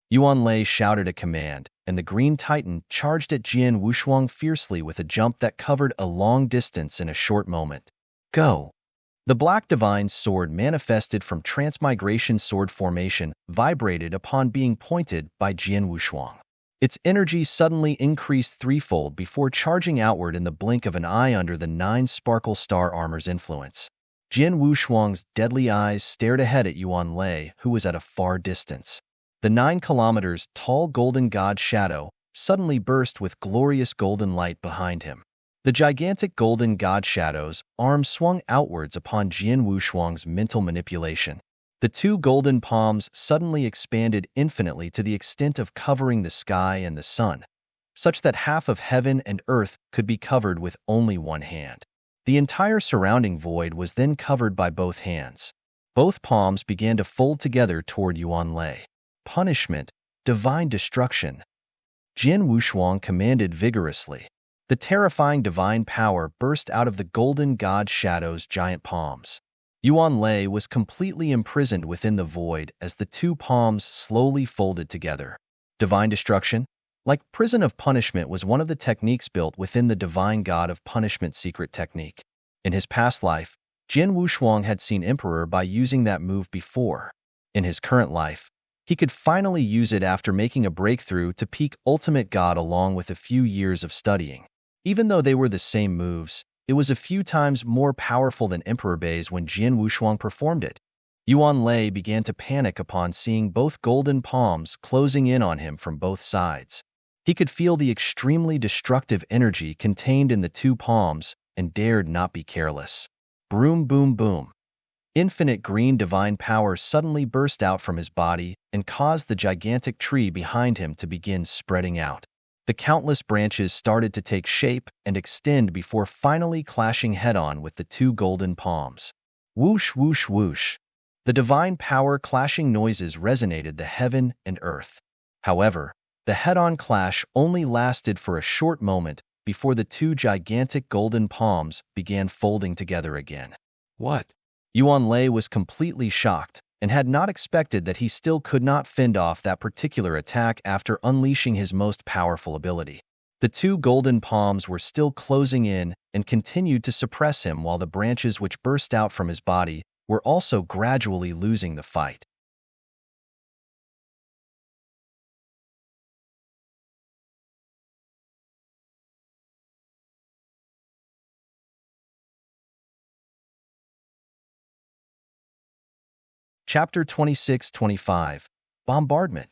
Yuan Lei shouted a command, and the green titan charged at Jin Wushuang fiercely with a jump that covered a long distance in a short moment. Go! The black divine sword manifested from Transmigration Sword formation vibrated upon being pointed by Jin Wushuang. Its energy suddenly increased threefold before charging outward in the blink of an eye under the 9 Sparkle Star Armor's influence. Jin Wushuang's deadly eyes stared ahead at Yuan Lei, who was at a far distance. The 9 kilometers tall golden god shadow suddenly burst with glorious golden light behind him. The gigantic golden god shadow's arm swung outwards upon Jian Wushuang's mental manipulation. The 2 golden palms suddenly expanded infinitely to the extent of covering the sky and the sun, such that half of heaven and earth could be covered with only one hand. The entire surrounding void was then covered by both hands. Both palms began to fold together toward Yuan Lei. Punishment, divine destruction. Jian Wushuang commanded vigorously. The terrifying divine power burst out of the golden god shadow's giant palms. Yuan Lei was completely imprisoned within the void as the 2 palms slowly folded together. Divine destruction, like prison of punishment, was one of the techniques built within the divine god of punishment secret technique. In his past life, Jian Wushuang had seen Emperor by using that move before. In his current life, he could finally use it after making a breakthrough to peak ultimate god along with a few years of studying. Even though they were the same moves, it was a few times more powerful than Emperor Bei's when Jian Wushuang performed it. Yuan Lei began to panic upon seeing both golden palms closing in on him from both sides. He could feel the extremely destructive energy contained in the 2 palms and dared not be careless. Boom, boom, boom. Infinite green divine power suddenly burst out from his body and caused the gigantic tree behind him to begin spreading out. The countless branches started to take shape and extend before finally clashing head-on with the 2 golden palms. Whoosh, whoosh, whoosh. The divine power clashing noises resonated the heaven and earth. However, the head-on clash only lasted for a short moment before the 2 gigantic golden palms began folding together again. What? Yuan Lei was completely shocked and had not expected that he still could not fend off that particular attack after unleashing his most powerful ability. The 2 golden palms were still closing in and continued to suppress him while the branches which burst out from his body were also gradually losing the fight. Chapter 26-25. Bombardment.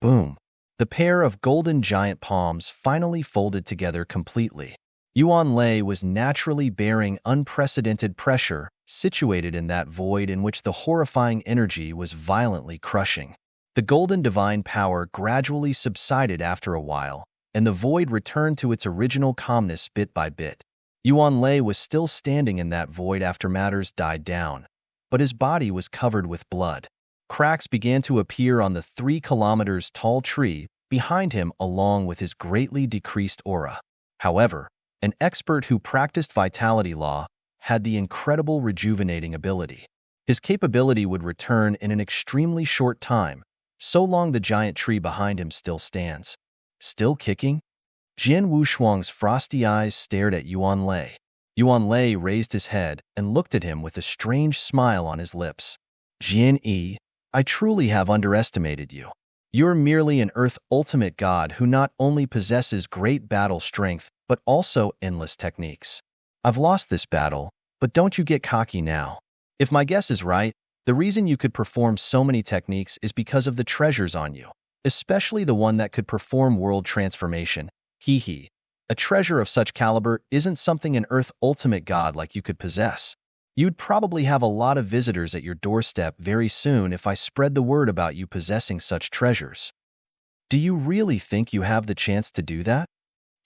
Boom. The pair of golden giant palms finally folded together completely. Yuan Lei was naturally bearing unprecedented pressure, situated in that void in which the horrifying energy was violently crushing. The golden divine power gradually subsided after a while, and the void returned to its original calmness bit by bit. Yuan Lei was still standing in that void after matters died down, but his body was covered with blood. Cracks began to appear on the 3 kilometers tall tree behind him along with his greatly decreased aura. However, an expert who practiced vitality law had the incredible rejuvenating ability. His capability would return in an extremely short time, so long the giant tree behind him still stands. Still kicking? Jian Wushuang's frosty eyes stared at Yuan Lei. Yuan Lei raised his head and looked at him with a strange smile on his lips. Jian Yi, I truly have underestimated you. You're merely an Earth ultimate god who not only possesses great battle strength, but also endless techniques. I've lost this battle, but don't you get cocky now. If my guess is right, the reason you could perform so many techniques is because of the treasures on you, especially the one that could perform world transformation. Hee hee. A treasure of such caliber isn't something an Earth ultimate god like you could possess. You'd probably have a lot of visitors at your doorstep very soon if I spread the word about you possessing such treasures. Do you really think you have the chance to do that?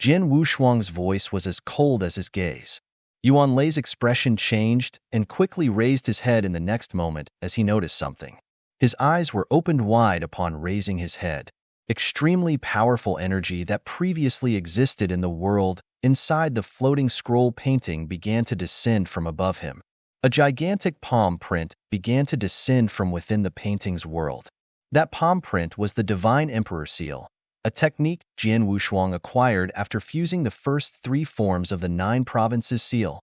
Jian Wushuang's voice was as cold as his gaze. Yuan Lei's expression changed and quickly raised his head in the next moment as he noticed something. His eyes were opened wide upon raising his head. Extremely powerful energy that previously existed in the world inside the floating scroll painting began to descend from above him. A gigantic palm print began to descend from within the painting's world. That palm print was the Divine Emperor Seal, a technique Jian Wushuang acquired after fusing the first 3 forms of the 9 provinces seal.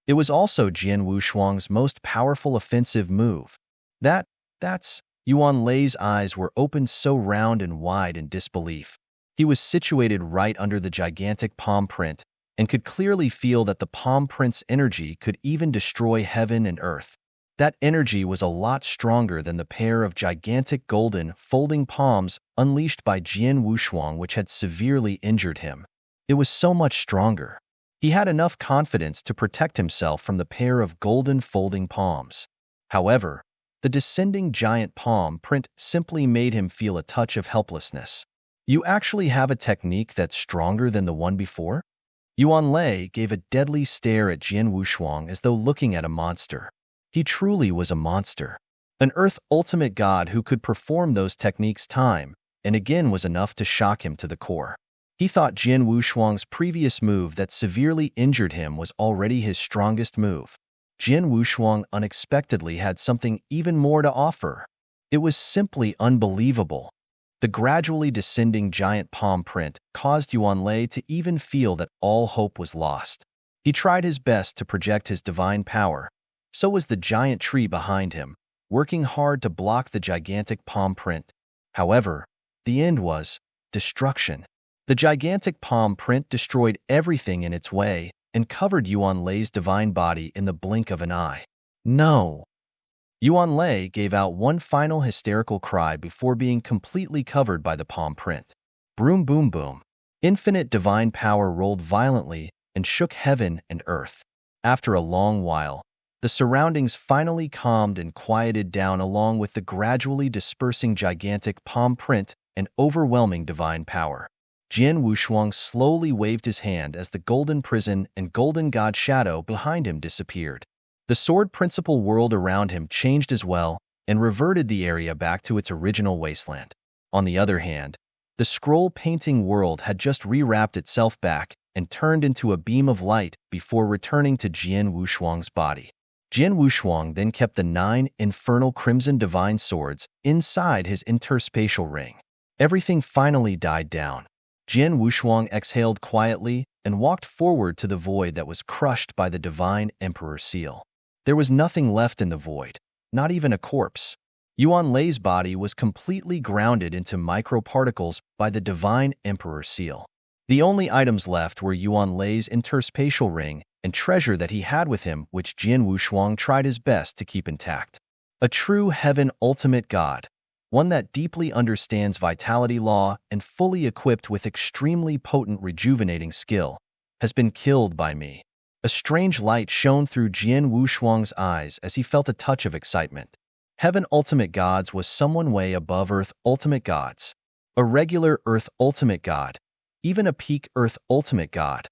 It was also Jian Wushuang's most powerful offensive move. That's... Yuan Lei's eyes were opened so round and wide in disbelief. He was situated right under the gigantic palm print and could clearly feel that the palm print's energy could even destroy heaven and earth. That energy was a lot stronger than the pair of gigantic golden, folding palms unleashed by Jian Wushuang, which had severely injured him. It was so much stronger. He had enough confidence to protect himself from the pair of golden folding palms. However, the descending giant palm print simply made him feel a touch of helplessness. You actually have a technique that's stronger than the one before? Yuan Lei gave a deadly stare at Jian Wushuang as though looking at a monster. He truly was a monster. An Earth ultimate god who could perform those techniques time and again was enough to shock him to the core. He thought Jian Wushuang's previous move that severely injured him was already his strongest move. Jian Wushuang unexpectedly had something even more to offer. It was simply unbelievable. The gradually descending giant palm print caused Yuan Lei to even feel that all hope was lost. He tried his best to project his divine power. So was the giant tree behind him, working hard to block the gigantic palm print. However, the end was destruction. The gigantic palm print destroyed everything in its way and covered Yuan Lei's divine body in the blink of an eye. No! Yuan Lei gave out one final hysterical cry before being completely covered by the palm print. Boom, boom, boom. Infinite divine power rolled violently and shook heaven and earth. After a long while, the surroundings finally calmed and quieted down along with the gradually dispersing gigantic palm print and overwhelming divine power. Jian Wushuang slowly waved his hand as the golden prison and golden god shadow behind him disappeared. The sword principle world around him changed as well and reverted the area back to its original wasteland. On the other hand, the scroll painting world had just rewrapped itself back and turned into a beam of light before returning to Jian Wushuang's body. Jian Wushuang then kept the 9 infernal crimson divine swords inside his interspatial ring. Everything finally died down. Jian Wushuang exhaled quietly and walked forward to the void that was crushed by the divine emperor seal. There was nothing left in the void, not even a corpse. Yuan Lei's body was completely grounded into microparticles by the divine emperor seal. The only items left were Yuan Lei's interspatial ring and treasure that he had with him, which Jian Wushuang tried his best to keep intact. A true heaven ultimate god, one that deeply understands vitality law and fully equipped with extremely potent rejuvenating skill, has been killed by me. A strange light shone through Jian Wushuang's eyes as he felt a touch of excitement. Heaven ultimate gods was someone way above Earth ultimate gods. A regular Earth ultimate god, even a peak Earth ultimate god,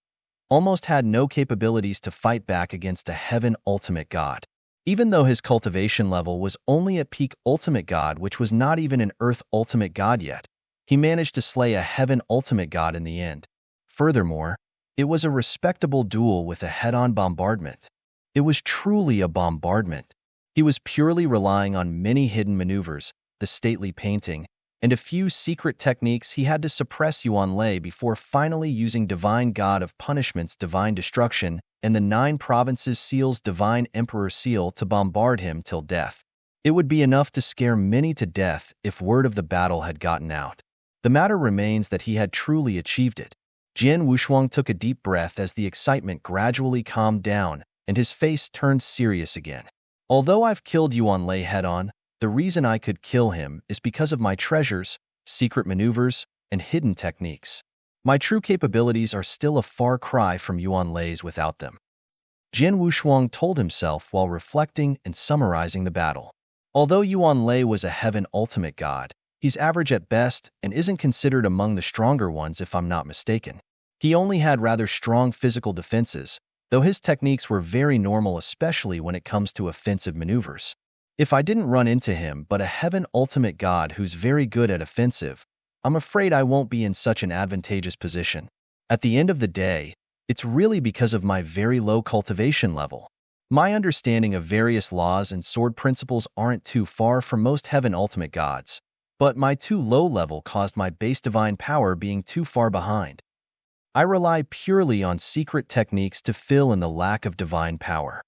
almost had no capabilities to fight back against a heaven ultimate god. Even though his cultivation level was only at peak ultimate god, which was not even an Earth ultimate god yet, he managed to slay a heaven ultimate god in the end. Furthermore, it was a respectable duel with a head-on bombardment. It was truly a bombardment. He was purely relying on many hidden maneuvers, the stately painting, and a few secret techniques. He had to suppress Yuan Lei before finally using Divine God of Punishment's Divine Destruction and the 9 Provinces Seal's Divine Emperor Seal to bombard him till death. It would be enough to scare many to death if word of the battle had gotten out. The matter remains that he had truly achieved it. Jian Wushuang took a deep breath as the excitement gradually calmed down and his face turned serious again. Although I've killed Yuan Lei head-on, the reason I could kill him is because of my treasures, secret maneuvers, and hidden techniques. My true capabilities are still a far cry from Yuan Lei's without them. Jian Wushuang told himself while reflecting and summarizing the battle. Although Yuan Lei was a heaven ultimate god, he's average at best and isn't considered among the stronger ones if I'm not mistaken. He only had rather strong physical defenses, though his techniques were very normal, especially when it comes to offensive maneuvers. If I didn't run into him but a heaven ultimate god who's very good at offensive, I'm afraid I won't be in such an advantageous position. At the end of the day, it's really because of my very low cultivation level. My understanding of various laws and sword principles aren't too far from most heaven ultimate gods, but my too low level caused my base divine power being too far behind. I rely purely on secret techniques to fill in the lack of divine power.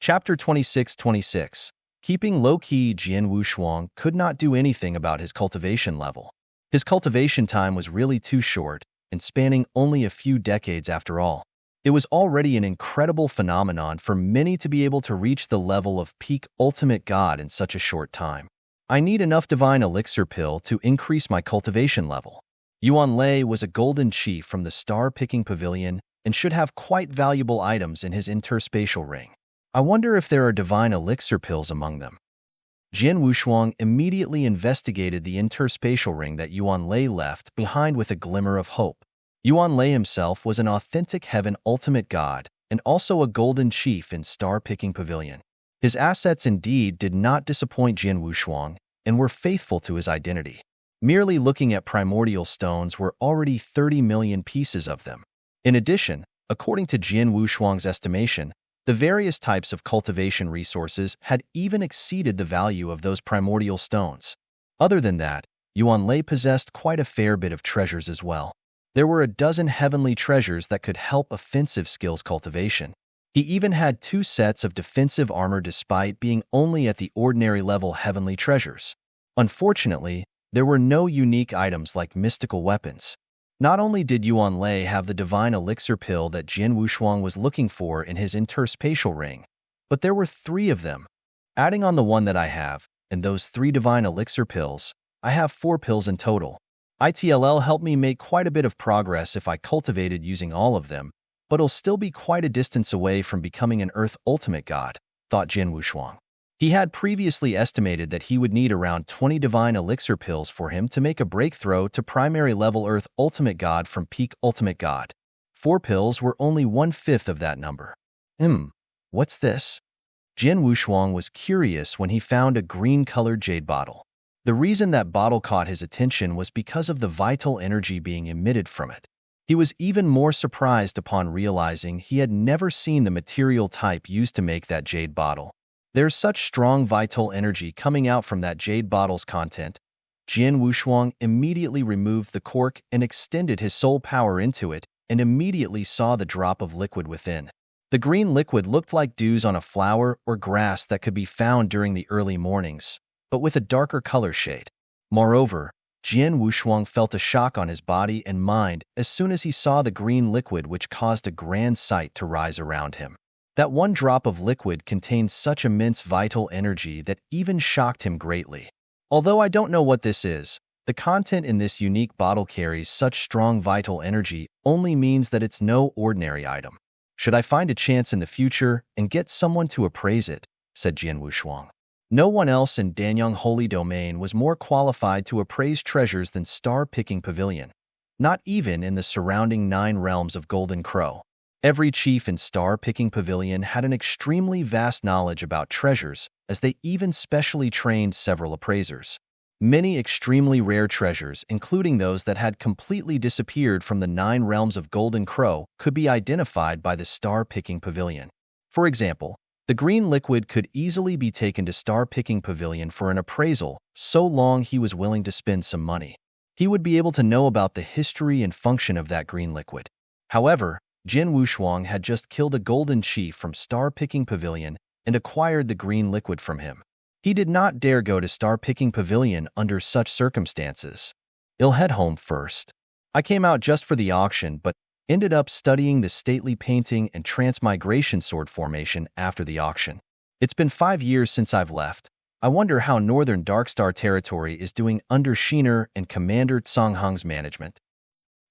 Chapter 26:26 Keeping low-key, Jian Wushuang could not do anything about his cultivation level. His cultivation time was really too short, and spanning only a few decades after all. It was already an incredible phenomenon for many to be able to reach the level of peak ultimate god in such a short time. I need enough divine elixir pill to increase my cultivation level. Yuan Lei was a golden chief from the star-picking pavilion and should have quite valuable items in his interspatial ring. I wonder if there are divine elixir pills among them. Jian Wushuang immediately investigated the interspatial ring that Yuan Lei left behind with a glimmer of hope. Yuan Lei himself was an authentic heaven ultimate god and also a golden chief in star-picking pavilion. His assets indeed did not disappoint Jian Wushuang and were faithful to his identity. Merely looking at primordial stones were already 30 million pieces of them. In addition, according to Jian Wushuang's estimation, the various types of cultivation resources had even exceeded the value of those primordial stones. Other than that, Yuan Lei possessed quite a fair bit of treasures as well. There were a dozen heavenly treasures that could help offensive skills cultivation. He even had 2 sets of defensive armor despite being only at the ordinary level heavenly treasures. Unfortunately, there were no unique items like mystical weapons. Not only did Yuan Lei have the divine elixir pill that Jian Wushuang was looking for in his interspatial ring, but there were 3 of them. Adding on the one that I have, and those 3 divine elixir pills, I have 4 pills in total. ITLL helped me make quite a bit of progress if I cultivated using all of them, but it'll still be quite a distance away from becoming an Earth Ultimate God, thought Jian Wushuang. He had previously estimated that he would need around 20 divine elixir pills for him to make a breakthrough to primary level Earth Ultimate God from peak Ultimate God. 4 pills were only 1/5 of that number. What's this? Jian Wushuang was curious when he found a green-colored jade bottle. The reason that bottle caught his attention was because of the vital energy being emitted from it. He was even more surprised upon realizing he had never seen the material type used to make that jade bottle. There's such strong vital energy coming out from that jade bottle's content. Jian Wushuang immediately removed the cork and extended his soul power into it, and immediately saw the drop of liquid within. The green liquid looked like dews on a flower or grass that could be found during the early mornings, but with a darker color shade. Moreover, Jian Wushuang felt a shock on his body and mind as soon as he saw the green liquid, which caused a grand sight to rise around him. That one drop of liquid contained such immense vital energy that even shocked him greatly. Although I don't know what this is, the content in this unique bottle carries such strong vital energy only means that it's no ordinary item. Should I find a chance in the future and get someone to appraise it, said Jian Wushuang. No one else in Danyang Holy Domain was more qualified to appraise treasures than Star-Picking Pavilion, not even in the surrounding 9 realms of Golden Crow. Every chief in Star-Picking Pavilion had an extremely vast knowledge about treasures, as they even specially trained several appraisers. Many extremely rare treasures, including those that had completely disappeared from the 9 realms of Golden Crow, could be identified by the Star-Picking Pavilion. For example, the green liquid could easily be taken to Star-Picking Pavilion for an appraisal, so long he was willing to spend some money. He would be able to know about the history and function of that green liquid. However, Jian Wushuang had just killed a golden chief from Star-Picking Pavilion and acquired the green liquid from him. He did not dare go to Star-Picking Pavilion under such circumstances. I'll head home first. I came out just for the auction, but ended up studying the stately painting and transmigration sword formation after the auction. It's been 5 years since I've left. I wonder how Northern Darkstar territory is doing under Shiner and Commander Tsongheng's management.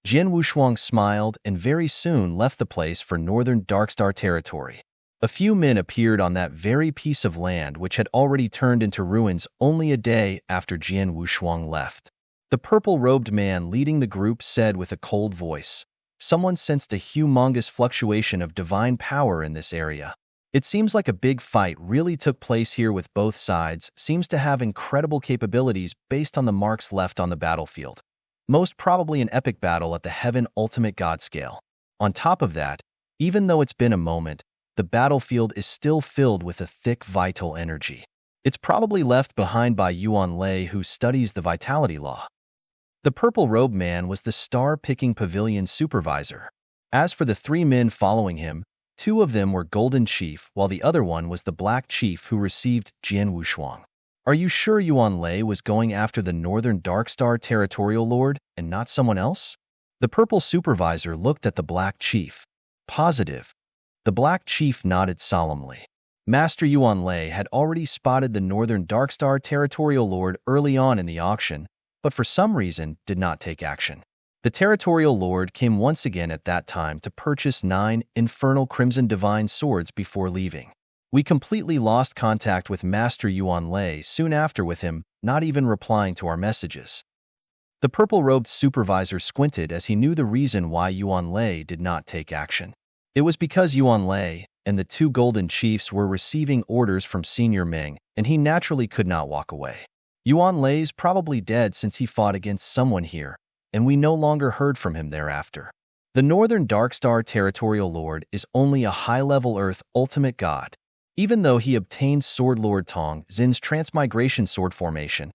Jian Wushuang smiled and very soon left the place for Northern Darkstar territory. A few men appeared on that very piece of land which had already turned into ruins only a day after Jian Wushuang left. The purple-robed man leading the group said with a cold voice, "Someone sensed a humongous fluctuation of divine power in this area. It seems like a big fight really took place here, with both sides seems to have incredible capabilities based on the marks left on the battlefield. Most probably an epic battle at the Heaven Ultimate God scale. On top of that, even though it's been a moment, the battlefield is still filled with a thick vital energy. It's probably left behind by Yuan Lei, who studies the vitality law." The purple-robed man was the Star-Picking Pavilion supervisor. As for the 3 men following him, Two of them were Golden Chief, while the other one was the Black Chief who received Jian Wushuang. Are you sure Yuan Lei was going after the Northern Darkstar Territorial Lord and not someone else? The Purple Supervisor looked at the Black Chief. Positive. The Black Chief nodded solemnly. Master Yuan Lei had already spotted the Northern Darkstar Territorial Lord early on in the auction, but for some reason did not take action. The Territorial Lord came once again at that time to purchase 9 Infernal Crimson Divine Swords before leaving. We completely lost contact with Master Yuan Lei soon after, with him not even replying to our messages. The purple-robed supervisor squinted as he knew the reason why Yuan Lei did not take action. It was because Yuan Lei and the two Golden Chiefs were receiving orders from Senior Ming, and he naturally could not walk away. Yuan Lei's probably dead since he fought against someone here, and we no longer heard from him thereafter. The Northern Darkstar Territorial Lord is only a high-level Earth Ultimate God. Even though he obtained Sword Lord Tong Xin's Transmigration Sword Formation,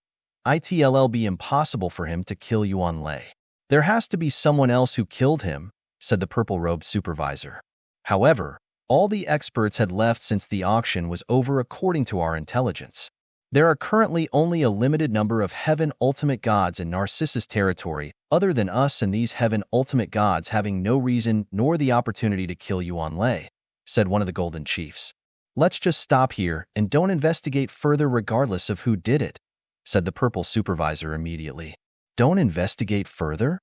it'll be impossible for him to kill Yuan Lei. There has to be someone else who killed him, said the purple-robed supervisor. However, all the experts had left since the auction was over according to our intelligence. There are currently only a limited number of Heaven Ultimate Gods in Narcissus territory, other than us, and these Heaven Ultimate Gods having no reason nor the opportunity to kill Yuan Lei, said one of the Golden Chiefs. Let's just stop here and don't investigate further regardless of who did it, said the Purple Supervisor immediately. Don't investigate further?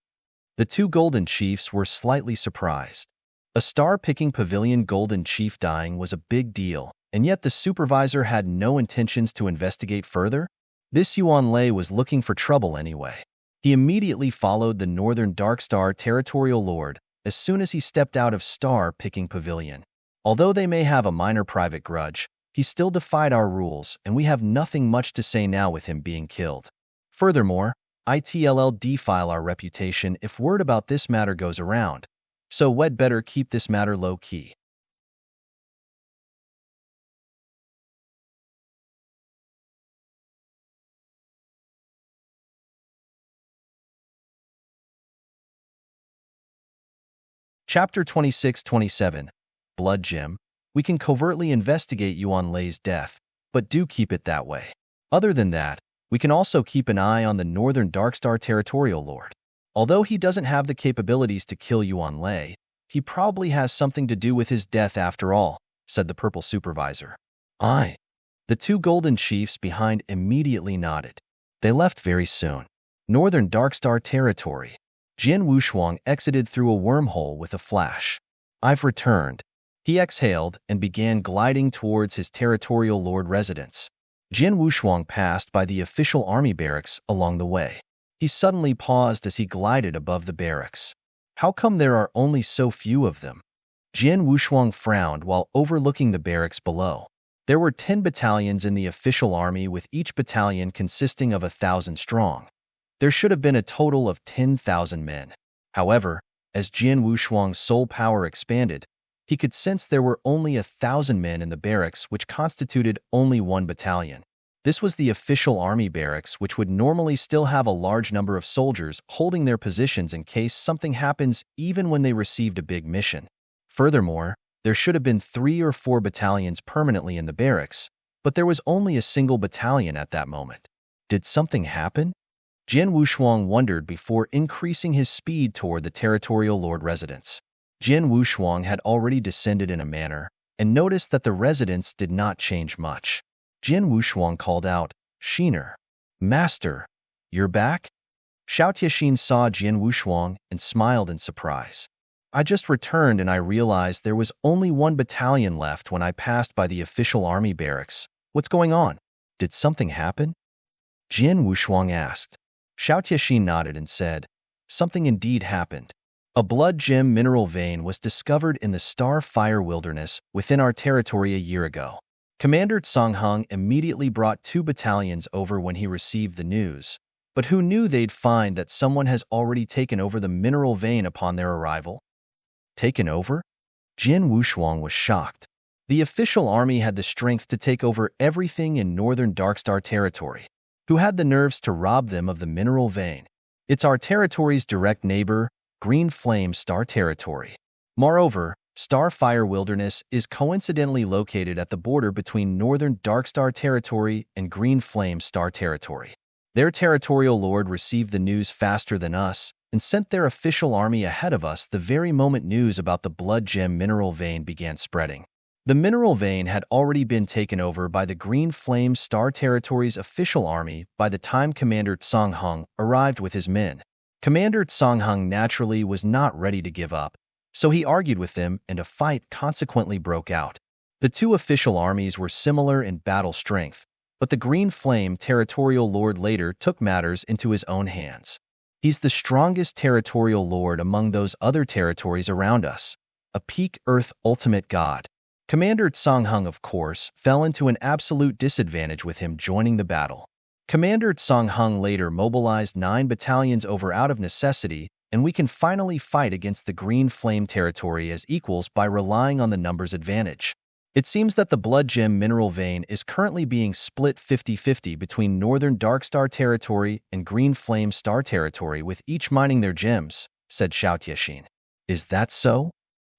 The two Golden Chiefs were slightly surprised. A star-picking pavilion Golden Chief dying was a big deal, and yet the Supervisor had no intentions to investigate further? This Yuan Lei was looking for trouble anyway. He immediately followed the Northern Darkstar Territorial Lord as soon as he stepped out of star-picking pavilion. Although they may have a minor private grudge, he still defied our rules, and we have nothing much to say now with him being killed. Furthermore, it'll defile our reputation if word about this matter goes around, so we'd better keep this matter low-key. Chapter 26-27 Blood Gem. We can covertly investigate Yuan Lei's death, but do keep it that way. Other than that, we can also keep an eye on the Northern Darkstar Territorial Lord. Although he doesn't have the capabilities to kill Yuan Lei, he probably has something to do with his death after all, said the Purple Supervisor. Aye. The two Golden Chiefs behind immediately nodded. They left very soon. Northern Darkstar Territory. Jian Wushuang exited through a wormhole with a flash. I've returned. He exhaled and began gliding towards his Territorial Lord residence. Jian Wushuang passed by the official army barracks along the way. He suddenly paused as he glided above the barracks. How come there are only so few of them? Jian Wushuang frowned while overlooking the barracks below. There were 10 battalions in the official army, with each battalion consisting of 1,000 strong. There should have been a total of 10,000 men. However, as Jian Wushuang's soul power expanded, he could sense there were only 1,000 men in the barracks, which constituted only one battalion. This was the official army barracks, which would normally still have a large number of soldiers holding their positions in case something happens, even when they received a big mission. Furthermore, there should have been 3 or 4 battalions permanently in the barracks, but there was only a single battalion at that moment. Did something happen? Jian Wushuang wondered before increasing his speed toward the Territorial Lord residence. Jian Wushuang had already descended in a manner, and noticed that the residence did not change much. Jian Wushuang called out, "Shiner, Master, you're back?" Xiao Tianxin saw Jian Wushuang and smiled in surprise. I just returned and I realized there was only one battalion left when I passed by the official army barracks. What's going on? Did something happen? Jian Wushuang asked. Xiao Tianxin nodded and said, something indeed happened. A blood gem mineral vein was discovered in the Star-Fire Wilderness within our territory a year ago. Commander Songheng immediately brought 2 battalions over when he received the news, but who knew they'd find that someone has already taken over the mineral vein upon their arrival? Taken over? Jian Wushuang was shocked. The official army had the strength to take over everything in Northern Darkstar territory. Who had the nerves to rob them of the mineral vein? It's our territory's direct neighbor, Green Flame Star territory. Moreover, Starfire Wilderness is coincidentally located at the border between Northern Darkstar Territory and Green Flame Star Territory. Their territorial lord received the news faster than us and sent their official army ahead of us the very moment news about the Blood Gem mineral vein began spreading. The mineral vein had already been taken over by the Green Flame Star Territory's official army by the time Commander Tsang Hung arrived with his men. Commander Tsang Hung naturally was not ready to give up, so he argued with them and a fight consequently broke out. The two official armies were similar in battle strength, but the Green Flame Territorial Lord later took matters into his own hands. He's the strongest territorial lord among those other territories around us, a peak Earth ultimate god. Commander Tsang Hung, of course, fell into an absolute disadvantage with him joining the battle. Commander Tsang Hung later mobilized 9 battalions over out of necessity, and we can finally fight against the Green Flame territory as equals by relying on the numbers advantage. It seems that the Blood Gem mineral vein is currently being split 50-50 between Northern Darkstar Territory and Green Flame Star Territory, with each mining their gems, said Xiao Tiexin. Is that so?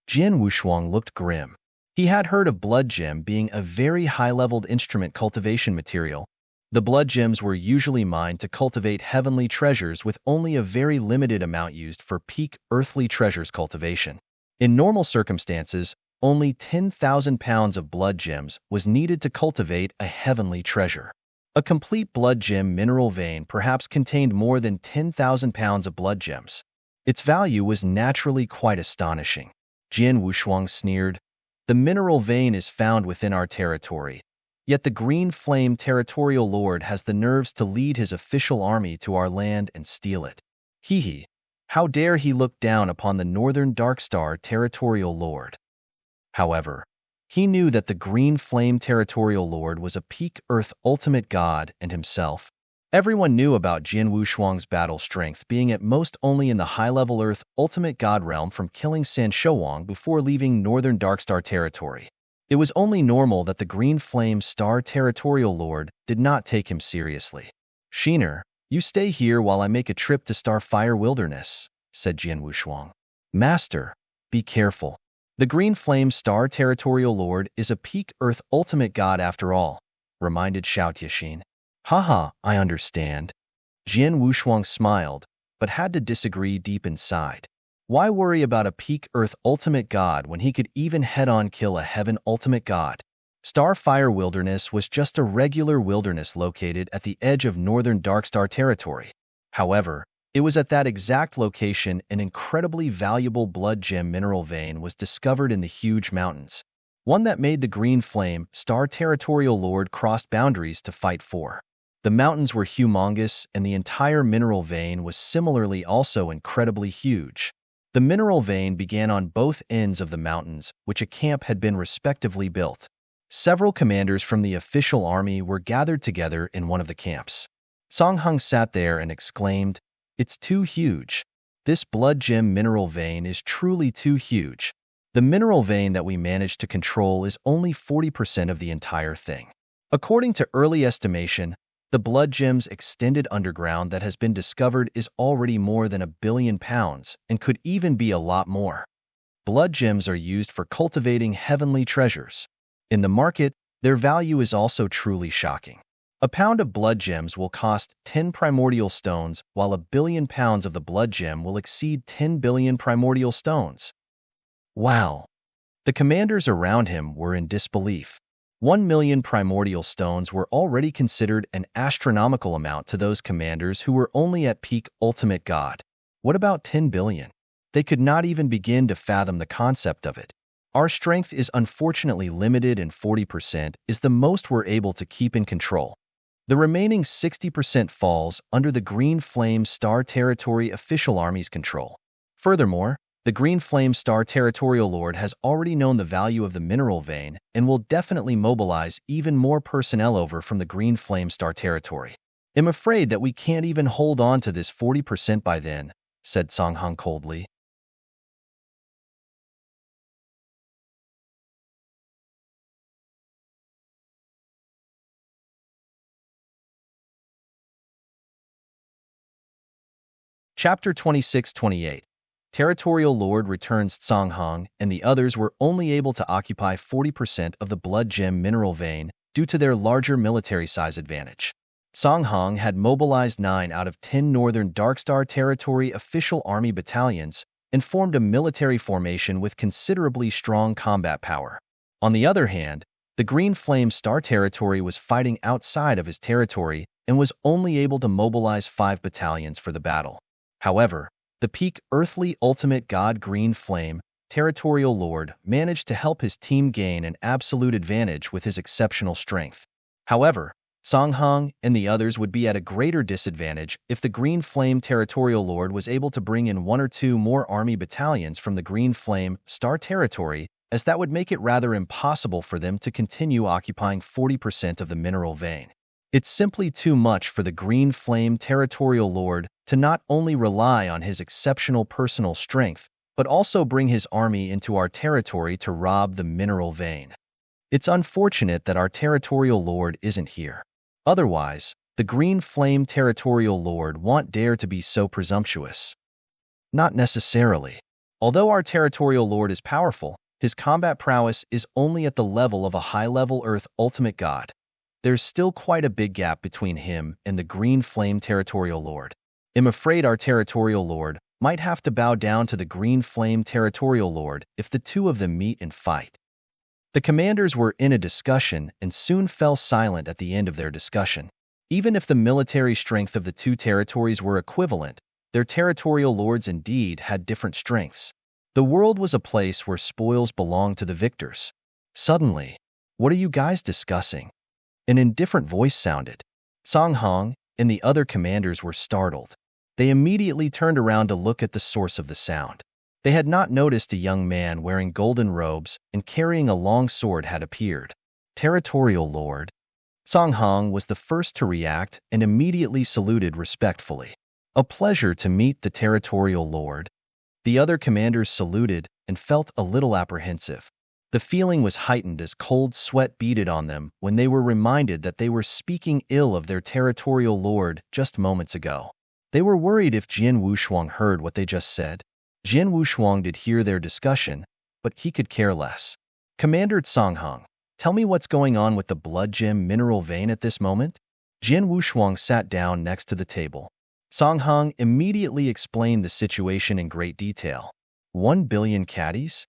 Jian Wushuang looked grim. He had heard of Blood Gem being a very high-leveled instrument cultivation material. The Blood Gems were usually mined to cultivate heavenly treasures with only a very limited amount used for peak earthly treasures cultivation. In normal circumstances, only 10,000 pounds of Blood Gems was needed to cultivate a heavenly treasure. A complete Blood Gem mineral vein perhaps contained more than 10,000 pounds of Blood Gems. Its value was naturally quite astonishing. Jian Wushuang sneered. The mineral vein is found within our territory, yet the Green Flame Territorial Lord has the nerves to lead his official army to our land and steal it. Hee. How dare he look down upon the Northern Darkstar Territorial Lord? However, he knew that the Green Flame Territorial Lord was a peak Earth ultimate god and himself. Everyone knew about Jian Wushuang's battle strength being at most only in the high-level Earth ultimate god realm from killing San Shouwang before leaving Northern Darkstar Territory. It was only normal that the Green Flame Star Territorial Lord did not take him seriously. Sheener, you stay here while I make a trip to Starfire Wilderness, said Jian Wushuang. Master, be careful. The Green Flame Star Territorial Lord is a peak Earth ultimate god after all, reminded Xiao Tiexin. Haha, I understand. Jian Wushuang smiled, but had to disagree deep inside. Why worry about a peak Earth ultimate god when he could even head-on kill a heaven ultimate god? Starfire Wilderness was just a regular wilderness located at the edge of Northern Darkstar Territory. However, it was at that exact location an incredibly valuable Blood Gem mineral vein was discovered in the huge mountains, one that made the Green Flame Star Territorial Lord cross boundaries to fight for. The mountains were humongous, and the entire mineral vein was similarly also incredibly huge. The mineral vein began on both ends of the mountains, which a camp had been respectively built. Several commanders from the official army were gathered together in one of the camps. Tsang Hung sat there and exclaimed, "It's too huge. This Blood Gem mineral vein is truly too huge. The mineral vein that we managed to control is only 40% of the entire thing. According to early estimation, the Blood Gem's extended underground that has been discovered is already more than 1 billion pounds and could even be a lot more. Blood Gems are used for cultivating heavenly treasures. In the market, their value is also truly shocking. A pound of Blood Gems will cost 10 primordial stones, while 1 billion pounds of the Blood Gem will exceed 10 billion primordial stones." Wow! The commanders around him were in disbelief. 1 million primordial stones were already considered an astronomical amount to those commanders who were only at peak ultimate god. What about 10 billion? They could not even begin to fathom the concept of it. Our strength is unfortunately limited, and 40% is the most we're able to keep in control. The remaining 60% falls under the Green Flame Star Territory official army's control. Furthermore, the Green Flame Star Territorial Lord has already known the value of the mineral vein and will definitely mobilize even more personnel over from the Green Flame Star Territory. I'm afraid that we can't even hold on to this 40% by then, said Tsang Hung coldly. Chapter 26-28. Territorial Lord returns Songhong and the others were only able to occupy 40% of the Blood Gem mineral vein due to their larger military size advantage. Songhong had mobilized 9 out of 10 Northern Darkstar Territory official army battalions and formed a military formation with considerably strong combat power. On the other hand, the Green Flame Star Territory was fighting outside of his territory and was only able to mobilize 5 battalions for the battle. However, the peak Earthly Ultimate God Green Flame Territorial Lord managed to help his team gain an absolute advantage with his exceptional strength. However, Songhong and the others would be at a greater disadvantage if the Green Flame Territorial Lord was able to bring in 1 or 2 more army battalions from the Green Flame Star Territory, as that would make it rather impossible for them to continue occupying 40% of the mineral vein. It's simply too much for the Green Flame Territorial Lord to not only rely on his exceptional personal strength, but also bring his army into our territory to rob the mineral vein. It's unfortunate that our Territorial Lord isn't here. Otherwise, the Green Flame Territorial Lord won't dare to be so presumptuous. Not necessarily. Although our Territorial Lord is powerful, his combat prowess is only at the level of a high-level Earth Ultimate God. There's still quite a big gap between him and the Green Flame Territorial Lord. I'm afraid our Territorial Lord might have to bow down to the Green Flame Territorial Lord if the two of them meet and fight. The commanders were in a discussion and soon fell silent at the end of their discussion. Even if the military strength of the two territories were equivalent, their territorial lords indeed had different strengths. The world was a place where spoils belonged to the victors. Suddenly, "What are you guys discussing?" An indifferent voice sounded. Songhong and the other commanders were startled. They immediately turned around to look at the source of the sound. They had not noticed a young man wearing golden robes and carrying a long sword had appeared. Territorial Lord. Songhong was the first to react and immediately saluted respectfully. "A pleasure to meet the Territorial Lord." The other commanders saluted and felt a little apprehensive. The feeling was heightened as cold sweat beaded on them when they were reminded that they were speaking ill of their Territorial Lord just moments ago. They were worried if Jian Wushuang heard what they just said. Jian Wushuang did hear their discussion, but he could care less. "Commander Songhong, tell me what's going on with the Blood Gem mineral vein at this moment?" Jian Wushuang sat down next to the table. Songhong immediately explained the situation in great detail. 1 billion caddies?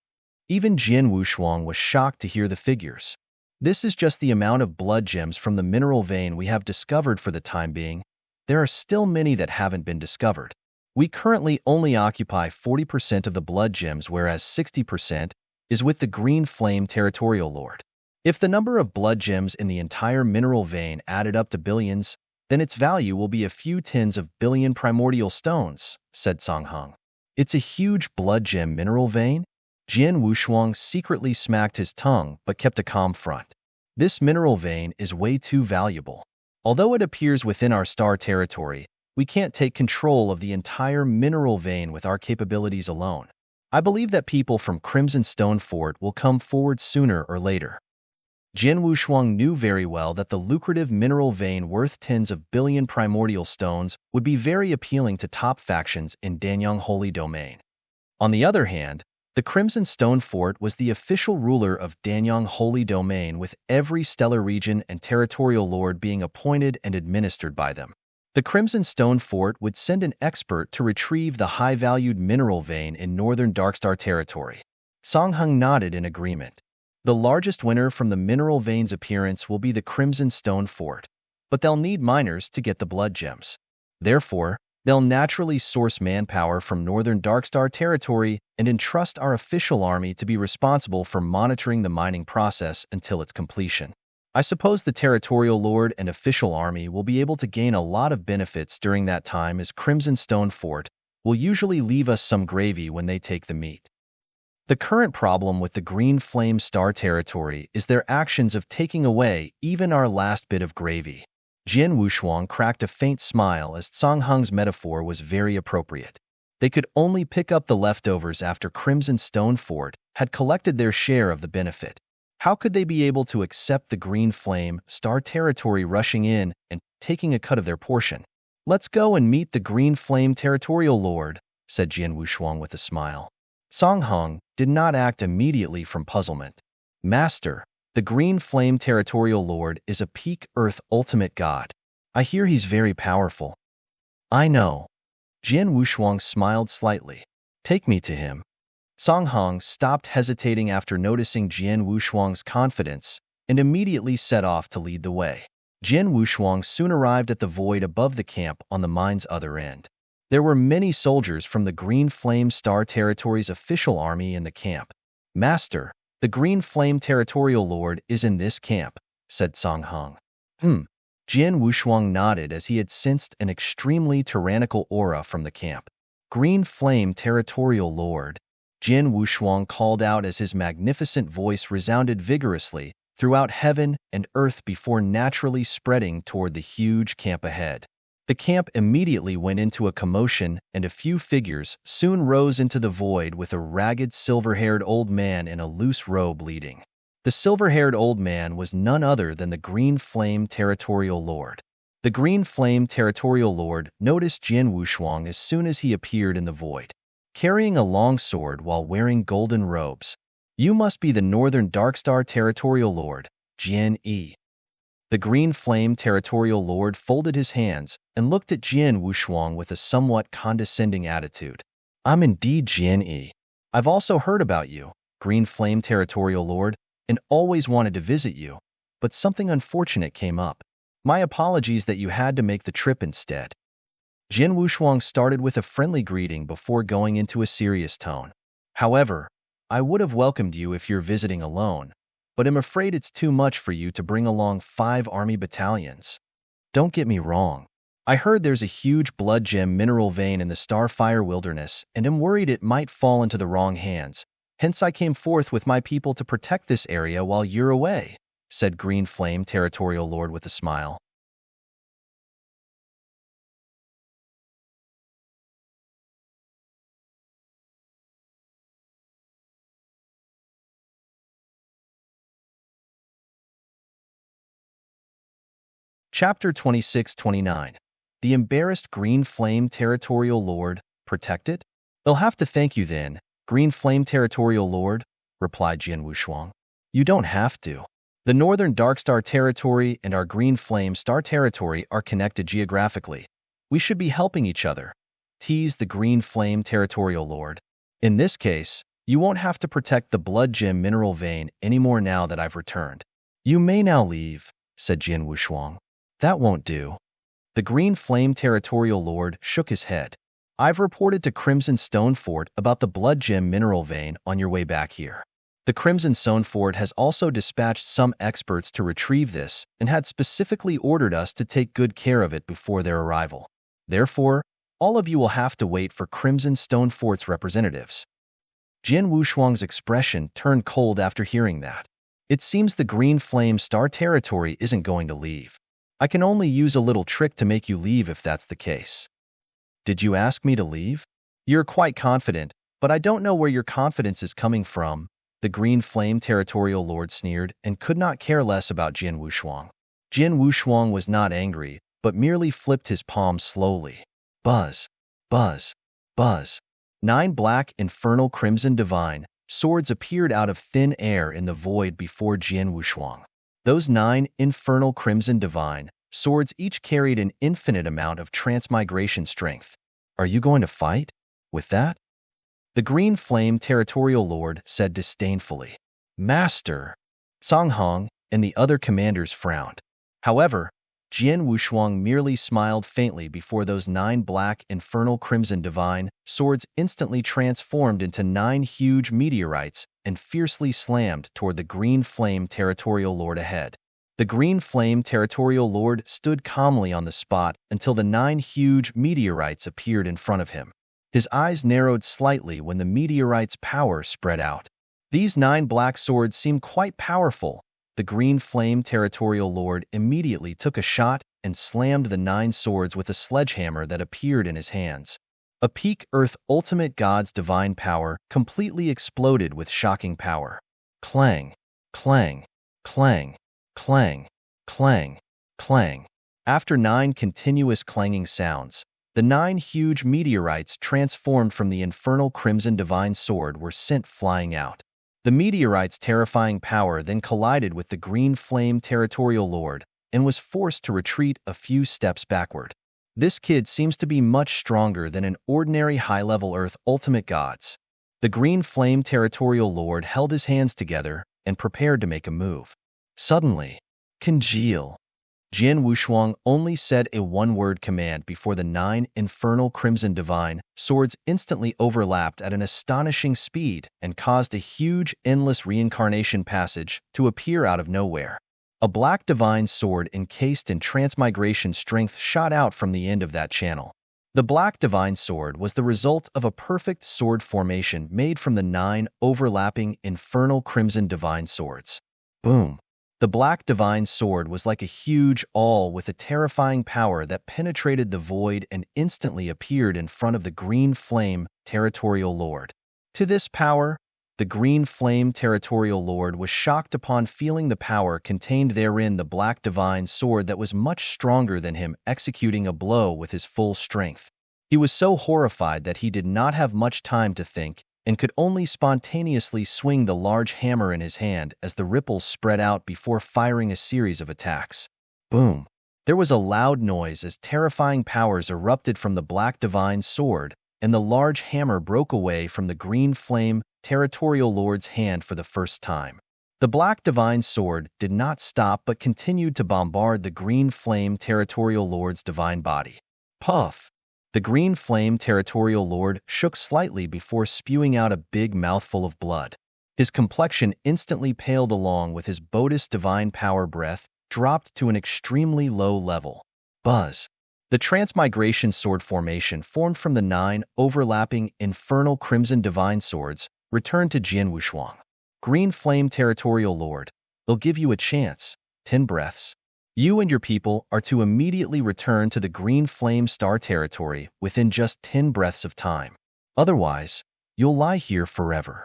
Even Jian Wushuang was shocked to hear the figures. "This is just the amount of blood gems from the mineral vein we have discovered for the time being. There are still many that haven't been discovered. We currently only occupy 40% of the blood gems, whereas 60% is with the Green Flame Territorial Lord. If the number of blood gems in the entire mineral vein added up to billions, then its value will be a few tens of billion primordial stones," said Songhong. "It's a huge blood gem mineral vein?" Jian Wushuang secretly smacked his tongue but kept a calm front. "This mineral vein is way too valuable. Although it appears within our star territory, we can't take control of the entire mineral vein with our capabilities alone. I believe that people from Crimson Stone Fort will come forward sooner or later." Jian Wushuang knew very well that the lucrative mineral vein worth tens of billion primordial stones would be very appealing to top factions in Danyang Holy Domain. On the other hand, the Crimson Stone Fort was the official ruler of Danyang Holy Domain, with every stellar region and territorial lord being appointed and administered by them. The Crimson Stone Fort would send an expert to retrieve the high-valued mineral vein in northern Darkstar territory. Songhong nodded in agreement. The largest winner from the mineral vein's appearance will be the Crimson Stone Fort, but they'll need miners to get the blood gems. Therefore, they'll naturally source manpower from northern Darkstar territory and entrust our official army to be responsible for monitoring the mining process until its completion. I suppose the Territorial Lord and official army will be able to gain a lot of benefits during that time, as Crimson Stone Fort will usually leave us some gravy when they take the meat. The current problem with the Green Flame Star territory is their actions of taking away even our last bit of gravy. Jian Wushuang cracked a faint smile as Songhong's metaphor was very appropriate. They could only pick up the leftovers after Crimson Stone Fort had collected their share of the benefit. How could they be able to accept the Green Flame Star territory rushing in and taking a cut of their portion? "Let's go and meet the Green Flame Territorial Lord," said Jian Wushuang with a smile. Song Hong did not act immediately from puzzlement. Master, the Green Flame Territorial Lord is a peak Earth ultimate god. I hear he's very powerful. I know. Jian Wushuang smiled slightly. Take me to him. Song Hong stopped hesitating after noticing Jian Wushuang's confidence and immediately set off to lead the way. Jian Wushuang soon arrived at the void above the camp on the mine's other end. There were many soldiers from the Green Flame Star Territory's official army in the camp. Master, the Green Flame Territorial Lord is in this camp, said Song Hong. Jian Wushuang nodded as he had sensed an extremely tyrannical aura from the camp. Green Flame Territorial Lord. Jian Wushuang called out as his magnificent voice resounded vigorously throughout heaven and earth before naturally spreading toward the huge camp ahead. The camp immediately went into a commotion, and a few figures soon rose into the void with a ragged silver-haired old man in a loose robe leading. The silver-haired old man was none other than the Green Flame Territorial Lord. The Green Flame Territorial Lord noticed Jian Wushuang as soon as he appeared in the void, carrying a long sword while wearing golden robes. You must be the Northern Darkstar Territorial Lord, Jian Yi. The Green Flame Territorial Lord folded his hands and looked at Jian Wushuang with a somewhat condescending attitude. I'm indeed Jian Yi. I've also heard about you, Green Flame Territorial Lord, and always wanted to visit you, but something unfortunate came up. My apologies that you had to make the trip instead. Jian Wushuang started with a friendly greeting before going into a serious tone. However, I would have welcomed you if you're visiting alone, but I'm afraid it's too much for you to bring along 5 army battalions. Don't get me wrong. I heard there's a huge blood gem mineral vein in the Starfire Wilderness, and am worried it might fall into the wrong hands. Hence I came forth with my people to protect this area while you're away, said Green Flame Territorial Lord with a smile. Chapter 26-29. The Embarrassed Green Flame Territorial Lord, Protected? They'll have to thank you then, Green Flame Territorial Lord, replied Jian Wushuang. You don't have to. The Northern Darkstar Territory and our Green Flame Star Territory are connected geographically. We should be helping each other, teased the Green Flame Territorial Lord. In this case, you won't have to protect the Blood Gem mineral vein anymore now that I've returned. You may now leave, said Jian Wushuang. That won't do. The Green Flame Territorial Lord shook his head. I've reported to Crimson Stone Fort about the Blood Gem mineral vein on your way back here. The Crimson Stone Fort has also dispatched some experts to retrieve this and had specifically ordered us to take good care of it before their arrival. Therefore, all of you will have to wait for Crimson Stone Fort's representatives. Jian Wushuang's expression turned cold after hearing that. It seems the Green Flame Star Territory isn't going to leave. I can only use a little trick to make you leave if that's the case. Did you ask me to leave? You're quite confident, but I don't know where your confidence is coming from, the Green Flame Territorial Lord sneered and could not care less about Jian Wushuang. Jian Wushuang was not angry, but merely flipped his palm slowly. Buzz, buzz, buzz. 9 black infernal crimson divine swords appeared out of thin air in the void before Jian Wushuang. Those 9 infernal crimson divine swords each carried an infinite amount of transmigration strength. Are you going to fight with that? The Green Flame Territorial Lord said disdainfully. Master! Song Hong and the other commanders frowned. However, Jian Wushuang merely smiled faintly before those 9 black infernal crimson divine swords instantly transformed into 9 huge meteorites and fiercely slammed toward the Green Flame Territorial Lord ahead. The Green Flame Territorial Lord stood calmly on the spot until the 9 huge meteorites appeared in front of him. His eyes narrowed slightly when the meteorites' power spread out. These 9 black swords seemed quite powerful. The Green Flame Territorial Lord immediately took a shot and slammed the 9 swords with a sledgehammer that appeared in his hands. A peak Earth Ultimate God's divine power completely exploded with shocking power. Clang, clang, clang, clang, clang, clang. After 9 continuous clanging sounds, The 9 huge meteorites transformed from the infernal crimson divine sword were sent flying out. The meteorites' terrifying power then collided with the green flame territorial lord and was forced to retreat a few steps backward. This kid seems to be much stronger than an ordinary high-level Earth ultimate gods. The green flame territorial lord held his hands together and prepared to make a move. Suddenly, congeal. Jian Wushuang only said a one-word command before the 9 infernal crimson divine swords instantly overlapped at an astonishing speed and caused a huge, endless reincarnation passage to appear out of nowhere. A black divine sword encased in transmigration strength shot out from the end of that channel. The black divine sword was the result of a perfect sword formation made from the 9 overlapping infernal crimson divine swords. Boom! The black divine sword was like a huge awl with a terrifying power that penetrated the void and instantly appeared in front of the green flame territorial lord. To this power, the green flame territorial lord was shocked upon feeling the power contained therein, the black divine sword that was much stronger than him executing a blow with his full strength. He was so horrified that he did not have much time to think and could only spontaneously swing the large hammer in his hand as the ripples spread out before firing a series of attacks. Boom! There was a loud noise as terrifying powers erupted from the black divine sword, and the large hammer broke away from the green flame territorial lord's hand for the first time. The black divine sword did not stop but continued to bombard the green flame territorial lord's divine body. Puff! The green flame territorial lord shook slightly before spewing out a big mouthful of blood. His complexion instantly paled along with his Bodhis divine power breath dropped to an extremely low level. Buzz! The transmigration sword formation formed from the 9 overlapping infernal crimson divine swords returned to Jian Wushuang. Green flame territorial lord, they'll give you a chance. 10 breaths. You and your people are to immediately return to the green flame star territory within just 10 breaths of time. Otherwise, you'll lie here forever.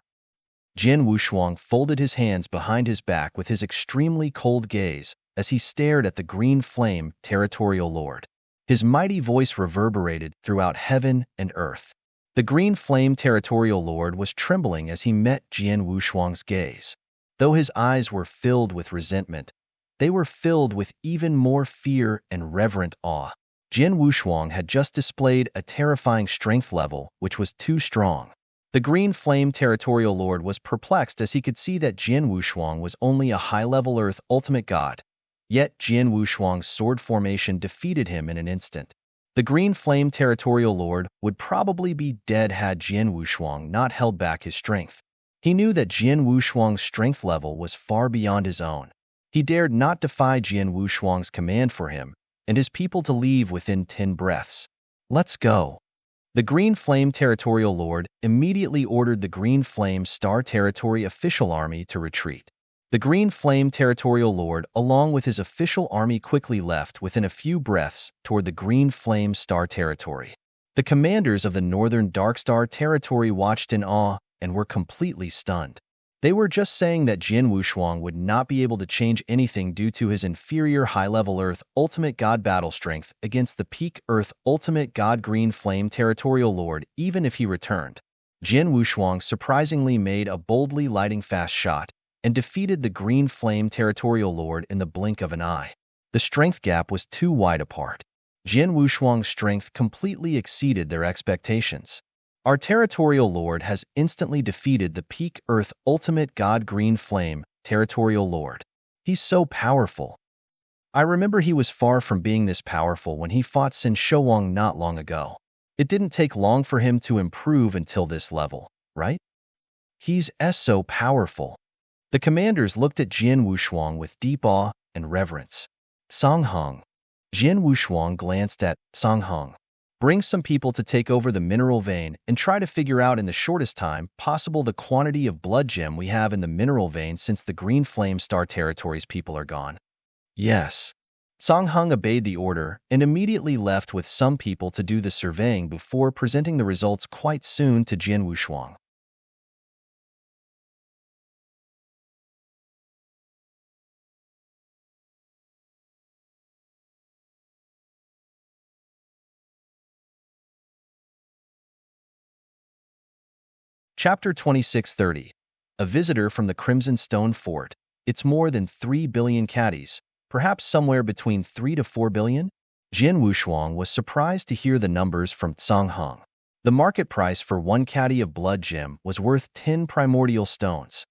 Jian Wushuang folded his hands behind his back with his extremely cold gaze as he stared at the green flame territorial lord. His mighty voice reverberated throughout heaven and earth. The green flame territorial lord was trembling as he met Jian Wushuang's gaze. Though his eyes were filled with resentment, they were filled with even more fear and reverent awe. Jian Wushuang had just displayed a terrifying strength level which was too strong. The green flame territorial lord was perplexed as he could see that Jian Wushuang was only a high-level Earth ultimate god. Yet Jian Wushuang's sword formation defeated him in an instant. The green flame territorial lord would probably be dead had Jian Wushuang not held back his strength. He knew that Jian Wushuang's strength level was far beyond his own. He dared not defy Jian Wushuang's command for him and his people to leave within 10 breaths. Let's go. The Green Flame Territorial Lord immediately ordered the Green Flame Star Territory official army to retreat. The Green Flame Territorial Lord, along with his official army, quickly left within a few breaths toward the Green Flame Star Territory. The commanders of the Northern Darkstar Territory watched in awe and were completely stunned. They were just saying that Jian Wushuang would not be able to change anything due to his inferior high-level Earth Ultimate God battle strength against the peak Earth Ultimate God Green Flame Territorial Lord even if he returned. Jian Wushuang surprisingly made a boldly lightning fast shot and defeated the Green Flame Territorial Lord in the blink of an eye. The strength gap was too wide apart. Jian Wushuang's strength completely exceeded their expectations. Our Territorial Lord has instantly defeated the peak Earth Ultimate God Green Flame Territorial Lord. He's so powerful. I remember he was far from being this powerful when he fought Sin Shouwang not long ago. It didn't take long for him to improve until this level, right? He's so powerful. The commanders looked at Jian Wushuang with deep awe and reverence. Song Hong. Jian Wushuang glanced at Song Hong. Bring some people to take over the mineral vein and try to figure out in the shortest time possible the quantity of blood gem we have in the mineral vein since the Green Flame Star Territory's people are gone. Yes. Song Hong obeyed the order and immediately left with some people to do the surveying before presenting the results quite soon to Jian Wushuang. Chapter 2630. A visitor from the Crimson Stone Fort. It's more than 3 billion caddies, perhaps somewhere between 3 to 4 billion? Jin Wushuang was surprised to hear the numbers from Song Hong. The market price for one caddy of blood gem was worth 10 primordial stones.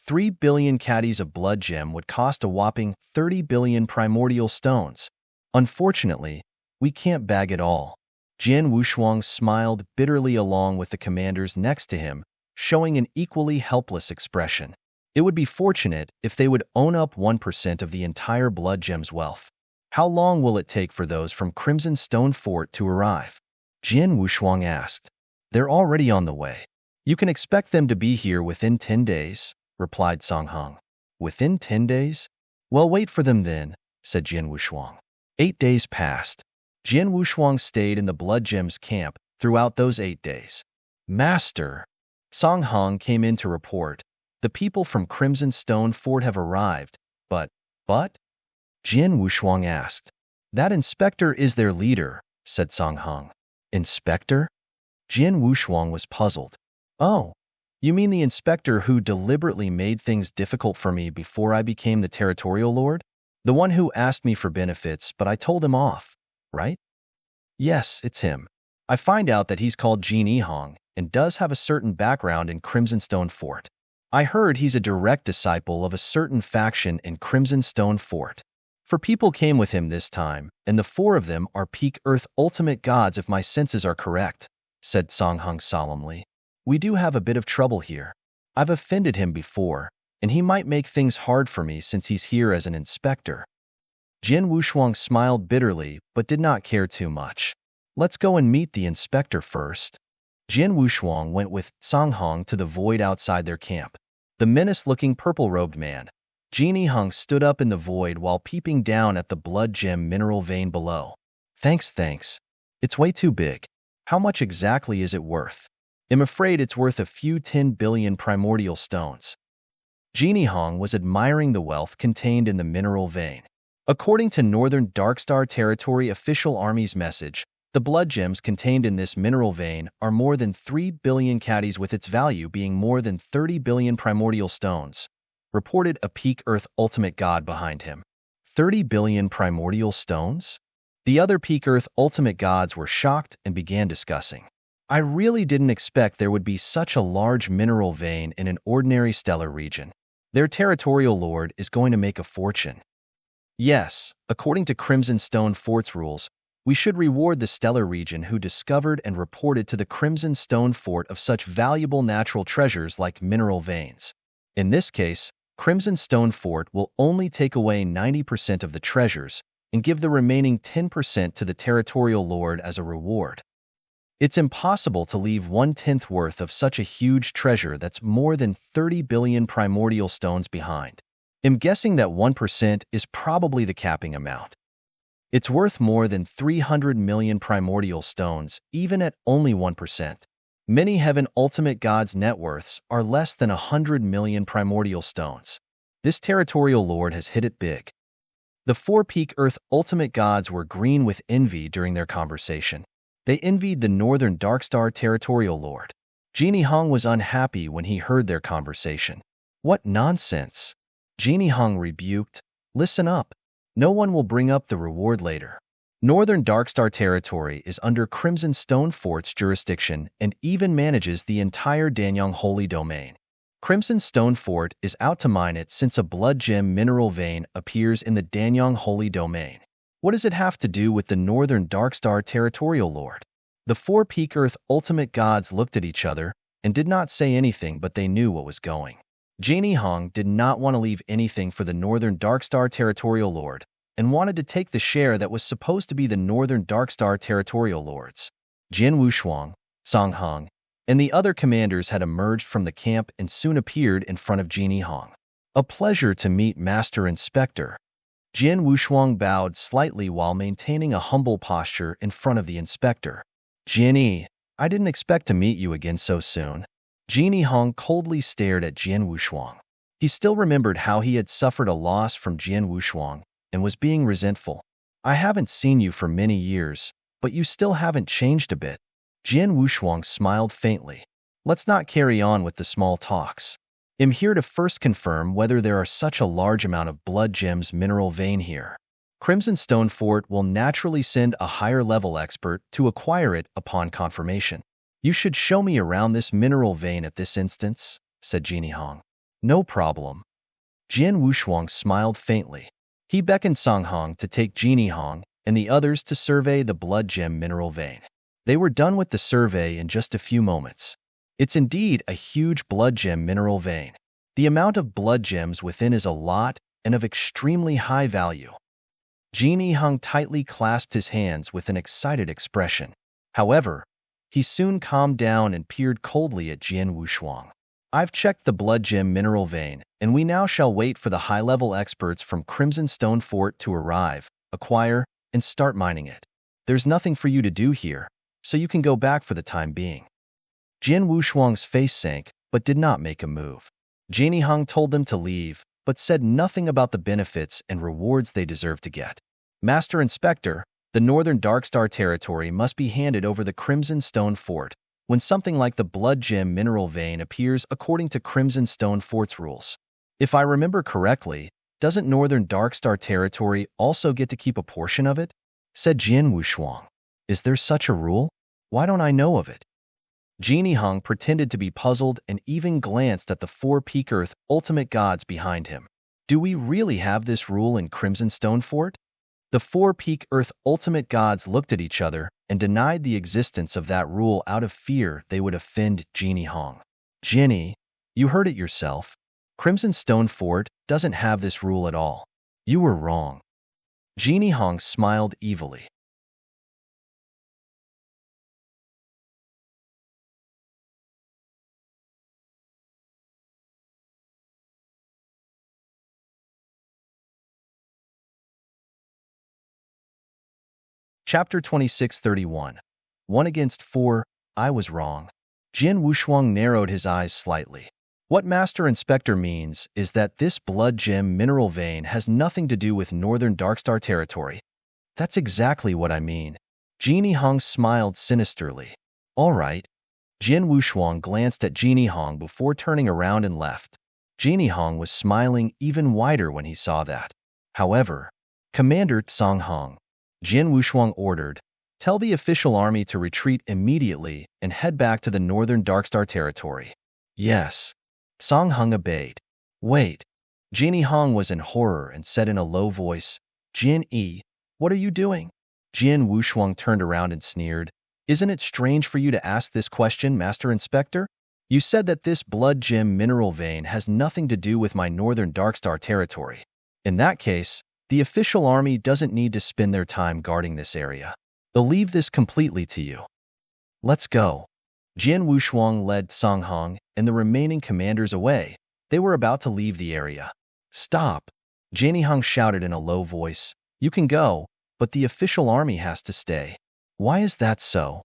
3 billion caddies of blood gem would cost a whopping 30 billion primordial stones. Unfortunately, we can't bag it all. Jin Wushuang smiled bitterly along with the commanders next to him, showing an equally helpless expression. It would be fortunate if they would own up 1% of the entire blood gem's wealth. How long will it take for those from Crimson Stone Fort to arrive? Jin Wushuang asked. They're already on the way. You can expect them to be here within 10 days, replied Song Hong. Within 10 days? Well, wait for them then, said Jin Wushuang. 8 days passed. Jin Wushuang stayed in the blood gem's camp throughout those 8 days. Master, Song Hong came in to report. The people from Crimson Stone Fort have arrived, but? Jin Wushuang asked. That inspector is their leader, said Song Hong. Inspector? Jin Wushuang was puzzled. Oh, you mean the inspector who deliberately made things difficult for me before I became the territorial lord? The one who asked me for benefits, but I told him off, right? Yes, it's him. I find out that he's called Jin Hong and does have a certain background in Crimson Stone Fort. I heard he's a direct disciple of a certain faction in Crimson Stone Fort. 4 people came with him this time, and the 4 of them are Peak Earth ultimate gods if my senses are correct, said Song Hong solemnly. We do have a bit of trouble here. I've offended him before, and he might make things hard for me since he's here as an inspector. Jin Wushuang smiled bitterly but did not care too much. Let's go and meet the inspector first. Jin Wushuang went with Song Hong to the void outside their camp. The menace-looking purple-robed man, Jin Hong, stood up in the void while peeping down at the blood gem mineral vein below. Thanks. It's way too big. How much exactly is it worth? I'm afraid it's worth a few 10 billion primordial stones. Jin Hong was admiring the wealth contained in the mineral vein. According to Northern Darkstar Territory official army's message, the blood gems contained in this mineral vein are more than 3 billion caddies, with its value being more than 30 billion primordial stones, reported a Peak Earth ultimate god behind him. 30 billion primordial stones? The other Peak Earth ultimate gods were shocked and began discussing. I really didn't expect there would be such a large mineral vein in an ordinary stellar region. Their territorial lord is going to make a fortune. Yes, according to Crimson Stone Fort's rules, we should reward the stellar region who discovered and reported to the Crimson Stone Fort of such valuable natural treasures like mineral veins. In this case, Crimson Stone Fort will only take away 90% of the treasures and give the remaining 10% to the territorial lord as a reward. It's impossible to leave 1/10 worth of such a huge treasure that's more than 30 billion primordial stones behind. I'm guessing that 1% is probably the capping amount. It's worth more than 300 million primordial stones, even at only 1%. Many Heaven Ultimate Gods' net worths are less than 100 million primordial stones. This territorial lord has hit it big. The 4 Peak Earth Ultimate Gods were green with envy during their conversation. They envied the Northern Darkstar Territorial Lord. Jin Hong was unhappy when he heard their conversation. What nonsense! Jin Hong rebuked. Listen up. No one will bring up the reward later. Northern Darkstar Territory is under Crimson Stone Fort's jurisdiction and even manages the entire Danyang Holy Domain. Crimson Stone Fort is out to mine it since a blood gem mineral vein appears in the Danyang Holy Domain. What does it have to do with the Northern Darkstar Territorial Lord? The 4 Peak Earth Ultimate Gods looked at each other and did not say anything, but they knew what was going. Jin Hong did not want to leave anything for the Northern Darkstar Territorial Lord and wanted to take the share that was supposed to be the Northern Darkstar Territorial Lord's. Jin Wushuang, Song Hong, and the other commanders had emerged from the camp and soon appeared in front of Jin Hong. A pleasure to meet Master Inspector. Jin Wushuang bowed slightly while maintaining a humble posture in front of the inspector. Jin, I didn't expect to meet you again so soon. Jin Hong coldly stared at Jin Wushuang. He still remembered how he had suffered a loss from Jin Wushuang and was being resentful. I haven't seen you for many years, but you still haven't changed a bit. Jin Wushuang smiled faintly. Let's not carry on with the small talks. I'm here to first confirm whether there are such a large amount of blood gems mineral vein here. Crimson Stone Fort will naturally send a higher-level expert to acquire it upon confirmation. You should show me around this mineral vein at this instance, said Genie Hong. No problem. Jian Wushuang smiled faintly. He beckoned Song Hong to take Genie Hong and the others to survey the blood gem mineral vein. They were done with the survey in just a few moments. It's indeed a huge blood gem mineral vein. The amount of blood gems within is a lot and of extremely high value. Genie Hong tightly clasped his hands with an excited expression. However, he soon calmed down and peered coldly at Jian Wushuang. I've checked the blood gem mineral vein, and we now shall wait for the high-level experts from Crimson Stone Fort to arrive, acquire, and start mining it. There's nothing for you to do here, so you can go back for the time being. Jian Wushuang's face sank, but did not make a move. Genie Hong told them to leave, but said nothing about the benefits and rewards they deserve to get. Master Inspector, the Northern Darkstar territory must be handed over the Crimson Stone Fort when something like the blood gem mineral vein appears according to Crimson Stone Fort's rules. If I remember correctly, doesn't Northern Darkstar territory also get to keep a portion of it? Said Jian Wushuang. Is there such a rule? Why don't I know of it? Genie Hong pretended to be puzzled and even glanced at the 4 Peak Earth ultimate gods behind him. Do we really have this rule in Crimson Stone Fort? The 4 Peak Earth ultimate gods looked at each other and denied the existence of that rule out of fear they would offend Genie Hong. Genie, you heard it yourself. Crimson Stone Fort doesn't have this rule at all. You were wrong. Genie Hong smiled evilly. Chapter 2631. 1 against 4, I was wrong. Jian Wushuang narrowed his eyes slightly. What Master Inspector means is that this blood gem mineral vein has nothing to do with Northern Darkstar territory. That's exactly what I mean. Genie Hong smiled sinisterly. All right. Jian Wushuang glanced at Genie Hong before turning around and left. Genie Hong was smiling even wider when he saw that. However, Commander Song Hong, Jian Wushuang ordered, tell the official army to retreat immediately and head back to the Northern Darkstar territory. Yes. Song Hong obeyed. Wait. Genie Hong was in horror and said in a low voice, Jin Yi, what are you doing? Jian Wushuang turned around and sneered. Isn't it strange for you to ask this question, Master Inspector? You said that this blood gem mineral vein has nothing to do with my Northern Darkstar territory. In that case, the official army doesn't need to spend their time guarding this area. They'll leave this completely to you. Let's go. Jian Wushuang led Song Hong and the remaining commanders away. They were about to leave the area. Stop! Genie Hong shouted in a low voice. You can go, but the official army has to stay. Why is that so?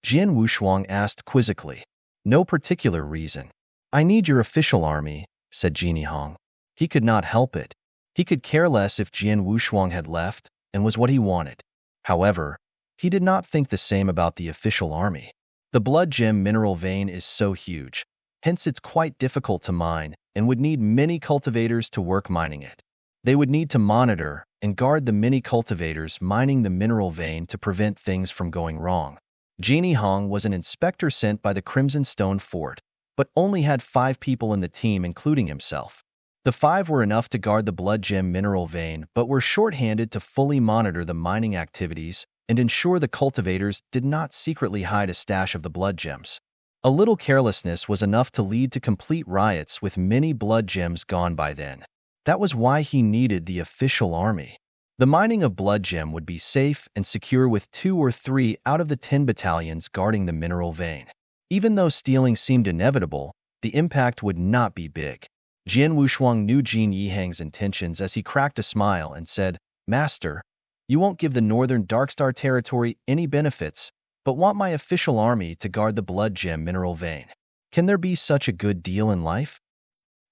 Jian Wushuang asked quizzically. No particular reason. I need your official army, said Genie Hong. He could not help it. He could care less if Jian Wushuang had left and was what he wanted. However, he did not think the same about the official army. The blood gem mineral vein is so huge, hence it's quite difficult to mine and would need many cultivators to work mining it. They would need to monitor and guard the many cultivators mining the mineral vein to prevent things from going wrong. Genie Hong was an inspector sent by the Crimson Stone Fort, but only had 5 people in the team including himself. The 5 were enough to guard the blood gem mineral vein but were short-handed to fully monitor the mining activities and ensure the cultivators did not secretly hide a stash of the blood gems. A little carelessness was enough to lead to complete riots with many blood gems gone by then. That was why he needed the official army. The mining of blood gem would be safe and secure with 2 or 3 out of the 10 battalions guarding the mineral vein. Even though stealing seemed inevitable, the impact would not be big. Jian Wushuang knew Jin Yihang's intentions as he cracked a smile and said, Master, you won't give the Northern Darkstar territory any benefits, but want my official army to guard the blood gem mineral vein. Can there be such a good deal in life?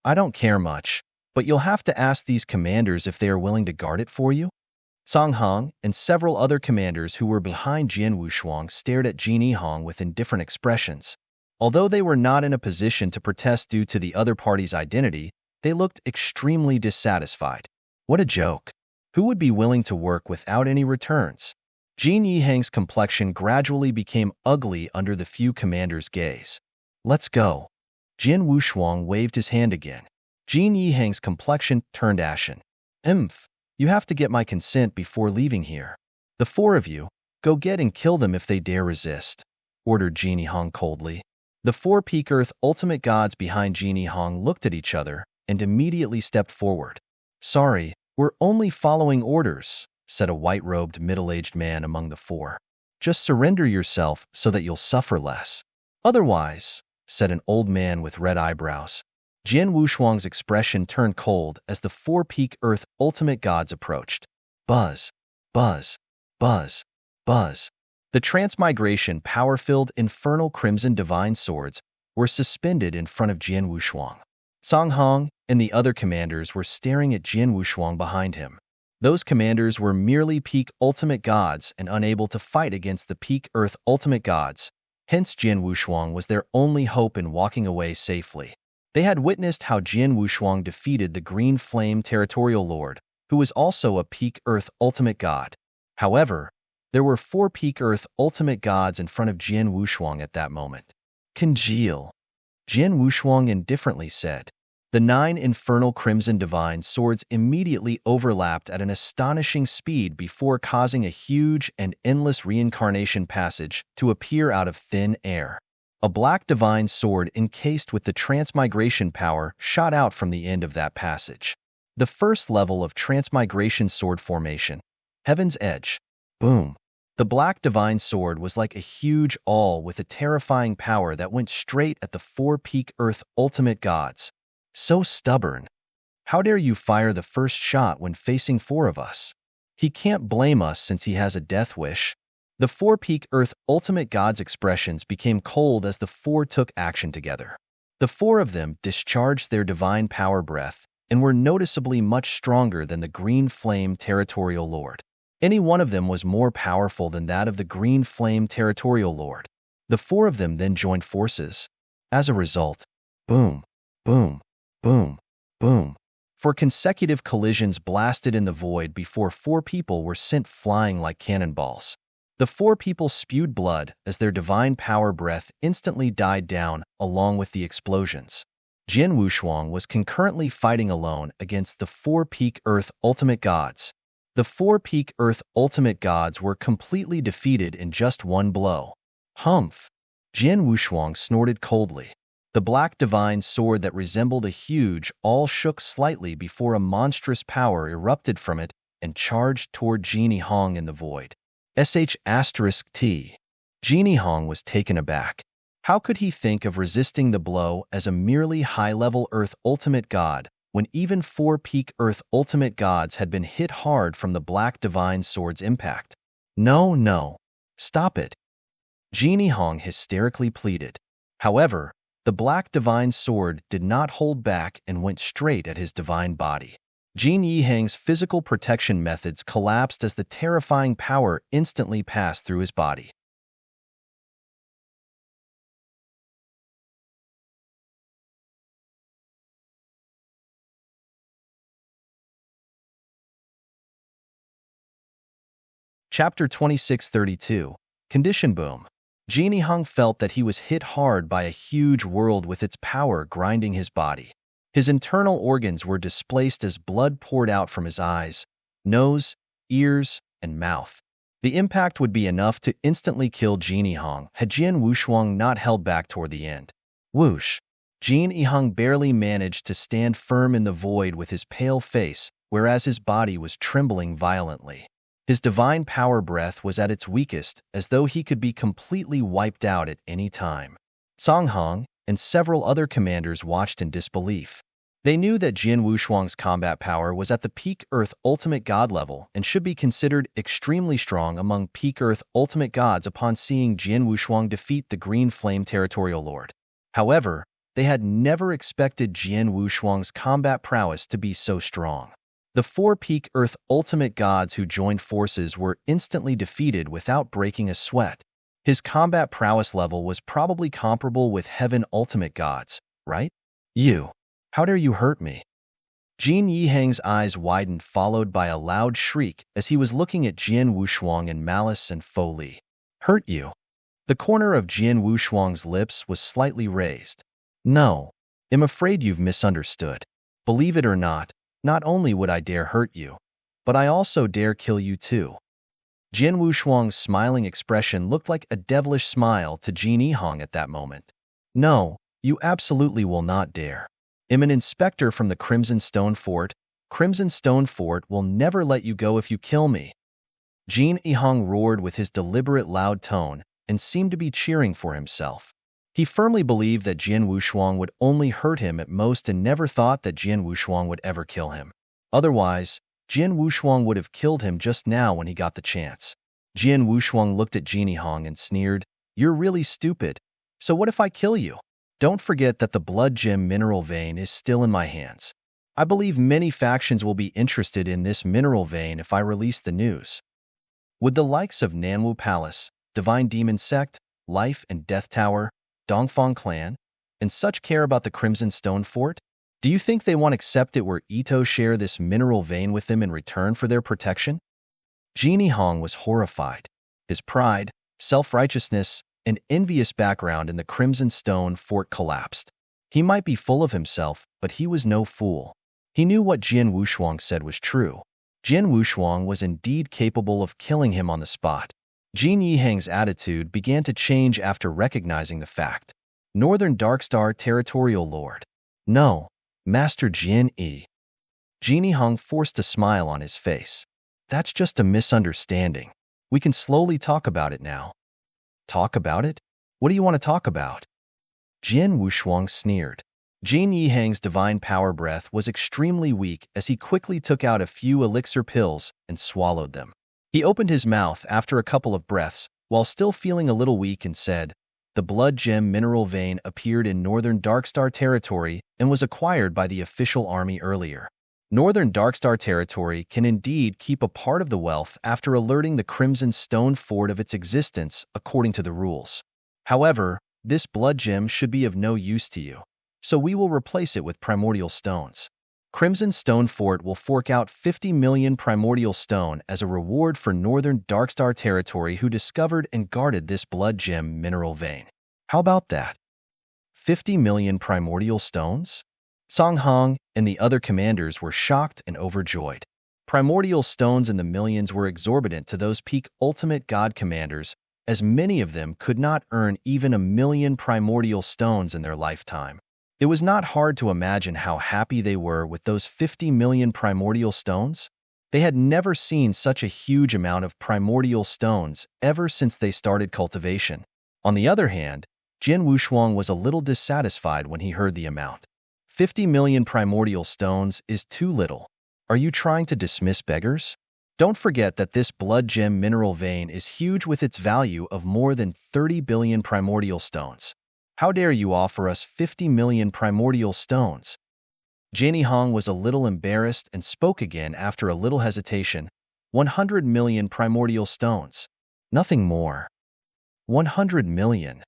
I don't care much, but you'll have to ask these commanders if they are willing to guard it for you. Song Hong and several other commanders who were behind Jian Wushuang stared at Genie Hong with indifferent expressions. Although they were not in a position to protest due to the other party's identity, they looked extremely dissatisfied. What a joke. Who would be willing to work without any returns? Jin Yihang's complexion gradually became ugly under the few commanders' gaze. Let's go. Jin Wushuang waved his hand again. Jin Yihang's complexion turned ashen. You have to get my consent before leaving here. The four of you, go get and kill them if they dare resist, ordered Jin Yihang coldly. The four peak earth ultimate gods behind Jin Yihang looked at each other and immediately stepped forward. Sorry, we're only following orders, said a white-robed middle-aged man among the four. Just surrender yourself so that you'll suffer less. Otherwise, said an old man with red eyebrows. Jin Wushuang's expression turned cold as the four peak earth ultimate gods approached. Buzz, buzz, buzz, buzz. The transmigration power-filled infernal crimson divine swords were suspended in front of Jin Wushuang. Song Hong and the other commanders were staring at Jin Wushuang behind him. Those commanders were merely peak ultimate gods and unable to fight against the peak earth ultimate gods. Hence Jin Wushuang was their only hope in walking away safely. They had witnessed how Jin Wushuang defeated the Green Flame Territorial Lord, who was also a peak earth ultimate god. However, there were four peak earth ultimate gods in front of Jin Wushuang at that moment. Congeal, Jin Wushuang indifferently said. The 9 infernal crimson divine swords immediately overlapped at an astonishing speed before causing a huge and endless reincarnation passage to appear out of thin air. A black divine sword encased with the transmigration power shot out from the end of that passage. The first level of transmigration sword formation. Heaven's Edge. Boom. The black divine sword was like a huge awl with a terrifying power that went straight at the four peak earth ultimate gods. So stubborn. How dare you fire the first shot when facing four of us? He can't blame us since he has a death wish. The four peak earth ultimate gods' expressions became cold as the four took action together. The four of them discharged their divine power breath and were noticeably much stronger than the Green Flame Territorial Lord. Any one of them was more powerful than that of the Green Flame Territorial Lord. The four of them then joined forces. As a result, boom, boom, boom, boom. Four consecutive collisions blasted in the void before four people were sent flying like cannonballs. The four people spewed blood as their divine power breath instantly died down along with the explosions. Jin Wushuang was concurrently fighting alone against the four peak earth ultimate gods. The four peak earth ultimate gods were completely defeated in just one blow. Humph! Jin Wushuang snorted coldly. The black divine sword that resembled a huge awl shook slightly before a monstrous power erupted from it and charged toward Jin Yihang in the void. *T. Jin Yihang was taken aback. How could he think of resisting the blow as a merely high-level Earth ultimate god when even four peak Earth ultimate gods had been hit hard from the black divine sword's impact? No. Stop it. Jin Yihang hysterically pleaded. However, the black divine sword did not hold back and went straight at his divine body. Jin Yihang's physical protection methods collapsed as the terrifying power instantly passed through his body. Chapter 2632. Condition Boom. Jin Yihang felt that he was hit hard by a huge world with its power grinding his body. His internal organs were displaced as blood poured out from his eyes, nose, ears, and mouth. The impact would be enough to instantly kill Jin Yihang had Jin Wushuang not held back toward the end. Whoosh! Jin Yihang barely managed to stand firm in the void with his pale face, whereas his body was trembling violently. His divine power breath was at its weakest, as though he could be completely wiped out at any time. Song Hong and several other commanders watched in disbelief. They knew that Jin Wushuang's combat power was at the peak Earth ultimate god level and should be considered extremely strong among peak Earth ultimate gods upon seeing Jin Wushuang defeat the Green Flame Territorial Lord. However, they had never expected Jin Wushuang's combat prowess to be so strong. The four peak Earth ultimate gods who joined forces were instantly defeated without breaking a sweat. His combat prowess level was probably comparable with Heaven Ultimate Gods, right? You. How dare you hurt me? Jin Yihang's eyes widened, followed by a loud shriek as he was looking at Jian Wushuang in malice and folly. Hurt you? The corner of Jian Wushuang's lips was slightly raised. No, I'm afraid you've misunderstood. Believe it or not only would I dare hurt you, but I also dare kill you too. Jian Wushuang's smiling expression looked like a devilish smile to Jin Yihang at that moment. No, you absolutely will not dare. I'm an inspector from the Crimson Stone Fort. Crimson Stone Fort will never let you go if you kill me. Jin Yihang roared with his deliberate loud tone and seemed to be cheering for himself. He firmly believed that Jian Wushuang would only hurt him at most and never thought that Jian Wushuang would ever kill him. Otherwise, Jian Wushuang would have killed him just now when he got the chance. Jian Wushuang looked at Jin Yihang and sneered, "You're really stupid. So what if I kill you? Don't forget that the blood gem mineral vein is still in my hands. I believe many factions will be interested in this mineral vein if I release the news. Would the likes of Nanwu Palace, Divine Demon Sect, Life and Death Tower, Dongfang Clan, and such care about the Crimson Stone Fort? Do you think they want to accept it where Ito share this mineral vein with them in return for their protection?" Jin Yihang was horrified. His pride, self-righteousness, and envious background in the Crimson Stone Fort collapsed. He might be full of himself, but he was no fool. He knew what Jian Wushuang said was true. Jian Wushuang was indeed capable of killing him on the spot. Jin Yihang's attitude began to change after recognizing the fact. Northern Darkstar Territorial Lord. No, Master Jin Yi. Jin Yihang forced a smile on his face. That's just a misunderstanding. We can slowly talk about it now. Talk about it? What do you want to talk about? Jian Wushuang sneered. Jin Yihang's divine power breath was extremely weak as he quickly took out a few elixir pills and swallowed them. He opened his mouth after a couple of breaths, while still feeling a little weak, and said, "The blood gem mineral vein appeared in Northern Darkstar territory and was acquired by the official army earlier. Northern Darkstar territory can indeed keep a part of the wealth after alerting the Crimson Stone Fort of its existence according to the rules. However, this blood gem should be of no use to you, so we will replace it with primordial stones. Crimson Stone Fort will fork out 50 million primordial stone as a reward for Northern Darkstar territory who discovered and guarded this blood gem mineral vein. How about that? 50 million primordial stones?" Song Hong and the other commanders were shocked and overjoyed. Primordial stones in the millions were exorbitant to those peak ultimate god commanders, as many of them could not earn even 1,000,000 primordial stones in their lifetime. It was not hard to imagine how happy they were with those 50 million primordial stones. They had never seen such a huge amount of primordial stones ever since they started cultivation. On the other hand, Jian Wushuang was a little dissatisfied when he heard the amount. 50 million primordial stones is too little. Are you trying to dismiss beggars? Don't forget that this blood gem mineral vein is huge with its value of more than 30 billion primordial stones. How dare you offer us 50 million primordial stones? Jin Yihang was a little embarrassed and spoke again after a little hesitation. 100 million primordial stones. Nothing more. 100 million.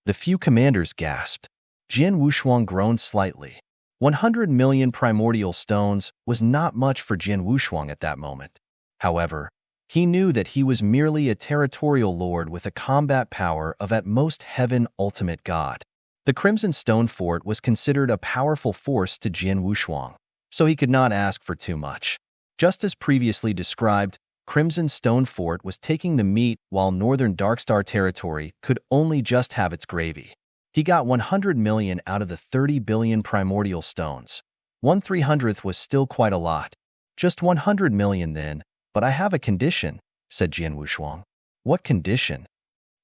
The few commanders gasped. Jian Wushuang groaned slightly. 100 million primordial stones was not much for Jian Wushuang at that moment. However, he knew that he was merely a territorial lord with a combat power of at most Heaven Ultimate God. The Crimson Stone Fort was considered a powerful force to Jian Wushuang, so he could not ask for too much. Just as previously described, Crimson Stone Fort was taking the meat while Northern Darkstar territory could only just have its gravy. He got 100 million out of the 30 billion primordial stones. 1/300th was still quite a lot. Just 100 million then, but I have a condition, said Jian Wushuang. What condition?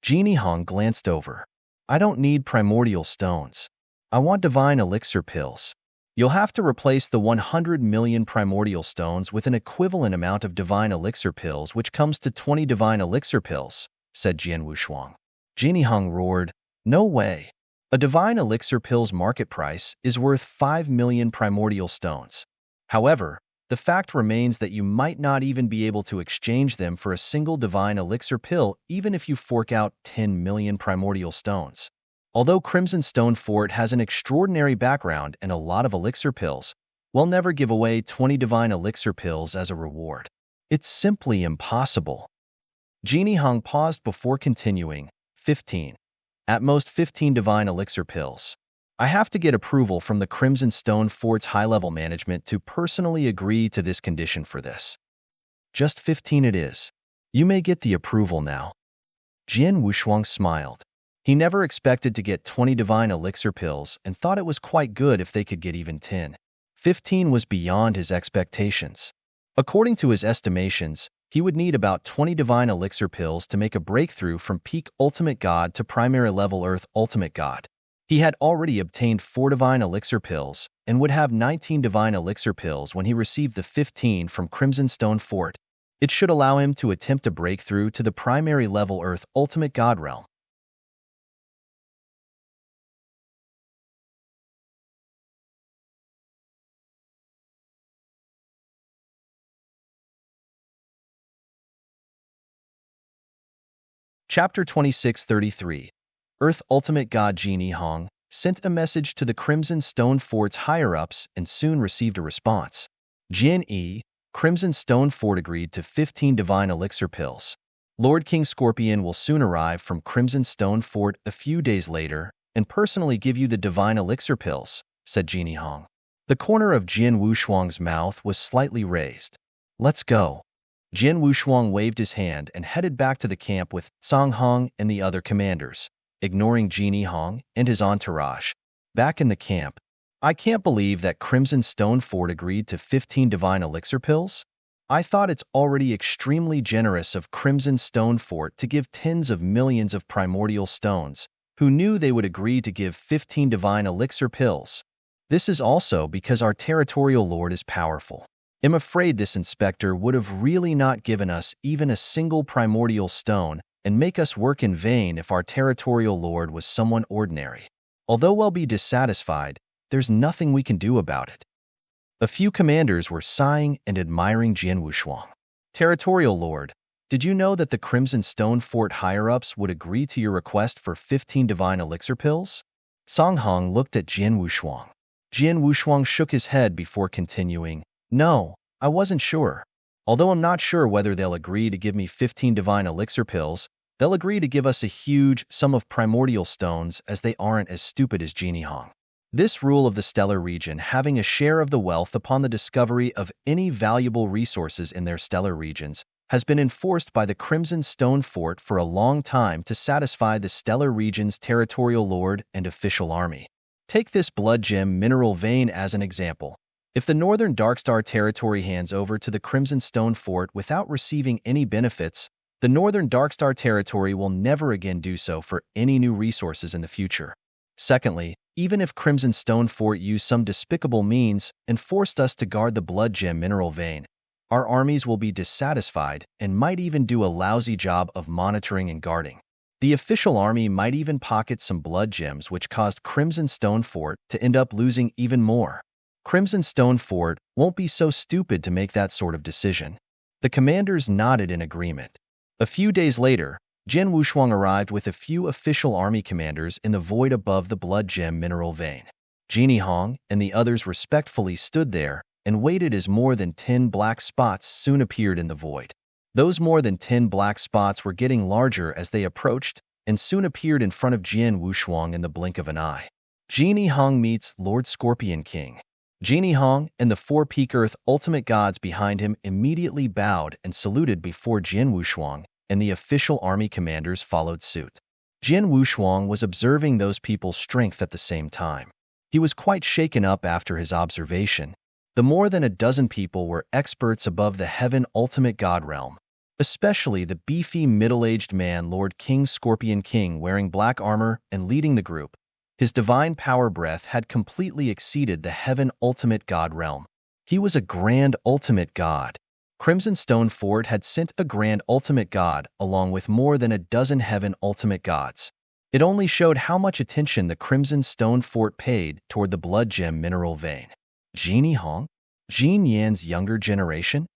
Jin Yihang glanced over. I don't need primordial stones. I want divine elixir pills. You'll have to replace the 100 million primordial stones with an equivalent amount of divine elixir pills, which comes to 20 divine elixir pills, said Jian Wushuang. Jin Yihang roared, no way. A divine elixir pill's market price is worth 5 million primordial stones. However, the fact remains that you might not even be able to exchange them for a single divine elixir pill even if you fork out 10 million primordial stones. Although Crimson Stone Fort has an extraordinary background and a lot of elixir pills, we'll never give away 20 divine elixir pills as a reward. It's simply impossible. Genie Hong paused before continuing. 15. At most 15 divine elixir pills. I have to get approval from the Crimson Stone Fort's high-level management to personally agree to this condition for this. Just 15 it is. You may get the approval now. Jian Wushuang smiled. He never expected to get 20 divine elixir pills and thought it was quite good if they could get even 10. 15 was beyond his expectations. According to his estimations, he would need about 20 divine elixir pills to make a breakthrough from peak ultimate god to primary level earth ultimate god. He had already obtained 4 divine elixir pills and would have 19 divine elixir pills when he received the 15 from Crimson Stone Fort. It should allow him to attempt a breakthrough to the primary level earth ultimate god realm. Chapter 2633. Earth Ultimate God Genie Hong sent a message to the Crimson Stone Fort's higher-ups and soon received a response. Jin E. Crimson Stone Fort agreed to 15 divine elixir pills. Lord King Scorpion will soon arrive from Crimson Stone Fort a few days later and personally give you the divine elixir pills, said Genie Hong. The corner of Jian Wushuang's mouth was slightly raised. Let's go. Jian Wushuang waved his hand and headed back to the camp with Song Hong and the other commanders, ignoring Genie Hong and his entourage. Back in the camp, I can't believe that Crimson Stone Fort agreed to 15 divine elixir pills. I thought it's already extremely generous of Crimson Stone Fort to give tens of millions of primordial stones. Who knew they would agree to give 15 divine elixir pills? This is also because our territorial lord is powerful. I'm afraid this inspector would have really not given us even a single primordial stone and make us work in vain if our territorial lord was someone ordinary. Although we'll be dissatisfied, there's nothing we can do about it. A few commanders were sighing and admiring Jian Wushuang. Territorial lord, did you know that the Crimson Stone Fort higher-ups would agree to your request for 15 divine elixir pills? Song Hong looked at Jian Wushuang. Jian Wushuang shook his head before continuing. No, I wasn't sure. Although I'm not sure whether they'll agree to give me 15 divine elixir pills, they'll agree to give us a huge sum of primordial stones as they aren't as stupid as Genie Hong. This rule of the stellar region having a share of the wealth upon the discovery of any valuable resources in their stellar regions has been enforced by the Crimson Stone Fort for a long time to satisfy the stellar region's territorial lord and official army. Take this blood gem mineral vein as an example. If the Northern Darkstar territory hands over to the Crimson Stone Fort without receiving any benefits, the Northern Darkstar territory will never again do so for any new resources in the future. Secondly, even if Crimson Stone Fort used some despicable means and forced us to guard the blood gem mineral vein, our armies will be dissatisfied and might even do a lousy job of monitoring and guarding. The official army might even pocket some blood gems which caused Crimson Stone Fort to end up losing even more. Crimson Stone Fort won't be so stupid to make that sort of decision. The commanders nodded in agreement. A few days later, Jian Wushuang arrived with a few official army commanders in the void above the blood gem mineral vein. Genie Hong and the others respectfully stood there and waited as more than 10 black spots soon appeared in the void. Those more than 10 black spots were getting larger as they approached and soon appeared in front of Jian Wushuang in the blink of an eye. Genie Hong meets Lord Scorpion King. Genie Hong and the 4 peak earth ultimate gods behind him immediately bowed and saluted before Jian Wushuang, and the official army commanders followed suit. Jian Wushuang was observing those people's strength at the same time. He was quite shaken up after his observation. The more than a dozen people were experts above the heaven ultimate god realm, especially the beefy middle-aged man Lord King Scorpion King wearing black armor and leading the group. His divine power breath had completely exceeded the heaven ultimate god realm. He was a grand ultimate god. Crimson Stone Fort had sent a grand ultimate god along with more than a dozen heaven ultimate gods. It only showed how much attention the Crimson Stone Fort paid toward the blood gem mineral vein. Genie Hong? Jin Yan's younger generation?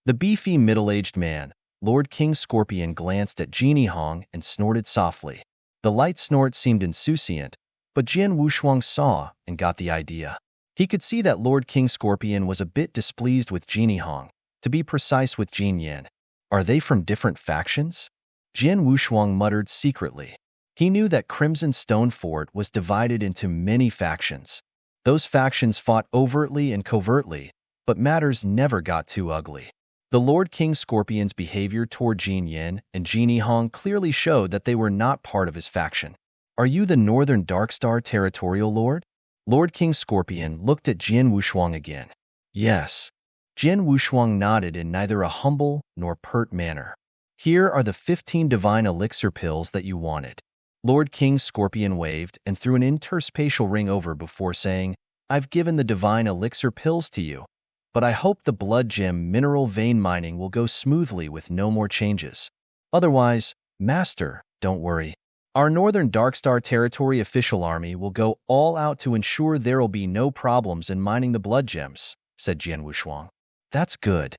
The beefy middle-aged man, Lord King Scorpion, glanced at Genie Hong and snorted softly. The light snort seemed insouciant, but Jian Wushuang saw and got the idea. He could see that Lord King Scorpion was a bit displeased with Genie Hong, to be precise with Jin Yan. Are they from different factions? Jian Wushuang muttered secretly. He knew that Crimson Stone Fort was divided into many factions. Those factions fought overtly and covertly, but matters never got too ugly. The Lord King Scorpion's behavior toward Jin Yan and Genie Hong clearly showed that they were not part of his faction. Are you the Northern Darkstar Territorial Lord? Lord King Scorpion looked at Jian Wushuang again. Yes. Jian Wushuang nodded in neither a humble nor pert manner. Here are the 15 divine elixir pills that you wanted. Lord King Scorpion waved and threw an interspatial ring over before saying, I've given the divine elixir pills to you, but I hope the blood gem mineral vein mining will go smoothly with no more changes. Otherwise, Master, don't worry. Our Northern Darkstar Territory official army will go all out to ensure there'll be no problems in mining the blood gems, said Jian Wushuang. That's good.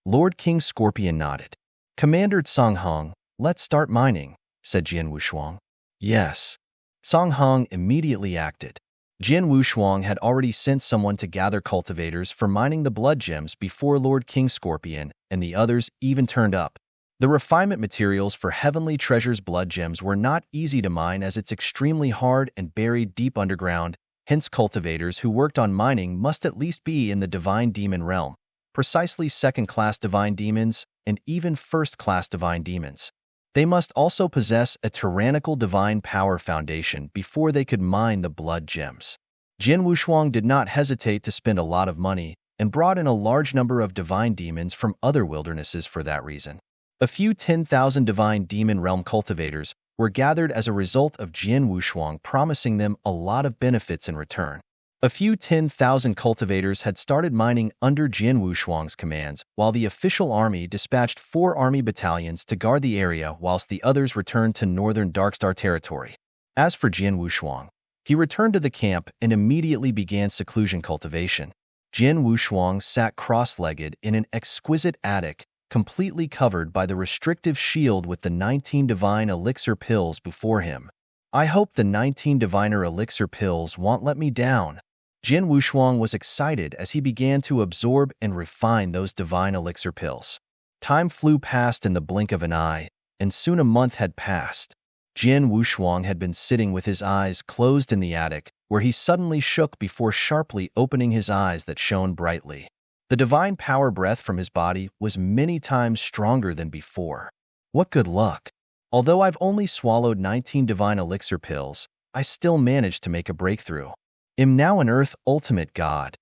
Lord King Scorpion nodded. Commander Song Hong, let's start mining, said Jian Wushuang. Yes. Song Hong immediately acted. Jian Wushuang had already sent someone to gather cultivators for mining the blood gems before Lord King Scorpion and the others even turned up. The refinement materials for Heavenly Treasure's blood gems were not easy to mine as it's extremely hard and buried deep underground, hence cultivators who worked on mining must at least be in the Divine Demon realm, precisely second-class Divine Demons and even first-class Divine Demons. They must also possess a tyrannical divine power foundation before they could mine the blood gems. Jian Wushuang did not hesitate to spend a lot of money and brought in a large number of divine demons from other wildernesses for that reason. A few 10,000 divine demon realm cultivators were gathered as a result of Jian Wushuang promising them a lot of benefits in return. A few 10,000 cultivators had started mining under Jian Wushuang's commands, while the official army dispatched 4 army battalions to guard the area whilst the others returned to Northern Darkstar Territory. As for Jian Wushuang, he returned to the camp and immediately began seclusion cultivation. Jian Wushuang sat cross-legged in an exquisite attic, completely covered by the restrictive shield with the 19 divine elixir pills before him. I hope the 19 diviner elixir pills won't let me down. Jian Wushuang was excited as he began to absorb and refine those divine elixir pills. Time flew past in the blink of an eye, and soon a month had passed. Jian Wushuang had been sitting with his eyes closed in the attic, where he suddenly shook before sharply opening his eyes that shone brightly. The divine power breath from his body was many times stronger than before. What good luck! Although I've only swallowed 19 divine elixir pills, I still managed to make a breakthrough. Am now an Earth Ultimate God.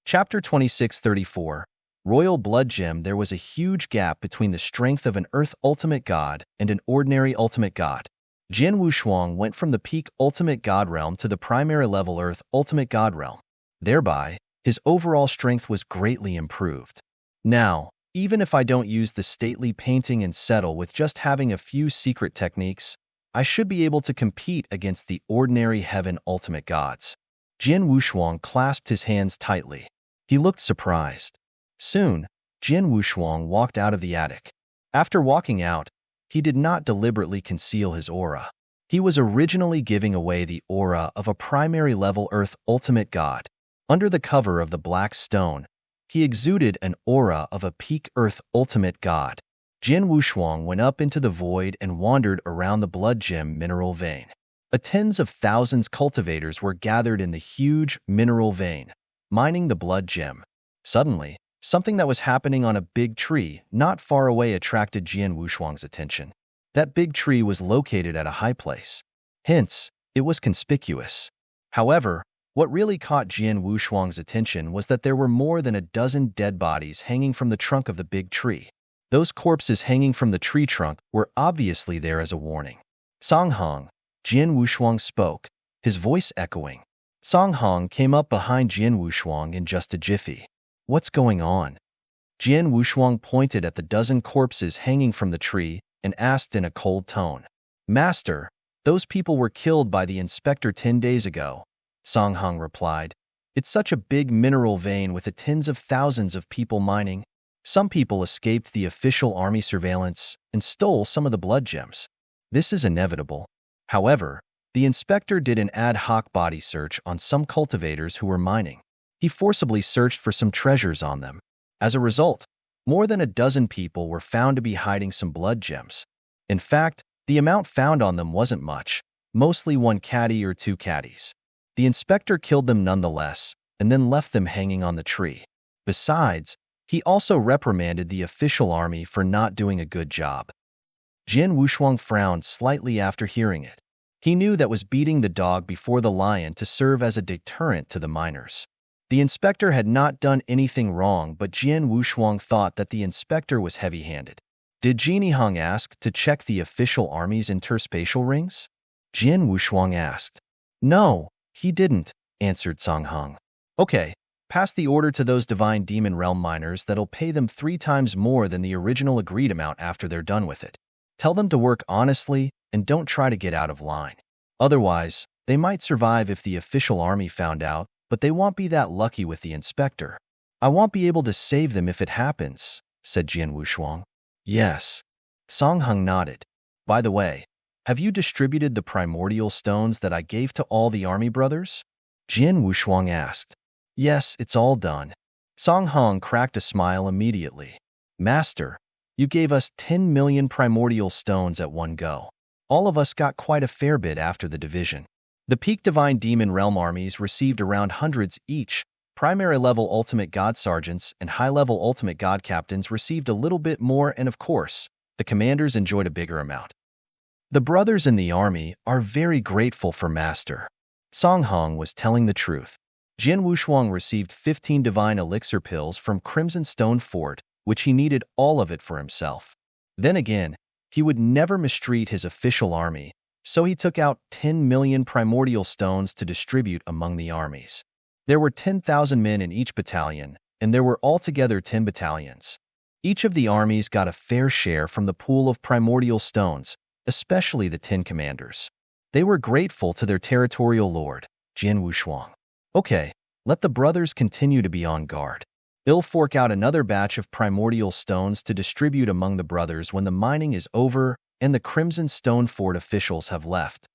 Chapter 2634 Royal Blood Gem. There was a huge gap between the strength of an Earth Ultimate God and an ordinary Ultimate God. Jian Wushuang went from the peak Ultimate God realm to the primary level Earth Ultimate God realm. Thereby, his overall strength was greatly improved. Now, even if I don't use the stately painting and settle with just having a few secret techniques, I should be able to compete against the ordinary heaven ultimate gods. Jian Wushuang clasped his hands tightly. He looked surprised. Soon, Jian Wushuang walked out of the attic. After walking out, he did not deliberately conceal his aura. He was originally giving away the aura of a primary level Earth ultimate god. Under the cover of the black stone, he exuded an aura of a peak Earth ultimate god. Jian Wushuang went up into the void and wandered around the blood gem mineral vein. Tens of thousands cultivators were gathered in the huge mineral vein, mining the blood gem. Suddenly, something that was happening on a big tree not far away attracted Jian Wushuang's attention. That big tree was located at a high place. Hence, it was conspicuous. However, what really caught Jian Wushuang's attention was that there were more than a dozen dead bodies hanging from the trunk of the big tree. Those corpses hanging from the tree trunk were obviously there as a warning. Song Hong, Jian Wushuang spoke, his voice echoing. Song Hong came up behind Jian Wushuang in just a jiffy. What's going on? Jian Wushuang pointed at the dozen corpses hanging from the tree and asked in a cold tone. Master, those people were killed by the inspector 10 days ago, Song Hong replied. It's such a big mineral vein with tens of thousands of people mining. Some people escaped the official army surveillance and stole some of the blood gems. This is inevitable. However, the inspector did an ad hoc body search on some cultivators who were mining. He forcibly searched for some treasures on them. As a result, more than a dozen people were found to be hiding some blood gems. In fact, the amount found on them wasn't much, mostly one caddy or two caddies. The inspector killed them nonetheless, and then left them hanging on the tree. Besides, he also reprimanded the official army for not doing a good job. Jian Wushuang frowned slightly after hearing it. He knew that was beating the dog before the lion to serve as a deterrent to the miners. The inspector had not done anything wrong, but Jian Wushuang thought that the inspector was heavy-handed. Did Jian Hong ask to check the official army's interspatial rings? Jian Wushuang asked. No, he didn't, answered Song Hong. Okay, pass the order to those divine demon realm miners that'll pay them 3 times more than the original agreed amount after they're done with it. Tell them to work honestly and don't try to get out of line. Otherwise, they might survive if the official army found out, but they won't be that lucky with the inspector. I won't be able to save them if it happens, said Jian Wushuang. Yes. Song Hong nodded. By the way, have you distributed the primordial stones that I gave to all the army brothers? Jian Wushuang asked. Yes, it's all done. Song Hong cracked a smile immediately. Master, you gave us 10 million primordial stones at one go. All of us got quite a fair bit after the division. The peak divine demon realm armies received around hundreds each. Primary level ultimate god sergeants and high level ultimate god captains received a little bit more, and of course, the commanders enjoyed a bigger amount. The brothers in the army are very grateful for Master. Song Hong was telling the truth. Jian Wushuang received 15 divine elixir pills from Crimson Stone Fort, which he needed all of it for himself. Then again, he would never mistreat his official army, so he took out 10 million primordial stones to distribute among the armies. There were 10,000 men in each battalion, and there were altogether 10 battalions. Each of the armies got a fair share from the pool of primordial stones, especially the 10 commanders. They were grateful to their territorial lord, Jian Wushuang. Okay, let the brothers continue to be on guard. They'll fork out another batch of primordial stones to distribute among the brothers when the mining is over and the Crimson Stone Fort officials have left.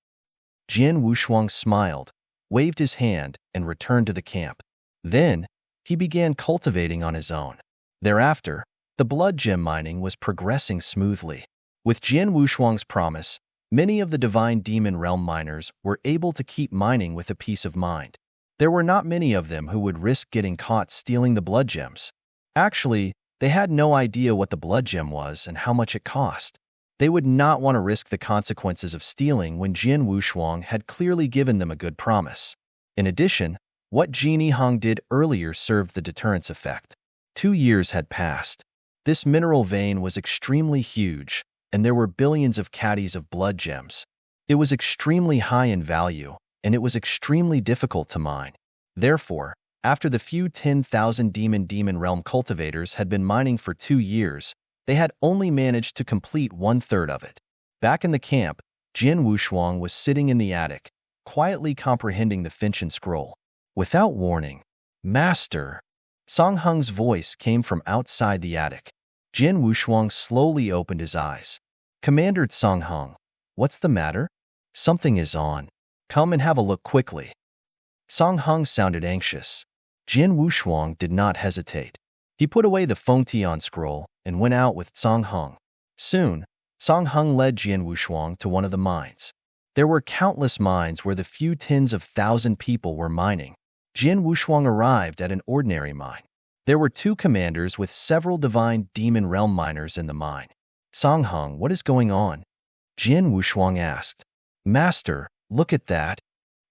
Jian Wushuang smiled, waved his hand, and returned to the camp. Then, he began cultivating on his own. Thereafter, the blood gem mining was progressing smoothly. With Jian Wushuang's promise, many of the divine demon realm miners were able to keep mining with a peace of mind. There were not many of them who would risk getting caught stealing the blood gems. Actually, they had no idea what the blood gem was and how much it cost. They would not want to risk the consequences of stealing when Jian Wushuang had clearly given them a good promise. In addition, what Jian Hong did earlier served the deterrence effect. 2 years had passed. This mineral vein was extremely huge, and there were billions of caddies of blood gems. It was extremely high in value, and it was extremely difficult to mine. Therefore, after the few 10,000 demon realm cultivators had been mining for 2 years, they had only managed to complete 1/3 of it. Back in the camp, Jian Wushuang was sitting in the attic, quietly comprehending the Finchen scroll. Without warning, Master! Song Hong's voice came from outside the attic. Jian Wushuang slowly opened his eyes. Commander Song Hong, what's the matter? Something is on. Come and have a look quickly. Song Hong sounded anxious. Jian Wushuang did not hesitate. He put away the Fengtian scroll and went out with Song Hong. Soon, Song Hong led Jian Wushuang to one of the mines. There were countless mines where the few tens of thousand people were mining. Jian Wushuang arrived at an ordinary mine. There were 2 commanders with several divine demon realm miners in the mine. Song Hong, what is going on? Jian Wushuang asked. Master, look at that.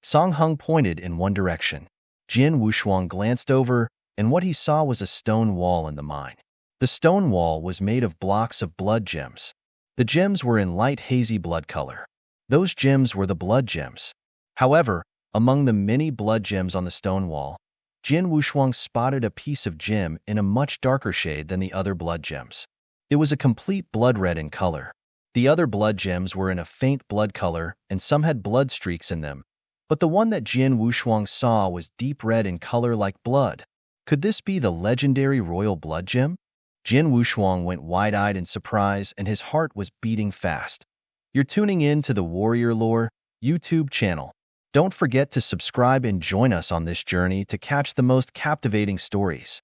Song Hong pointed in one direction. Jian Wushuang glanced over, and what he saw was a stone wall in the mine. The stone wall was made of blocks of blood gems. The gems were in light hazy blood color. Those gems were the blood gems. However, among the many blood gems on the stone wall, Jin Wushuang spotted a piece of gem in a much darker shade than the other blood gems. It was a complete blood red in color. The other blood gems were in a faint blood color, and some had blood streaks in them. But the one that Jin Wushuang saw was deep red in color like blood. Could this be the legendary royal blood gem? Jin Wushuang went wide-eyed in surprise, and his heart was beating fast. You're tuning in to the Warrior Lore YouTube channel. Don't forget to subscribe and join us on this journey to catch the most captivating stories.